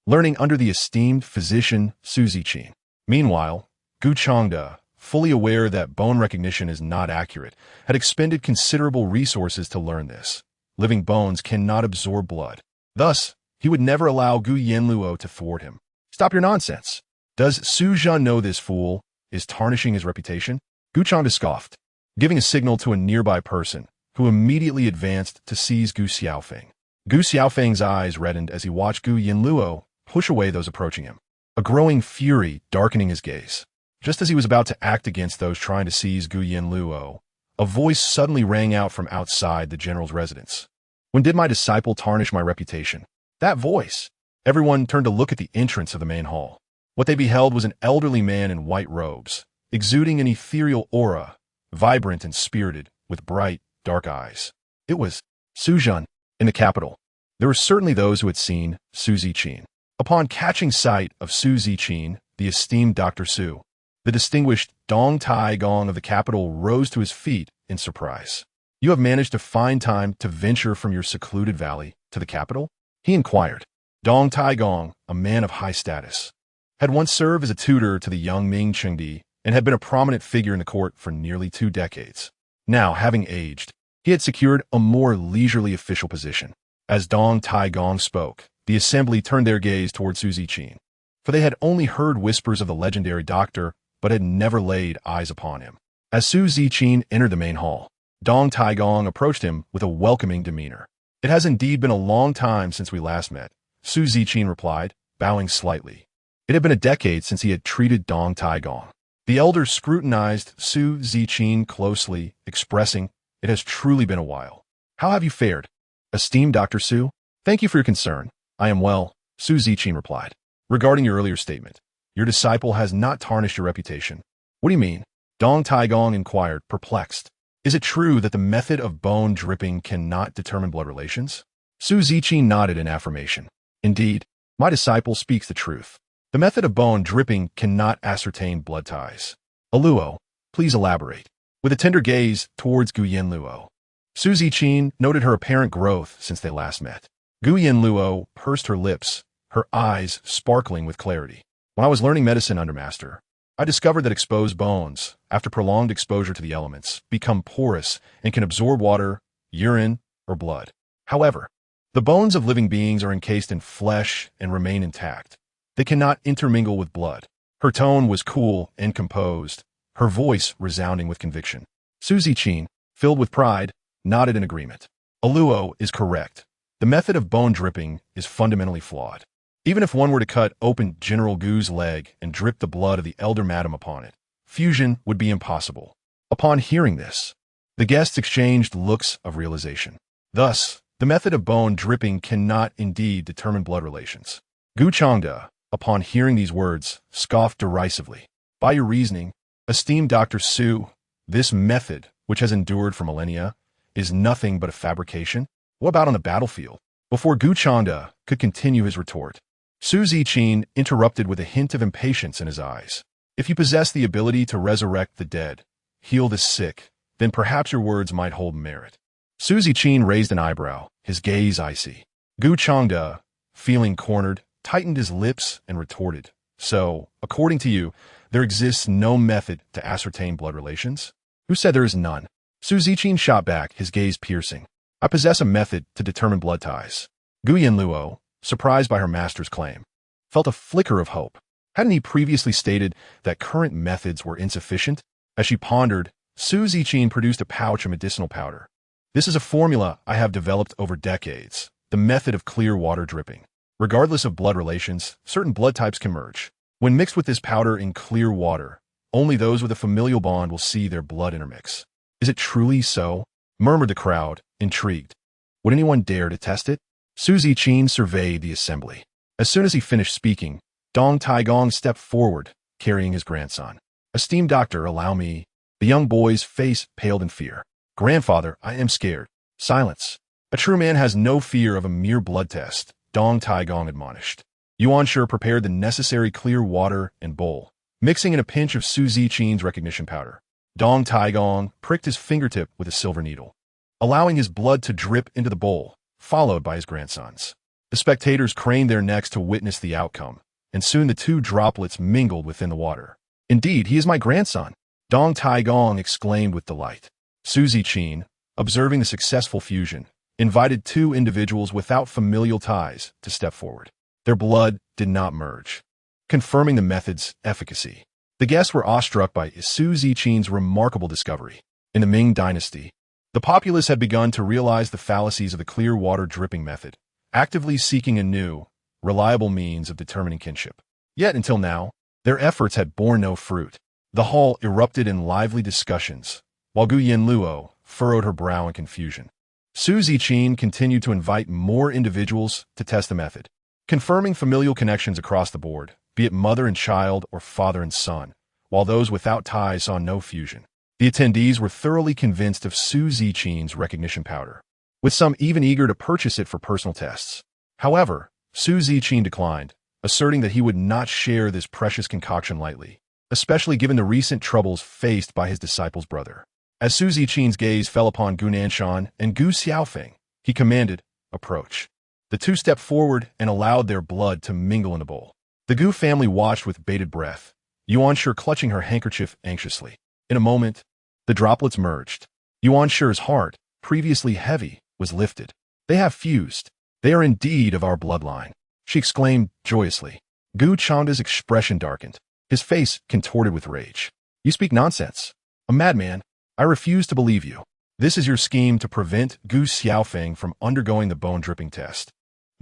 learning under the esteemed physician Su Ziqin. Meanwhile, Gu Changde, fully aware that bone recognition is not accurate, had expended considerable resources to learn this. Living bones cannot absorb blood. Thus, he would never allow Gu Yanluo to thwart him. Stop your nonsense. Does Su Zhan know this fool is tarnishing his reputation? Gu Changde scoffed, giving a signal to a nearby person, who immediately advanced to seize Gu Xiaofeng. Gu Xiaofeng's eyes reddened as he watched Gu Yanluo push away those approaching him, a growing fury darkening his gaze. Just as he was about to act against those trying to seize Gu Yanluo, a voice suddenly rang out from outside the general's residence. When did my disciple tarnish my reputation? That voice! Everyone turned to look at the entrance of the main hall. What they beheld was an elderly man in white robes, exuding an ethereal aura, vibrant and spirited, with bright, dark eyes. It was Su Zhan. In the capital, there were certainly those who had seen Su Ziqin. Upon catching sight of Su Ziqin, the esteemed Dr. Su, the distinguished Dong Tai Gong of the capital rose to his feet in surprise. You have managed to find time to venture from your secluded valley to the capital? He inquired. Dong Tai Gong, a man of high status, had once served as a tutor to the young Ming Chengdi and had been a prominent figure in the court for nearly 2 decades. Now, having aged, he had secured a more leisurely official position. As Dong Tai Gong spoke, the assembly turned their gaze toward Su Ziqin, for they had only heard whispers of the legendary doctor, but had never laid eyes upon him. As Su Ziqin entered the main hall, Dong Tai Gong approached him with a welcoming demeanor. It has indeed been a long time since we last met, Su Ziqin replied, bowing slightly. It had been a decade since he had treated Dong Tai Gong. The elder scrutinized Su Ziqin closely, expressing, "It has truly been a while. How have you fared? Esteemed Dr. Su? Thank you for your concern. I am well," Su Ziqin replied. "Regarding your earlier statement, your disciple has not tarnished your reputation." "What do you mean?" Dong Tai Gong inquired, perplexed. "Is it true that the method of bone dripping cannot determine blood relations?" Su Ziqin nodded in affirmation. "Indeed, my disciple speaks the truth. The method of bone dripping cannot ascertain blood ties." "Aluo, please elaborate." With a tender gaze towards Gu Yanluo, Su Ziqin noted her apparent growth since they last met. Gu Yanluo pursed her lips, her eyes sparkling with clarity. "When I was learning medicine under Master, I discovered that exposed bones, after prolonged exposure to the elements, become porous and can absorb water, urine, or blood. However, the bones of living beings are encased in flesh and remain intact. They cannot intermingle with blood." Her tone was cool and composed, her voice resounding with conviction. Su Ziqin, filled with pride, nodded in agreement. "Aluo is correct. The method of bone dripping is fundamentally flawed. Even if one were to cut open General Gu's leg and drip the blood of the elder madam upon it, fusion would be impossible." Upon hearing this, the guests exchanged looks of realization. Thus, the method of bone dripping cannot indeed determine blood relations. Gu Changde, upon hearing these words, scoffed derisively. "By your reasoning, esteemed Dr. Su, this method, which has endured for millennia, is nothing but a fabrication? What about on the battlefield?" Before Gu Changde could continue his retort, Su Ziqin interrupted with a hint of impatience in his eyes. "If you possess the ability to resurrect the dead, heal the sick, then perhaps your words might hold merit." Su Ziqin raised an eyebrow, his gaze icy. Gu Changde, feeling cornered, tightened his lips and retorted, "So, according to you, there exists no method to ascertain blood relations?" "Who said there is none?" Su Ziqin shot back, his gaze piercing. "I possess a method to determine blood ties." Gu Yanluo, surprised by her master's claim, felt a flicker of hope. Hadn't he previously stated that current methods were insufficient? As she pondered, Su Ziqin produced a pouch of medicinal powder. "This is a formula I have developed over decades, the method of clear water dripping. Regardless of blood relations, certain blood types can merge. When mixed with this powder in clear water, only those with a familial bond will see their blood intermix." "Is it truly so?" murmured the crowd, intrigued. "Would anyone dare to test it?" Su Ziqin surveyed the assembly. As soon as he finished speaking, Dong Tai Gong stepped forward, carrying his grandson. "Esteemed doctor, allow me." The young boy's face paled in fear. "Grandfather, I am scared." "Silence. A true man has no fear of a mere blood test," Dong Tai Gong admonished. Yuan Shi prepared the necessary clear water and bowl, mixing in a pinch of Su Ziqin's recognition powder. Dong Taigong pricked his fingertip with a silver needle, allowing his blood to drip into the bowl, followed by his grandson's. The spectators craned their necks to witness the outcome, and soon the two droplets mingled within the water. Indeed, he is my grandson, Dong Taigong exclaimed with delight. Su Ziqin, observing the successful fusion, invited two individuals without familial ties to step forward. Their blood did not merge, confirming the method's efficacy. The guests were awestruck by Su Ziqin's remarkable discovery. In the Ming Dynasty, the populace had begun to realize the fallacies of the clear water dripping method, actively seeking a new, reliable means of determining kinship. Yet until now, their efforts had borne no fruit. The hall erupted in lively discussions, while Gu Yanluo furrowed her brow in confusion. Su Ziqin continued to invite more individuals to test the method, confirming familial connections across the board, be it mother and child or father and son, while those without ties saw no fusion. The attendees were thoroughly convinced of Su Ziqin's recognition powder, with some even eager to purchase it for personal tests. However, Su Ziqin declined, asserting that he would not share this precious concoction lightly, especially given the recent troubles faced by his disciple's brother. As Su Ziqin's gaze fell upon Gu Nanshan and Gu Xiaofeng, he commanded, "Approach." The two stepped forward and allowed their blood to mingle in a bowl. The Gu family watched with bated breath, Yuan Shi clutching her handkerchief anxiously. In a moment, the droplets merged. Yuan Shi's heart, previously heavy, was lifted. "They have fused. They are indeed of our bloodline," she exclaimed joyously. Gu Chanda's expression darkened, his face contorted with rage. "You speak nonsense. A madman. I refuse to believe you. This is your scheme to prevent Gu Xiaofeng from undergoing the bone-dripping test,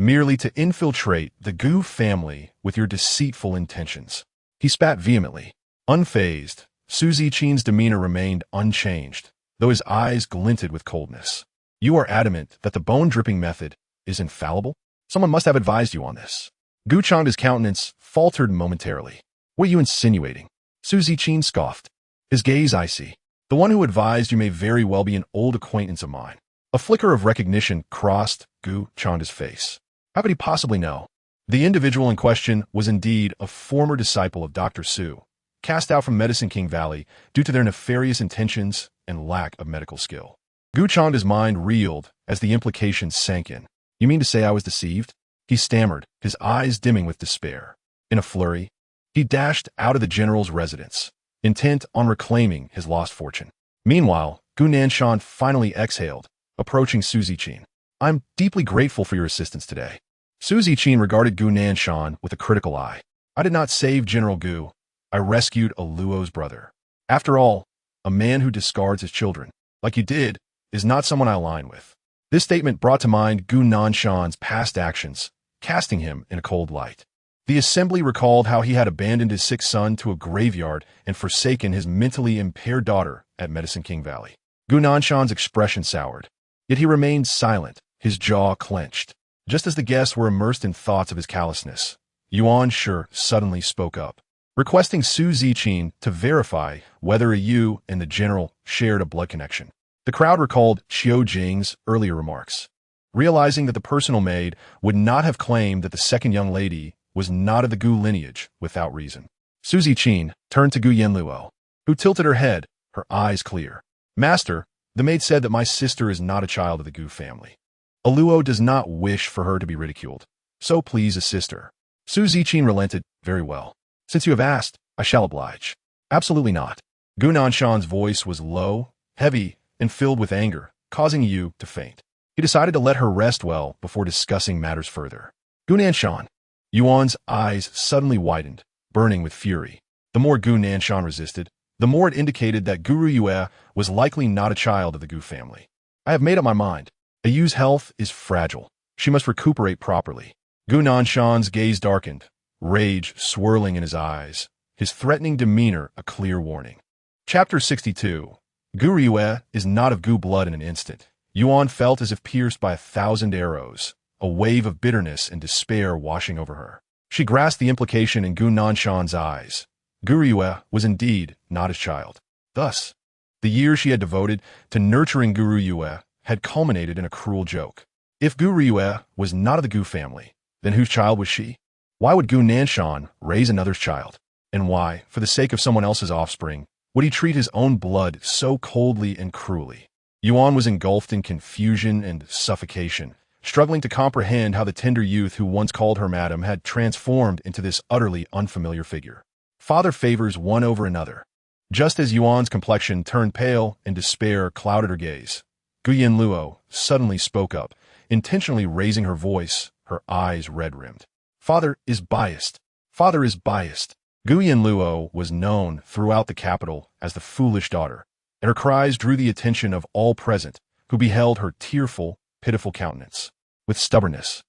merely to infiltrate the Gu family with your deceitful intentions." He spat vehemently. Unfazed, Su Ziqin's demeanor remained unchanged, though his eyes glinted with coldness. "You are adamant that the bone-dripping method is infallible? Someone must have advised you on this." Gu Chanda's countenance faltered momentarily. "What are you insinuating?" Su Ziqin scoffed, his gaze icy. "The one who advised you may very well be an old acquaintance of mine." A flicker of recognition crossed Gu Chanda's face. How could he possibly know? The individual in question was indeed a former disciple of Dr. Su, cast out from Medicine King Valley due to their nefarious intentions and lack of medical skill. Gu Chanda's mind reeled as the implication sank in. "You mean to say I was deceived?" He stammered, his eyes dimming with despair. In a flurry, he dashed out of the general's residence, intent on reclaiming his lost fortune. Meanwhile, Gu Nanshan finally exhaled, approaching Su Ziqin. "I'm deeply grateful for your assistance today." Su Ziqin regarded Gu Nanshan with a critical eye. "I did not save General Gu. I rescued a Luo's brother. After all, a man who discards his children, like you did, is not someone I align with." This statement brought to mind Gu Nanshan's past actions, casting him in a cold light. The assembly recalled how he had abandoned his sick son to a graveyard and forsaken his mentally impaired daughter at Medicine King Valley. Gu Nanshan's expression soured, yet he remained silent, his jaw clenched. Just as the guests were immersed in thoughts of his callousness, Yuan Shi suddenly spoke up, requesting Su Ziqin to verify whether Yu and the general shared a blood connection. The crowd recalled Xiao Jiuye's earlier remarks, realizing that the personal maid would not have claimed that the second young lady was not of the Gu lineage without reason. Su Ziqin turned to Gu Yanluo, who tilted her head, her eyes clear. "Master, the maid said that my sister is not a child of the Gu family. A Luo does not wish for her to be ridiculed, so please assist her." Su Ziqin relented. "Very well. Since you have asked, I shall oblige." "Absolutely not." Gu Nanshan's voice was low, heavy, and filled with anger, causing Yu to faint. He decided to let her rest well before discussing matters further. "Gu Nanshan." Yuan's eyes suddenly widened, burning with fury. The more Gu Nanshan resisted, the more it indicated that Guru Yue was likely not a child of the Gu family. "I have made up my mind. Yu's health is fragile. She must recuperate properly." Gu Nanshan's gaze darkened, rage swirling in his eyes, his threatening demeanor a clear warning. Chapter 62. Guru Yue is not of Gu blood in an instant. Yuan felt as if pierced by 1,000 arrows, a wave of bitterness and despair washing over her. She grasped the implication in Gu Nanshan's eyes. Guru Yue was indeed not his child. Thus, the years she had devoted to nurturing Guru Yue had culminated in a cruel joke. If Guru Yue was not of the Gu family, then whose child was she? Why would Gu Nanshan raise another's child? And why, for the sake of someone else's offspring, would he treat his own blood so coldly and cruelly? Yuan was engulfed in confusion and suffocation, struggling to comprehend how the tender youth who once called her madam had transformed into this utterly unfamiliar figure. Father favors one over another. Just as Yuan's complexion turned pale and despair clouded her gaze, Gu Yanluo suddenly spoke up, intentionally raising her voice, her eyes red-rimmed. Father is biased. Father is biased. Gu Yanluo was known throughout the capital as the foolish daughter, and her cries drew the attention of all present, who beheld her tearful, pitiful countenance. With stubbornness,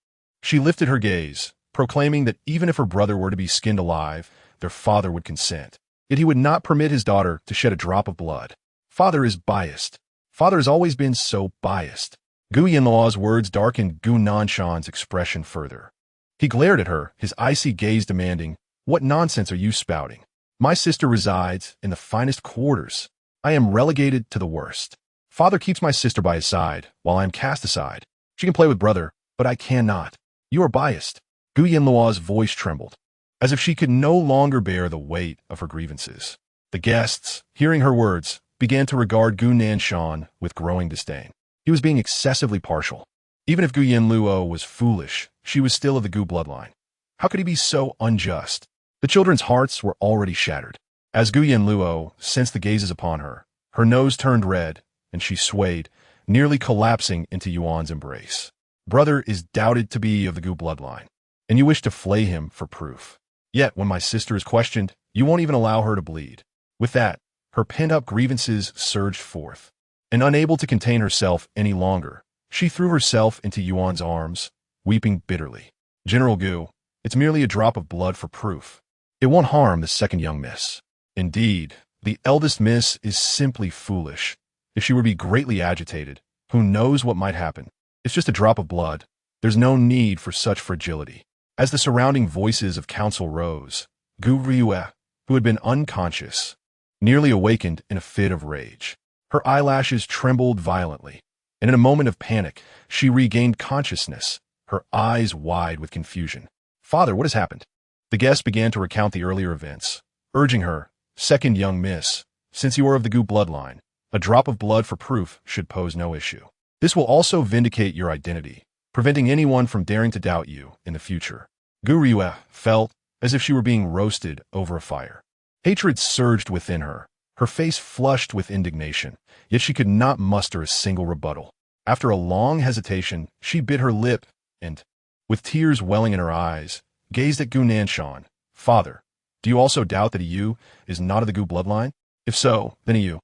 she lifted her gaze, proclaiming that even if her brother were to be skinned alive, their father would consent. Yet he would not permit his daughter to shed a drop of blood. Father is biased. Father has always been so biased. Gu Yanluo's words darkened Gu Nanshan's expression further. He glared at her, his icy gaze demanding, "What nonsense are you spouting? My sister resides in the finest quarters. I am relegated to the worst. Father keeps my sister by his side, while I am cast aside. She can play with brother, but I cannot. You are biased." Gu Yanluo's voice trembled, as if she could no longer bear the weight of her grievances. The guests, hearing her words, began to regard Gu Nanshan with growing disdain. He was being excessively partial. Even if Gu Yanluo was foolish, she was still of the Gu bloodline. How could he be so unjust? The children's hearts were already shattered. As Gu Yanluo sensed the gazes upon her, her nose turned red, and she swayed, nearly collapsing into Yuan's embrace. Brother is doubted to be of the Gu bloodline, and you wish to flay him for proof. Yet, when my sister is questioned, you won't even allow her to bleed. With that, her pent-up grievances surged forth, and unable to contain herself any longer, she threw herself into Yuan's arms, weeping bitterly. General Gu, it's merely a drop of blood for proof. It won't harm the second young miss. Indeed, the eldest miss is simply foolish. If she were to be greatly agitated, who knows what might happen? It's just a drop of blood. There's no need for such fragility. As the surrounding voices of counsel rose, Gu Jiuye, who had been unconscious, nearly awakened in a fit of rage. Her eyelashes trembled violently, and in a moment of panic, she regained consciousness, her eyes wide with confusion. "Father, what has happened?" The guest began to recount the earlier events, urging her, "Second young miss, since you are of the Gu bloodline, a drop of blood for proof should pose no issue. This will also vindicate your identity, preventing anyone from daring to doubt you in the future." Gu Jiuye felt as if she were being roasted over a fire. Hatred surged within her, her face flushed with indignation, yet she could not muster a single rebuttal. After a long hesitation, she bit her lip and, with tears welling in her eyes, gazed at Gu Nanshan. "Father, do you also doubt that Yu is not of the Gu bloodline? If so, then Yu.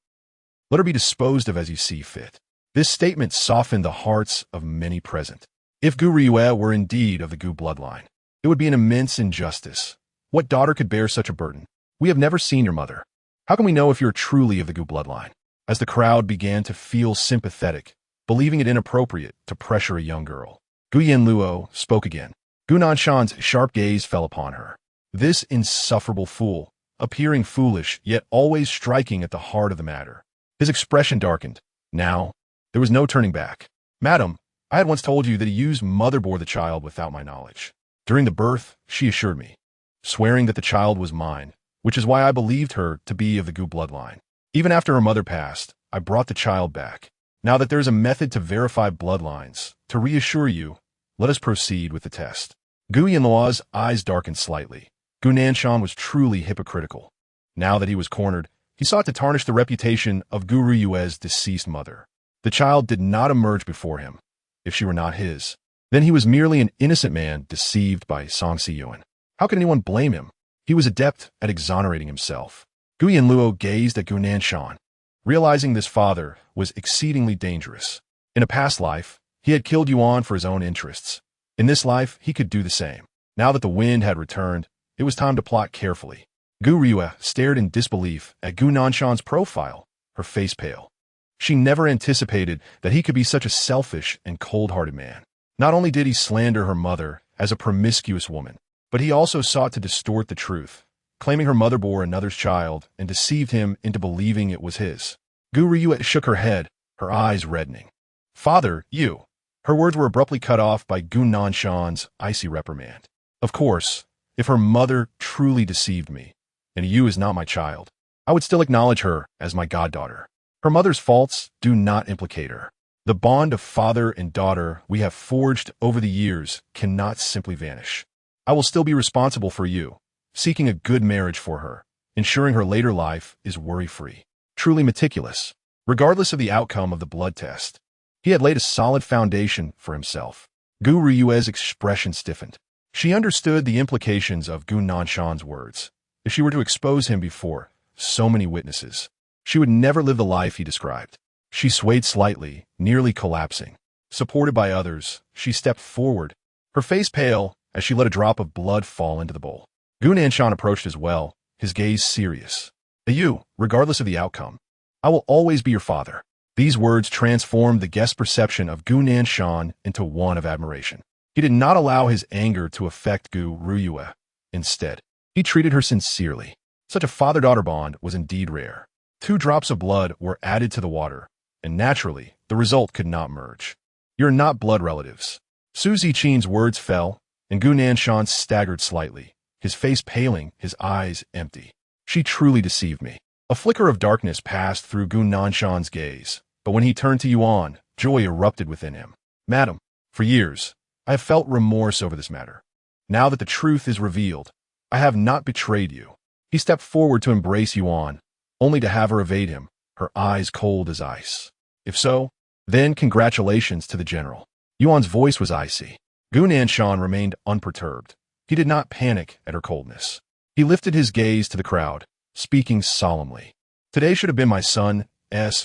Let her be disposed of as you see fit." This statement softened the hearts of many present. If Gu Jiuye were indeed of the Gu bloodline, it would be an immense injustice. What daughter could bear such a burden? "We have never seen your mother. How can we know if you're truly of the Gu bloodline?" As the crowd began to feel sympathetic, believing it inappropriate to pressure a young girl, Gu Yanluo spoke again. Gu Nanshan's sharp gaze fell upon her. This insufferable fool, appearing foolish, yet always striking at the heart of the matter. His expression darkened. Now, there was no turning back. "Madam, I had once told you that Yu's mother bore the child without my knowledge. During the birth, she assured me, swearing that the child was mine, which is why I believed her to be of the Gu bloodline. Even after her mother passed, I brought the child back. Now that there is a method to verify bloodlines, to reassure you, let us proceed with the test." Gu Yanluo's eyes darkened slightly. Gu Nanshan was truly hypocritical. Now that he was cornered, he sought to tarnish the reputation of Gu Jiuye's deceased mother. The child did not emerge before him, if she were not his. Then he was merely an innocent man deceived by Song Siyuan. How could anyone blame him? He was adept at exonerating himself. Gu Yanluo gazed at Gu Nanshan, realizing this father was exceedingly dangerous. In a past life, he had killed Yuan for his own interests. In this life, he could do the same. Now that the wind had returned, it was time to plot carefully. Gu Jiuye stared in disbelief at Gu Nanshan's profile, her face pale. She never anticipated that he could be such a selfish and cold-hearted man. Not only did he slander her mother as a promiscuous woman, but he also sought to distort the truth, claiming her mother bore another's child and deceived him into believing it was his. Gu Jiuye shook her head, her eyes reddening. "Father, you." Her words were abruptly cut off by Gu Nanshan's icy reprimand. Of course, If her mother truly deceived me, and Yu is not my child, I would still acknowledge her as my goddaughter. Her mother's faults do not implicate her. The bond of father and daughter we have forged over the years cannot simply vanish. I will still be responsible for Yu, seeking a good marriage for her, ensuring her later life is worry-free, truly meticulous. Regardless of the outcome of the blood test, he had laid a solid foundation for himself. Gu Ruyue's expression stiffened. She understood the implications of Gu Nanshan's words. If she were to expose him before so many witnesses, she would never live the life he described. She swayed slightly, nearly collapsing. Supported by others, she stepped forward, her face pale as she let a drop of blood fall into the bowl. Gu Nanshan approached as well, his gaze serious. You, regardless of the outcome, I will always be your father. These words transformed the guest's perception of Gu Nanshan into one of admiration. He did not allow his anger to affect Gu Ruyue. Instead, he treated her sincerely. Such a father-daughter bond was indeed rare. 2 drops of blood were added to the water, and naturally, the result could not merge. You're not blood relatives. Su Zichin's words fell, and Gu Nanshan staggered slightly, his face paling, his eyes empty. She truly deceived me. A flicker of darkness passed through Gu Nanshan's gaze, but when he turned to Yuan, joy erupted within him. Madam, for years, I have felt remorse over this matter. Now that the truth is revealed, I have not betrayed you. He stepped forward to embrace Yuan, only to have her evade him, her eyes cold as ice. If so, then congratulations to the general. Yuan's voice was icy. Gu Nanshan remained unperturbed. He did not panic at her coldness. He lifted his gaze to the crowd, speaking solemnly. Today should have been my son's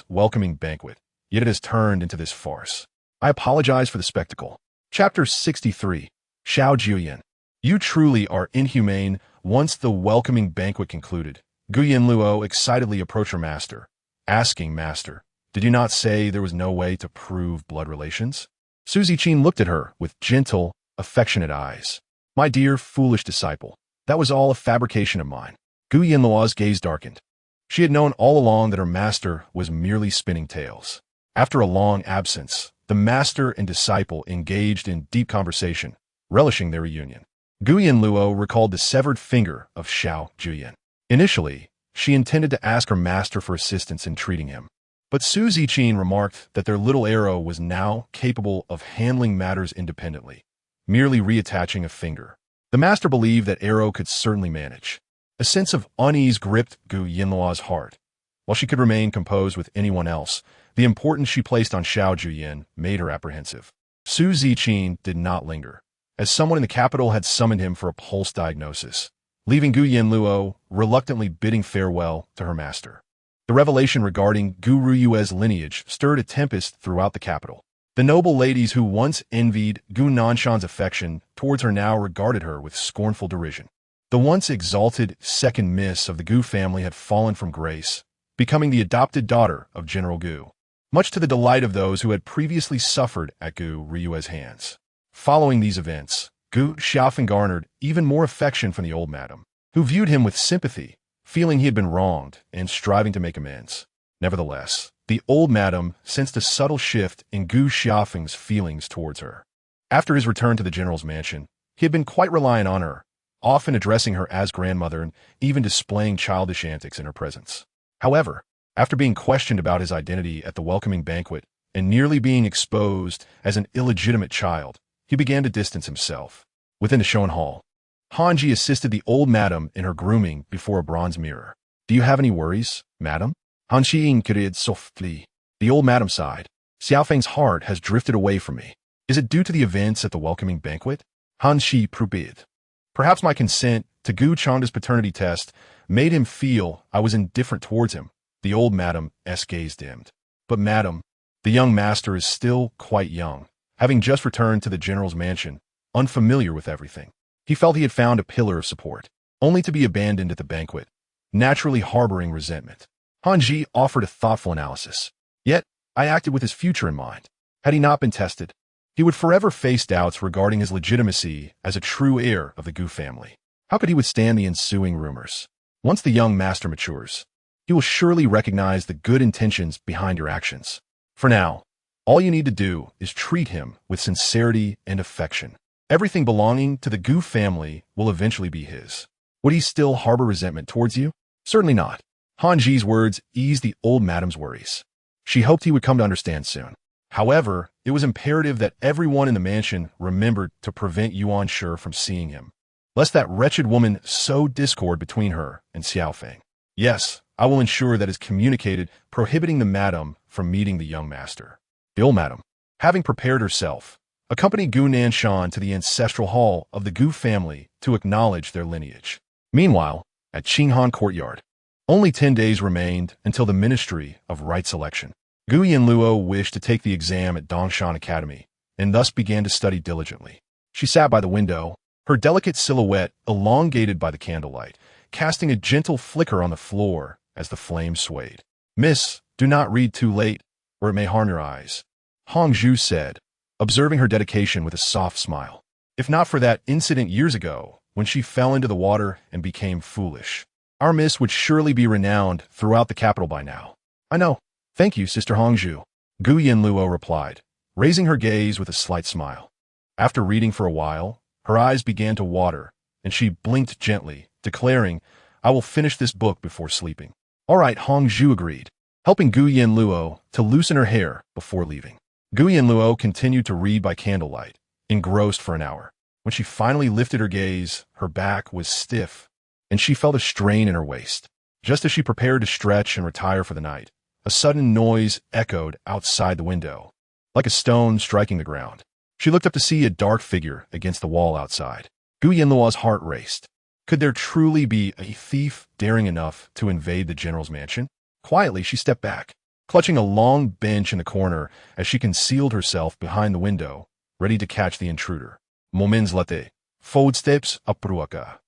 welcoming banquet, yet it has turned into this farce. I apologize for the spectacle. Chapter 63. Xiao Jiuye. You truly are inhumane. Once the welcoming banquet concluded, Gu Yanluo excitedly approached her master, asking, Master, did you not say there was no way to prove blood relations? Su Zichin looked at her with gentle, affectionate eyes. My dear, foolish disciple, that was all a fabrication of mine. Gu Yanluo's gaze darkened. She had known all along that her master was merely spinning tales. After a long absence, the master and disciple engaged in deep conversation, relishing their reunion. Gu Yanluo recalled the severed finger of Xiao Jiuye. Initially, she intended to ask her master for assistance in treating him. But Su Zichin remarked that their little arrow was now capable of handling matters independently, merely reattaching a finger. The master believed that arrow could certainly manage. A sense of unease gripped Gu Yanluo's heart. While she could remain composed with anyone else, the importance she placed on Xiao Jiuye made her apprehensive. Su Zichin did not linger, as someone in the capital had summoned him for a pulse diagnosis, leaving Gu Yanluo reluctantly bidding farewell to her master. The revelation regarding Gu Ruyue's lineage stirred a tempest throughout the capital. The noble ladies who once envied Gu Nanshan's affection towards her now regarded her with scornful derision. The once exalted second miss of the Gu family had fallen from grace, becoming the adopted daughter of General Gu, much to the delight of those who had previously suffered at Gu Ruyue's hands. Following these events, Gu Xiaofeng garnered even more affection from the old madam, who viewed him with sympathy, feeling he had been wronged and striving to make amends. Nevertheless, the old madam sensed a subtle shift in Gu Xiaofeng's feelings towards her. After his return to the general's mansion, he had been quite reliant on her, often addressing her as grandmother and even displaying childish antics in her presence. However, after being questioned about his identity at the welcoming banquet and nearly being exposed as an illegitimate child, he began to distance himself. Within the Shoan Hall, Hanji assisted the old madam in her grooming before a bronze mirror. Do you have any worries, madam? Hanji inquired softly. The old madam sighed. Xiaofeng's heart has drifted away from me. Is it due to the events at the welcoming banquet? Hanji probed. Perhaps my consent to Gu Chanda's paternity test made him feel I was indifferent towards him. The old madam's gaze dimmed. But madam, the young master is still quite young, having just returned to the general's mansion, unfamiliar with everything. He felt he had found a pillar of support, only to be abandoned at the banquet, naturally harboring resentment. Hanji offered a thoughtful analysis. Yet, I acted with his future in mind. Had he not been tested, he would forever face doubts regarding his legitimacy as a true heir of the Gu family. How could he withstand the ensuing rumors? Once the young master matures, he will surely recognize the good intentions behind your actions. For now, all you need to do is treat him with sincerity and affection. Everything belonging to the Gu family will eventually be his. Would he still harbor resentment towards you? Certainly not. Han Ji's words eased the old madam's worries. She hoped he would come to understand soon. However, it was imperative that everyone in the mansion remembered to prevent Yuan Shi from seeing him, lest that wretched woman sow discord between her and Xiao Feng. Yes, I will ensure that is communicated, prohibiting the madam from meeting the young master. The old madam, having prepared herself, accompanied Gu Nanshan to the ancestral hall of the Gu family to acknowledge their lineage. Meanwhile, at Qinghan Courtyard, only 10 days remained until the Ministry of Right Selection. Gu Yanluo wished to take the exam at Dongshan Academy, and thus began to study diligently. She sat by the window, her delicate silhouette elongated by the candlelight, casting a gentle flicker on the floor as the flame swayed. "Miss, do not read too late, or it may harm your eyes," Hongzhu said, observing her dedication with a soft smile. "If not for that incident years ago, when she fell into the water and became foolish, our miss would surely be renowned throughout the capital by now." "I know. Thank you, Sister Hongzhu," Gu Yanluo replied, raising her gaze with a slight smile. After reading for a while, her eyes began to water, and she blinked gently, declaring, "I will finish this book before sleeping." "All right," Hongzhu agreed, helping Gu Yanluo to loosen her hair before leaving. Gu Yanluo continued to read by candlelight, engrossed for an hour. When she finally lifted her gaze, her back was stiff, and she felt a strain in her waist. Just as she prepared to stretch and retire for the night, a sudden noise echoed outside the window, like a stone striking the ground. She looked up to see a dark figure against the wall outside. Gu Yanluo's heart raced. Could there truly be a thief daring enough to invade the general's mansion? Quietly, she stepped back, clutching a long bench in the corner as she concealed herself behind the window, ready to catch the intruder. Moments later, footsteps approacha.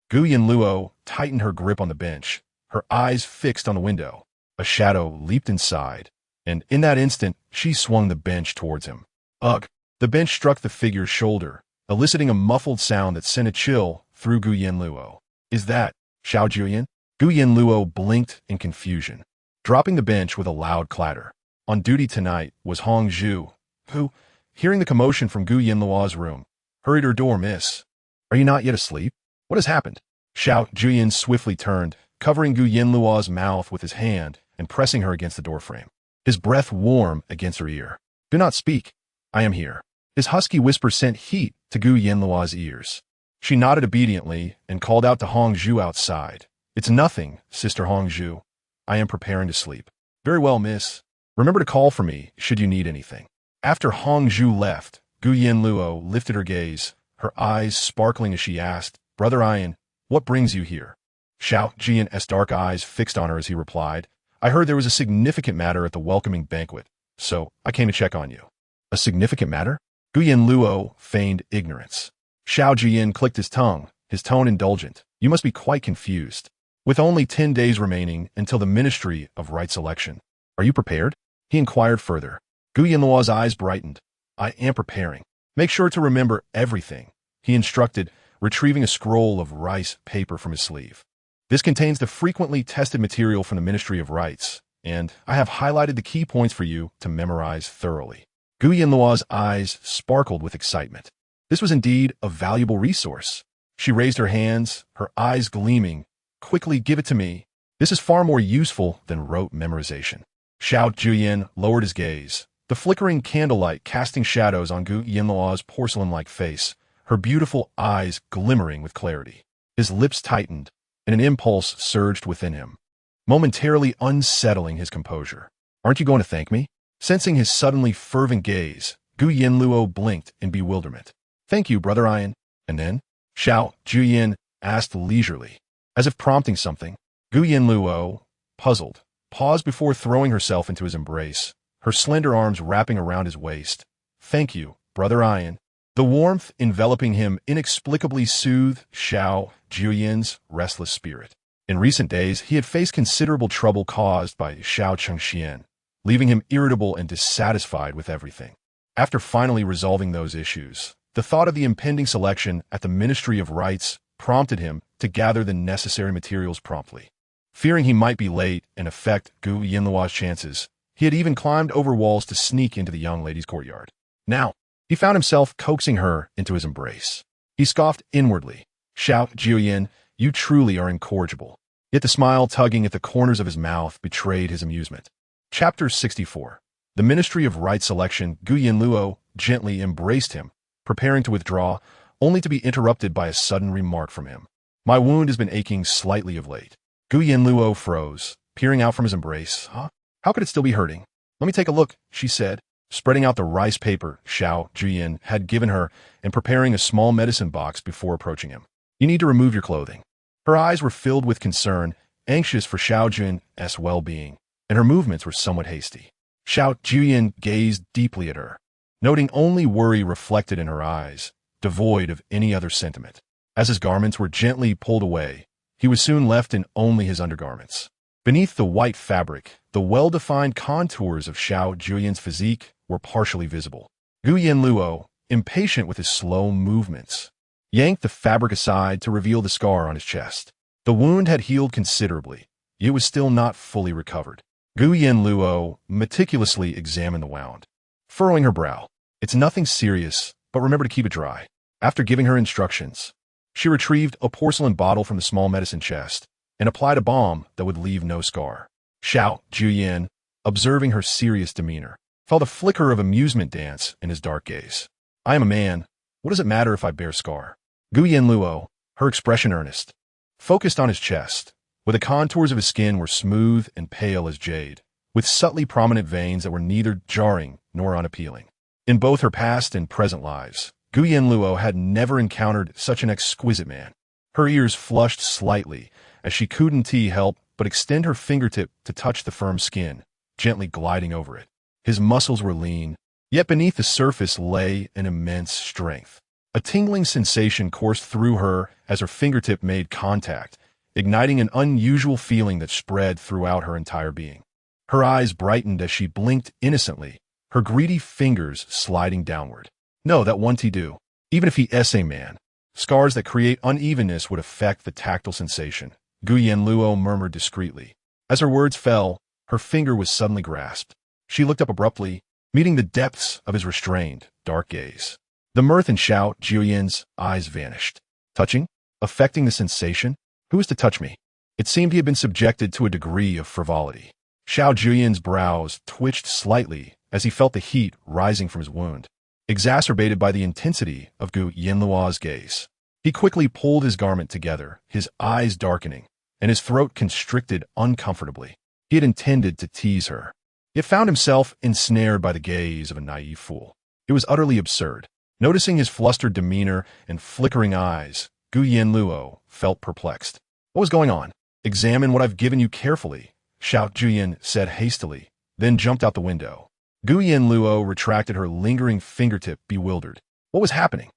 Gu Yanluo tightened her grip on the bench, her eyes fixed on the window. A shadow leaped inside, and in that instant, she swung the bench towards him. Ugh! The bench struck the figure's shoulder, eliciting a muffled sound that sent a chill through Gu Yanluo. "Is that Xiao Jiuye?" Gu Yanluo blinked in confusion, dropping the bench with a loud clatter. On duty tonight was Hongzhu, who, hearing the commotion from Gu Yanluo's room, hurried her door. "Miss, are you not yet asleep? What has happened?" Xiao Jiuye swiftly turned, covering Gu Yanluo's mouth with his hand and pressing her against the doorframe, his breath warm against her ear. "Do not speak. I am here." His husky whisper sent heat to Gu Yanluo's ears. She nodded obediently and called out to Hongzhu outside. "It's nothing, Sister Hongzhu. I am preparing to sleep." "Very well, miss. Remember to call for me should you need anything." After Hongzhu left, Gu Yanluo lifted her gaze, her eyes sparkling as she asked, "Brother Ian, what brings you here?" Xiao Jiuye's dark eyes fixed on her as he replied, "I heard there was a significant matter at the welcoming banquet, so I came to check on you." "A significant matter?" Gu Yanluo feigned ignorance. Xiao Jiuye clicked his tongue, his tone indulgent. "You must be quite confused. With only 10 days remaining until the Ministry of Right Selection. Are you prepared?" He inquired further. Gu Yanluo's eyes brightened. "I am preparing. Make sure to remember everything," he instructed, retrieving a scroll of rice paper from his sleeve. "This contains the frequently tested material from the Ministry of Rights, and I have highlighted the key points for you to memorize thoroughly." Gu Yanluo's eyes sparkled with excitement. This was indeed a valuable resource. She raised her hands, her eyes gleaming. "Quickly give it to me. This is far more useful than rote memorization." Xiao Jiuye lowered his gaze, the flickering candlelight casting shadows on Gu Yanluo's porcelain-like face, her beautiful eyes glimmering with clarity. His lips tightened, and an impulse surged within him, momentarily unsettling his composure. "Aren't you going to thank me?" Sensing his suddenly fervent gaze, Gu Yanluo blinked in bewilderment. "Thank you, Brother Ian." "And then?" Xiao Jiuye asked leisurely, as if prompting something. Gu Yanluo, puzzled, paused before throwing herself into his embrace, her slender arms wrapping around his waist. "Thank you, Brother Ian." The warmth enveloping him inexplicably soothed Xiao Jiuye's restless spirit. In recent days, he had faced considerable trouble caused by Xiao Chengxian, leaving him irritable and dissatisfied with everything. After finally resolving those issues, the thought of the impending selection at the Ministry of Rights prompted him to gather the necessary materials promptly. Fearing he might be late and affect Gu Yanluo's chances, he had even climbed over walls to sneak into the young lady's courtyard. Now, He found himself coaxing her into his embrace. He scoffed inwardly. "Xiao Jiuye, you truly are incorrigible." Yet the smile tugging at the corners of his mouth betrayed his amusement. Chapter 64. The Ministry of Right Selection. Yanluo gently embraced him, preparing to withdraw, only to be interrupted by a sudden remark from him. "My wound has been aching slightly of late." Yanluo froze, peering out from his embrace. "Huh? How could it still be hurting?" "Let me take a look," she said, spreading out the rice paper Xiao Jiuye had given her and preparing a small medicine box before approaching him. "You need to remove your clothing." Her eyes were filled with concern, anxious for Xiao Jiuye's well-being, and her movements were somewhat hasty. Xiao Jiuye gazed deeply at her, noting only worry reflected in her eyes, devoid of any other sentiment. As his garments were gently pulled away, he was soon left in only his undergarments. Beneath the white fabric, the well-defined contours of Xiao Jiuye's physique were partially visible. Yanluo, impatient with his slow movements, yanked the fabric aside to reveal the scar on his chest. The wound had healed considerably, yet was still not fully recovered. Yanluo meticulously examined the wound, furrowing her brow. "It's nothing serious, but remember to keep it dry." After giving her instructions, she retrieved a porcelain bottle from the small medicine chest and applied a balm that would leave no scar. Xiao Jiuye, observing her serious demeanor, felt a flicker of amusement dance in his dark gaze. "I am a man. What does it matter if I bear scar?" Yanluo, her expression earnest, focused on his chest, where the contours of his skin were smooth and pale as jade, with subtly prominent veins that were neither jarring nor unappealing. In both her past and present lives, Yanluo had never encountered such an exquisite man. Her ears flushed slightly as she couldn't help but extend her fingertip to touch the firm skin, gently gliding over it. His muscles were lean, yet beneath the surface lay an immense strength. A tingling sensation coursed through her as her fingertip made contact, igniting an unusual feeling that spread throughout her entire being. Her eyes brightened as she blinked innocently, her greedy fingers sliding downward. "No, that won't do. Even if he's a man, scars that create unevenness would affect the tactile sensation," Yanluo murmured discreetly. As her words fell, her finger was suddenly grasped. She looked up abruptly, meeting the depths of his restrained, dark gaze. The mirth in Xiao Jiuye's eyes vanished. "Touching? Affecting the sensation? Who is to touch me?" It seemed he had been subjected to a degree of frivolity. Xiao Jiuye's brows twitched slightly as he felt the heat rising from his wound, exacerbated by the intensity of Yanluo's gaze. He quickly pulled his garment together, his eyes darkening, and his throat constricted uncomfortably. He had intended to tease her, yet found himself ensnared by the gaze of a naive fool. It was utterly absurd. Noticing his flustered demeanor and flickering eyes, Yanluo felt perplexed. What was going on? "Examine what I've given you carefully," Xiao Jiuye said hastily, then jumped out the window. Yanluo retracted her lingering fingertip, bewildered. What was happening?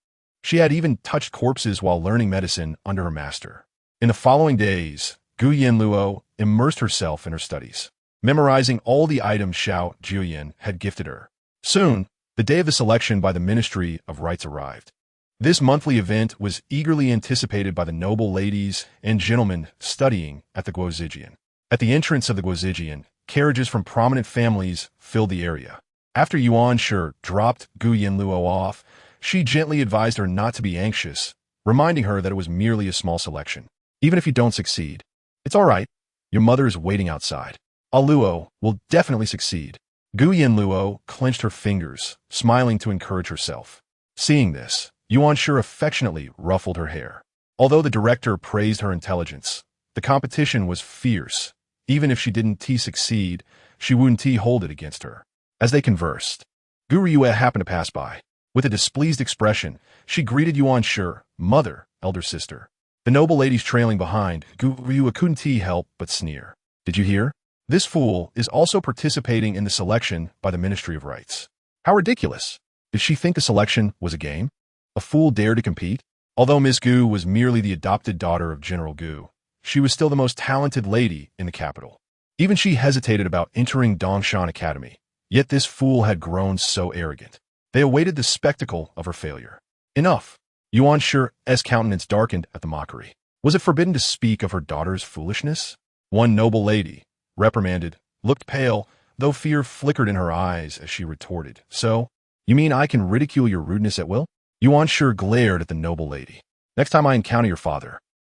She had even touched corpses while learning medicine under her master. In the following days, Yanluo immersed herself in her studies, memorizing all the items Xiao Jiuye had gifted her. Soon, the day of the selection by the Ministry of Rights arrived. This monthly event was eagerly anticipated by the noble ladies and gentlemen studying at the Guozijian. At the entrance of the Guozijian, carriages from prominent families filled the area. After Yuan Shi dropped Yanluo off, she gently advised her not to be anxious, reminding her that it was merely a small selection. "Even if you don't succeed, it's all right. Your mother is waiting outside. Luo will definitely succeed." Yanluo clenched her fingers, smiling to encourage herself. Seeing this, Yuan Shi affectionately ruffled her hair. Although the director praised her intelligence, the competition was fierce. Even if she didn't succeed, she wouldn't hold it against her. As they conversed, Yue happened to pass by. With a displeased expression, she greeted Yuan Shi, "Mother, elder sister." The noble ladies trailing behind, Yue couldn't help but sneer. "Did you hear? This fool is also participating in the selection by the Ministry of Rights. How ridiculous! Did she think the selection was a game? A fool dared to compete?" Although Miss Gu was merely the adopted daughter of General Gu, she was still the most talented lady in the capital. Even she hesitated about entering Dongshan Academy, yet this fool had grown so arrogant. They awaited the spectacle of her failure. Enough! Yuan Shi's countenance darkened at the mockery. Was it forbidden to speak of her daughter's foolishness? One noble lady, reprimanded, looked pale, though fear flickered in her eyes as she retorted. "So, You mean I can ridicule your rudeness at will? Yuan Shi glared at the noble lady. Next time I encounter your father,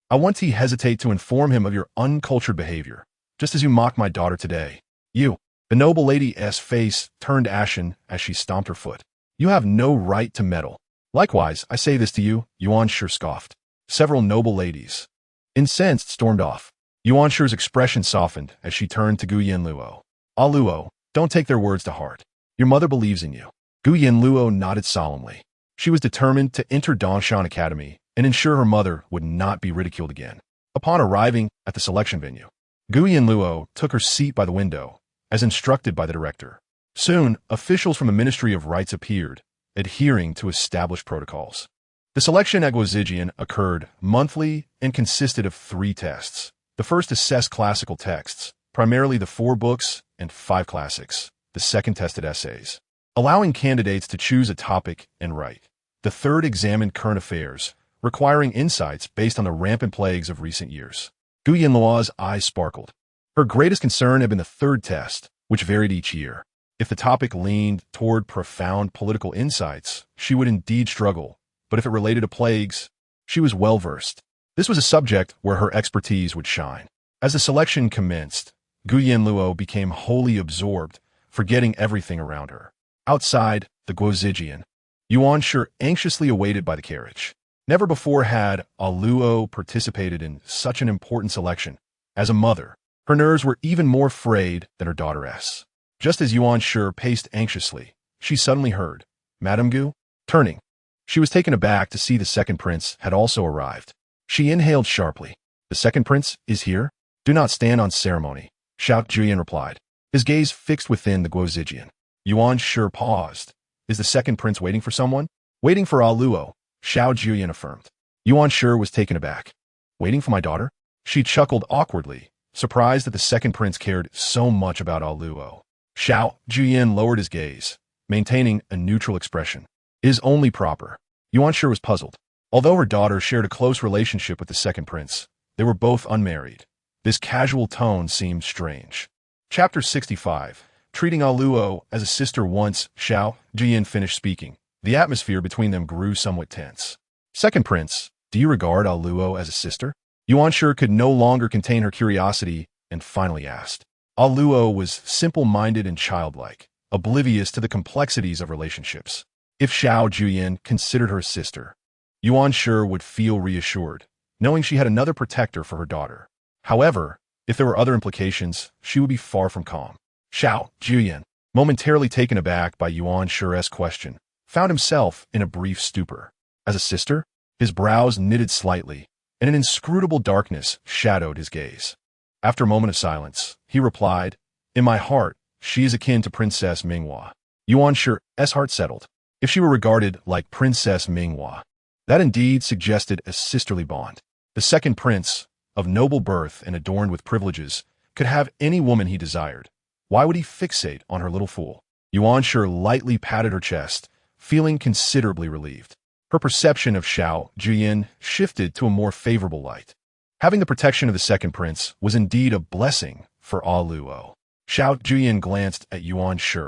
I won't hesitate to inform him of your uncultured behavior, just as you mocked my daughter today. You. The noble lady's face turned ashen as she stomped her foot. You have no right to meddle. Likewise, I say this to you, Yuan Shi scoffed. Several noble ladies, incensed, stormed off. Yuan Shi's expression softened as she turned to Gu Yanluo. Ah Luo, don't take their words to heart. Your mother believes in you. Gu Yanluo nodded solemnly. She was determined to enter Dongshan Academy and ensure her mother would not be ridiculed again. Upon arriving at the selection venue, Gu Yanluo took her seat by the window, as instructed by the director. Soon, officials from the Ministry of Rites appeared, adhering to established protocols. The selection at Guozijian occurred monthly and consisted of 3 tests. The first assessed classical texts, primarily the 4 books and 5 classics. The second tested essays, allowing candidates to choose a topic and write. The third examined current affairs, requiring insights based on the rampant plagues of recent years. Gu Yanluo's eyes sparkled. Her greatest concern had been the third test, which varied each year. If the topic leaned toward profound political insights, she would indeed struggle, but if it related to plagues, she was well-versed. This was a subject where her expertise would shine. As the selection commenced, Gu Yanluo became wholly absorbed, forgetting everything around her. Outside the Guozijian, Yuan Shi anxiously awaited by the carriage. Never before had Ah Luo participated in such an important selection. As a mother, her nerves were even more frayed than her daughter's. Just as Yuan Shi paced anxiously, she suddenly heard, Madame Gu? Turning, she was taken aback to see the second prince had also arrived. She inhaled sharply. The second prince is here? Do not stand on ceremony, Xiao Jiuye replied, his gaze fixed within the Guozijian. Yuan Shi paused. Is the second prince waiting for someone? Waiting for Ah Luo, Xiao Jiuye affirmed. Yuan Shi was taken aback. Waiting for my daughter? She chuckled awkwardly, surprised that the second prince cared so much about Ah Luo. Xiao Jiuye lowered his gaze, maintaining a neutral expression. It is only proper. Yuan Shi was puzzled. Although her daughter shared a close relationship with the second prince, they were both unmarried. This casual tone seemed strange. Chapter 65. Treating Ah Luo as a sister. Once Xiao Jiuye finished speaking, the atmosphere between them grew somewhat tense. Second prince, do you regard Ah Luo as a sister? Yuan Shi could no longer contain her curiosity and finally asked. Ah Luo was simple-minded and childlike, oblivious to the complexities of relationships. If Xiao Jiuye considered her a sister, Yuan Shi would feel reassured, knowing she had another protector for her daughter. However, if there were other implications, she would be far from calm. Xiao Jiuye, momentarily taken aback by Yuan Shi's question, found himself in a brief stupor. As a sister, his brows knitted slightly, and an inscrutable darkness shadowed his gaze. After a moment of silence, he replied, In my heart, she is akin to Princess Minghua. Yuan Shi's heart settled. If she were regarded like Princess Minghua, that indeed suggested a sisterly bond. The second prince, of noble birth and adorned with privileges, could have any woman he desired. Why would he fixate on her little fool? Yuan Shi lightly patted her chest, feeling considerably relieved. Her perception of Xiao Jiuye shifted to a more favorable light. Having the protection of the second prince was indeed a blessing for Ah Luo. Xiao Jiuye glanced at Yuan Shi,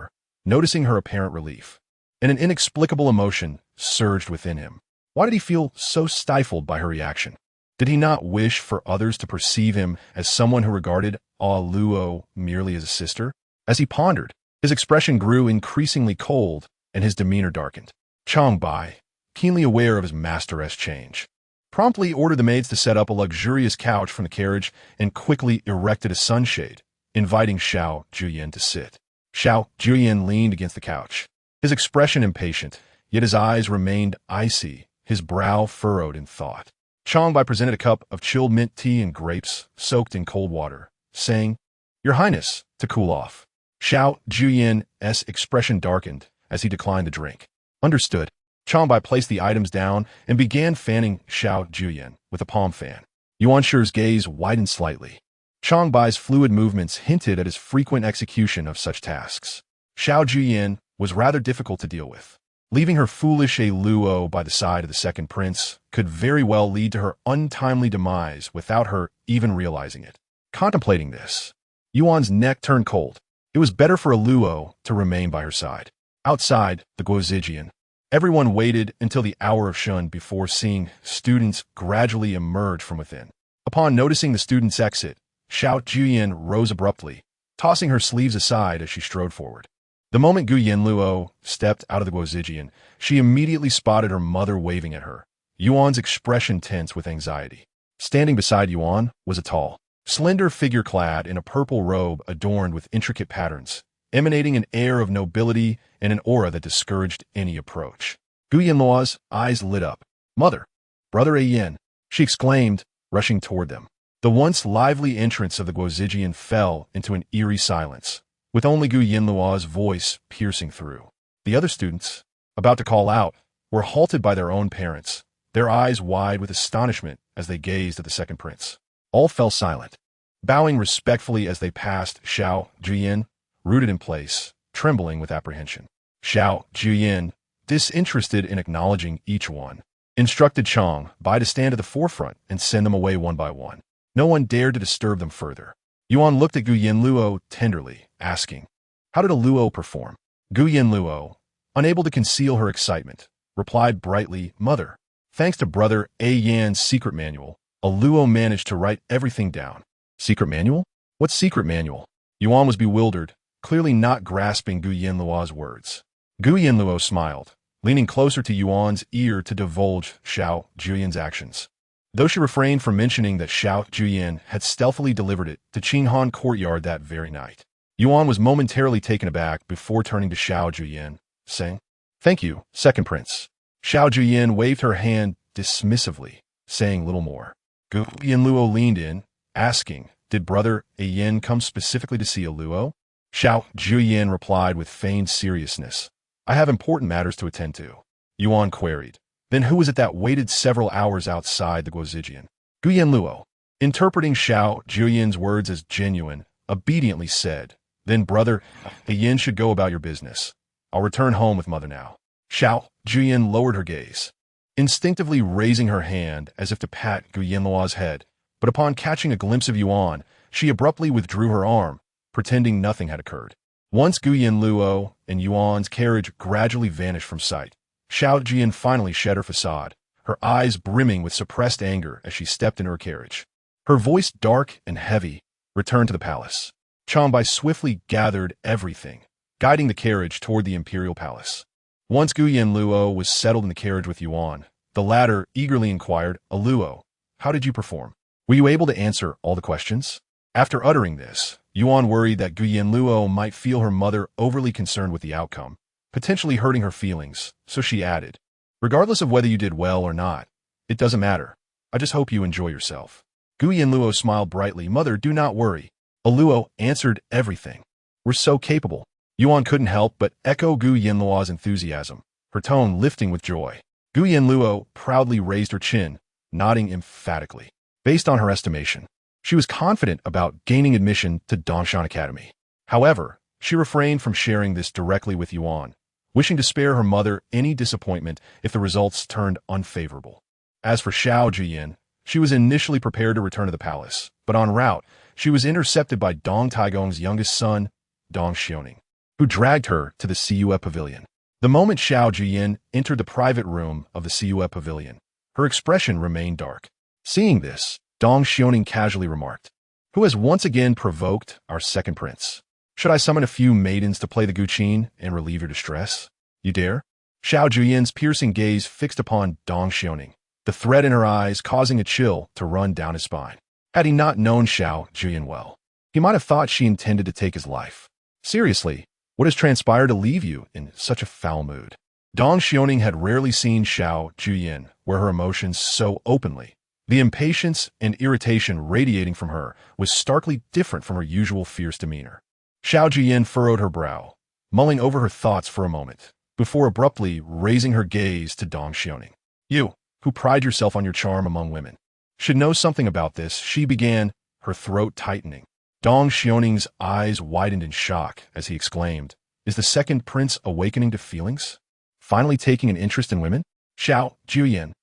noticing her apparent relief, and an inexplicable emotion surged within him. Why did he feel so stifled by her reaction? Did he not wish for others to perceive him as someone who regarded Ah Luo merely as a sister? As he pondered, his expression grew increasingly cold and his demeanor darkened. Chang Bai, keenly aware of his master's change, promptly ordered the maids to set up a luxurious couch from the carriage and quickly erected a sunshade, inviting Xiao Jiuye to sit. Xiao Jiuye leaned against the couch, his expression impatient, yet his eyes remained icy, his brow furrowed in thought. Chang Bai presented a cup of chilled mint tea and grapes soaked in cold water, saying, Your Highness, to cool off. Xiao Jiuye's expression darkened as he declined the drink. Understood. Chang Bai placed the items down and began fanning Xiao Jiuye with a palm fan. Yuan Shi's gaze widened slightly. Chang Bai's fluid movements hinted at his frequent execution of such tasks. Xiao Jiuye was rather difficult to deal with. Leaving her foolish Ah Luo by the side of the second prince could very well lead to her untimely demise without her even realizing it. Contemplating this, Yuan's neck turned cold. It was better for Ah Luo to remain by her side. Outside the Guozijian, everyone waited until the hour of shun before seeing students gradually emerge from within. Upon noticing the students' exit, Xiao Jiuye rose abruptly, tossing her sleeves aside as she strode forward. The moment Yanluo stepped out of the Guozijian, she immediately spotted her mother waving at her, Yuan's expression tense with anxiety. Standing beside Yuan was a tall, slender figure clad in a purple robe adorned with intricate patterns, emanating an air of nobility and an aura that discouraged any approach. Yanluo's eyes lit up. "Mother! Brother Yin!" she exclaimed, rushing toward them. The once lively entrance of the Guozijian fell into an eerie silence, with only Yanluo's voice piercing through. The other students, about to call out, were halted by their own parents, their eyes wide with astonishment as they gazed at the second prince. All fell silent, bowing respectfully as they passed Xiao Jiuye, rooted in place, trembling with apprehension. Xiao Jiuye, disinterested in acknowledging each one, instructed Chang Bai to stand at the forefront and send them away one by one. No one dared to disturb them further. Yuan looked at Yanluo tenderly, asking, "How did a Luo perform?" Yanluo, unable to conceal her excitement, replied brightly, "Mother, thanks to brother Yan's secret manual, a Luo managed to write everything down." "Secret manual? What secret manual?" Yuan was bewildered, clearly not grasping Yanluo's words. Yanluo smiled, leaning closer to Yuan's ear to divulge Xiao Jiuye's actions. Though she refrained from mentioning that Xiao Jiuye had stealthily delivered it to Qinghan courtyard that very night, Yuan was momentarily taken aback before turning to Xiao Jiuye, saying, "Thank you, second prince." Xiao Jiuye waved her hand dismissively, saying little more. Yanluo leaned in, asking, "Did brother Yin come specifically to see a Luo?" Xiao Jiuye replied with feigned seriousness, "I have important matters to attend to." Yuan queried, "Then who was it that waited several hours outside the Guozijian?" Yanluo, interpreting Xiao Jiuye's words as genuine, obediently said, "Then brother Yin should go about your business. I'll return home with mother now." Xiao Jiuye lowered her gaze, instinctively raising her hand as if to pat Yanluo's head, but upon catching a glimpse of Yuan, she abruptly withdrew her arm, pretending nothing had occurred. Once Yanluo and Yuan's carriage gradually vanished from sight, Xiao Jiuye finally shed her facade, her eyes brimming with suppressed anger as she stepped into her carriage. Her voice dark and heavy, returned to the palace. Chang Bai swiftly gathered everything, guiding the carriage toward the imperial palace. Once Yanluo was settled in the carriage with Yuan, the latter eagerly inquired, "A Luo, how did you perform? Were you able to answer all the questions?" After uttering this, Yuan worried that Yanluo might feel her mother overly concerned with the outcome, potentially hurting her feelings, so she added, "Regardless of whether you did well or not, it doesn't matter. I just hope you enjoy yourself." Yanluo smiled brightly. "Mother, do not worry. A Luo answered everything. We're so capable." Yuan couldn't help but echo Yanluo's enthusiasm, her tone lifting with joy. Yanluo proudly raised her chin, nodding emphatically. Based on her estimation, she was confident about gaining admission to Dongshan Academy. However, she refrained from sharing this directly with Yuan, wishing to spare her mother any disappointment if the results turned unfavorable. As for Xiao Jiuye, she was initially prepared to return to the palace, but en route, she was intercepted by Dong Taigong's youngest son, Dong Xiaoning, who dragged her to the Xiue Pavilion. The moment Xiao Jiuye entered the private room of the Xiue Pavilion, her expression remained dark. Seeing this, Dong Xiaoning casually remarked, "Who has once again provoked our second prince? Should I summon a few maidens to play the guqin and relieve your distress? You dare?" Xiao Jiuye's piercing gaze fixed upon Dong Xiaoning, the threat in her eyes causing a chill to run down his spine. Had he not known Xiao Jiuye well, he might have thought she intended to take his life. "Seriously, what has transpired to leave you in such a foul mood?" Dong Xiaoning had rarely seen Xiao Jiuye wear her emotions so openly. The impatience and irritation radiating from her was starkly different from her usual fierce demeanor. Xiao Jiuye furrowed her brow, mulling over her thoughts for a moment, before abruptly raising her gaze to Dong Xiaoning. "You, who pride yourself on your charm among women, should know something about this," she began, her throat tightening. Dong Xiaoning's eyes widened in shock as he exclaimed, "Is the second prince awakening to feelings? Finally taking an interest in women?" "Xiao Jiuye."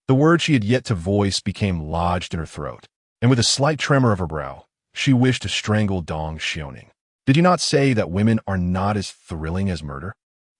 The word she had yet to voice became lodged in her throat, and with a slight tremor of her brow, she wished to strangle Dong Xiaoning. "Did you not say that women are not as thrilling as murder?"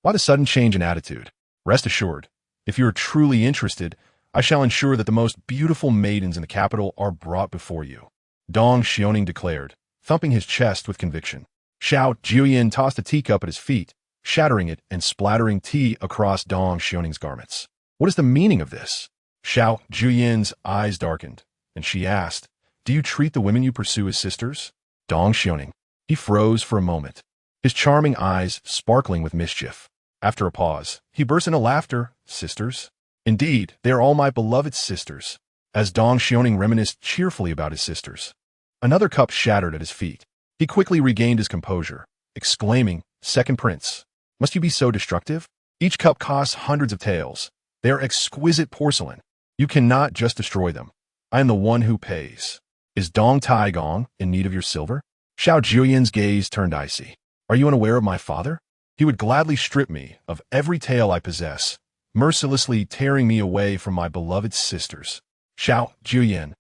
Why the sudden change in attitude? Rest assured, if you are truly interested, I shall ensure that the most beautiful maidens in the capital are brought before you. Dong Xiaoning declared, thumping his chest with conviction. Xiao Jiuye tossed a teacup at his feet, shattering it and splattering tea across Dong Xiaoning's garments. What is the meaning of this? Xiao Jiuye's eyes darkened, and she asked, do you treat the women you pursue as sisters? Dong Xiaoning. He froze for a moment, his charming eyes sparkling with mischief. After a pause, he burst into laughter. Sisters? Indeed, they are all my beloved sisters. As Dong Xiaoning reminisced cheerfully about his sisters. Another cup shattered at his feet. He quickly regained his composure, exclaiming, Second Prince, must you be so destructive? Each cup costs hundreds of taels. They are exquisite porcelain. You cannot just destroy them. I am the one who pays. Is Dong Taigong in need of your silver? Xiao Jiuye's gaze turned icy. Are you unaware of my father? He would gladly strip me of every tael I possess, mercilessly tearing me away from my beloved sisters. Xiao Jiuye.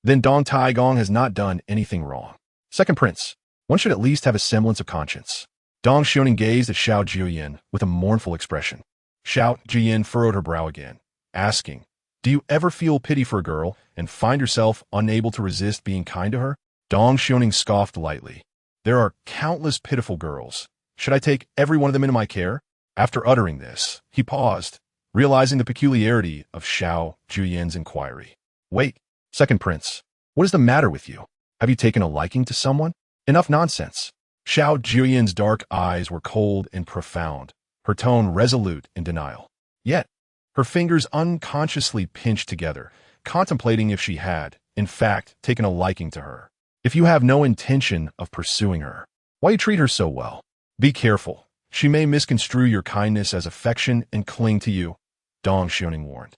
Then Dong Taigong has not done anything wrong. Second Prince, one should at least have a semblance of conscience. Dong Xiaoning gazed at Xiao Jiuye with a mournful expression. Xiao Jiuye furrowed her brow again, asking, do you ever feel pity for a girl and find yourself unable to resist being kind to her? Dong Xiaoning scoffed lightly. There are countless pitiful girls. Should I take every one of them into my care? After uttering this, he paused, realizing the peculiarity of Xiao Jiuye's inquiry. Wait, Second Prince, what is the matter with you? Have you taken a liking to someone? Enough nonsense. Xiao Jiuye's dark eyes were cold and profound, her tone resolute in denial. Yet, her fingers unconsciously pinched together, contemplating if she had, in fact, taken a liking to her. If you have no intention of pursuing her, why you treat her so well? Be careful. She may misconstrue your kindness as affection and cling to you, Dong Xiaoning warned.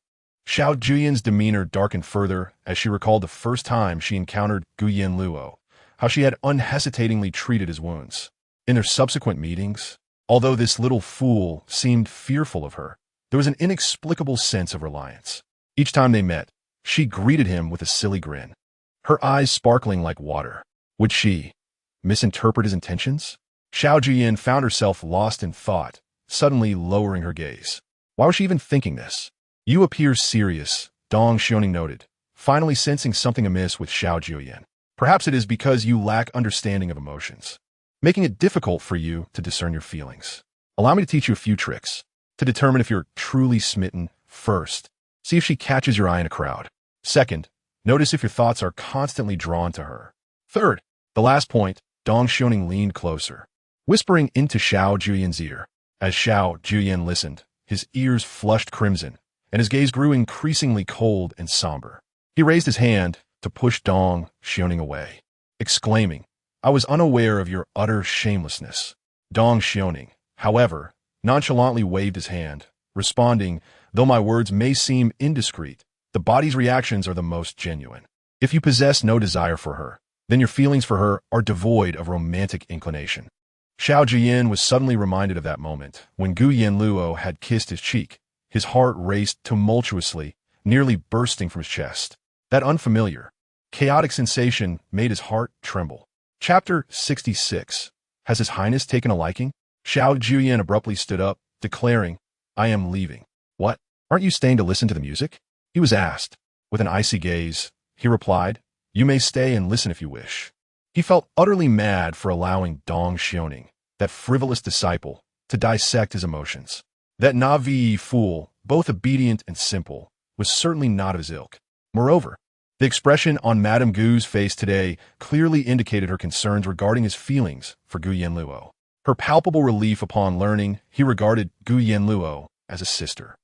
Xiao Jiuye's demeanor darkened further as she recalled the first time she encountered Yanluo, how she had unhesitatingly treated his wounds. In their subsequent meetings, although this little fool seemed fearful of her, there was an inexplicable sense of reliance. Each time they met, she greeted him with a silly grin, her eyes sparkling like water. Would she misinterpret his intentions? Xiao Jiuye found herself lost in thought, suddenly lowering her gaze. Why was she even thinking this? You appear serious, Dong Xiaoning noted, finally sensing something amiss with Xiao Jiuye. Perhaps it is because you lack understanding of emotions, making it difficult for you to discern your feelings. Allow me to teach you a few tricks to determine if you're truly smitten. First, see if she catches your eye in a crowd. Second, notice if your thoughts are constantly drawn to her. Third, the last point, Dong Xiaoning leaned closer, whispering into Xiao Jiuye's ear. As Xiao Jiuye listened, his ears flushed crimson, and his gaze grew increasingly cold and somber. He raised his hand to push Dong Xiaoning away, exclaiming, I was unaware of your utter shamelessness. Dong Xiaoning, however, nonchalantly waved his hand, responding, though my words may seem indiscreet, the body's reactions are the most genuine. If you possess no desire for her, then your feelings for her are devoid of romantic inclination. Xiao Jiuye was suddenly reminded of that moment when Yanluo had kissed his cheek. His heart raced tumultuously, nearly bursting from his chest. That unfamiliar, chaotic sensation made his heart tremble. Chapter 66. Has His Highness taken a liking? Xiao Jiuye abruptly stood up, declaring, I am leaving. What? Aren't you staying to listen to the music? He was asked. With an icy gaze, he replied, You may stay and listen if you wish. He felt utterly mad for allowing Dong Xiaoning, that frivolous disciple, to dissect his emotions. That naive fool, both obedient and simple, was certainly not of his ilk. Moreover, the expression on Madame Gu's face today clearly indicated her concerns regarding his feelings for Yanluo. Her palpable relief upon learning he regarded Yanluo as a sister.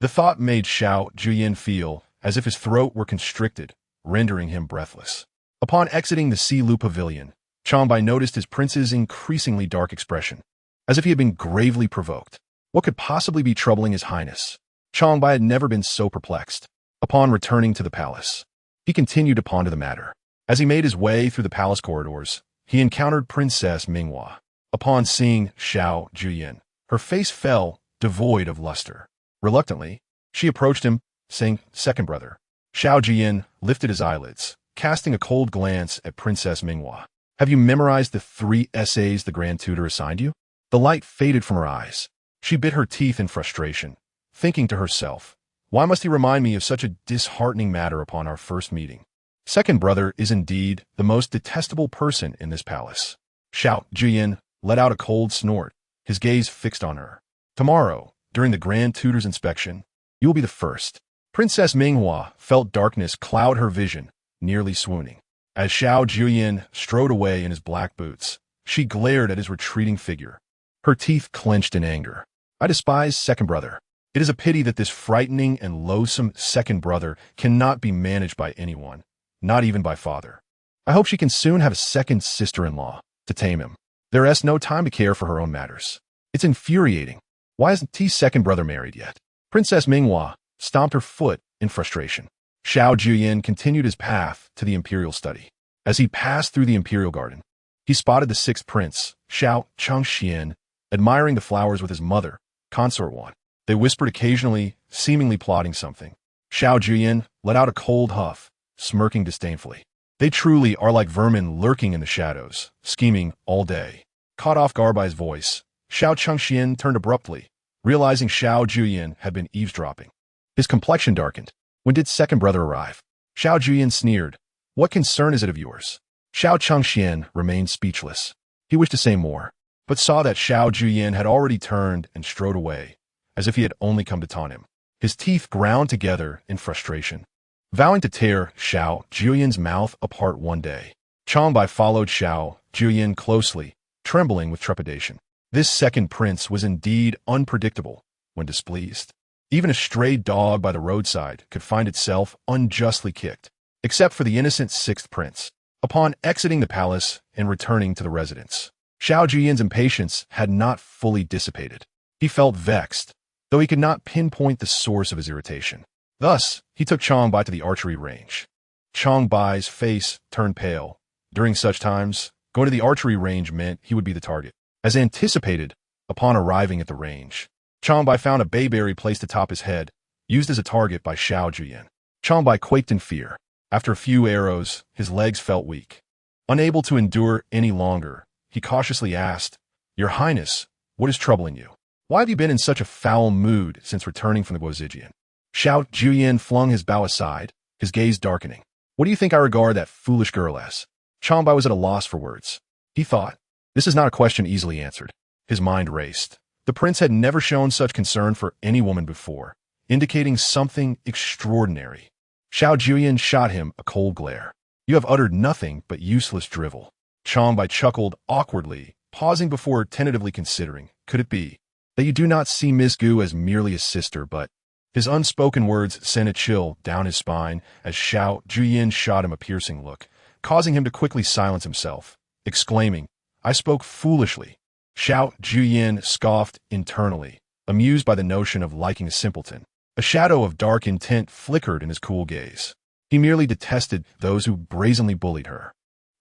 The thought made Xiao Jiuye feel as if his throat were constricted, rendering him breathless. Upon exiting the Sea Lu Pavilion, Changbai noticed his prince's increasingly dark expression, as if he had been gravely provoked. What could possibly be troubling His Highness? Changbai had never been so perplexed. Upon returning to the palace, he continued to ponder the matter. As he made his way through the palace corridors, he encountered Princess Minghua. Upon seeing Xiao Jiuye, her face fell, devoid of luster. Reluctantly, she approached him, saying, Second brother. Xiao Jiuye lifted his eyelids, casting a cold glance at Princess Minghua. Have you memorized the 3 essays the Grand Tutor assigned you? The light faded from her eyes, She bit her teeth in frustration, thinking to herself, why must he remind me of such a disheartening matter upon our first meeting? Second brother is indeed the most detestable person in this palace. Xiao Jiuye let out a cold snort, his gaze fixed on her. Tomorrow, during the Grand Tutor's inspection, you will be the first. Princess Minghua felt darkness cloud her vision, nearly swooning. As Xiao Jiuye strode away in his black boots, she glared at his retreating figure. Her teeth clenched in anger. I despise second brother. It is a pity that this frightening and loathsome second brother cannot be managed by anyone, not even by father. I hope she can soon have a second sister-in-law to tame him. There is no time to care for her own matters. It's infuriating. Why isn't T's second brother married yet? Princess Minghua stomped her foot in frustration. Xiao Jiuye continued his path to the imperial study. As he passed through the imperial garden, he spotted the sixth prince, Xiao Changxian, admiring the flowers with his mother, Consort One. They whispered occasionally, seemingly plotting something. Xiao Jiuye let out a cold huff, smirking disdainfully. They truly are like vermin lurking in the shadows, scheming all day. Caught off guard by his voice, Xiao Changxian turned abruptly, realizing Xiao Jiuye had been eavesdropping. His complexion darkened. When did second brother arrive? Xiao Jiuye sneered. What concern is it of yours? Xiao Changxian remained speechless. He wished to say more, but saw that Xiao Jiuye had already turned and strode away, as if he had only come to taunt him. His teeth ground together in frustration. Vowing to tear Xiao Jiuye's mouth apart one day, Changbai followed Xiao Jiuye closely, trembling with trepidation. This second prince was indeed unpredictable when displeased. Even a stray dog by the roadside could find itself unjustly kicked, except for the innocent sixth prince. Upon exiting the palace and returning to the residence, Xiao Jiuye's impatience had not fully dissipated. He felt vexed, though he could not pinpoint the source of his irritation. Thus, he took Changbai to the archery range. Changbai's face turned pale. During such times, going to the archery range meant he would be the target. As anticipated, upon arriving at the range, Changbai found a bayberry placed atop his head, used as a target by Xiao Jiuye. Changbai quaked in fear. After a few arrows, his legs felt weak. Unable to endure any longer, he cautiously asked, Your Highness, what is troubling you? Why have you been in such a foul mood since returning from the Guozijian? Xiao Jiuye flung his bow aside, his gaze darkening. What do you think I regard that foolish girl as? Changbai was at a loss for words. He thought, this is not a question easily answered. His mind raced. The prince had never shown such concern for any woman before, indicating something extraordinary. Xiao Jiuye shot him a cold glare. You have uttered nothing but useless drivel. Changbai chuckled awkwardly, pausing before tentatively considering, could it be that you do not see Miss Gu as merely a sister, but... His unspoken words sent a chill down his spine as Xiao Jiuye shot him a piercing look, causing him to quickly silence himself, exclaiming, I spoke foolishly. Xiao Jiuye scoffed internally, amused by the notion of liking a simpleton. A shadow of dark intent flickered in his cool gaze. He merely detested those who brazenly bullied her.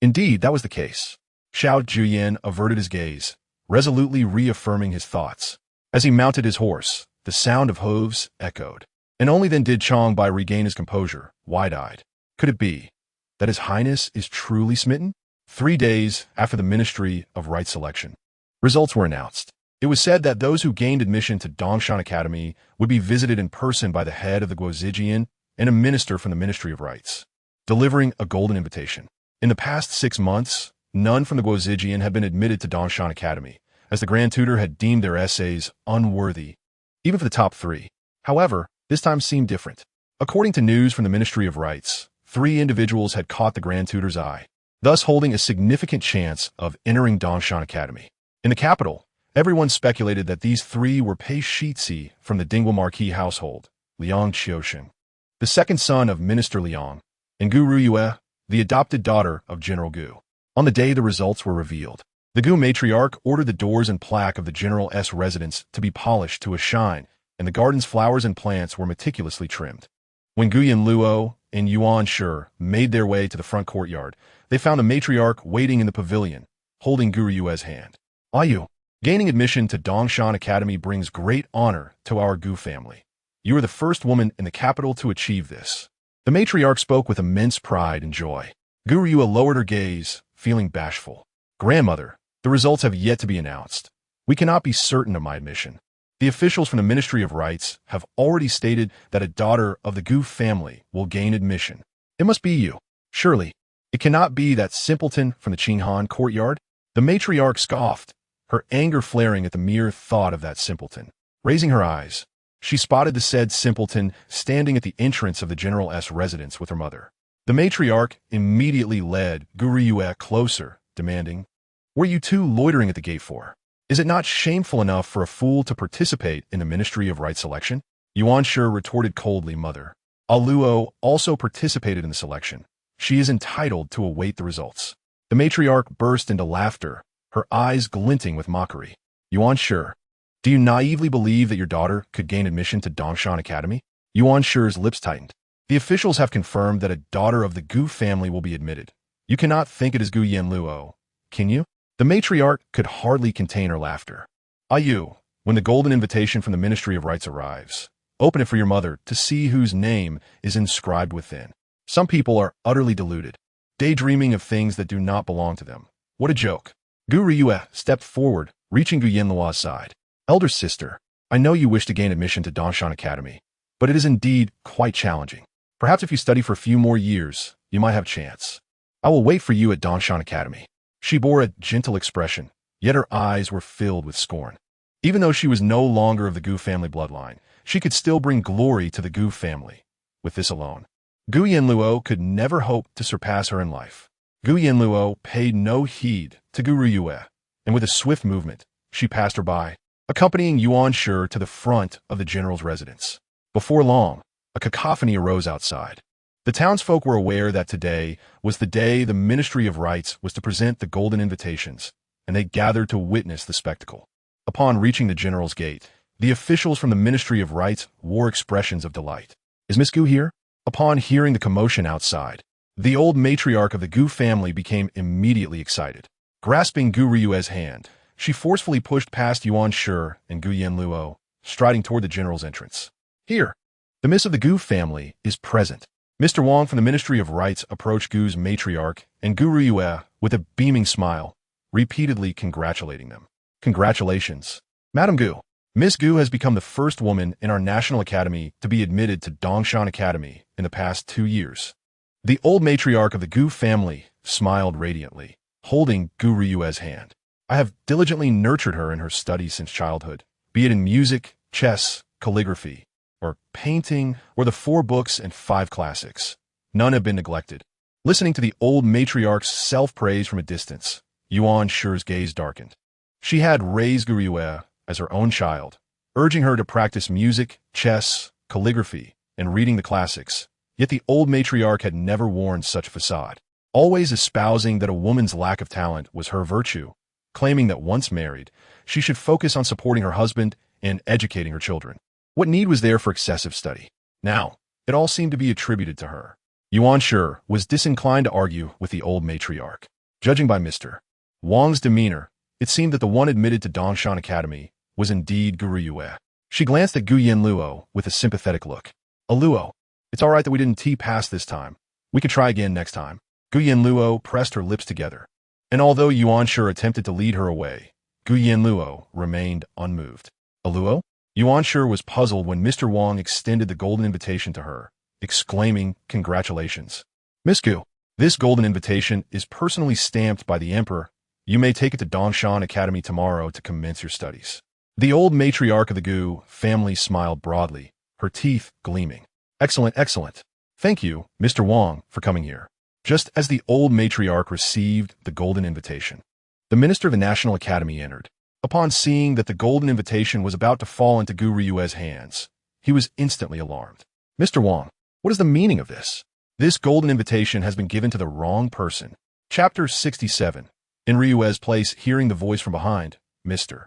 Indeed, that was the case. Xiao Jiuye averted his gaze, resolutely reaffirming his thoughts. As he mounted his horse, the sound of hooves echoed. And only then did Changbai regain his composure, wide-eyed. Could it be that His Highness is truly smitten? 3 days after the Ministry of Right Selection, results were announced. It was said that those who gained admission to Dongshan Academy would be visited in person by the head of the Guozijian and a minister from the Ministry of Rights, delivering a golden invitation. In the past 6 months, none from the Guozijian had been admitted to Dongshan Academy, as the Grand Tutor had deemed their essays unworthy, even for the top 3. However, this time seemed different. According to news from the Ministry of Rights, 3 individuals had caught the Grand Tutor's eye, thus holding a significant chance of entering Dongshan Academy. In the capital, everyone speculated that these 3 were Pei Shizhi from the Dingwa Marquis household, Liang Qiusheng, the second son of Minister Liang, and Gu Ruyue, the adopted daughter of General Gu. On the day the results were revealed, the Gu matriarch ordered the doors and plaque of the General's residence to be polished to a shine, and the garden's flowers and plants were meticulously trimmed. When Gu Yanluo and Yuan Shi made their way to the front courtyard, they found the matriarch waiting in the pavilion, holding Gu Ruyue's hand. Ayu, gaining admission to Dongshan Academy brings great honor to our Gu family. You are the first woman in the capital to achieve this. The matriarch spoke with immense pride and joy. Gu Ruyue lowered her gaze, feeling bashful. Grandmother, the results have yet to be announced. We cannot be certain of my admission. The officials from the Ministry of Rights have already stated that a daughter of the Gu family will gain admission. It must be you. Surely, it cannot be that simpleton from the Qinghan courtyard? The matriarch scoffed, her anger flaring at the mere thought of that simpleton. Raising her eyes, she spotted the said simpleton standing at the entrance of the General's residence with her mother. The matriarch immediately led Jiuye closer, demanding, "What are you two loitering at the gate for? Is it not shameful enough for a fool to participate in the Ministry of Right selection?" Yuan Shi retorted coldly, "Mother. Yanluo also participated in the selection. She is entitled to await the results." The matriarch burst into laughter, her eyes glinting with mockery. "Yuan Shi, do you naively believe that your daughter could gain admission to Dongshan Academy?" Yuan Shi's lips tightened. "The officials have confirmed that a daughter of the Gu family will be admitted. You cannot think it is Gu Yanluo, can you?" The matriarch could hardly contain her laughter. "You, when the golden invitation from the Ministry of Rights arrives, open it for your mother to see whose name is inscribed within. Some people are utterly deluded, daydreaming of things that do not belong to them. What a joke." Jiuye stepped forward, reaching Gu Yanluo's side. "Elder sister, I know you wish to gain admission to Dongshan Academy, but it is indeed quite challenging. Perhaps if you study for a few more years, you might have a chance. I will wait for you at Dongshan Academy." She bore a gentle expression, yet her eyes were filled with scorn. Even though she was no longer of the Gu family bloodline, she could still bring glory to the Gu family. With this alone, Gu Yanluo could never hope to surpass her in life. Gu Yanluo paid no heed to Jiuye, and with a swift movement, she passed her by, accompanying Yuan Shi to the front of the general's residence. Before long, a cacophony arose outside. The townsfolk were aware that today was the day the Ministry of Rights was to present the golden invitations, and they gathered to witness the spectacle. Upon reaching the general's gate, the officials from the Ministry of Rights wore expressions of delight. "Is Miss Gu here?" Upon hearing the commotion outside, the old matriarch of the Gu family became immediately excited. Grasping Jiuye's hand, she forcefully pushed past Yuan Shi and Gu Yanluo, striding toward the general's entrance. "Here, the miss of the Gu family is present." Mr. Wang from the Ministry of Rights approached Gu's matriarch and Jiuye with a beaming smile, repeatedly congratulating them. "Congratulations, Madam Gu. Miss Gu has become the first woman in our National Academy to be admitted to Dongshan Academy in the past 2 years." The old matriarch of the Gu family smiled radiantly, holding Jiuye's hand. "I have diligently nurtured her in her studies since childhood, be it in music, chess, calligraphy, or painting, or the 4 books and 5 classics. None have been neglected." Listening to the old matriarch's self-praise from a distance, Yuan Shi's gaze darkened. She had raised Jiuye as her own child, urging her to practice music, chess, calligraphy, and reading the classics. Yet the old matriarch had never worn such a facade, always espousing that a woman's lack of talent was her virtue, claiming that once married, she should focus on supporting her husband and educating her children. What need was there for excessive study? Now, it all seemed to be attributed to her. Yuan Shi was disinclined to argue with the old matriarch. Judging by Mr. Wang's demeanor, it seemed that the one admitted to Dongshan Academy was indeed Jiuye. She glanced at Gu Yanluo with a sympathetic look. "Luo, it's all right that we didn't tee past this time. We could try again next time." Gu Yanluo pressed her lips together, and although Yuan Shi attempted to lead her away, Gu Yanluo remained unmoved. "Luo?" Yuan Shi was puzzled when Mr. Wang extended the golden invitation to her, exclaiming, "Congratulations, Miss Gu. This golden invitation is personally stamped by the Emperor. You may take it to Dongshan Academy tomorrow to commence your studies." The old matriarch of the Gu family smiled broadly, her teeth gleaming. "Excellent, excellent. Thank you, Mr. Wang, for coming here." Just as the old matriarch received the golden invitation, the minister of the National Academy entered. Upon seeing that the golden invitation was about to fall into Jiuye's hands, he was instantly alarmed. "Mr. Wang, what is the meaning of this? This golden invitation has been given to the wrong person." Chapter 67. In Ryue's place, hearing the voice from behind, Mr.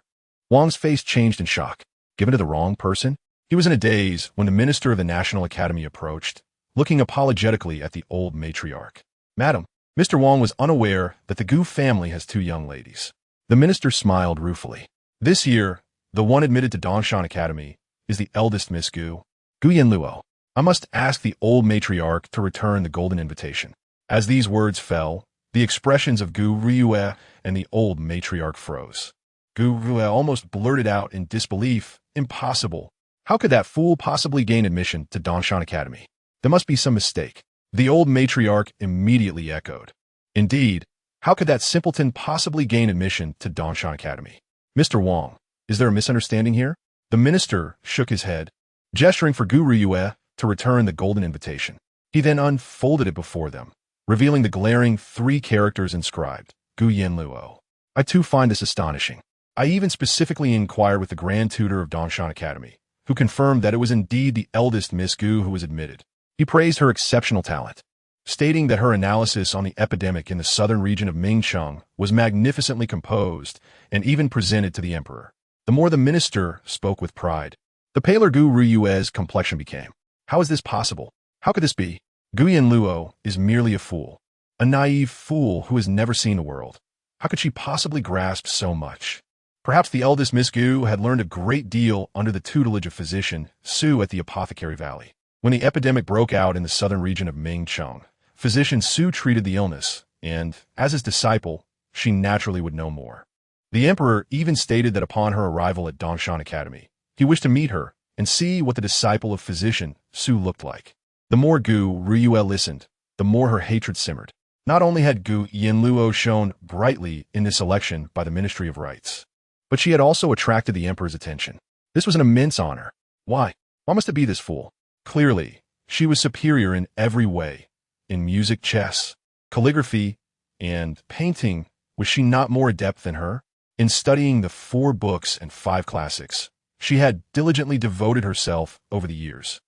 Wang's face changed in shock. Given to the wrong person? He was in a daze when the minister of the National Academy approached, looking apologetically at the old matriarch. "Madam," Mr. Wang was unaware that the Gu family has 2 young ladies. The minister smiled ruefully. "This year, the one admitted to Dongshan Academy is the eldest Miss Gu, Gu Yanluo. I must ask the old matriarch to return the golden invitation." As these words fell, the expressions of Jiuye and the old matriarch froze. Jiuye almost blurted out in disbelief, Impossible. How could that fool possibly gain admission to Dongshan Academy? There must be some mistake. The old matriarch immediately echoed. Indeed, how could that simpleton possibly gain admission to Dongshan Academy? Mr. Wang, is there a misunderstanding here? The minister shook his head, gesturing for Gu Riyue to return the golden invitation. He then unfolded it before them, revealing the glaring 3 characters inscribed, Gu Yanluo. I too find this astonishing. I even specifically inquired with the grand tutor of Dongshan Academy, who confirmed that it was indeed the eldest Miss Gu who was admitted. He praised her exceptional talent, stating that her analysis on the epidemic in the southern region of Mingcheng was magnificently composed and even presented to the emperor. The more the minister spoke with pride, the paler Gu Riyue's complexion became. How is this possible? How could this be? Gu Yanluo is merely a fool, a naive fool who has never seen the world. How could she possibly grasp so much? Perhaps the eldest Miss Gu had learned a great deal under the tutelage of physician Su at the Apothecary Valley. When the epidemic broke out in the southern region of Mingcheng, physician Su treated the illness, and, as his disciple, she naturally would know more. The emperor even stated that upon her arrival at Dongshan Academy, he wished to meet her and see what the disciple of physician Su looked like. The more Gu Riyue listened, the more her hatred simmered. Not only had Gu Yanluo shone brightly in this election by the Ministry of Rites, but she had also attracted the emperor's attention. This was an immense honor. Why? Why must it be this fool? Clearly, she was superior in every way. In music, chess, calligraphy, and painting, was she not more adept than her? In studying the 4 books and 5 classics, she had diligently devoted herself over the years.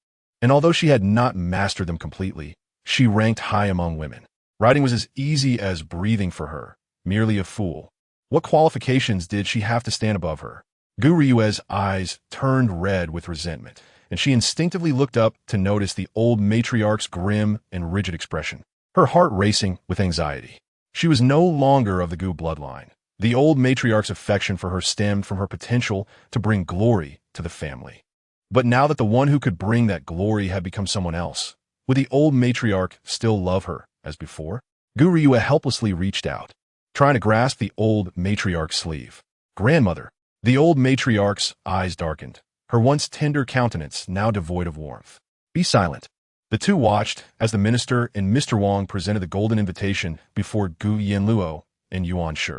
And although she had not mastered them completely, she ranked high among women. Writing was as easy as breathing for her, merely a fool. What qualifications did she have to stand above her? Gu Riyue's eyes turned red with resentment, and she instinctively looked up to notice the old matriarch's grim and rigid expression, her heart racing with anxiety. She was no longer of the Gu bloodline. The old matriarch's affection for her stemmed from her potential to bring glory to the family. But now that the one who could bring that glory had become someone else, would the old matriarch still love her as before? Gu Riyue helplessly reached out, trying to grasp the old matriarch's sleeve. Grandmother. The old matriarch's eyes darkened, her once tender countenance now devoid of warmth. Be silent. The two watched as the minister and Mr. Wang presented the golden invitation before Gu Yanluo and Yuan Shi.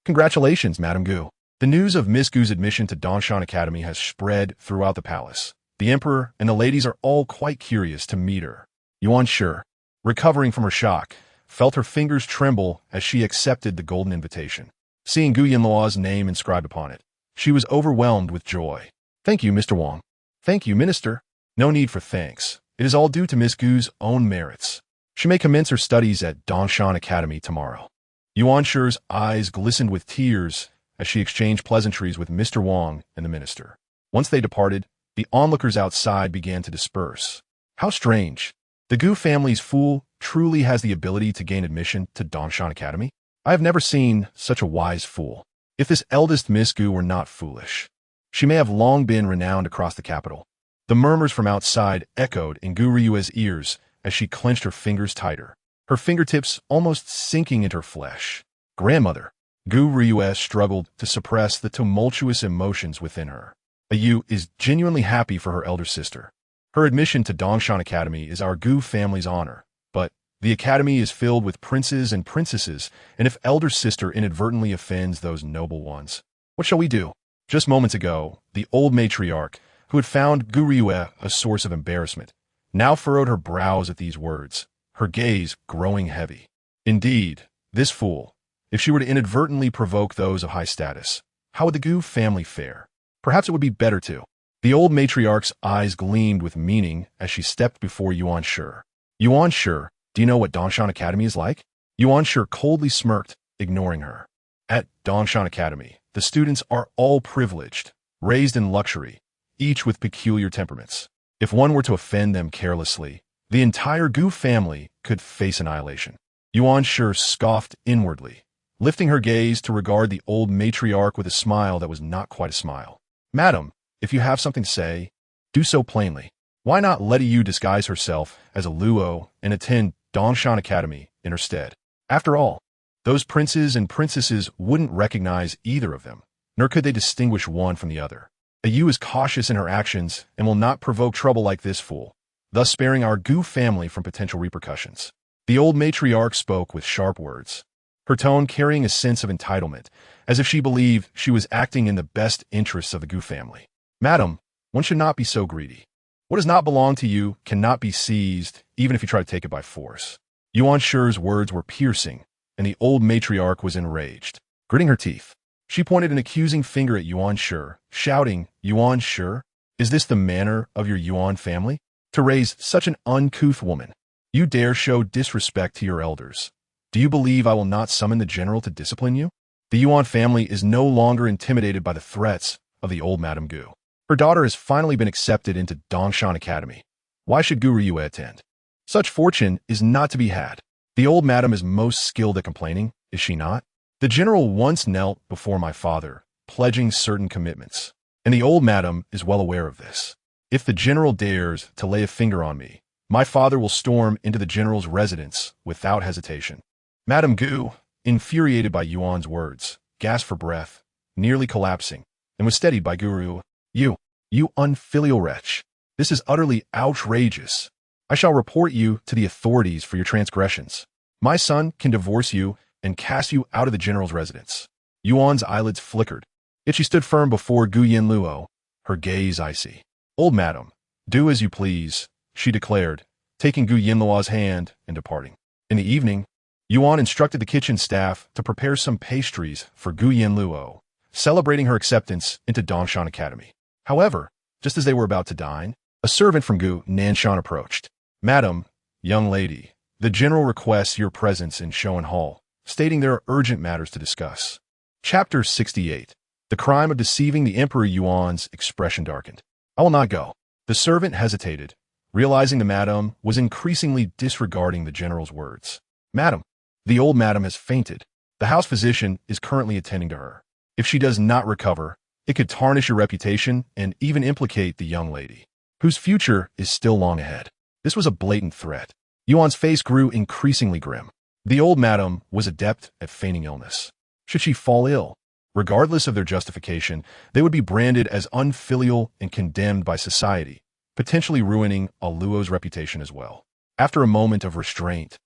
Congratulations, Madame Gu. The news of Miss Gu's admission to Dongshan Academy has spread throughout the palace. The emperor and the ladies are all quite curious to meet her. Yuan Shi, recovering from her shock, felt her fingers tremble as she accepted the golden invitation. Seeing Gu Yanluo's name inscribed upon it, she was overwhelmed with joy. Thank you, Mr. Wang. Thank you, Minister. No need for thanks. It is all due to Miss Gu's own merits. She may commence her studies at Dongshan Academy tomorrow. Yuan Shi's eyes glistened with tears as she exchanged pleasantries with Mr. Wang and the minister. Once they departed, the onlookers outside began to disperse. How strange. The Gu family's fool truly has the ability to gain admission to Dongshan Academy? I have never seen such a wise fool. If this eldest Miss Gu were not foolish, she may have long been renowned across the capital. The murmurs from outside echoed in Gu Riyue's ears as she clenched her fingers tighter, her fingertips almost sinking into her flesh. Grandmother. Gu Riyue struggled to suppress the tumultuous emotions within her. Yu is genuinely happy for her elder sister. Her admission to Dongshan Academy is our Gu family's honor, but the academy is filled with princes and princesses, and if elder sister inadvertently offends those noble ones, what shall we do? Just moments ago, the old matriarch, who had found Gu Riyue a source of embarrassment, now furrowed her brows at these words, her gaze growing heavy. Indeed, this fool, if she were to inadvertently provoke those of high status, how would the Gu family fare? Perhaps it would be better to. The old matriarch's eyes gleamed with meaning as she stepped before Yuan Shi. Yuan Shi, do you know what Dongshan Academy is like? Yuan Shi coldly smirked, ignoring her. At Dongshan Academy, the students are all privileged, raised in luxury, each with peculiar temperaments. If one were to offend them carelessly, the entire Gu family could face annihilation. Yuan Shi scoffed inwardly, lifting her gaze to regard the old matriarch with a smile that was not quite a smile. Madam, if you have something to say, do so plainly. Why not let Yu disguise herself as a Luo and attend Dongshan Academy in her stead? After all, those princes and princesses wouldn't recognize either of them, nor could they distinguish one from the other. A Yu is cautious in her actions and will not provoke trouble like this fool, thus sparing our Gu family from potential repercussions. The old matriarch spoke with sharp words, her tone carrying a sense of entitlement, as if she believed she was acting in the best interests of the Gu family. Madam, one should not be so greedy. What does not belong to you cannot be seized, even if you try to take it by force. Yuan Shi's words were piercing, and the old matriarch was enraged. Gritting her teeth, she pointed an accusing finger at Yuan Shi, shouting, Yuan Shi, is this the manner of your Yuan family? To raise such an uncouth woman? You dare show disrespect to your elders. Do you believe I will not summon the general to discipline you? The Yuan family is no longer intimidated by the threats of the old Madame Gu. Her daughter has finally been accepted into Dongshan Academy. Why should Gu Riyue attend? Such fortune is not to be had. The old madam is most skilled at complaining, is she not? The general once knelt before my father, pledging certain commitments, and the old madam is well aware of this. If the general dares to lay a finger on me, my father will storm into the general's residence without hesitation. Madame Gu, infuriated by Yuan's words, gasped for breath, nearly collapsing, and was steadied by Guru. You unfilial wretch. This is utterly outrageous. I shall report you to the authorities for your transgressions. My son can divorce you and cast you out of the general's residence. Yuan's eyelids flickered, yet she stood firm before Gu Yanluo, her gaze icy. Old madam, do as you please, she declared, taking Gu Yanluo's hand and departing. In the evening, Yuan instructed the kitchen staff to prepare some pastries for Gu Yanluo, celebrating her acceptance into Dongshan Academy. However, just as they were about to dine, a servant from Gu Nanshan approached. Madam, young lady, the general requests your presence in Shoan Hall, stating there are urgent matters to discuss. Chapter 68. The crime of deceiving the Emperor. Yuan's expression darkened. I will not go. The servant hesitated, realizing the madam was increasingly disregarding the general's words. Madam, the old madam has fainted. The house physician is currently attending to her. If she does not recover, it could tarnish your reputation and even implicate the young lady, whose future is still long ahead. This was a blatant threat. Yuan's face grew increasingly grim. The old madam was adept at feigning illness. Should she fall ill, regardless of their justification, they would be branded as unfilial and condemned by society, potentially ruining Luo's reputation as well. After a moment of restraint,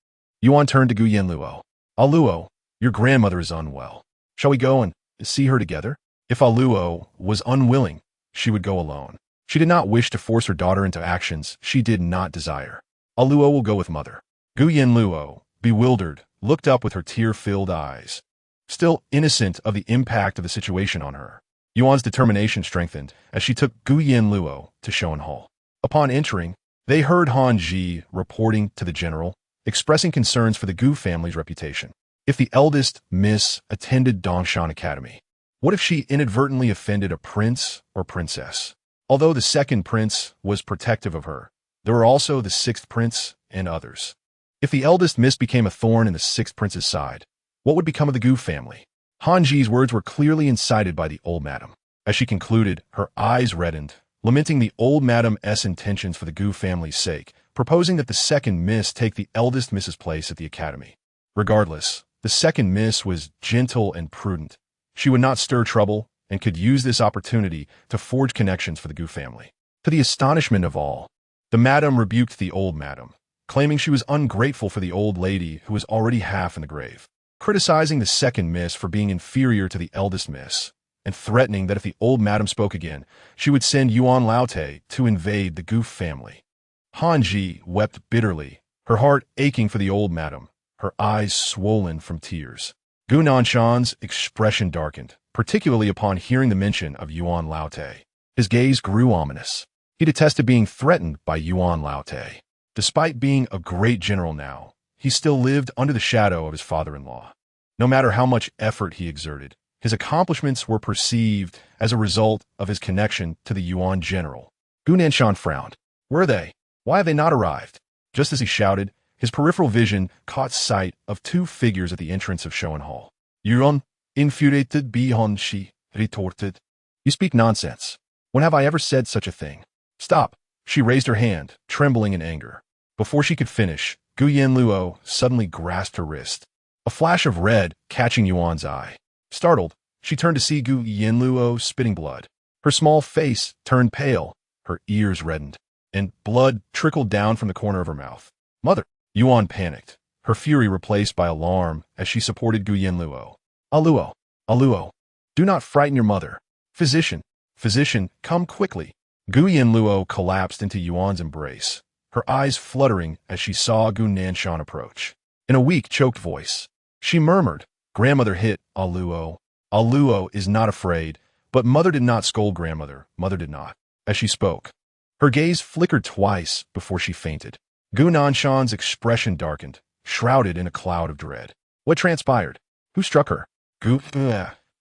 Yuan turned to Gu Yanluo. Luo, your grandmother is unwell. Shall we go and see her together? If Luo was unwilling, she would go alone. She did not wish to force her daughter into actions she did not desire. Luo will go with mother. Gu Yanluo, bewildered, looked up with her tear-filled eyes, still innocent of the impact of the situation on her. Yuan's determination strengthened as she took Gu Yanluo to Shoan Hall. Upon entering, they heard Han Ji reporting to the general, expressing concerns for the Gu family's reputation. If the eldest miss attended Dongshan Academy, what if she inadvertently offended a prince or princess? Although the second prince was protective of her, there were also the sixth prince and others. If the eldest miss became a thorn in the sixth prince's side, what would become of the Gu family? Han Ji's words were clearly incited by the old madam. As she concluded, her eyes reddened, lamenting the old madam's intentions for the Gu family's sake, proposing that the second miss take the eldest miss's place at the academy. Regardless, the second miss was gentle and prudent. She would not stir trouble and could use this opportunity to forge connections for the Gu family. To the astonishment of all, the madam rebuked the old madam, claiming she was ungrateful for the old lady who was already half in the grave, criticizing the second miss for being inferior to the eldest miss, and threatening that if the old madam spoke again, she would send Yuan Laote to invade the Gu family. Han Ji wept bitterly, her heart aching for the old madam, her eyes swollen from tears. Gu Nanshan's expression darkened, particularly upon hearing the mention of Yuan Laote. His gaze grew ominous. He detested being threatened by Yuan Laote. Despite being a great general now, he still lived under the shadow of his father-in-law. No matter how much effort he exerted, his accomplishments were perceived as a result of his connection to the Yuan general. Gu Nanshan frowned. Where are they? Why have they not arrived? Just as he shouted, his peripheral vision caught sight of two figures at the entrance of Shoan Hall. Yuan, infuriated beyond she, retorted. You speak nonsense. When have I ever said such a thing? Stop. She raised her hand, trembling in anger. Before she could finish, Gu Yanluo suddenly grasped her wrist, a flash of red catching Yuan's eye. Startled, she turned to see Gu Yanluo spitting blood. Her small face turned pale, her ears reddened, and blood trickled down from the corner of her mouth. Mother! Yuan panicked, her fury replaced by alarm as she supported Gu Yanluo. Aluo! Aluo! Do not frighten your mother. Physician! Physician, come quickly. Gu Yanluo collapsed into Yuan's embrace, her eyes fluttering as she saw Gu Nanshan approach. In a weak, choked voice, she murmured, Grandmother hit Aluo. Aluo is not afraid, but mother did not scold grandmother. Mother did not. As she spoke, her gaze flickered twice before she fainted. Gu Nanshan's expression darkened, shrouded in a cloud of dread. What transpired? Who struck her? Gu,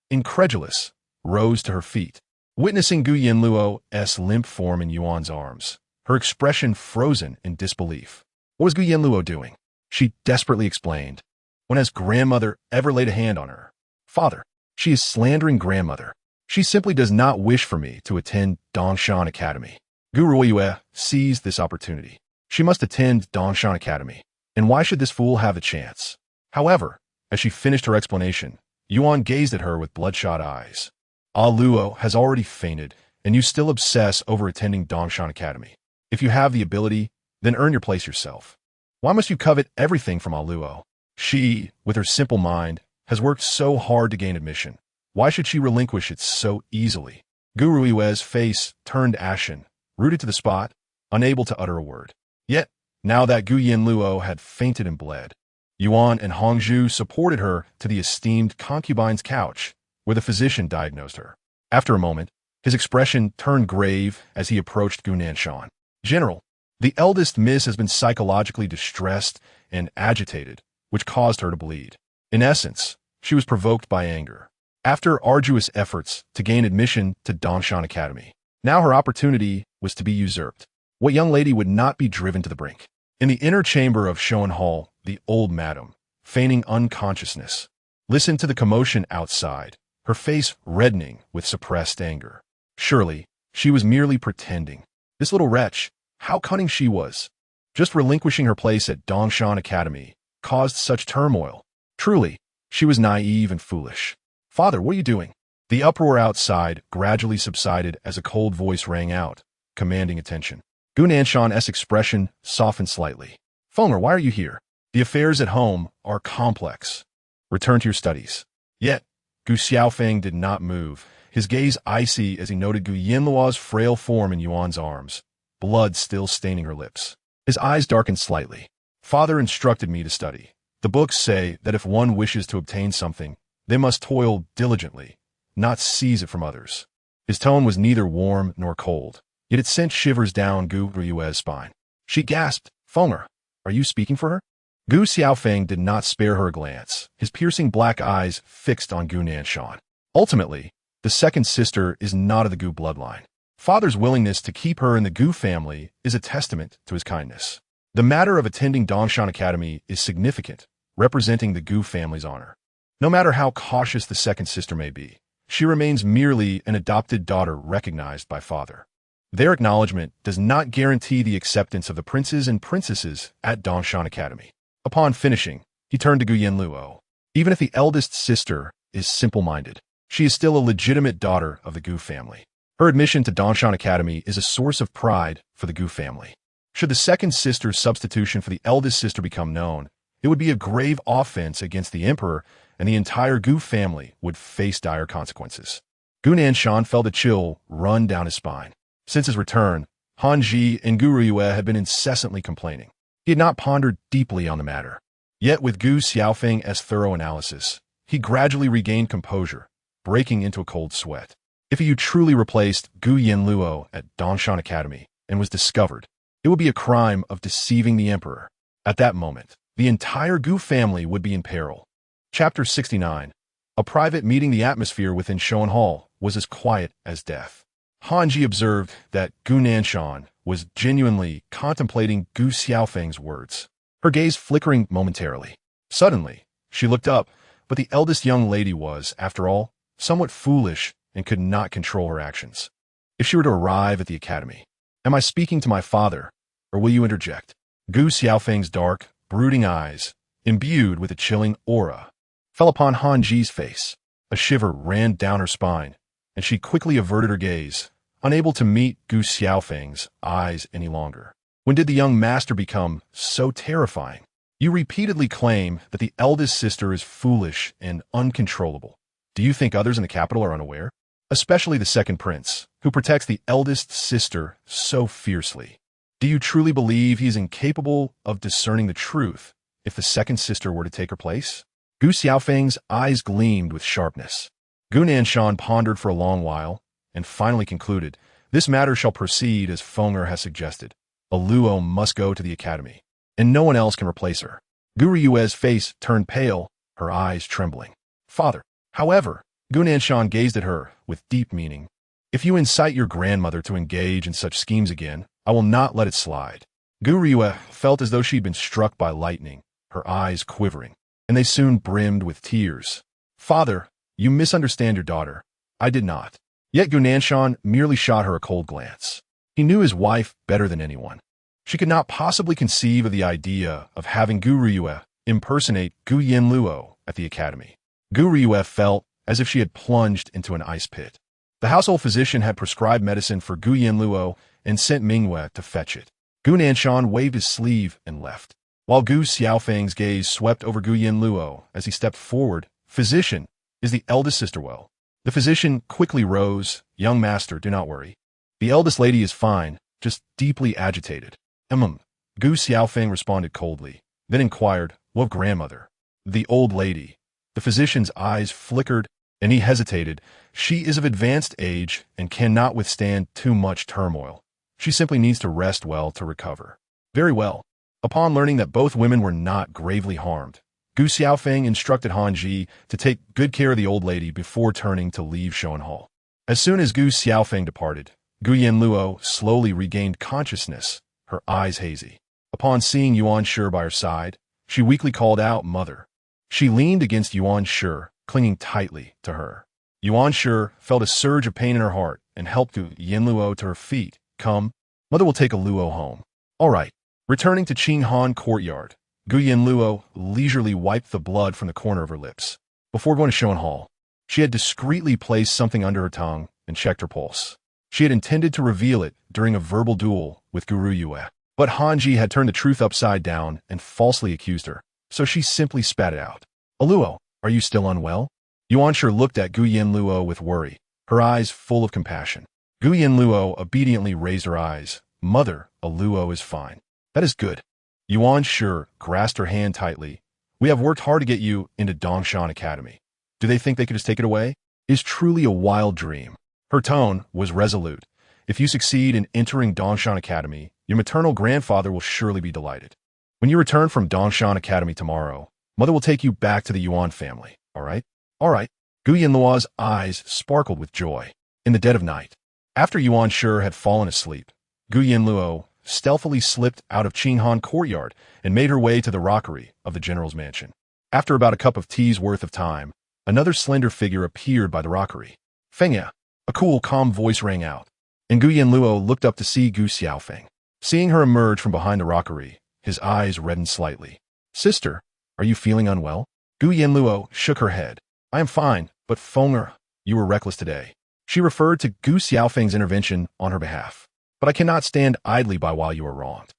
incredulous, rose to her feet, witnessing Gu Yanluo's limp form in Yuan's arms, her expression frozen in disbelief. What was Gu Yanluo doing? She desperately explained. When has grandmother ever laid a hand on her? Father, she is slandering grandmother. She simply does not wish for me to attend Dongshan Academy. Gu Ruiyue seized this opportunity. She must attend Dongshan Academy. And why should this fool have a chance? However, as she finished her explanation, Yuan gazed at her with bloodshot eyes. Luo has already fainted, and you still obsess over attending Dongshan Academy. If you have the ability, then earn your place yourself. Why must you covet everything from Luo? She, with her simple mind, has worked so hard to gain admission. Why should she relinquish it so easily? Gu Ruiyue's face turned ashen, rooted to the spot, unable to utter a word. Yet, now that Gu Yanluo had fainted and bled, Yuan and Hongzhu supported her to the esteemed concubine's couch, where the physician diagnosed her. After a moment, his expression turned grave as he approached Gu Nanshan. General, the eldest miss has been psychologically distressed and agitated, which caused her to bleed. In essence, she was provoked by anger. After arduous efforts to gain admission to Dongshan Academy, now her opportunity was to be usurped. What young lady would not be driven to the brink? In the inner chamber of Shoan Hall, the old madam, feigning unconsciousness, listened to the commotion outside, her face reddening with suppressed anger. Surely, she was merely pretending. This little wretch, how cunning she was. Just relinquishing her place at Dongshan Academy caused such turmoil. Truly, she was naive and foolish. Father, what are you doing? The uproar outside gradually subsided as a cold voice rang out, commanding attention. Gu Nanshan's expression softened slightly. Fenger, why are you here? The affairs at home are complex. Return to your studies. Yet, Gu Xiaofeng did not move, his gaze icy as he noted Gu Yanluo's frail form in Yuan's arms, blood still staining her lips. His eyes darkened slightly. Father instructed me to study. The books say that if one wishes to obtain something, they must toil diligently, not seize it from others. His tone was neither warm nor cold, yet it sent shivers down Gu Ruiyue's spine. She gasped, Fenger, are you speaking for her? Gu Xiaofeng did not spare her a glance, his piercing black eyes fixed on Gu Nanshan. Ultimately, the second sister is not of the Gu bloodline. Father's willingness to keep her in the Gu family is a testament to his kindness. The matter of attending Dongshan Academy is significant, representing the Gu family's honor. No matter how cautious the second sister may be, she remains merely an adopted daughter recognized by father. Their acknowledgement does not guarantee the acceptance of the princes and princesses at Dongshan Academy. Upon finishing, he turned to Gu Yanluo. Even if the eldest sister is simple-minded, she is still a legitimate daughter of the Gu family. Her admission to Dongshan Academy is a source of pride for the Gu family. Should the second sister's substitution for the eldest sister become known, it would be a grave offense against the emperor, and the entire Gu family would face dire consequences. Gu Nanshan felt a chill run down his spine. Since his return, Han Ji and Gu Ruiyue had been incessantly complaining. He had not pondered deeply on the matter. Yet with Gu Xiaofeng's thorough analysis, he gradually regained composure, breaking into a cold sweat. If he truly replaced Gu Yanluo at Dongshan Academy and was discovered, it would be a crime of deceiving the emperor. At that moment, the entire Gu family would be in peril. Chapter 69. A private meeting. The atmosphere within Shoan Hall was as quiet as death. Han Ji observed that Gu Nanshan was genuinely contemplating Gu Xiaofeng's words, her gaze flickering momentarily. Suddenly, she looked up, but the eldest young lady was, after all, somewhat foolish and could not control her actions. If she were to arrive at the academy, am I speaking to my father, or will you interject? Gu Xiaofeng's dark, brooding eyes, imbued with a chilling aura, fell upon Han Ji's face. A shiver ran down her spine, and she quickly averted her gaze, unable to meet Gu Xiaofeng's eyes any longer. When did the young master become so terrifying? You repeatedly claim that the eldest sister is foolish and uncontrollable. Do you think others in the capital are unaware? Especially the second prince, who protects the eldest sister so fiercely. Do you truly believe he is incapable of discerning the truth if the second sister were to take her place? Gu Xiaofeng's eyes gleamed with sharpness. Gu Nanshan pondered for a long while, and finally concluded, this matter shall proceed as Fenger has suggested. Yanluo must go to the academy, and no one else can replace her. Gu Riyue's face turned pale, her eyes trembling. Father. However, Gu Nanshan gazed at her with deep meaning. If you incite your grandmother to engage in such schemes again, I will not let it slide. Gu Riyue felt as though she had been struck by lightning, her eyes quivering, and they soon brimmed with tears. Father, you misunderstand your daughter. I did not. Yet Gu Nanshan merely shot her a cold glance. He knew his wife better than anyone. She could not possibly conceive of the idea of having Gu Riyue impersonate Gu Yanluo at the academy. Gu Riyue felt as if she had plunged into an ice pit. The household physician had prescribed medicine for Gu Yanluo and sent Mingyue to fetch it. Gu Nanshan waved his sleeve and left. While Gu Xiaofeng's gaze swept over Gu Yanluo as he stepped forward, physician, is the eldest sister well? The physician quickly rose. Young master, do not worry. The eldest lady is fine, just deeply agitated. Gu Xiaofeng responded coldly, then inquired, what of grandmother? The old lady. The physician's eyes flickered, and he hesitated. She is of advanced age and cannot withstand too much turmoil. She simply needs to rest well to recover. Very well. Upon learning that both women were not gravely harmed, Gu Xiaofeng instructed Han Ji to take good care of the old lady before turning to leave Shoan Hall. As soon as Gu Xiaofeng departed, Gu Yanluo slowly regained consciousness, her eyes hazy. Upon seeing Yuan Shi by her side, she weakly called out, Mother. She leaned against Yuan Shi, clinging tightly to her. Yuan Shi felt a surge of pain in her heart and helped Gu Yanluo to her feet. Come, Mother will take Luo home. All right. Returning to Qinghan courtyard, Gu Yanluo leisurely wiped the blood from the corner of her lips. Before going to Shoan Hall, she had discreetly placed something under her tongue and checked her pulse. She had intended to reveal it during a verbal duel with Gu Riyue, but Han Ji had turned the truth upside down and falsely accused her, so she simply spat it out. Luo, are you still unwell? Yuan Shi looked at Gu Yanluo with worry, her eyes full of compassion. Gu Yanluo obediently raised her eyes. Mother, Luo is fine. That is good. Yuan Shi grasped her hand tightly. We have worked hard to get you into Dongshan Academy. Do they think they could just take it away? It is truly a wild dream. Her tone was resolute. If you succeed in entering Dongshan Academy, your maternal grandfather will surely be delighted. When you return from Dongshan Academy tomorrow, Mother will take you back to the Yuan family, all right? All right. Gu Yanluo's eyes sparkled with joy. In the dead of night, after Yuan Shi had fallen asleep, Gu Yanluo stealthily slipped out of Qinghan courtyard and made her way to the rockery of the general's mansion. After about a cup of tea's worth of time, another slender figure appeared by the rockery. Fengya. A cool, calm voice rang out, and Gu Yanluo looked up to see Gu Xiaofeng. Seeing her emerge from behind the rockery, his eyes reddened slightly. Sister, are you feeling unwell? Gu Yanluo shook her head. I am fine, but Fenger, you were reckless today. She referred to Gu Xiaofeng's intervention on her behalf. But I cannot stand idly by while you are wronged.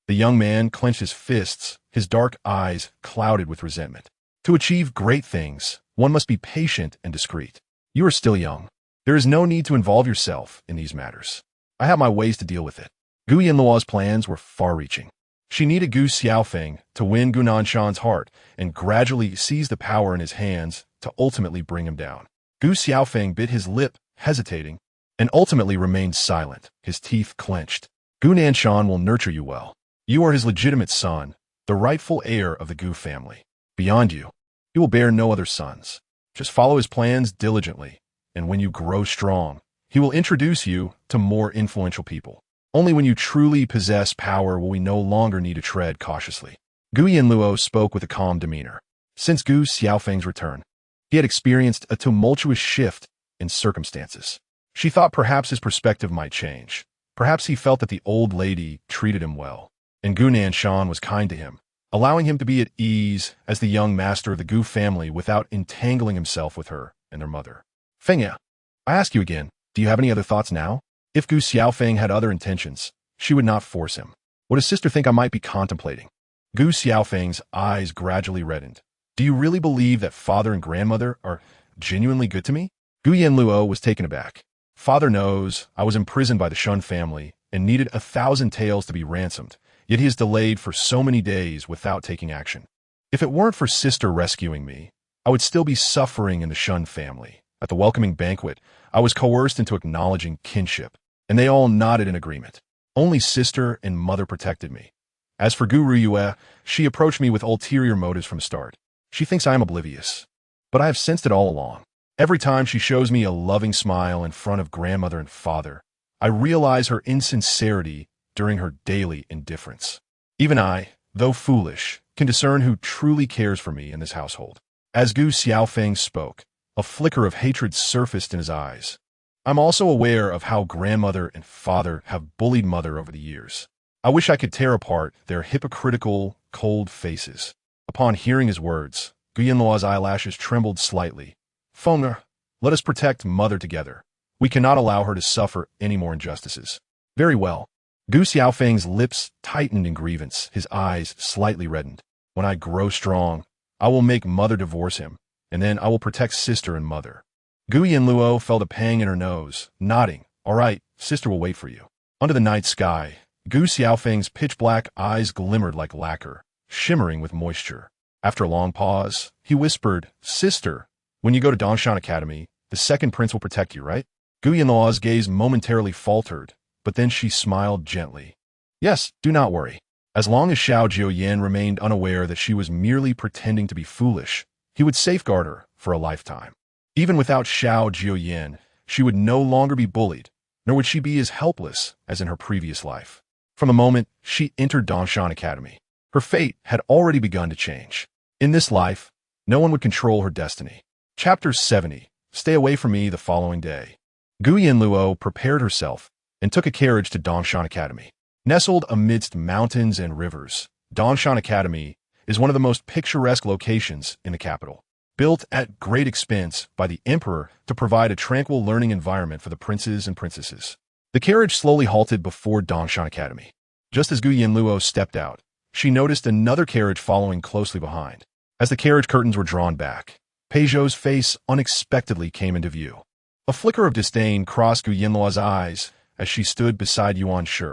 The young man clenched his fists, his dark eyes clouded with resentment. To achieve great things, one must be patient and discreet. You are still young. There is no need to involve yourself in these matters. I have my ways to deal with it. Gu Yanluo's plans were far-reaching. She needed Gu Xiaofeng to win Gu Nanshan's heart and gradually seize the power in his hands to ultimately bring him down. Gu Xiaofeng bit his lip, hesitating, and ultimately remained silent, his teeth clenched. Gu Nanshan will nurture you well. You are his legitimate son, the rightful heir of the Gu family. Beyond you, he will bear no other sons. Just follow his plans diligently, and when you grow strong, he will introduce you to more influential people. Only when you truly possess power will we no longer need to tread cautiously. Gu Yanluo spoke with a calm demeanor. Since Gu Xiaofeng's return, he had experienced a tumultuous shift in circumstances. She thought perhaps his perspective might change. Perhaps he felt that the old lady treated him well, and Gu Nanshan was kind to him, allowing him to be at ease as the young master of the Gu family without entangling himself with her and their mother. Fengya, I ask you again, do you have any other thoughts now? If Gu Xiaofeng had other intentions, she would not force him. What does sister think I might be contemplating? Gu Xiaofeng's eyes gradually reddened. Do you really believe that father and grandmother are genuinely good to me? Gu Yanluo was taken aback. Father knows I was imprisoned by the Shun family and needed 1,000 taels to be ransomed, yet he is delayed for so many days without taking action. If it weren't for sister rescuing me, I would still be suffering in the Shun family. At the welcoming banquet, I was coerced into acknowledging kinship, and they all nodded in agreement. Only sister and mother protected me. As for Gu Ruyue, she approached me with ulterior motives from the start. She thinks I am oblivious, but I have sensed it all along. Every time she shows me a loving smile in front of grandmother and father, I realize her insincerity during her daily indifference. Even I, though foolish, can discern who truly cares for me in this household. As Gu Xiaofeng spoke, a flicker of hatred surfaced in his eyes. I'm also aware of how grandmother and father have bullied mother over the years. I wish I could tear apart their hypocritical, cold faces. Upon hearing his words, Gu Yanluo's eyelashes trembled slightly. Feng'er, let us protect mother together. We cannot allow her to suffer any more injustices. Very well. Gu Xiaofeng's lips tightened in grievance, his eyes slightly reddened. When I grow strong, I will make mother divorce him, and then I will protect sister and mother. Gu Yanluo felt a pang in her nose, nodding. All right, sister will wait for you. Under the night sky, Gu Xiaofeng's pitch-black eyes glimmered like lacquer, shimmering with moisture. After a long pause, he whispered, Sister, when you go to Dongshan Academy, the second prince will protect you, right? Gu Yanluo's gaze momentarily faltered, but then she smiled gently. Yes, do not worry. As long as Xiao Jiuye remained unaware that she was merely pretending to be foolish, he would safeguard her for a lifetime. Even without Xiao Jiuye, she would no longer be bullied, nor would she be as helpless as in her previous life. From the moment she entered Dongshan Academy, her fate had already begun to change. In this life, no one would control her destiny. Chapter 70. Stay away from me the following day. Gu Yanluo prepared herself and took a carriage to Dongshan Academy. Nestled amidst mountains and rivers, Dongshan Academy is one of the most picturesque locations in the capital. Built at great expense by the emperor to provide a tranquil learning environment for the princes and princesses. The carriage slowly halted before Dongshan Academy. Just as Gu Yanluo stepped out, she noticed another carriage following closely behind. As the carriage curtains were drawn back, Peizhou's face unexpectedly came into view. A flicker of disdain crossed Gu Yanluo's eyes as she stood beside Yuan Shi,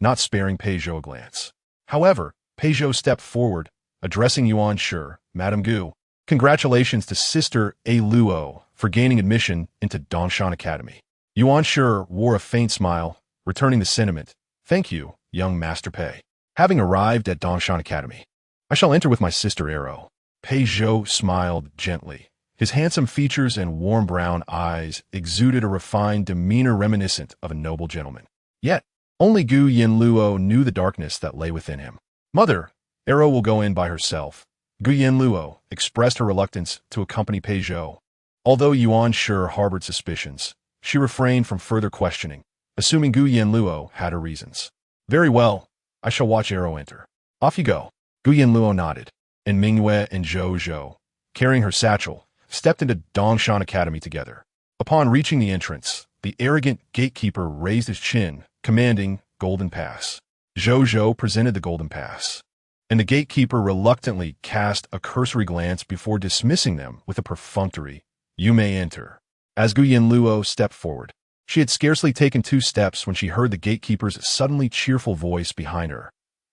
not sparing Peizhou a glance. However, Peizhou stepped forward, addressing Yuan Shi, Madame Gu. Congratulations to Sister A. Luo for gaining admission into Dongshan Academy. Yuan Shi wore a faint smile, returning the sentiment. Thank you, young Master Pei. Having arrived at Dongshan Academy, I shall enter with my sister Arrow. Peizhou smiled gently. His handsome features and warm brown eyes exuded a refined demeanor reminiscent of a noble gentleman. Yet, only Gu Yanluo knew the darkness that lay within him. Mother, Arrow will go in by herself. Gu Yanluo expressed her reluctance to accompany Peizhou. Although Yuan Shi harbored suspicions, she refrained from further questioning, assuming Gu Yanluo had her reasons. Very well, I shall watch Arrow enter. Off you go. Gu Yanluo nodded, and Mingyue and Zhou, carrying her satchel, stepped into Dongshan Academy together. Upon reaching the entrance, the arrogant gatekeeper raised his chin, commanding Golden Pass. Zhou presented the Golden Pass, and the gatekeeper reluctantly cast a cursory glance before dismissing them with a perfunctory, You may enter. As Gu Yanluo stepped forward, she had scarcely taken 2 steps when she heard the gatekeeper's suddenly cheerful voice behind her.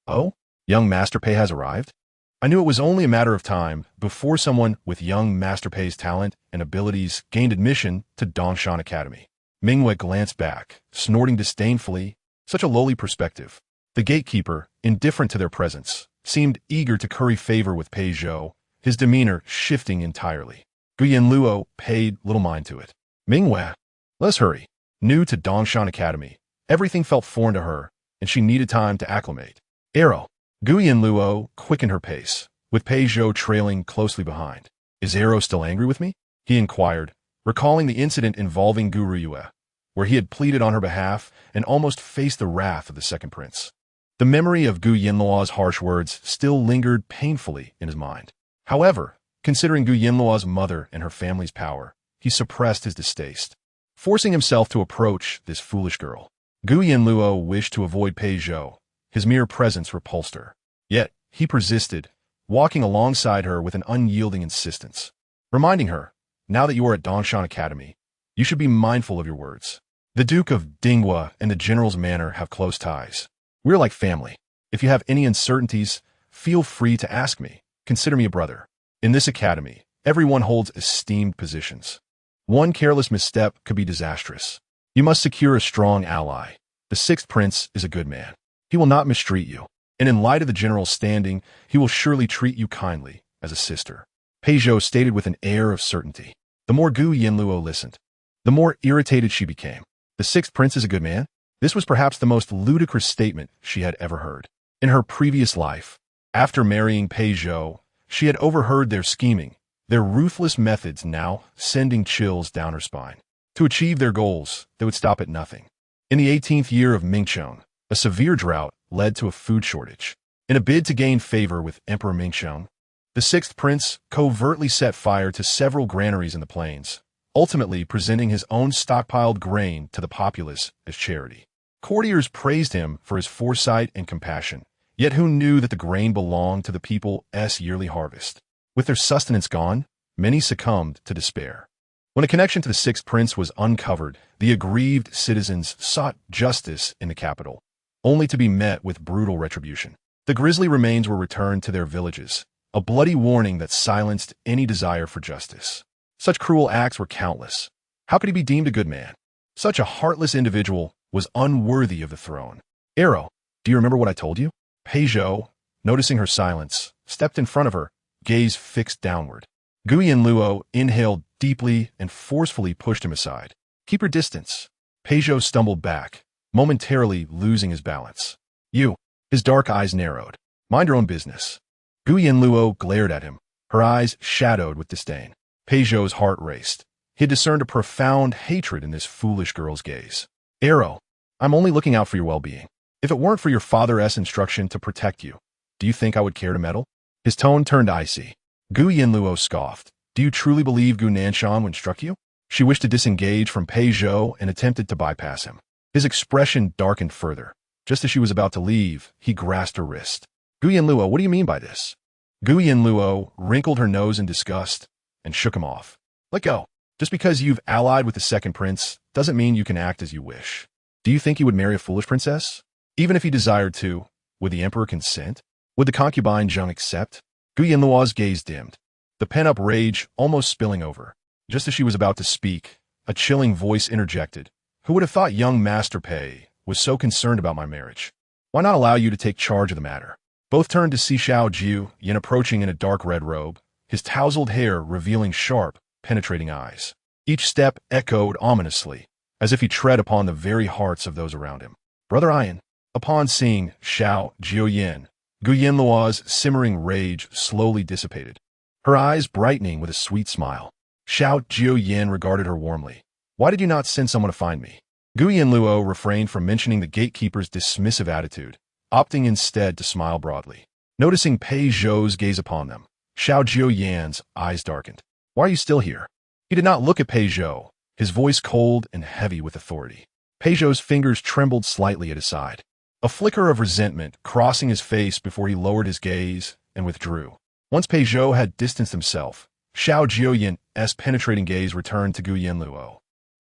Oh, young Master Pei has arrived? I knew it was only a matter of time before someone with young Master Pei's talent and abilities gained admission to Dongshan Academy. Mingyue glanced back, snorting disdainfully. Such a lowly perspective. The gatekeeper, indifferent to their presence, seemed eager to curry favor with Peizhou, his demeanor shifting entirely. Gu Yanluo paid little mind to it. Mingyue, let's hurry. New to Dongshan Academy, everything felt foreign to her, and she needed time to acclimate. Arrow. Gu Yanluo quickened her pace, with Peizhou trailing closely behind. Is Arrow still angry with me? He inquired, recalling the incident involving Gu Ruyue, where he had pleaded on her behalf and almost faced the wrath of the second prince. The memory of Gu Yanluo's harsh words still lingered painfully in his mind. However, considering Gu Yanluo's mother and her family's power, he suppressed his distaste. forcing himself to approach this foolish girl. Gu Yanluo wished to avoid Pei Zhou. His mere presence repulsed her. Yet, he persisted, walking alongside her with an unyielding insistence, reminding her, now that you are at Dongshan Academy, you should be mindful of your words. The Duke of Dinghua and the General's manor have close ties. We're like family. If you have any uncertainties, feel free to ask me. Consider me a brother. In this academy, everyone holds esteemed positions. One careless misstep could be disastrous. You must secure a strong ally. The sixth prince is a good man. He will not mistreat you, and in light of the general's standing, he will surely treat you kindly, as a sister. Pei Zhou stated with an air of certainty. The more Gu Yanluo listened, the more irritated she became. The sixth prince is a good man? This was perhaps the most ludicrous statement she had ever heard. In her previous life, after marrying Pei Zhou, she had overheard their scheming, their ruthless methods now sending chills down her spine. To achieve their goals, they would stop at nothing. In the 18th year of Mingqiang, a severe drought led to a food shortage. In a bid to gain favor with Emperor Mingqiang, the sixth prince covertly set fire to several granaries in the plains, ultimately presenting his own stockpiled grain to the populace as charity. Courtiers praised him for his foresight and compassion, yet who knew that the grain belonged to the people's yearly harvest? With their sustenance gone, many succumbed to despair. When a connection to the sixth prince was uncovered, the aggrieved citizens sought justice in the capital, only to be met with brutal retribution. The grisly remains were returned to their villages, a bloody warning that silenced any desire for justice. Such cruel acts were countless. How could he be deemed a good man? Such a heartless individual was unworthy of the throne. Arrow, do you remember what I told you? Pei Zhou, noticing her silence, stepped in front of her, gaze fixed downward. Gu Yanluo inhaled deeply and forcefully pushed him aside. Keep your distance. Pei Zhou stumbled back, momentarily losing his balance. You. His dark eyes narrowed. Mind your own business. Gu Yanluo glared at him, her eyes shadowed with disdain. Pei Zhou's heart raced. He had discerned a profound hatred in this foolish girl's gaze. Arrow, I'm only looking out for your well-being. If it weren't for your father's instruction to protect you, do you think I would care to meddle? His tone turned icy. Gu Yanluo scoffed. Do you truly believe Gu Nanshan when struck you? She wished to disengage from Pei Zhou and attempted to bypass him. His expression darkened further. Just as she was about to leave, he grasped her wrist. Gu Yanluo, what do you mean by this? Gu Yanluo wrinkled her nose in disgust and shook him off. Let go. Just because you've allied with the second prince doesn't mean you can act as you wish. Do you think you would marry a foolish princess? Even if he desired to, would the emperor consent? Would the concubine Zheng accept? Gu Yanluo's gaze dimmed, the pent-up rage almost spilling over. Just as she was about to speak, a chilling voice interjected. Who would have thought young Master Pei was so concerned about my marriage? Why not allow you to take charge of the matter? Both turned to see Xiao Jiuye approaching in a dark red robe, his tousled hair revealing sharp, penetrating eyes. Each step echoed ominously, as if he tread upon the very hearts of those around him. Brother Ian. Upon seeing Xiao Jiuye, Gu Yanluo's simmering rage slowly dissipated, her eyes brightening with a sweet smile. Xiao Jiuye regarded her warmly. Why did you not send someone to find me? Gu Yanluo refrained from mentioning the gatekeeper's dismissive attitude, opting instead to smile broadly. Noticing Pei Zhou's gaze upon them, Xiao Jiuye's eyes darkened. Why are you still here? He did not look at Pei Zhou, his voice cold and heavy with authority. Pei Zhou's fingers trembled slightly at his side, a flicker of resentment crossing his face before he lowered his gaze and withdrew. Once Pei Zhou had distanced himself, Xiao Jiuye's penetrating gaze returned to Gu Yanluo.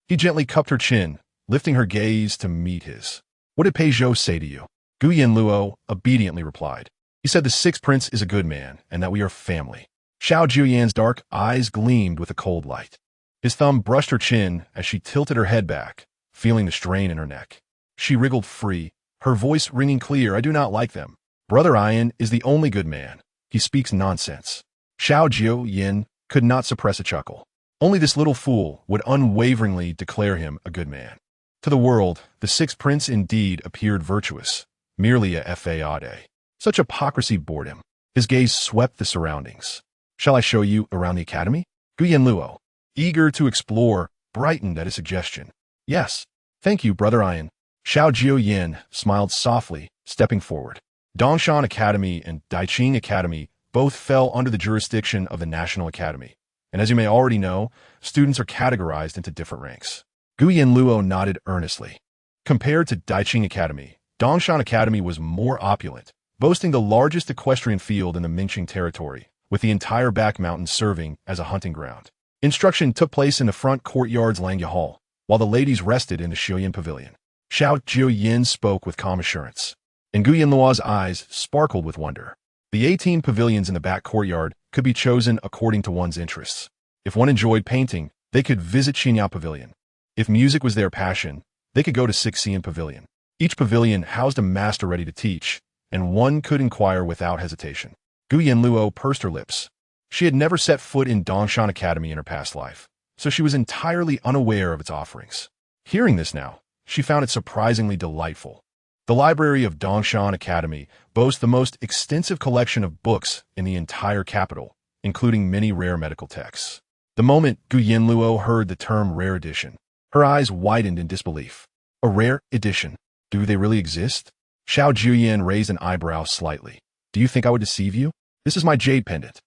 He gently cupped her chin, lifting her gaze to meet his. What did Pei Zhou say to you? Gu Yanluo obediently replied. He said the sixth prince is a good man and that we are family. Xiao Jiuye's dark eyes gleamed with a cold light. His thumb brushed her chin as she tilted her head back, feeling the strain in her neck. She wriggled free, her voice ringing clear. I do not like them. Brother Ian is the only good man. He speaks nonsense. Xiao Jiuye could not suppress a chuckle. Only this little fool would unwaveringly declare him a good man. To the world, the sixth prince indeed appeared virtuous, merely a fade. Such hypocrisy bored him. His gaze swept the surroundings. Shall I show you around the academy? Gu Yanluo, eager to explore, brightened at his suggestion. Yes. Thank you, Brother Ian. Xiao Jiuye smiled softly, stepping forward. Dongshan Academy and Daiqing Academy both fell under the jurisdiction of the National Academy, and as you may already know, students are categorized into different ranks. Gu Yanluo nodded earnestly. Compared to Daiqing Academy, Dongshan Academy was more opulent, boasting the largest equestrian field in the Mingqing territory, with the entire back mountain serving as a hunting ground. Instruction took place in the front courtyard's Langya Hall, while the ladies rested in the Xiaoyan Pavilion. Xiao Jiuye spoke with calm assurance, and Gu Yanluo's eyes sparkled with wonder. The 18 pavilions in the back courtyard could be chosen according to one's interests. If one enjoyed painting, they could visit Xinyao Pavilion. If music was their passion, they could go to Sixian Pavilion. Each pavilion housed a master ready to teach, and one could inquire without hesitation. Gu Yanluo pursed her lips. She had never set foot in Dongshan Academy in her past life, so she was entirely unaware of its offerings. Hearing this now, she found it surprisingly delightful. The library of Dongshan Academy boasts the most extensive collection of books in the entire capital, including many rare medical texts. The moment Gu Yanluo heard the term rare edition, her eyes widened in disbelief. A rare edition? Do they really exist? Xiao Jiuye raised an eyebrow slightly. Do you think I would deceive you? This is my jade pendant.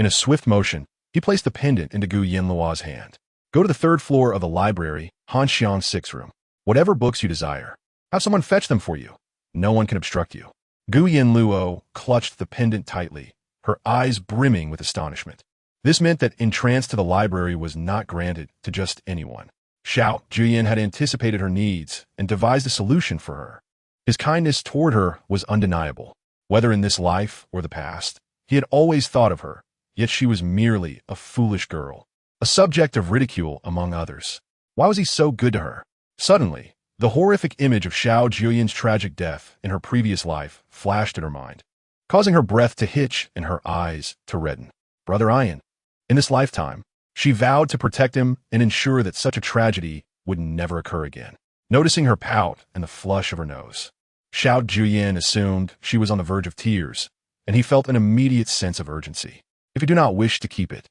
In a swift motion, he placed the pendant into Gu Yanluo's hand. Go to the 3rd floor of the library, Hanxiang 6 room. Whatever books you desire, have someone fetch them for you. No one can obstruct you. Gu Yanluo clutched the pendant tightly, her eyes brimming with astonishment. This meant that entrance to the library was not granted to just anyone. Xiao Jiuye had anticipated her needs and devised a solution for her. His kindness toward her was undeniable. Whether in this life or the past, he had always thought of her, yet she was merely a foolish girl, a subject of ridicule among others. Why was he so good to her? Suddenly, the horrific image of Xiao Jiuye's tragic death in her previous life flashed in her mind, causing her breath to hitch and her eyes to redden. Brother Ian. In this lifetime, she vowed to protect him and ensure that such a tragedy would never occur again. Noticing her pout and the flush of her nose, Xiao Jiuye assumed she was on the verge of tears, and he felt an immediate sense of urgency. If you do not wish to keep it,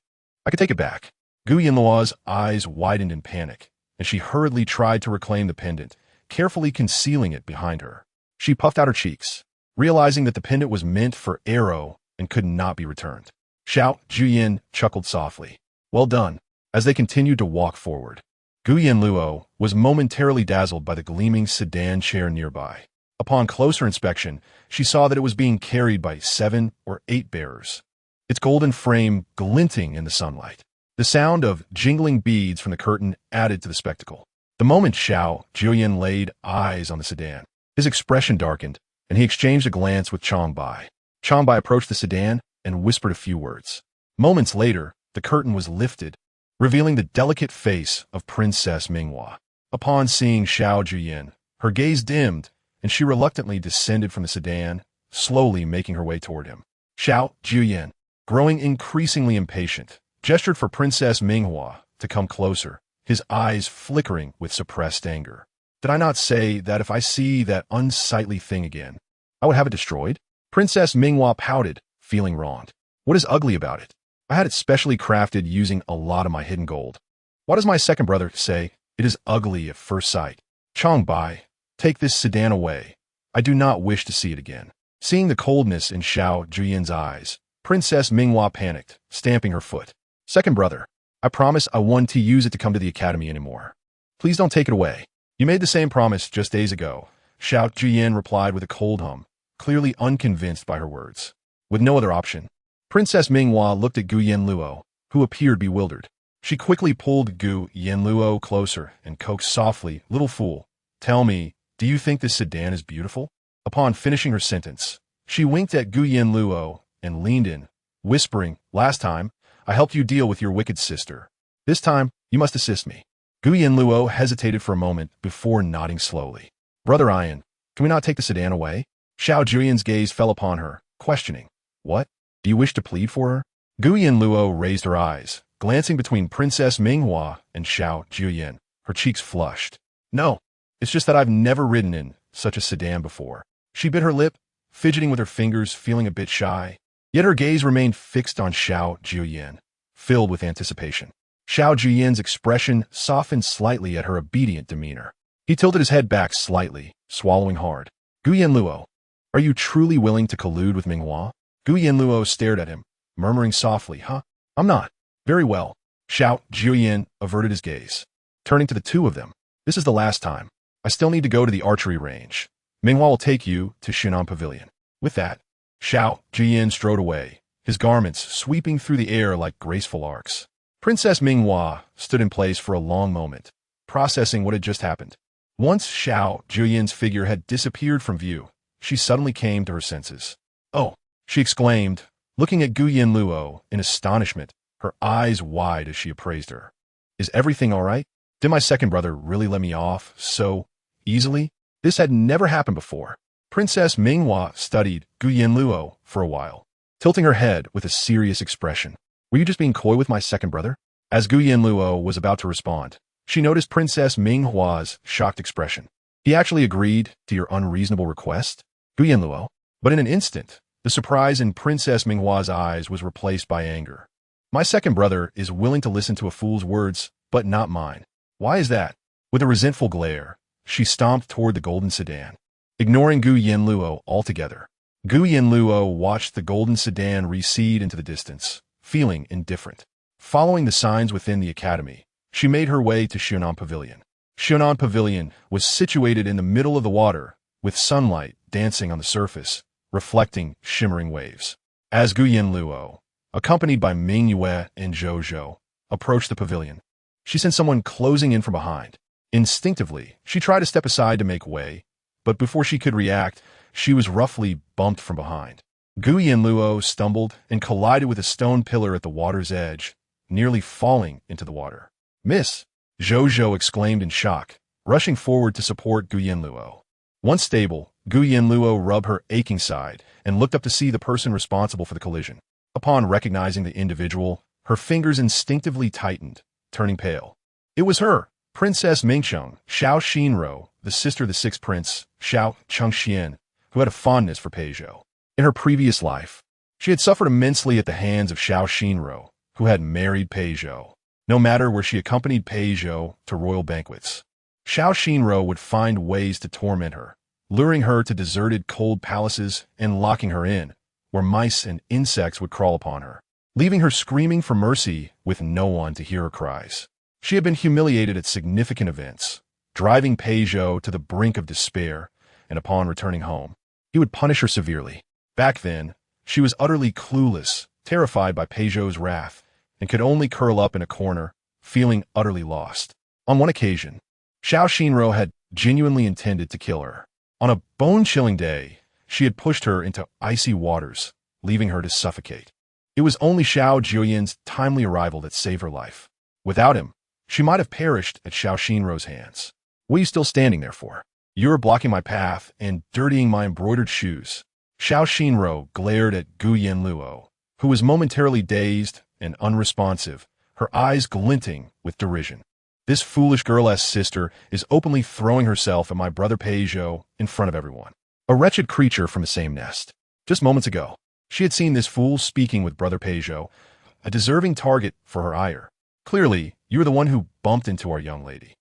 I could take it back. Gu Yanluo's eyes widened in panic, and she hurriedly tried to reclaim the pendant, carefully concealing it behind her. She puffed out her cheeks, realizing that the pendant was meant for Arrow and could not be returned. Xiao Jiuye chuckled softly. Well done. As they continued to walk forward, Gu Yanluo was momentarily dazzled by the gleaming sedan chair nearby. Upon closer inspection, she saw that it was being carried by 7 or 8 bearers, its golden frame glinting in the sunlight. The sound of jingling beads from the curtain added to the spectacle. The moment Xiao Jiuye laid eyes on the sedan, his expression darkened, and he exchanged a glance with Changbai. Changbai approached the sedan and whispered a few words. Moments later, the curtain was lifted, revealing the delicate face of Princess Minghua. Upon seeing Xiao Jiuye, her gaze dimmed, and she reluctantly descended from the sedan, slowly making her way toward him. Xiao Jiuye, growing increasingly impatient, gestured for Princess Minghua to come closer, his eyes flickering with suppressed anger. Did I not say that if I see that unsightly thing again, I would have it destroyed? Princess Minghua pouted, feeling wronged. What is ugly about it? I had it specially crafted using a lot of my hidden gold. Why does my second brother say it is ugly at first sight? Changbai, take this sedan away. I do not wish to see it again. Seeing the coldness in Xiao Jiuye's eyes, Princess Minghua panicked, stamping her foot. Second brother, I promise I won't use it to come to the academy anymore. Please don't take it away. You made the same promise just days ago. Xiao Jiuye replied with a cold hum, clearly unconvinced by her words. With no other option, Princess Minghua looked at Gu Yanluo, who appeared bewildered. She quickly pulled Gu Yanluo closer and coaxed softly, "Little fool, tell me, do you think this sedan is beautiful?" Upon finishing her sentence, she winked at Gu Yanluo and leaned in, whispering, "Last time, I helped you deal with your wicked sister. This time, you must assist me." Gu Yanluo hesitated for a moment before nodding slowly. "Brother Ian, can we not take the sedan away?" Xiao Jiuye's gaze fell upon her, questioning. "What? Do you wish to plead for her?" Gu Yanluo raised her eyes, glancing between Princess Minghua and Xiao Jiuye. Her cheeks flushed. "No, it's just that I've never ridden in such a sedan before." She bit her lip, fidgeting with her fingers, feeling a bit shy. Yet her gaze remained fixed on Xiao Jiuye, filled with anticipation. Xiao Jiuye's expression softened slightly at her obedient demeanor. He tilted his head back slightly, swallowing hard. "Gu Yanluo, are you truly willing to collude with Minghua?" Gu Yanluo stared at him, murmuring softly, "Huh? I'm not." "Very well." Xiao Jiuye averted his gaze. Turning to the two of them, This is the last time. I still need to go to the archery range. Minghua will take you to Shinan Pavilion. With that, Xiao Jiuye strode away, his garments sweeping through the air like graceful arcs. Princess Minghua stood in place for a long moment, processing what had just happened. Once Xiao Jiuye's figure had disappeared from view, she suddenly came to her senses. "Oh!" she exclaimed, looking at Yanluo in astonishment, her eyes wide as she appraised her. "Is everything all right? Did my second brother really let me off so easily? This had never happened before." Princess Minghua studied Yanluo for a while, tilting her head with a serious expression. "Were you just being coy with my second brother?" As Yanluo was about to respond, she noticed Princess Minghua's shocked expression. "He actually agreed to your unreasonable request?" Yanluo. But in an instant, the surprise in Princess Minghua's eyes was replaced by anger. "My second brother is willing to listen to a fool's words, but not mine. Why is that?" With a resentful glare, she stomped toward the golden sedan, ignoring Yanluo altogether. Yanluo watched the golden sedan recede into the distance, feeling indifferent. Following the signs within the academy, she made her way to Shinan Pavilion. Shinan Pavilion was situated in the middle of the water, with sunlight dancing on the surface, reflecting shimmering waves. As Yanluo, accompanied by Mingyue and Zhou, approached the pavilion, she sensed someone closing in from behind. Instinctively, she tried to step aside to make way, but before she could react, she was roughly bumped from behind. Yanluo stumbled and collided with a stone pillar at the water's edge, nearly falling into the water. "Miss!" Zhou exclaimed in shock, rushing forward to support Yanluo. Once stable, Yanluo rubbed her aching side and looked up to see the person responsible for the collision. Upon recognizing the individual, her fingers instinctively tightened, turning pale. It was her, Princess Mingcheng, Xiao Xinro, the sister of the sixth prince, Xiao Chengxian, who had a fondness for Peizhou. In her previous life, she had suffered immensely at the hands of Xiao Xinro, who had married Peizhou. No matter where she accompanied Peizhou to royal banquets, Xiao Xinro would find ways to torment her, luring her to deserted cold palaces and locking her in, where mice and insects would crawl upon her, leaving her screaming for mercy with no one to hear her cries. She had been humiliated at significant events, driving Peizhou to the brink of despair, and upon returning home, he would punish her severely. Back then, she was utterly clueless, terrified by Peizhou's wrath, and could only curl up in a corner, feeling utterly lost. On one occasion, Xiao Xinro had genuinely intended to kill her. On a bone-chilling day, she had pushed her into icy waters, leaving her to suffocate. It was only Xiao Jiuye's timely arrival that saved her life. Without him, she might have perished at Xiao Xinro's hands. "What are you still standing there for? You are blocking my path and dirtying my embroidered shoes." Xiao Xinro glared at Yanluo, who was momentarily dazed and unresponsive, her eyes glinting with derision. "This foolish girl-ass sister is openly throwing herself at my brother Peizhou in front of everyone. A wretched creature from the same nest." Just moments ago, she had seen this fool speaking with brother Peizhou, a deserving target for her ire. "Clearly, you are the one who bumped into our young lady."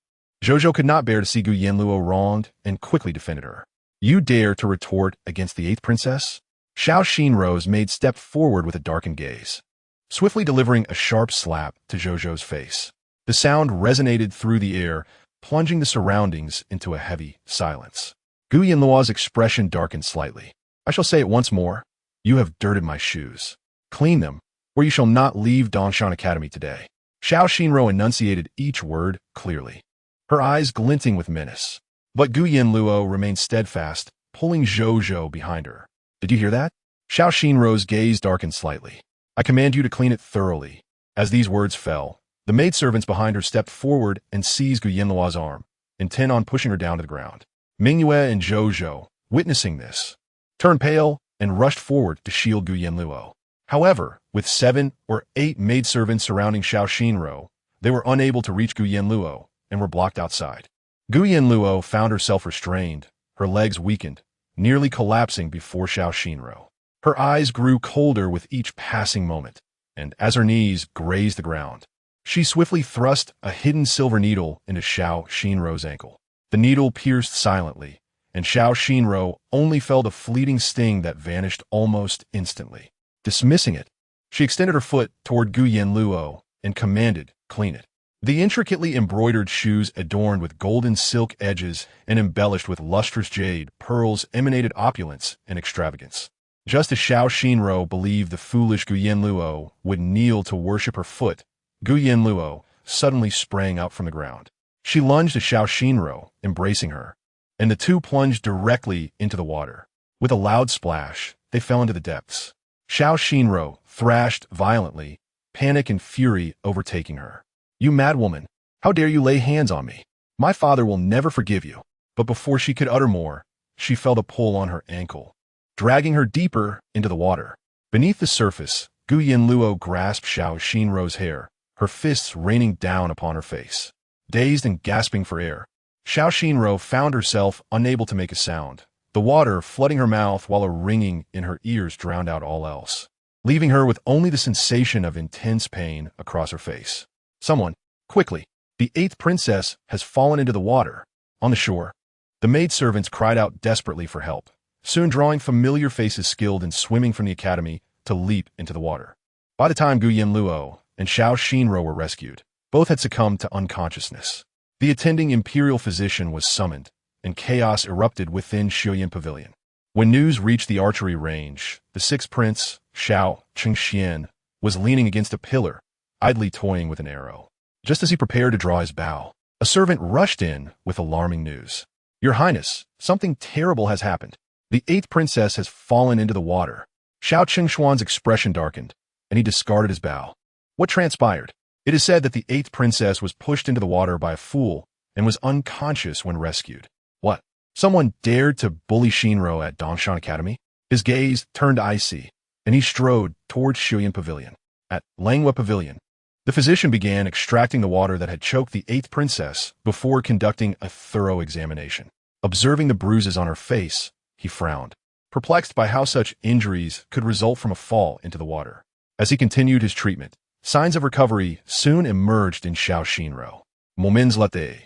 Zhou could not bear to see Yanluo wronged and quickly defended her. "You dare to retort against the eighth princess?" Xiao Xinro's maid stepped forward with a darkened gaze, swiftly delivering a sharp slap to Zhou's face. The sound resonated through the air, plunging the surroundings into a heavy silence. Yanluo's expression darkened slightly. "I shall say it once more. You have dirted my shoes. Clean them, or you shall not leave Dongshan Academy today." Xiao Xinro enunciated each word clearly, her eyes glinting with menace. But Yanluo remained steadfast, pulling Zhou behind her. "Did you hear that?" Xiao Xinro's gaze darkened slightly. "I command you to clean it thoroughly." As these words fell, the maidservants behind her stepped forward and seized Yanluo's arm, intent on pushing her down to the ground. Mingyue and Zhou, witnessing this, turned pale and rushed forward to shield Yanluo. However, with 7 or 8 maidservants surrounding Xiao Xinro, they were unable to reach Yanluo and were blocked outside. Yanluo found herself restrained, her legs weakened, nearly collapsing before Xiao Xinro. Her eyes grew colder with each passing moment, and as her knees grazed the ground, she swiftly thrust a hidden silver needle into Xiao Xinro's ankle. The needle pierced silently, and Xiao Xinro only felt a fleeting sting that vanished almost instantly. Dismissing it, she extended her foot toward Yanluo and commanded, "Clean it." The intricately embroidered shoes adorned with golden silk edges and embellished with lustrous jade, pearls emanated opulence and extravagance. Just as Xiao Xinruo believed the foolish Gu Yanluo would kneel to worship her foot, Gu Yanluo suddenly sprang up from the ground. She lunged at Xiao Xinruo, embracing her, and the two plunged directly into the water. With a loud splash, they fell into the depths. Xiao Xinruo thrashed violently, panic and fury overtaking her. "You mad woman! How dare you lay hands on me? My father will never forgive you." But before she could utter more, she felt a pull on her ankle, dragging her deeper into the water. Beneath the surface, Gu Yanluo grasped Xiao Xinruo's hair, her fists raining down upon her face. Dazed and gasping for air, Xiao Xinruo found herself unable to make a sound, the water flooding her mouth while a ringing in her ears drowned out all else, leaving her with only the sensation of intense pain across her face. "Someone, quickly! The 8th princess has fallen into the water." On the shore, the maidservants cried out desperately for help, soon drawing familiar faces skilled in swimming from the academy to leap into the water. By the time Gu Yanluo and Xiao Xinruo were rescued, both had succumbed to unconsciousness. The attending imperial physician was summoned, and chaos erupted within Xiuyan Pavilion. When news reached the archery range, the 6th prince, Xiao Chengxian, was leaning against a pillar, idly toying with an arrow. Just as he prepared to draw his bow, a servant rushed in with alarming news. "Your Highness, something terrible has happened. The 8th princess has fallen into the water." Xiao Chengshuan's expression darkened, and he discarded his bow. What transpired? It is said that the 8th princess was pushed into the water by a fool and was unconscious when rescued. What? Someone dared to bully Xinruo at Dongshan Academy? His gaze turned icy, and he strode towards Xiuyan Pavilion. At Langhua Pavilion, the physician began extracting the water that had choked the 8th princess before conducting a thorough examination. Observing the bruises on her face, he frowned, perplexed by how such injuries could result from a fall into the water. As he continued his treatment, signs of recovery soon emerged in Xiao Xinruo. Moments later,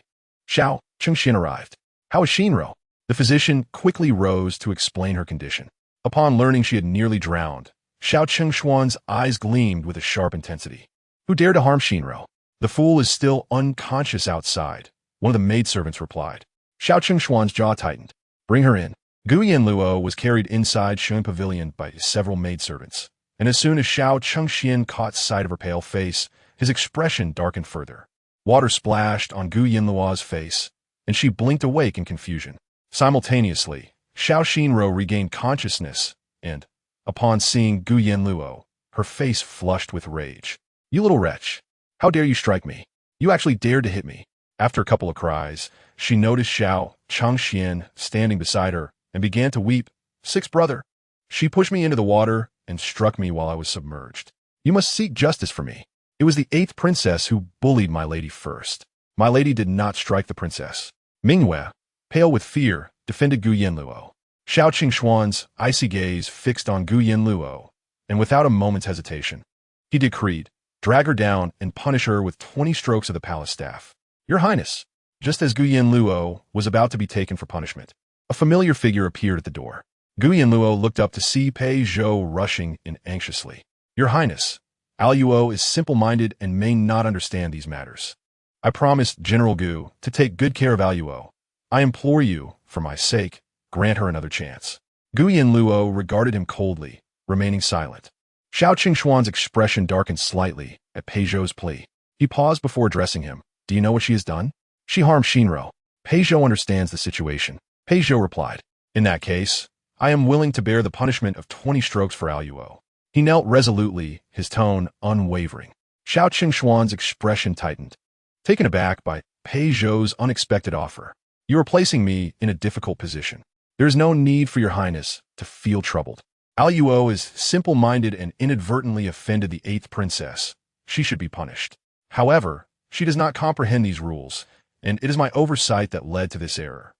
Xiao Chengxian arrived. "How is Xinruo?" The physician quickly rose to explain her condition. Upon learning she had nearly drowned, Xiao Chengshuan's eyes gleamed with a sharp intensity. "Who dared to harm Xinruo?" "The fool is still unconscious outside," one of the maidservants replied. Xiao Chengshuan's jaw tightened. "Bring her in." Gu Yanluo was carried inside Xiuyan Pavilion by several maidservants, and as soon as Xiao Chengxian caught sight of her pale face, his expression darkened further. Water splashed on Gu Yanluo's face, and she blinked awake in confusion. Simultaneously, Xiao Xinruo regained consciousness, and, upon seeing Gu Yanluo, her face flushed with rage. "You little wretch! How dare you strike me? You actually dared to hit me." After a couple of cries, she noticed Xiao Chengxian standing beside her and began to weep. "Sixth brother! She pushed me into the water and struck me while I was submerged. You must seek justice for me. It was the 8th princess who bullied my lady first. My lady did not strike the princess." Mingyue, pale with fear, defended Gu Yanluo. Xiao Chengshuan's icy gaze fixed on Gu Yanluo, and without a moment's hesitation, he decreed, "Drag her down and punish her with 20 strokes of the palace staff." "Your Highness!" Just as Gu Yanluo was about to be taken for punishment, a familiar figure appeared at the door. Gu Yanluo looked up to see Pei Zhou rushing in anxiously. "Your Highness, Aluo is simple-minded and may not understand these matters. I promised General Gu to take good care of Aluo. I implore you, for my sake, grant her another chance." Gu Yanluo regarded him coldly, remaining silent. Xiao Chengshuan's expression darkened slightly at Pei Zhou's plea. He paused before addressing him. "Do you know what she has done?" "She harmed Xinruo." Pei Zhou understands the situation. Pei Zhou replied, "In that case, I am willing to bear the punishment of 20 strokes for Aluo." He knelt resolutely, his tone unwavering. Xiao Chengshuan's expression tightened, taken aback by Pei Zhou's unexpected offer. "You are placing me in a difficult position. There is no need for your Highness to feel troubled. Aluo is simple-minded and inadvertently offended the 8th princess. She should be punished. However, she does not comprehend these rules, and it is my oversight that led to this error.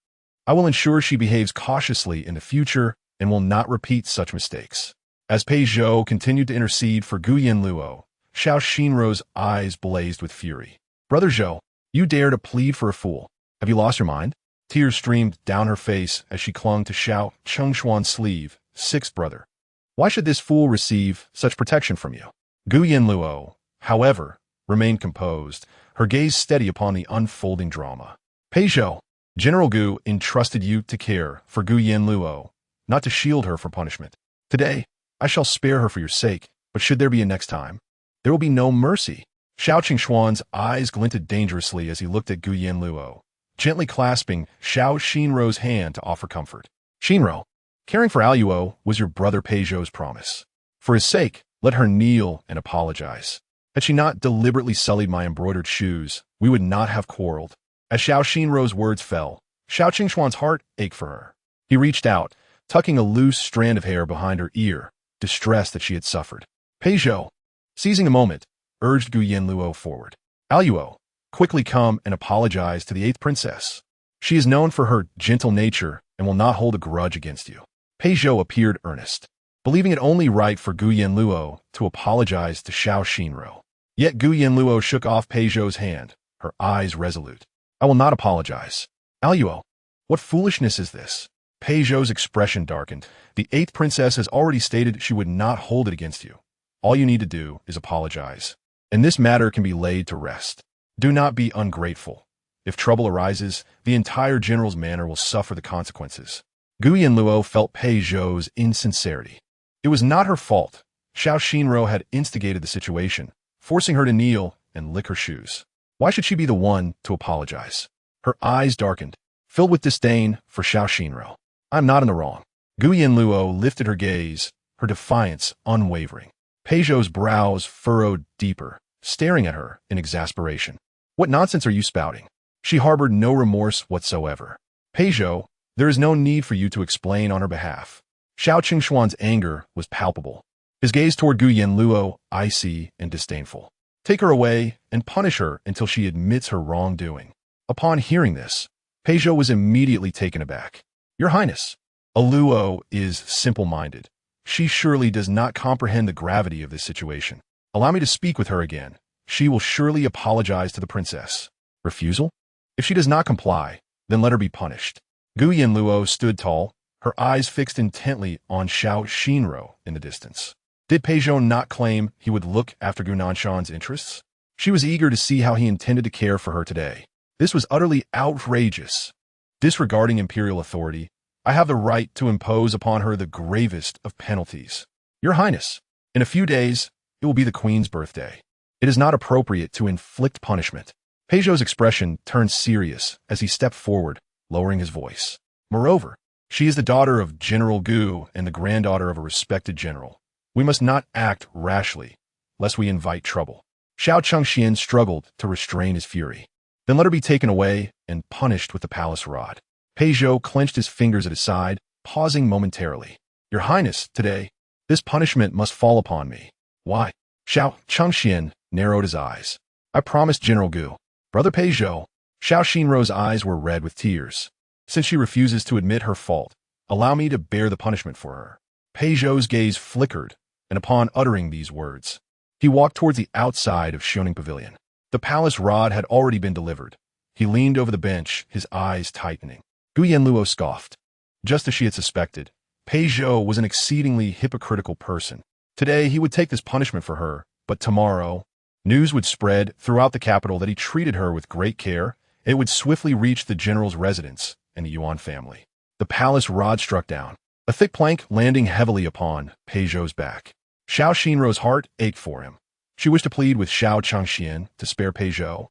I will ensure she behaves cautiously in the future and will not repeat such mistakes." As Pei Zhou continued to intercede for Gu Yanluo, Xiao Xinruo's eyes blazed with fury. "Brother Zhou, you dare to plead for a fool. Have you lost your mind?" Tears streamed down her face as she clung to Xiao Chengshuan's sleeve. "Sixth brother, why should this fool receive such protection from you?" Gu Yanluo, however, remained composed, her gaze steady upon the unfolding drama. Pei Zhou, General Gu entrusted you to care for Gu Yanluo, not to shield her from punishment. Today, I shall spare her for your sake, but should there be a next time, there will be no mercy. Xiao Qingshuan's eyes glinted dangerously as he looked at Gu Yanluo, gently clasping Xiao Xinrou's hand to offer comfort. Xinrou, caring for Yanluo was your brother Pei Zhou's promise. For his sake, let her kneel and apologize. Had she not deliberately sullied my embroidered shoes, we would not have quarreled. As Xiao Xinrou's words fell, Xiao Qingshuan's heart ached for her. He reached out, tucking a loose strand of hair behind her ear, distressed that she had suffered. Pei Zhou, seizing the moment, urged Gu Yanluo forward. Yanluo, quickly come and apologize to the 8th princess. She is known for her gentle nature and will not hold a grudge against you. Pei Zhou appeared earnest, believing it only right for Gu Yanluo to apologize to Xiao Xinrou. Yet Gu Yanluo shook off Pei Zhou's hand, her eyes resolute. I will not apologize. Yanluo, what foolishness is this? Pei Zhou's expression darkened. The 8th princess has already stated she would not hold it against you. All you need to do is apologize, and this matter can be laid to rest. Do not be ungrateful. If trouble arises, the entire general's manor will suffer the consequences. Gu Yanluo felt Pei Zhou's insincerity. It was not her fault. Xiao Xinrou had instigated the situation, forcing her to kneel and lick her shoes. Why should she be the one to apologize? Her eyes darkened, filled with disdain for Xiao Xinrou. I'm not in the wrong. Gu Yanluo lifted her gaze, her defiance unwavering. Pei Zhou's brows furrowed deeper, staring at her in exasperation. What nonsense are you spouting? She harbored no remorse whatsoever. Pei Zhou, there is no need for you to explain on her behalf. Xiao Qingshuan's anger was palpable, his gaze toward Gu Yanluo icy and disdainful. Take her away and punish her until she admits her wrongdoing. Upon hearing this, Pei Zhou was immediately taken aback. Your Highness, Yanluo is simple-minded. She surely does not comprehend the gravity of this situation. Allow me to speak with her again. She will surely apologize to the princess. Refusal? If she does not comply, then let her be punished. Gu Yanluo stood tall, her eyes fixed intently on Xiao Xinrou in the distance. Did Pei Zhou not claim he would look after Gu Nanshan's interests? She was eager to see how he intended to care for her today. This was utterly outrageous. Disregarding imperial authority, I have the right to impose upon her the gravest of penalties. Your Highness, in a few days, it will be the Queen's birthday. It is not appropriate to inflict punishment. Pei Zhou's expression turned serious as he stepped forward, lowering his voice. Moreover, she is the daughter of General Gu and the granddaughter of a respected general. We must not act rashly, lest we invite trouble. Xiao Chengxian struggled to restrain his fury. Then let her be taken away and punished with the palace rod. Pei Zhou clenched his fingers at his side, pausing momentarily. Your Highness, today, this punishment must fall upon me. Why? Xiao Chengxian narrowed his eyes. I promised General Gu. Brother Pei Zhou. Xiao Xinrou's eyes were red with tears. Since she refuses to admit her fault, allow me to bear the punishment for her. Pei Zhou's gaze flickered, and upon uttering these words, he walked towards the outside of Xiaoning Pavilion. The palace rod had already been delivered. He leaned over the bench, his eyes tightening. Gu Yanluo scoffed. Just as she had suspected, Pei Zhou was an exceedingly hypocritical person. Today he would take this punishment for her, but tomorrow, news would spread throughout the capital that he treated her with great care. It would swiftly reach the general's residence and the Yuan family. The palace rod struck down, a thick plank landing heavily upon Pei Zhou's back. Xiao Xinrou's heart ached for him. She wished to plead with Xiao Chengxian to spare Pei Zhou,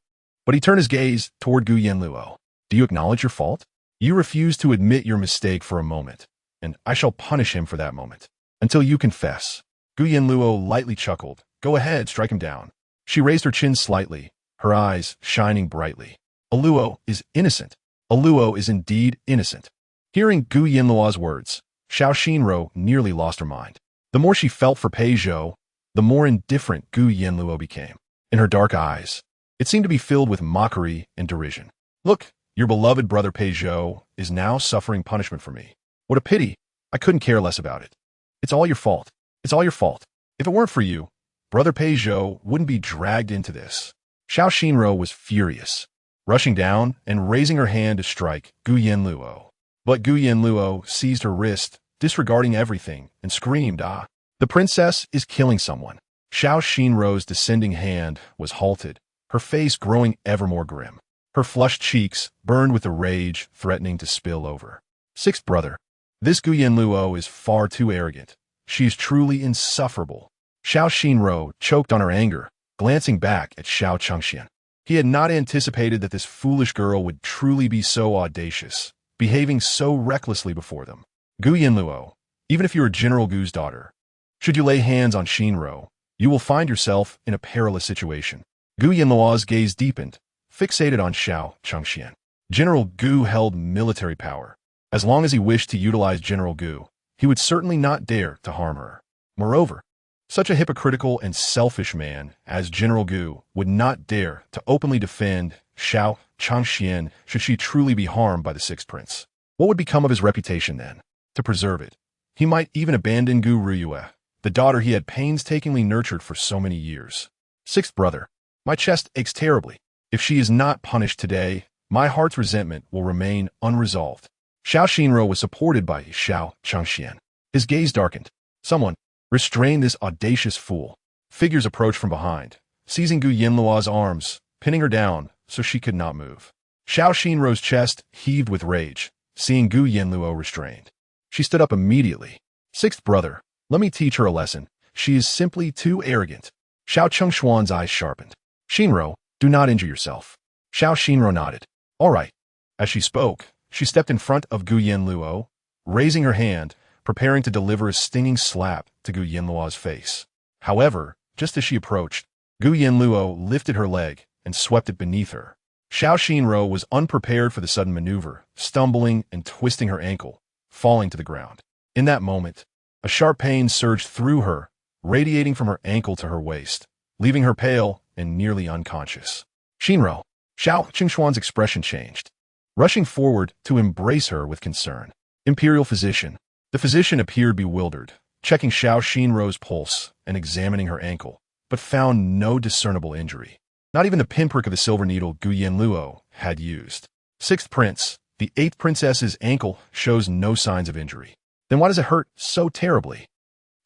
but he turned his gaze toward Gu Yanluo. Do you acknowledge your fault? You refuse to admit your mistake for a moment, and I shall punish him for that moment, until you confess. Gu Yanluo lightly chuckled. Go ahead, strike him down. She raised her chin slightly, her eyes shining brightly. Yanluo is innocent. Yanluo is indeed innocent. Hearing Gu Yanluo's words, Xiao Xinrou nearly lost her mind. The more she felt for Pei Zhou, the more indifferent Gu Yanluo became. In her dark eyes, it seemed to be filled with mockery and derision. Look, your beloved brother Pei Zhou is now suffering punishment for me. What a pity. I couldn't care less about it. It's all your fault. It's all your fault. If it weren't for you, brother Pei Zhou wouldn't be dragged into this. Xiao Xinrou was furious, rushing down and raising her hand to strike Gu Yanluo. But Gu Yanluo seized her wrist, disregarding everything, and screamed, Ah! The princess is killing someone. Xiao Xinruo's descending hand was halted, her face growing ever more grim. Her flushed cheeks burned with the rage threatening to spill over. Sixth brother. This Gu Yanluo is far too arrogant. She is truly insufferable. Xiao Xinruo choked on her anger, glancing back at Xiao Chengxian. He had not anticipated that this foolish girl would truly be so audacious, behaving so recklessly before them. Gu Yanluo, even if you are General Gu's daughter, should you lay hands on Xinruo, you will find yourself in a perilous situation. Gu Yanluo's gaze deepened, fixated on Xiao Chengxian. General Gu held military power. As long as he wished to utilize General Gu, he would certainly not dare to harm her. Moreover, such a hypocritical and selfish man as General Gu would not dare to openly defend Xiao Chengxian should she truly be harmed by the sixth prince. What would become of his reputation then? To preserve it, he might even abandon Gu Ruyue, the daughter he had painstakingly nurtured for so many years. Sixth brother, my chest aches terribly. If she is not punished today, my heart's resentment will remain unresolved. Xiao Xinruo was supported by Xiao Chengxian. His gaze darkened. Someone, restrain this audacious fool. Figures approached from behind, seizing Gu Yanluo's arms, pinning her down so she could not move. Xiao Xinruo's chest heaved with rage, seeing Gu Yanluo restrained. She stood up immediately. Sixth brother, let me teach her a lesson. She is simply too arrogant. Xiao Chengshuan's eyes sharpened. Xinruo, do not injure yourself. Xiao Xinruo nodded. All right. As she spoke, she stepped in front of Gu Yanluo, raising her hand, preparing to deliver a stinging slap to Gu Yanluo's face. However, just as she approached, Gu Yanluo lifted her leg and swept it beneath her. Xiao Xinruo was unprepared for the sudden maneuver, stumbling and twisting her ankle, falling to the ground. In that moment, a sharp pain surged through her, radiating from her ankle to her waist, leaving her pale and nearly unconscious. Xinruo, Xiao Chengshuan's expression changed, rushing forward to embrace her with concern. Imperial physician. The physician appeared bewildered, checking Xiao Xinruo's pulse and examining her ankle, but found no discernible injury. Not even the pinprick of the silver needle Gu Yanluo had used. Sixth prince, the eighth princess's ankle shows no signs of injury. Then why does it hurt so terribly?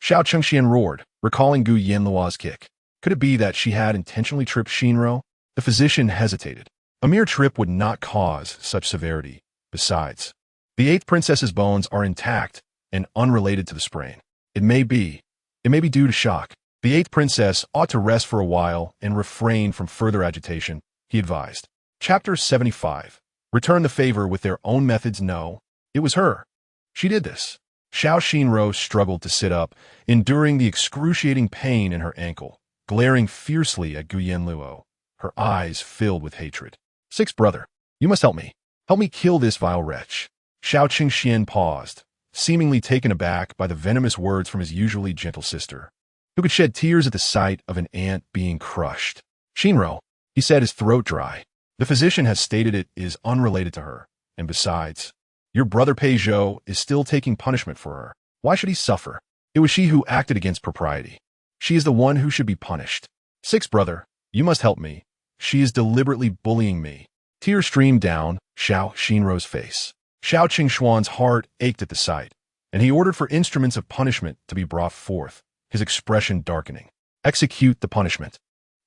Xiao Chengxian roared, recalling Gu Yanluo's kick. Could it be that she had intentionally tripped Xinruo? The physician hesitated. A mere trip would not cause such severity. Besides, the eighth princess's bones are intact and unrelated to the sprain. It may be due to shock. The eighth princess ought to rest for a while and refrain from further agitation, he advised. Chapter 75. Return the favor with their own methods. No, it was her. She did this. Xiao Xinruo struggled to sit up, enduring the excruciating pain in her ankle, glaring fiercely at Gu Yanluo, her eyes filled with hatred. Sixth brother, you must help me. Help me kill this vile wretch. Xiao Chengxian paused, seemingly taken aback by the venomous words from his usually gentle sister, who could shed tears at the sight of an ant being crushed. Xinruo, he said, his throat dry. The physician has stated it is unrelated to her, and besides, your brother Pei Zhou is still taking punishment for her. Why should he suffer? It was she who acted against propriety. She is the one who should be punished. Sixth brother, you must help me. She is deliberately bullying me. Tears streamed down Xiao Xinruo's face. Xiao Chengshuan's heart ached at the sight, and he ordered for instruments of punishment to be brought forth, his expression darkening. Execute the punishment.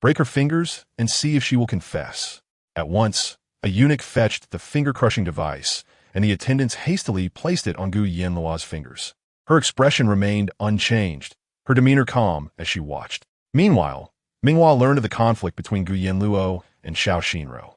Break her fingers and see if she will confess. At once, a eunuch fetched the finger-crushing device, and the attendants hastily placed it on Gu Yanluo's fingers. Her expression remained unchanged, her demeanor calm as she watched. Meanwhile, Minghua learned of the conflict between Gu Yanluo and Xiao Xinruo,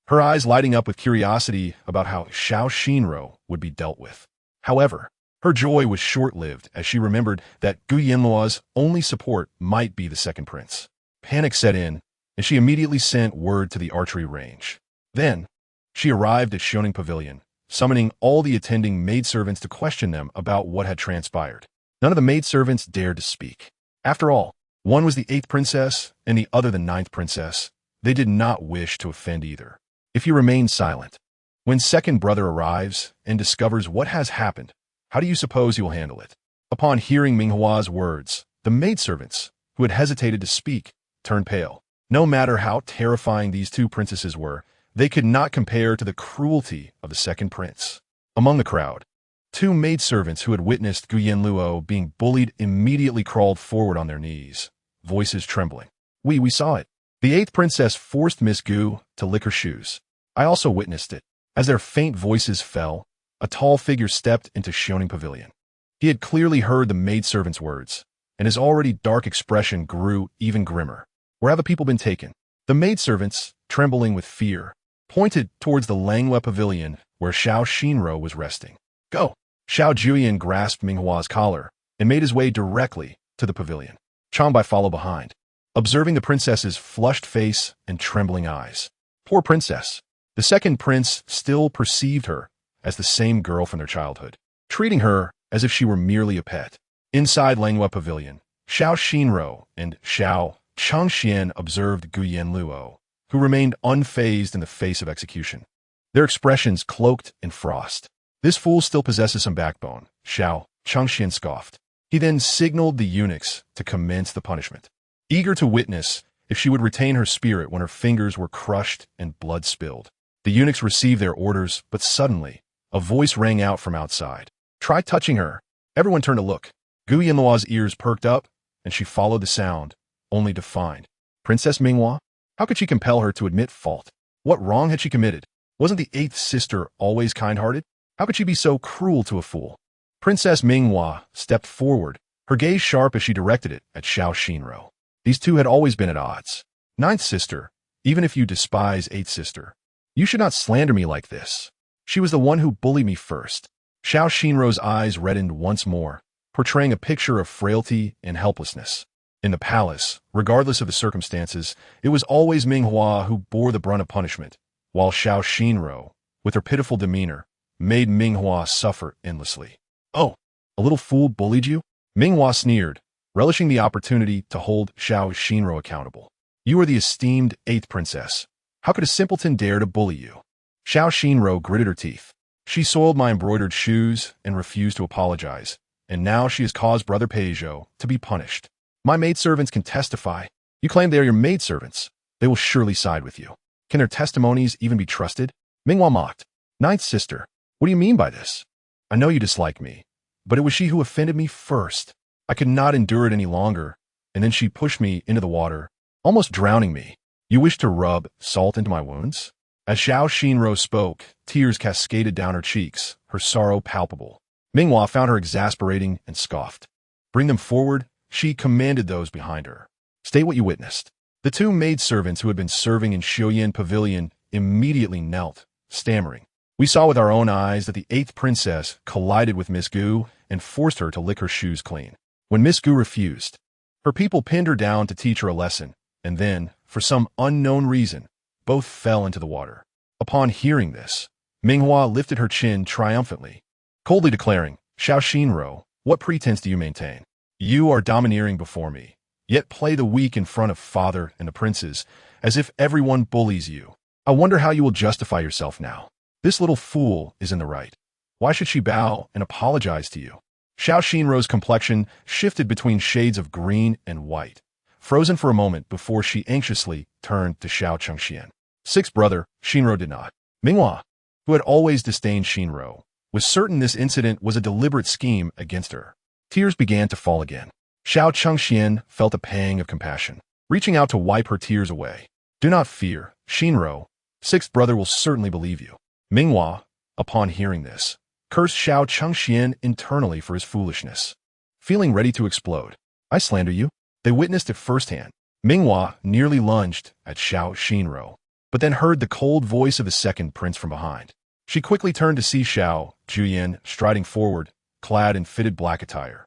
her eyes lighting up with curiosity about how Xiao Xinruo would be dealt with. However, her joy was short-lived as she remembered that Gu Yanluo's only support might be the second prince. Panic set in, and she immediately sent word to the archery range. Then, she arrived at Xiaoning Pavilion, summoning all the attending maidservants to question them about what had transpired. None of the maidservants dared to speak. After all, one was the eighth princess and the other the ninth princess. They did not wish to offend either. If you remain silent, when second brother arrives and discovers what has happened, how do you suppose he will handle it? Upon hearing Minghua's words, the maidservants, who had hesitated to speak, turned pale. No matter how terrifying these two princesses were, they could not compare to the cruelty of the second prince. Among the crowd, two maidservants who had witnessed Gu Yanluo being bullied immediately crawled forward on their knees, voices trembling. We saw it. The eighth princess forced Miss Gu to lick her shoes. I also witnessed it. As their faint voices fell, a tall figure stepped into Xiaoning Pavilion. He had clearly heard the maidservant's words, and his already dark expression grew even grimmer. Where have the people been taken? The maidservants, trembling with fear, pointed towards the Yanluo Pavilion where Xiao Xinro was resting. Go! Xiao Jiuye grasped Minghua's collar and made his way directly to the pavilion. Changbai followed behind, observing the princess's flushed face and trembling eyes. Poor princess. The second prince still perceived her as the same girl from their childhood, treating her as if she were merely a pet. Inside Yanluo Pavilion, Xiao Xinro and Xiao Changxian observed Gu Yanluo, who remained unfazed in the face of execution, their expressions cloaked in frost. This fool still possesses some backbone, Xiao Changxian scoffed. He then signaled the eunuchs to commence the punishment, eager to witness if she would retain her spirit when her fingers were crushed and blood spilled. The eunuchs received their orders, but suddenly, a voice rang out from outside. Try touching her. Everyone turned to look. Gu Yanluo's ears perked up, and she followed the sound, only to find Princess Minghua? How could she compel her to admit fault? What wrong had she committed? Wasn't the eighth sister always kind-hearted? How could she be so cruel to a fool? Princess Minghua stepped forward, her gaze sharp as she directed it at Xiao Xinro. These two had always been at odds. Ninth sister, even if you despise eighth sister, you should not slander me like this. She was the one who bullied me first. Xiao Xinro's eyes reddened once more, portraying a picture of frailty and helplessness. In the palace, regardless of the circumstances, it was always Minghua who bore the brunt of punishment, while Xiao Xinro, with her pitiful demeanor, made Minghua suffer endlessly. Oh, a little fool bullied you? Minghua sneered, relishing the opportunity to hold Xiao Xinro accountable. You are the esteemed eighth princess. How could a simpleton dare to bully you? Xiao Xinro gritted her teeth. She soiled my embroidered shoes and refused to apologize, and now she has caused Brother Peugeot to be punished. My maidservants can testify. You claim they are your maidservants. They will surely side with you. Can their testimonies even be trusted? Minghua mocked. Ninth sister, what do you mean by this? I know you dislike me, but it was she who offended me first. I could not endure it any longer, and then she pushed me into the water, almost drowning me. You wish to rub salt into my wounds? As Xiao Xinro spoke, tears cascaded down her cheeks, her sorrow palpable. Minghua found her exasperating and scoffed. Bring them forward, she commanded those behind her. State what you witnessed. The two maidservants who had been serving in Xiaoyan Pavilion immediately knelt, stammering. We saw with our own eyes that the eighth princess collided with Miss Gu and forced her to lick her shoes clean. When Miss Gu refused, her people pinned her down to teach her a lesson, and then, for some unknown reason, both fell into the water. Upon hearing this, Minghua lifted her chin triumphantly, coldly declaring, Xiao Xinro, what pretense do you maintain? You are domineering before me, yet play the weak in front of father and the princes, as if everyone bullies you. I wonder how you will justify yourself now. This little fool is in the right. Why should she bow and apologize to you? Xiao Xinro's complexion shifted between shades of green and white, frozen for a moment before she anxiously turned to Xiao Changxian. Sixth brother, Xinro did not. Minghua, who had always disdained Xinro, was certain this incident was a deliberate scheme against her. Tears began to fall again. Xiao Changxian felt a pang of compassion, reaching out to wipe her tears away. Do not fear, Xinro. Sixth brother will certainly believe you. Minghua, upon hearing this, cursed Xiao Changxian internally for his foolishness. Feeling ready to explode. I slander you? They witnessed it firsthand. Minghua nearly lunged at Xiao Xinro, but then heard the cold voice of the second prince from behind. She quickly turned to see Xiao Jiuye striding forward, clad in fitted black attire,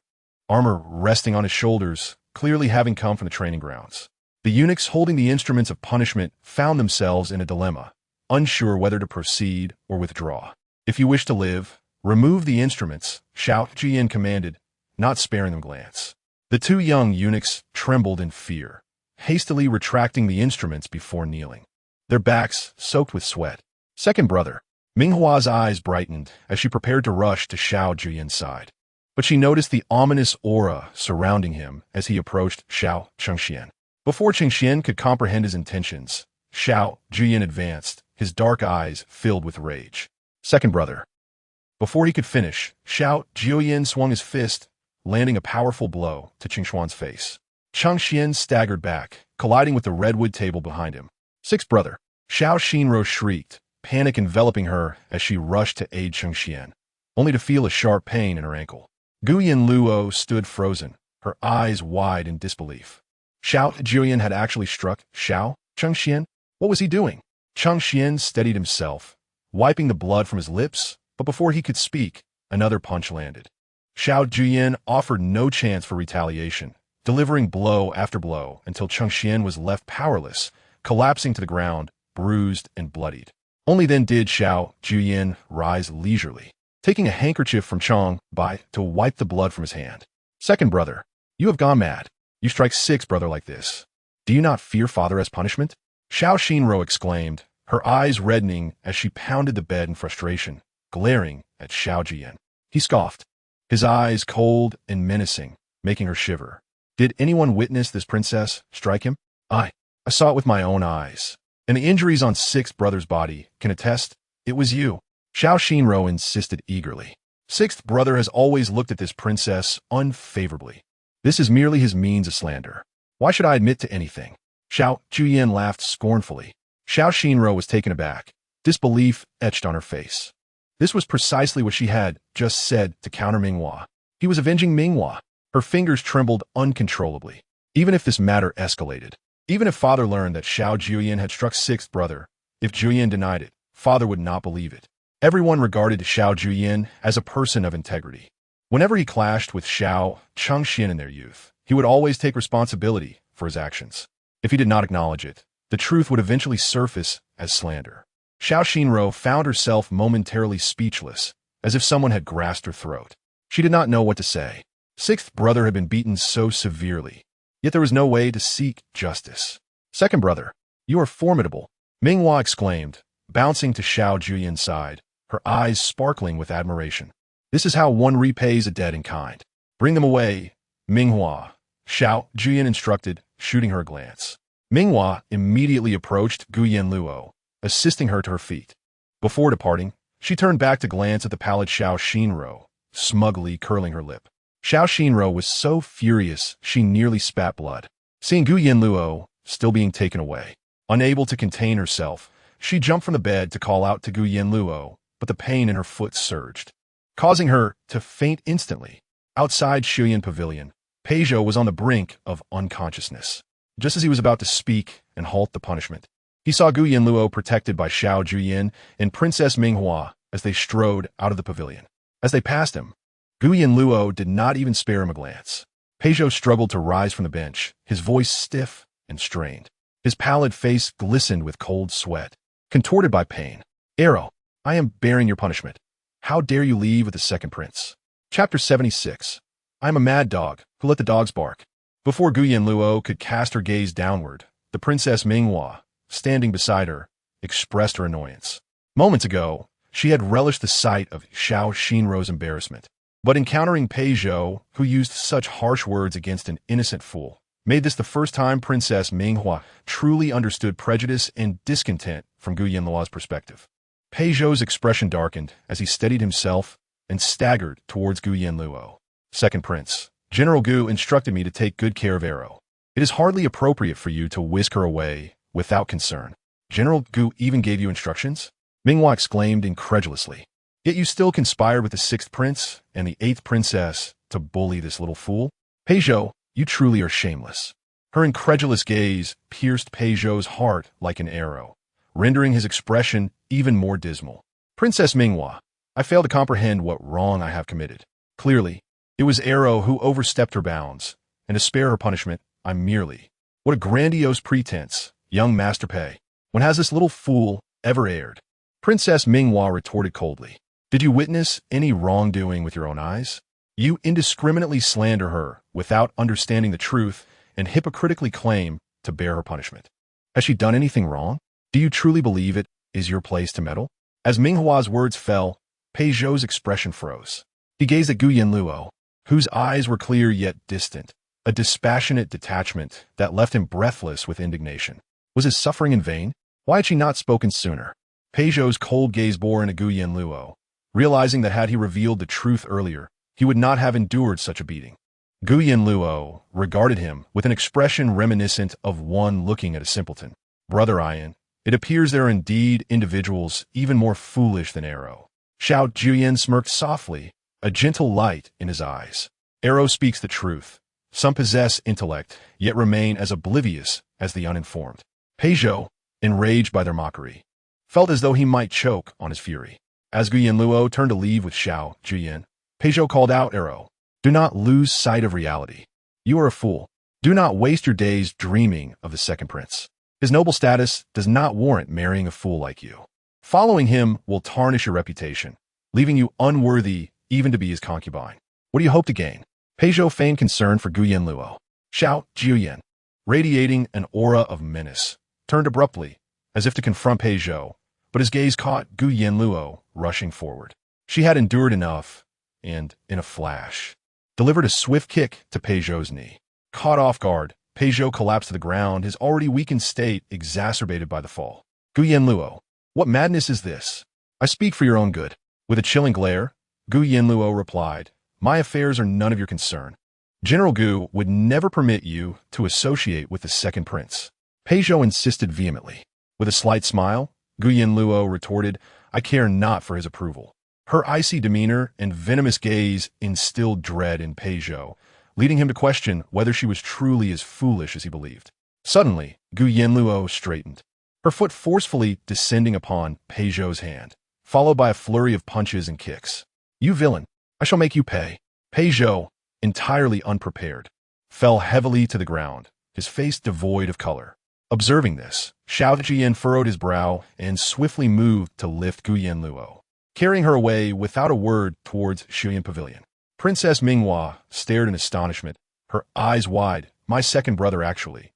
armor resting on his shoulders, clearly having come from the training grounds. The eunuchs holding the instruments of punishment found themselves in a dilemma, unsure whether to proceed or withdraw. If you wish to live, remove the instruments, Xiao Jiuye commanded, not sparing them glance. The two young eunuchs trembled in fear, hastily retracting the instruments before kneeling, their backs soaked with sweat. Second brother, Minghua's eyes brightened as she prepared to rush to Xiao Jiuye's side, but she noticed the ominous aura surrounding him as he approached Xiao Changxian. Before Changxian could comprehend his intentions, Xiao Jiuye advanced, his dark eyes filled with rage. Second brother. Before he could finish, Xiao Jiuye swung his fist, landing a powerful blow to Qingshuan's face. Changxian staggered back, colliding with the redwood table behind him. Sixth brother. Xiao Xinro shrieked, panic enveloping her as she rushed to aid Changxian, only to feel a sharp pain in her ankle. Gu Yanluo stood frozen, her eyes wide in disbelief. Xiao Jiuye had actually struck Xiao Changxian? What was he doing? Changxian steadied himself, wiping the blood from his lips, but before he could speak, another punch landed. Xiao Jiuye offered no chance for retaliation, delivering blow after blow until Changxian was left powerless, collapsing to the ground, bruised and bloodied. Only then did Xiao Jiuye rise leisurely, taking a handkerchief from Chang Bai to wipe the blood from his hand. Second brother, you have gone mad. You strike sixth brother like this. Do you not fear father as punishment? Xiao Xinro exclaimed, her eyes reddening as she pounded the bed in frustration, glaring at Xiao Jiuye. He scoffed, his eyes cold and menacing, making her shiver. Did anyone witness this princess strike him? I saw it with my own eyes. And the injuries on sixth brother's body can attest it was you. Xiao Xinro insisted eagerly. Sixth brother has always looked at this princess unfavorably. This is merely his means of slander. Why should I admit to anything? Xiao Jiuye laughed scornfully. Xiao Xinro was taken aback, disbelief etched on her face. This was precisely what she had just said to counter Minghua. He was avenging Minghua. Her fingers trembled uncontrollably. Even if this matter escalated, even if father learned that Xiao Jiuye had struck sixth brother, if Jiuye denied it, father would not believe it. Everyone regarded Xiao Jiuye as a person of integrity. Whenever he clashed with Xiao Changxian in their youth, he would always take responsibility for his actions. If he did not acknowledge it, the truth would eventually surface as slander. Xiao Xinro found herself momentarily speechless, as if someone had grasped her throat. She did not know what to say. Sixth brother had been beaten so severely, yet there was no way to seek justice. Second brother, you are formidable, Minghua exclaimed, bouncing to Xiao Jiuye's side, her eyes sparkling with admiration. This is how one repays a debt in kind. Bring them away, Minghua, Xiao Jiuye instructed, shooting her a glance. Minghua immediately approached Gu Yanluo, assisting her to her feet. Before departing, she turned back to glance at the pallid Xiao Xinro, smugly curling her lip. Xiao Xinro was so furious she nearly spat blood. Seeing Gu Yanluo still being taken away, unable to contain herself, she jumped from the bed to call out to Gu Yanluo, but the pain in her foot surged, causing her to faint instantly. Outside Shuyan Pavilion, Peugeot was on the brink of unconsciousness. Just as he was about to speak and halt the punishment, he saw Gu Yanluo protected by Xiao Jiuye and Princess Minghua as they strode out of the pavilion. As they passed him, Gu Yanluo did not even spare him a glance. Peugeot struggled to rise from the bench, his voice stiff and strained. His pallid face glistened with cold sweat, contorted by pain. Arrow, I am bearing your punishment. How dare you leave with the second prince? Chapter 76. I am a mad dog who let the dogs bark. Before Gu Yanluo could cast her gaze downward, the Princess Minghua, standing beside her, expressed her annoyance. Moments ago, she had relished the sight of Xiao Xinro's embarrassment. But encountering Peugeot, who used such harsh words against an innocent fool, made this the first time Princess Minghua truly understood prejudice and discontent from Gu Yanluo's perspective. Peugeot's expression darkened as he steadied himself and staggered towards Gu Yanluo. Second prince, General Gu instructed me to take good care of Arrow. It is hardly appropriate for you to whisk her away without concern. General Gu even gave you instructions? Minghua exclaimed incredulously. Yet you still conspired with the sixth prince and the eighth princess to bully this little fool? Peugeot, you truly are shameless. Her incredulous gaze pierced Peugeot's heart like an arrow, rendering his expression even more dismal. Princess Minghua, I fail to comprehend what wrong I have committed. Clearly, it was Arrow who overstepped her bounds, and to spare her punishment, I merely— What a grandiose pretense, young Master Pei. When has this little fool ever erred? Princess Minghua retorted coldly. Did you witness any wrongdoing with your own eyes? You indiscriminately slander her without understanding the truth and hypocritically claim to bear her punishment. Has she done anything wrong? Do you truly believe it is your place to meddle? As Minghua's words fell, Peugeot's expression froze. He gazed at Gu Yanluo, whose eyes were clear yet distant, a dispassionate detachment that left him breathless with indignation. Was his suffering in vain? Why had she not spoken sooner? Peugeot's cold gaze bore into Gu Yanluo, realizing that had he revealed the truth earlier, he would not have endured such a beating. Gu Yanluo regarded him with an expression reminiscent of one looking at a simpleton. Brother Ian, it appears there are indeed individuals even more foolish than Arrow. Xiao Jiuye smirked softly, a gentle light in his eyes. Arrow speaks the truth. Some possess intellect, yet remain as oblivious as the uninformed. Peizhou, enraged by their mockery, felt as though he might choke on his fury. As Gu Yanluo turned to leave with Xiao Jiuye, Peizhou called out Arrow, "Do not lose sight of reality. You are a fool. Do not waste your days dreaming of the second prince. His noble status does not warrant marrying a fool like you. Following him will tarnish your reputation, leaving you unworthy even to be his concubine. What do you hope to gain?" Peizhou feigned concern for Gu Yanluo. Xiao Jiuye, radiating an aura of menace, turned abruptly, as if to confront Peizhou, but his gaze caught Gu Yanluo rushing forward. She had endured enough, and, in a flash, delivered a swift kick to Peizhou's knee. Caught off guard, Peizhou collapsed to the ground, his already weakened state exacerbated by the fall. Gu Yanluo, what madness is this? I speak for your own good. With a chilling glare, Gu Yanluo replied, My affairs are none of your concern. General Gu would never permit you to associate with the second prince. Peizhou insisted vehemently. With a slight smile, Gu Yanluo retorted, I care not for his approval. Her icy demeanor and venomous gaze instilled dread in Peizhou, leading him to question whether she was truly as foolish as he believed. Suddenly, Gu Yanluo straightened, her foot forcefully descending upon Peizhou's hand, followed by a flurry of punches and kicks. You villain, I shall make you pay. Peizhou, entirely unprepared, fell heavily to the ground, his face devoid of color. Observing this, Xiao Jiuye furrowed his brow and swiftly moved to lift Gu Yanluo, carrying her away without a word towards Xiuyan Pavilion. Princess Minghua stared in astonishment, her eyes wide. My second brother, actually.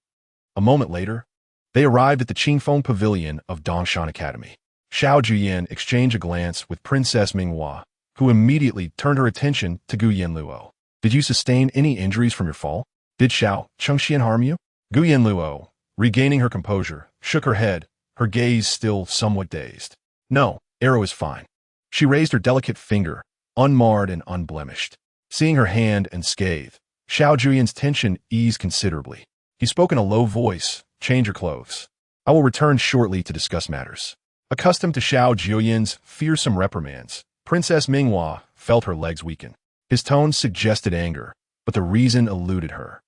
A moment later, they arrived at the Qingfeng Pavilion of Dongshan Academy. Xiao Jiuye exchanged a glance with Princess Minghua, who immediately turned her attention to Gu Yanluo. Did you sustain any injuries from your fall? Did Xiao Chengxian harm you? Gu Yanluo, regaining her composure, shook her head, her gaze still somewhat dazed. No, Arrow is fine. She raised her delicate finger, unmarred and unblemished. Seeing her hand unscathed, Xiao Jiuye's tension eased considerably. He spoke in a low voice, change your clothes. I will return shortly to discuss matters. Accustomed to Xiao Jiuye's fearsome reprimands, Princess Minghua felt her legs weaken. His tone suggested anger, but the reason eluded her.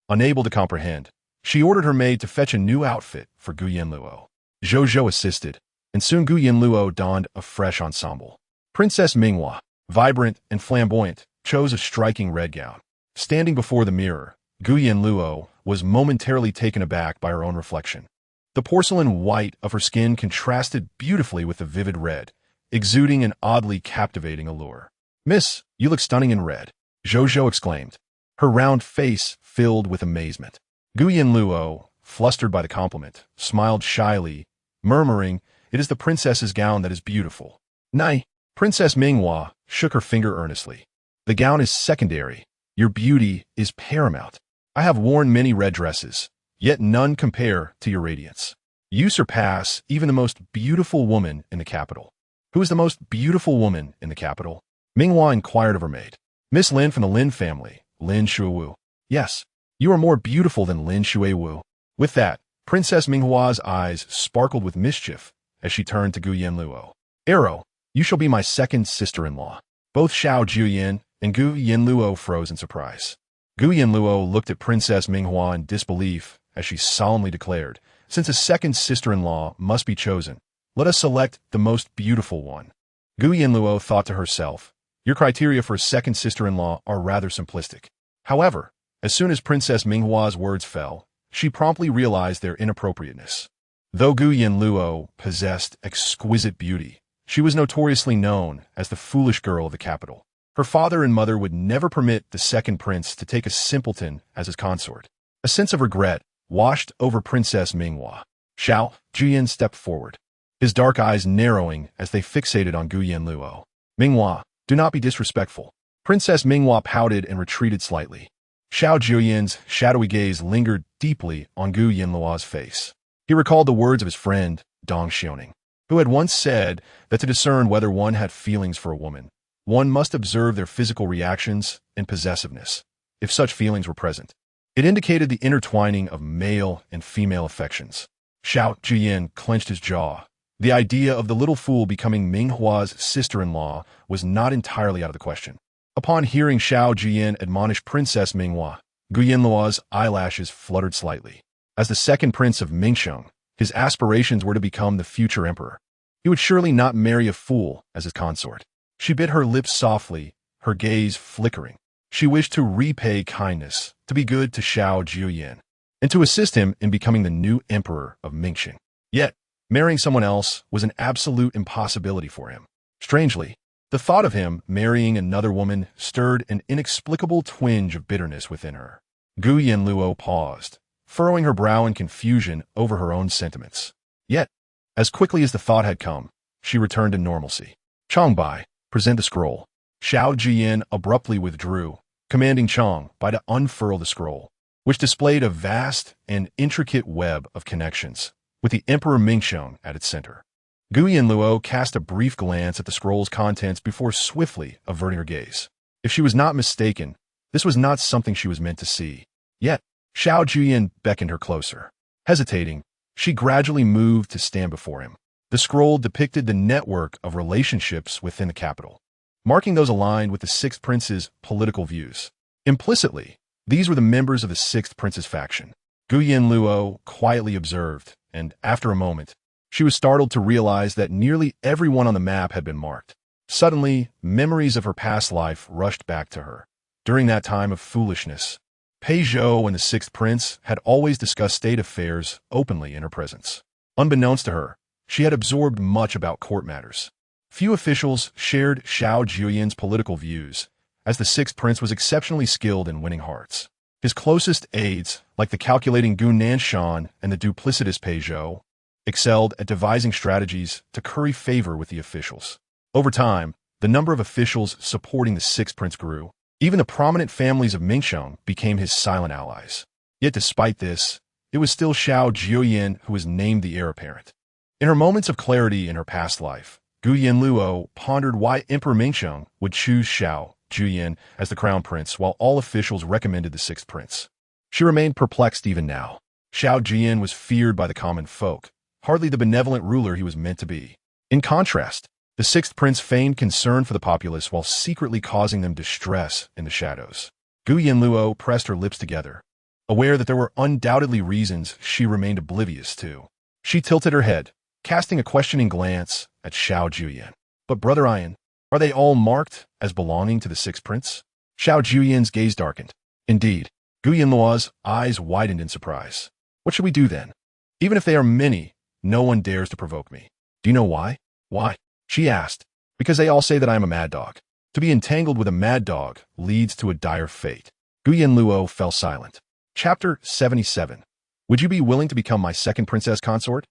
Unable to comprehend, she ordered her maid to fetch a new outfit for Gu Yanluo. Zhou assisted, and soon Gu Yanluo donned a fresh ensemble. Princess Minghua, vibrant and flamboyant, chose a striking red gown. Standing before the mirror, Gu Yanluo was momentarily taken aback by her own reflection. The porcelain white of her skin contrasted beautifully with the vivid red, exuding an oddly captivating allure. Miss, you look stunning in red, Zhou exclaimed, her round face filled with amazement. Gu Yanluo, flustered by the compliment, smiled shyly, murmuring, It is the princess's gown that is beautiful. Nay, Princess Minghua shook her finger earnestly. The gown is secondary. Your beauty is paramount. I have worn many red dresses, yet none compare to your radiance. You surpass even the most beautiful woman in the capital. Who is the most beautiful woman in the capital? Minghua inquired of her maid. Miss Lin from the Lin family, Lin Shuiwu. Yes, you are more beautiful than Lin Shuiwu. With that, Princess Minghua's eyes sparkled with mischief as she turned to Gu Yanluo. Arrow, you shall be my second sister-in-law. Both Xiao Jiuye and Gu Yanluo froze in surprise. Gu Yanluo looked at Princess Minghua in disbelief as she solemnly declared, Since a second sister-in-law must be chosen, let us select the most beautiful one. Gu Yanluo thought to herself, Your criteria for a second sister-in-law are rather simplistic. However, as soon as Princess Minghua's words fell, she promptly realized their inappropriateness. Though Gu Yanluo possessed exquisite beauty, she was notoriously known as the foolish girl of the capital. Her father and mother would never permit the second prince to take a simpleton as his consort. A sense of regret washed over Princess Minghua. Xiao Jiuye stepped forward, his dark eyes narrowing as they fixated on Gu Yanluo. Minghua, do not be disrespectful. Princess Minghua pouted and retreated slightly. Xiao Jiuye's shadowy gaze lingered deeply on Gu Yanluo's face. He recalled the words of his friend, Dong Xiaoning, who had once said that to discern whether one had feelings for a woman, one must observe their physical reactions and possessiveness. if such feelings were present. It indicated the intertwining of male and female affections. Xiao Jiuye clenched his jaw. The idea of the little fool becoming Minghua's sister-in-law was not entirely out of the question. Upon hearing Xiao Jiuye admonish Princess Minghua, Gu Yanluo's eyelashes fluttered slightly. As the second prince of Mingsheng, his aspirations were to become the future emperor. He would surely not marry a fool as his consort. She bit her lips softly, her gaze flickering. She wished to repay kindness, to be good to Xiao Jiuye, and to assist him in becoming the new emperor of Mingsheng. Yet, marrying someone else was an absolute impossibility for him. Strangely, the thought of him marrying another woman stirred an inexplicable twinge of bitterness within her. Gu Yanluo paused, furrowing her brow in confusion over her own sentiments. Yet, as quickly as the thought had come, she returned to normalcy. Changbai, present the scroll. Xiao Jiuye abruptly withdrew, commanding Changbai to unfurl the scroll, which displayed a vast and intricate web of connections, with the Emperor Mingsheng at its center. Gu Yanluo cast a brief glance at the scroll's contents before swiftly averting her gaze. If she was not mistaken, this was not something she was meant to see. Yet, Xiao Jiuye beckoned her closer. Hesitating, she gradually moved to stand before him. The scroll depicted the network of relationships within the capital, marking those aligned with the Sixth Prince's political views. Implicitly, these were the members of the Sixth Prince's faction. Gu Yanluo quietly observed, and after a moment, she was startled to realize that nearly everyone on the map had been marked. Suddenly, memories of her past life rushed back to her. During that time of foolishness, Pei Zhou and the Sixth Prince had always discussed state affairs openly in her presence. Unbeknownst to her, she had absorbed much about court matters. Few officials shared Xiao Jiuye's political views, as the Sixth Prince was exceptionally skilled in winning hearts. His closest aides, like the calculating Gu Nanshan and the duplicitous Pei Zhou, excelled at devising strategies to curry favor with the officials. Over time, the number of officials supporting the Sixth Prince grew. Even the prominent families of Mingsheng became his silent allies. Yet despite this, it was still Xiao Jiuye who was named the heir apparent. In her moments of clarity in her past life, Gu Yanluo pondered why Emperor Mingsheng would choose Xiao Jiuye as the crown prince while all officials recommended the Sixth Prince. She remained perplexed even now. Xiao Jiuye was feared by the common folk, hardly the benevolent ruler he was meant to be. In contrast, the Sixth Prince feigned concern for the populace while secretly causing them distress in the shadows. Gu Yanluo pressed her lips together, aware that there were undoubtedly reasons she remained oblivious to. She tilted her head, casting a questioning glance at Xiao Jiuye. But Brother Ian, are they all marked as belonging to the Sixth Prince? Xiao Jiuye's gaze darkened. Indeed, Gu Yanluo's eyes widened in surprise. What should we do then? Even if they are many, no one dares to provoke me. Do you know why? Why? She asked. Because they all say that I am a mad dog. To be entangled with a mad dog leads to a dire fate. Gu Yanluo fell silent. Chapter 77. Would you be willing to become my second princess consort?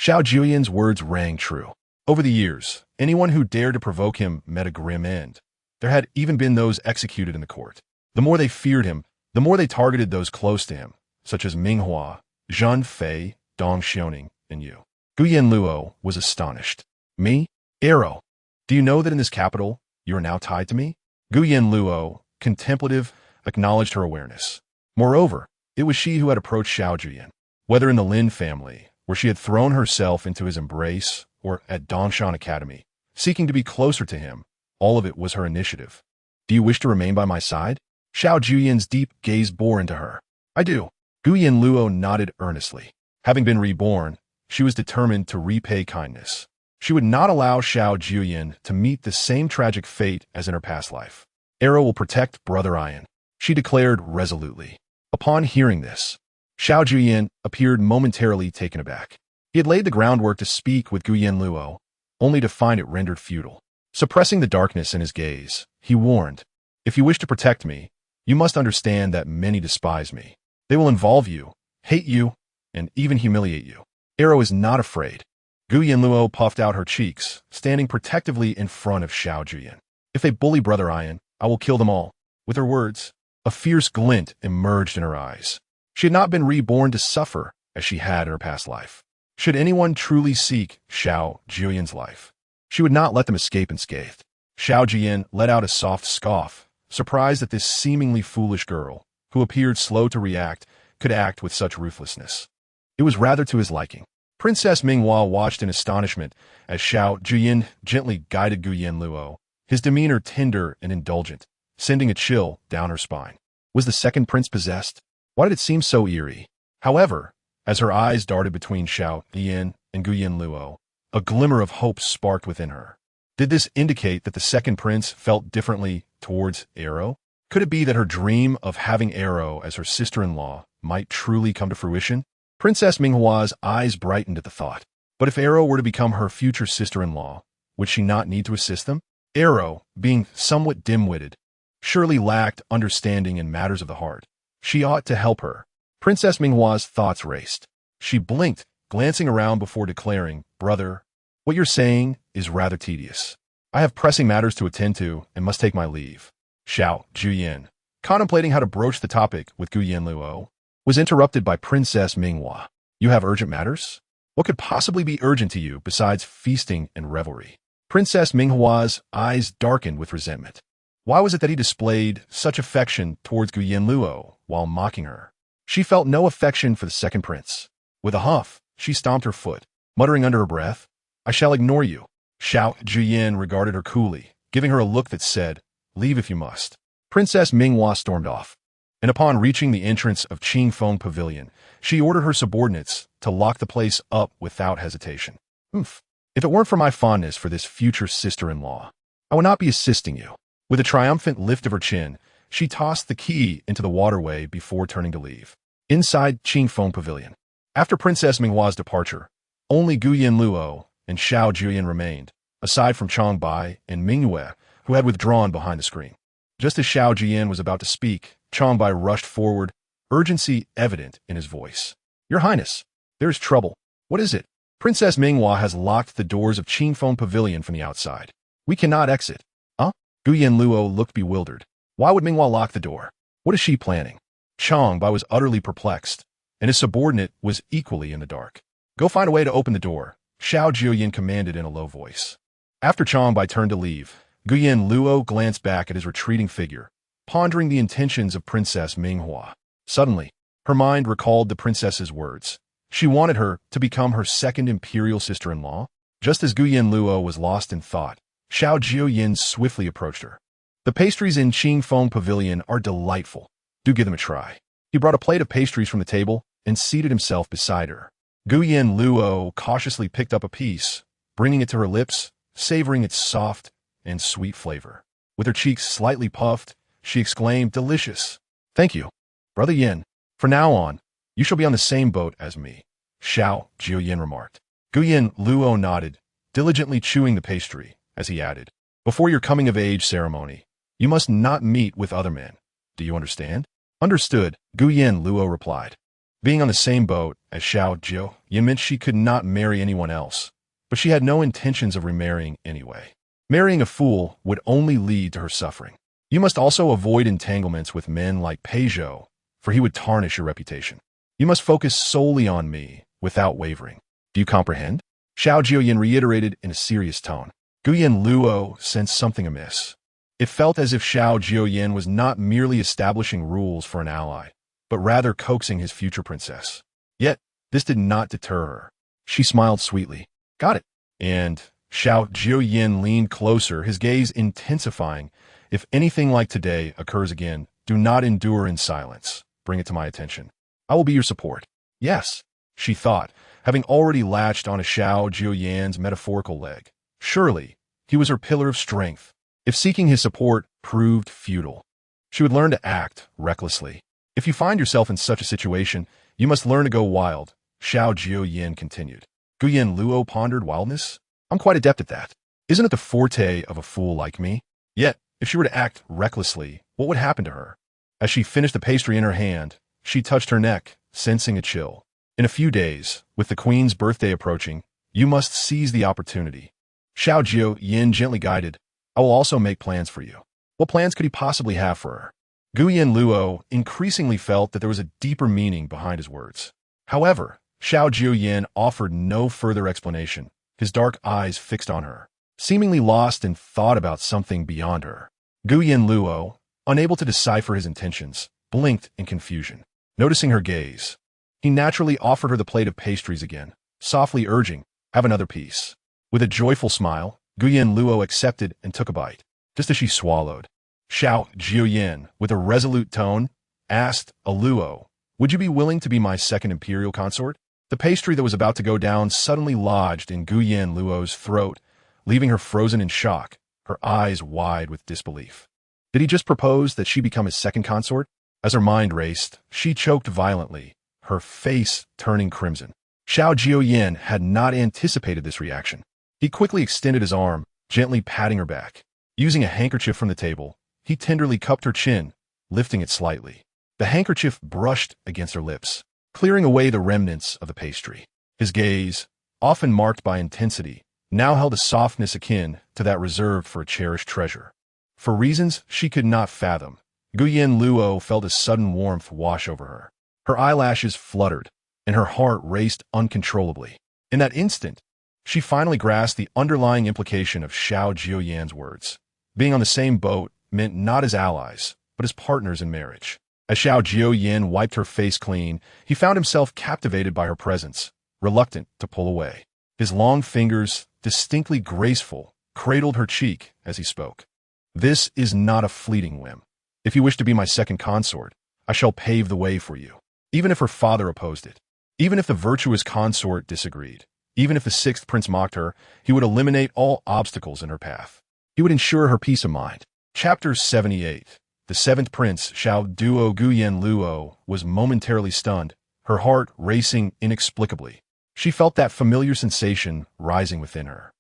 Xiao Jiuye's words rang true. Over the years, anyone who dared to provoke him met a grim end. There had even been those executed in the court. The more they feared him, the more they targeted those close to him, such as Minghua, Zhan Fei, Dong Xiaoning, and you. Gu Yanluo was astonished. Me? Arrow. Do you know that in this capital, you are now tied to me? Gu Yanluo, contemplative, acknowledged her awareness. Moreover, it was she who had approached Xiao Jiuye. Whether in the Lin family, where she had thrown herself into his embrace, or at Dongshan Academy, seeking to be closer to him, all of it was her initiative. Do you wish to remain by my side? Xiao Jiuye's deep gaze bore into her. I do. Gu Yanluo nodded earnestly. Having been reborn, she was determined to repay kindness. She would not allow Xiao Jiuye to meet the same tragic fate as in her past life. Arrow will protect Brother Ian, she declared resolutely. Upon hearing this, Xiao Jiuye appeared momentarily taken aback. He had laid the groundwork to speak with Gu Yanluo, only to find it rendered futile. Suppressing the darkness in his gaze, he warned, if you wish to protect me, you must understand that many despise me. They will involve you, hate you, and even humiliate you. Arrow is not afraid. Gu Yanluo puffed out her cheeks, standing protectively in front of Xiao Jiuye. If they bully Brother Ian, I will kill them all. With her words, a fierce glint emerged in her eyes. She had not been reborn to suffer as she had in her past life. Should anyone truly seek Xiao Jiuye's life, she would not let them escape unscathed. Xiao Jiuye let out a soft scoff, surprised that this seemingly foolish girl, who appeared slow to react, could act with such ruthlessness. It was rather to his liking. Princess Minghua watched in astonishment as Xiao Jiuye gently guided Gu Yanluo, his demeanor tender and indulgent, sending a chill down her spine. Was the second prince possessed? Why did it seem so eerie? However, as her eyes darted between Xiao Jiuye and Gu Yanluo, a glimmer of hope sparked within her. Did this indicate that the second prince felt differently towards Arrow? Could it be that her dream of having Arrow as her sister-in-law might truly come to fruition? Princess Minghua's eyes brightened at the thought. But if Arrow were to become her future sister-in-law, would she not need to assist them? Arrow, being somewhat dim-witted, surely lacked understanding in matters of the heart. She ought to help her. Princess Minghua's thoughts raced. She blinked, glancing around before declaring, "Brother, what you're saying is rather tedious. I have pressing matters to attend to and must take my leave." Xiao Jiuye, contemplating how to broach the topic with Gu Yanluo, was interrupted by Princess Minghua. "You have urgent matters? What could possibly be urgent to you besides feasting and revelry?" Princess Minghua's eyes darkened with resentment. Why was it that he displayed such affection towards Gu Yanluo while mocking her? She felt no affection for the second prince. With a huff, she stomped her foot, muttering under her breath, "I shall ignore you." Xiao Jiuye regarded her coolly, giving her a look that said, "Leave if you must." Princess Minghua stormed off, and upon reaching the entrance of Qingfeng Pavilion, she ordered her subordinates to lock the place up without hesitation. Oof. If it weren't for my fondness for this future sister-in-law, I would not be assisting you. With a triumphant lift of her chin, she tossed the key into the waterway before turning to leave. Inside Qingfeng Pavilion, after Princess Minghua's departure, only Gu Yanluo and Xiao Jiuye remained, aside from Changbai and Mingyue, who had withdrawn behind the screen. Just as Xiao Jiuye was about to speak, Changbai rushed forward, urgency evident in his voice. "Your Highness, there is trouble. What is it?" "Princess Minghua has locked the doors of Qingfeng Pavilion from the outside. We cannot exit." "Huh?" Gu Yanluo looked bewildered. Why would Minghua lock the door? What is she planning? Changbai was utterly perplexed, and his subordinate was equally in the dark. "Go find a way to open the door," Xiao Jiuye commanded in a low voice. After Changbai turned to leave, Gu Yanluo glanced back at his retreating figure, pondering the intentions of Princess Minghua. Suddenly, her mind recalled the princess's words. She wanted her to become her second imperial sister-in-law. Just as Gu Yanluo was lost in thought, Xiao Jiuye swiftly approached her. "The pastries in Qingfeng Pavilion are delightful. Do give them a try." He brought a plate of pastries from the table and seated himself beside her. Gu Yanluo cautiously picked up a piece, bringing it to her lips, savoring its soft and sweet flavor. With her cheeks slightly puffed, she exclaimed, "Delicious. Thank you, Brother Yin. From now on, you shall be on the same boat as me," Xiao Jiuye remarked. Gu Yanluo nodded, diligently chewing the pastry, as he added, "Before your coming-of-age ceremony, you must not meet with other men. Do you understand?" "Understood," Gu Yanluo replied. Being on the same boat as Xiao Jiuye meant she could not marry anyone else, but she had no intentions of remarrying anyway. Marrying a fool would only lead to her suffering. "You must also avoid entanglements with men like Peizhou, for he would tarnish your reputation. You must focus solely on me, without wavering. Do you comprehend?" Xiao Jiuye reiterated in a serious tone. Gu Yanluo sensed something amiss. It felt as if Xiao Jiuye was not merely establishing rules for an ally, but rather coaxing his future princess. Yet, this did not deter her. She smiled sweetly. "Got it." And Xiao Jiuye leaned closer, his gaze intensifying. "If anything like today occurs again, do not endure in silence. Bring it to my attention. I will be your support." Yes, she thought, having already latched onto Xiao Jiuye's metaphorical leg. Surely, he was her pillar of strength. If seeking his support proved futile, she would learn to act recklessly. "If you find yourself in such a situation, you must learn to go wild," Xiao Jiuye continued. Gu Yanluo pondered wildness. "I'm quite adept at that. Isn't it the forte of a fool like me?" Yet, if she were to act recklessly, what would happen to her? As she finished the pastry in her hand, she touched her neck, sensing a chill. "In a few days, with the queen's birthday approaching, you must seize the opportunity." Xiao Jiuye gently guided, "I will also make plans for you." What plans could he possibly have for her? Gu Yanluo increasingly felt that there was a deeper meaning behind his words. However, Xiao Jiuye offered no further explanation, his dark eyes fixed on her, seemingly lost in thought about something beyond her. Gu Yanluo, unable to decipher his intentions, blinked in confusion. Noticing her gaze, he naturally offered her the plate of pastries again, softly urging, "Have another piece." With a joyful smile, Yanluo accepted and took a bite. Just as she swallowed, Xiao Jiuye, with a resolute tone, asked, "Luo, would you be willing to be my second imperial consort?" The pastry that was about to go down suddenly lodged in Yanluo's throat, leaving her frozen in shock, her eyes wide with disbelief. Did he just propose that she become his second consort? As her mind raced, she choked violently, her face turning crimson. Xiao Jiuye had not anticipated this reaction. He quickly extended his arm, gently patting her back. Using a handkerchief from the table, he tenderly cupped her chin, lifting it slightly. The handkerchief brushed against her lips, clearing away the remnants of the pastry. His gaze, often marked by intensity, now held a softness akin to that reserved for a cherished treasure. For reasons she could not fathom, Yanluo felt a sudden warmth wash over her. Her eyelashes fluttered, and her heart raced uncontrollably. In that instant, she finally grasped the underlying implication of Xiao Jiuye's words. Being on the same boat meant not as allies, but as partners in marriage. As Xiao Jiuye wiped her face clean, he found himself captivated by her presence, reluctant to pull away. His long fingers, distinctly graceful, cradled her cheek as he spoke. "This is not a fleeting whim. If you wish to be my second consort, I shall pave the way for you." Even if her father opposed it, even if the virtuous consort disagreed, even if the sixth prince mocked her, he would eliminate all obstacles in her path. He would ensure her peace of mind. Chapter 78. The seventh prince, Xiao Yanluo, was momentarily stunned, her heart racing inexplicably. She felt that familiar sensation rising within her.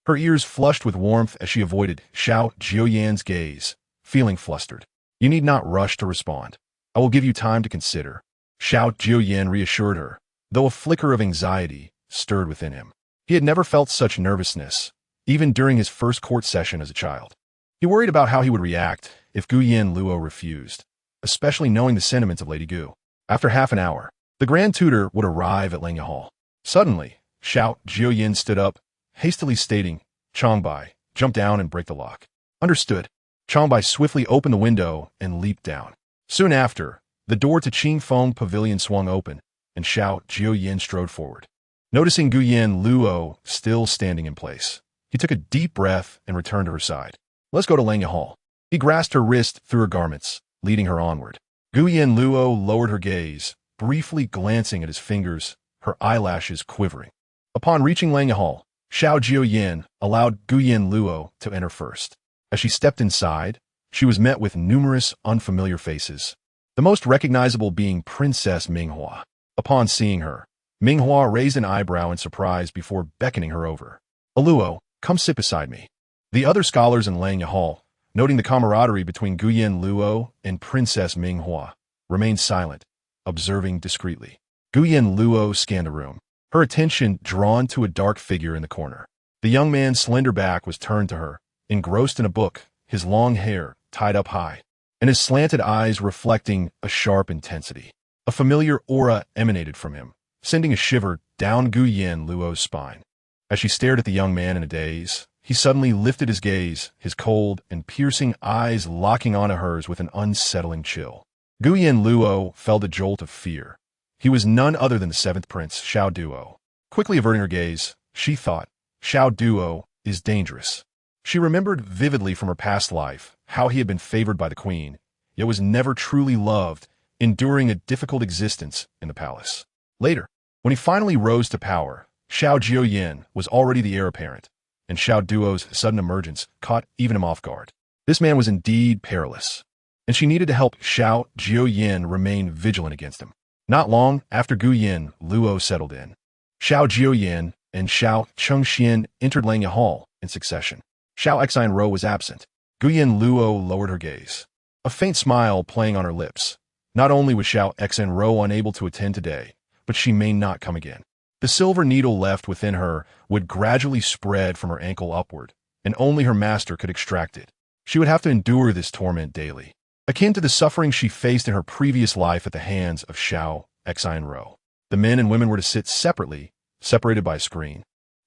Her ears flushed with warmth as she avoided Xiao Jiuye's gaze, feeling flustered. "You need not rush to respond. I will give you time to consider," Xiao Jiuye reassured her, though a flicker of anxiety stirred within him. He had never felt such nervousness, even during his first court session as a child. He worried about how he would react if Yanluo refused, especially knowing the sentiments of Lady Gu. After half an hour, the Grand Tutor would arrive at Langya Hall. Suddenly, Xiao Jiuye stood up, hastily stating, "Changbai, jump down and break the lock." "Understood." Changbai swiftly opened the window and leaped down. Soon after, the door to Qingfeng Pavilion swung open, and Xiao Jiuye strode forward. Noticing Yanluo still standing in place, he took a deep breath and returned to her side. "Let's go to Langya Hall." He grasped her wrist through her garments, leading her onward. Yanluo lowered her gaze, briefly glancing at his fingers, her eyelashes quivering. Upon reaching Langya Hall, Xiao Jiuye allowed Yanluo to enter first. As she stepped inside, she was met with numerous unfamiliar faces, the most recognizable being Princess Minghua. Upon seeing her, Minghua raised an eyebrow in surprise before beckoning her over. "Luo, come sit beside me." The other scholars in Langya Hall, noting the camaraderie between Yanluo and Princess Minghua, remained silent, observing discreetly. Yanluo scanned the room, her attention drawn to a dark figure in the corner. The young man's slender back was turned to her, engrossed in a book, his long hair tied up high, and his slanted eyes reflecting a sharp intensity. A familiar aura emanated from him, sending a shiver down Yanluo's spine. As she stared at the young man in a daze, he suddenly lifted his gaze, his cold and piercing eyes locking onto hers with an unsettling chill. Yanluo felt a jolt of fear. He was none other than the seventh prince, Xiao Duo. Quickly averting her gaze, she thought, "Xiao Duo is dangerous." She remembered vividly from her past life how he had been favored by the queen, yet was never truly loved, enduring a difficult existence in the palace. Later, when he finally rose to power, Xiao Jiuye was already the heir apparent, and Xiao Duo's sudden emergence caught even him off guard. This man was indeed perilous, and she needed to help Xiao Jiuye remain vigilant against him. Not long after Yanluo settled in, Xiao Jiuye and Xiao Chengxian entered Langya Hall in succession. Xiao Xianluo was absent. Yanluo lowered her gaze, a faint smile playing on her lips. Not only was Xiao Xianluo unable to attend today, but she may not come again. The silver needle left within her would gradually spread from her ankle upward, and only her master could extract it. She would have to endure this torment daily, akin to the suffering she faced in her previous life at the hands of Xiao Xianluo. The men and women were to sit separately, separated by a screen.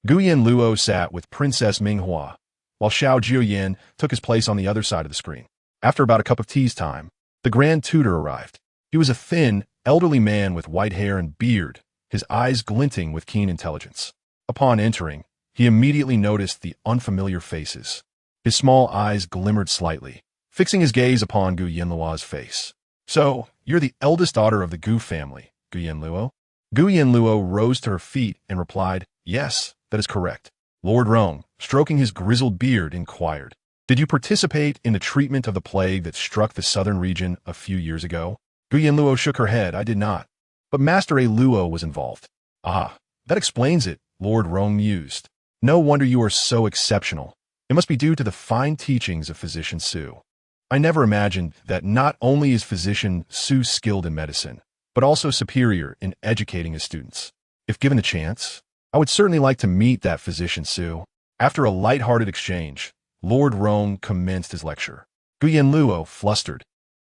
Yanluo sat with Princess Minghua, while Xiao Jiuye took his place on the other side of the screen. After about a cup of tea's time, the grand tutor arrived. He was a thin, elderly man with white hair and beard, his eyes glinting with keen intelligence. Upon entering, he immediately noticed the unfamiliar faces. His small eyes glimmered slightly, fixing his gaze upon Gu Yanluo's face. "So, you're the eldest daughter of the Gu family, Gu Yanluo?" Gu Yanluo rose to her feet and replied, "Yes, that is correct." Lord Rong, stroking his grizzled beard, inquired, "Did you participate in the treatment of the plague that struck the southern region a few years ago?" Gu Yanluo shook her head. "I did not. But Master A. Luo was involved." "Ah, that explains it," Lord Rong mused. "No wonder you are so exceptional. It must be due to the fine teachings of Physician Su. I never imagined that not only is Physician Su skilled in medicine, but also superior in educating his students. If given the chance, I would certainly like to meet that Physician Su." After a light-hearted exchange, Lord Rong commenced his lecture. Gu Yanluo, flustered,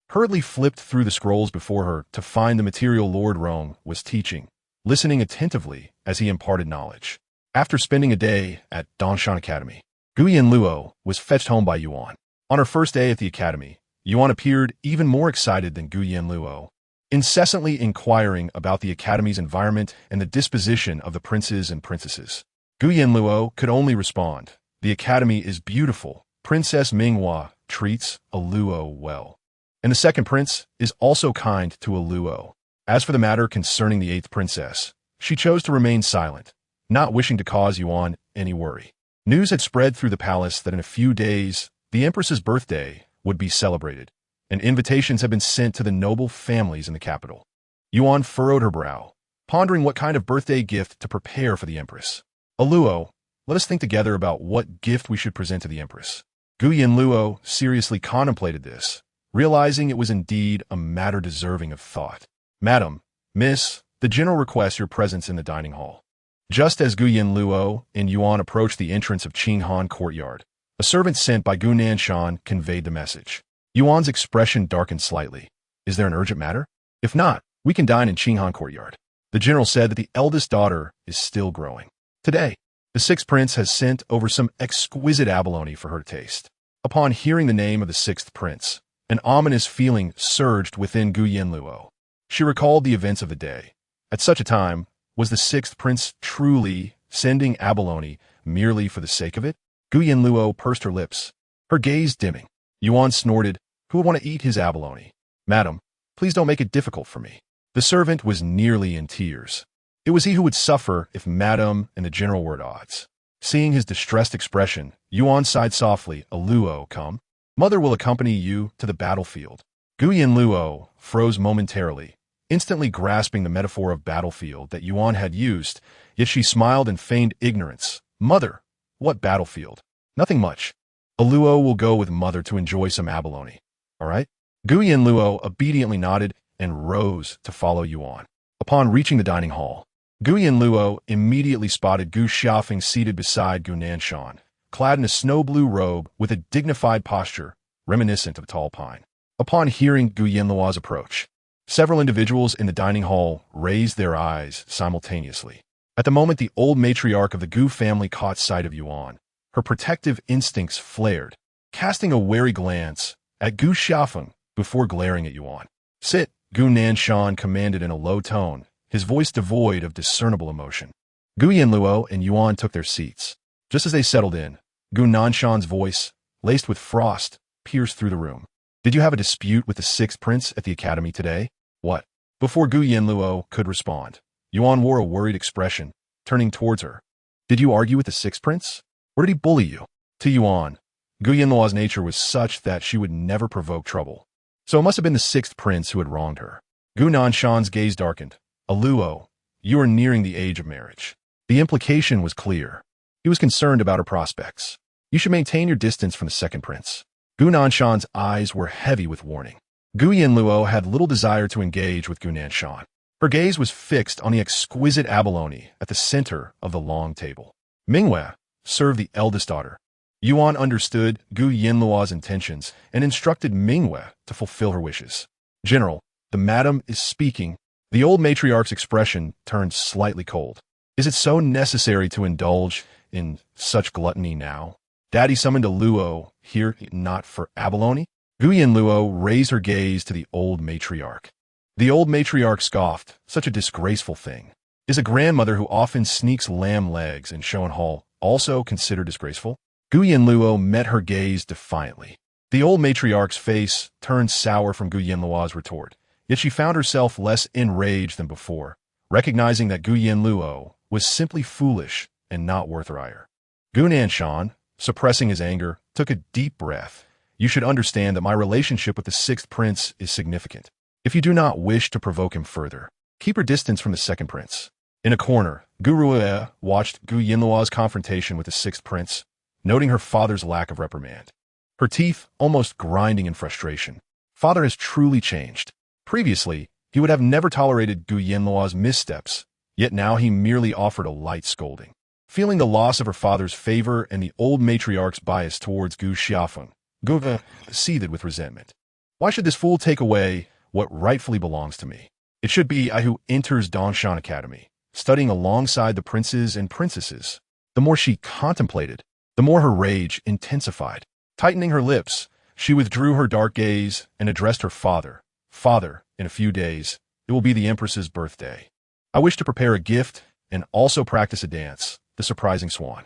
hurriedly flipped through the scrolls before her to find the material Lord Rong was teaching, listening attentively as he imparted knowledge. After spending a day at Dongshan Academy, Gu Yanluo was fetched home by Yuan. On her first day at the academy, Yuan appeared even more excited than Gu Yanluo, incessantly inquiring about the academy's environment and the disposition of the princes and princesses. Gu Yanluo could only respond, "The academy is beautiful. Princess Minghua treats a Luo well. And the second prince is also kind to a Luo." As for the matter concerning the eighth princess, she chose to remain silent, not wishing to cause Yuan any worry. News had spread through the palace that in a few days, the empress's birthday would be celebrated, and invitations had been sent to the noble families in the capital. Yuan furrowed her brow, pondering what kind of birthday gift to prepare for the empress. "Luo, let us think together about what gift we should present to the empress." Gu Yanluo seriously contemplated this, realizing it was indeed a matter deserving of thought. "Madam, Miss, the general requests your presence in the dining hall." Just as Gu Yanluo and Yuan approached the entrance of Qinghan Courtyard, a servant sent by Gu Nanshan conveyed the message. Yuan's expression darkened slightly. "Is there an urgent matter? If not, we can dine in Qinghan Courtyard." The general said that the eldest daughter is still growing. Today, the sixth prince has sent over some exquisite abalone for her to taste. Upon hearing the name of the sixth prince, an ominous feeling surged within Gu Yanluo. She recalled the events of the day. At such a time, was the sixth prince truly sending abalone merely for the sake of it? Gu Yanluo pursed her lips, her gaze dimming. Yuan snorted, "Who would want to eat his abalone?" "Madam, please don't make it difficult for me." The servant was nearly in tears. It was he who would suffer if Madam and the general were at odds. Seeing his distressed expression, Yuan sighed softly, "A Luo, come. Mother will accompany you to the battlefield." Gu Yanluo froze momentarily, instantly grasping the metaphor of battlefield that Yuan had used, yet she smiled and feigned ignorance. "Mother, what battlefield? Nothing much. A Luo will go with Mother to enjoy some abalone. All right?" Gu Yanluo obediently nodded and rose to follow Yuan. Upon reaching the dining hall, Gu Yanluo immediately spotted Gu Xiaofeng seated beside Gu Nanshan, clad in a snow-blue robe with a dignified posture reminiscent of a tall pine. Upon hearing Gu Yanluo's approach, several individuals in the dining hall raised their eyes simultaneously. At the moment the old matriarch of the Gu family caught sight of Yuan, her protective instincts flared, casting a wary glance at Gu Xiaofeng before glaring at Yuan. "Sit," Gu Nanshan commanded in a low tone, his voice devoid of discernible emotion. Gu Yanluo and Yuan took their seats. Just as they settled in, Gu Nanshan's voice, laced with frost, pierced through the room. "Did you have a dispute with the sixth prince at the academy today?" "What?" Before Gu Yanluo could respond, Yuan wore a worried expression, turning towards her. "Did you argue with the sixth prince? Or did he bully you?" To Yuan, Gu Yanluo's nature was such that she would never provoke trouble. So it must have been the sixth prince who had wronged her. Gu Nanshan's gaze darkened. "A Luo, you are nearing the age of marriage." The implication was clear. He was concerned about her prospects. "You should maintain your distance from the second prince." Gu Nanshan's eyes were heavy with warning. Gu Yanluo had little desire to engage with Gu Nanshan. Her gaze was fixed on the exquisite abalone at the center of the long table. Minghua served the eldest daughter. Yuan understood Gu Yanluo's intentions and instructed Minghua to fulfill her wishes. "General, the madam is speaking." The old matriarch's expression turned slightly cold. "Is it so necessary to indulge in such gluttony now? Daddy summoned a Luo here not for abalone?" Gu Yanluo raised her gaze to the old matriarch. The old matriarch scoffed. Such a disgraceful thing. Is a grandmother who often sneaks lamb legs in show and hall also considered disgraceful? Gu Yanluo met her gaze defiantly. The old matriarch's face turned sour from Gu Yanluo's retort, yet she found herself less enraged than before, recognizing that Gu Yanluo was simply foolish and not worth her ire. Gu Nanshan, suppressing his anger, took a deep breath. You should understand that my relationship with the sixth prince is significant. If you do not wish to provoke him further, keep your distance from the second prince. In a corner, Gu Ruye watched Gu Yanluo's confrontation with the sixth prince, noting her father's lack of reprimand. Her teeth almost grinding in frustration. Father has truly changed. Previously, he would have never tolerated Gu Yanluo's missteps, yet now he merely offered a light scolding. Feeling the loss of her father's favor and the old matriarch's bias towards Gu Xiaofeng, Gu seethed with resentment. Why should this fool take away what rightfully belongs to me? It should be I who enters Dongshan Academy, studying alongside the princes and princesses. The more she contemplated, the more her rage intensified. Tightening her lips, she withdrew her dark gaze and addressed her father. Father, in a few days, it will be the Empress's birthday. I wish to prepare a gift and also practice a dance, the surprising swan.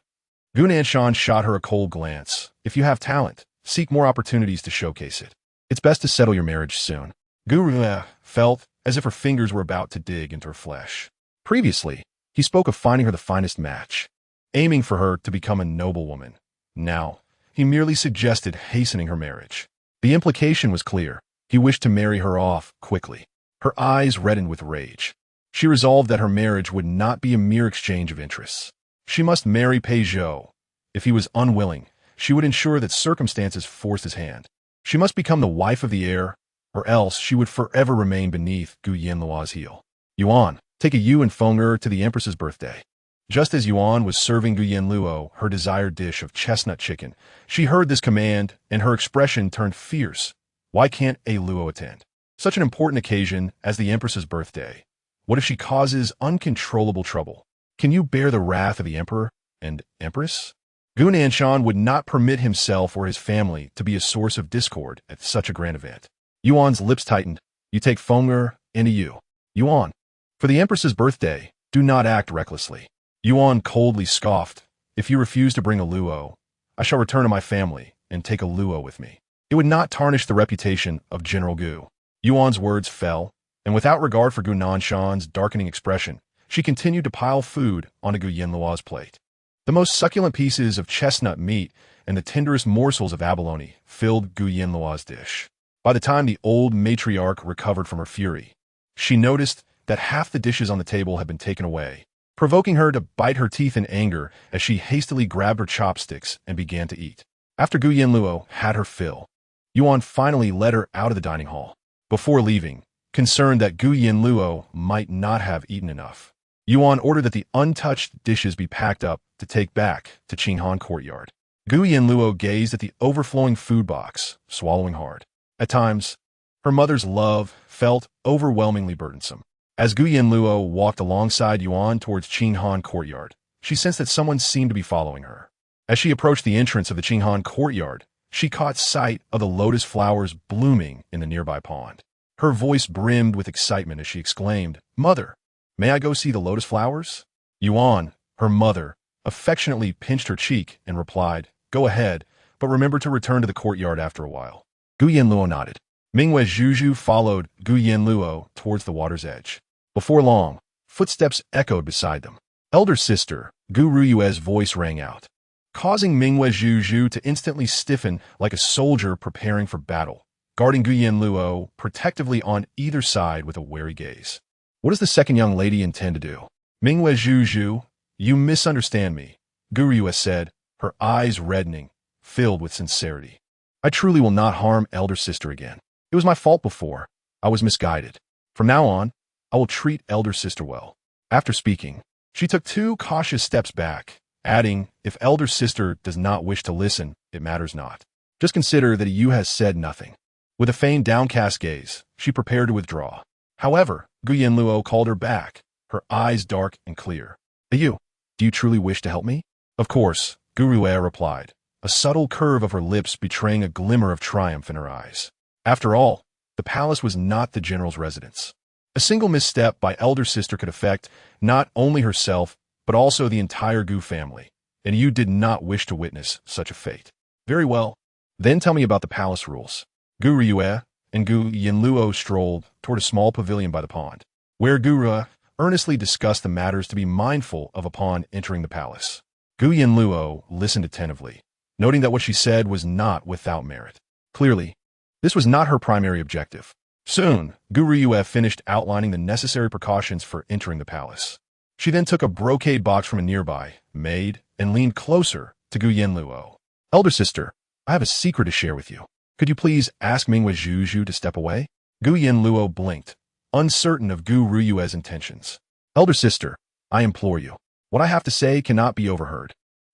Gu Nanshan shot her a cold glance. If you have talent, seek more opportunities to showcase it. It's best to settle your marriage soon. Gu Ruye felt as if her fingers were about to dig into her flesh. Previously, he spoke of finding her the finest match, aiming for her to become a noblewoman. Now, he merely suggested hastening her marriage. The implication was clear. He wished to marry her off quickly. Her eyes reddened with rage. She resolved that her marriage would not be a mere exchange of interests. She must marry Pei Zhou. If he was unwilling, she would ensure that circumstances forced his hand. She must become the wife of the heir, or else she would forever remain beneath Gu Yanluo's heel. Yuan, take a Yu and Feng to the Empress's birthday. Just as Yuan was serving Gu Yanluo her desired dish of chestnut chicken, she heard this command and her expression turned fierce. Why can't a Luo attend such an important occasion as the Empress's birthday? What if she causes uncontrollable trouble? Can you bear the wrath of the Emperor and Empress? Gu Nanshan would not permit himself or his family to be a source of discord at such a grand event. Yuan's lips tightened. You take Feng and a Yu. Yuan, for the Empress's birthday, do not act recklessly. Yuan coldly scoffed. If you refuse to bring a Luo, I shall return to my family and take a Luo with me. It would not tarnish the reputation of General Gu. Yuan's words fell, and without regard for Gu Nanshan's darkening expression, she continued to pile food onto Gu Yanluo's plate. The most succulent pieces of chestnut meat and the tenderest morsels of abalone filled Gu Yanluo's dish. By the time the old matriarch recovered from her fury, she noticed that half the dishes on the table had been taken away, provoking her to bite her teeth in anger as she hastily grabbed her chopsticks and began to eat. After Gu Yanluo had her fill, Yuan finally led her out of the dining hall. Before leaving, concerned that Gu Yanluo might not have eaten enough, Yuan ordered that the untouched dishes be packed up to take back to Qinghan Courtyard. Gu Yanluo gazed at the overflowing food box, swallowing hard. At times, her mother's love felt overwhelmingly burdensome. As Gu Yanluo walked alongside Yuan towards Qinghan Courtyard, she sensed that someone seemed to be following her. As she approached the entrance of the Qinghan Courtyard, she caught sight of the lotus flowers blooming in the nearby pond. Her voice brimmed with excitement as she exclaimed, "Mother, may I go see the lotus flowers?" Yuan, her mother, affectionately pinched her cheek and replied, "Go ahead, but remember to return to the courtyard after a while." Gu Yanluo nodded. Mingwei Zhuzhu followed Gu Yanluo towards the water's edge. Before long, footsteps echoed beside them. Elder sister, Gu Ruyue's voice rang out, causing Mingwei Zhuzhu to instantly stiffen like a soldier preparing for battle, guarding Gu Yanluo protectively on either side with a wary gaze. What does the second young lady intend to do? Mingwei Zhuzhu, you misunderstand me, Gu Ruyue said, her eyes reddening, filled with sincerity. I truly will not harm elder sister again. It was my fault before. I was misguided. From now on, I will treat elder sister well. After speaking, she took 2 cautious steps back, adding, if elder sister does not wish to listen, it matters not. Just consider that you has said nothing. With a feigned downcast gaze, she prepared to withdraw. However, Gu Yanluo called her back, her eyes dark and clear. You, do you truly wish to help me? Of course, Gu Ruyue replied. a subtle curve of her lips betraying a glimmer of triumph in her eyes. After all, the palace was not the general's residence. A single misstep by elder sister could affect not only herself, but also the entire Gu family, and you did not wish to witness such a fate. Very well. Then tell me about the palace rules. Gu Jiuye and Gu Yanluo strolled toward a small pavilion by the pond, where Gu Jiuye earnestly discussed the matters to be mindful of upon entering the palace. Gu Yanluo listened attentively, noting that what she said was not without merit. Clearly, this was not her primary objective. Soon, Gu Jiuye finished outlining the necessary precautions for entering the palace. She then took a brocade box from a nearby maid and leaned closer to Gu Yanluo. Elder sister, I have a secret to share with you. Could you please ask Mingwe Zhuzhu to step away? Gu Yanluo blinked, uncertain of Gu Ruyue's intentions. Elder sister, I implore you. What I have to say cannot be overheard.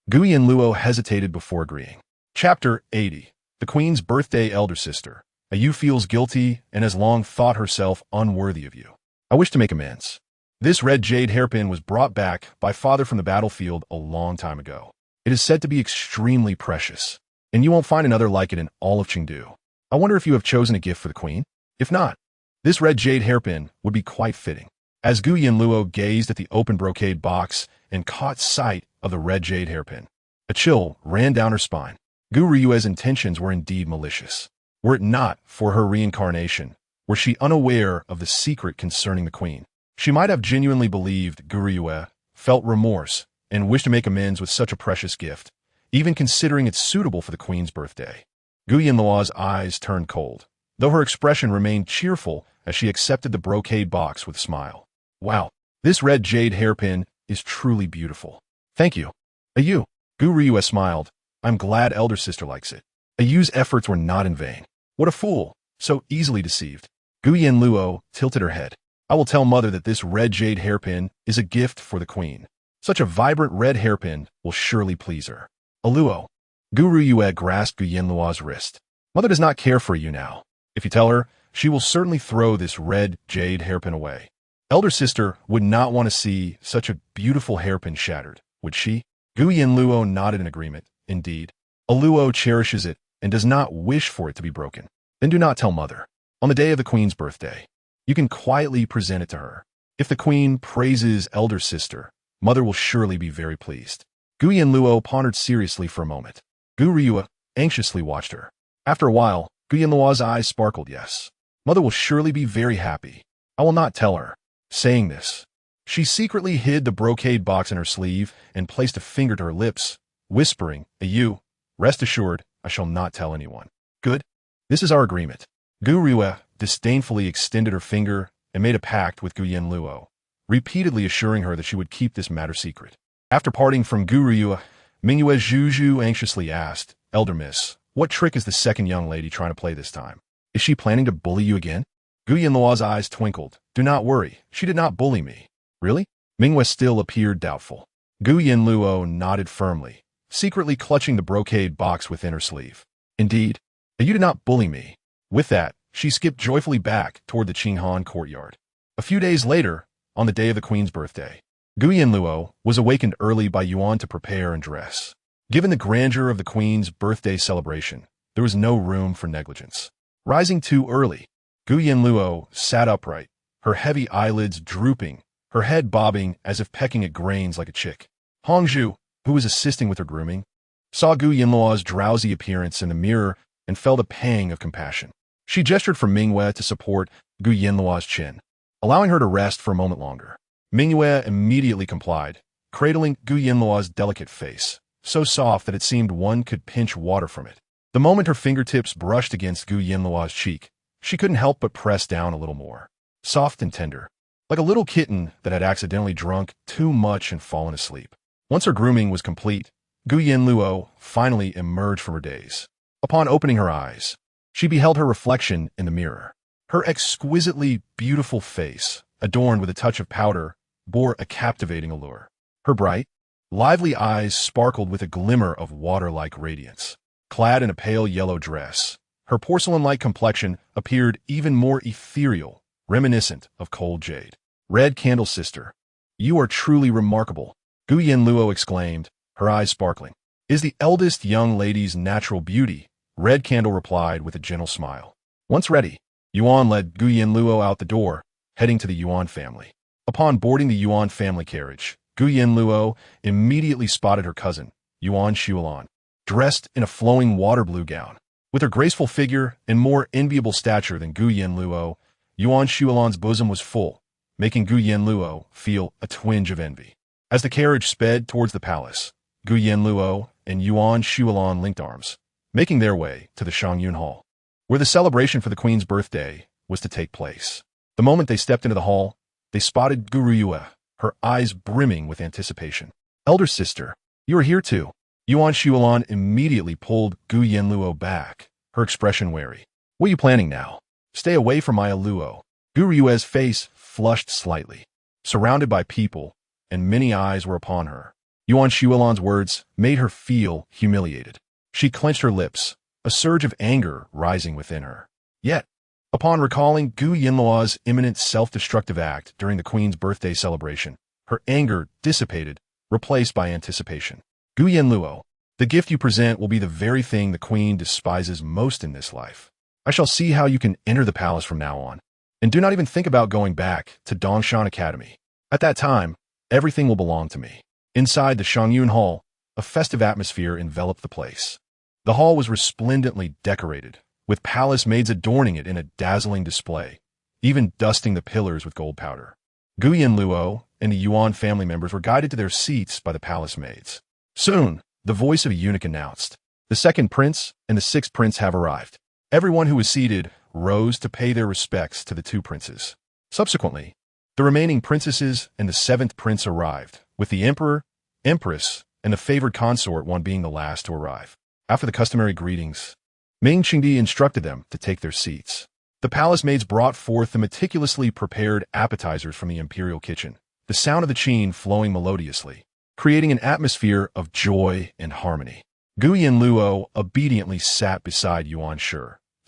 Gu Yanluo hesitated before agreeing. Chapter 80. The Queen's Birthday. Elder sister, Yu feels guilty and has long thought herself unworthy of you. I wish to make amends. This red jade hairpin was brought back by father from the battlefield a long time ago. It is said to be extremely precious, and you won't find another like it in all of Chengdu. I wonder if you have chosen a gift for the queen? If not, this red jade hairpin would be quite fitting. As Gu Yanluo gazed at the open brocade box and caught sight of the red jade hairpin, a chill ran down her spine. Gu Riyue's intentions were indeed malicious. Were it not for her reincarnation, were she unaware of the secret concerning the queen, she might have genuinely believed Gu Riyue felt remorse and wished to make amends with such a precious gift, even considering it suitable for the queen's birthday. Gu Yanluo's eyes turned cold, though her expression remained cheerful as she accepted the brocade box with a smile. Wow, this red jade hairpin is truly beautiful. Thank you. Ayu. Gu Riyue smiled. I'm glad elder sister likes it. Ayu's efforts were not in vain. What a fool, so easily deceived. Gu Yanluo tilted her head. I will tell mother that this red jade hairpin is a gift for the queen. Such a vibrant red hairpin will surely please her. Aluo. Gu Riyue grasped Gu Yanluo's wrist. Mother does not care for you now. If you tell her, she will certainly throw this red jade hairpin away. Elder sister would not want to see such a beautiful hairpin shattered, would she? Gu Yanluo nodded in agreement. Indeed, Aluo cherishes it and does not wish for it to be broken. Then do not tell mother. On the day of the queen's birthday, you can quietly present it to her. If the queen praises elder sister, mother will surely be very pleased. Gu Yanluo pondered seriously for a moment. Gu Riyue anxiously watched her. After a while, Gu Yanluo's eyes sparkled. Yes, mother will surely be very happy. I will not tell her. Saying this, she secretly hid the brocade box in her sleeve and placed a finger to her lips, whispering, Ayu, rest assured, I shall not tell anyone. Good. This is our agreement. Gu Riyue disdainfully extended her finger and made a pact with Gu Yanluo, repeatedly assuring her that she would keep this matter secret. After parting from Gu Riyue, Mingwe Zhuzhu anxiously asked, Elder Miss, what trick is the second young lady trying to play this time? Is she planning to bully you again? Gu Yanluo's eyes twinkled. Do not worry, she did not bully me. Really? Mingwe still appeared doubtful. Gu Yanluo nodded firmly, secretly clutching the brocade box within her sleeve. Indeed, you did not bully me. With that, she skipped joyfully back toward the Qinghan courtyard. A few days later, on the day of the queen's birthday, Gu Yanluo was awakened early by Yuan to prepare and dress. Given the grandeur of the queen's birthday celebration, there was no room for negligence. Rising too early, Gu Yanluo sat upright, her heavy eyelids drooping, her head bobbing as if pecking at grains like a chick. Hongzhu, who was assisting with her grooming, saw Gu Yanluo's drowsy appearance in the mirror and felt a pang of compassion. She gestured for Mingwe to support Gu Yanluo's chin, allowing her to rest for a moment longer. Mingwe immediately complied, cradling Gu Yanluo's delicate face, so soft that it seemed one could pinch water from it. The moment her fingertips brushed against Gu Yanluo's cheek, she couldn't help but press down a little more. Soft and tender, like a little kitten that had accidentally drunk too much and fallen asleep. Once her grooming was complete, Gu Yanluo finally emerged from her daze. Upon opening her eyes, she beheld her reflection in the mirror. Her exquisitely beautiful face, adorned with a touch of powder, bore a captivating allure. Her bright, lively eyes sparkled with a glimmer of water-like radiance. Clad in a pale yellow dress, her porcelain-like complexion appeared even more ethereal, reminiscent of cold jade. Red Candle Sister, you are truly remarkable, Gu Yanluo exclaimed, her eyes sparkling. is the eldest young lady's natural beauty, Red Candle replied with a gentle smile. Once ready, Yuan led Gu Yanluo out the door, heading to the Yuan family. Upon boarding the Yuan family carriage, Gu Yanluo immediately spotted her cousin, Yuan Shuolan, dressed in a flowing water blue gown. With her graceful figure and more enviable stature than Gu Yanluo, Yuan Shuolan's bosom was full, making Gu Yanluo feel a twinge of envy. As the carriage sped towards the palace, Gu Yanluo and Yuan Shuolan linked arms, making their way to the Shangyun Hall, where the celebration for the queen's birthday was to take place. The moment they stepped into the hall, they spotted Gu Ruyue, her eyes brimming with anticipation. Elder sister, you are here too. Yuan Shuolan immediately pulled Gu Yanluo back, her expression wary. What are you planning now? Stay away from my Luo. Gu Ruyue's face flushed slightly. Surrounded by people, and many eyes were upon her, Yuan Shuolan's words made her feel humiliated. She clenched her lips, a surge of anger rising within her. Yet, upon recalling Gu Yanluo's imminent self-destructive act during the queen's birthday celebration, her anger dissipated, replaced by anticipation. Gu Yanluo, the gift you present will be the very thing the queen despises most in this life. I shall see how you can enter the palace from now on. And do not even think about going back to Dongshan Academy. At that time, everything will belong to me. Inside the Shangyun Hall, a festive atmosphere enveloped the place. The hall was resplendently decorated, with palace maids adorning it in a dazzling display, even dusting the pillars with gold powder. Gu Yanluo and the Yuan family members were guided to their seats by the palace maids. Soon, the voice of a eunuch announced, "The second prince and the sixth prince have arrived." Everyone who was seated rose to pay their respects to the two princes. Subsequently, the remaining princesses and the seventh prince arrived, with the emperor, empress, and the favored consort one being the last to arrive. After the customary greetings, Ming Qingdi instructed them to take their seats. The palace maids brought forth the meticulously prepared appetizers from the imperial kitchen, the sound of the qin flowing melodiously, creating an atmosphere of joy and harmony. Gu Yanluo obediently sat beside Yuan Shi.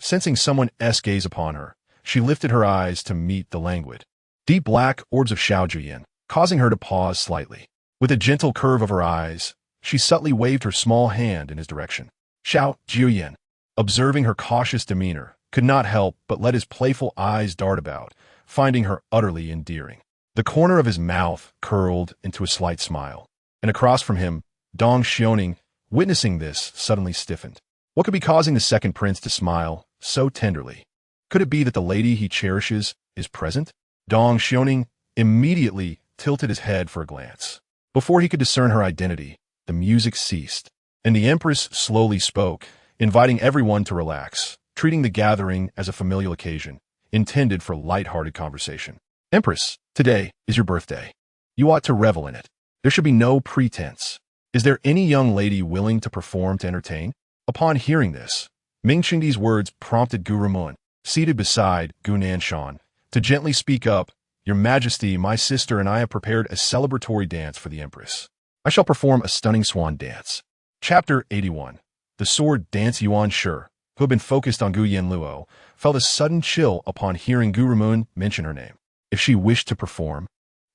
Sensing someone's gaze upon her, she lifted her eyes to meet the languid, deep black orbs of Xiao Jiuye, causing her to pause slightly. With a gentle curve of her eyes, she subtly waved her small hand in his direction. Xiao Jiuye, observing her cautious demeanor, could not help but let his playful eyes dart about, finding her utterly endearing. The corner of his mouth curled into a slight smile, and across from him, Dong Xiaoning, witnessing this, suddenly stiffened. What could be causing the second prince to smile so tenderly? Could it be that the lady he cherishes is present? Dong Xiaoning immediately tilted his head for a glance. Before he could discern her identity, the music ceased, and the empress slowly spoke, inviting everyone to relax, treating the gathering as a familial occasion, intended for light-hearted conversation. Empress, today is your birthday. You ought to revel in it. There should be no pretense. Is there any young lady willing to perform to entertain? Upon hearing this, Ming Qingdi's words prompted Gu Rumun, seated beside Gu Nanshan, to gently speak up. Your Majesty, my sister and I have prepared a celebratory dance for the Empress. I shall perform a stunning swan dance. Chapter 81. The sword dance. Yuan Shi, who had been focused on Gu Yanluo, felt a sudden chill upon hearing Gu Rumun mention her name. If she wished to perform,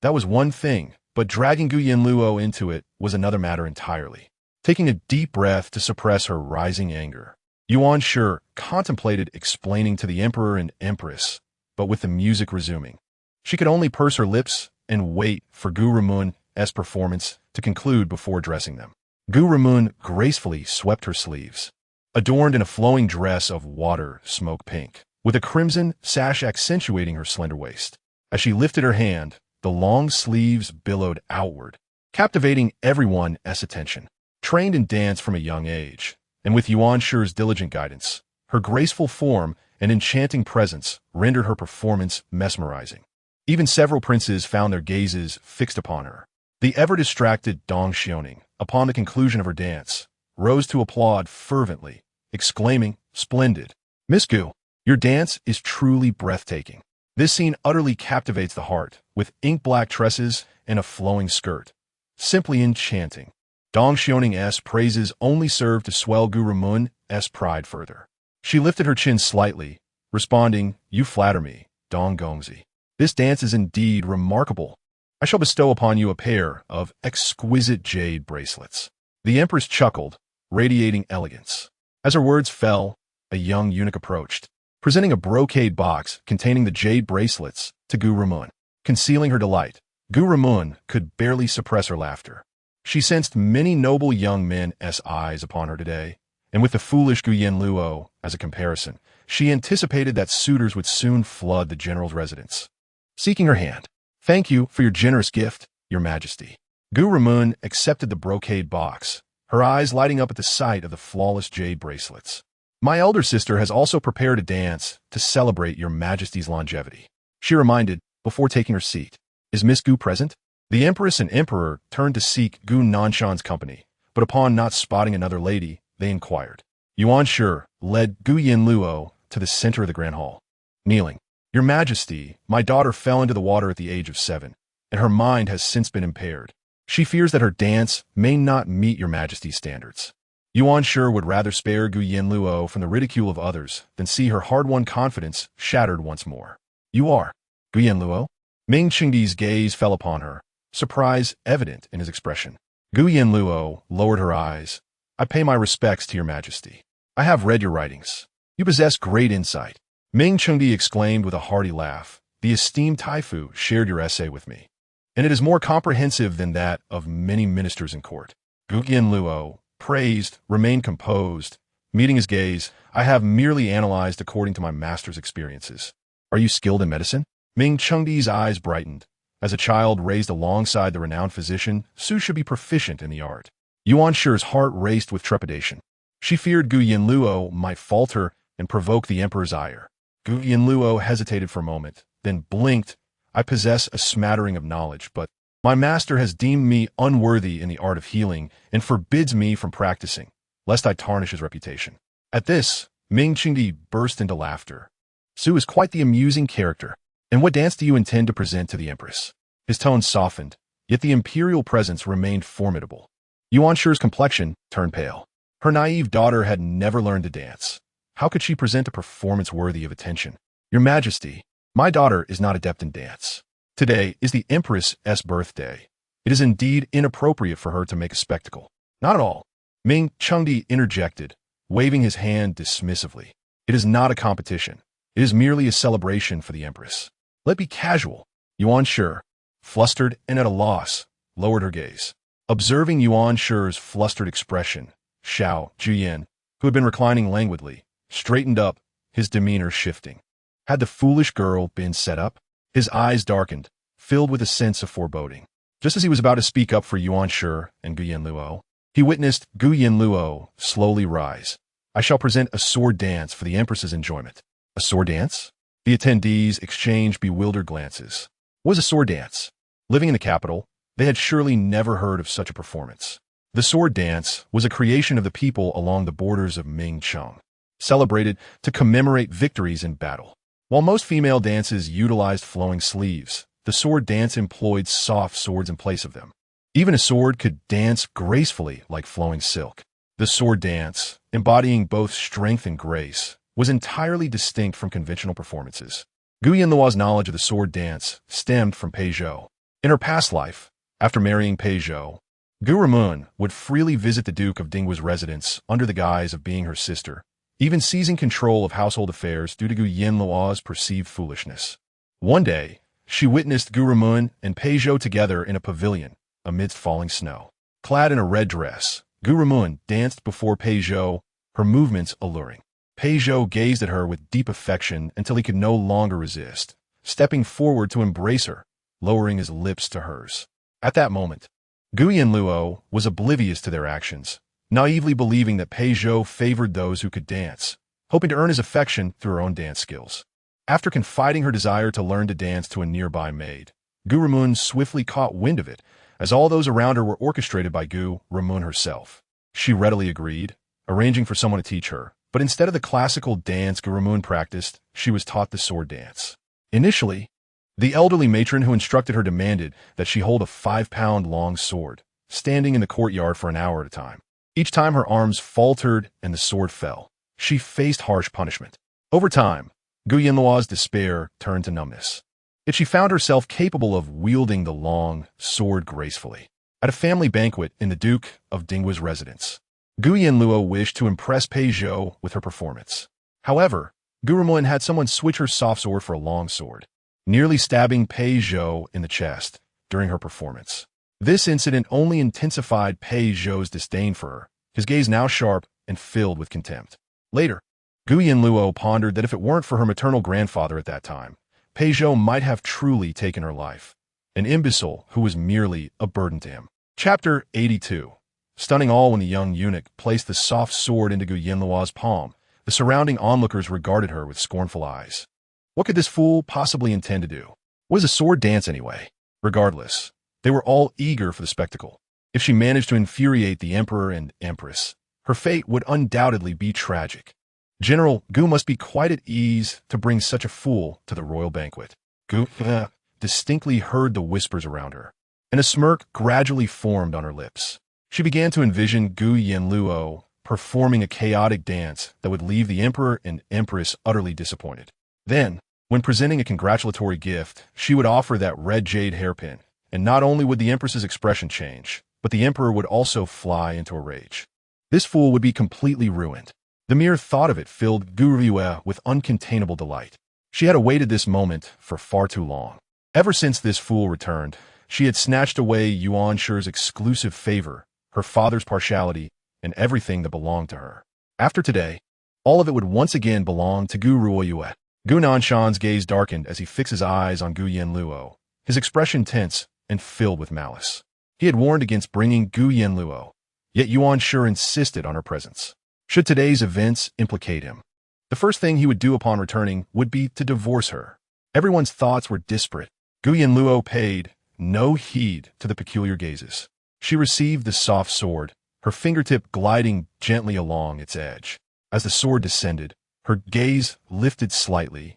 that was one thing, but dragging Gu Yanluo into it was another matter entirely. Taking a deep breath to suppress her rising anger, Yuan Shi contemplated explaining to the Emperor and Empress, but with the music resuming, she could only purse her lips and wait for Gu Rumun's performance to conclude before addressing them. Gu Rumun gracefully swept her sleeves, adorned in a flowing dress of water smoke pink, with a crimson sash accentuating her slender waist. As she lifted her hand, the long sleeves billowed outward, captivating everyone's attention. Trained in dance from a young age, and with Yuan Shi's diligent guidance, her graceful form and enchanting presence rendered her performance mesmerizing. Even several princes found their gazes fixed upon her. The ever-distracted Dong Xiaoning, upon the conclusion of her dance, rose to applaud fervently, exclaiming, "Splendid! Miss Gu, your dance is truly breathtaking." This scene utterly captivates the heart, with ink-black tresses and a flowing skirt. Simply enchanting. Dong Xiaoning's praises only served to swell Gu Rumun's pride further. She lifted her chin slightly, responding, "You flatter me, Dong Gongzi. This dance is indeed remarkable. I shall bestow upon you a pair of exquisite jade bracelets." The empress chuckled, radiating elegance. As her words fell, a young eunuch approached, presenting a brocade box containing the jade bracelets to Gu Ramun. Concealing her delight, Gu Ramun could barely suppress her laughter. She sensed many noble young men's eyes upon her today, and with the foolish Gu Yanluo as a comparison, she anticipated that suitors would soon flood the general's residence. Seeking her hand, "Thank you for your generous gift, your majesty." Gu Ramun accepted the brocade box, her eyes lighting up at the sight of the flawless jade bracelets. "My elder sister has also prepared a dance to celebrate your majesty's longevity," she reminded before taking her seat. "Is Miss Gu present?" The empress and emperor turned to seek Gu Nanshan's company, but upon not spotting another lady, they inquired. Yuan Shi led Gu Yanluo to the center of the grand hall. Kneeling, "Your Majesty, my daughter fell into the water at the age of 7, and her mind has since been impaired. She fears that her dance may not meet your Majesty's standards." Yuan Shi would rather spare Gu Yanluo from the ridicule of others than see her hard-won confidence shattered once more. "You are Gu Yanluo?" Ming Qingdi's gaze fell upon her, surprise evident in his expression. Gu Yanluo lowered her eyes. "I pay my respects to your Majesty. I have read your writings. You possess great insight." Ming Qingdi exclaimed with a hearty laugh. "The esteemed Taifu shared your essay with me, and it is more comprehensive than that of many ministers in court." Gu Yanluo, praised, remained composed. Meeting his gaze, "I have merely analyzed according to my master's experiences." "Are you skilled in medicine?" Ming Qingdi's eyes brightened. As a child raised alongside the renowned physician, Su should be proficient in the art. Yuan Shi's heart raced with trepidation. She feared Gu Yanluo might falter and provoke the emperor's ire. Gu Yanluo hesitated for a moment, then blinked. "I possess a smattering of knowledge, but my master has deemed me unworthy in the art of healing and forbids me from practicing, lest I tarnish his reputation." At this, Ming Qingdi burst into laughter. "Su is quite the amusing character. And what dance do you intend to present to the empress?" His tone softened, yet the imperial presence remained formidable. Yuan Shi's complexion turned pale. Her naive daughter had never learned to dance. How could she present a performance worthy of attention? "Your Majesty, my daughter is not adept in dance. Today is the Empress's birthday. It is indeed inappropriate for her to make a spectacle." "Not at all," Ming Qingdi interjected, waving his hand dismissively. "It is not a competition. It is merely a celebration for the Empress. Let be casual." Yuan Shi, flustered and at a loss, lowered her gaze. Observing Yuan Shi's flustered expression, Xiao Jiuye, who had been reclining languidly, straightened up, his demeanor shifting. Had the foolish girl been set up? His eyes darkened, filled with a sense of foreboding. Just as he was about to speak up for Yuan Shi and Gu Yanluo, he witnessed Gu Yanluo slowly rise. "I shall present a sword dance for the Empress's enjoyment." "A sword dance?" The attendees exchanged bewildered glances. What was a sword dance? Living in the capital, they had surely never heard of such a performance. The sword dance was a creation of the people along the borders of Mingcheng, celebrated to commemorate victories in battle. While most female dances utilized flowing sleeves, the sword dance employed soft swords in place of them. Even a sword could dance gracefully like flowing silk. The sword dance, embodying both strength and grace, was entirely distinct from conventional performances. Gu Yanluo's knowledge of the sword dance stemmed from Pei Zhou. In her past life, after marrying Pei Zhou, Gu Ramun would freely visit the Duke of Dinghua's residence under the guise of being her sister, even seizing control of household affairs due to Gu Yanluo's perceived foolishness. One day, she witnessed Gu Ramun and Pei Zhou together in a pavilion amidst falling snow. Clad in a red dress, Gu Ramun danced before Pei Zhou, her movements alluring. Pei Zhou gazed at her with deep affection until he could no longer resist, stepping forward to embrace her, lowering his lips to hers. At that moment, Gu Yanluo was oblivious to their actions, naively believing that Pei Zhou favored those who could dance, hoping to earn his affection through her own dance skills. After confiding her desire to learn to dance to a nearby maid, Gu Ramun swiftly caught wind of it, as all those around her were orchestrated by Gu Ramun herself. She readily agreed, arranging for someone to teach her. But instead of the classical dance Gu Ramun practiced, she was taught the sword dance. Initially, the elderly matron who instructed her demanded that she hold a 5-pound-long sword, standing in the courtyard for an hour at a time. Each time her arms faltered and the sword fell, she faced harsh punishment. Over time, Gu Yanluo's despair turned to numbness. Yet she found herself capable of wielding the long sword gracefully. At a family banquet in the Duke of Dinghua's residence, Gu Yanluo wished to impress Pei Zhou with her performance. However, Gu Rumoin had someone switch her soft sword for a long sword, nearly stabbing Pei Zhou in the chest during her performance. This incident only intensified Pei Zhou's disdain for her, his gaze now sharp and filled with contempt. Later, Gu Yanluo pondered that if it weren't for her maternal grandfather at that time, Pei Zhou might have truly taken her life, an imbecile who was merely a burden to him. Chapter 82. Stunning all when the young eunuch placed the soft sword into Gu Yanluo's palm, the surrounding onlookers regarded her with scornful eyes. What could this fool possibly intend to do? What is a sword dance anyway? Regardless, they were all eager for the spectacle. If she managed to infuriate the emperor and empress, her fate would undoubtedly be tragic. General, Gu must be quite at ease to bring such a fool to the royal banquet. Gu distinctly heard the whispers around her, and a smirk gradually formed on her lips. She began to envision Gu Yanluo performing a chaotic dance that would leave the emperor and empress utterly disappointed. Then, when presenting a congratulatory gift, she would offer that red jade hairpin, and not only would the empress's expression change, but the emperor would also fly into a rage. This fool would be completely ruined. The mere thought of it filled Gu Rumoin with uncontainable delight. She had awaited this moment for far too long. Ever since this fool returned, she had snatched away Yuan Shi's exclusive favor, her father's partiality, and everything that belonged to her. After today, all of it would once again belong to Gu Ruoyue. Gu Nanshan's gaze darkened as he fixed his eyes on Gu Yanluo, his expression tense and filled with malice. He had warned against bringing Gu Yanluo, yet Yuan Shi insisted on her presence. Should today's events implicate him, the first thing he would do upon returning would be to divorce her. Everyone's thoughts were disparate. Gu Yanluo paid no heed to the peculiar gazes. She received the soft sword, her fingertip gliding gently along its edge. As the sword descended, her gaze lifted slightly,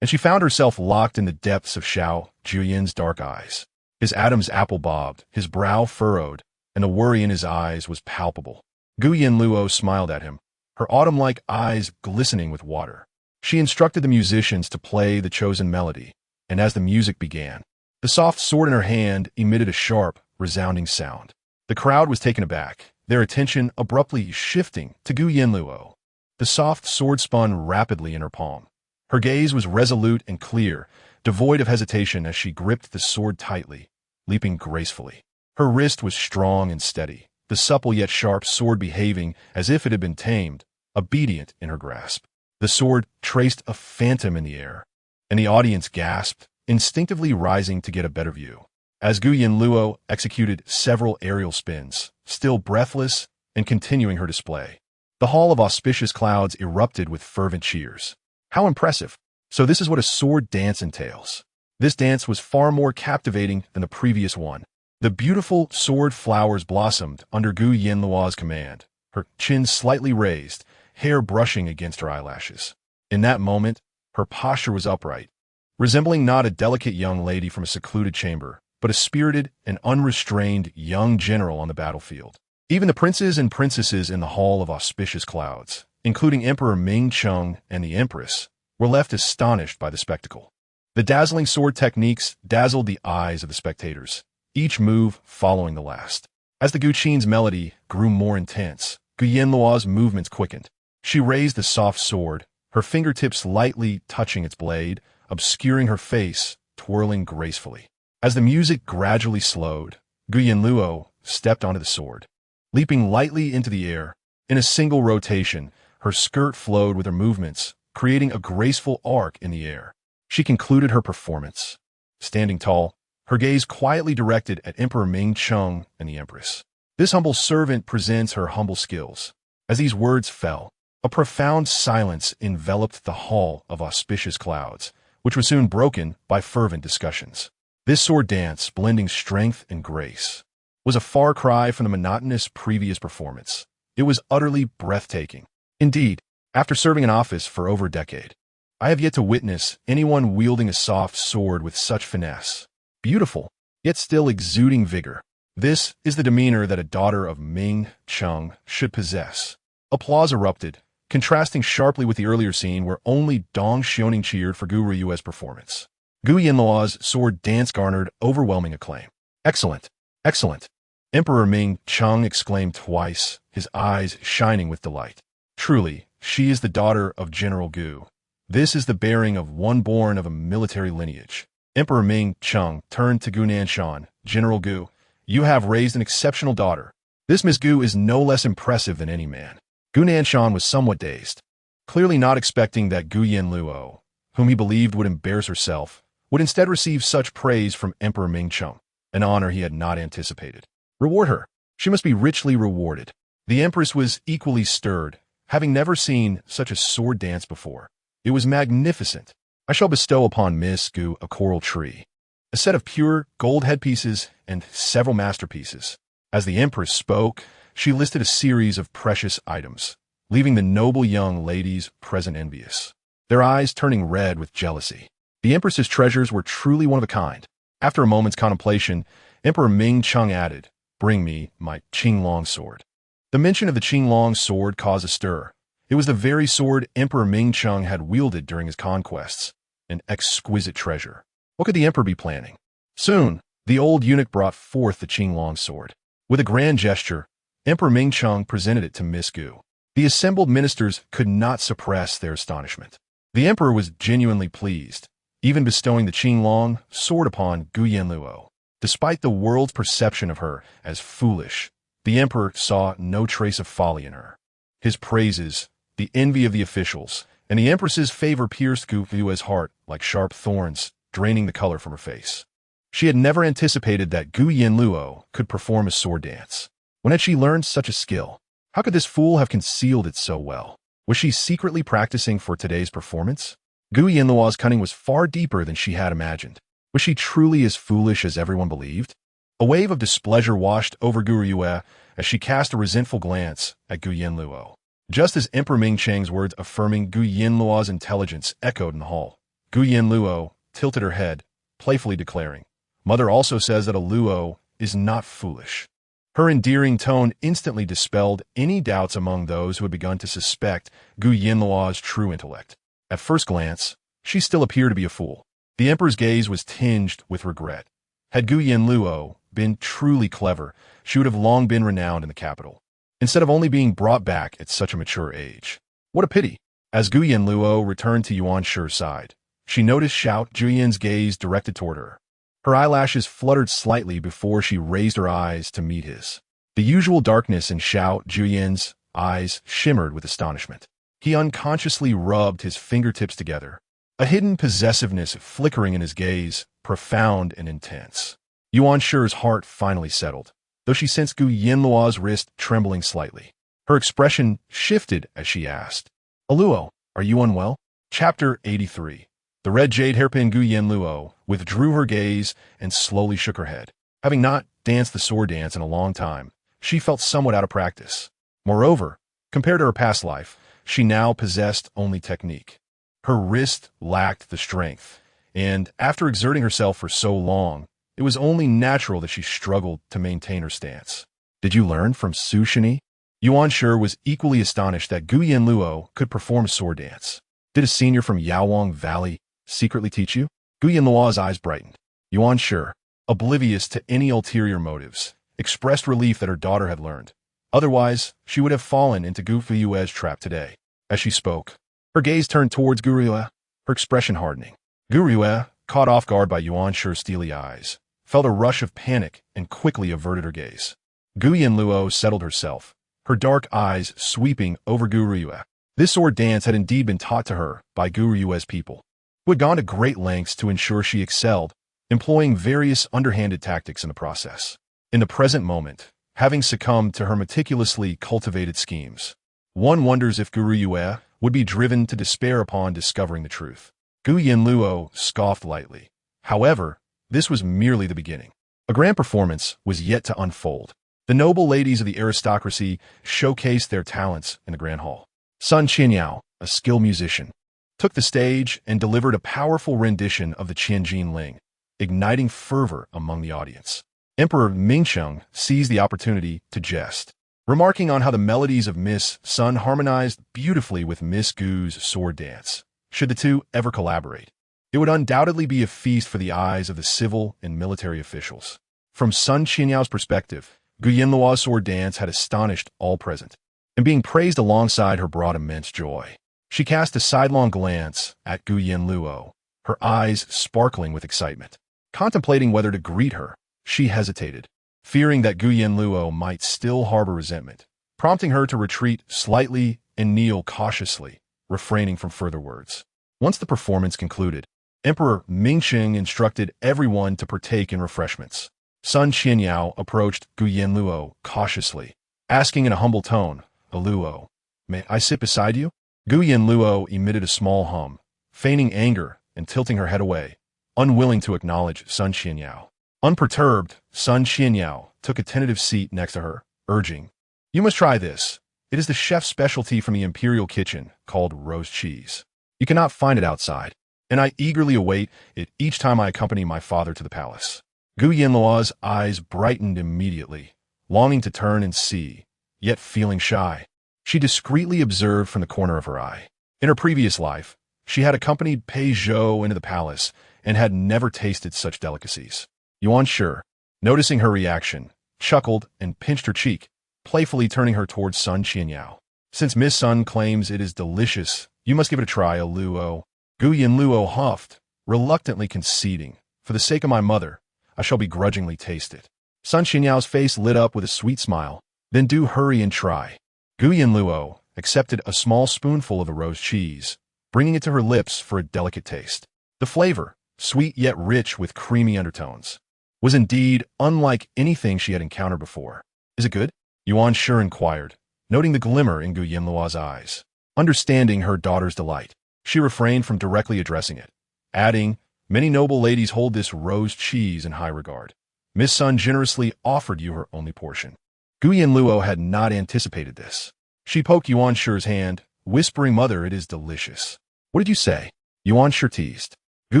and she found herself locked in the depths of Xiao Jiuye's dark eyes. His Adam's apple bobbed, his brow furrowed, and the worry in his eyes was palpable. Gu Yanluo smiled at him, her autumn-like eyes glistening with water. She instructed the musicians to play the chosen melody, and as the music began, the soft sword in her hand emitted a sharp, resounding sound. The crowd was taken aback, their attention abruptly shifting to Gu Yanluo. The soft sword spun rapidly in her palm. Her gaze was resolute and clear, devoid of hesitation as she gripped the sword tightly, leaping gracefully. Her wrist was strong and steady, the supple yet sharp sword behaving as if it had been tamed, obedient in her grasp. The sword traced a phantom in the air, and the audience gasped, instinctively rising to get a better view. As Gu Yanluo executed several aerial spins, still breathless and continuing her display, the Hall of Auspicious Clouds erupted with fervent cheers. How impressive! So this is what a sword dance entails. This dance was far more captivating than the previous one. The beautiful sword flowers blossomed under Gu Yanluo's command, her chin slightly raised, hair brushing against her eyelashes. In that moment, her posture was upright, resembling not a delicate young lady from a secluded chamber, but a spirited and unrestrained young general on the battlefield. Even the princes and princesses in the Hall of Auspicious Clouds, including Emperor Ming Cheng and the Empress, were left astonished by the spectacle. The dazzling sword techniques dazzled the eyes of the spectators, each move following the last. As the Guqin's melody grew more intense, Gu Yanluo's movements quickened. She raised the soft sword, her fingertips lightly touching its blade, obscuring her face, twirling gracefully. As the music gradually slowed, Gu Yanluo stepped onto the sword. Leaping lightly into the air, in a single rotation, her skirt flowed with her movements, creating a graceful arc in the air. She concluded her performance, standing tall, her gaze quietly directed at Emperor Ming Cheng and the Empress. This humble servant presents her humble skills. As these words fell, a profound silence enveloped the Hall of Auspicious Clouds, which was soon broken by fervent discussions. This sword dance, blending strength and grace, was a far cry from the monotonous previous performance. It was utterly breathtaking. Indeed, after serving in office for over a decade, I have yet to witness anyone wielding a soft sword with such finesse. Beautiful, yet still exuding vigor. This is the demeanor that a daughter of Ming Cheng should possess. Applause erupted, contrasting sharply with the earlier scene where only Dong Xiaoning cheered for Gu Ruoyue's performance. Gu Yanluo's sword dance garnered overwhelming acclaim. Excellent, excellent. Emperor Ming Cheng exclaimed twice, his eyes shining with delight. Truly, she is the daughter of General Gu. This is the bearing of one born of a military lineage. Emperor Ming Cheng turned to Gu Nanshan. General Gu, you have raised an exceptional daughter. This Miss Gu is no less impressive than any man. Gu Nanshan was somewhat dazed, clearly not expecting that Gu Yanluo, whom he believed would embarrass herself, would instead receive such praise from Emperor Ming Cheng, an honor he had not anticipated. Reward her. She must be richly rewarded. The Empress was equally stirred, having never seen such a sword dance before. It was magnificent. I shall bestow upon Miss Gu a coral tree, a set of pure gold headpieces, and several masterpieces. As the Empress spoke, she listed a series of precious items, leaving the noble young ladies present envious, their eyes turning red with jealousy. The Empress's treasures were truly one of a kind. After a moment's contemplation, Emperor Ming Cheng added, "Bring me my Qinglong sword." The mention of the Qinglong sword caused a stir. It was the very sword Emperor Ming Cheng had wielded during his conquests, an exquisite treasure. What could the emperor be planning? Soon, the old eunuch brought forth the Qinglong sword. With a grand gesture, Emperor Ming Cheng presented it to Miss Gu. The assembled ministers could not suppress their astonishment. The emperor was genuinely pleased, even bestowing the Qinglong sword upon Gu Yanluo. Despite the world's perception of her as foolish, the emperor saw no trace of folly in her. His praises, the envy of the officials, and the empress's favor pierced Gu Yue's heart like sharp thorns, draining the color from her face. She had never anticipated that Gu Yanluo could perform a sword dance. When had she learned such a skill? How could this fool have concealed it so well? Was she secretly practicing for today's performance? Gu Yanluo's cunning was far deeper than she had imagined. Was she truly as foolish as everyone believed? A wave of displeasure washed over Gu Yue as she cast a resentful glance at Gu Yanluo. Just as Emperor Ming Cheng's words affirming Gu Yanluo's intelligence echoed in the hall, Gu Yanluo tilted her head, playfully declaring, "Mother also says that a Luo is not foolish." Her endearing tone instantly dispelled any doubts among those who had begun to suspect Gu Yanluo's true intellect. At first glance, she still appeared to be a fool. The emperor's gaze was tinged with regret. Had Gu Yanluo been truly clever, she would have long been renowned in the capital, instead of only being brought back at such a mature age. What a pity! As Gu Yanluo returned to Yuan Shi's side, she noticed Xiao Jiuye's gaze directed toward her. Her eyelashes fluttered slightly before she raised her eyes to meet his. The usual darkness in Xiao Jiuye's eyes shimmered with astonishment. He unconsciously rubbed his fingertips together, a hidden possessiveness flickering in his gaze, profound and intense. Yuan Shi's heart finally settled, though she sensed Gu Yanluo's wrist trembling slightly. Her expression shifted as she asked, "Aluo, are you unwell?" Chapter 83. The red jade hairpin Gu Yanluo withdrew her gaze and slowly shook her head. Having not danced the sword dance in a long time, she felt somewhat out of practice. Moreover, compared to her past life, she now possessed only technique. Her wrist lacked the strength, and after exerting herself for so long, it was only natural that she struggled to maintain her stance. "Did you learn from Su Shini?" Yuan Shi was equally astonished that Gu Yanluo could perform a sword dance. "Did a senior from Yaowang Valley secretly teach you?" Gu Yanluo's eyes brightened. Yuan Shi, oblivious to any ulterior motives, expressed relief that her daughter had learned. Otherwise, she would have fallen into Gu Yue's trap today. As she spoke, her gaze turned towards Gu Yue, her expression hardening. Gu Yue, caught off guard by Yuan Shi's steely eyes, felt a rush of panic and quickly averted her gaze. Gu Yanluo settled herself, her dark eyes sweeping over Gu Yue. This sword dance had indeed been taught to her by Gu Yue's people, who had gone to great lengths to ensure she excelled, employing various underhanded tactics in the process. In the present moment, having succumbed to her meticulously cultivated schemes, one wonders if Gu Yue would be driven to despair upon discovering the truth. Gu Yanluo scoffed lightly. However, this was merely the beginning. A grand performance was yet to unfold. The noble ladies of the aristocracy showcased their talents in the grand hall. Sun Qianyao, a skilled musician, took the stage and delivered a powerful rendition of the Qianjin Ling, igniting fervor among the audience. Emperor Mingcheng seized the opportunity to jest, remarking on how the melodies of Miss Sun harmonized beautifully with Miss Gu's sword dance. Should the two ever collaborate, it would undoubtedly be a feast for the eyes of the civil and military officials. From Sun Qianyao's perspective, Gu Yanluo's sword dance had astonished all present, and being praised alongside her brought immense joy. She cast a sidelong glance at Gu Yanluo, her eyes sparkling with excitement. Contemplating whether to greet her, she hesitated, fearing that Gu Yanluo might still harbor resentment, prompting her to retreat slightly and kneel cautiously, refraining from further words. Once the performance concluded, Emperor Mingxing instructed everyone to partake in refreshments. Sun Qianyao approached Gu Yanluo cautiously, asking in a humble tone, "Luo, may I sit beside you?" Gu Yanluo emitted a small hum, feigning anger and tilting her head away, unwilling to acknowledge Sun Qianyao. Unperturbed, Sun Qianyao took a tentative seat next to her, urging, "You must try this. It is the chef's specialty from the imperial kitchen, called roast cheese. You cannot find it outside, and I eagerly await it each time I accompany my father to the palace." Gu Yanluo's eyes brightened immediately, longing to turn and see, yet feeling shy. She discreetly observed from the corner of her eye. In her previous life, she had accompanied Pei Zhou into the palace and had never tasted such delicacies. Yuan Shi, noticing her reaction, chuckled and pinched her cheek, playfully turning her towards Sun Qianyao. "Since Miss Sun claims it is delicious, you must give it a try, Luo." Gu Yanluo huffed, reluctantly conceding, "For the sake of my mother, I shall begrudgingly taste it." Sun Qianyao's face lit up with a sweet smile. "Then do hurry and try." Gu Yanluo accepted a small spoonful of the roast cheese, bringing it to her lips for a delicate taste. The flavor, sweet yet rich with creamy undertones, was indeed unlike anything she had encountered before. "Is it good?" Yuan Shi inquired, noting the glimmer in Gu Yanluo's eyes. Understanding her daughter's delight, she refrained from directly addressing it, adding, "Many noble ladies hold this roast cheese in high regard. Miss Sun generously offered you her only portion." Gu Yanluo had not anticipated this. She poked Yuan Shi's hand, whispering, "Mother, it is delicious." "What did you say?" Yuan Shi teased. Gu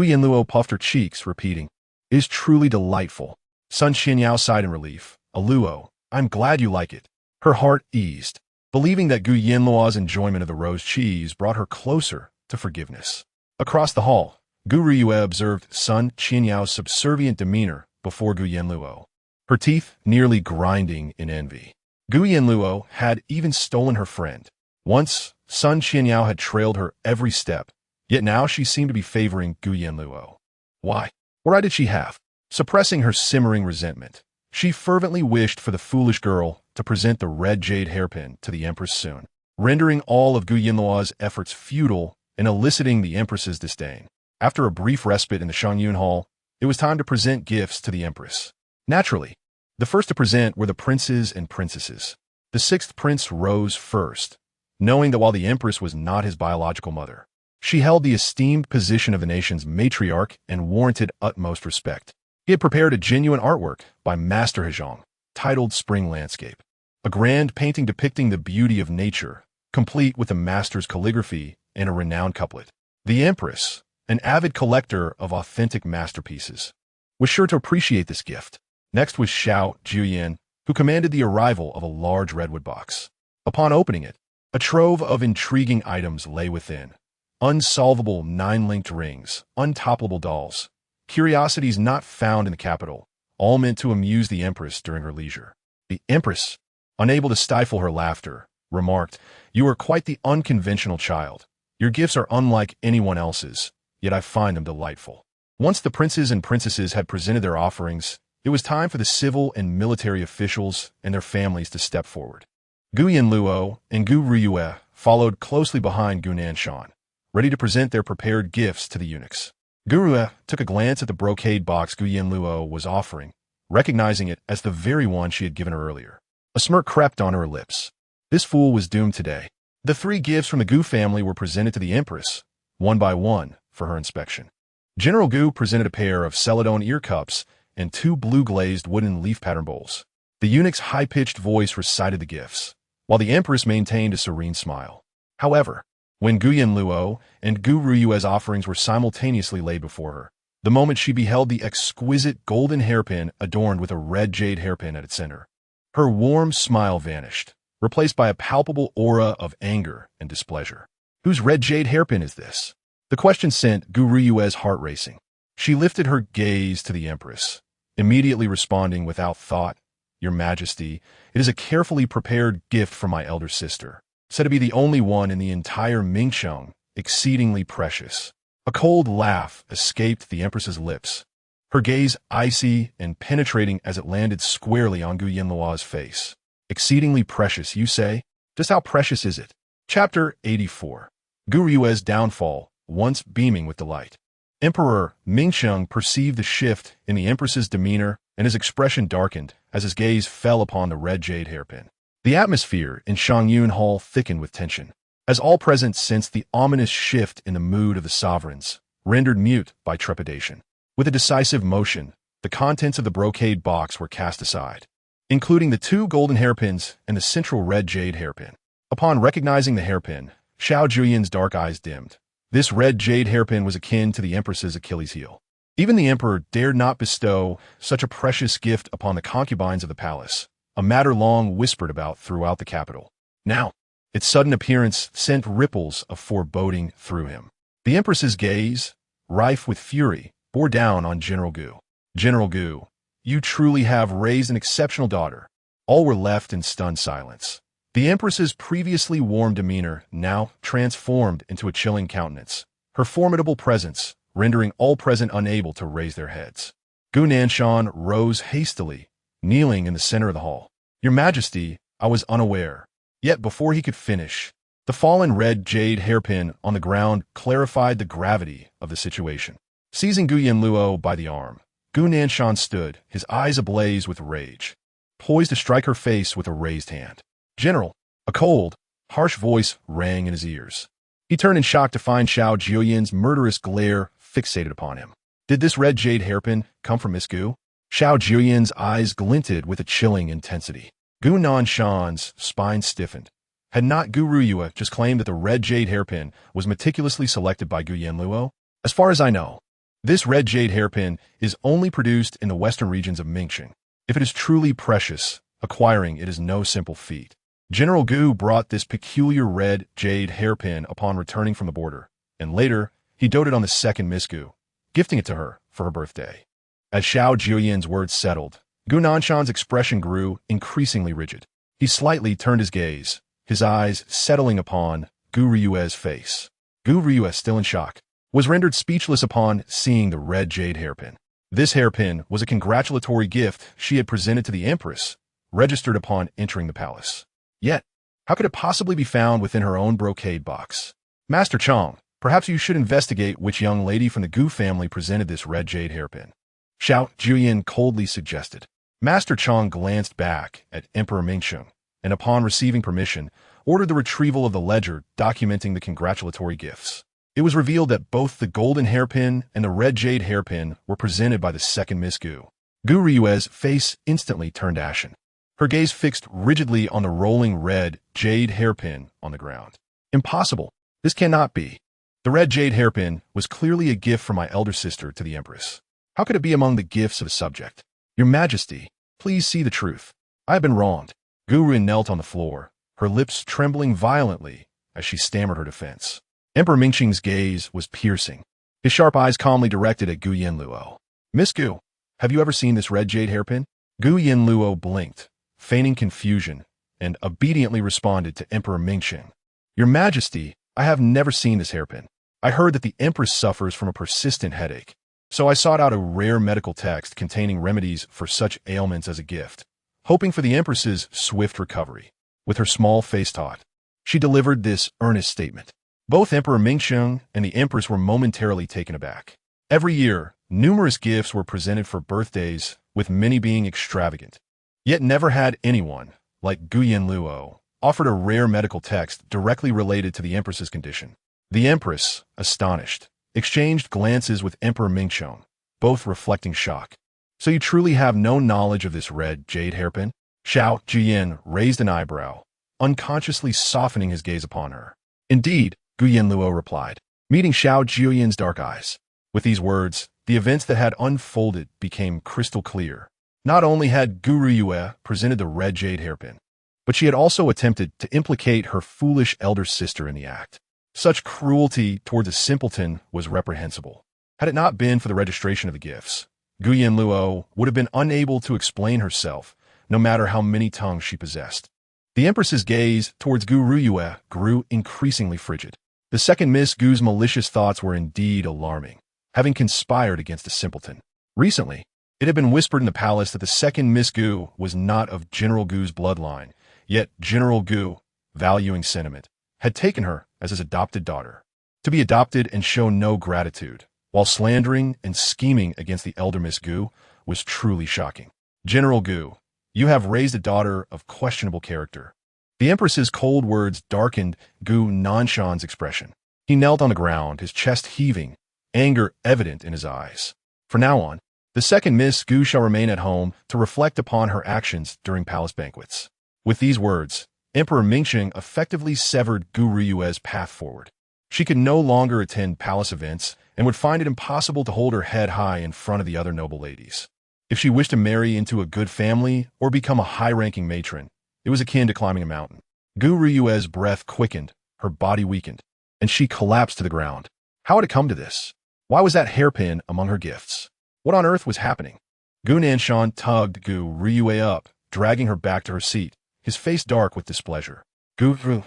Yanluo puffed her cheeks, repeating, "It is truly delightful." Sun Qianyao sighed in relief. "Luo, I'm glad you like it." Her heart eased, believing that Gu Yanluo's enjoyment of the roast cheese brought her closer to forgiveness. Across the hall, Gu Riyue observed Sun Qianyao's subservient demeanor before Gu Yanluo, her teeth nearly grinding in envy. Gu Yanluo had even stolen her friend. Once, Sun Qianyao had trailed her every step, yet now she seemed to be favoring Gu Yanluo. Why? What right did she have? Suppressing her simmering resentment, she fervently wished for the foolish girl to present the red jade hairpin to the Empress soon, rendering all of Gu Yanluo's efforts futile and eliciting the Empress's disdain. After a brief respite in the Shangyun Hall, it was time to present gifts to the Empress. Naturally, the first to present were the princes and princesses. The sixth prince rose first, knowing that while the Empress was not his biological mother, she held the esteemed position of the nation's matriarch and warranted utmost respect. He had prepared a genuine artwork by Master Hezhong, titled Spring Landscape, a grand painting depicting the beauty of nature, complete with the master's calligraphy and a renowned couplet. The Empress, an avid collector of authentic masterpieces, was sure to appreciate this gift. Next was Xiao Jiuye, who commanded the arrival of a large redwood box. Upon opening it, a trove of intriguing items lay within. Unsolvable 9-linked rings, untoppable dolls, curiosities not found in the capital, all meant to amuse the Empress during her leisure. The Empress, unable to stifle her laughter, remarked, "You are quite the unconventional child. Your gifts are unlike anyone else's, yet I find them delightful." Once the princes and princesses had presented their offerings, it was time for the civil and military officials and their families to step forward. Gu Yanluo and Gu Riyue followed closely behind Gu Nanshan, ready to present their prepared gifts to the eunuchs. Gu Riyue took a glance at the brocade box Gu Yanluo was offering, recognizing it as the very one she had given her earlier. A smirk crept on her lips. This fool was doomed today. The 3 gifts from the Gu family were presented to the Empress, one by one, for her inspection. General Gu presented a pair of celadone ear cups and 2 blue-glazed wooden leaf pattern bowls. The eunuch's high-pitched voice recited the gifts, while the Empress maintained a serene smile. However, when Gu Yanluo and Gu Riyue's offerings were simultaneously laid before her, the moment she beheld the exquisite golden hairpin adorned with a red jade hairpin at its center, her warm smile vanished, replaced by a palpable aura of anger and displeasure. "Whose red jade hairpin is this?" The question sent Gu Riyue's heart racing. She lifted her gaze to the Empress, immediately responding without thought, Your Majesty, it is a carefully prepared gift from my elder sister, said to be the only one in the entire Mingsheng, exceedingly precious. A cold laugh escaped the Empress's lips, her gaze icy and penetrating as it landed squarely on Gu Yanluo's face. Exceedingly precious, you say? Just how precious is it? Chapter 84. Gu Yue's downfall, once beaming with delight. Emperor Mingsheng perceived the shift in the Empress's demeanor, and his expression darkened as his gaze fell upon the red jade hairpin. The atmosphere in Shangyun Hall thickened with tension, as all present sensed the ominous shift in the mood of the sovereigns, rendered mute by trepidation. With a decisive motion, the contents of the brocade box were cast aside, including the 2 golden hairpins and the central red jade hairpin. Upon recognizing the hairpin, Xiao Jiuye's dark eyes dimmed. This red jade hairpin was akin to the Empress's Achilles heel. Even the Emperor dared not bestow such a precious gift upon the concubines of the palace, a matter long whispered about throughout the capital. Now, its sudden appearance sent ripples of foreboding through him. The Empress's gaze, rife with fury, bore down on General Gu. General Gu, you truly have raised an exceptional daughter. All were left in stunned silence. The Empress's previously warm demeanor now transformed into a chilling countenance, her formidable presence rendering all present unable to raise their heads. Gu Nanshan rose hastily, kneeling in the center of the hall. Your Majesty, I was unaware. Yet before he could finish, the fallen red jade hairpin on the ground clarified the gravity of the situation. Seizing Gu Yanluo by the arm, Gu Nanshan stood, his eyes ablaze with rage, poised to strike her face with a raised hand. General, a cold, harsh voice rang in his ears. He turned in shock to find Xiao Jiuye's murderous glare fixated upon him. Did this red jade hairpin come from Miss Gu? Xiao Jiuye's eyes glinted with a chilling intensity. Gu Nanshan's spine stiffened. Had not Gu Ruyue just claimed that the red jade hairpin was meticulously selected by Gu Yanluo? As far as I know, this red jade hairpin is only produced in the western regions of Mingsheng. If it is truly precious, acquiring it is no simple feat. General Gu brought this peculiar red jade hairpin upon returning from the border, and later, he doted on the second Miss Gu, gifting it to her for her birthday. As Xiao Jiuye's words settled, Gu Nanshan's expression grew increasingly rigid. He slightly turned his gaze, his eyes settling upon Gu Ruyue's face. Gu Ruyue, still in shock, was rendered speechless upon seeing the red jade hairpin. This hairpin was a congratulatory gift she had presented to the Empress, registered upon entering the palace. Yet, how could it possibly be found within her own brocade box? Master Chong, perhaps you should investigate which young lady from the Gu family presented this red jade hairpin. Xiao Jiuye coldly suggested. Master Chong glanced back at Emperor Mingsheng, and upon receiving permission, ordered the retrieval of the ledger documenting the congratulatory gifts. It was revealed that both the golden hairpin and the red jade hairpin were presented by the second Miss Gu. Gu Ruyue's face instantly turned ashen, her gaze fixed rigidly on the rolling red jade hairpin on the ground. Impossible. This cannot be. The red jade hairpin was clearly a gift from my elder sister to the Empress. How could it be among the gifts of a subject? Your Majesty, please see the truth. I have been wronged. Gu Ruyue knelt on the floor, her lips trembling violently as she stammered her defense. Emperor Mingsheng's gaze was piercing, his sharp eyes calmly directed at Gu Yanluo. Miss Gu, have you ever seen this red jade hairpin? Gu Yanluo blinked, feigning confusion, and obediently responded to Emperor Mingsheng. Your Majesty, I have never seen this hairpin. I heard that the Empress suffers from a persistent headache, so I sought out a rare medical text containing remedies for such ailments as a gift, hoping for the Empress's swift recovery. With her small face taut, she delivered this earnest statement. Both Emperor Mingsheng and the Empress were momentarily taken aback. Every year, numerous gifts were presented for birthdays, with many being extravagant. Yet never had anyone, like Gu Yanluo, offered a rare medical text directly related to the Empress's condition. The Empress, astonished, exchanged glances with Emperor Mingsheng, both reflecting shock. So you truly have no knowledge of this red jade hairpin? Xiao Jiuye raised an eyebrow, unconsciously softening his gaze upon her. Indeed, Gu Yanluo replied, meeting Xiao Jiuye's dark eyes. With these words, the events that had unfolded became crystal clear. Not only had Gu Ruyue presented the red jade hairpin, but she had also attempted to implicate her foolish elder sister in the act. Such cruelty towards a simpleton was reprehensible. Had it not been for the registration of the gifts, Gu Yanluo would have been unable to explain herself, no matter how many tongues she possessed. The Empress's gaze towards Gu Ruyue grew increasingly frigid. The second Miss Gu's malicious thoughts were indeed alarming, having conspired against a simpleton. Recently, it had been whispered in the palace that the second Miss Gu was not of General Gu's bloodline, yet General Gu, valuing sentiment, had taken her as his adopted daughter. To be adopted and show no gratitude, while slandering and scheming against the elder Miss Gu, was truly shocking. General Gu, you have raised a daughter of questionable character. The Empress's cold words darkened Gu Nanshan's expression. He knelt on the ground, his chest heaving, anger evident in his eyes. From now on, the second Miss Gu shall remain at home to reflect upon her actions during palace banquets. With these words, Emperor Mingxing effectively severed Gu Riyue's path forward. She could no longer attend palace events and would find it impossible to hold her head high in front of the other noble ladies. If she wished to marry into a good family or become a high-ranking matron, it was akin to climbing a mountain. Gu Riyue's breath quickened, her body weakened, and she collapsed to the ground. How had it come to this? Why was that hairpin among her gifts? What on earth was happening? Gu Nanshan tugged Gu Riyue up, dragging her back to her seat, his face dark with displeasure. Gu,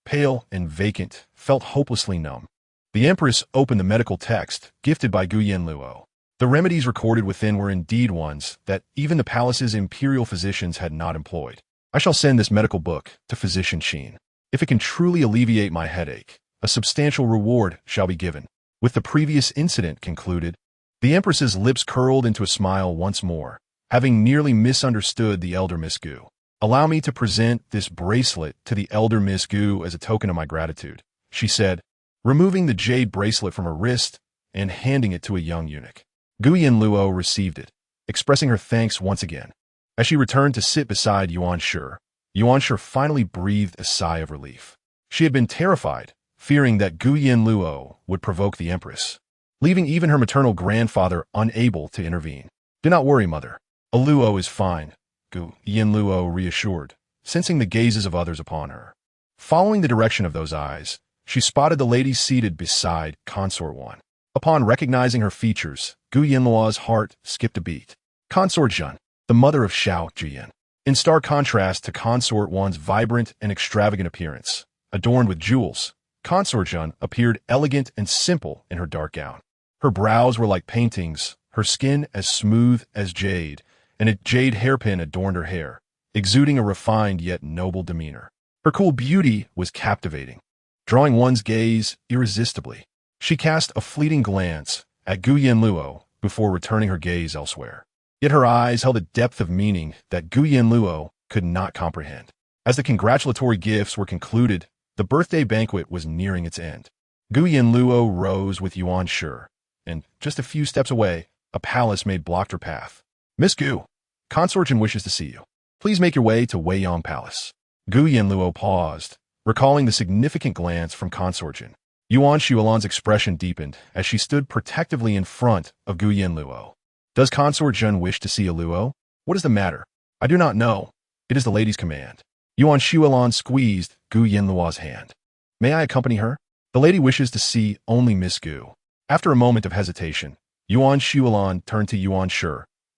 pale and vacant, felt hopelessly numb. The Empress opened the medical text gifted by Gu Yanluo. The remedies recorded within were indeed ones that even the palace's imperial physicians had not employed. I shall send this medical book to Physician Qin. If it can truly alleviate my headache, a substantial reward shall be given. With the previous incident concluded, the Empress's lips curled into a smile once more, having nearly misunderstood the elder Miss Gu. Allow me to present this bracelet to the elder Miss Gu as a token of my gratitude, she said, removing the jade bracelet from her wrist and handing it to a young eunuch. Gu Yanluo received it, expressing her thanks once again. As she returned to sit beside Yuan Shi finally breathed a sigh of relief. She had been terrified, fearing that Gu Yanluo would provoke the Empress, leaving even her maternal grandfather unable to intervene. Do not worry, mother. Luo is fine, Gu Yanluo reassured, sensing the gazes of others upon her. Following the direction of those eyes, she spotted the lady seated beside Consort 1. Upon recognizing her features, Gu Yanluo's heart skipped a beat. Consort Zhen, the mother of Xiao Jiuye. In stark contrast to Consort 1's vibrant and extravagant appearance, adorned with jewels, Consort Zhen appeared elegant and simple in her dark gown. Her brows were like paintings, her skin as smooth as jade, and a jade hairpin adorned her hair, exuding a refined yet noble demeanor. Her cool beauty was captivating, drawing one's gaze irresistibly. She cast a fleeting glance at Gu Yanluo before returning her gaze elsewhere. Yet her eyes held a depth of meaning that Gu Yanluo could not comprehend. As the congratulatory gifts were concluded, the birthday banquet was nearing its end. Gu Yanluo rose with Yuan Shi, and just a few steps away, a palace maid blocked her path. Miss Gu, Consort Zhen wishes to see you. Please make your way to Weiyang Palace. Gu Yanluo paused, recalling the significant glance from Consort Zhen. Yuan Shuolan's expression deepened as she stood protectively in front of Gu Yanluo. Does Consort Zhen wish to see a Luo? What is the matter? I do not know. It is the lady's command. Yuan Shuolan squeezed Gu Yanluo's hand. May I accompany her? The lady wishes to see only Miss Gu. After a moment of hesitation, Yuan Shuolan turned to Yuan Shi,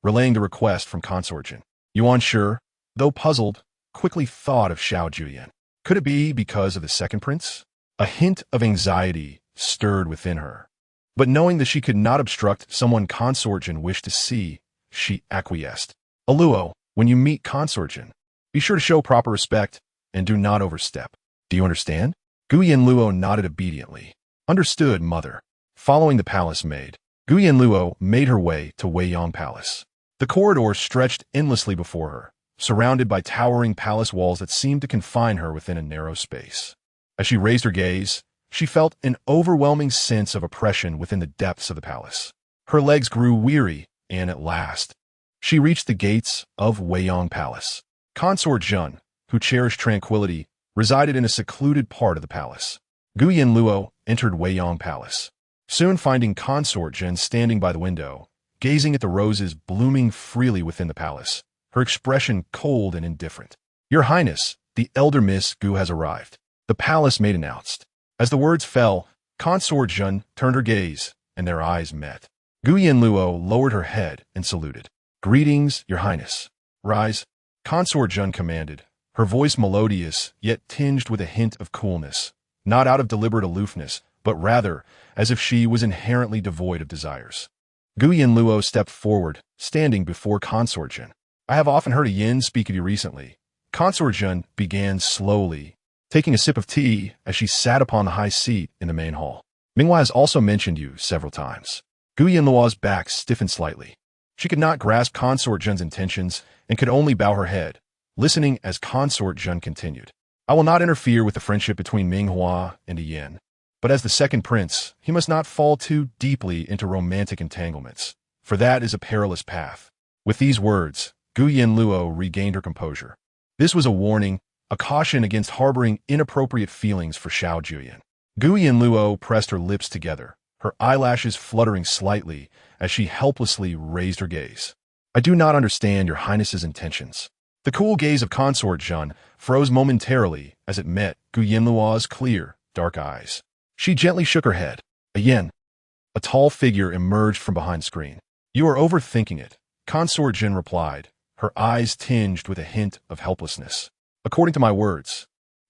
relaying the request from Consort Zhen. Yuan Shi, though puzzled, quickly thought of Xiao Jiuye. Could it be because of the second prince? A hint of anxiety stirred within her. But knowing that she could not obstruct someone Consort Zhen wished to see, she acquiesced. Luo, when you meet Consort Zhen, be sure to show proper respect and do not overstep. Do you understand? Gu Yanluo nodded obediently. Understood, mother. Following the palace maid, Gu Yanluo made her way to Weiyang Palace. The corridor stretched endlessly before her, surrounded by towering palace walls that seemed to confine her within a narrow space. As she raised her gaze, she felt an overwhelming sense of oppression within the depths of the palace. Her legs grew weary, and at last, she reached the gates of Weiyang Palace. Consort Zhen, who cherished tranquility, resided in a secluded part of the palace. Gu Yanluo entered Weiyang Palace, soon finding Consort Zhen standing by the window, gazing at the roses blooming freely within the palace, her expression cold and indifferent. Your Highness, the elder Miss Gu has arrived, the palace maid announced. As the words fell, Consort Zhen turned her gaze, and their eyes met. Gu Yanluo lowered her head and saluted. Greetings, Your Highness. Rise. Consort Jun commanded, her voice melodious, yet tinged with a hint of coolness, not out of deliberate aloofness, but rather as if she was inherently devoid of desires. Gu Yanluo stepped forward, standing before Consort Jun. I have often heard a yin speak of you recently. Consort Jun began slowly, taking a sip of tea as she sat upon the high seat in the main hall. Minghua has also mentioned you several times. Gu Yanluo's back stiffened slightly. She could not grasp Consort Jun's intentions and could only bow her head, listening as Consort Jun continued. I will not interfere with the friendship between Minghua and Yin, but as the second prince, he must not fall too deeply into romantic entanglements, for that is a perilous path. With these words, Gu Yanluo regained her composure. This was a warning, a caution against harboring inappropriate feelings for Xiao Jiuye. Gu Yanluo pressed her lips together, her eyelashes fluttering slightly as she helplessly raised her gaze. I do not understand your highness's intentions. The cool gaze of Consort Jun froze momentarily as it met Gu Yanluo's clear, dark eyes. She gently shook her head. A tall figure emerged from behind the screen. You are overthinking it, Consort Jun replied, her eyes tinged with a hint of helplessness. According to my words,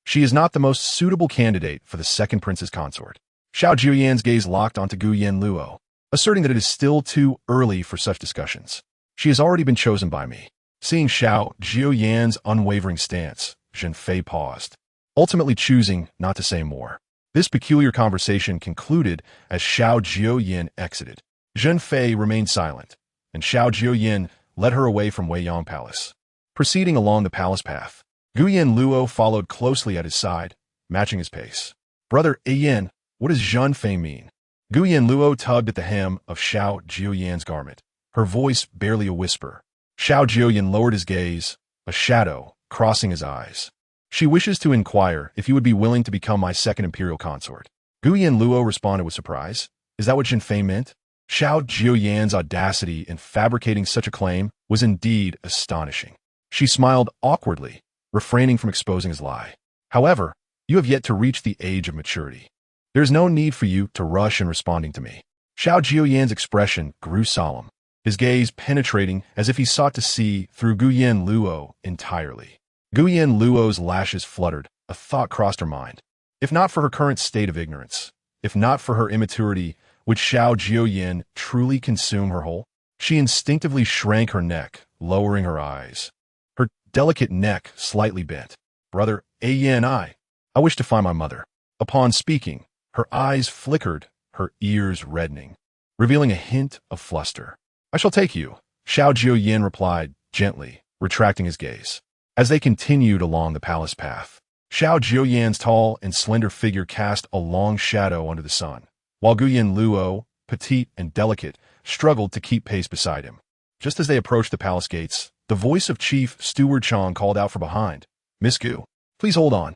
she is not the most suitable candidate for the second prince's consort. Xiao Jiuye's gaze locked onto Gu Yanluo, asserting that it is still too early for such discussions. She has already been chosen by me. Seeing Xiao Jiuye's unwavering stance, Zhenfei paused, ultimately choosing not to say more. This peculiar conversation concluded as Xiao Jiuye exited. Zhenfei remained silent, and Xiao Jiuye led her away from Weiyang Palace. Proceeding along the palace path, Gu Yanluo followed closely at his side, matching his pace. Brother Yin, what does Zhenfei mean? Gu Yanluo tugged at the hem of Xiao Jiuye's garment, her voice barely a whisper. Xiao Jiuye lowered his gaze, a shadow crossing his eyes. She wishes to inquire if you would be willing to become my second imperial consort. Gu Yanluo responded with surprise. Is that what Zhenfei meant? Xiao Jiuye's audacity in fabricating such a claim was indeed astonishing. She smiled awkwardly, refraining from exposing his lie. However, you have yet to reach the age of maturity. There is no need for you to rush in responding to me. Xiao Jiuye's expression grew solemn, his gaze penetrating as if he sought to see through Gu Yanluo entirely. Gu Yanluo's lashes fluttered, a thought crossed her mind. If not for her current state of ignorance, if not for her immaturity, would Xiao Jiuye truly consume her whole? She instinctively shrank her neck, lowering her eyes. Her delicate neck slightly bent. Brother Yin, I wish to find my mother. Upon speaking, her eyes flickered, her ears reddening, revealing a hint of fluster. I shall take you, Xiao Jiuye replied, gently, retracting his gaze. As they continued along the palace path, Xiao Jiuye's tall and slender figure cast a long shadow under the sun, while Gu Yanluo, petite and delicate, struggled to keep pace beside him. Just as they approached the palace gates, the voice of Chief Steward Chong called out from behind, Miss Gu, please hold on.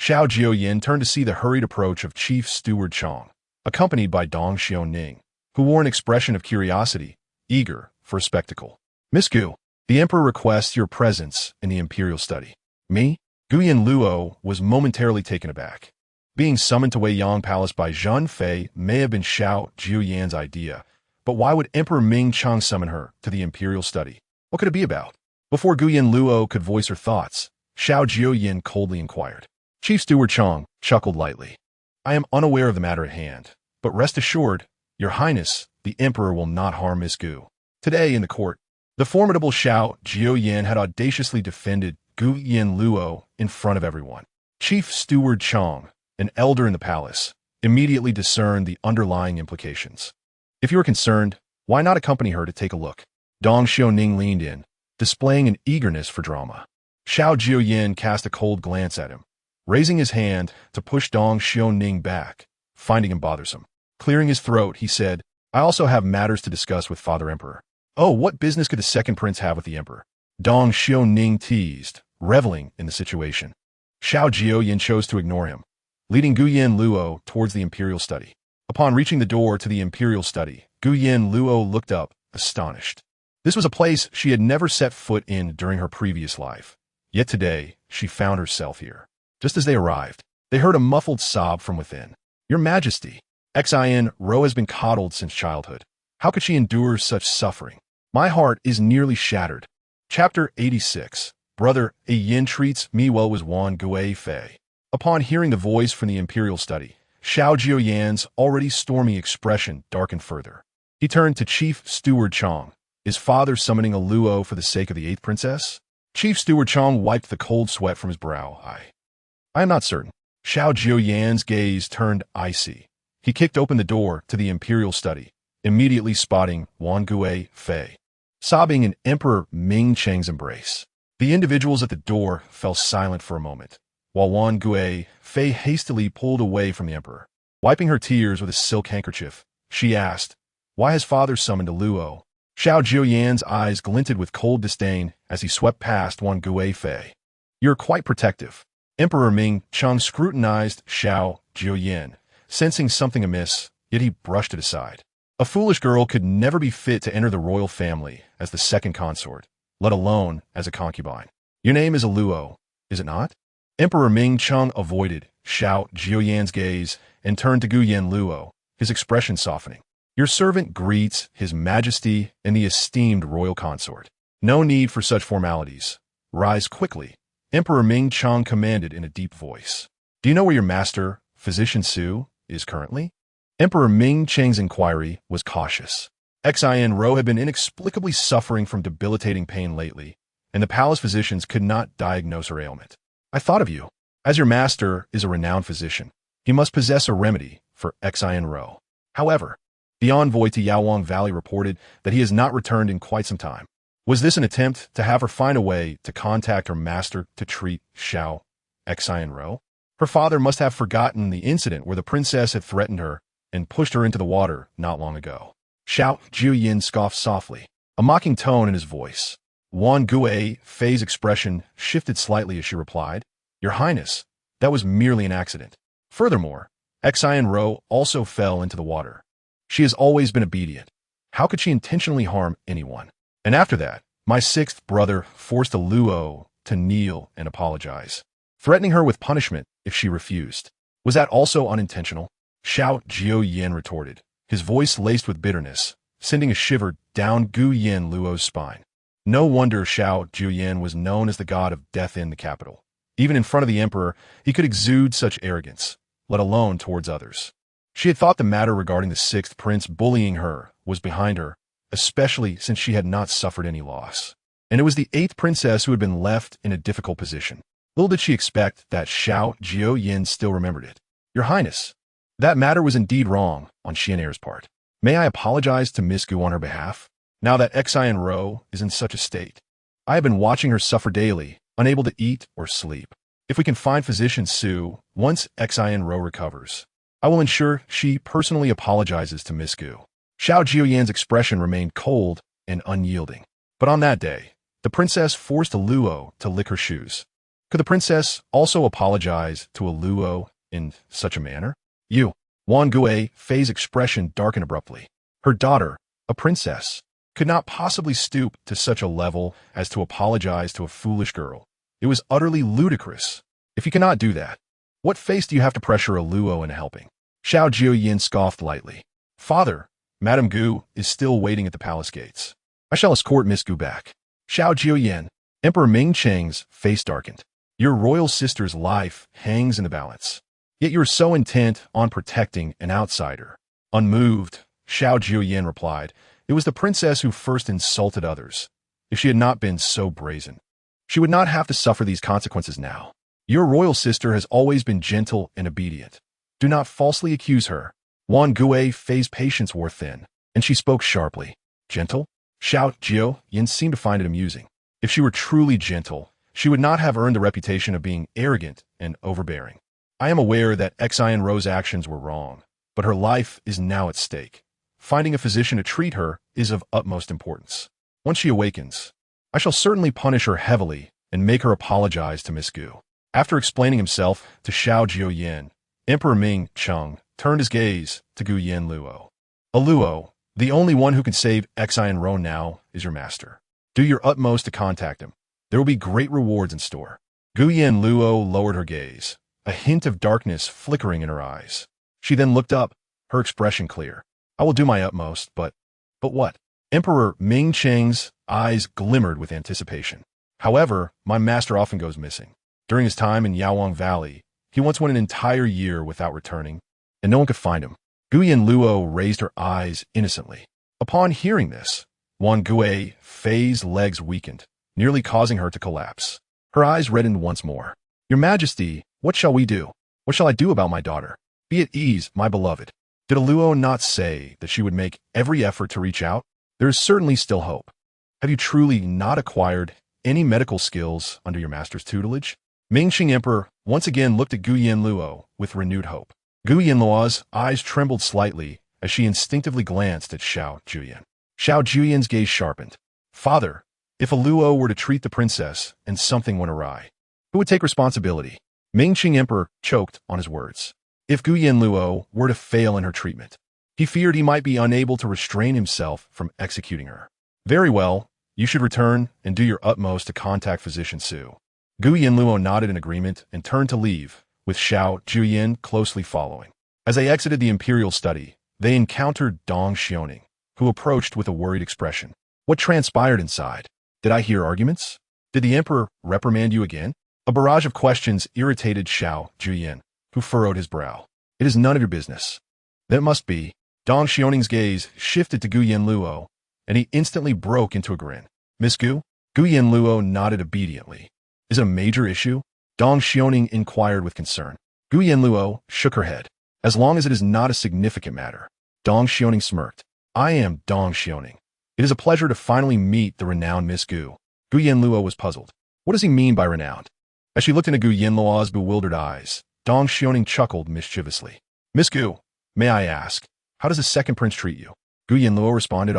Xiao Jiuye turned to see the hurried approach of Chief Steward Chong, accompanied by Dong Xiaoning, who wore an expression of curiosity, eager for a spectacle. Miss Gu, the Emperor requests your presence in the Imperial study. Me? Gu Yanluo was momentarily taken aback. Being summoned to Weiyang Palace by Zhenfei may have been Xiao Jiuye's idea, but why would Emperor Ming Chang summon her to the Imperial study? What could it be about? Before Gu Yanluo could voice her thoughts, Xiao Jiuye coldly inquired. Chief Steward Chong chuckled lightly. I am unaware of the matter at hand, but rest assured, Your Highness, the Emperor will not harm Miss Gu. Today in the court, the formidable Xiao Jiuye had audaciously defended Gu Yanluo in front of everyone. Chief Steward Chong, an elder in the palace, immediately discerned the underlying implications. If you are concerned, why not accompany her to take a look? Dong Xiaoning leaned in, displaying an eagerness for drama. Xiao Jiuye cast a cold glance at him, raising his hand to push Dong Xiaoning back, finding him bothersome. Clearing his throat, he said, I also have matters to discuss with Father Emperor. Oh, what business could the second prince have with the Emperor? Dong Xiaoning teased, reveling in the situation. Xiao Jiuye chose to ignore him, leading Gu Yanluo towards the Imperial study. Upon reaching the door to the Imperial study, Gu Yanluo looked up, astonished. This was a place she had never set foot in during her previous life. Yet today, she found herself here. Just as they arrived, they heard a muffled sob from within. Your Majesty, Xin Ro has been coddled since childhood. How could she endure such suffering? My heart is nearly shattered. Chapter 86. Brother, a yin treats me well as Wan Gui Fei. Upon hearing the voice from the imperial study, Xiao Jiuye's already stormy expression darkened further. He turned to Chief Steward Chong. Is father summoning a Luo for the sake of the 8th princess? Chief Steward Chong wiped the cold sweat from his brow. I am not certain. Xiao Jiuye's gaze turned icy. He kicked open the door to the imperial study, immediately spotting Wan Gui Fei, sobbing in Emperor Ming Cheng's embrace. The individuals at the door fell silent for a moment, while Wan Gui Fei hastily pulled away from the emperor. Wiping her tears with a silk handkerchief, she asked, "Why has father summoned a Luo?" Xiao Jiuye's eyes glinted with cold disdain as he swept past Wan Gui Fei. "You're quite protective." Emperor Ming Cheng scrutinized Xiao Jiuye, sensing something amiss, yet he brushed it aside. A foolish girl could never be fit to enter the royal family as the second consort, let alone as a concubine. Your name is a Luo, is it not? Emperor Ming Cheng avoided Xiao Jiuye's gaze and turned to Yanluo, his expression softening. Your servant greets His Majesty and the esteemed royal consort. No need for such formalities. Rise quickly, Emperor Ming Cheng commanded in a deep voice. Do you know where your master, Physician Su, is currently? Emperor Ming Cheng's inquiry was cautious. Xiao had been inexplicably suffering from debilitating pain lately, and the palace physicians could not diagnose her ailment. I thought of you. As your master is a renowned physician, he must possess a remedy for Xiao. However, the envoy to Yaowang Valley reported that he has not returned in quite some time. Was this an attempt to have her find a way to contact her master to treat Xiao Xiao? Her father must have forgotten the incident where the princess had threatened her and pushed her into the water not long ago. Xiao Jiuye scoffed softly, a mocking tone in his voice. Wan Gui Fei's expression shifted slightly as she replied, Your Highness, that was merely an accident. Furthermore, Xiao also fell into the water. She has always been obedient. How could she intentionally harm anyone? And after that, my 6th brother forced a Luo to kneel and apologize, threatening her with punishment if she refused. Was that also unintentional? Xiao Jiuye retorted, his voice laced with bitterness, sending a shiver down Gu Yanluo's spine. No wonder Xiao Jiuye was known as the god of death in the capital. Even in front of the emperor, he could exude such arrogance, let alone towards others. She had thought the matter regarding the 6th prince bullying her was behind her, especially since she had not suffered any loss. And it was the 8th princess who had been left in a difficult position. Little did she expect that Xiao Jiuye still remembered it. Your Highness, that matter was indeed wrong on Xian'er's part. May I apologize to Miss Gu on her behalf? Now that Xiao is in such a state, I have been watching her suffer daily, unable to eat or sleep. If we can find Physician Su once Xiao recovers, I will ensure she personally apologizes to Miss Gu. Xiao Jiuye's expression remained cold and unyielding. But on that day, the princess forced a Luo to lick her shoes. Could the princess also apologize to a Luo in such a manner? Wan Gui Fei's expression darkened abruptly. Her daughter, a princess, could not possibly stoop to such a level as to apologize to a foolish girl. It was utterly ludicrous. If you cannot do that, what face do you have to pressure a Luo into helping? Xiao Jiuye scoffed lightly. Father, Madame Gu is still waiting at the palace gates. I shall escort Miss Gu back. Xiao Jiuye, Emperor Ming Cheng's face darkened. Your royal sister's life hangs in the balance. Yet you are so intent on protecting an outsider. Unmoved, Xiao Jiuye replied, It was the princess who first insulted others. If she had not been so brazen, she would not have to suffer these consequences now. Your royal sister has always been gentle and obedient. Do not falsely accuse her. Wan Gui Fei's patience wore thin, and she spoke sharply. Gentle? Xiao Jiuye seemed to find it amusing. If she were truly gentle, she would not have earned the reputation of being arrogant and overbearing. I am aware that Xiao's actions were wrong, but her life is now at stake. Finding a physician to treat her is of utmost importance. Once she awakens, I shall certainly punish her heavily and make her apologize to Miss Gu. After explaining himself to Xiao Jiuye, Emperor Ming Cheng turned his gaze to Gu Yanluo. A Luo, the only one who can save Xiao now, is your master. Do your utmost to contact him. There will be great rewards in store. Gu Yanluo lowered her gaze, a hint of darkness flickering in her eyes. She then looked up, her expression clear. I will do my utmost, but what? Emperor Ming Cheng's eyes glimmered with anticipation. However, my master often goes missing. During his time in Yaowang Valley, he once went an entire year without returning, and no one could find him. Gu Yanluo raised her eyes innocently. Upon hearing this, Wang Fei's legs weakened, nearly causing her to collapse. Her eyes reddened once more. Your Majesty, what shall we do? What shall I do about my daughter? Be at ease, my beloved. Did Luo not say that she would make every effort to reach out? There is certainly still hope. Have you truly not acquired any medical skills under your master's tutelage? Mingxing Emperor once again looked at Gu Yanluo with renewed hope. Gu Yanluo's eyes trembled slightly as she instinctively glanced at Xiao Jiuye. Xiao Jiuye's gaze sharpened. Father, if Luo were to treat the princess and something went awry, who would take responsibility? Mingxing Emperor choked on his words. If Gu Yanluo were to fail in her treatment, he feared he might be unable to restrain himself from executing her. Very well, you should return and do your utmost to contact Physician Su. Gu Yanluo nodded in agreement and turned to leave, with Xiao Jiuye closely following. As they exited the imperial study, they encountered Dong Xiaoning, who approached with a worried expression. What transpired inside? Did I hear arguments? Did the emperor reprimand you again? A barrage of questions irritated Xiao Jiuye, who furrowed his brow. It is none of your business. Then it must be. Dong Xiaoning's gaze shifted to Gu Yanluo, and he instantly broke into a grin. Miss Gu? Gu Yanluo nodded obediently. Is it a major issue? Dong Xiaoning inquired with concern. Gu Yanluo shook her head. As long as it is not a significant matter. Dong Xiaoning smirked. I am Dong Xiaoning. It is a pleasure to finally meet the renowned Miss Gu. Gu Yanluo was puzzled. What does he mean by renowned? As she looked into Gu Yanluo's bewildered eyes, Dong Xiaoning chuckled mischievously. Miss Gu, may I ask, how does the second prince treat you? Gu Yanluo responded,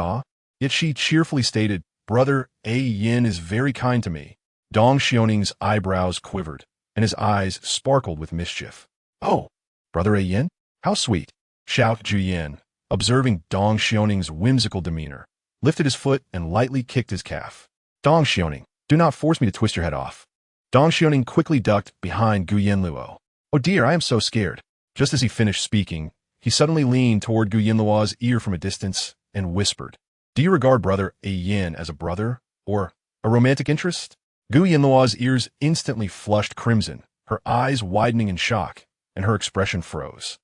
Yet she cheerfully stated, Brother A Yin is very kind to me. Dong Xiaoning's eyebrows quivered, and his eyes sparkled with mischief. Oh, Brother A Yin? How sweet. Xiao Jiuye, observing Dong Xiaoning's whimsical demeanor, lifted his foot and lightly kicked his calf. Dong Xiaoning, do not force me to twist your head off. Dong Xiaoning quickly ducked behind Gu Yanluo. Oh dear, I am so scared. Just as he finished speaking, he suddenly leaned toward Gu Yanluo's ear from a distance and whispered, Do you regard Brother A Yin as a brother or a romantic interest? Gu Yanluo's ears instantly flushed crimson, her eyes widening in shock, and her expression froze.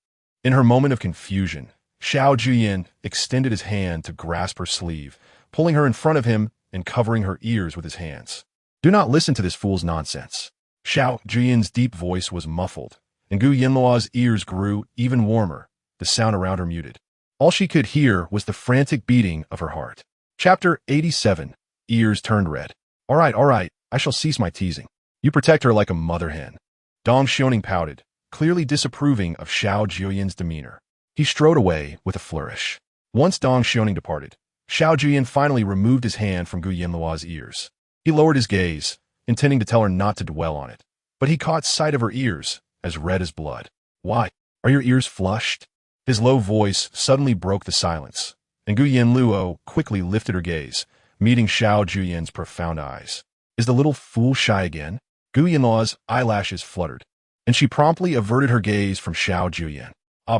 In her moment of confusion, Xiao Jiuye extended his hand to grasp her sleeve, pulling her in front of him and covering her ears with his hands. Do not listen to this fool's nonsense. Xiao Jiuye's deep voice was muffled, and Gu Yanluo's ears grew even warmer, the sound around her muted. All she could hear was the frantic beating of her heart. Chapter 87. Ears turned red. All right, I shall cease my teasing. You protect her like a mother hen. Dong Xiaoning pouted, clearly disapproving of Xiao Jiuye's demeanor. He strode away with a flourish. Once Dong Xiaoning departed, Xiao Jiuye finally removed his hand from Gu Yanluo's ears. He lowered his gaze, intending to tell her not to dwell on it, but he caught sight of her ears, as red as blood. Why? Are your ears flushed? His low voice suddenly broke the silence, and Gu Yanluo quickly lifted her gaze, meeting Xiao Jiuye's profound eyes. Is the little fool shy again? Gu Yanluo's eyelashes fluttered, and she promptly averted her gaze from Xiao Jiuye.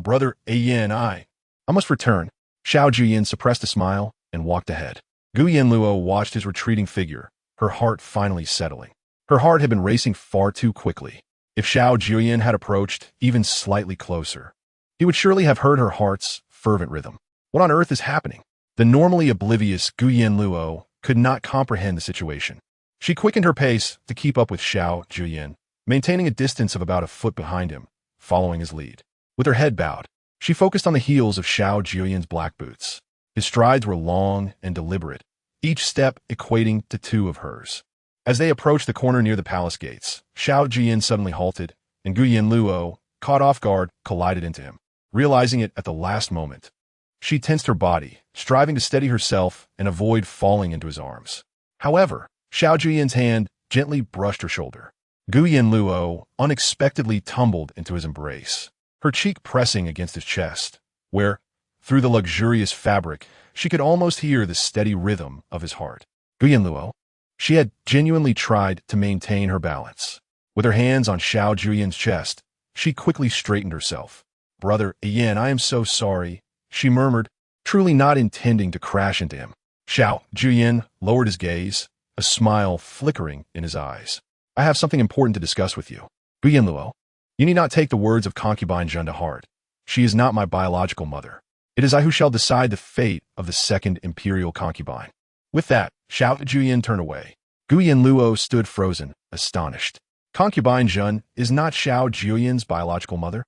Brother A Yin, I must return. Xiao Jiuye suppressed a smile and walked ahead. Gu Yanluo watched his retreating figure, her heart finally settling. Her heart had been racing far too quickly. If Xiao Jiuye had approached even slightly closer, he would surely have heard her heart's fervent rhythm. What on earth is happening? The normally oblivious Gu Yanluo could not comprehend the situation. She quickened her pace to keep up with Xiao Jiuye, maintaining a distance of about a foot behind him, following his lead. With her head bowed, she focused on the heels of Xiao Jiuye's black boots. His strides were long and deliberate, each step equating to two of hers. As they approached the corner near the palace gates, Xiao Jiuye suddenly halted, and Gu Yanluo, caught off guard, collided into him. Realizing it at the last moment, she tensed her body, striving to steady herself and avoid falling into his arms. However, Xiao Jiuye's hand gently brushed her shoulder. Gu Yanluo unexpectedly tumbled into his embrace, her cheek pressing against his chest, where, through the luxurious fabric, she could almost hear the steady rhythm of his heart. Gu Yanluo. She had genuinely tried to maintain her balance. With her hands on Xiao Jiuye's chest, she quickly straightened herself. Brother Yin, I am so sorry, she murmured, truly not intending to crash into him. Xiao Jiuye lowered his gaze, a smile flickering in his eyes. I have something important to discuss with you. Gu Yanluo, you need not take the words of concubine Zhen to heart. She is not my biological mother. It is I who shall decide the fate of the second imperial concubine. With that, Xiao Jiuye turned away. Gu Yanluo stood frozen, astonished. Concubine Zhen is not Xiao Jiuye's biological mother?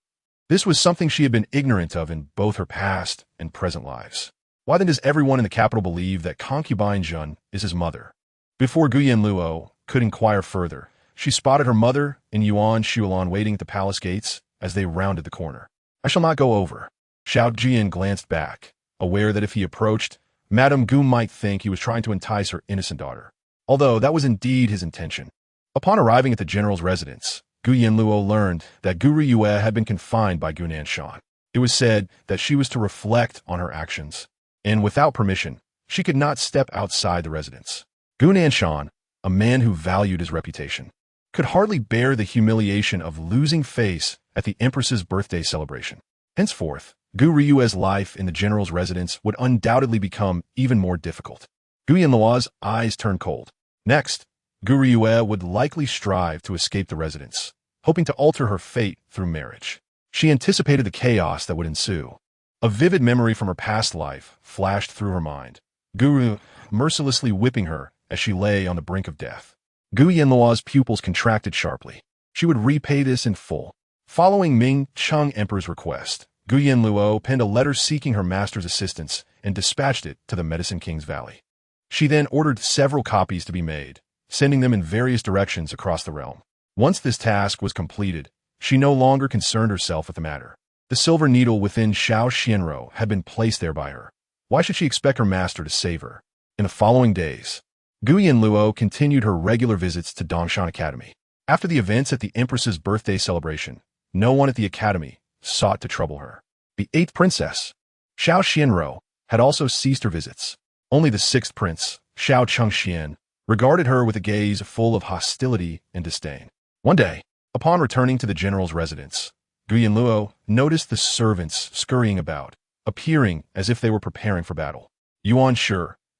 This was something she had been ignorant of in both her past and present lives. Why then does everyone in the capital believe that concubine Zhen is his mother? Before Gu Yanluo could inquire further, she spotted her mother and Yuan Shulan waiting at the palace gates as they rounded the corner. I shall not go over. Xiao Jiuye glanced back, aware that if he approached, Madame Gu might think he was trying to entice her innocent daughter, although that was indeed his intention. Upon arriving at the general's residence, Gu Yanluo learned that Gu Riyue had been confined by Gu Nanshan. It was said that she was to reflect on her actions, and without permission, she could not step outside the residence. Gu Nanshan, a man who valued his reputation, could hardly bear the humiliation of losing face at the Empress's birthday celebration. Henceforth, Gu Riyue's life in the general's residence would undoubtedly become even more difficult. Gu Yanluo's eyes turned cold. Next, Gu Riyue would likely strive to escape the residence, hoping to alter her fate through marriage. She anticipated the chaos that would ensue. A vivid memory from her past life flashed through her mind, Guru mercilessly whipping her as she lay on the brink of death. Gu Yanluo's pupils contracted sharply. She would repay this in full. Following Ming Cheng Emperor's request, Gu Yanluo penned a letter seeking her master's assistance and dispatched it to the Medicine King's Valley. She then ordered several copies to be made, sending them in various directions across the realm. Once this task was completed, she no longer concerned herself with the matter. The silver needle within Xiao Xianro had been placed there by her. Why should she expect her master to save her? In the following days, Gu Yanluo continued her regular visits to Dongshan Academy. After the events at the Empress's birthday celebration, no one at the academy sought to trouble her. The 8th princess, Xiao Xianro, had also ceased her visits. Only the 6th prince, Xiao Chengxian, regarded her with a gaze full of hostility and disdain. One day, upon returning to the general's residence, Gu Yanluo noticed the servants scurrying about, appearing as if they were preparing for battle. Yuan Shi,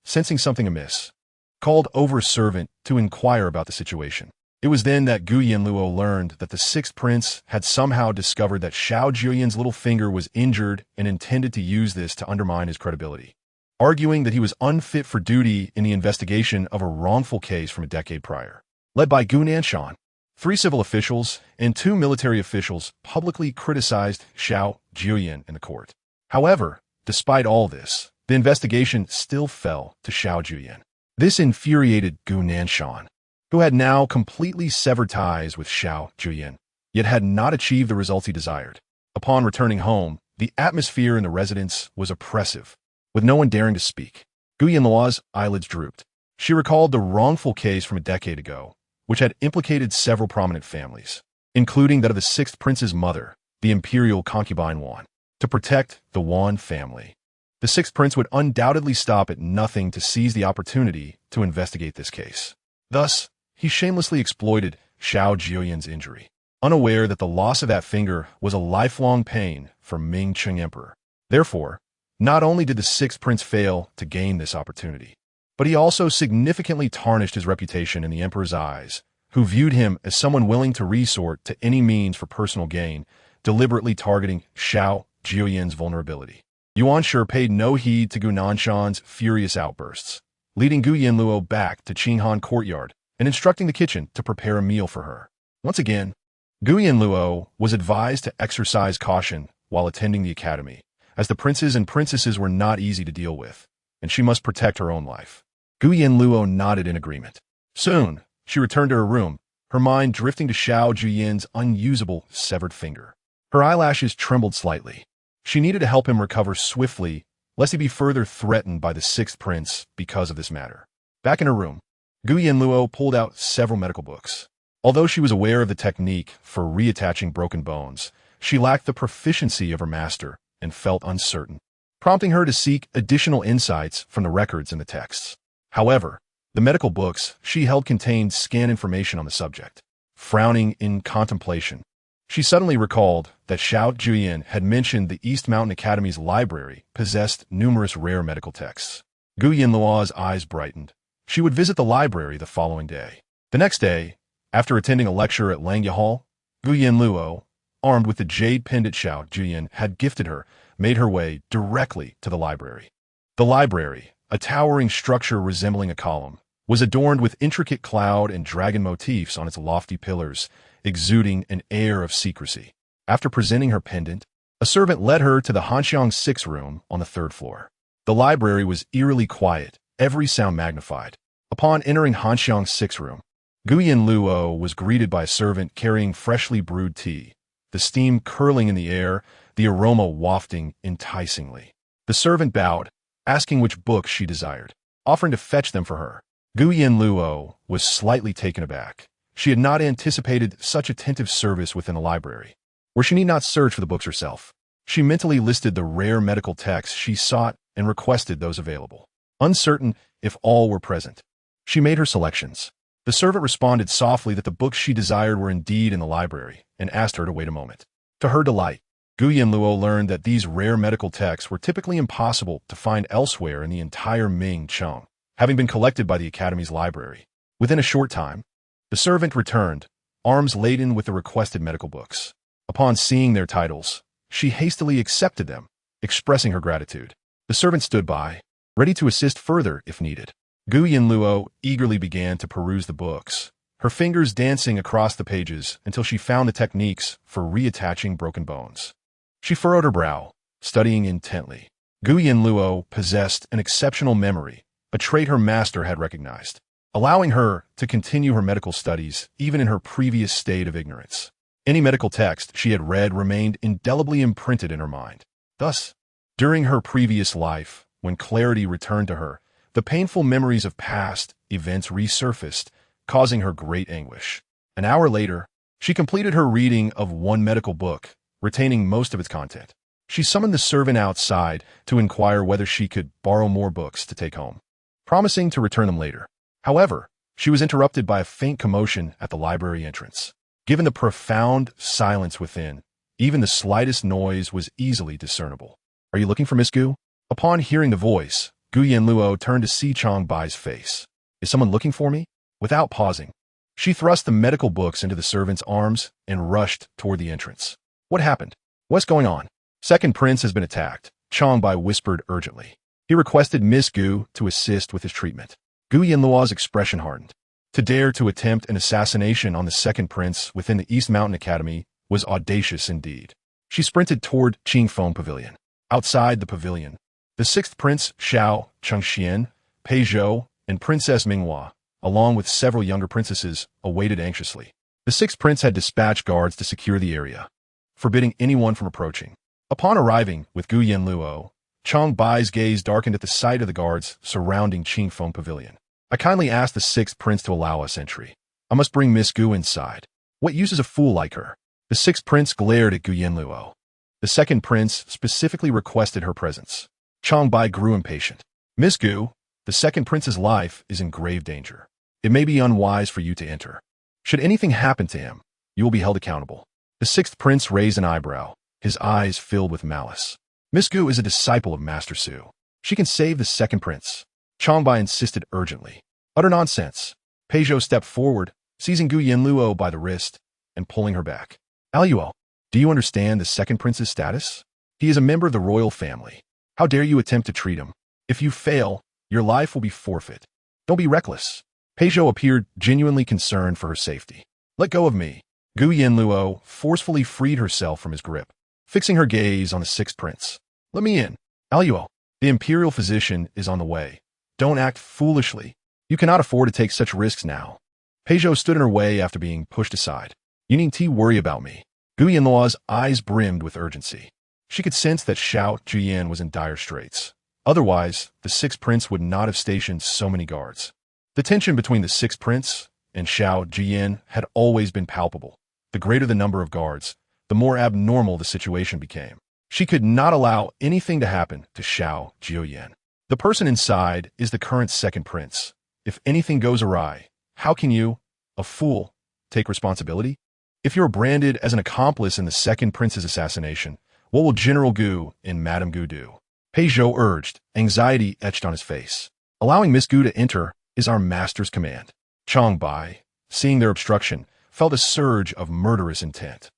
sensing something amiss, called over a servant to inquire about the situation. It was then that Gu Yanluo learned that the 6th prince had somehow discovered that Xiao Jiuye's little finger was injured and intended to use this to undermine his credibility, arguing that he was unfit for duty in the investigation of a wrongful case from a decade prior. Led by Gu Nanshan, 3 civil officials and 2 military officials publicly criticized Xiao Jiuye in the court. However, despite all this, the investigation still fell to Xiao Jiuye. This infuriated Gu Nanshan, who had now completely severed ties with Xiao Jiuye, yet had not achieved the results he desired. Upon returning home, the atmosphere in the residence was oppressive, with no one daring to speak. Gu Yanluo's eyelids drooped. She recalled the wrongful case from a decade ago, which had implicated several prominent families, including that of the 6th prince's mother, the imperial concubine Wan. To protect the Wan family, the 6th prince would undoubtedly stop at nothing to seize the opportunity to investigate this case. Thus, he shamelessly exploited Xiao Jiuye's injury, unaware that the loss of that finger was a lifelong pain for Ming Cheng Emperor. Therefore, not only did the 6th prince fail to gain this opportunity, but he also significantly tarnished his reputation in the emperor's eyes, who viewed him as someone willing to resort to any means for personal gain, deliberately targeting Xiao Jiuye's vulnerability. Yuan Shi paid no heed to Gu Nanshan's furious outbursts, leading Gu Yanluo back to Qinghan Courtyard and instructing the kitchen to prepare a meal for her. Once again, Gu Yanluo was advised to exercise caution while attending the academy, as the princes and princesses were not easy to deal with, and she must protect her own life. Gu Yanluo nodded in agreement. Soon, she returned to her room, her mind drifting to Xiao Jiuye's unusable severed finger. Her eyelashes trembled slightly. She needed to help him recover swiftly, lest he be further threatened by the 6th prince because of this matter. Back in her room, Gu Yanluo pulled out several medical books. Although she was aware of the technique for reattaching broken bones, she lacked the proficiency of her master and felt uncertain, prompting her to seek additional insights from the records in the texts. However, the medical books she held contained scant information on the subject. Frowning in contemplation, she suddenly recalled that Xiao Jiuye had mentioned the East Mountain Academy's library possessed numerous rare medical texts. Gu Yanluo's eyes brightened. She would visit the library the following day. The next day, after attending a lecture at Langya Hall, Gu Yanluo, armed with the jade pendant Xiao Jiuye had gifted her, made her way directly to the library. The library, a towering structure resembling a column, was adorned with intricate cloud and dragon motifs on its lofty pillars, exuding an air of secrecy. After presenting her pendant, a servant led her to the Hanxiang 6 room on the 3rd floor. The library was eerily quiet, every sound magnified. Upon entering Hanxiang 6 room, Gu Yanluo was greeted by a servant carrying freshly brewed tea, the steam curling in the air, the aroma wafting enticingly. The servant bowed, asking which books she desired, offering to fetch them for her. Gu Yanluo was slightly taken aback. She had not anticipated such attentive service within the library, where she need not search for the books herself. She mentally listed the rare medical texts she sought and requested those available. Uncertain if all were present, she made her selections. The servant responded softly that the books she desired were indeed in the library and asked her to wait a moment. To her delight, Gu Yanluo learned that these rare medical texts were typically impossible to find elsewhere in the entire Ming Cheng, having been collected by the Academy's library. Within a short time, the servant returned, arms laden with the requested medical books. Upon seeing their titles, she hastily accepted them, expressing her gratitude. The servant stood by, ready to assist further if needed. Gu Yanluo eagerly began to peruse the books, her fingers dancing across the pages until she found the techniques for reattaching broken bones. She furrowed her brow, studying intently. Gu Yanluo possessed an exceptional memory, a trait her master had recognized, allowing her to continue her medical studies even in her previous state of ignorance. Any medical text she had read remained indelibly imprinted in her mind. Thus, during her previous life, when clarity returned to her, the painful memories of past events resurfaced, causing her great anguish. An hour later, she completed her reading of one medical book, retaining most of its content. She summoned the servant outside to inquire whether she could borrow more books to take home, promising to return them later. However, she was interrupted by a faint commotion at the library entrance. Given the profound silence within, even the slightest noise was easily discernible. "Are you looking for Miss Gu?" Upon hearing the voice, Gu Yanluo turned to see Changbai's face. "Is someone looking for me?" Without pausing, she thrust the medical books into the servant's arms and rushed toward the entrance. "What happened? What's going on?" "Second prince has been attacked," Changbai whispered urgently. He requested Miss Gu to assist with his treatment. Gu Yanluo's expression hardened. To dare to attempt an assassination on the second prince within the East Mountain Academy was audacious indeed. She sprinted toward Qingfeng Pavilion. Outside the pavilion, the sixth prince, Xiao Chengxian, Pei Zhou, and Princess Minghua, along with several younger princesses, awaited anxiously. The sixth prince had dispatched guards to secure the area, forbidding anyone from approaching. Upon arriving with Gu Yanluo, Changbai's gaze darkened at the sight of the guards surrounding Qingfeng Pavilion. "I kindly ask the sixth prince to allow us entry. I must bring Miss Gu inside. What use is a fool like her?" The sixth prince glared at Gu Yanluo. The second prince specifically requested her presence. Changbai grew impatient. "Miss Gu, the second prince's life is in grave danger. It may be unwise for you to enter. Should anything happen to him, you will be held accountable." The sixth prince raised an eyebrow, his eyes filled with malice. "Miss Gu is a disciple of Master Su. She can save the second prince." Changbai insisted urgently. "Utter nonsense." Pei Zhou stepped forward, seizing Gu Yanluo by the wrist and pulling her back. "Yanluo, do you understand the second prince's status? He is a member of the royal family. How dare you attempt to treat him? If you fail, your life will be forfeit. Don't be reckless." Pei Zhou appeared genuinely concerned for her safety. "Let go of me." Gu Yanluo forcefully freed herself from his grip, fixing her gaze on the sixth prince. "Let me in." "Yanluo, the imperial physician is on the way. Don't act foolishly. You cannot afford to take such risks now." Pei Zhou stood in her way after being pushed aside. "You needn't worry about me." Gu Yanluo's eyes brimmed with urgency. She could sense that Xiao Jiuye was in dire straits. Otherwise, the sixth prince would not have stationed so many guards. The tension between the sixth prince and Xiao Jiuye had always been palpable. The greater the number of guards, the more abnormal the situation became. She could not allow anything to happen to Xiao Jiuye. The person inside is the current second prince. If anything goes awry, how can you, a fool, take responsibility? If you're branded as an accomplice in the second prince's assassination, what will General Gu and Madame Gu do? Pei Zhou urged, anxiety etched on his face. Allowing Miss Gu to enter is our master's command. Chang Bai, seeing their obstruction, felt a surge of murderous intent.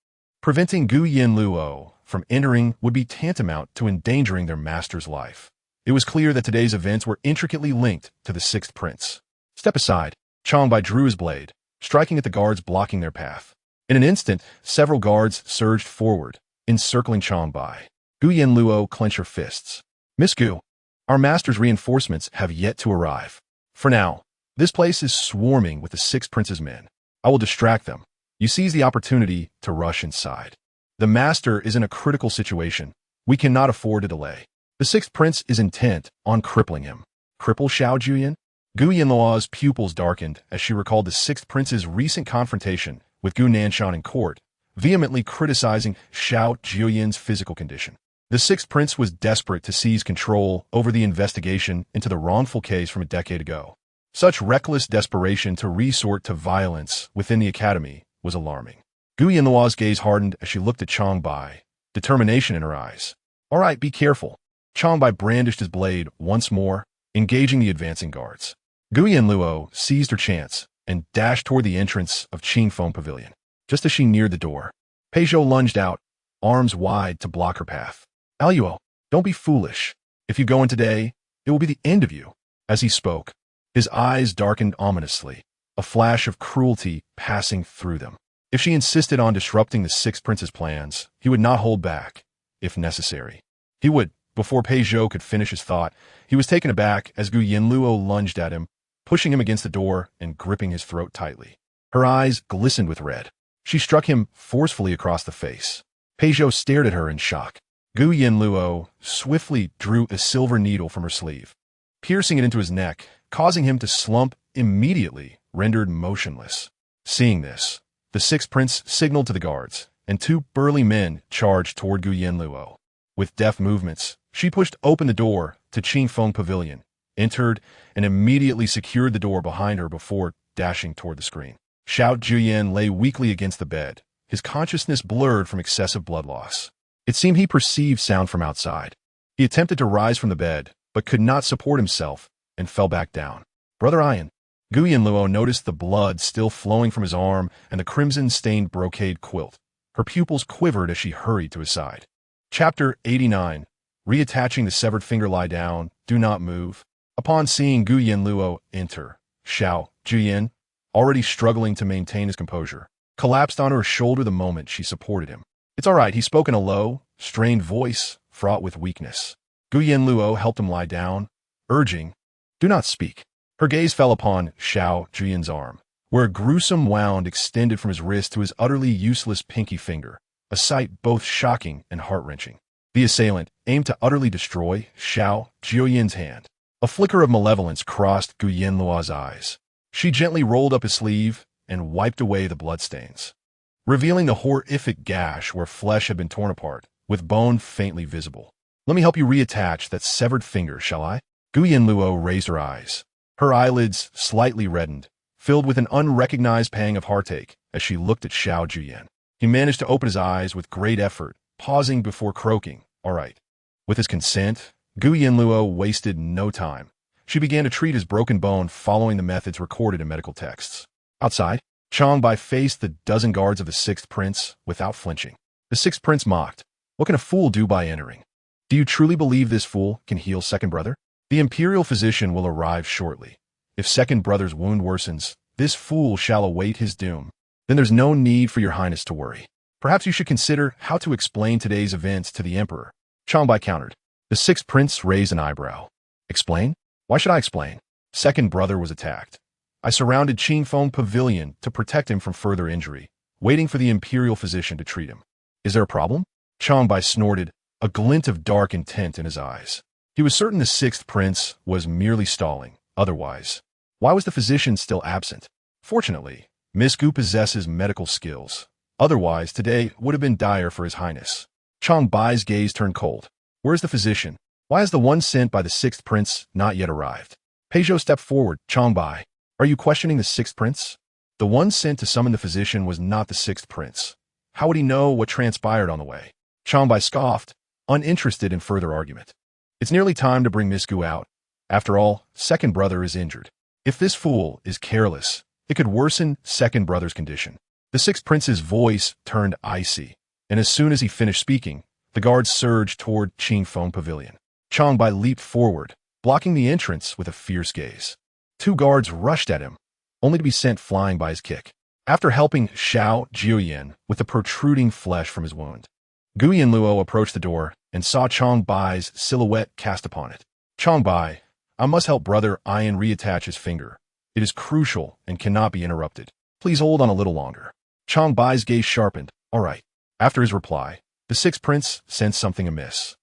Preventing Gu Yanluo from entering would be tantamount to endangering their master's life. It was clear that today's events were intricately linked to the sixth prince. Step aside. Chang Bai drew his blade, striking at the guards blocking their path. In an instant, several guards surged forward, encircling Chang Bai. Gu Yanluo clenched her fists. Miss Gu, our master's reinforcements have yet to arrive. For now, this place is swarming with the sixth prince's men. I will distract them. You seize the opportunity to rush inside. The master is in a critical situation. We cannot afford to delay. The sixth prince is intent on crippling him. Cripple Xiao Jiuye? Gu Yanluo's pupils darkened as she recalled the sixth prince's recent confrontation with Gu Nanshan in court, vehemently criticizing Xiao Jiuye's physical condition. The sixth prince was desperate to seize control over the investigation into the wrongful case from a decade ago. Such reckless desperation to resort to violence within the academy was alarming. Gu Yanluo's gaze hardened as she looked at Chang Bai, determination in her eyes. All right, be careful. Chang Bai brandished his blade once more, engaging the advancing guards. Gu Yanluo seized her chance and dashed toward the entrance of Qingfeng Pavilion. Just as she neared the door, Pei Zhou lunged out, arms wide to block her path. Yanluo, don't be foolish. If you go in today, it will be the end of you. As he spoke, his eyes darkened ominously, a flash of cruelty passing through them. If she insisted on disrupting the sixth prince's plans, he would not hold back, if necessary. He would. Before Pei Zhou could finish his thought, he was taken aback as Gu Yanluo lunged at him, pushing him against the door and gripping his throat tightly. Her eyes glistened with red. She struck him forcefully across the face. Pei Zhou stared at her in shock. Gu Yanluo swiftly drew a silver needle from her sleeve, piercing it into his neck, causing him to slump immediately, rendered motionless. Seeing this, the sixth prince signaled to the guards, and two burly men charged toward Gu Yanluo. With deft movements, she pushed open the door to Qingfeng Pavilion, entered, and immediately secured the door behind her before dashing toward the screen. Xiao Jiuye lay weakly against the bed, his consciousness blurred from excessive blood loss. It seemed he perceived sound from outside. He attempted to rise from the bed, but could not support himself, and fell back down. Brother Ian. Gu Yanluo noticed the blood still flowing from his arm and the crimson-stained brocade quilt. Her pupils quivered as she hurried to his side. Chapter 89. Reattaching the severed finger. Lie down, do not move. Upon seeing Gu Yanluo enter, Xiao Jiuye, already struggling to maintain his composure, collapsed on her shoulder the moment she supported him. It's all right, he spoke in a low, strained voice, fraught with weakness. Gu Yanluo helped him lie down, urging, do not speak. Her gaze fell upon Xiao Jiuye's arm, where a gruesome wound extended from his wrist to his utterly useless pinky finger, a sight both shocking and heart-wrenching. The assailant aimed to utterly destroy Xiao Jiuye's hand. A flicker of malevolence crossed Gu Yanluo's eyes. She gently rolled up his sleeve and wiped away the bloodstains, revealing the horrific gash where flesh had been torn apart, with bone faintly visible. Let me help you reattach that severed finger, shall I? Gu Yanluo raised her eyes. Her eyelids slightly reddened, filled with an unrecognized pang of heartache as she looked at Xiao Jiuye. He managed to open his eyes with great effort, pausing before croaking, all right. With his consent, Gu Yanluo wasted no time. She began to treat his broken bone following the methods recorded in medical texts. Outside, Chang Bai faced the dozen guards of the sixth prince without flinching. The sixth prince mocked. What can a fool do by entering? Do you truly believe this fool can heal second brother? The imperial physician will arrive shortly. If second brother's wound worsens, this fool shall await his doom. Then there's no need for your highness to worry. Perhaps you should consider how to explain today's events to the emperor. Chang Bai countered. The sixth prince raised an eyebrow. Explain? Why should I explain? Second brother was attacked. I surrounded Qingfeng Pavilion to protect him from further injury, waiting for the imperial physician to treat him. Is there a problem? Chang Bai snorted, a glint of dark intent in his eyes. He was certain the sixth prince was merely stalling. Otherwise, why was the physician still absent? Fortunately, Miss Gu possesses medical skills. Otherwise, today would have been dire for his highness. Chang Bai's gaze turned cold. Where's the physician? Why has the one sent by the sixth prince not yet arrived? Pei Zhou stepped forward. Chang Bai, are you questioning the sixth prince? The one sent to summon the physician was not the sixth prince. How would he know what transpired on the way? Chang Bai scoffed, uninterested in further argument. It's nearly time to bring Miss Gu out. After all, second brother is injured. If this fool is careless, it could worsen second brother's condition. The sixth prince's voice turned icy, and as soon as he finished speaking, the guards surged toward Qingfeng Pavilion. Changbai leaped forward, blocking the entrance with a fierce gaze. Two guards rushed at him, only to be sent flying by his kick. After helping Xiao Jiuye with the protruding flesh from his wound, Yanluo approached the door and saw Changbai's silhouette cast upon it. Changbai, I must help brother Ian reattach his finger. It is crucial and cannot be interrupted. Please hold on a little longer. Changbai's gaze sharpened. All right. After his reply, the sixth prince sensed something amiss.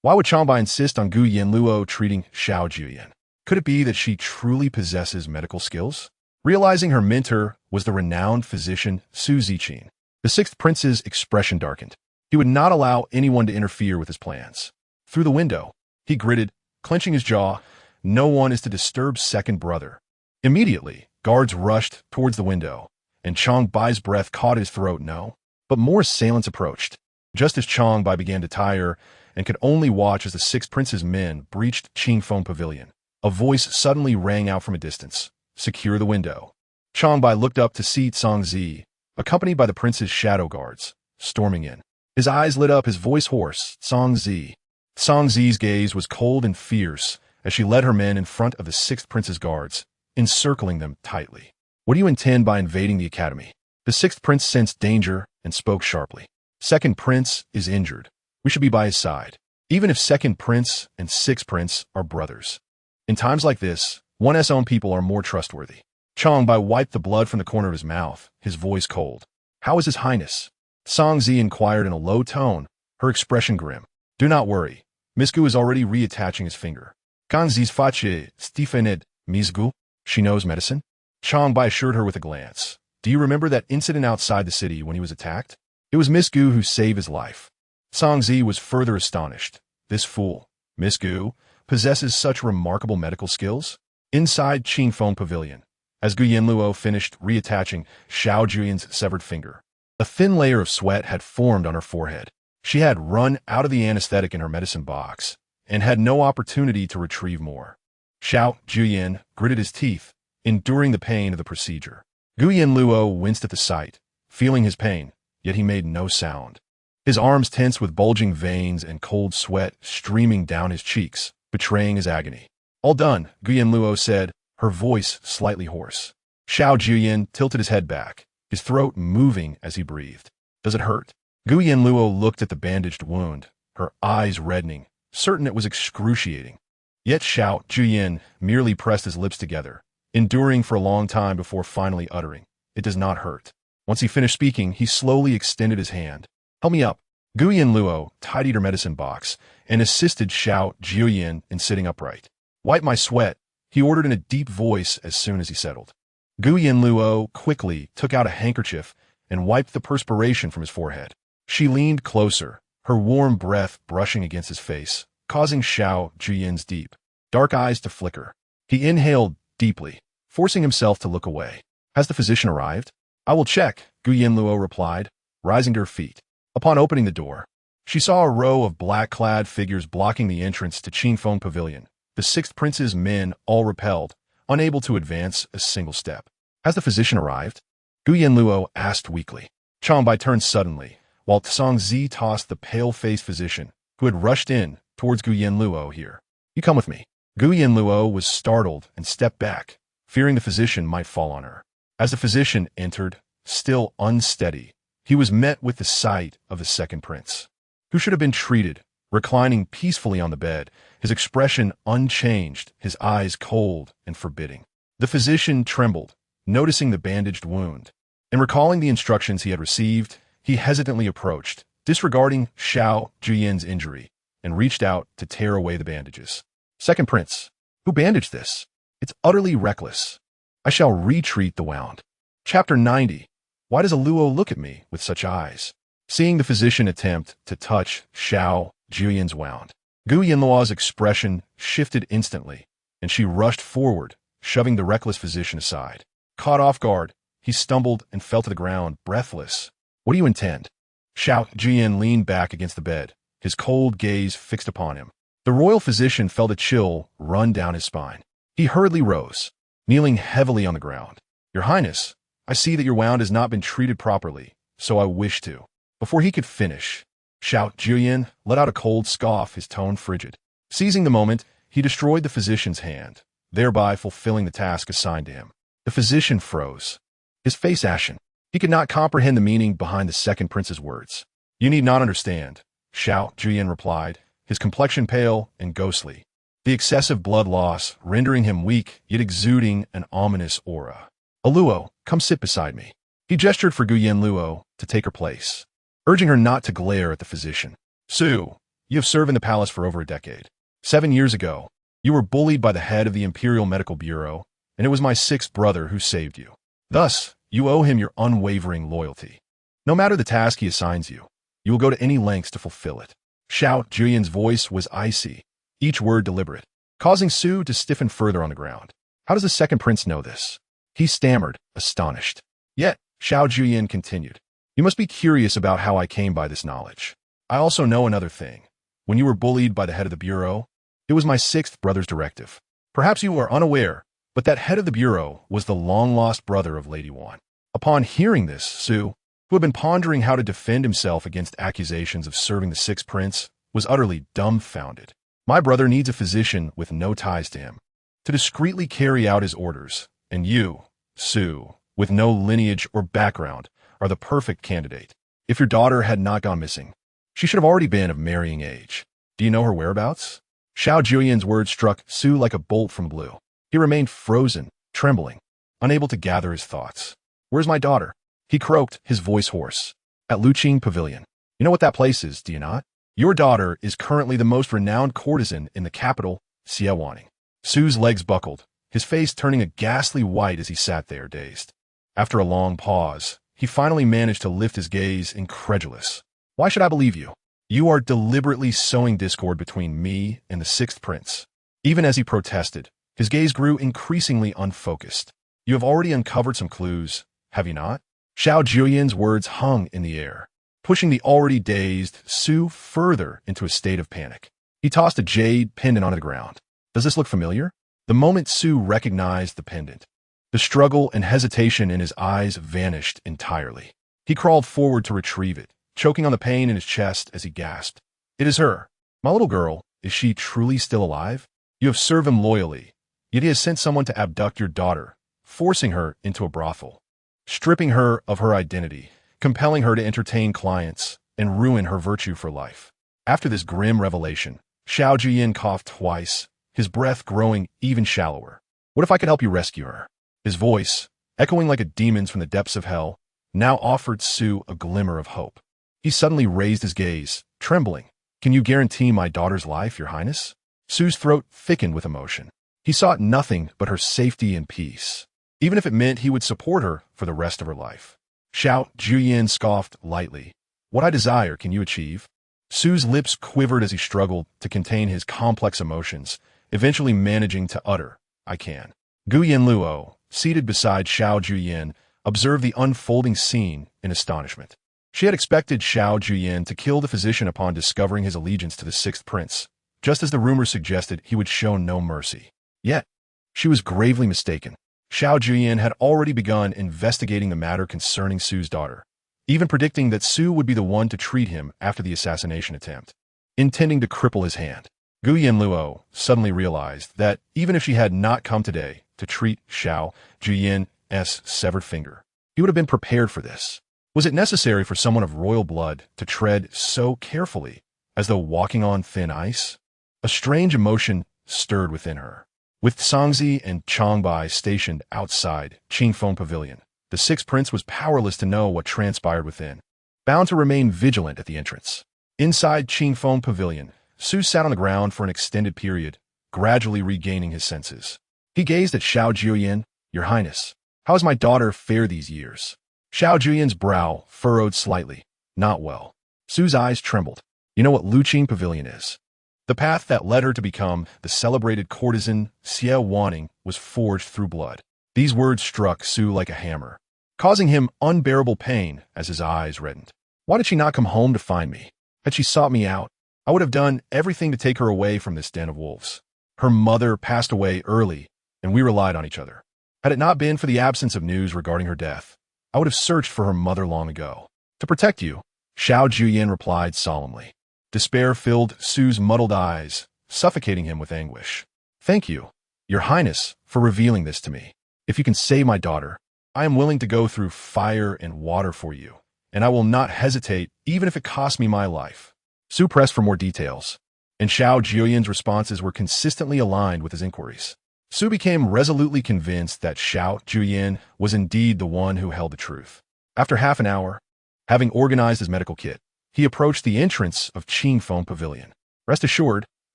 Why would Changbai insist on Yanluo treating Xiao Jiuye? Could it be that she truly possesses medical skills? Realizing her mentor was the renowned physician Su Ziqin, the sixth prince's expression darkened. He would not allow anyone to interfere with his plans. Through the window, he gritted, clenching his jaw. No one is to disturb second brother. Immediately, guards rushed towards the window, and Changbai's breath caught his throat. No, but more assailants approached. Just as Changbai began to tire and could only watch as the sixth prince's men breached Qingfeng Pavilion, a voice suddenly rang out from a distance. Secure the window. Changbai looked up to see Zongzi, accompanied by the prince's shadow guards, storming in. His eyes lit up, his voice hoarse. Zongzi. Zongzi's gaze was cold and fierce as she led her men in front of the sixth prince's guards, encircling them tightly. What do you intend by invading the academy? The sixth prince sensed danger and spoke sharply. Second prince is injured. We should be by his side, even if second prince and sixth prince are brothers. In times like this, one's own people are more trustworthy. Changbai wiped the blood from the corner of his mouth, his voice cold. How is his highness? Zongzi inquired in a low tone, her expression grim. Do not worry. Misgu is already reattaching his finger. Kanzi's fache Stephened Misgu. She knows medicine? Changbai assured her with a glance. Do you remember that incident outside the city when he was attacked? It was Misgu who saved his life. Zongzi was further astonished. This fool, Misgu, possesses such remarkable medical skills? Inside Qingfeng Pavilion, as Yanluo finished reattaching Xiao Jiuye's severed finger, a thin layer of sweat had formed on her forehead. She had run out of the anesthetic in her medicine box and had no opportunity to retrieve more. Xiao Jiuye gritted his teeth, enduring the pain of the procedure. Yanluo winced at the sight, feeling his pain, yet he made no sound. His arms tense with bulging veins and cold sweat streaming down his cheeks, betraying his agony. All done, Yanluo said, her voice slightly hoarse. Xiao Jiuye tilted his head back, his throat moving as he breathed. Does it hurt? Yanluo looked at the bandaged wound, her eyes reddening, certain it was excruciating. Yet Xiao Jiuye merely pressed his lips together, enduring for a long time before finally uttering, "It does not hurt." Once he finished speaking, he slowly extended his hand. "Help me up." Yanluo tidied her medicine box and assisted Xiao Jiuye in sitting upright. "Wipe my sweat," he ordered in a deep voice as soon as he settled. Yanluo quickly took out a handkerchief and wiped the perspiration from his forehead. She leaned closer, her warm breath brushing against his face, causing Xiao Jiuye's deep, dark eyes to flicker. He inhaled deeply, forcing himself to look away. "Has the physician arrived?" "I will check," Yanluo replied, rising to her feet. Upon opening the door, she saw a row of black-clad figures blocking the entrance to Qingfeng Pavilion. The sixth prince's men all repelled, unable to advance a single step. "Has the physician arrived?" Yanluo asked weakly. Changbai turned suddenly, while Zongzi tossed the pale-faced physician, who had rushed in, towards Yanluo here. "You come with me." Yanluo was startled and stepped back, fearing the physician might fall on her. As the physician entered, still unsteady, he was met with the sight of the second prince, who should have been treated, reclining peacefully on the bed, his expression unchanged, his eyes cold and forbidding. The physician trembled, noticing the bandaged wound, and recalling the instructions he had received, he hesitantly approached, disregarding Xiao Jiuye's injury, and reached out to tear away the bandages. "Second prince, who bandaged this? It's utterly reckless. I shall retreat the wound." Chapter 90. Why does Luo look at me with such eyes? Seeing the physician attempt to touch Xiao Jiuye's wound, Yanluo's expression shifted instantly, and she rushed forward, shoving the reckless physician aside. Caught off guard, he stumbled and fell to the ground, breathless. "What do you intend?" Xiao Jiuye leaned back against the bed, his cold gaze fixed upon him. The royal physician felt a chill run down his spine. He hurriedly rose. kneeling heavily on the ground. "Your Highness, I see that your wound has not been treated properly, so I wish to." Before he could finish, Xiao Jiuye let out a cold scoff, his tone frigid. Seizing the moment, he destroyed the physician's hand, thereby fulfilling the task assigned to him. The physician froze, his face ashen. He could not comprehend the meaning behind the second prince's words. "You need not understand," Xiao Jiuye replied, his complexion pale and ghostly, the excessive blood loss rendering him weak yet exuding an ominous aura. "Yanluo, come sit beside me." He gestured for Yanluo to take her place, urging her not to glare at the physician. "Su, you have served in the palace for over a decade. 7 years ago, you were bullied by the head of the Imperial Medical Bureau, and it was my sixth brother who saved you. Thus, you owe him your unwavering loyalty. No matter the task he assigns you, you will go to any lengths to fulfill it." Xiao Jiuye's voice was icy, each word deliberate, causing Su to stiffen further on the ground. How does the second prince know this? He stammered, astonished. Yet, Xiao Jiuye continued, "You must be curious about how I came by this knowledge. I also know another thing. When you were bullied by the head of the Bureau, it was my sixth brother's directive. Perhaps you are unaware, but that head of the Bureau was the long-lost brother of Lady Wan." Upon hearing this, Su, who had been pondering how to defend himself against accusations of serving the sixth prince, was utterly dumbfounded. "My brother needs a physician with no ties to him, to discreetly carry out his orders, and you, Su, with no lineage or background, are the perfect candidate. If your daughter had not gone missing, she should have already been of marrying age. Do you know her whereabouts?" Xiao Jiuye's words struck Su like a bolt from blue. He remained frozen, trembling, unable to gather his thoughts. "Where's my daughter?" he croaked, his voice hoarse. "At Luqing Pavilion. You know what that place is, do you not? Your daughter is currently the most renowned courtesan in the capital, Xiaowaning." Su's legs buckled, his face turning a ghastly white as he sat there, dazed. After a long pause, he finally managed to lift his gaze, incredulous. "Why should I believe you? You are deliberately sowing discord between me and the sixth prince." Even as he protested, his gaze grew increasingly unfocused. "You have already uncovered some clues, have you not?" Xiao Jiuye's words hung in the air, pushing the already dazed Su further into a state of panic. He tossed a jade pendant onto the ground. "Does this look familiar?" The moment Su recognized the pendant, the struggle and hesitation in his eyes vanished entirely. He crawled forward to retrieve it, choking on the pain in his chest as he gasped. "It is her. My little girl. Is she truly still alive? You have served him loyally, yet he has sent someone to abduct your daughter, forcing her into a brothel, stripping her of her identity, compelling her to entertain clients, and ruin her virtue for life." After this grim revelation, Xiao Jiuye coughed twice, his breath growing even shallower. "What if I could help you rescue her?" His voice, echoing like a demon's from the depths of hell, now offered Su a glimmer of hope. He suddenly raised his gaze, trembling. "Can you guarantee my daughter's life, Your Highness?" Su's throat thickened with emotion. He sought nothing but her safety and peace, even if it meant he would support her for the rest of her life. Xiao Jiuye scoffed lightly. "What I desire can you achieve?" Su's lips quivered as he struggled to contain his complex emotions, eventually managing to utter, "I can." Yanluo, seated beside Xiao Jiuye, observed the unfolding scene in astonishment. She had expected Xiao Jiuye to kill the physician upon discovering his allegiance to the sixth prince, just as the rumor suggested he would show no mercy. Yet, she was gravely mistaken. Xiao Jiuye had already begun investigating the matter concerning Su's daughter, even predicting that Su would be the one to treat him after the assassination attempt, intending to cripple his hand. Yanluo suddenly realized that even if she had not come today to treat Xiao Jiuye's severed finger, he would have been prepared for this. Was it necessary for someone of royal blood to tread so carefully, as though walking on thin ice? A strange emotion stirred within her. With Sangzi and Changbai stationed outside Qingfeng Pavilion, the sixth prince was powerless to know what transpired within, bound to remain vigilant at the entrance. Inside Qingfeng Pavilion, Su sat on the ground for an extended period, gradually regaining his senses. He gazed at Xiao Jiuye. "Your Highness, how has my daughter fared these years?" Xiao Jiuye's brow furrowed slightly. "Not well." Su's eyes trembled. "You know what Luqing Pavilion is?" The path that led her to become the celebrated courtesan Xiaowaning was forged through blood. These words struck Su like a hammer, causing him unbearable pain as his eyes reddened. Why did she not come home to find me? Had she sought me out, I would have done everything to take her away from this den of wolves. Her mother passed away early, and we relied on each other. Had it not been for the absence of news regarding her death, I would have searched for her mother long ago. To protect you, Xiao Jiuye replied solemnly. Despair filled Su's muddled eyes, suffocating him with anguish. Thank you, Your Highness, for revealing this to me. If you can save my daughter, I am willing to go through fire and water for you, and I will not hesitate even if it costs me my life. Su pressed for more details, and Xiao Jiuye's responses were consistently aligned with his inquiries. Su became resolutely convinced that Xiao Jiuye was indeed the one who held the truth. After half an hour, having organized his medical kit, he approached the entrance of Qingfeng Pavilion. Rest assured,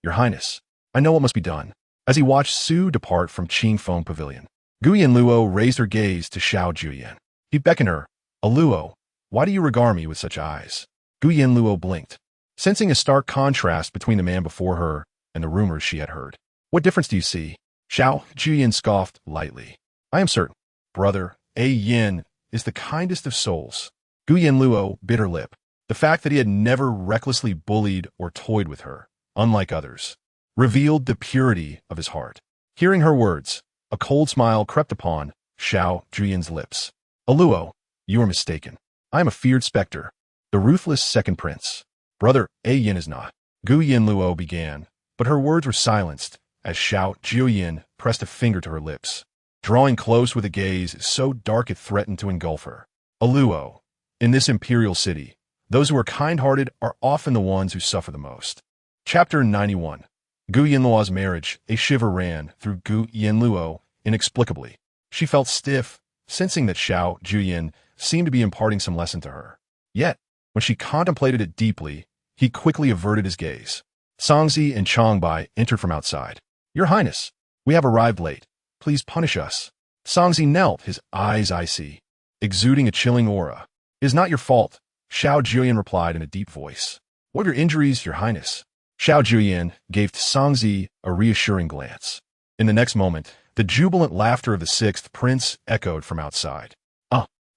Your Highness, I know what must be done. As he watched Su depart from Qingfeng Pavilion, Gu Yanluo raised her gaze to Xiao Jiuye. He beckoned her. Luo, why do you regard me with such eyes? Gu Yanluo blinked, sensing a stark contrast between the man before her and the rumors she had heard. What difference do you see? Xiao Jiuye scoffed lightly. I am certain, brother, Yin is the kindest of souls. Gu Yanluo bit her lip. The fact that he had never recklessly bullied or toyed with her, unlike others, revealed the purity of his heart. Hearing her words, a cold smile crept upon Xiao Jiuye's lips. Luo, you are mistaken. I am a feared specter, the ruthless second prince. Brother Yin is not. Gu Yanluo began, but her words were silenced as Xiao Jiuye pressed a finger to her lips, drawing close with a gaze so dark it threatened to engulf her. Luo, in this imperial city, those who are kind-hearted are often the ones who suffer the most. Chapter 91. Gu Yanluo's marriage. A shiver ran through Gu Yanluo inexplicably. She felt stiff, sensing that Xiao Jiuye seemed to be imparting some lesson to her. Yet, when she contemplated it deeply, he quickly averted his gaze. Songzi and Changbai entered from outside. Your Highness, we have arrived late. Please punish us. Songzi knelt, his eyes icy, exuding a chilling aura. It is not your fault, Xiao Jiuye replied in a deep voice. What are your injuries, Your Highness? Xiao Jiuye gave Songzi a reassuring glance. In the next moment, the jubilant laughter of the sixth prince echoed from outside.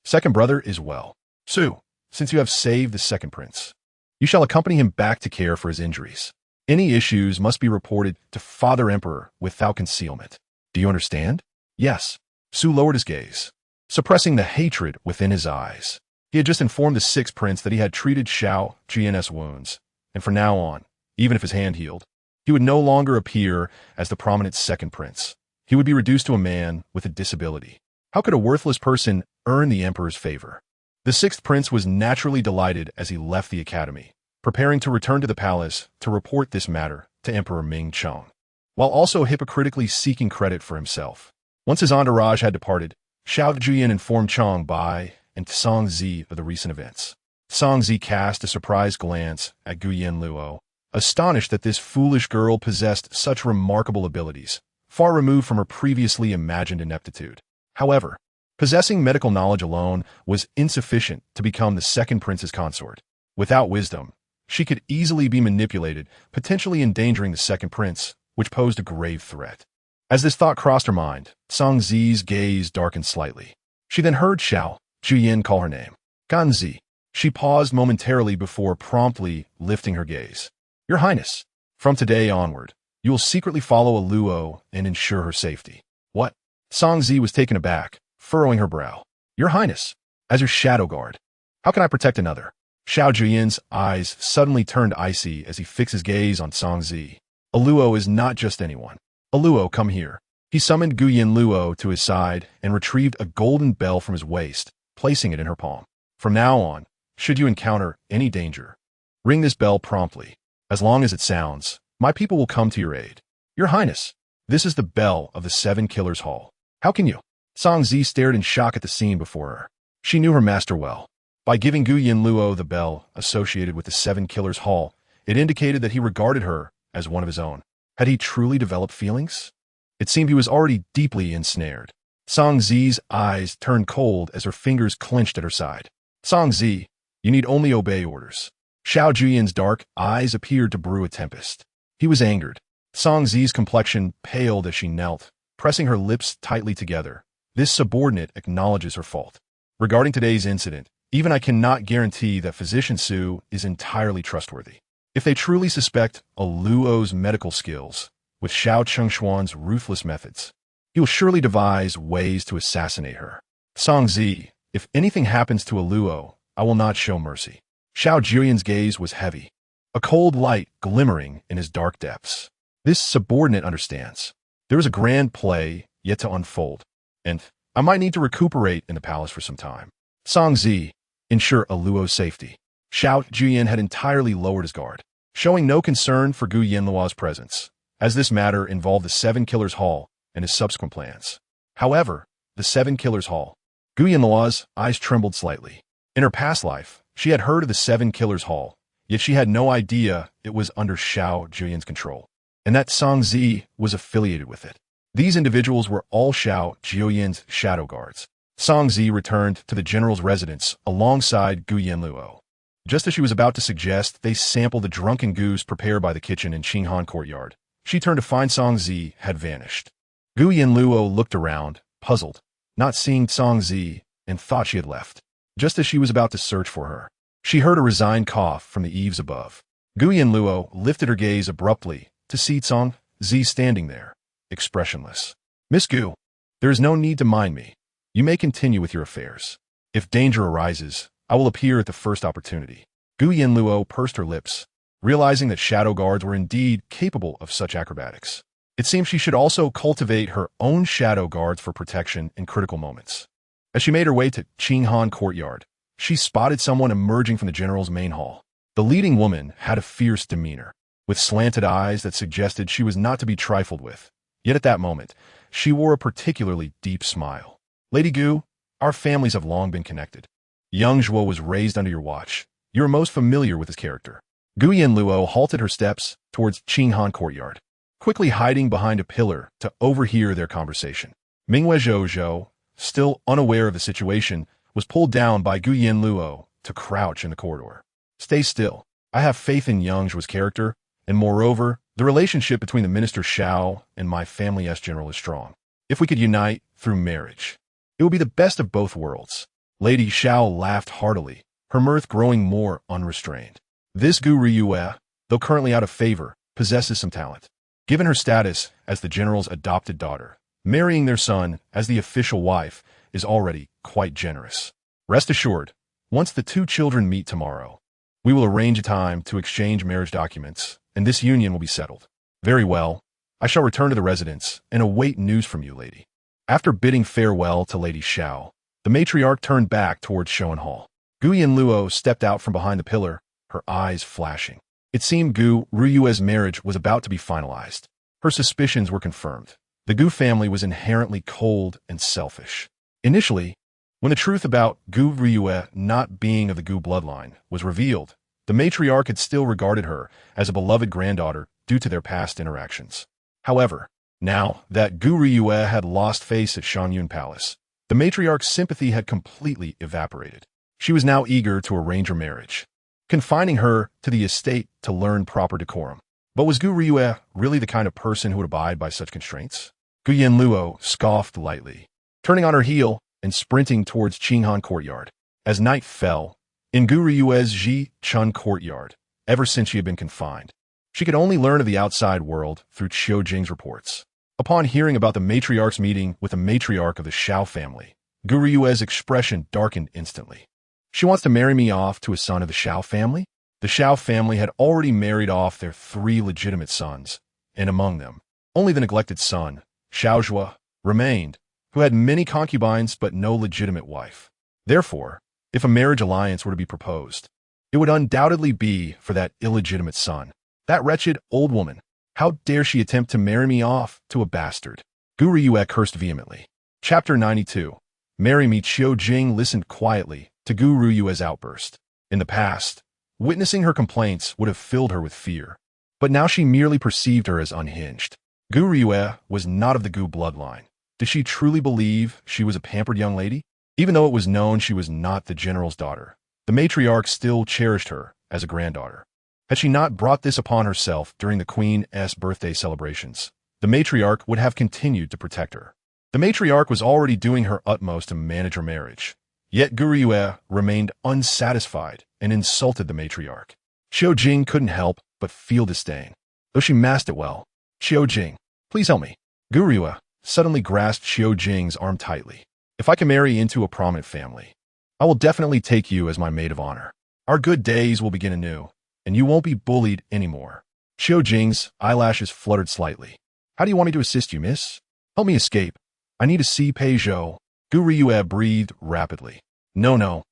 Second brother is well. Su, since you have saved the second prince, you shall accompany him back to care for his injuries. Any issues must be reported to Father Emperor without concealment. Do you understand? Yes. Su lowered his gaze, suppressing the hatred within his eyes. He had just informed the sixth prince that he had treated Xiao Jiuye's wounds, and from now on, even if his hand healed, he would no longer appear as the prominent second prince. He would be reduced to a man with a disability. How could a worthless person earn the emperor's favor? The sixth prince was naturally delighted as he left the academy, preparing to return to the palace to report this matter to Emperor Ming Chong, while also hypocritically seeking credit for himself. Once his entourage had departed, Xiao Jiuye informed Chang Bai and Songzi of the recent events. Songzi cast a surprised glance at Gu Yanluo, astonished that this foolish girl possessed such remarkable abilities, far removed from her previously imagined ineptitude. However, possessing medical knowledge alone was insufficient to become the second prince's consort. Without wisdom, she could easily be manipulated, potentially endangering the second prince, which posed a grave threat. As this thought crossed her mind, Songzi's gaze darkened slightly. She then heard Xiao Jiuye call her name. Ganzi. She paused momentarily before promptly lifting her gaze. Your Highness, from today onward, you will secretly follow Luo and ensure her safety. What? Songzi was taken aback, furrowing her brow. Your Highness, as your shadow guard, how can I protect another? Xiao Jiuye's eyes suddenly turned icy as he fixed his gaze on Songzi. Luo is not just anyone. Luo, come here. He summoned Gu Yanluo to his side and retrieved a golden bell from his waist, placing it in her palm. From now on, should you encounter any danger, ring this bell promptly. As long as it sounds, my people will come to your aid. Your Highness, this is the bell of the Seven Killers Hall. How can you? Songzi stared in shock at the scene before her. She knew her master well. By giving Gu Yanluo the bell associated with the Seven Killers Hall, it indicated that he regarded her as one of his own. Had he truly developed feelings? It seemed he was already deeply ensnared. Songzi's eyes turned cold as her fingers clenched at her side. Songzi, you need only obey orders. Xiao Jiuye's dark eyes appeared to brew a tempest. He was angered. Songzi's complexion paled as she knelt, pressing her lips tightly together. This subordinate acknowledges her fault. Regarding today's incident, even I cannot guarantee that Physician Su is entirely trustworthy. If they truly suspect Luo's medical skills with Xiao Chengshuan's ruthless methods, he He will surely devise ways to assassinate her. Songzi, if anything happens to Yanluo, I will not show mercy. Xiao Jiuye's gaze was heavy, a cold light glimmering in his dark depths. This subordinate understands. There is a grand play yet to unfold, and I might need to recuperate in the palace for some time. Songzi, ensure Yanluo's safety. Xiao Jiuye had entirely lowered his guard, showing no concern for Gu Yanluo's presence, as this matter involved the Seven Killers Hall and his subsequent plans. However, the Seven Killers Hall. Gu Yanluo's eyes trembled slightly. In her past life, she had heard of the Seven Killers Hall, yet she had no idea it was under Xiao Jiuye's control, and that Songzi was affiliated with it. These individuals were all Xiao Jiuye's shadow guards. Songzi returned to the general's residence alongside Gu Yanluo. Just as she was about to suggest they sample the drunken goose prepared by the kitchen in Qinghan courtyard, she turned to find Songzi had vanished. Gu Yanluo looked around, puzzled, not seeing Songzi, and thought she had left. Just as she was about to search for her, she heard a resigned cough from the eaves above. Gu Yanluo lifted her gaze abruptly to see Songzi standing there, expressionless. Miss Gu, there is no need to mind me. You may continue with your affairs. If danger arises, I will appear at the first opportunity. Gu Yanluo pursed her lips, realizing that shadow guards were indeed capable of such acrobatics. It seemed she should also cultivate her own shadow guards for protection in critical moments. As she made her way to Qinghan courtyard, she spotted someone emerging from the general's main hall. The leading woman had a fierce demeanor, with slanted eyes that suggested she was not to be trifled with. Yet at that moment, she wore a particularly deep smile. Lady Gu, our families have long been connected. Yanluo was raised under your watch. You are most familiar with his character. Gu Yanluo halted her steps towards Qinghan courtyard, quickly hiding behind a pillar to overhear their conversation. Mingwei Zhou, still unaware of the situation, was pulled down by Gu Yanluo to crouch in the corridor. Stay still. I have faith in Yanluo's character, and moreover, the relationship between the Minister Xiao and my family's general is strong. If we could unite through marriage, it would be the best of both worlds. Lady Xiao laughed heartily, her mirth growing more unrestrained. This Gu Riyue, though currently out of favor, possesses some talent. Given her status as the general's adopted daughter, marrying their son as the official wife is already quite generous. Rest assured, once the two children meet tomorrow, we will arrange a time to exchange marriage documents, and this union will be settled. Very well. I shall return to the residence and await news from you, lady. After bidding farewell to Lady Xiao, the matriarch turned back towards Shoan Hall. Gu Yanluo stepped out from behind the pillar, her eyes flashing. It seemed Gu Riyue's marriage was about to be finalized. Her suspicions were confirmed. The Gu family was inherently cold and selfish. Initially, when the truth about Gu Riyue not being of the Gu bloodline was revealed, the matriarch had still regarded her as a beloved granddaughter due to their past interactions. However, now that Gu Riyue had lost face at Shanyun Palace, the matriarch's sympathy had completely evaporated. She was now eager to arrange her marriage, confining her to the estate to learn proper decorum. But was Gu Riyue really the kind of person who would abide by such constraints? Gu Yanluo scoffed lightly, turning on her heel and sprinting towards Qinghan courtyard. As night fell, in Gu Riyue's Ji Chun courtyard, ever since she had been confined, she could only learn of the outside world through Qiu Jing's reports. Upon hearing about the matriarch's meeting with the matriarch of the Xiao family, Gu Riyue's expression darkened instantly. She wants to marry me off to a son of the Xiao family? The Xiao family had already married off their 3 legitimate sons, and among them, only the neglected son, Xiao Jiuye, remained, who had many concubines but no legitimate wife. Therefore, if a marriage alliance were to be proposed, it would undoubtedly be for that illegitimate son. That wretched old woman, how dare she attempt to marry me off to a bastard? Gu Riyue cursed vehemently. Chapter 92. Marry me. Qiu Jing listened quietly to Gu Riyue's outburst. In the past, witnessing her complaints would have filled her with fear, but now she merely perceived her as unhinged. Gu Riyue was not of the Gu bloodline. Did she truly believe she was a pampered young lady? Even though it was known she was not the general's daughter, the matriarch still cherished her as a granddaughter. Had she not brought this upon herself during the Queen's birthday celebrations, the matriarch would have continued to protect her. The matriarch was already doing her utmost to manage her marriage. Yet Gu Riyue remained unsatisfied and insulted the matriarch. Qiu Jing couldn't help but feel disdain, though she masked it well. Qiu Jing, please help me. Gu Riyue, suddenly grasped Xiao Jing's arm tightly. If I can marry into a prominent family, I will definitely take you as my maid of honor. Our good days will begin anew, and you won't be bullied anymore. Xiao Jing's eyelashes fluttered slightly. How do you want me to assist you, miss? Help me escape. I need to see Peizhou. Gu Riyue breathed rapidly. No.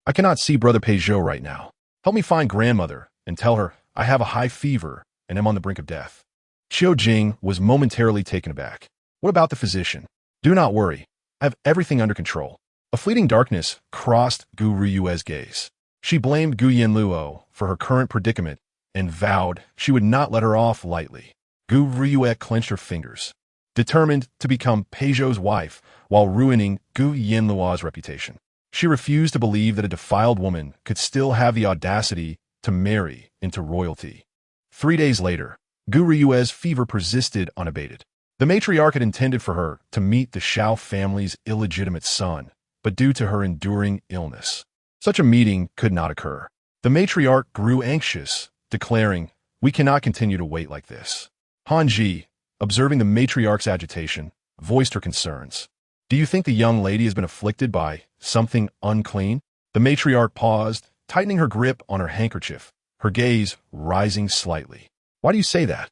I cannot see Brother Peizhou right now. Help me find grandmother and tell her I have a high fever and am on the brink of death. Xiao Jing was momentarily taken aback. What about the physician? Do not worry. I have everything under control. A fleeting darkness crossed Gu Riyue's gaze. She blamed Gu Yanluo for her current predicament and vowed she would not let her off lightly. Gu Riyue clenched her fingers, determined to become Peizhou's wife while ruining Gu Yanluo's reputation. She refused to believe that a defiled woman could still have the audacity to marry into royalty. 3 days later, Gu Riyue's fever persisted unabated. The matriarch had intended for her to meet the Xiao family's illegitimate son, but due to her enduring illness, such a meeting could not occur. The matriarch grew anxious, declaring, "We cannot continue to wait like this." Han Ji, observing the matriarch's agitation, voiced her concerns. "Do you think the young lady has been afflicted by something unclean?" The matriarch paused, tightening her grip on her handkerchief, her gaze rising slightly. "Why do you say that?"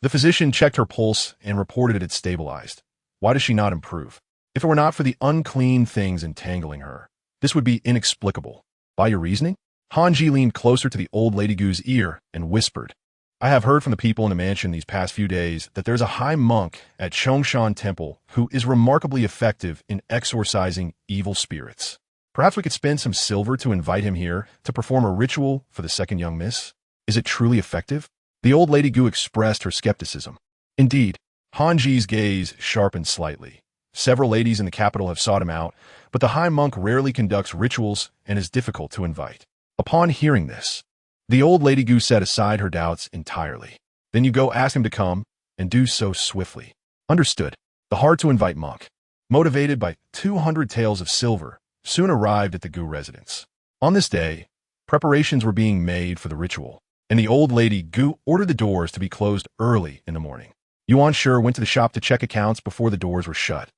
The physician checked her pulse and reported it had stabilized. Why does she not improve? If it were not for the unclean things entangling her, this would be inexplicable. By your reasoning? Han Ji leaned closer to the old lady Gu's ear and whispered, "I have heard from the people in the mansion these past few days that there's a high monk at Chongshan Temple who is remarkably effective in exorcising evil spirits. Perhaps we could spend some silver to invite him here to perform a ritual for the second young miss. Is it truly effective?" The old lady Gu expressed her skepticism. Indeed, Han Ji's gaze sharpened slightly. Several ladies in the capital have sought him out, but the high monk rarely conducts rituals and is difficult to invite. Upon hearing this, the old lady Gu set aside her doubts entirely. "Then you go ask him to come, and do so swiftly." Understood. The hard-to-invite monk, motivated by 200 taels of silver, soon arrived at the Gu residence. On this day, preparations were being made for the ritual, and the old lady Gu ordered the doors to be closed early in the morning. Yuan Shi went to the shop to check accounts before the doors were shut.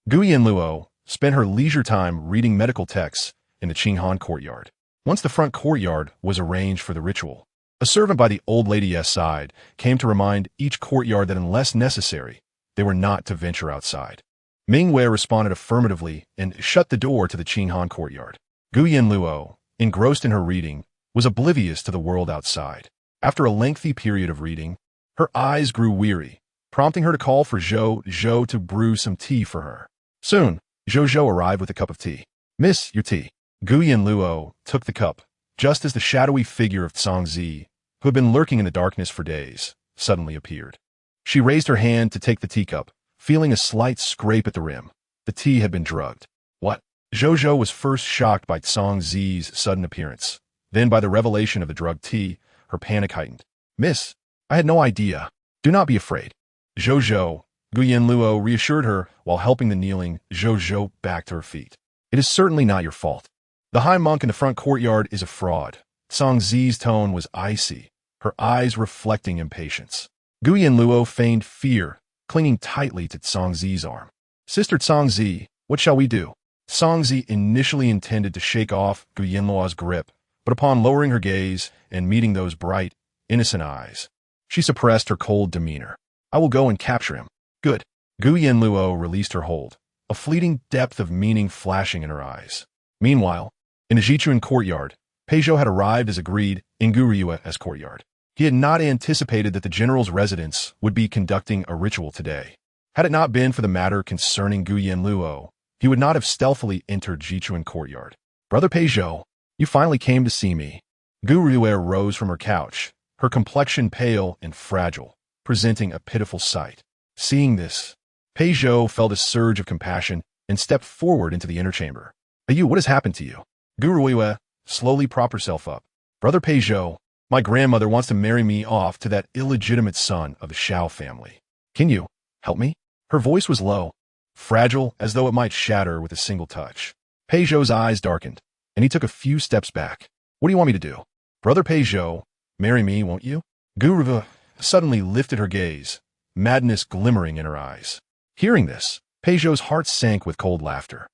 Gu Yanluo spent her leisure time reading medical texts in the Qinghan courtyard. Once the front courtyard was arranged for the ritual, a servant by the old lady's side came to remind each courtyard that unless necessary, they were not to venture outside. Ming Wei responded affirmatively and shut the door to the Qinghan courtyard. Gu Yanluo, engrossed in her reading, was oblivious to the world outside. After a lengthy period of reading, her eyes grew weary, prompting her to call for Zhou to brew some tea for her. Soon, Zhou arrived with a cup of tea. "Miss, your tea." Gu Yanluo took the cup, just as the shadowy figure of Zhangzi, who had been lurking in the darkness for days, suddenly appeared. She raised her hand to take the teacup, feeling a slight scrape at the rim. The tea had been drugged. What? Zhou was first shocked by Zhangzi's sudden appearance. Then by the revelation of the drugged tea, her panic heightened. "Miss, I had no idea. Do not be afraid." Gu Yanluo reassured her while helping the kneeling Zhou back to her feet. "It is certainly not your fault. The high monk in the front courtyard is a fraud." Zhangzi's tone was icy, her eyes reflecting impatience. Gu Yanluo feigned fear, clinging tightly to Zhangzi's arm. "Sister Zhangzi, what shall we do?" Zhangzi initially intended to shake off Gu Yanluo's grip, but upon lowering her gaze and meeting those bright, innocent eyes, she suppressed her cold demeanor. "I will go and capture him." "Good." Gu Yanluo released her hold, a fleeting depth of meaning flashing in her eyes. Meanwhile, in the Jichuan courtyard, Peizhou had arrived as agreed in Gu Riyue's courtyard. He had not anticipated that the general's residence would be conducting a ritual today. Had it not been for the matter concerning Gu Yanluo, he would not have stealthily entered Jichuan courtyard. "Brother Peizhou, you finally came to see me." Gu Riyue rose from her couch, her complexion pale and fragile, presenting a pitiful sight. Seeing this, Peizhou felt a surge of compassion and stepped forward into the inner chamber. "You, what has happened to you?" Gu Riyue slowly propped herself up. "Brother Peizhou, my grandmother wants to marry me off to that illegitimate son of the Xiao family. Can you help me?" Her voice was low, fragile as though it might shatter with a single touch. Peizhou's eyes darkened, and he took a few steps back. "What do you want me to do?" "Brother Peizhou, marry me, won't you?" Gu Riyue suddenly lifted her gaze, madness glimmering in her eyes. Hearing this, Peugeot's heart sank with cold laughter.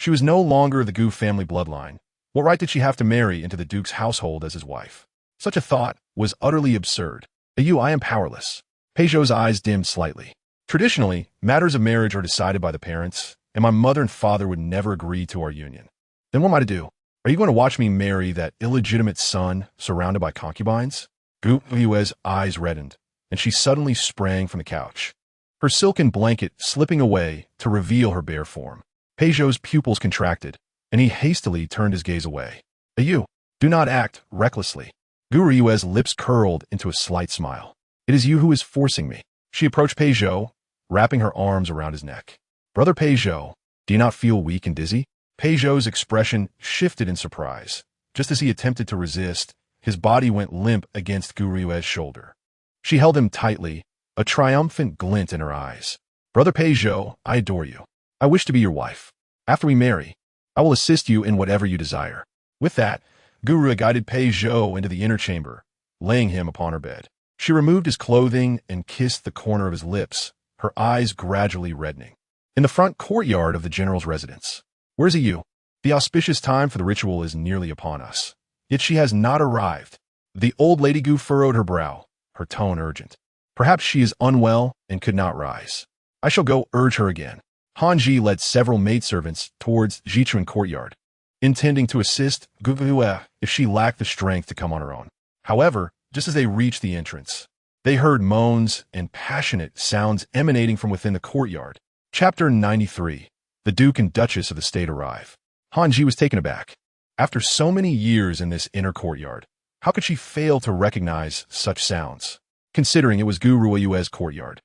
She was no longer the Gu family bloodline. What right did she have to marry into the Duke's household as his wife? Such a thought was utterly absurd. I am powerless. Peugeot's eyes dimmed slightly. Traditionally, matters of marriage are decided by the parents, and my mother and father would never agree to our union. Then what am I to do? Are you going to watch me marry that illegitimate son surrounded by concubines? Gu Yue's eyes reddened, and she suddenly sprang from the couch, her silken blanket slipping away to reveal her bare form. Peugeot's pupils contracted, and he hastily turned his gaze away. You, do not act recklessly. Gu Yue's lips curled into a slight smile. It is you who is forcing me. She approached Peugeot, wrapping her arms around his neck. Brother Peugeot, do you not feel weak and dizzy? Peugeot's expression shifted in surprise. Just as he attempted to resist, his body went limp against Gu Yue's shoulder. She held him tightly, a triumphant glint in her eyes. Brother Peugeot, I adore you. I wish to be your wife. After we marry, I will assist you in whatever you desire. With that, Gu Yue guided Peugeot into the inner chamber, laying him upon her bed. She removed his clothing and kissed the corner of his lips, her eyes gradually reddening. In the front courtyard of the general's residence. Where's you? The auspicious time for the ritual is nearly upon us. Yet she has not arrived. The old lady Gu furrowed her brow, her tone urgent. Perhaps she is unwell and could not rise. I shall go urge her again. Han Ji led several maidservants towards Jichuan courtyard, intending to assist Gu Yue if she lacked the strength to come on her own. However, just as they reached the entrance, they heard moans and passionate sounds emanating from within the courtyard. Chapter 93. The Duke and Duchess of the State arrive. Han Ji was taken aback. After so many years in this inner courtyard, how could she fail to recognize such sounds, considering it was Gu Yue's courtyard?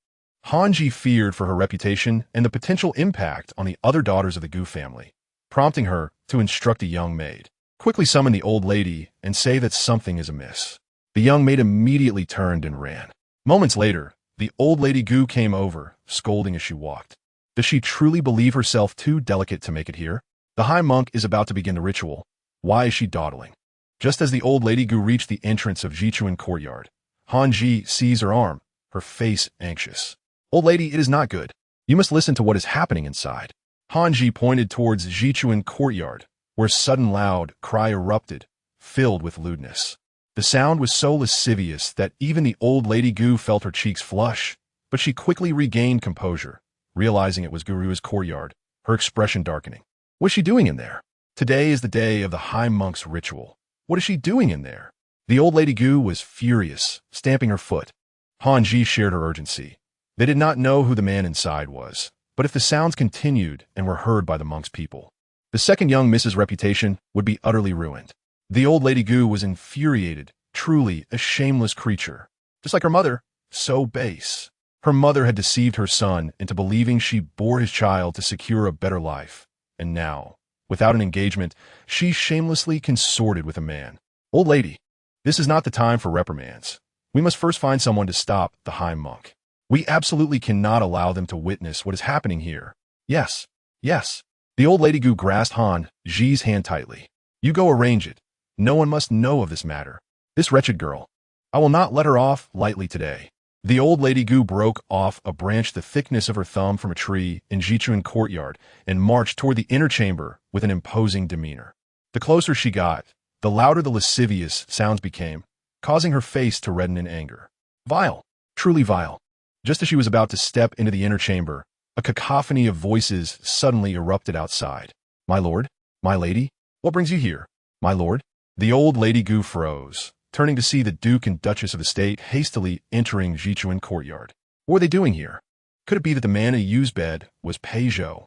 Han Ji feared for her reputation and the potential impact on the other daughters of the Gu family, prompting her to instruct a young maid. Quickly summon the old lady and say that something is amiss. The young maid immediately turned and ran. Moments later, the old lady Gu came over, scolding as she walked. Does she truly believe herself too delicate to make it here? The high monk is about to begin the ritual. Why is she dawdling? Just as the old lady Gu reached the entrance of Jichuan courtyard, Han Ji seized her arm, her face anxious. Old lady, it is not good. You must listen to what is happening inside. Han Ji pointed towards Jichuan courtyard, where a sudden loud cry erupted, filled with lewdness. The sound was so lascivious that even the old lady Gu felt her cheeks flush, but she quickly regained composure, realizing it was Gu Yue's courtyard, her expression darkening. What's she doing in there? Today is the day of the high monk's ritual. What is she doing in there? The old lady Gu was furious, stamping her foot. Han Ji shared her urgency. They did not know who the man inside was, but if the sounds continued and were heard by the monk's people, the second young Mrs.'s reputation would be utterly ruined. The old lady Gu was infuriated, truly a shameless creature. Just like her mother, so base. Her mother had deceived her son into believing she bore his child to secure a better life, and now, without an engagement, she shamelessly consorted with a man. Old lady, this is not the time for reprimands. We must first find someone to stop the high monk. We absolutely cannot allow them to witness what is happening here. Yes, yes. The old lady Gu grasped Han Ji's hand tightly. You go arrange it. No one must know of this matter. This wretched girl. I will not let her off lightly today. The old lady Gu broke off a branch the thickness of her thumb from a tree in Jichuan courtyard and marched toward the inner chamber with an imposing demeanor. The closer she got, the louder the lascivious sounds became, causing her face to redden in anger. Vile, truly vile. Just as she was about to step into the inner chamber, a cacophony of voices suddenly erupted outside. My lord? My lady? What brings you here? My lord? The old lady Gu froze, turning to see the Duke and Duchess of the State hastily entering Jichuan courtyard. What were they doing here? Could it be that the man in Yu's bed was Peugeot?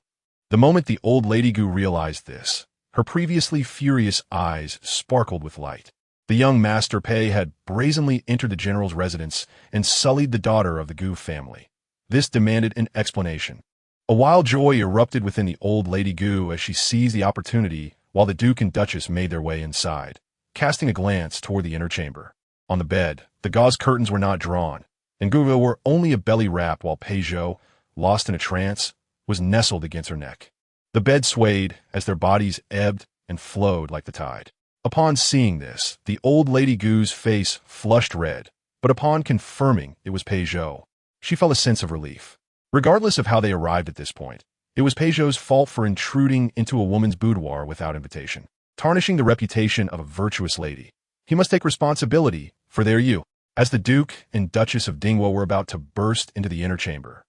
The moment the old lady Gu realized this, her previously furious eyes sparkled with light. The young Master Pei had brazenly entered the general's residence and sullied the daughter of the Gu family. This demanded an explanation. A wild joy erupted within the old lady Gu as she seized the opportunity while the Duke and Duchess made their way inside, casting a glance toward the inner chamber. On the bed, the gauze curtains were not drawn, and Gu wore only a belly wrap while Peugeot, lost in a trance, was nestled against her neck. The bed swayed as their bodies ebbed and flowed like the tide. Upon seeing this, the old lady Gu's face flushed red, but upon confirming it was Peugeot, she felt a sense of relief. Regardless of how they arrived at this point, it was Peugeot's fault for intruding into a woman's boudoir without invitation, tarnishing the reputation of a virtuous lady. He must take responsibility for their you. As the Duke and Duchess of Dingwa were about to burst into the inner chamber,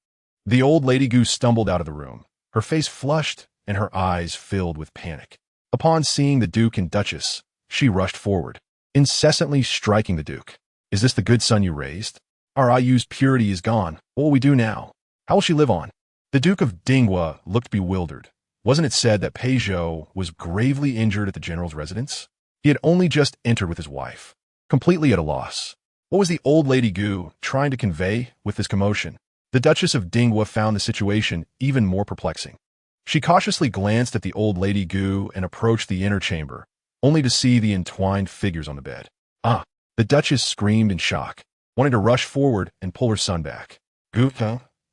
the old lady Gu stumbled out of the room, her face flushed and her eyes filled with panic. Upon seeing the Duke and Duchess, she rushed forward, incessantly striking the Duke. "Is this the good son you raised? Our Ayu's purity is gone. What will we do now? How will she live on?" The Duke of Dingwa looked bewildered. Wasn't it said that Peugeot was gravely injured at the general's residence? He had only just entered with his wife, completely at a loss. What was the old lady Gu trying to convey with this commotion? The Duchess of Dingwa found the situation even more perplexing. She cautiously glanced at the old lady Gu and approached the inner chamber, only to see the entwined figures on the bed. "Ah!" The Duchess screamed in shock, wanting to rush forward and pull her son back. Gu,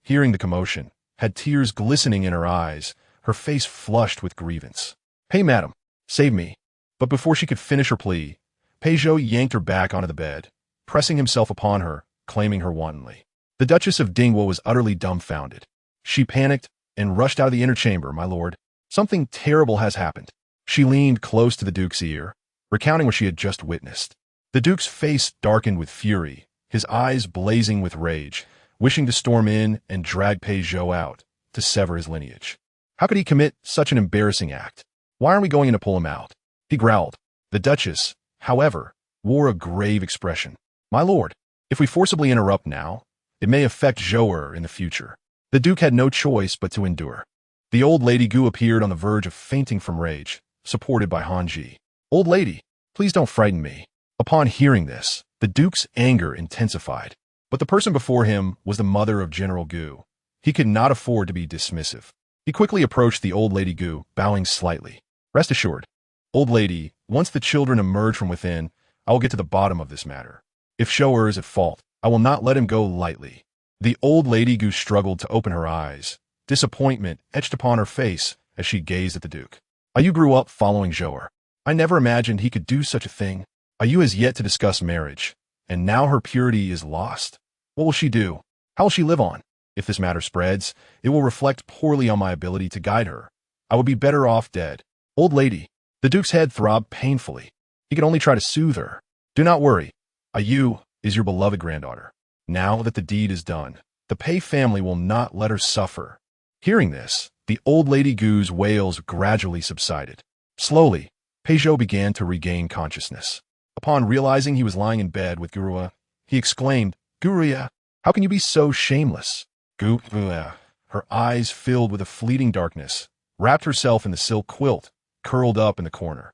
hearing the commotion, had tears glistening in her eyes, her face flushed with grievance. "Hey, madam, save me." But before she could finish her plea, Peugeot yanked her back onto the bed, pressing himself upon her, claiming her wantonly. The Duchess of Dingwa was utterly dumbfounded. She panicked and rushed out of the inner chamber. "My lord, something terrible has happened." She leaned close to the Duke's ear, recounting what she had just witnessed. The Duke's face darkened with fury, his eyes blazing with rage, wishing to storm in and drag Peugeot out to sever his lineage. How could he commit such an embarrassing act? "Why aren't we going in to pull him out?" he growled. The Duchess, however, wore a grave expression. "My lord, if we forcibly interrupt now, it may affect Zhou'er in the future." The Duke had no choice but to endure. The old lady Gu appeared on the verge of fainting from rage, supported by Hanji. "Old lady, please don't frighten me." Upon hearing this, the Duke's anger intensified. But the person before him was the mother of General Gu. He could not afford to be dismissive. He quickly approached the old lady Gu, bowing slightly. "Rest assured, old lady, once the children emerge from within, I will get to the bottom of this matter. If Zhou'er is at fault, I will not let him go lightly." The old lady Gu struggled to open her eyes. Disappointment etched upon her face as she gazed at the Duke. "Ayu grew up following Zhou'er. I never imagined he could do such a thing. Ayu has yet to discuss marriage, and now her purity is lost. What will she do? How will she live on? If this matter spreads, it will reflect poorly on my ability to guide her. I would be better off dead." "Old lady." The Duke's head throbbed painfully. He could only try to soothe her. "Do not worry. Ayu is your beloved granddaughter. Now that the deed is done, the Pei family will not let her suffer." Hearing this, the old lady Gu's wails gradually subsided. Slowly, Peugeot began to regain consciousness. Upon realizing he was lying in bed with Gurua, he exclaimed, "Gurua, how can you be so shameless?" Gurua, her eyes filled with a fleeting darkness, wrapped herself in the silk quilt, curled up in the corner,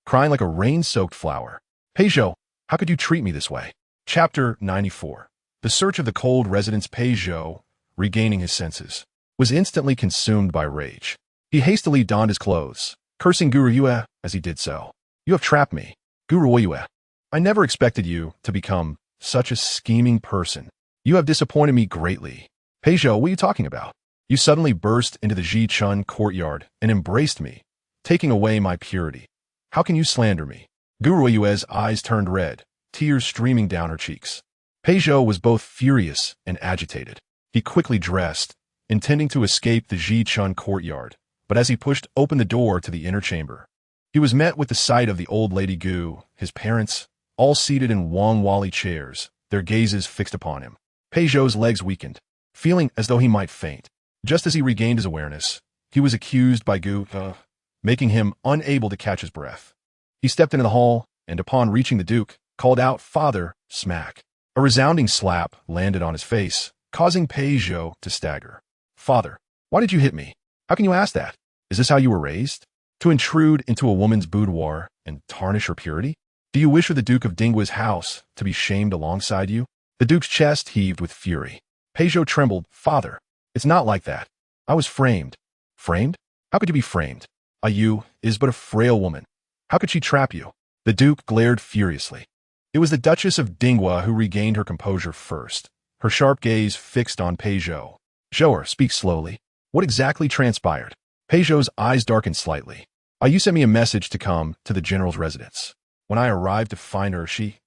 crying like a rain-soaked flower. "Peugeot, how could you treat me this way?" Chapter 94. The search of the cold residence. Peugeot, regaining his senses, was instantly consumed by rage. He hastily donned his clothes, cursing Gurua as he did so. "You have trapped me. Gurua, I never expected you to become such a scheming person. You have disappointed me greatly." "Peugeot, what are you talking about? You suddenly burst into the Ji Chun courtyard and embraced me, taking away my purity. How can you slander me?" Guruoyue's eyes turned red, tears streaming down her cheeks. Peugeot was both furious and agitated. He quickly dressed, intending to escape the Ji Chun courtyard, but as he pushed open the door to the inner chamber, he was met with the sight of the old lady Gu, his parents, all seated in Wang Wali chairs, their gazes fixed upon him. Peugeot's legs weakened, feeling as though he might faint. Just as he regained his awareness, he was accused by Gu, making him unable to catch his breath. He stepped into the hall, and upon reaching the Duke, called out, "Father," smack. A resounding slap landed on his face, causing Peugeot to stagger. "Father, why did you hit me? How can you ask that? Is this how you were raised? To intrude into a woman's boudoir and tarnish her purity? Do you wish for the Duke of Dingwa's house to be shamed alongside you?" The Duke's chest heaved with fury. Peugeot trembled. "Father, it's not like that. I was framed." "Framed? How could you be framed? Ayu is but a frail woman. How could she trap you?" The Duke glared furiously. It was the Duchess of Dingwa who regained her composure first, her sharp gaze fixed on Peugeot. "Zhou'er, speak slowly. What exactly transpired?" Peugeot's eyes darkened slightly. "Ayu sent me a message to come to the general's residence. When I arrived to find her, she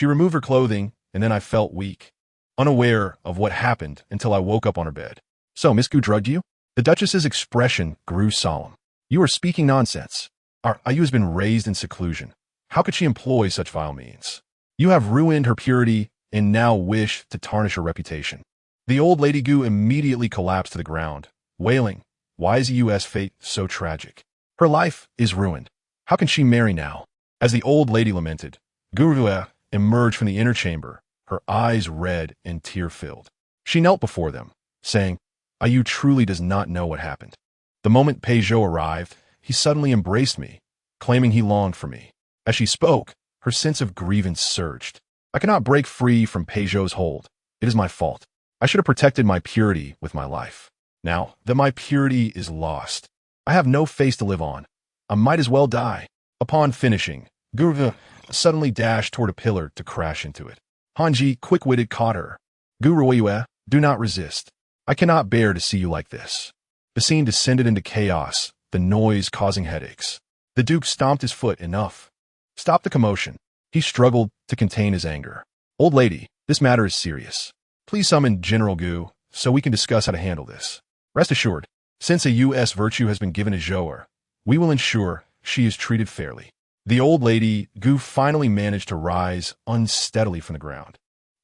removed her clothing, and then I felt weak, unaware of what happened until I woke up on her bed. So, Miss Gu drugged you? The Duchess's expression grew solemn. You are speaking nonsense. Our Ayu has been raised in seclusion. How could she employ such vile means? You have ruined her purity and now wish to tarnish her reputation. The old lady Gu immediately collapsed to the ground, wailing, why is Yu's fate so tragic? Her life is ruined. How can she marry now? As the old lady lamented, Gu Rue emerged from the inner chamber, her eyes red and tear-filled. She knelt before them, saying, Ayu truly does not know what happened. The moment Peugeot arrived, he suddenly embraced me, claiming he longed for me. As she spoke, her sense of grievance surged. I cannot break free from Peugeot's hold. It is my fault. I should have protected my purity with my life. Now that my purity is lost, I have no face to live on. I might as well die. Upon finishing, Gu suddenly dashed toward a pillar to crash into it. Hanji, quick-witted, caught her. Gu Rue, do not resist. I cannot bear to see you like this. The scene descended into chaos, the noise causing headaches. The Duke stomped his foot. Enough. Stop the commotion. He struggled to contain his anger. Old lady, this matter is serious. Please summon General Gu so we can discuss how to handle this. Rest assured, since a U.S. virtue has been given to Zhou'er, we will ensure she is treated fairly. The old lady Gu finally managed to rise unsteadily from the ground.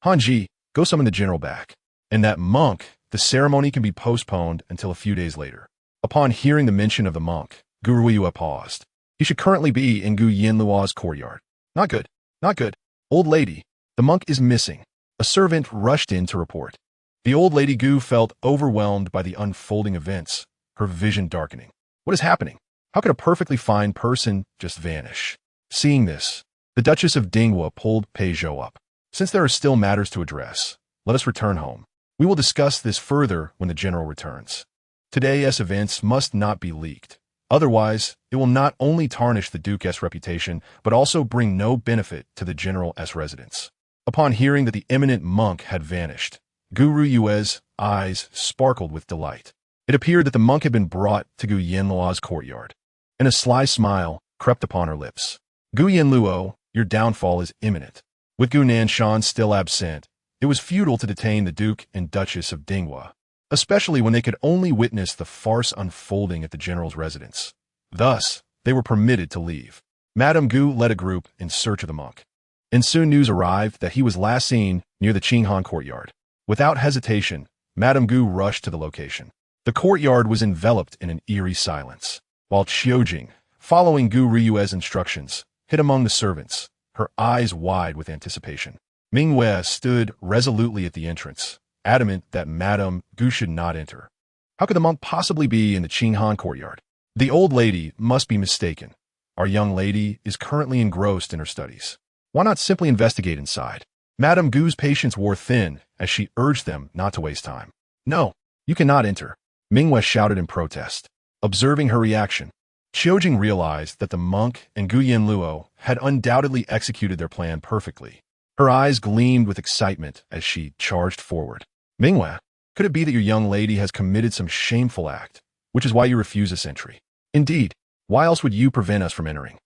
Hanji, go summon the general back. And that monk, the ceremony can be postponed until a few days later. Upon hearing the mention of the monk, Gu Ruiyue paused. He should currently be in Gu Yanluo's courtyard. Not good. Not good. Old lady, the monk is missing. A servant rushed in to report. The old lady Gu felt overwhelmed by the unfolding events, her vision darkening. What is happening? How could a perfectly fine person just vanish? Seeing this, the Duchess of Dinghua pulled Peugeot up. Since there are still matters to address, let us return home. We will discuss this further when the general returns. Today's events must not be leaked. Otherwise, it will not only tarnish the Duke's reputation, but also bring no benefit to the general's residence. Upon hearing that the eminent monk had vanished, Gu Ruiyue's eyes sparkled with delight. It appeared that the monk had been brought to Gu Yanluo's courtyard, and a sly smile crept upon her lips. Gu Yanluo, your downfall is imminent. With Gu Nanshan still absent, it was futile to detain the Duke and Duchess of Dinghua, especially when they could only witness the farce unfolding at the general's residence. Thus, they were permitted to leave. Madame Gu led a group in search of the monk, and soon news arrived that he was last seen near the Qinghan courtyard. Without hesitation, Madame Gu rushed to the location. The courtyard was enveloped in an eerie silence, while Xiaojing, following Gu Ruiyue's instructions, hid among the servants, her eyes wide with anticipation. Mingwei stood resolutely at the entrance, adamant that Madame Gu should not enter. How could the monk possibly be in the Qinghan courtyard? The old lady must be mistaken. Our young lady is currently engrossed in her studies. Why not simply investigate inside? Madame Gu's patience wore thin as she urged them not to waste time. No, you cannot enter, Mingwei shouted in protest. Observing her reaction, Xiaojing realized that the monk and Gu Yanluo had undoubtedly executed their plan perfectly. Her eyes gleamed with excitement as she charged forward. Mingwei, could it be that your young lady has committed some shameful act, which is why you refuse this entry? Indeed, why else would you prevent us from entering?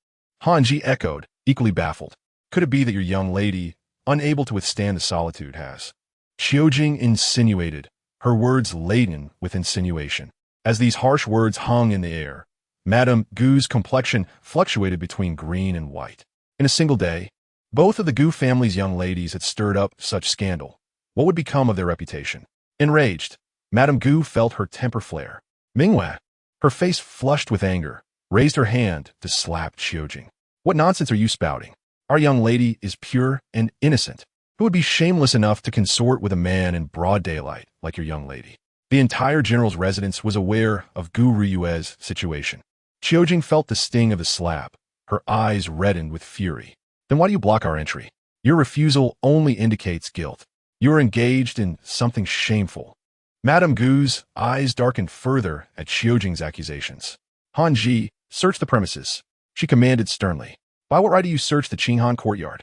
Hanji echoed, equally baffled. Could it be that your young lady, unable to withstand the solitude, has? Xiaojing insinuated, her words laden with insinuation. As these harsh words hung in the air, Madame Gu's complexion fluctuated between green and white. In a single day, both of the Gu family's young ladies had stirred up such scandal. What would become of their reputation? Enraged, Madame Gu felt her temper flare. Mingwei, her face flushed with anger, raised her hand to slap Xiaojing. What nonsense are you spouting? Our young lady is pure and innocent. Who would be shameless enough to consort with a man in broad daylight like your young lady? The entire general's residence was aware of Gu Ruiyue's situation. Xiaojing felt the sting of the slap. Her eyes reddened with fury. Then why do you block our entry? Your refusal only indicates guilt. You are engaged in something shameful. Madame Gu's eyes darkened further at Xiaojing's accusations. Hanji, search the premises, she commanded sternly. By what right do you search the Qinghan courtyard?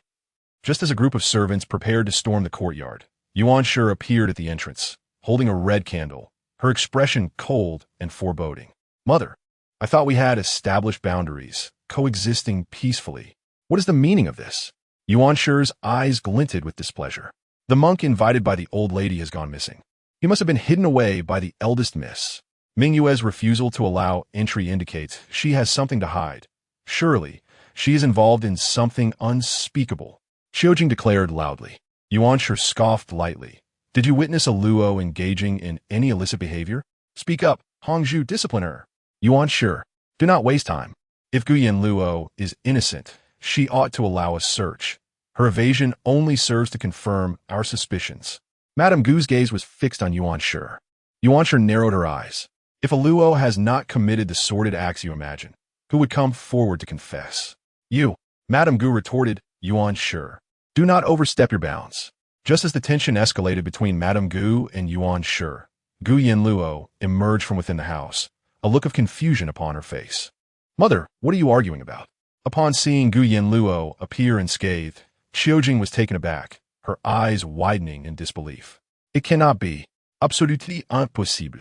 Just as a group of servants prepared to storm the courtyard, Yuan Shi appeared at the entrance, holding a red candle, her expression cold and foreboding. Mother, I thought we had established boundaries, coexisting peacefully. What is the meaning of this? Yuan Shi's eyes glinted with displeasure. The monk invited by the old lady has gone missing. He must have been hidden away by the eldest miss. Mingyue's refusal to allow entry indicates she has something to hide. Surely, she is involved in something unspeakable. Xiaojing declared loudly. Yuanshi scoffed lightly. Did you witness a Luo engaging in any illicit behavior? Speak up, Hongzhu, discipline her. Yuanshi, do not waste time. If Gu Yanluo is innocent, she ought to allow a search. Her evasion only serves to confirm our suspicions. Madame Gu's gaze was fixed on Yuanshi. Yuanshi narrowed her eyes. If a Luo has not committed the sordid acts you imagine, who would come forward to confess? You, Madame Gu retorted, Yuanshi. Do not overstep your bounds. Just as the tension escalated between Madame Gu and Yuanshi, Gu Yanluo emerged from within the house, a look of confusion upon her face. Mother, what are you arguing about? Upon seeing Gu Yanluo appear unscathed, Xiaojing was taken aback, her eyes widening in disbelief. It cannot be. Absolutely impossible.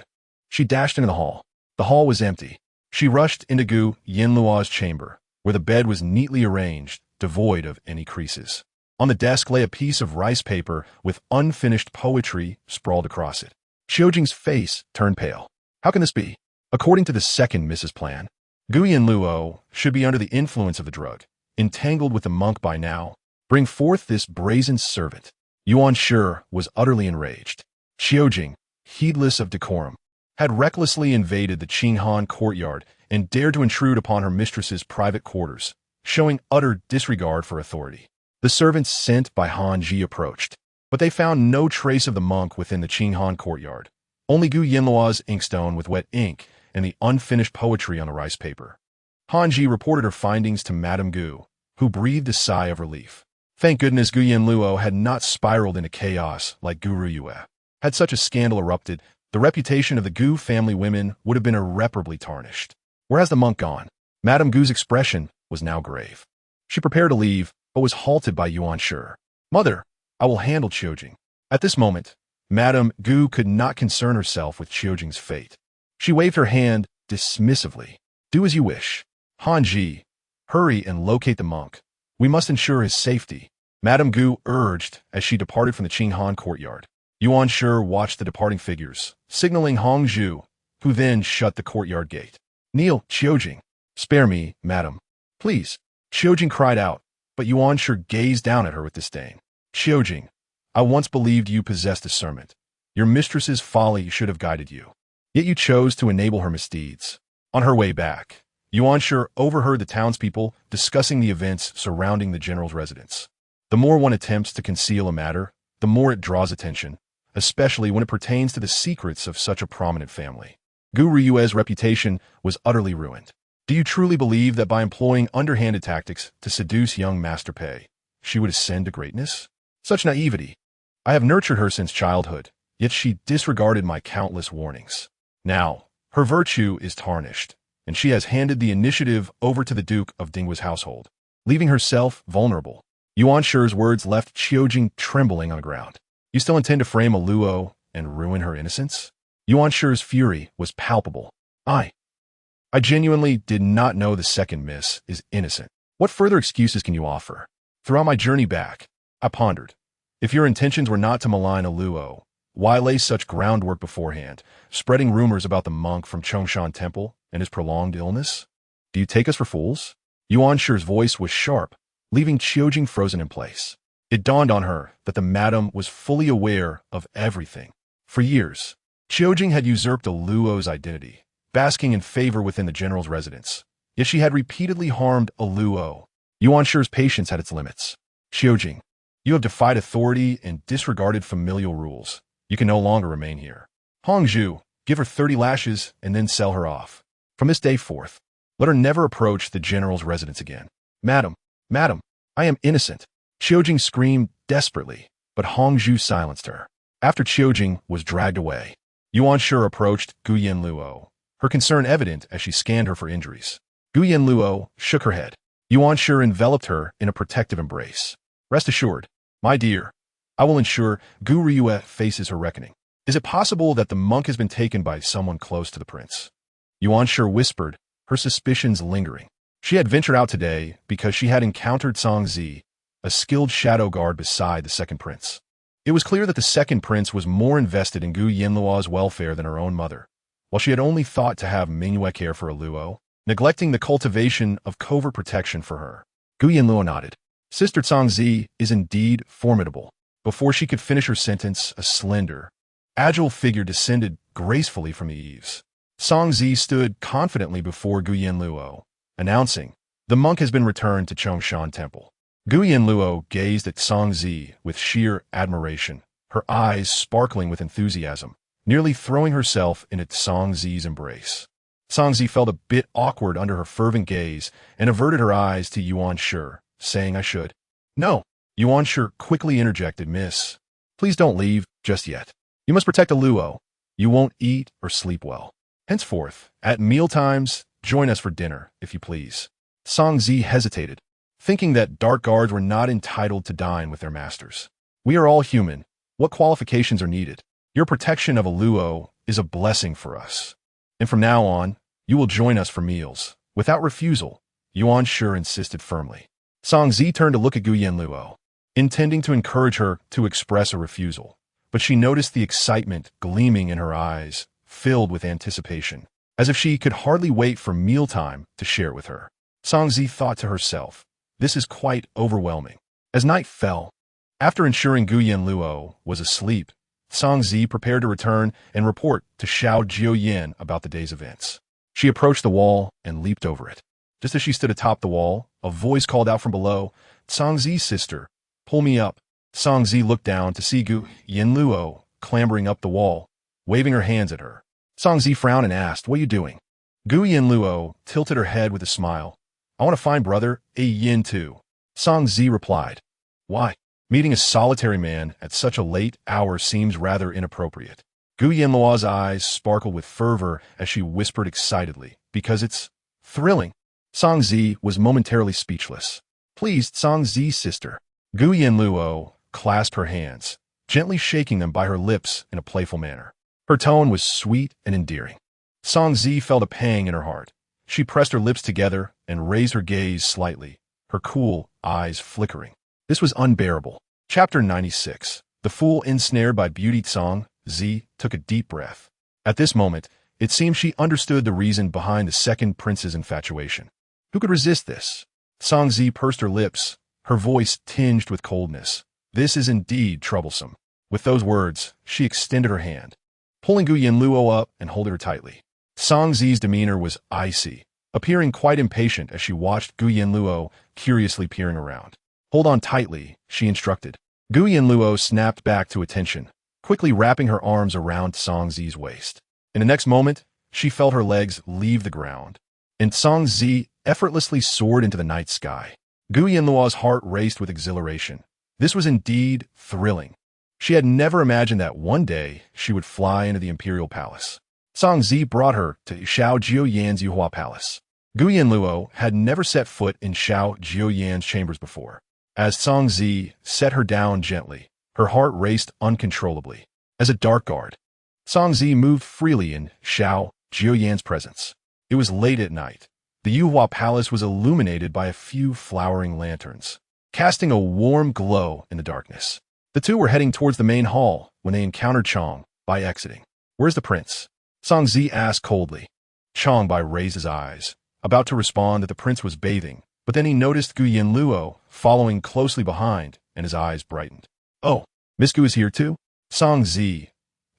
She dashed into the hall. The hall was empty. She rushed into Gu Yanluo's chamber, where the bed was neatly arranged, devoid of any creases. On the desk lay a piece of rice paper with unfinished poetry sprawled across it. Xiaojing's face turned pale. How can this be? According to the second Mrs. Plan, Gu Yanluo should be under the influence of the drug, entangled with the monk by now. Bring forth this brazen servant. Yuanshi was utterly enraged. Xiaojing, heedless of decorum, had recklessly invaded the Qinghan courtyard and dared to intrude upon her mistress's private quarters, showing utter disregard for authority. The servants sent by Han Ji approached, but they found no trace of the monk within the Qinghan courtyard, only Gu Yanluo's inkstone with wet ink and the unfinished poetry on the rice paper. Han Ji reported her findings to Madame Gu, who breathed a sigh of relief. Thank goodness Gu Yanluo had not spiraled into chaos like Gu Ruyue. Had such a scandal erupted, the reputation of the Gu family women would have been irreparably tarnished. Where has the monk gone? Madame Gu's expression was now grave. She prepared to leave, but was halted by Yuanshi. Mother, I will handle Xiaojing. At this moment, Madame Gu could not concern herself with Xiaojing's fate. She waved her hand dismissively. Do as you wish. Han Ji, hurry and locate the monk. We must ensure his safety, Madame Gu urged as she departed from the Qinghan courtyard. Yuanshi watched the departing figures, signaling Hongzhu, who then shut the courtyard gate. Kneel, Xiaojing. Spare me, madam. Please. Xiaojing cried out, but Yuanshi gazed down at her with disdain. Xiaojing, I once believed you possessed discernment. Your mistress's folly should have guided you. Yet you chose to enable her misdeeds. On her way back, Yuanshi overheard the townspeople discussing the events surrounding the general's residence. The more one attempts to conceal a matter, the more it draws attention, especially when it pertains to the secrets of such a prominent family. Gu Riyue's reputation was utterly ruined. Do you truly believe that by employing underhanded tactics to seduce young Master Pei, she would ascend to greatness? Such naivety. I have nurtured her since childhood, yet she disregarded my countless warnings. Now, her virtue is tarnished, and she has handed the initiative over to the Duke of Dinghua's household, leaving herself vulnerable. Yuanshi's words left Xiaojing trembling on the ground. You still intend to frame a Luo and ruin her innocence? Yuanshi's fury was palpable. I genuinely did not know the second miss is innocent. What further excuses can you offer? Throughout my journey back, I pondered. If your intentions were not to malign a Luo, why lay such groundwork beforehand, spreading rumors about the monk from Chongshan Temple and his prolonged illness? Do you take us for fools? Yuanshi's voice was sharp, leaving Xiaojing frozen in place. It dawned on her that the madam was fully aware of everything. For years, Xiaojing had usurped a Luo's identity, basking in favor within the general's residence. Yet she had repeatedly harmed a Luo. Yuanshi's patience had its limits. Xiaojing, you have defied authority and disregarded familial rules. You can no longer remain here. Hongzhu, give her 30 lashes and then sell her off. From this day forth, let her never approach the general's residence again. Madam, I am innocent. Xiaojing screamed desperately, but Hongzhu silenced her. After Xiaojing was dragged away, Yuanshi approached Gu Yanluo, her concern evident as she scanned her for injuries. Gu Yanluo shook her head. Yuanshi enveloped her in a protective embrace. Rest assured, my dear, I will ensure Gu Riyue faces her reckoning. Is it possible that the monk has been taken by someone close to the prince? Yuanshi whispered, her suspicions lingering. She had ventured out today because she had encountered Song Zi, a skilled shadow guard beside the second prince. It was clear that the second prince was more invested in Gu Yanluo's welfare than her own mother, while she had only thought to have Mingyue care for Luo, neglecting the cultivation of covert protection for her. Gu Yanluo nodded. Sister Cangzi is indeed formidable. Before she could finish her sentence, a slender, agile figure descended gracefully from the eaves. Cangzi stood confidently before Gu Yanluo, announcing, "The monk has been returned to Chongshan Temple." Gu Yanluo gazed at Cangzi with sheer admiration, her eyes sparkling with enthusiasm, nearly throwing herself into Cangzi's embrace. Cangzi felt a bit awkward under her fervent gaze and averted her eyes to Yuan Shi, saying, "I should." "No," Yuan Shi quickly interjected, "Miss, please don't leave just yet. You must protect Luo. You won't eat or sleep well. Henceforth, at mealtimes, join us for dinner, if you please." Cangzi hesitated, thinking that dark guards were not entitled to dine with their masters. "We are all human. What qualifications are needed? Your protection of Luo is a blessing for us. And from now on, you will join us for meals, without refusal," Yuan Shi insisted firmly. Cangzi turned to look at Gu Yanluo, intending to encourage her to express a refusal, but she noticed the excitement gleaming in her eyes, filled with anticipation, as if she could hardly wait for mealtime to share it with her. Cangzi thought to herself, "This is quite overwhelming." As night fell, after ensuring Gu Yanluo was asleep, Cangzi prepared to return and report to Xiao Jiuye about the day's events. She approached the wall and leaped over it. Just as she stood atop the wall, a voice called out from below, "Cangzi, sister, pull me up." Cangzi looked down to see Gu Yanluo clambering up the wall, waving her hands at her. Cangzi frowned and asked, "What are you doing?" Gu Yanluo tilted her head with a smile. "I want to find brother A Yin too." Cangzi replied, "Why? Meeting a solitary man at such a late hour seems rather inappropriate." Gu Yanluo's eyes sparkled with fervor as she whispered excitedly, "Because it's thrilling." Cangzi was momentarily speechless. "Please, Cangzi, sister." Gu Yanluo clasped her hands, gently shaking them by her lips in a playful manner. Her tone was sweet and endearing. Cangzi felt a pang in her heart. She pressed her lips together and raised her gaze slightly, her cool eyes flickering. This was unbearable. Chapter 96. The fool ensnared by beauty. Cangzi took a deep breath. At this moment, it seemed she understood the reason behind the second prince's infatuation. Who could resist this? Cangzi pursed her lips, her voice tinged with coldness. "This is indeed troublesome." With those words, she extended her hand, pulling Gu Yanluo up and holding her tightly. Cangzi's demeanor was icy, appearing quite impatient as she watched Gu Yanluo curiously peering around. "Hold on tightly," she instructed. Gu Yanluo snapped back to attention, quickly wrapping her arms around Cangzi's waist. In the next moment, she felt her legs leave the ground, and Cangzi effortlessly soared into the night sky. Gu Yanluo's heart raced with exhilaration. This was indeed thrilling. She had never imagined that one day she would fly into the imperial palace. Cangzi brought her to Xiao Jiuye's Yuhua Palace. Gu Yanluo had never set foot in Xiao Jiuye's chambers before. As Cangzi set her down gently, her heart raced uncontrollably. As a dark guard, Cangzi moved freely in Xiao Jiuye's presence. It was late at night. The Yuhua Palace was illuminated by a few flowering lanterns, casting a warm glow in the darkness. The two were heading towards the main hall when they encountered Chong Bai exiting. "Where's the prince?" Cangzi asked coldly. Chong Bai raised his eyes, about to respond that the prince was bathing, but then he noticed Gu Yanluo following closely behind, and his eyes brightened. "Oh, Miss Gu is here too?" Cangzi,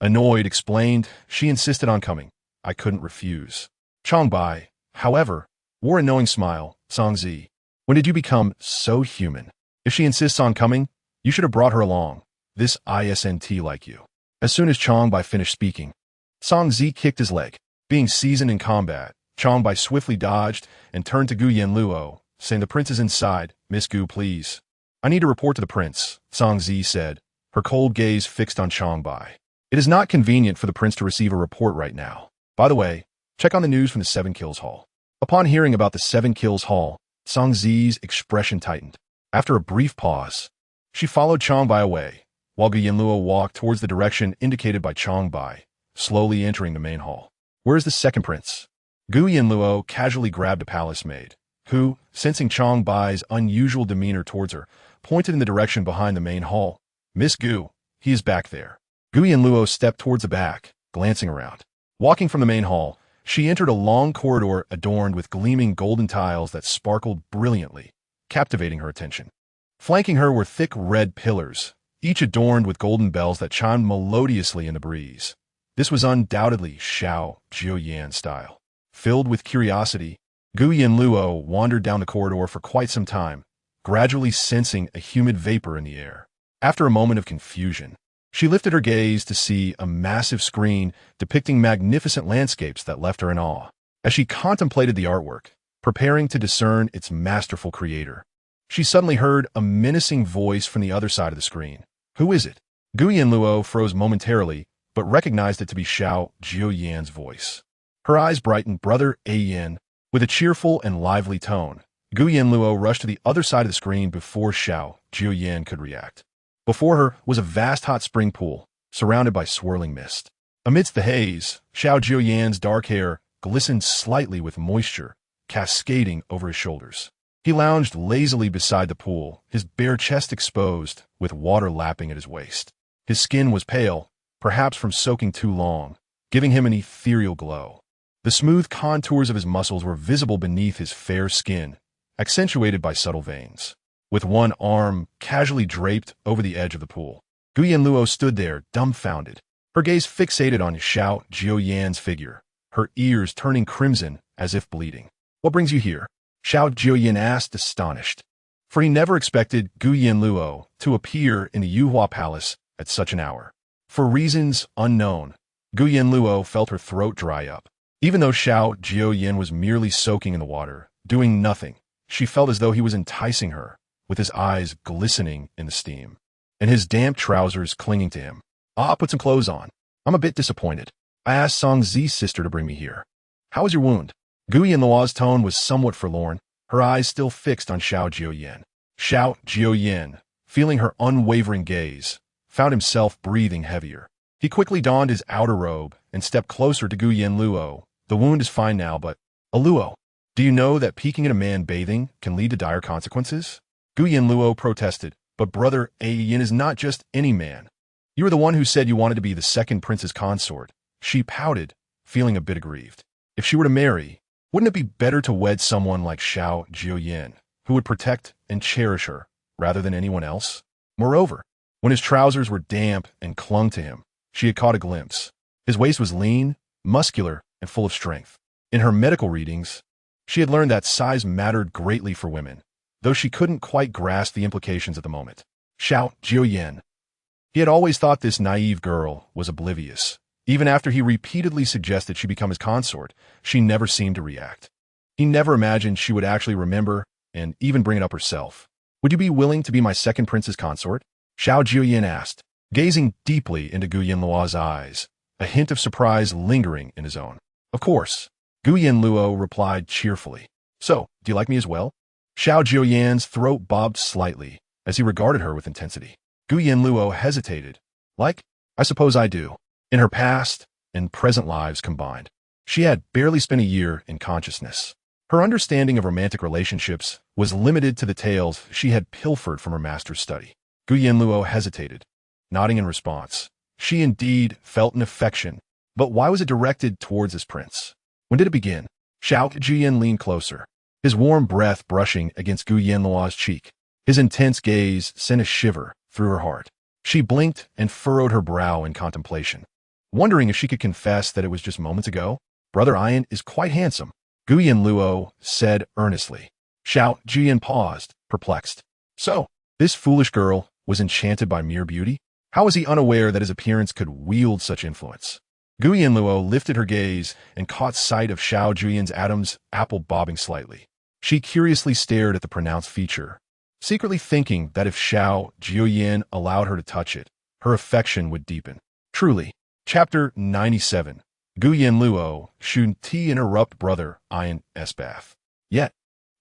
annoyed, explained. "She insisted on coming. I couldn't refuse." Chong Bai, however, wore a knowing smile. "Cangzi, when did you become so human? If she insists on coming, you should have brought her along. This isn't like you." As soon as Chong Bai finished speaking, Cangzi kicked his leg. Being seasoned in combat, Chong Bai swiftly dodged and turned to Gu Yanluo, saying, "The prince is inside. Miss Gu, please." "I need to report to the prince," Cangzi said, her cold gaze fixed on Chong Bai. "It is not convenient for the prince to receive a report right now. By the way, check on the news from the Seven Kills Hall." Upon hearing about the Seven Kills Hall, Cangzi's expression tightened. After a brief pause, she followed Chong Bai away, while Gu Yanluo walked towards the direction indicated by Chong Bai, slowly entering the main hall. "Where is the second prince?" Gu Yanluo casually grabbed a palace maid, who, sensing Chong Bai's unusual demeanor towards her, pointed in the direction behind the main hall. "Miss Gu, He is back there. Gu Yanluo stepped towards the back, glancing around. Walking from the main hall, she entered a long corridor adorned with gleaming golden tiles that sparkled brilliantly, captivating her attention. Flanking her were thick red pillars, each adorned with golden bells that chimed melodiously in the breeze. This was undoubtedly Xiao Jiuye style. Filled with curiosity, Gu Yanluo wandered down the corridor for quite some time, gradually sensing a humid vapor in the air. After a moment of confusion, she lifted her gaze to see a massive screen depicting magnificent landscapes that left her in awe. As she contemplated the artwork, preparing to discern its masterful creator, she suddenly heard a menacing voice from the other side of the screen. Who is it? Gu Yanluo froze momentarily, but recognized it to be Xiao Jiuye's voice. Her eyes brightened. Brother Ayan, with a cheerful and lively tone. Gu Yanluo rushed to the other side of the screen before Xiao Jiuye could react. Before her was a vast hot spring pool, surrounded by swirling mist. Amidst the haze, Xiao Jiuye's dark hair glistened slightly with moisture, cascading over his shoulders. He lounged lazily beside the pool, his bare chest exposed, with water lapping at his waist. His skin was pale, perhaps from soaking too long, giving him an ethereal glow. The smooth contours of his muscles were visible beneath his fair skin, accentuated by subtle veins. With one arm casually draped over the edge of the pool, Gu Yanluo stood there, dumbfounded, her gaze fixated on Xiao Jiuye's figure, her ears turning crimson as if bleeding. What brings you here? Xiao Jiuye asked, astonished, for he never expected Gu Yanluo to appear in the Yuhua Palace at such an hour. For reasons unknown, Gu Yanluo felt her throat dry up. Even though Xiao Jiuye was merely soaking in the water, doing nothing, she felt as though he was enticing her, with his eyes glistening in the steam, and his damp trousers clinging to him. Put some clothes on. I'm a bit disappointed. I asked Song Zi's sister to bring me here. How is your wound? Gu Yanluo's tone was somewhat forlorn, her eyes still fixed on Xiao Jiuye. Xiao Jiuye, feeling her unwavering gaze, found himself breathing heavier. He quickly donned his outer robe and stepped closer to Gu Yanluo. The wound is fine now, but... Luo, do you know that peeking at a man bathing can lead to dire consequences? Gu Yanluo protested, but Brother Ayan is not just any man. You were the one who said you wanted to be the second prince's consort. She pouted, feeling a bit aggrieved. If she were to marry, wouldn't it be better to wed someone like Xiao Jiuye, who would protect and cherish her, rather than anyone else? Moreover, when his trousers were damp and clung to him, she had caught a glimpse. His waist was lean, muscular, and full of strength. In her medical readings, she had learned that size mattered greatly for women, though she couldn't quite grasp the implications at the moment. Xiao Jiuye. He had always thought this naive girl was oblivious. Even after he repeatedly suggested she become his consort, she never seemed to react. He never imagined she would actually remember and even bring it up herself. Would you be willing to be my second prince's consort? Xiao Jiuye asked, gazing deeply into Gu Yanluo's eyes, a hint of surprise lingering in his own. Of course, Gu Yanluo replied cheerfully. So, do you like me as well? Xiao Jiuye's throat bobbed slightly as he regarded her with intensity. Gu Yanluo hesitated. Like, I suppose I do. In her past and present lives combined, she had barely spent a year in consciousness. Her understanding of romantic relationships was limited to the tales she had pilfered from her master's study. Gu Yanluo hesitated, nodding in response. She indeed felt an affection, but why was it directed towards this prince? When did it begin? Xiao Jiuye leaned closer, his warm breath brushing against Gu Yanluo's cheek. His intense gaze sent a shiver through her heart. She blinked and furrowed her brow in contemplation, wondering if she could confess that it was just moments ago. Brother Ayan is quite handsome, Gu Yanluo said earnestly. Xiao Jiuye paused, perplexed. So, this foolish girl was enchanted by mere beauty? How was he unaware that his appearance could wield such influence? Gu Yanluo lifted her gaze and caught sight of Xiao Jiuye's Adam's apple bobbing slightly. She curiously stared at the pronounced feature, secretly thinking that if Xiao Jiuye allowed her to touch it, her affection would deepen. Truly. Chapter 97. Gu Yanluo shouldn't interrupt Brother Ayan's bath. Yet,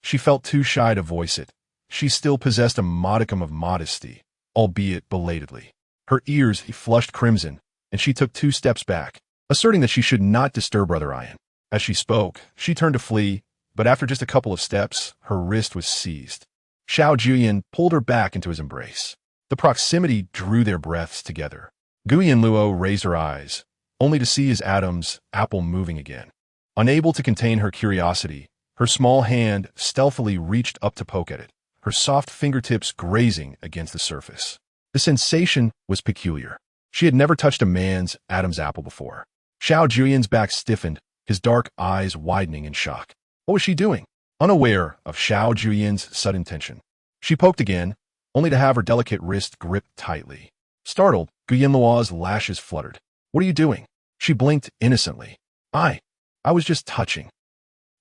she felt too shy to voice it. She still possessed a modicum of modesty, albeit belatedly. Her ears flushed crimson, and she took 2 steps back, asserting that she should not disturb Brother Ayan. As she spoke, she turned to flee, but after just a couple of steps, her wrist was seized. Xiao Jiuye pulled her back into his embrace. The proximity drew their breaths together. Gu Yanluo raised her eyes, only to see his Adam's apple moving again. Unable to contain her curiosity, her small hand stealthily reached up to poke at it, her soft fingertips grazing against the surface. The sensation was peculiar. She had never touched a man's Adam's apple before. Xiao Jiuye's back stiffened, his dark eyes widening in shock. What was she doing? Unaware of Xiao Jiuye's sudden tension, she poked again, only to have her delicate wrist gripped tightly. Startled, Gu Yanluo's lashes fluttered. What are you doing? She blinked innocently. I was just touching.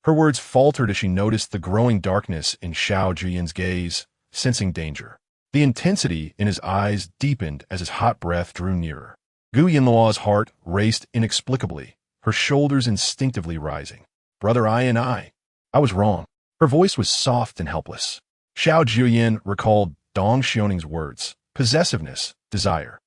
Her words faltered as she noticed the growing darkness in Xiao Jiuye's gaze, sensing danger. The intensity in his eyes deepened as his hot breath drew nearer. Gu Yanluo's heart raced inexplicably, her shoulders instinctively rising. Brother I was wrong. Her voice was soft and helpless. Xiao Jiuye recalled Dong Xioning's words, possessiveness, desire.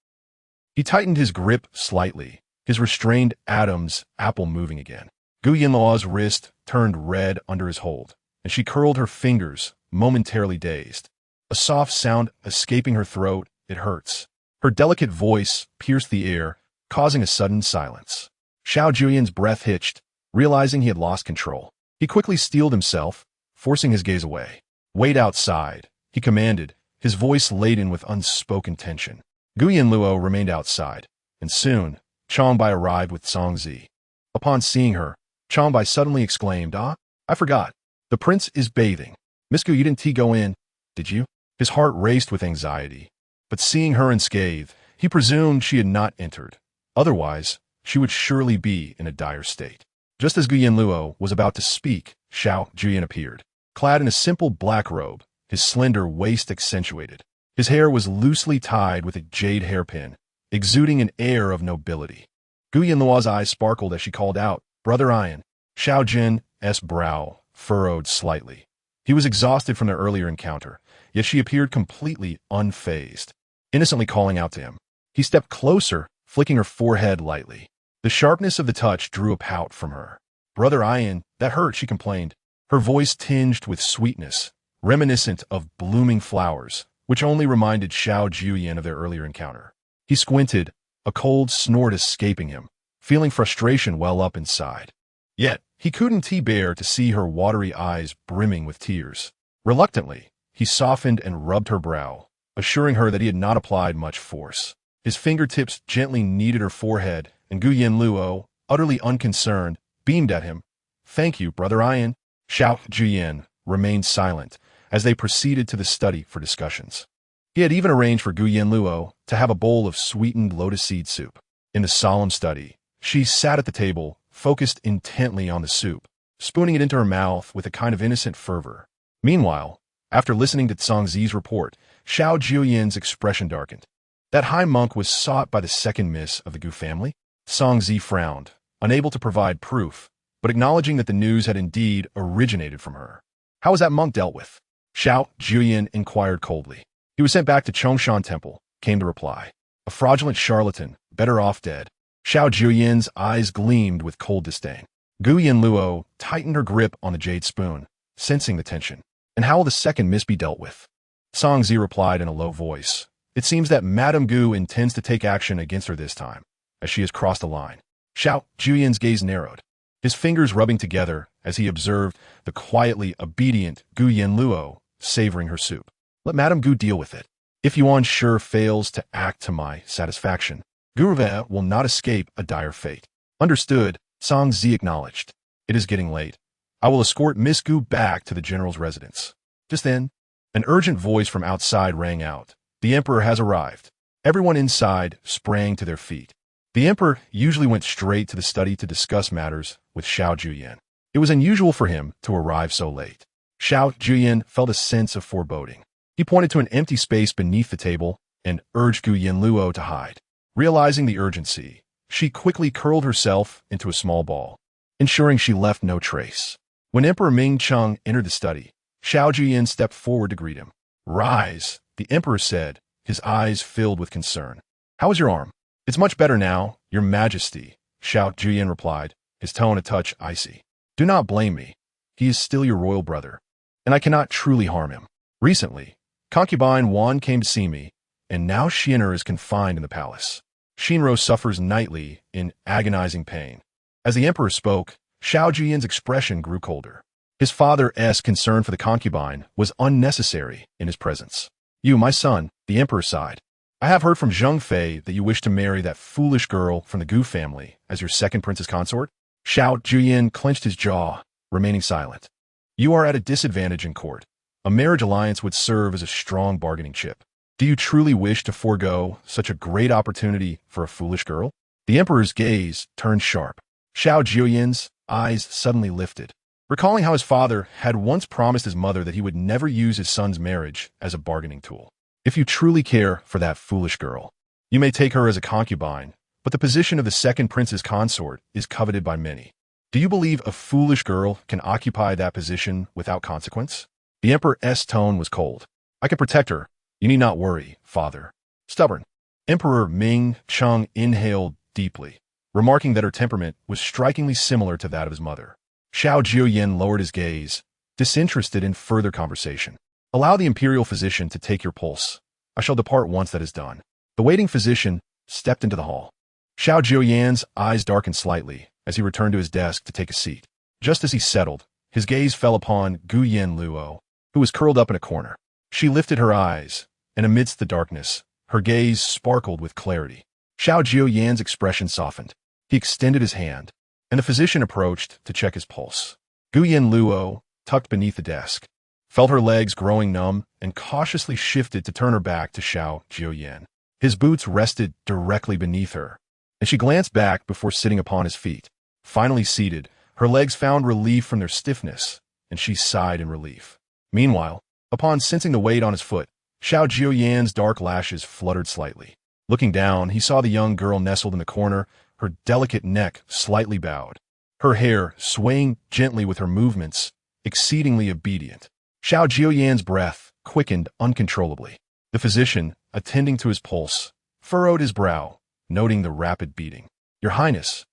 He tightened his grip slightly, his restrained Adam's apple moving again. Gu Yanluo's wrist turned red under his hold, and she curled her fingers, momentarily dazed. A soft sound escaping her throat, it hurts. Her delicate voice pierced the air, causing a sudden silence. Xiao Jiuye's breath hitched, realizing he had lost control. He quickly steeled himself, forcing his gaze away. Wait outside, he commanded, his voice laden with unspoken tension. Gu Yanluo remained outside, and soon, Changbai arrived with Songzi. Upon seeing her, Changbai suddenly exclaimed, I forgot. The prince is bathing. Miss Gu, you didn't go in, did you? His heart raced with anxiety. But seeing her unscathed, he presumed she had not entered. Otherwise, she would surely be in a dire state. Just as Gu Yanluo was about to speak, Xiao Jiuye appeared. Clad in a simple black robe, his slender waist accentuated. His hair was loosely tied with a jade hairpin, exuding an air of nobility. Gu Yanluo's eyes sparkled as she called out, Brother Ian. Xiao Jin's brow furrowed slightly. He was exhausted from their earlier encounter, yet she appeared completely unfazed, innocently calling out to him. He stepped closer, flicking her forehead lightly. The sharpness of the touch drew a pout from her. Brother Ian, that hurt, she complained, her voice tinged with sweetness, reminiscent of blooming flowers, which only reminded Xiao Jiuye of their earlier encounter. He squinted, a cold snort escaping him, feeling frustration well up inside. Yet, he couldn't bear to see her watery eyes brimming with tears. Reluctantly, he softened and rubbed her brow, assuring her that he had not applied much force. His fingertips gently kneaded her forehead, and Gu Yanluo, utterly unconcerned, beamed at him. Thank you, Brother Ian. Xiao Jiuye remained silent as they proceeded to the study for discussions. He had even arranged for Gu Yanluo to have a bowl of sweetened lotus seed soup. In the solemn study, she sat at the table, focused intently on the soup, spooning it into her mouth with a kind of innocent fervor. Meanwhile, after listening to Songzi's report, Xiao Jiuye's expression darkened. That high monk was sought by the second miss of the Gu family? Songzi frowned, unable to provide proof, but acknowledging that the news had indeed originated from her. How was that monk dealt with? Xiao Jiuye inquired coldly. He was sent back to Chongshan Temple, came the reply. A fraudulent charlatan, better off dead. Xiao Jiuye's eyes gleamed with cold disdain. Gu Yanluo tightened her grip on the jade spoon, sensing the tension. And how will the second miss be dealt with? Songzi replied in a low voice. It seems that Madame Gu intends to take action against her this time, as she has crossed a line. Xiao Jiuye's gaze narrowed, his fingers rubbing together as he observed the quietly obedient Gu Yanluo savoring her soup. Let Madame Gu deal with it. If Yuan Shi fails to act to my satisfaction, Gu Rue will not escape a dire fate. Understood, Songzi acknowledged. It is getting late. I will escort Miss Gu back to the general's residence. Just then, an urgent voice from outside rang out. The emperor has arrived. Everyone inside sprang to their feet. The emperor usually went straight to the study to discuss matters with Xiao Jiuye. It was unusual for him to arrive so late. Xiao Jiuye felt a sense of foreboding. He pointed to an empty space beneath the table and urged Gu Yanluo to hide. Realizing the urgency, she quickly curled herself into a small ball, ensuring she left no trace. When Emperor Ming Cheng entered the study, Xiao Jiuye stepped forward to greet him. Rise, the emperor said, his eyes filled with concern. How is your arm? It's much better now, your majesty, Xiao Jiuye replied, his tone a touch icy. Do not blame me. He is still your royal brother, and I cannot truly harm him. Recently, concubine Wan came to see me, and now Shinra is confined in the palace. Shinro suffers nightly in agonizing pain. As the emperor spoke, Xiao Jiuye's expression grew colder. His father's concern for the concubine was unnecessary in his presence. "You, my son," the emperor sighed. "I have heard from Zheng Fei that you wish to marry that foolish girl from the Gu family as your second princess consort." Xiao Jiuye clenched his jaw, remaining silent. "You are at a disadvantage in court. A marriage alliance would serve as a strong bargaining chip. Do you truly wish to forego such a great opportunity for a foolish girl?" The emperor's gaze turned sharp. Xiao Jiuye's eyes suddenly lifted, recalling how his father had once promised his mother that he would never use his son's marriage as a bargaining tool. "If you truly care for that foolish girl, you may take her as a concubine, but the position of the second prince's consort is coveted by many. Do you believe a foolish girl can occupy that position without consequence?" The emperor's tone was cold. "I can protect her. You need not worry, father." Stubborn. Emperor Ming Chung inhaled deeply, remarking that her temperament was strikingly similar to that of his mother. Xiao Jiuye lowered his gaze, disinterested in further conversation. "Allow the imperial physician to take your pulse. I shall depart once that is done." The waiting physician stepped into the hall. Xiao Jiuye's eyes darkened slightly as he returned to his desk to take a seat. Just as he settled, his gaze fell upon Yanluo, who was curled up in a corner. She lifted her eyes, and amidst the darkness, her gaze sparkled with clarity. Xiao Jiuye's expression softened. He extended his hand, and the physician approached to check his pulse. Yanluo, tucked beneath the desk, felt her legs growing numb and cautiously shifted to turn her back to Xiao Jiuye. His boots rested directly beneath her, and she glanced back before sitting upon his feet. Finally seated, her legs found relief from their stiffness, and she sighed in relief. Meanwhile, upon sensing the weight on his foot, Xiao Jiuye's dark lashes fluttered slightly. Looking down, he saw the young girl nestled in the corner, her delicate neck slightly bowed, her hair swaying gently with her movements, exceedingly obedient. Xiao Jiuye's breath quickened uncontrollably. The physician, attending to his pulse, furrowed his brow, noting the rapid beating. "Your Highness,